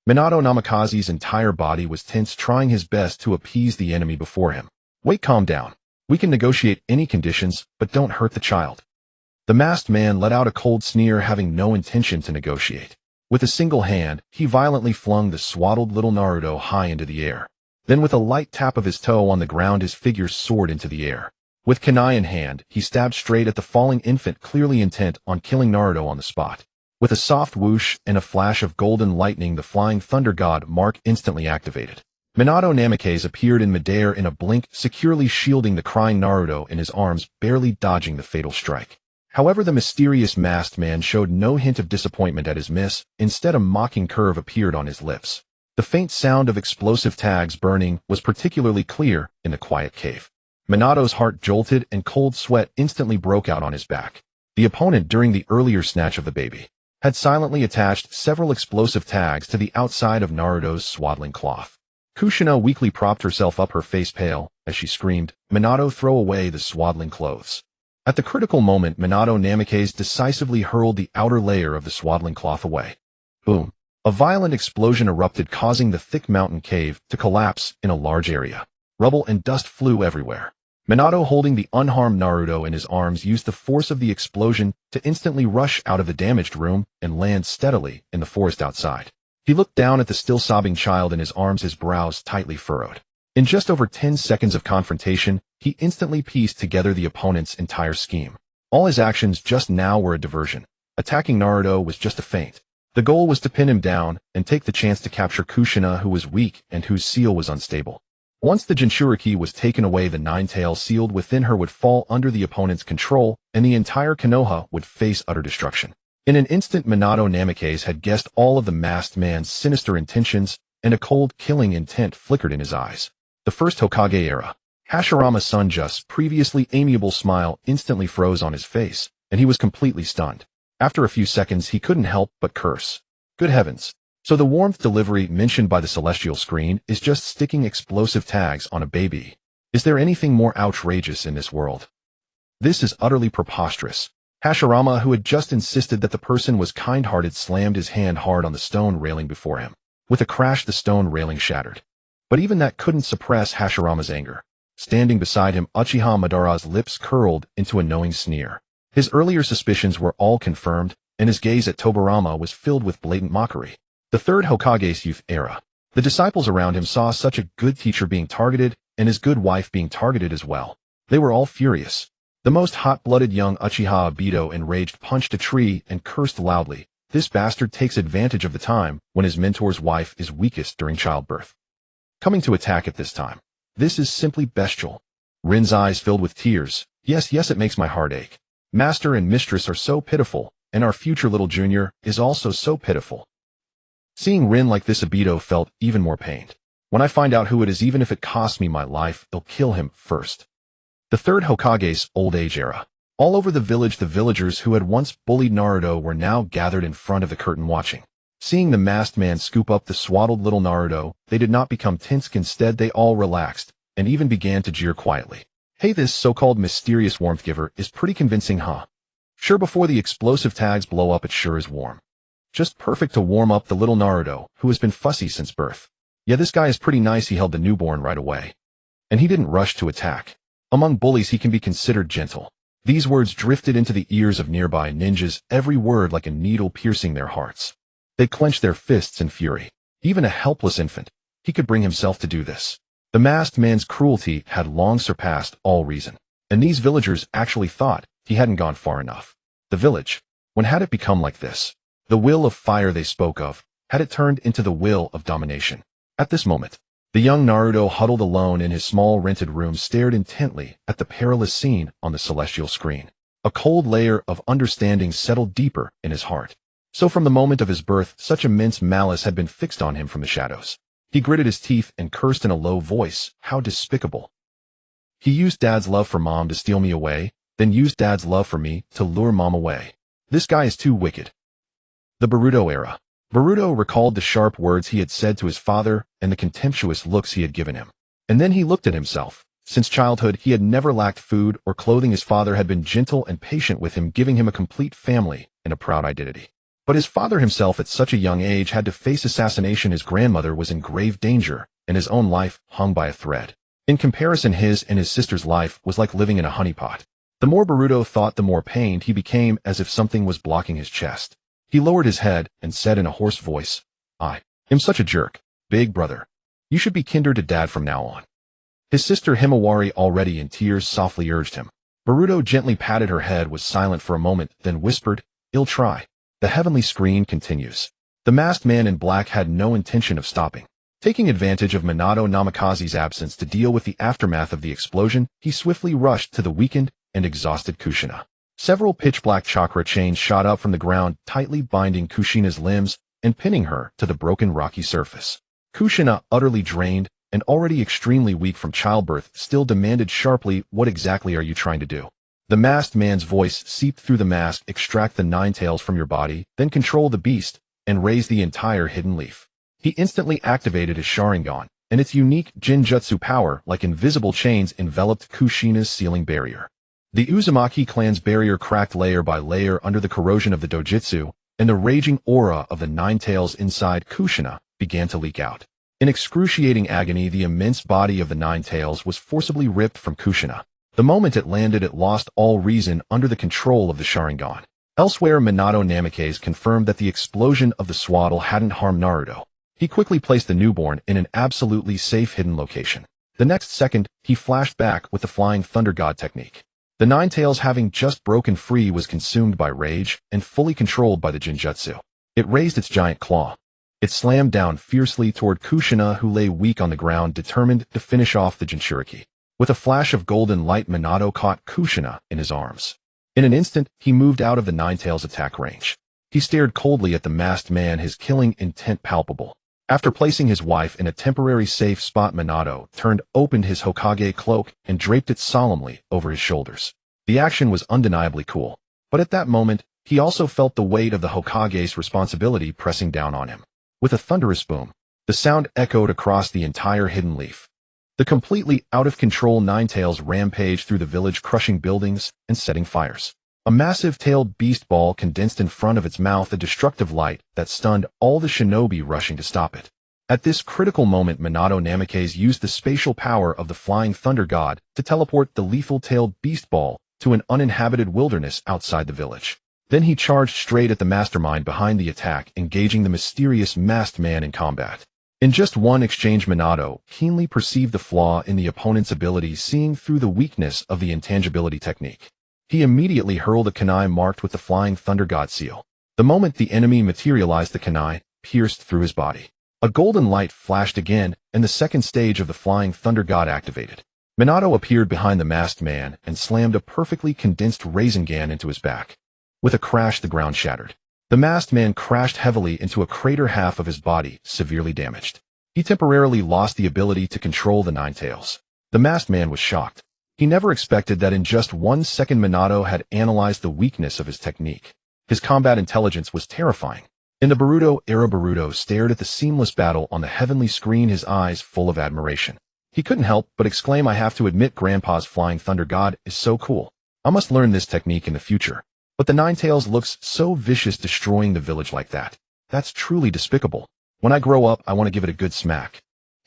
Minato Namikaze's entire body was tense, trying his best to appease the enemy before him. "Wait, calm down. We can negotiate any conditions, but don't hurt the child." The masked man let out a cold sneer, having no intention to negotiate. With a single hand, he violently flung the swaddled little Naruto high into the air. Then with a light tap of his toe on the ground, his figure soared into the air. With kunai in hand, he stabbed straight at the falling infant, clearly intent on killing Naruto on the spot. With a soft whoosh and a flash of golden lightning, the Flying Thunder God mark instantly activated. Minato Namikaze appeared in midair in a blink, securely shielding the crying Naruto in his arms, barely dodging the fatal strike. However, the mysterious masked man showed no hint of disappointment at his miss. Instead, a mocking curve appeared on his lips. The faint sound of explosive tags burning was particularly clear in the quiet cave. Minato's heart jolted and cold sweat instantly broke out on his back. The opponent, during the earlier snatch of the baby, had silently attached several explosive tags to the outside of Naruto's swaddling cloth. Kushina weakly propped herself up, her face pale, as she screamed, "Minato, throw away the swaddling clothes." At the critical moment, Minato Namikaze decisively hurled the outer layer of the swaddling cloth away. Boom! A violent explosion erupted, causing the thick mountain cave to collapse in a large area. Rubble and dust flew everywhere. Minato, holding the unharmed Naruto in his arms, used the force of the explosion to instantly rush out of the damaged room and land steadily in the forest outside. He looked down at the still sobbing child in his arms, his brows tightly furrowed. In just over 10 seconds of confrontation, he instantly pieced together the opponent's entire scheme. All his actions just now were a diversion. Attacking Naruto was just a feint. The goal was to pin him down and take the chance to capture Kushina, who was weak and whose seal was unstable. Once the Jinchuriki was taken away, the nine-tail sealed within her would fall under the opponent's control, and the entire Konoha would face utter destruction. In an instant, Minato Namikaze had guessed all of the masked man's sinister intentions, and a cold, killing intent flickered in his eyes. The first Hokage era. Hashirama's Sunjust previously amiable smile instantly froze on his face, and he was completely stunned. After a few seconds, he couldn't help but curse. Good heavens. So the warmth delivery mentioned by the celestial screen is just sticking explosive tags on a baby. Is there anything more outrageous in this world? This is utterly preposterous. Hashirama, who had just insisted that the person was kind-hearted, slammed his hand hard on the stone railing before him. With a crash, the stone railing shattered. But even that couldn't suppress Hashirama's anger. Standing beside him, Uchiha Madara's lips curled into a knowing sneer. His earlier suspicions were all confirmed, and his gaze at Tobirama was filled with blatant mockery. The third Hokage's youth era. The disciples around him saw such a good teacher being targeted, and his good wife being targeted as well. They were all furious. The most hot-blooded young Uchiha Obito, enraged, punched a tree and cursed loudly. This bastard takes advantage of the time when his mentor's wife is weakest during childbirth. Coming to attack at this time. This is simply bestial. Rin's eyes filled with tears. Yes, it makes my heart ache. Master and mistress are so pitiful, and our future little junior is also so pitiful. Seeing Rin like this, Obito felt even more pained. When I find out who it is, even if it costs me my life, I'll kill him first. The third Hokage's old age era. All over the village, the villagers who had once bullied Naruto were now gathered in front of the curtain watching. Seeing the masked man scoop up the swaddled little Naruto, they did not become tense. Instead, they all relaxed, and even began to jeer quietly. Hey, this so-called mysterious warmth giver is pretty convincing, huh? Sure, before the explosive tags blow up, it sure is warm. Just perfect to warm up the little Naruto, who has been fussy since birth. Yeah, this guy is pretty nice. He held the newborn right away. And he didn't rush to attack. Among bullies, he can be considered gentle. These words drifted into the ears of nearby ninjas, every word like a needle piercing their hearts. They clenched their fists in fury. Even a helpless infant, he could bring himself to do this. The masked man's cruelty had long surpassed all reason. And these villagers actually thought he hadn't gone far enough. The village, when had it become like this? The will of fire they spoke of, had it turned into the will of domination? At this moment, the young Naruto, huddled alone in his small rented room, stared intently at the perilous scene on the celestial screen. A cold layer of understanding settled deeper in his heart. So from the moment of his birth, such immense malice had been fixed on him from the shadows. He gritted his teeth and cursed in a low voice. How despicable. He used Dad's love for Mom to steal me away, then used Dad's love for me to lure Mom away. This guy is too wicked. The Boruto era. Boruto recalled the sharp words he had said to his father and the contemptuous looks he had given him. And then he looked at himself. Since childhood, he had never lacked food or clothing. His father had been gentle and patient with him, giving him a complete family and a proud identity. But his father himself at such a young age had to face assassination. His grandmother was in grave danger, and his own life hung by a thread. In comparison, his and his sister's life was like living in a honeypot. The more Boruto thought, the more pained he became, as if something was blocking his chest. He lowered his head and said in a hoarse voice, I am such a jerk, big brother. You should be kinder to Dad from now on. His sister Himawari, already in tears, softly urged him. Boruto gently patted her head, was silent for a moment, then whispered, I'll try. The heavenly screen continues. The masked man in black had no intention of stopping. Taking advantage of Minato Namikaze's absence to deal with the aftermath of the explosion, he swiftly rushed to the weakened and exhausted Kushina. Several pitch-black chakra chains shot up from the ground, tightly binding Kushina's limbs and pinning her to the broken rocky surface. Kushina, utterly drained and already extremely weak from childbirth, still demanded sharply, what exactly are you trying to do? The masked man's voice seeped through the mask. Extract the 9 tails from your body, then control the beast, and raise the entire hidden leaf. He instantly activated his Sharingan, and its unique Jinjutsu power, like invisible chains, enveloped Kushina's sealing barrier. The Uzumaki clan's barrier cracked layer by layer under the corrosion of the dojutsu, and the raging aura of the 9 tails inside Kushina began to leak out. In excruciating agony, the immense body of the 9 tails was forcibly ripped from Kushina. The moment it landed, it lost all reason under the control of the Sharingan. Elsewhere, Minato Namikaze confirmed that the explosion of the swaddle hadn't harmed Naruto. He quickly placed the newborn in an absolutely safe hidden location. The next second, he flashed back with the Flying Thunder God technique. The 9 tails, having just broken free, was consumed by rage and fully controlled by the Jinjutsu. It raised its giant claw. It slammed down fiercely toward Kushina, who lay weak on the ground, determined to finish off the Jinchuriki. With a flash of golden light, Minato caught Kushina in his arms. In an instant, he moved out of the 9 tails' attack range. He stared coldly at the masked man, his killing intent palpable. After placing his wife in a temporary safe spot, Minato opened his Hokage cloak and draped it solemnly over his shoulders. The action was undeniably cool, but at that moment, he also felt the weight of the Hokage's responsibility pressing down on him. With a thunderous boom, the sound echoed across the entire hidden leaf. The completely out-of-control Ninetales rampaged through the village, crushing buildings and setting fires. A massive tailed beast ball condensed in front of its mouth, a destructive light that stunned all the shinobi rushing to stop it. At this critical moment, Minato Namikaze used the spatial power of the Flying Thunder God to teleport the lethal-tailed beast ball to an uninhabited wilderness outside the village. Then he charged straight at the mastermind behind the attack, engaging the mysterious masked man in combat. In just one exchange, Minato keenly perceived the flaw in the opponent's abilities, seeing through the weakness of the intangibility technique. He immediately hurled a kunai marked with the Flying Thunder God seal. The moment the enemy materialized, the kunai pierced through his body. A golden light flashed again, and the second stage of the Flying Thunder God activated. Minato appeared behind the masked man and slammed a perfectly condensed Rasengan into his back. With a crash, the ground shattered. The masked man crashed heavily into a crater, half of his body severely damaged. He temporarily lost the ability to control the Ninetales. The masked man was shocked. He never expected that in just 1 second Minato had analyzed the weakness of his technique. His combat intelligence was terrifying. In the Boruto era, Boruto stared at the seamless battle on the heavenly screen, his eyes full of admiration. He couldn't help but exclaim, "I have to admit, Grandpa's Flying Thunder God is so cool. I must learn this technique in the future. But the Ninetales looks so vicious, destroying the village like that. That's truly despicable. When I grow up, I want to give it a good smack."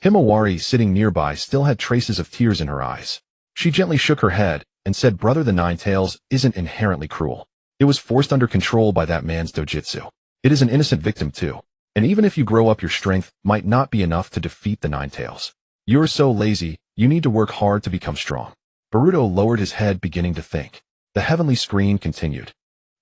Himawari, sitting nearby, still had traces of tears in her eyes. She gently shook her head and said, "Brother, the Ninetales isn't inherently cruel. It was forced under control by that man's dojutsu. It is an innocent victim too. And even if you grow up, your strength might not be enough to defeat the Ninetales. You're so lazy, you need to work hard to become strong." Boruto lowered his head, beginning to think. The heavenly screen continued.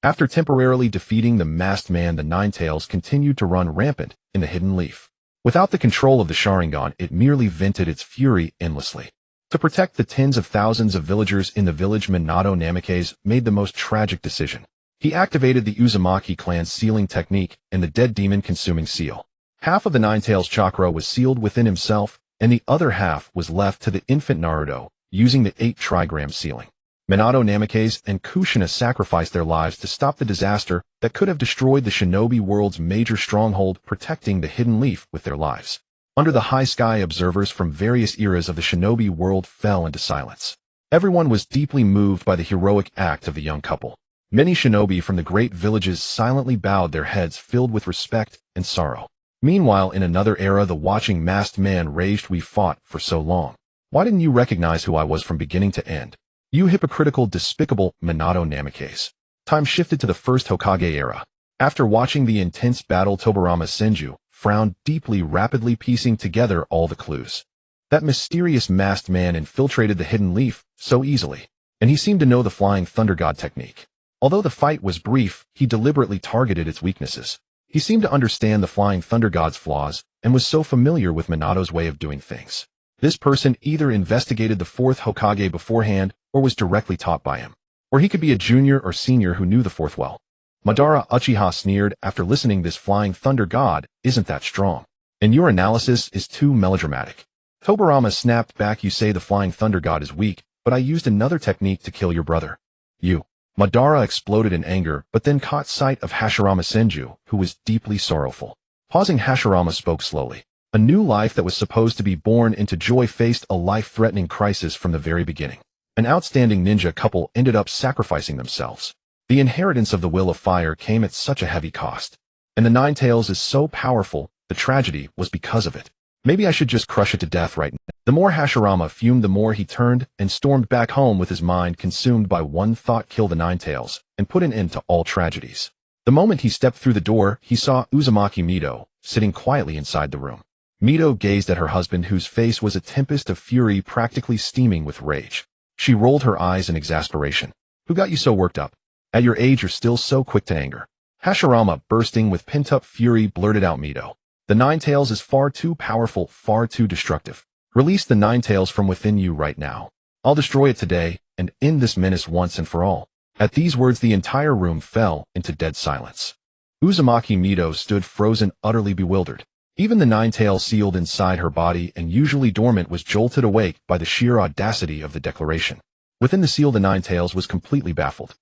After temporarily defeating the masked man, the Ninetales continued to run rampant in the hidden leaf. Without the control of the Sharingan, it merely vented its fury endlessly. To protect the tens of thousands of villagers in the village, Minato Namikaze made the most tragic decision. He activated the Uzumaki clan's sealing technique and the dead demon consuming seal. Half of the Ninetales chakra was sealed within himself, and the other half was left to the infant Naruto, using the 8 trigram sealing. Minato Namikaze and Kushina sacrificed their lives to stop the disaster that could have destroyed the shinobi world's major stronghold, protecting the hidden leaf with their lives. Under the high sky, observers from various eras of the shinobi world fell into silence. Everyone was deeply moved by the heroic act of the young couple. Many shinobi from the great villages silently bowed their heads, filled with respect and sorrow. Meanwhile, in another era, the watching masked man raged, "We fought for so long. Why didn't you recognize who I was from beginning to end? You hypocritical, despicable Minato Namikaze." Time shifted to the first Hokage era. After watching the intense battle, Tobirama Senju frowned deeply, rapidly piecing together all the clues. That mysterious masked man infiltrated the hidden leaf so easily, and he seemed to know the Flying Thunder God technique. Although the fight was brief, he deliberately targeted its weaknesses. He seemed to understand the Flying Thunder God's flaws and was so familiar with Minato's way of doing things. This person either investigated the 4th Hokage beforehand or was directly taught by him. Or he could be a junior or senior who knew the 4th well. Madara Uchiha sneered after listening. "This Flying Thunder God isn't that strong, and your analysis is too melodramatic." Tobirama snapped back, "You say the Flying Thunder God is weak, but I used another technique to kill your brother." "You." Madara exploded in anger, but then caught sight of Hashirama Senju, who was deeply sorrowful. Pausing, Hashirama spoke slowly. "A new life that was supposed to be born into joy faced a life-threatening crisis from the very beginning. An outstanding ninja couple ended up sacrificing themselves. The inheritance of the Will of Fire came at such a heavy cost. And the Ninetales is so powerful, the tragedy was because of it. Maybe I should just crush it to death right now." The more Hashirama fumed, the more he turned and stormed back home, with his mind consumed by one thought: kill the Ninetales and put an end to all tragedies. The moment he stepped through the door, he saw Uzumaki Mito sitting quietly inside the room. Mito gazed at her husband, whose face was a tempest of fury, practically steaming with rage. She rolled her eyes in exasperation. "Who got you so worked up? At your age, you're still so quick to anger." Hashirama, bursting with pent-up fury, blurted out, "Mito, the Ninetales is far too powerful, far too destructive. Release the Ninetales from within you right now. I'll destroy it today and end this menace once and for all." At these words, the entire room fell into dead silence. Uzumaki Mito stood frozen, utterly bewildered. Even the nine-tail sealed inside her body and usually dormant was jolted awake by the sheer audacity of the declaration. Within the seal, the nine-tails was completely baffled.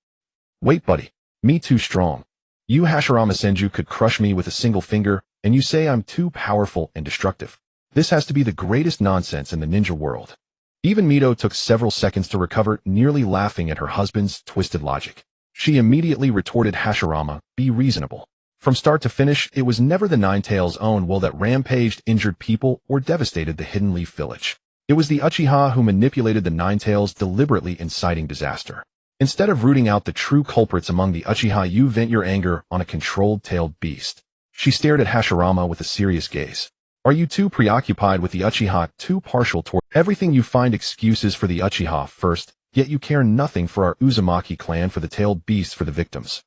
Wait, buddy. Me too strong. You Hashirama Senju could crush me with a single finger, and you say I'm too powerful and destructive. This has to be the greatest nonsense in the ninja world. Even Mito took several seconds to recover, nearly laughing at her husband's twisted logic. She immediately retorted, Hashirama, be reasonable. From start to finish, it was never the Nine-Tails' own will that rampaged, injured people, or devastated the Hidden Leaf Village. It was the Uchiha who manipulated the Nine-Tails, deliberately inciting disaster. Instead of rooting out the true culprits among the Uchiha, you vent your anger on a controlled-tailed beast. She stared at Hashirama with a serious gaze. Are you too preoccupied with the Uchiha, too partial toward everything? You find excuses for the Uchiha first, yet you care nothing for our Uzumaki clan, for the tailed beasts, for the victims.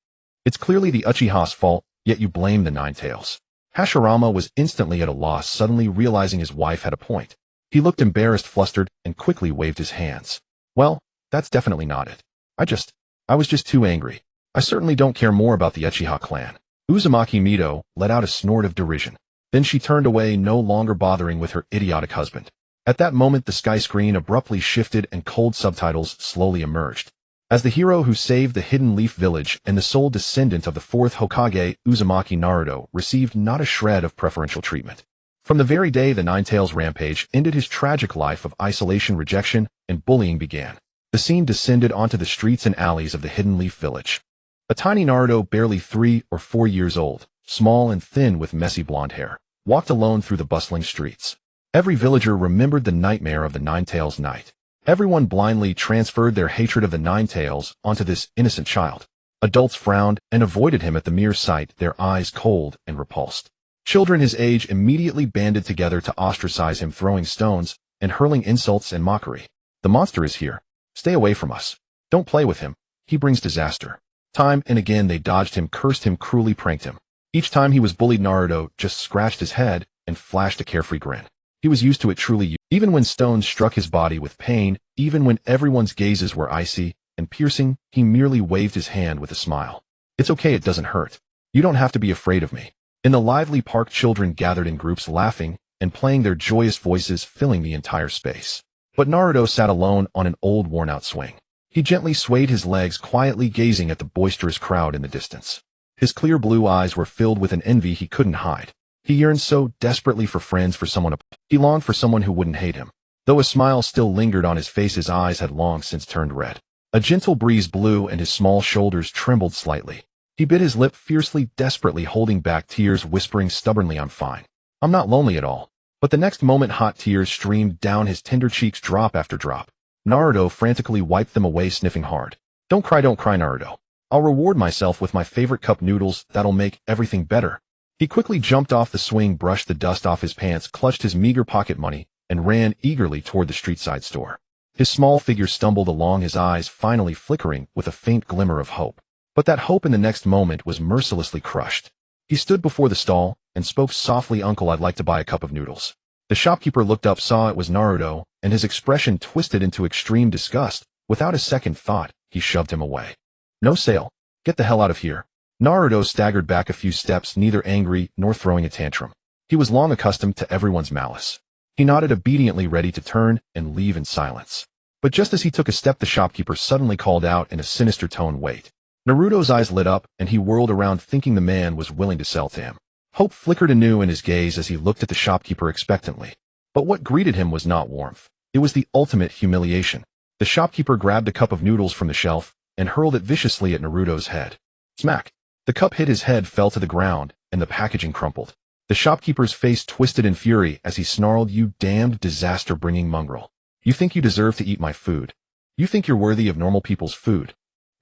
It's clearly the Uchiha's fault, yet you blame the Nine-Tails. Hashirama was instantly at a loss, suddenly realizing his wife had a point. He looked embarrassed, flustered, and quickly waved his hands. Well, that's definitely not it. I was just too angry. I certainly don't care more about the Uchiha clan. Uzumaki Mito let out a snort of derision. Then she turned away, no longer bothering with her idiotic husband. At that moment, the sky screen abruptly shifted and cold subtitles slowly emerged. As the hero who saved the Hidden Leaf Village and the sole descendant of the fourth Hokage, Uzumaki Naruto, received not a shred of preferential treatment. From the very day the Nine-Tails rampage ended, his tragic life of isolation, rejection, and bullying began. The scene descended onto the streets and alleys of the Hidden Leaf Village. A tiny Naruto, barely 3 or 4 years old, small and thin with messy blonde hair, walked alone through the bustling streets. Every villager remembered the nightmare of the Nine-Tails night. Everyone blindly transferred their hatred of the Nine-Tails onto this innocent child. Adults frowned and avoided him at the mere sight, their eyes cold and repulsed. Children his age immediately banded together to ostracize him, throwing stones and hurling insults and mockery. The monster is here. Stay away from us. Don't play with him. He brings disaster. Time and again they dodged him, cursed him, cruelly pranked him. Each time he was bullied, Naruto just scratched his head and flashed a carefree grin. He was used to it, truly. Even when stones struck his body with pain, even when everyone's gazes were icy and piercing, he merely waved his hand with a smile. It's okay, it doesn't hurt. You don't have to be afraid of me. In the lively park, children gathered in groups, laughing and playing, their joyous voices filling the entire space. But Naruto sat alone on an old, worn-out swing. He gently swayed his legs, quietly gazing at the boisterous crowd in the distance. His clear blue eyes were filled with an envy he couldn't hide. He yearned so desperately for friends, for someone he longed for someone who wouldn't hate him. Though a smile still lingered on his face, his eyes had long since turned red. A gentle breeze blew and his small shoulders trembled slightly. He bit his lip fiercely, desperately holding back tears, whispering stubbornly, I'm fine. I'm not lonely at all. But the next moment, hot tears streamed down his tender cheeks, drop after drop. Naruto frantically wiped them away, sniffing hard. Don't cry, Naruto. I'll reward myself with my favorite cup noodles. That'll make everything better. He quickly jumped off the swing, brushed the dust off his pants, clutched his meager pocket money, and ran eagerly toward the street-side store. His small figure stumbled along, his eyes finally flickering with a faint glimmer of hope. But that hope in the next moment was mercilessly crushed. He stood before the stall and spoke softly, Uncle, I'd like to buy a cup of noodles. The shopkeeper looked up, saw it was Naruto, and his expression twisted into extreme disgust. Without a second thought, he shoved him away. No sale. Get the hell out of here. Naruto staggered back a few steps, neither angry nor throwing a tantrum. He was long accustomed to everyone's malice. He nodded obediently, ready to turn and leave in silence. But just as he took a step, the shopkeeper suddenly called out in a sinister tone, wait. Naruto's eyes lit up, and he whirled around, thinking the man was willing to sell to him. Hope flickered anew in his gaze as he looked at the shopkeeper expectantly. But what greeted him was not warmth. It was the ultimate humiliation. The shopkeeper grabbed a cup of noodles from the shelf and hurled it viciously at Naruto's head. Smack! The cup hit his head, fell to the ground, and the packaging crumpled. The shopkeeper's face twisted in fury as he snarled, you damned disaster-bringing mongrel. You think you deserve to eat my food? You think you're worthy of normal people's food?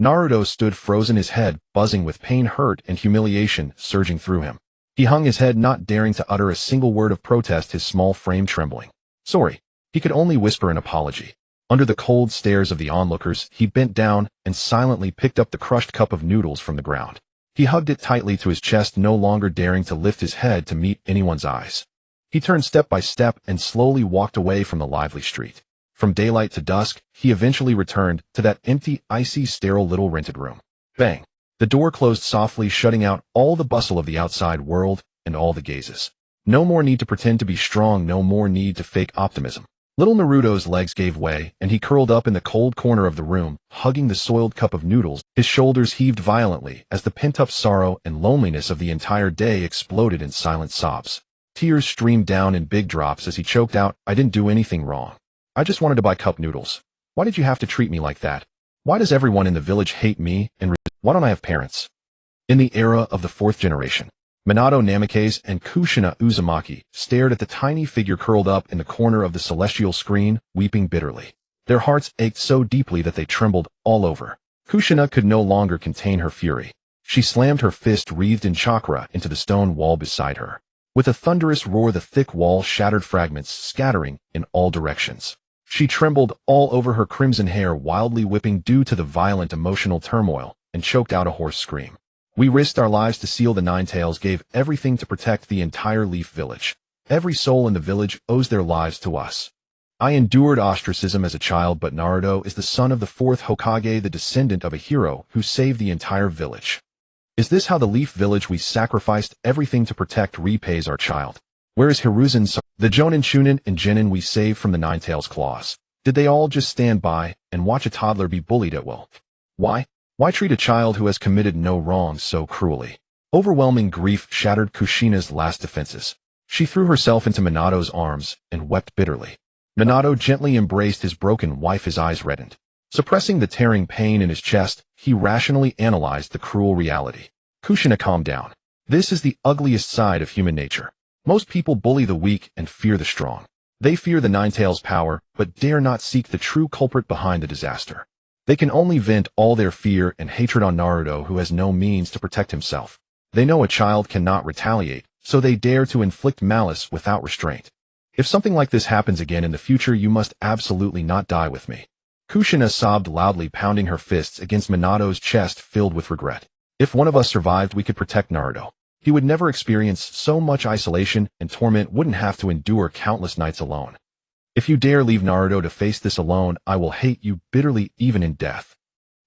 Naruto stood frozen, his head buzzing with pain, hurt, and humiliation surging through him. He hung his head, not daring to utter a single word of protest, his small frame trembling. Sorry. He could only whisper an apology. Under the cold stares of the onlookers, he bent down and silently picked up the crushed cup of noodles from the ground. He hugged it tightly to his chest, no longer daring to lift his head to meet anyone's eyes. He turned step by step and slowly walked away from the lively street. From daylight to dusk, he eventually returned to that empty, icy, sterile little rented room. Bang! The door closed softly, shutting out all the bustle of the outside world and all the gazes. No more need to pretend to be strong, no more need to fake optimism. Little Naruto's legs gave way, and he curled up in the cold corner of the room, hugging the soiled cup of noodles. His shoulders heaved violently as the pent-up sorrow and loneliness of the entire day exploded in silent sobs. Tears streamed down in big drops as he choked out, "I didn't do anything wrong. I just wanted to buy cup noodles. Why did you have to treat me like that? Why does everyone in the village hate me, and why don't I have parents?" In the era of the fourth generation, Minato Namikaze and Kushina Uzumaki stared at the tiny figure curled up in the corner of the celestial screen, weeping bitterly. Their hearts ached so deeply that they trembled all over. Kushina could no longer contain her fury. She slammed her fist wreathed in chakra into the stone wall beside her. With a thunderous roar, the thick wall shattered, fragments scattering in all directions. She trembled all over, her crimson hair wildly whipping due to the violent emotional turmoil, and choked out a hoarse scream. "We risked our lives to seal the Nine Tails, gave everything to protect the entire Leaf Village. Every soul in the village owes their lives to us. I endured ostracism as a child, but Naruto is the son of the fourth Hokage, the descendant of a hero who saved the entire village. Is this how the Leaf Village we sacrificed everything to protect repays our child? Where is Hiruzen, the Jonin, Chunin, and Genin we saved from the Nine Tails' claws? Did they all just stand by and watch a toddler be bullied at will? Why? Why treat a child who has committed no wrong so cruelly?" Overwhelming grief shattered Kushina's last defenses. She threw herself into Minato's arms and wept bitterly. Minato gently embraced his broken wife, his eyes reddened. Suppressing the tearing pain in his chest, he rationally analyzed the cruel reality. "Kushina, calm down. This is the ugliest side of human nature. Most people bully the weak and fear the strong. They fear the Nine Tails' power, but dare not seek the true culprit behind the disaster. They can only vent all their fear and hatred on Naruto, who has no means to protect himself. They know a child cannot retaliate, so they dare to inflict malice without restraint. If something like this happens again in the future, you must absolutely not die with me." Kushina sobbed loudly, pounding her fists against Minato's chest, filled with regret. "If one of us survived, we could protect Naruto. He would never experience so much isolation and torment, wouldn't have to endure countless nights alone. If you dare leave Naruto to face this alone, I will hate you bitterly, even in death."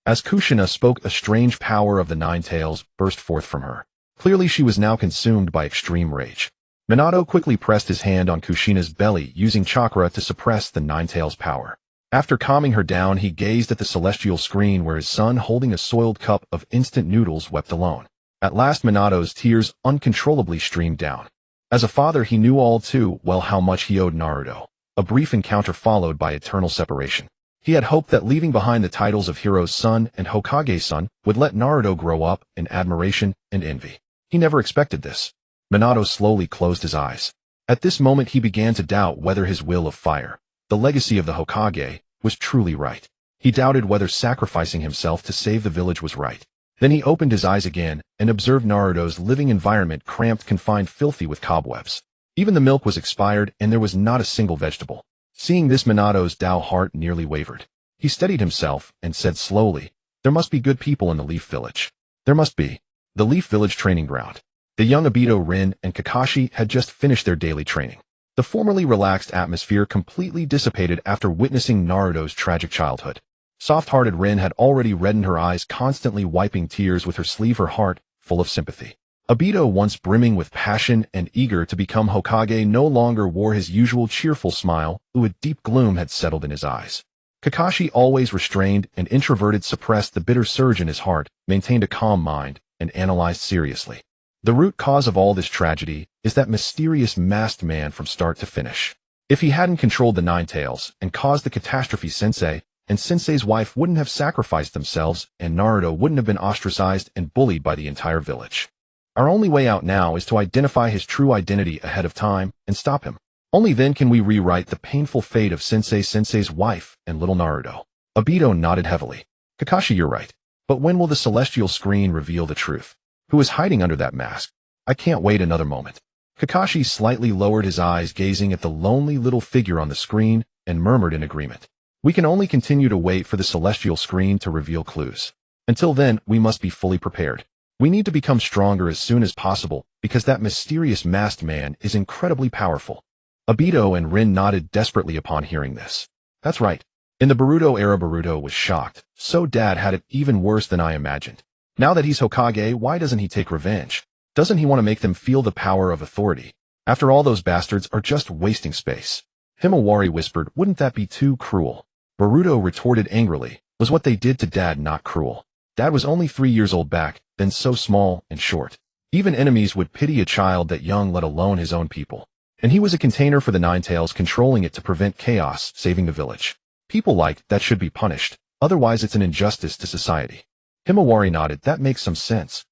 As Kushina spoke, a strange power of the Nine Tails burst forth from her. Clearly she was now consumed by extreme rage. Minato quickly pressed his hand on Kushina's belly, using chakra to suppress the Nine Tails' power. After calming her down, he gazed at the celestial screen where his son, holding a soiled cup of instant noodles, wept alone. At last Minato's tears uncontrollably streamed down. As a father, he knew all too well how much he owed Naruto. A brief encounter followed by eternal separation. He had hoped that leaving behind the titles of Hero's Son and Hokage's Son would let Naruto grow up in admiration and envy. He never expected this. Minato slowly closed his eyes. At this moment he began to doubt whether his will of fire, the legacy of the Hokage, was truly right. He doubted whether sacrificing himself to save the village was right. Then he opened his eyes again and observed Naruto's living environment, cramped, confined, filthy with cobwebs. Even the milk was expired, and there was not a single vegetable. Seeing this, Minato's Tao heart nearly wavered. He steadied himself and said slowly, "There must be good people in the Leaf Village. There must be." The Leaf Village training ground. The young Obito, Rin, and Kakashi had just finished their daily training. The formerly relaxed atmosphere completely dissipated after witnessing Naruto's tragic childhood. Soft-hearted Rin had already reddened her eyes, constantly wiping tears with her sleeve, her heart full of sympathy. Obito, once brimming with passion and eager to become Hokage, no longer wore his usual cheerful smile, though a deep gloom had settled in his eyes. Kakashi, always restrained and introverted, suppressed the bitter surge in his heart, maintained a calm mind, and analyzed seriously. The root cause of all this tragedy is that mysterious masked man from start to finish. If he hadn't controlled the Nine Tails and caused the catastrophe, Sensei and Sensei's wife wouldn't have sacrificed themselves, and Naruto wouldn't have been ostracized and bullied by the entire village. Our only way out now is to identify his true identity ahead of time and stop him. Only then can we rewrite the painful fate of Sensei's wife, and little Naruto. Obito nodded heavily. Kakashi, you're right. But when will the celestial screen reveal the truth? Who is hiding under that mask? I can't wait another moment. Kakashi slightly lowered his eyes, gazing at the lonely little figure on the screen, and murmured in agreement. We can only continue to wait for the celestial screen to reveal clues. Until then, we must be fully prepared. We need to become stronger as soon as possible, because that mysterious masked man is incredibly powerful. Obito and Rin nodded desperately upon hearing this. That's right. In the Boruto era, Boruto was shocked. So Dad had it even worse than I imagined. Now that he's Hokage, why doesn't he take revenge? Doesn't he want to make them feel the power of authority? After all, those bastards are just wasting space. Himawari whispered, wouldn't that be too cruel? Boruto retorted angrily, was what they did to Dad not cruel? Dad was only 3 years old back, then so small and short. Even enemies would pity a child that young, let alone his own people. And he was a container for the Nine Tails, controlling it to prevent chaos, saving the village. People like that should be punished, otherwise it's an injustice to society. Himawari nodded, that makes some sense.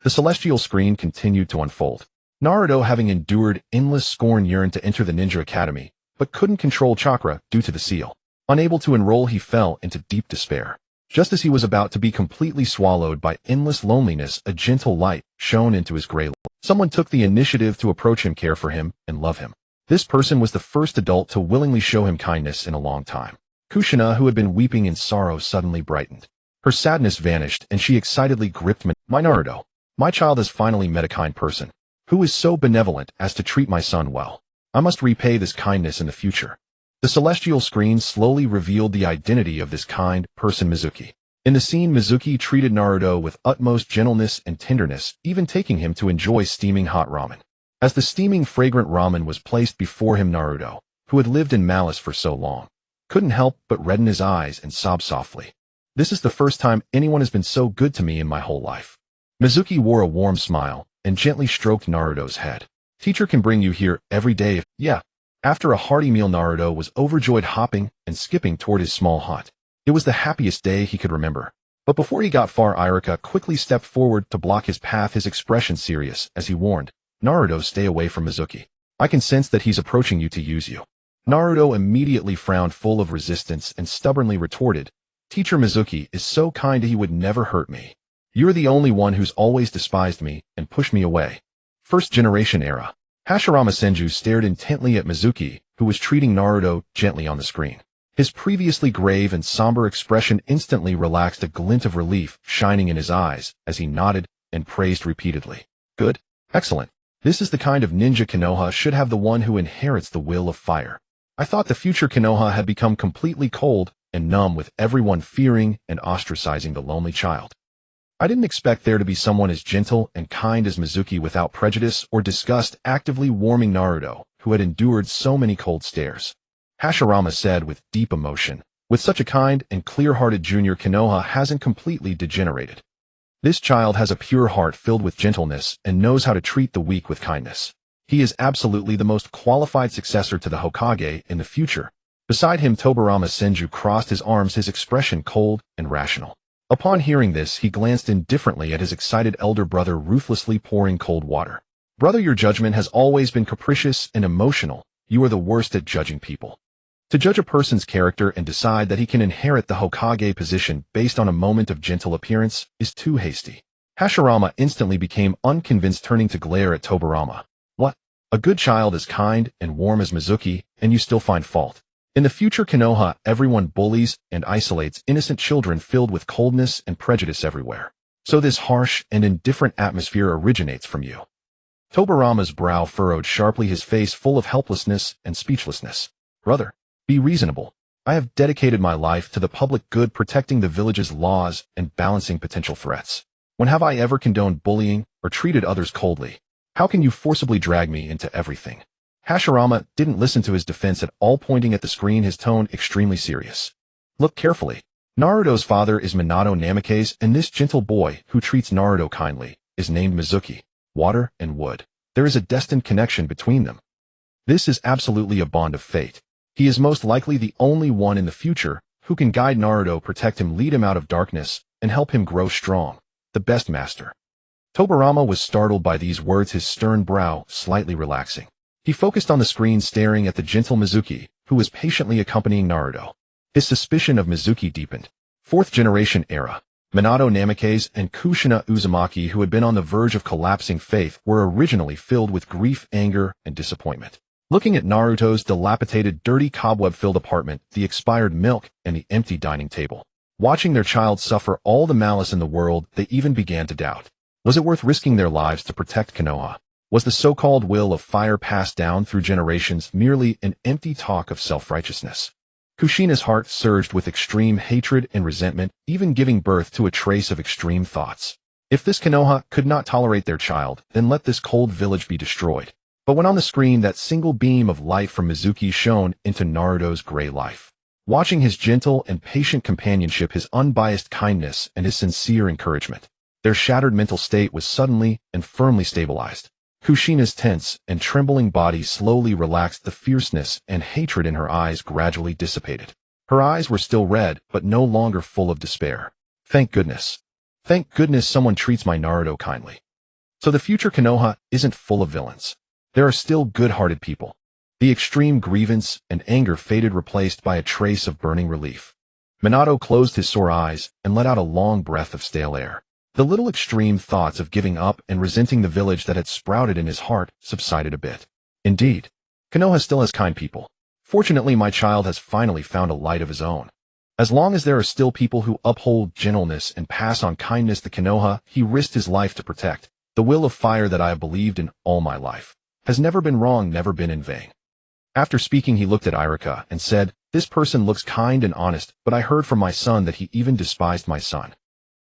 The celestial screen continued to unfold. Naruto, having endured endless scorn, yearned to enter the ninja academy, but couldn't control chakra due to the seal. Unable to enroll, he fell into deep despair. Just as he was about to be completely swallowed by endless loneliness, a gentle light shone into his gray life. Someone took the initiative to approach him, care for him, and love him. This person was the first adult to willingly show him kindness in a long time. Kushina, who had been weeping in sorrow, suddenly brightened. Her sadness vanished, and she excitedly gripped my Naruto. My child has finally met a kind person, who is so benevolent as to treat my son well. I must repay this kindness in the future. The celestial screen slowly revealed the identity of this kind person, Mizuki. In the scene, Mizuki treated Naruto with utmost gentleness and tenderness, even taking him to enjoy steaming hot ramen. As the steaming fragrant ramen was placed before him, Naruto, who had lived in malice for so long, couldn't help but redden his eyes and sob softly. This is the first time anyone has been so good to me in my whole life. Mizuki wore a warm smile and gently stroked Naruto's head. Teacher can bring you here every day if, yeah. After a hearty meal, Naruto was overjoyed, hopping and skipping toward his small hut. It was the happiest day he could remember. But before he got far, Irika quickly stepped forward to block his path, his expression serious as he warned, Naruto, stay away from Mizuki. I can sense that he's approaching you to use you. Naruto immediately frowned, full of resistance, and stubbornly retorted, Teacher Mizuki is so kind, he would never hurt me. You're the only one who's always despised me and pushed me away. First generation era. Hashirama Senju stared intently at Mizuki, who was treating Naruto gently on the screen. His previously grave and somber expression instantly relaxed, a glint of relief shining in his eyes as he nodded and praised repeatedly. Good. Excellent. This is the kind of ninja Konoha should have, the one who inherits the will of fire. I thought the future Konoha had become completely cold and numb, with everyone fearing and ostracizing the lonely child. I didn't expect there to be someone as gentle and kind as Mizuki, without prejudice or disgust, actively warming Naruto, who had endured so many cold stares. Hashirama said with deep emotion, with such a kind and clear-hearted junior, Konoha hasn't completely degenerated. This child has a pure heart filled with gentleness and knows how to treat the weak with kindness. He is absolutely the most qualified successor to the Hokage in the future. Beside him, Tobirama Senju crossed his arms, his expression cold and rational. Upon hearing this, he glanced indifferently at his excited elder brother, ruthlessly pouring cold water. Brother, your judgment has always been capricious and emotional. You are the worst at judging people. To judge a person's character and decide that he can inherit the Hokage position based on a moment of gentle appearance is too hasty. Hashirama instantly became unconvinced, turning to glare at Tobirama. What? A good child as kind and warm as Mizuki, and you still find fault? In the future Konoha, everyone bullies and isolates innocent children, filled with coldness and prejudice everywhere. So this harsh and indifferent atmosphere originates from you. Tobirama's brow furrowed sharply, his face full of helplessness and speechlessness. Brother, be reasonable. I have dedicated my life to the public good, protecting the village's laws and balancing potential threats. When have I ever condoned bullying or treated others coldly? How can you forcibly drag me into everything? Hashirama didn't listen to his defense at all, pointing at the screen, his tone extremely serious. Look carefully. Naruto's father is Minato Namikaze, and this gentle boy who treats Naruto kindly is named Mizuki. Water and wood. There is a destined connection between them. This is absolutely a bond of fate. He is most likely the only one in the future who can guide Naruto, protect him, lead him out of darkness, and help him grow strong. The best master. Tobirama was startled by these words, his stern brow slightly relaxing. He focused on the screen, staring at the gentle Mizuki, who was patiently accompanying Naruto. His suspicion of Mizuki deepened. Fourth generation era. Minato Namikaze and Kushina Uzumaki, who had been on the verge of collapsing faith, were originally filled with grief, anger, and disappointment. Looking at Naruto's dilapidated, dirty, cobweb-filled apartment, the expired milk, and the empty dining table, watching their child suffer all the malice in the world, they even began to doubt. Was it worth risking their lives to protect Konoha? Was the so-called will of fire passed down through generations merely an empty talk of self-righteousness? Kushina's heart surged with extreme hatred and resentment, even giving birth to a trace of extreme thoughts. If this Konoha could not tolerate their child, then let this cold village be destroyed. But when on the screen that single beam of light from Mizuki shone into Naruto's gray life. Watching his gentle and patient companionship, his unbiased kindness, and his sincere encouragement, their shattered mental state was suddenly and firmly stabilized. Kushina's tense and trembling body slowly relaxed, the fierceness and hatred in her eyes gradually dissipated. Her eyes were still red, but no longer full of despair. Thank goodness. Thank goodness someone treats my Naruto kindly. So the future Konoha isn't full of villains. There are still good-hearted people. The extreme grievance and anger faded, replaced by a trace of burning relief. Minato closed his sore eyes and let out a long breath of stale air. The little extreme thoughts of giving up and resenting the village that had sprouted in his heart subsided a bit. Indeed, Konoha still has kind people. Fortunately, my child has finally found a light of his own. As long as there are still people who uphold gentleness and pass on kindness, the Konoha he risked his life to protect, the will of fire that I have believed in all my life, has never been wrong, never been in vain. After speaking, he looked at Iruka and said, "This person looks kind and honest, but I heard from my son that he even despised my son.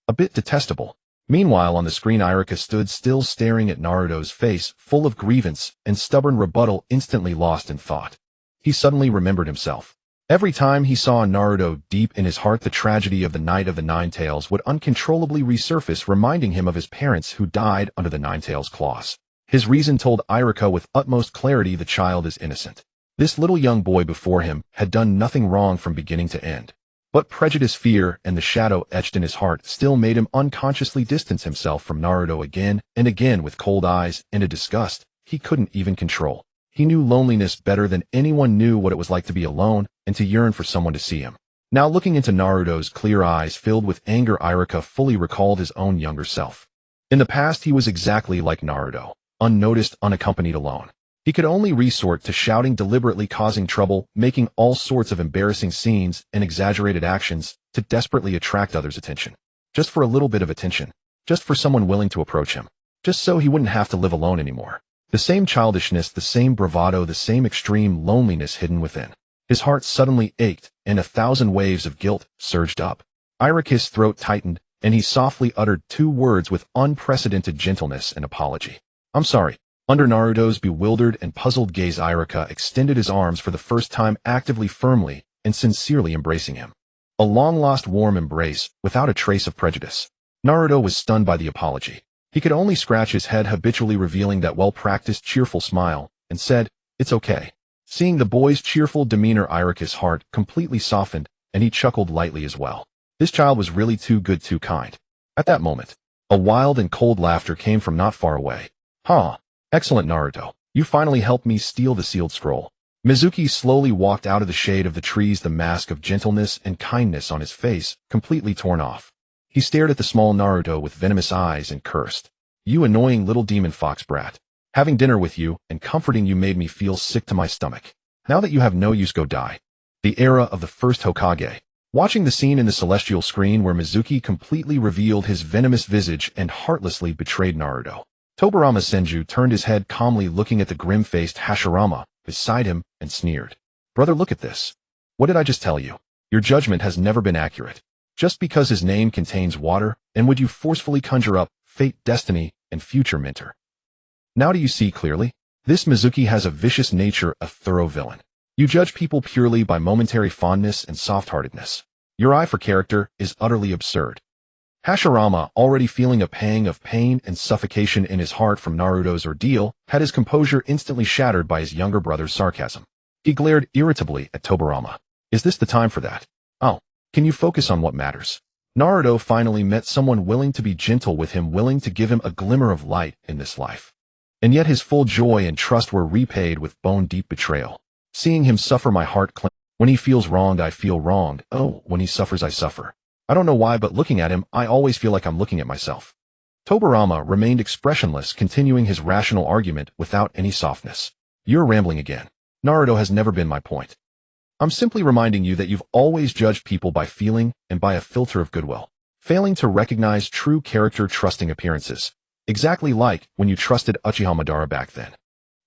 A bit detestable." Meanwhile, on the screen, Iruka stood still, staring at Naruto's face, full of grievance and stubborn rebuttal, instantly lost in thought. He suddenly remembered himself. Every time he saw Naruto, deep in his heart, the tragedy of the Night of the Nine Tails would uncontrollably resurface, reminding him of his parents who died under the Nine Tails' claws. His reason told Iruka with utmost clarity the child is innocent. This little young boy before him had done nothing wrong from beginning to end. But prejudice, fear, and the shadow etched in his heart still made him unconsciously distance himself from Naruto again and again, with cold eyes and a disgust he couldn't even control. He knew loneliness better than anyone knew what it was like to be alone and to yearn for someone to see him. Now, looking into Naruto's clear eyes filled with anger, Iruka fully recalled his own younger self. In the past, he was exactly like Naruto, unnoticed, unaccompanied, alone. He could only resort to shouting, deliberately causing trouble, making all sorts of embarrassing scenes and exaggerated actions to desperately attract others' attention. Just for a little bit of attention. Just for someone willing to approach him. Just so he wouldn't have to live alone anymore. The same childishness, the same bravado, the same extreme loneliness hidden within. His heart suddenly ached, and 1,000 waves of guilt surged up. Iruka's throat tightened, and he softly uttered 2 words with unprecedented gentleness and apology. "I'm sorry." Under Naruto's bewildered and puzzled gaze, Iruka extended his arms for the first time, actively, firmly, and sincerely embracing him. A long-lost warm embrace, without a trace of prejudice. Naruto was stunned by the apology. He could only scratch his head, habitually revealing that well-practiced, cheerful smile, and said, "It's okay." Seeing the boy's cheerful demeanor, Iruka's heart completely softened, and he chuckled lightly as well. This child was really too good, too kind. At that moment, a wild and cold laughter came from not far away. "Huh. Excellent, Naruto. You finally helped me steal the sealed scroll." Mizuki slowly walked out of the shade of the trees, the mask of gentleness and kindness on his face completely torn off. He stared at the small Naruto with venomous eyes and cursed. "You annoying little demon fox brat. Having dinner with you and comforting you made me feel sick to my stomach. Now that you have no use, go die." The era of the first Hokage. Watching the scene in the celestial screen where Mizuki completely revealed his venomous visage and heartlessly betrayed Naruto, Tobirama Senju turned his head, calmly looking at the grim-faced Hashirama beside him and sneered. "Brother, look at this. What did I just tell you? Your judgment has never been accurate. Just because his name contains water, and would you forcefully conjure up fate, destiny, and future mentor? Now do you see clearly? This Mizuki has a vicious nature, a thorough villain. You judge people purely by momentary fondness and soft-heartedness. Your eye for character is utterly absurd." Hashirama, already feeling a pang of pain and suffocation in his heart from Naruto's ordeal, had his composure instantly shattered by his younger brother's sarcasm. He glared irritably at Tobirama. "Is this the time for that? Oh, can you focus on what matters?" Naruto finally met someone willing to be gentle with him, willing to give him a glimmer of light in this life. And yet his full joy and trust were repaid with bone-deep betrayal. Seeing him suffer, my heart clenched. When he feels wronged, I feel wronged. Oh, when he suffers, I suffer. I don't know why, but looking at him, I always feel like I'm looking at myself. Tobirama remained expressionless, continuing his rational argument without any softness. "You're rambling again. Naruto has never been my point. I'm simply reminding you that you've always judged people by feeling and by a filter of goodwill, failing to recognize true character, trusting appearances. Exactly like when you trusted Uchiha Madara back then."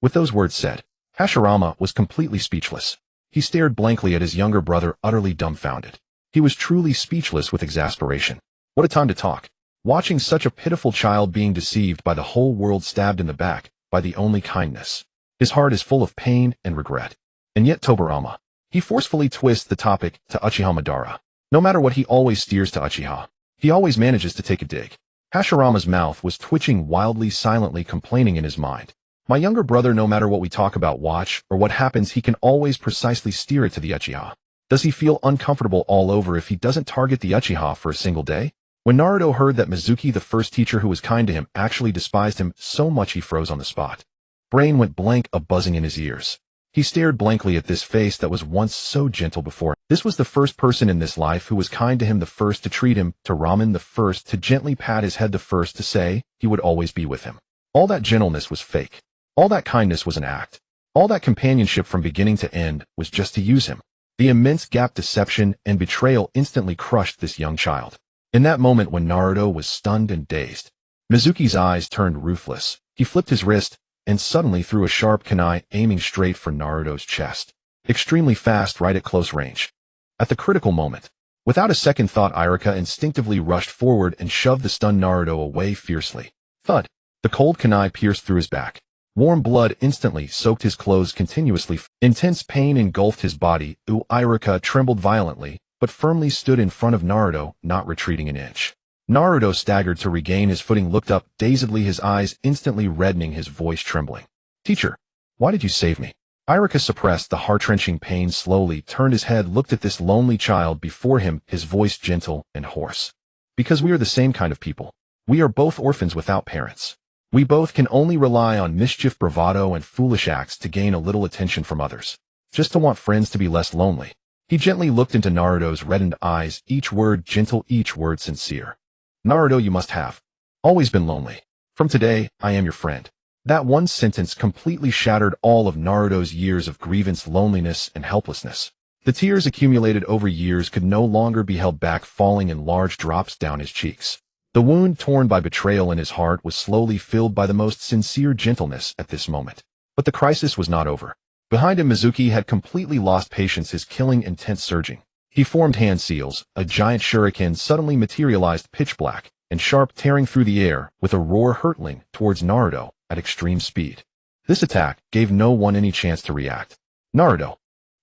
With those words said, Hashirama was completely speechless. He stared blankly at his younger brother, utterly dumbfounded. He was truly speechless with exasperation. What a time to talk. watching such a pitiful child being deceived by the whole world, stabbed in the back by the only kindness. His heart is full of pain and regret. And yet Tobirama. He forcefully twists the topic to Uchiha Madara. No matter what, he always steers to Uchiha. He always manages to take a dig. Hashirama's mouth was twitching wildly, silently complaining in his mind. My younger brother, no matter what we talk about, watch, or what happens, he can always precisely steer it to the Uchiha. Does he feel uncomfortable all over if he doesn't target the Uchiha for a single day? When Naruto heard that Mizuki, the first teacher who was kind to him, actually despised him so much, he froze on the spot. Brain went blank, a buzzing in his ears. He stared blankly at this face that was once so gentle before. This was the first person in this life who was kind to him, the first to treat him to ramen, the first to gently pat his head, the first to say he would always be with him. All that gentleness was fake. All that kindness was an act. All that companionship from beginning to end was just to use him. The immense gap, deception, and betrayal instantly crushed this young child. In that moment when Naruto was stunned and dazed, Mizuki's eyes turned ruthless. He flipped his wrist and suddenly threw a sharp kunai, aiming straight for Naruto's chest. Extremely fast, right at close range. At the critical moment, without a second thought, Irika instinctively rushed forward and shoved the stunned Naruto away fiercely. Thud! The cold kunai pierced through his back. Warm blood instantly soaked his clothes continuously. Intense pain engulfed his body. Irika trembled violently, but firmly stood in front of Naruto, not retreating an inch. Naruto staggered to regain his footing, looked up dazedly, his eyes instantly reddening, his voice trembling. Teacher, why did you save me? Irika suppressed the heart-wrenching pain, slowly turned his head, looked at this lonely child before him, his voice gentle and hoarse. Because we are the same kind of people. We are both orphans without parents. We both can only rely on mischief, bravado, and foolish acts to gain a little attention from others. Just to want friends to be less lonely. He gently looked into Naruto's reddened eyes, each word gentle, each word sincere. Naruto, you must have always been lonely. From today, I am your friend. That one sentence completely shattered all of Naruto's years of grievance, loneliness, and helplessness. The tears accumulated over years could no longer be held back, falling in large drops down his cheeks. The wound torn by betrayal in his heart was slowly filled by the most sincere gentleness at this moment. But the crisis was not over. Behind him, Mizuki had completely lost patience, his killing intent surging. He formed hand seals. A giant shuriken suddenly materialized, pitch black and sharp, tearing through the air with a roar, hurtling towards Naruto at extreme speed. This attack gave no one any chance to react. Naruto.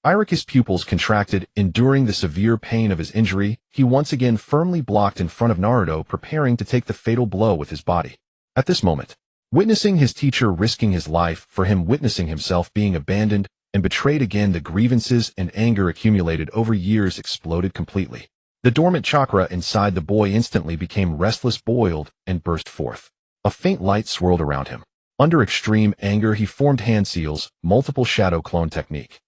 Irika's pupils contracted, enduring the severe pain of his injury. He once again firmly blocked in front of Naruto, preparing to take the fatal blow with his body. At this moment, witnessing his teacher risking his life for him, witnessing himself being abandoned and betrayed again, the grievances and anger accumulated over years exploded completely. The dormant chakra inside the boy instantly became restless, boiled, and burst forth. A faint light swirled around him. Under extreme anger, he formed hand seals, multiple shadow clone technique.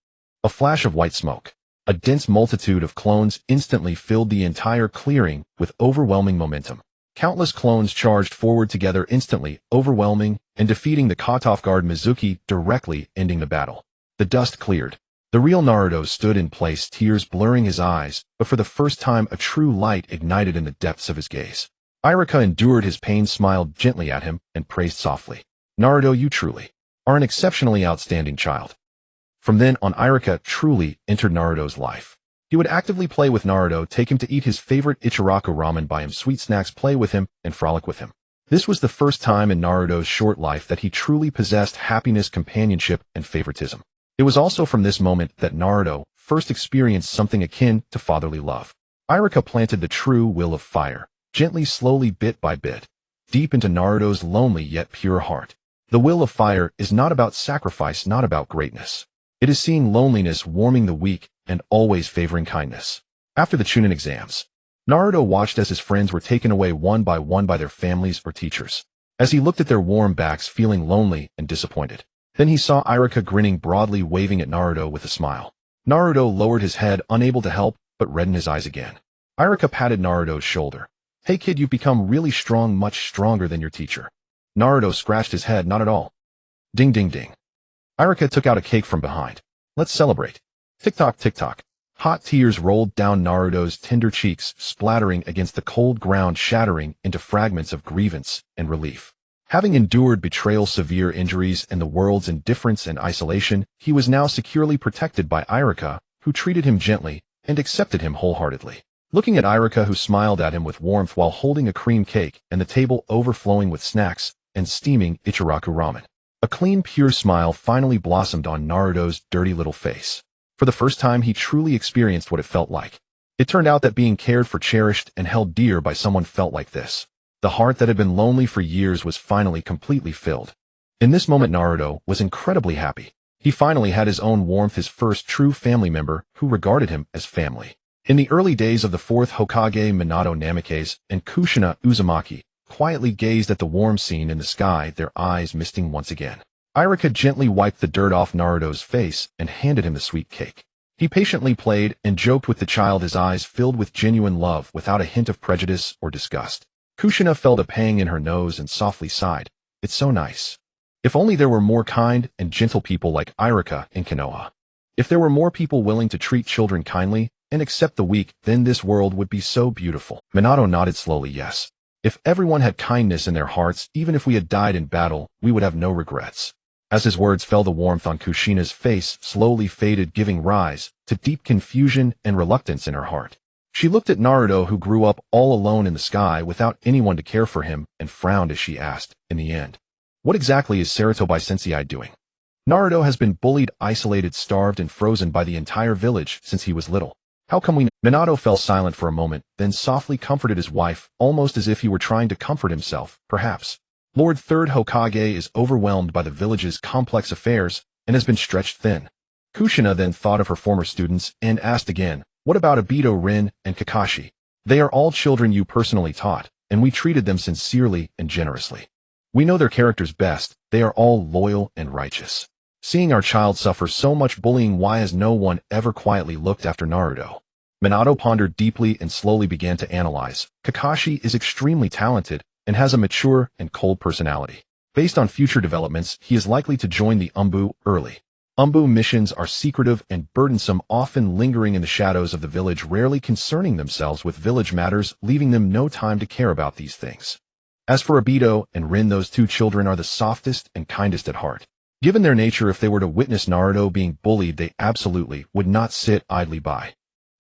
A flash of white smoke. A dense multitude of clones instantly filled the entire clearing with overwhelming momentum. Countless clones charged forward together instantly, overwhelming and defeating the caught-off guard Mizuki, directly ending the battle. The dust cleared. The real Naruto stood in place, tears blurring his eyes, but for the first time a true light ignited in the depths of his gaze. Irika endured his pain, smiled gently at him, and praised softly. Naruto, you truly are an exceptionally outstanding child. From then on, Irika truly entered Naruto's life. He would actively play with Naruto, take him to eat his favorite Ichiraku ramen, buy him sweet snacks, play with him, and frolic with him. This was the first time in Naruto's short life that he truly possessed happiness, companionship, and favoritism. It was also from this moment that Naruto first experienced something akin to fatherly love. Irika planted the true will of fire, gently, slowly, bit by bit, deep into Naruto's lonely yet pure heart. The will of fire is not about sacrifice, not about greatness. It is seeing loneliness, warming the weak, and always favoring kindness. After the Chunin exams, Naruto watched as his friends were taken away one by one by their families or teachers. As he looked at their warm backs, feeling lonely and disappointed. Then he saw Irika grinning broadly, waving at Naruto with a smile. Naruto lowered his head, unable to help, but reddened his eyes again. Irika patted Naruto's shoulder. Hey kid, you've become really strong, much stronger than your teacher. Naruto scratched his head, not at all. Ding ding ding. Irika took out a cake from behind. Let's celebrate. Tick-tock, tick-tock. Hot tears rolled down Naruto's tender cheeks, splattering against the cold ground, shattering into fragments of grievance and relief. Having endured betrayal, severe injuries, and the world's indifference and isolation, he was now securely protected by Irika, who treated him gently and accepted him wholeheartedly. Looking at Irika, who smiled at him with warmth while holding a cream cake and the table overflowing with snacks and steaming Ichiraku ramen. A clean, pure smile finally blossomed on Naruto's dirty little face. For the first time, he truly experienced what it felt like. It turned out that being cared for, cherished, and held dear by someone felt like this. The heart that had been lonely for years was finally completely filled. In this moment, Naruto was incredibly happy. He finally had his own warmth, his first true family member who regarded him as family. In the early days of the fourth Hokage, Minato Namikaze and Kushina Uzumaki quietly gazed at the warm scene in the sky, their eyes misting once again. Irika gently wiped the dirt off Naruto's face and handed him the sweet cake. He patiently played and joked with the child, his eyes filled with genuine love without a hint of prejudice or disgust. Kushina felt a pang in her nose and softly sighed. It's so nice. If only there were more kind and gentle people like Irika in Konoha. If there were more people willing to treat children kindly and accept the weak, then this world would be so beautiful. Minato nodded slowly, yes. If everyone had kindness in their hearts, even if we had died in battle, we would have no regrets. As his words fell, the warmth on Kushina's face slowly faded, giving rise to deep confusion and reluctance in her heart. She looked at Naruto, who grew up all alone in the sky without anyone to care for him, and frowned as she asked, in the end, what exactly is Sarutobi Sensei doing? Naruto has been bullied, isolated, starved, and frozen by the entire village since he was little. How come we— Minato fell silent for a moment, then softly comforted his wife, almost as if he were trying to comfort himself. Perhaps Lord Third Hokage is overwhelmed by the village's complex affairs and has been stretched thin. Kushina then thought of her former students and asked again, what about Obito, Rin, and Kakashi? They are all children you personally taught, and we treated them sincerely and generously. We know their characters best. They are all loyal and righteous. Seeing our child suffer so much bullying, why has no one ever quietly looked after Naruto? Minato pondered deeply and slowly began to analyze. Kakashi is extremely talented and has a mature and cold personality. Based on future developments, he is likely to join the Umbu early. Umbu missions are secretive and burdensome, often lingering in the shadows of the village, rarely concerning themselves with village matters, leaving them no time to care about these things. As for Obito and Rin, those two children are the softest and kindest at heart. Given their nature, if they were to witness Naruto being bullied, they absolutely would not sit idly by.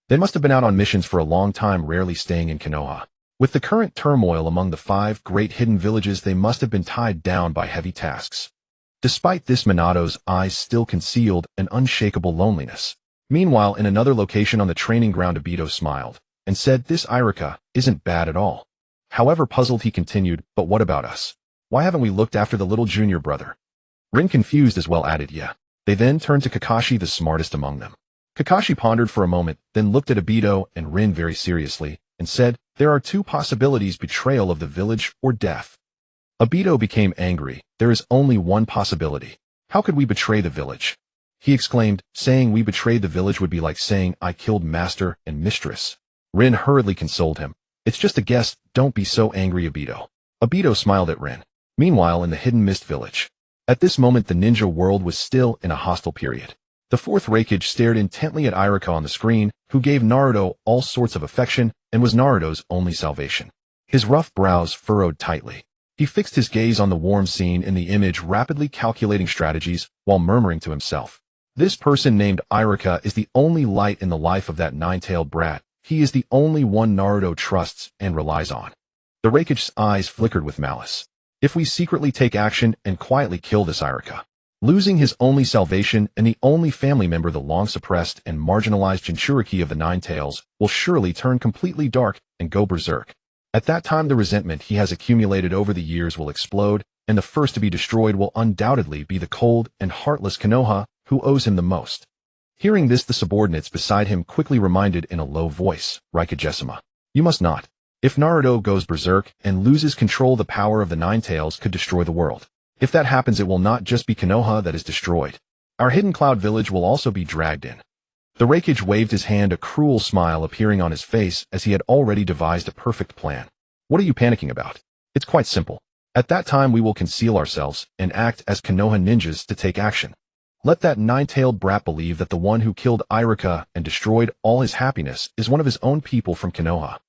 They must have been out on missions for a long time, rarely staying in Konoha. With the current turmoil among the 5 great hidden villages, they must have been tied down by heavy tasks. Despite this, Minato's eyes still concealed an unshakable loneliness. Meanwhile, in another location on the training ground, Obito smiled and said, this Irika isn't bad at all. However puzzled, he continued, but what about us? Why haven't we looked after the little junior brother? Rin, confused as well, added, yeah. They then turned to Kakashi, the smartest among them. Kakashi pondered for a moment, then looked at Obito and Rin very seriously and said, there are 2 possibilities: betrayal of the village or death. Obito became angry. There is only one possibility. How could we betray the village? He exclaimed, saying we betrayed the village would be like saying I killed master and mistress. Rin hurriedly consoled him. It's just a guess, don't be so angry, Obito. Obito smiled at Rin. Meanwhile, in the Hidden Mist village. At this moment, the ninja world was still in a hostile period. The 4th Raikage stared intently at Irika on the screen, who gave Naruto all sorts of affection and was Naruto's only salvation. His rough brows furrowed tightly. He fixed his gaze on the warm scene in the image, rapidly calculating strategies while murmuring to himself. This person named Irika is the only light in the life of that 9-tailed brat. He is the only one Naruto trusts and relies on. The Raikage's eyes flickered with malice. If we secretly take action and quietly kill this Irika, losing his only salvation and the only family member, the long-suppressed and marginalized Jinchuriki of the 9 Tails, will surely turn completely dark and go berserk. At that time, the resentment he has accumulated over the years will explode, and the first to be destroyed will undoubtedly be the cold and heartless Konoha, who owes him the most. Hearing this, the subordinates beside him quickly reminded in a low voice, Raikage-sama, you must not. If Naruto goes berserk and loses control, the power of the 9 Tails could destroy the world. If that happens, it will not just be Konoha that is destroyed. Our hidden cloud village will also be dragged in. The Raikage waved his hand, a cruel smile appearing on his face as he had already devised a perfect plan. What are you panicking about? It's quite simple. At that time, we will conceal ourselves and act as Konoha ninjas to take action. Let that 9-tailed brat believe that the one who killed Irika and destroyed all his happiness is one of his own people from Konoha.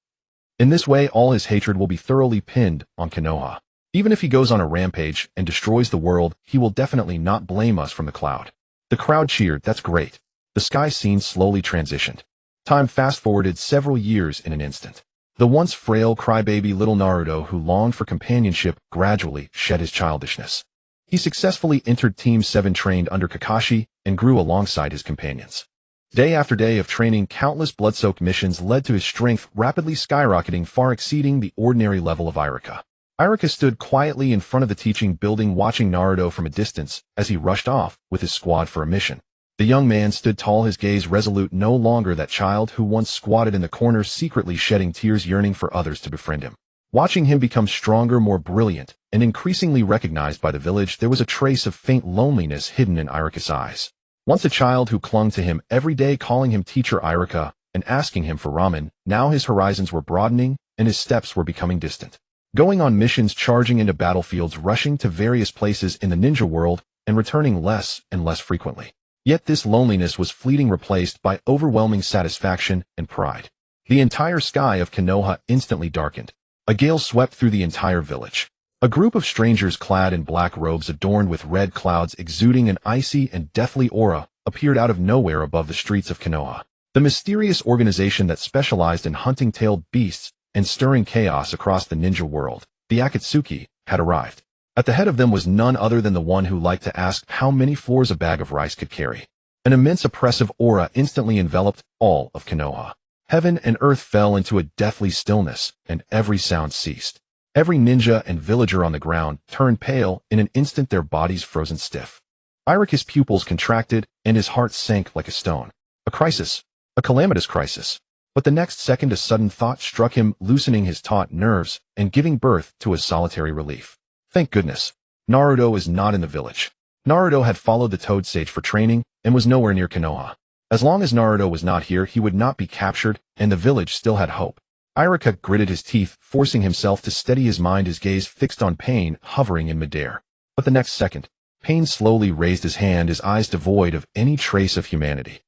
In this way, all his hatred will be thoroughly pinned on Konoha. Even if he goes on a rampage and destroys the world, he will definitely not blame us from the cloud. The crowd cheered. That's great. The sky scene slowly transitioned. Time fast-forwarded several years in an instant. The once frail crybaby little Naruto who longed for companionship gradually shed his childishness. He successfully entered Team 7, trained under Kakashi, and grew alongside his companions. Day after day of training, countless blood-soaked missions led to his strength rapidly skyrocketing, far exceeding the ordinary level of Iruka. Iruka stood quietly in front of the teaching building watching Naruto from a distance as he rushed off with his squad for a mission. The young man stood tall, his gaze resolute, no longer that child who once squatted in the corner secretly shedding tears, yearning for others to befriend him. Watching him become stronger, more brilliant, and increasingly recognized by the village, there was a trace of faint loneliness hidden in Iruka's eyes. Once a child who clung to him every day, calling him Teacher Iruka and asking him for ramen, now his horizons were broadening and his steps were becoming distant. Going on missions, charging into battlefields, rushing to various places in the ninja world, and returning less and less frequently. Yet this loneliness was fleeting, replaced by overwhelming satisfaction and pride. The entire sky of Konoha instantly darkened. A gale swept through the entire village. A group of strangers clad in black robes adorned with red clouds exuding an icy and deathly aura appeared out of nowhere above the streets of Konoha. The mysterious organization that specialized in hunting tailed beasts and stirring chaos across the ninja world, the Ōtsutsuki, had arrived. At the head of them was none other than the one who liked to ask how many floors a bag of rice could carry. An immense oppressive aura instantly enveloped all of Konoha. Heaven and earth fell into a deathly stillness, and every sound ceased. Every ninja and villager on the ground turned pale in an instant, their bodies frozen stiff. Iruka's pupils contracted, and his heart sank like a stone. A crisis. A calamitous crisis. But the next second a sudden thought struck him, loosening his taut nerves and giving birth to a solitary relief. Thank goodness. Naruto is not in the village. Naruto had followed the Toad Sage for training and was nowhere near Konoha. As long as Naruto was not here, he would not be captured, and the village still had hope. Iruka gritted his teeth, forcing himself to steady his mind, his gaze fixed on Pain hovering in midair. But the next second, Pain slowly raised his hand, his eyes devoid of any trace of humanity.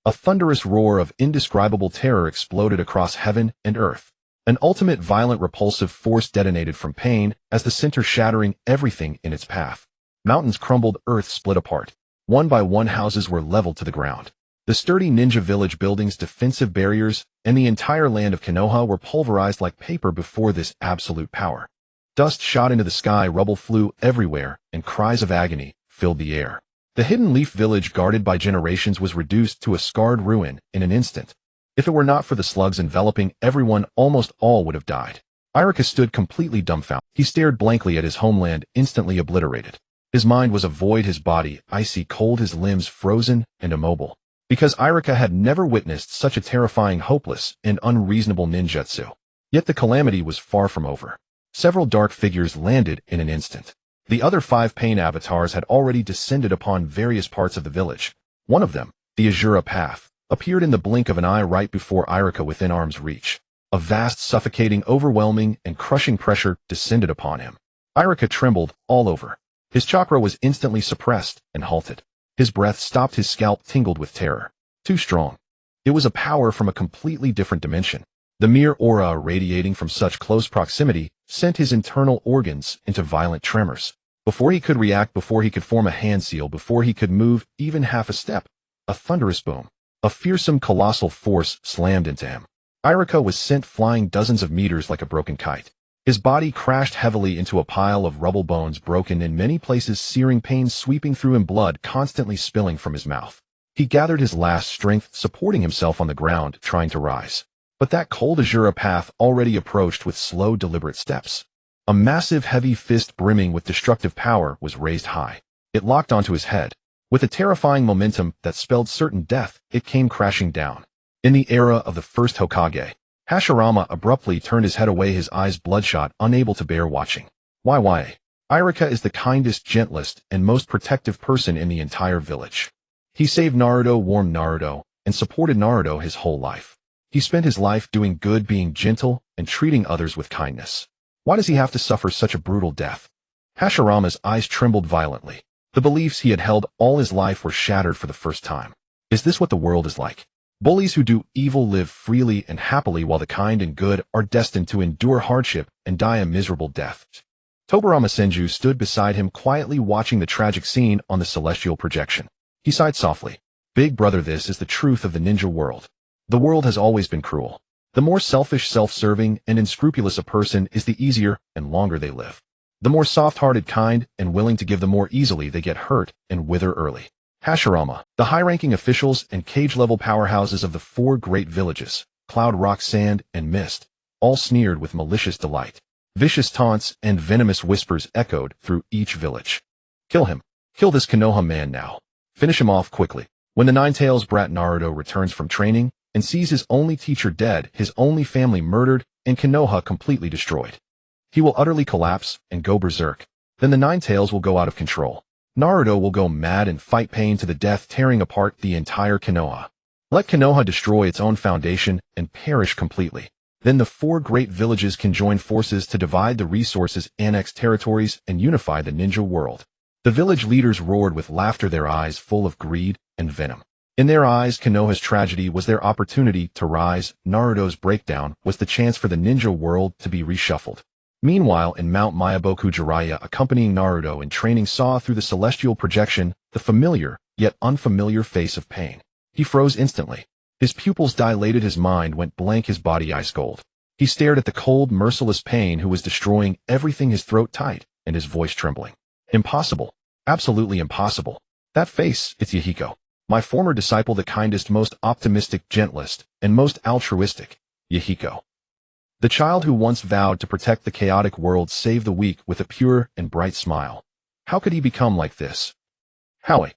A thunderous roar of indescribable terror exploded across heaven and earth. An ultimate violent repulsive force detonated from Pain as the center, shattering everything in its path. Mountains crumbled, earth split apart. One by one houses were leveled to the ground. The sturdy ninja village buildings, defensive barriers, and the entire land of Konoha were pulverized like paper before this absolute power. Dust shot into the sky, rubble flew everywhere, and cries of agony filled the air. The Hidden Leaf village, guarded by generations, was reduced to a scarred ruin in an instant. If it were not for the slugs enveloping everyone, almost all would have died. Iruka stood completely dumbfounded. He stared blankly at his homeland, instantly obliterated. His mind was a void, his body icy cold, his limbs frozen and immobile. Because Iruka had never witnessed such a terrifying, hopeless, and unreasonable ninjutsu. Yet the calamity was far from over. Several dark figures landed in an instant. The other 5 Pain avatars had already descended upon various parts of the village. One of them, the Azura Path, appeared in the blink of an eye right before Iruka, within arm's reach. A vast, suffocating, overwhelming, and crushing pressure descended upon him. Iruka trembled all over. His chakra was instantly suppressed and halted. His breath stopped, his scalp tingled with terror. Too strong. It was a power from a completely different dimension. The mere aura radiating from such close proximity sent his internal organs into violent tremors. Before he could react, before he could form a hand seal, before he could move even half a step, a thunderous boom. A fearsome, colossal force slammed into him. Iruka was sent flying dozens of meters like a broken kite. His body crashed heavily into a pile of rubble, bones broken in many places, searing pain sweeping through him, blood constantly spilling from his mouth. He gathered his last strength, supporting himself on the ground, trying to rise. But that cold Azura Path already approached with slow, deliberate steps. A massive, heavy fist brimming with destructive power was raised high. It locked onto his head. With a terrifying momentum that spelled certain death, it came crashing down. In the era of the first Hokage, Hashirama abruptly turned his head away, his eyes bloodshot, unable to bear watching. Why? Iruka is the kindest, gentlest, and most protective person in the entire village. He saved Naruto, warmed Naruto, and supported Naruto his whole life. He spent his life doing good, being gentle, and treating others with kindness. Why does he have to suffer such a brutal death? Hashirama's eyes trembled violently. The beliefs he had held all his life were shattered for the first time. Is this what the world is like? Bullies who do evil live freely and happily, while the kind and good are destined to endure hardship and die a miserable death. Tobirama Senju stood beside him, quietly watching the tragic scene on the celestial projection. He sighed softly. Big brother, this is the truth of the ninja world. The world has always been cruel. The more selfish, self-serving, and unscrupulous a person is, the easier and longer they live. The more soft-hearted, kind, and willing to give, the more easily they get hurt and wither early. Hashirama, the high-ranking officials and cage-level powerhouses of the 4 great villages, Cloud, Rock, Sand, and Mist, all sneered with malicious delight. Vicious taunts and venomous whispers echoed through each village. Kill him. Kill this Konoha man now. Finish him off quickly. When the Nine-Tails brat Naruto returns from training and sees his only teacher dead, his only family murdered, and Konoha completely destroyed, he will utterly collapse and go berserk. Then the Nine-Tails will go out of control. Naruto will go mad and fight pain to the death, tearing apart the entire Konoha. Let Konoha destroy its own foundation and perish completely. Then the 4 great villages can join forces to divide the resources, annex territories, and unify the ninja world. The village leaders roared with laughter, their eyes full of greed and venom. In their eyes, Konoha's tragedy was their opportunity to rise. Naruto's breakdown was the chance for the ninja world to be reshuffled. Meanwhile, in Mount Myaboku, Jiraiya, accompanying Naruto in training, saw through the celestial projection the familiar yet unfamiliar face of pain. He froze instantly. His pupils dilated, his mind went blank, his body ice cold. He stared at the cold, merciless pain who was destroying everything, his throat tight and his voice trembling. Impossible. Absolutely impossible. That face, it's Yahiko. My former disciple, the kindest, most optimistic, gentlest, and most altruistic. Yahiko. The child who once vowed to protect the chaotic world, save the weak with a pure and bright smile. How could he become like this? Howie.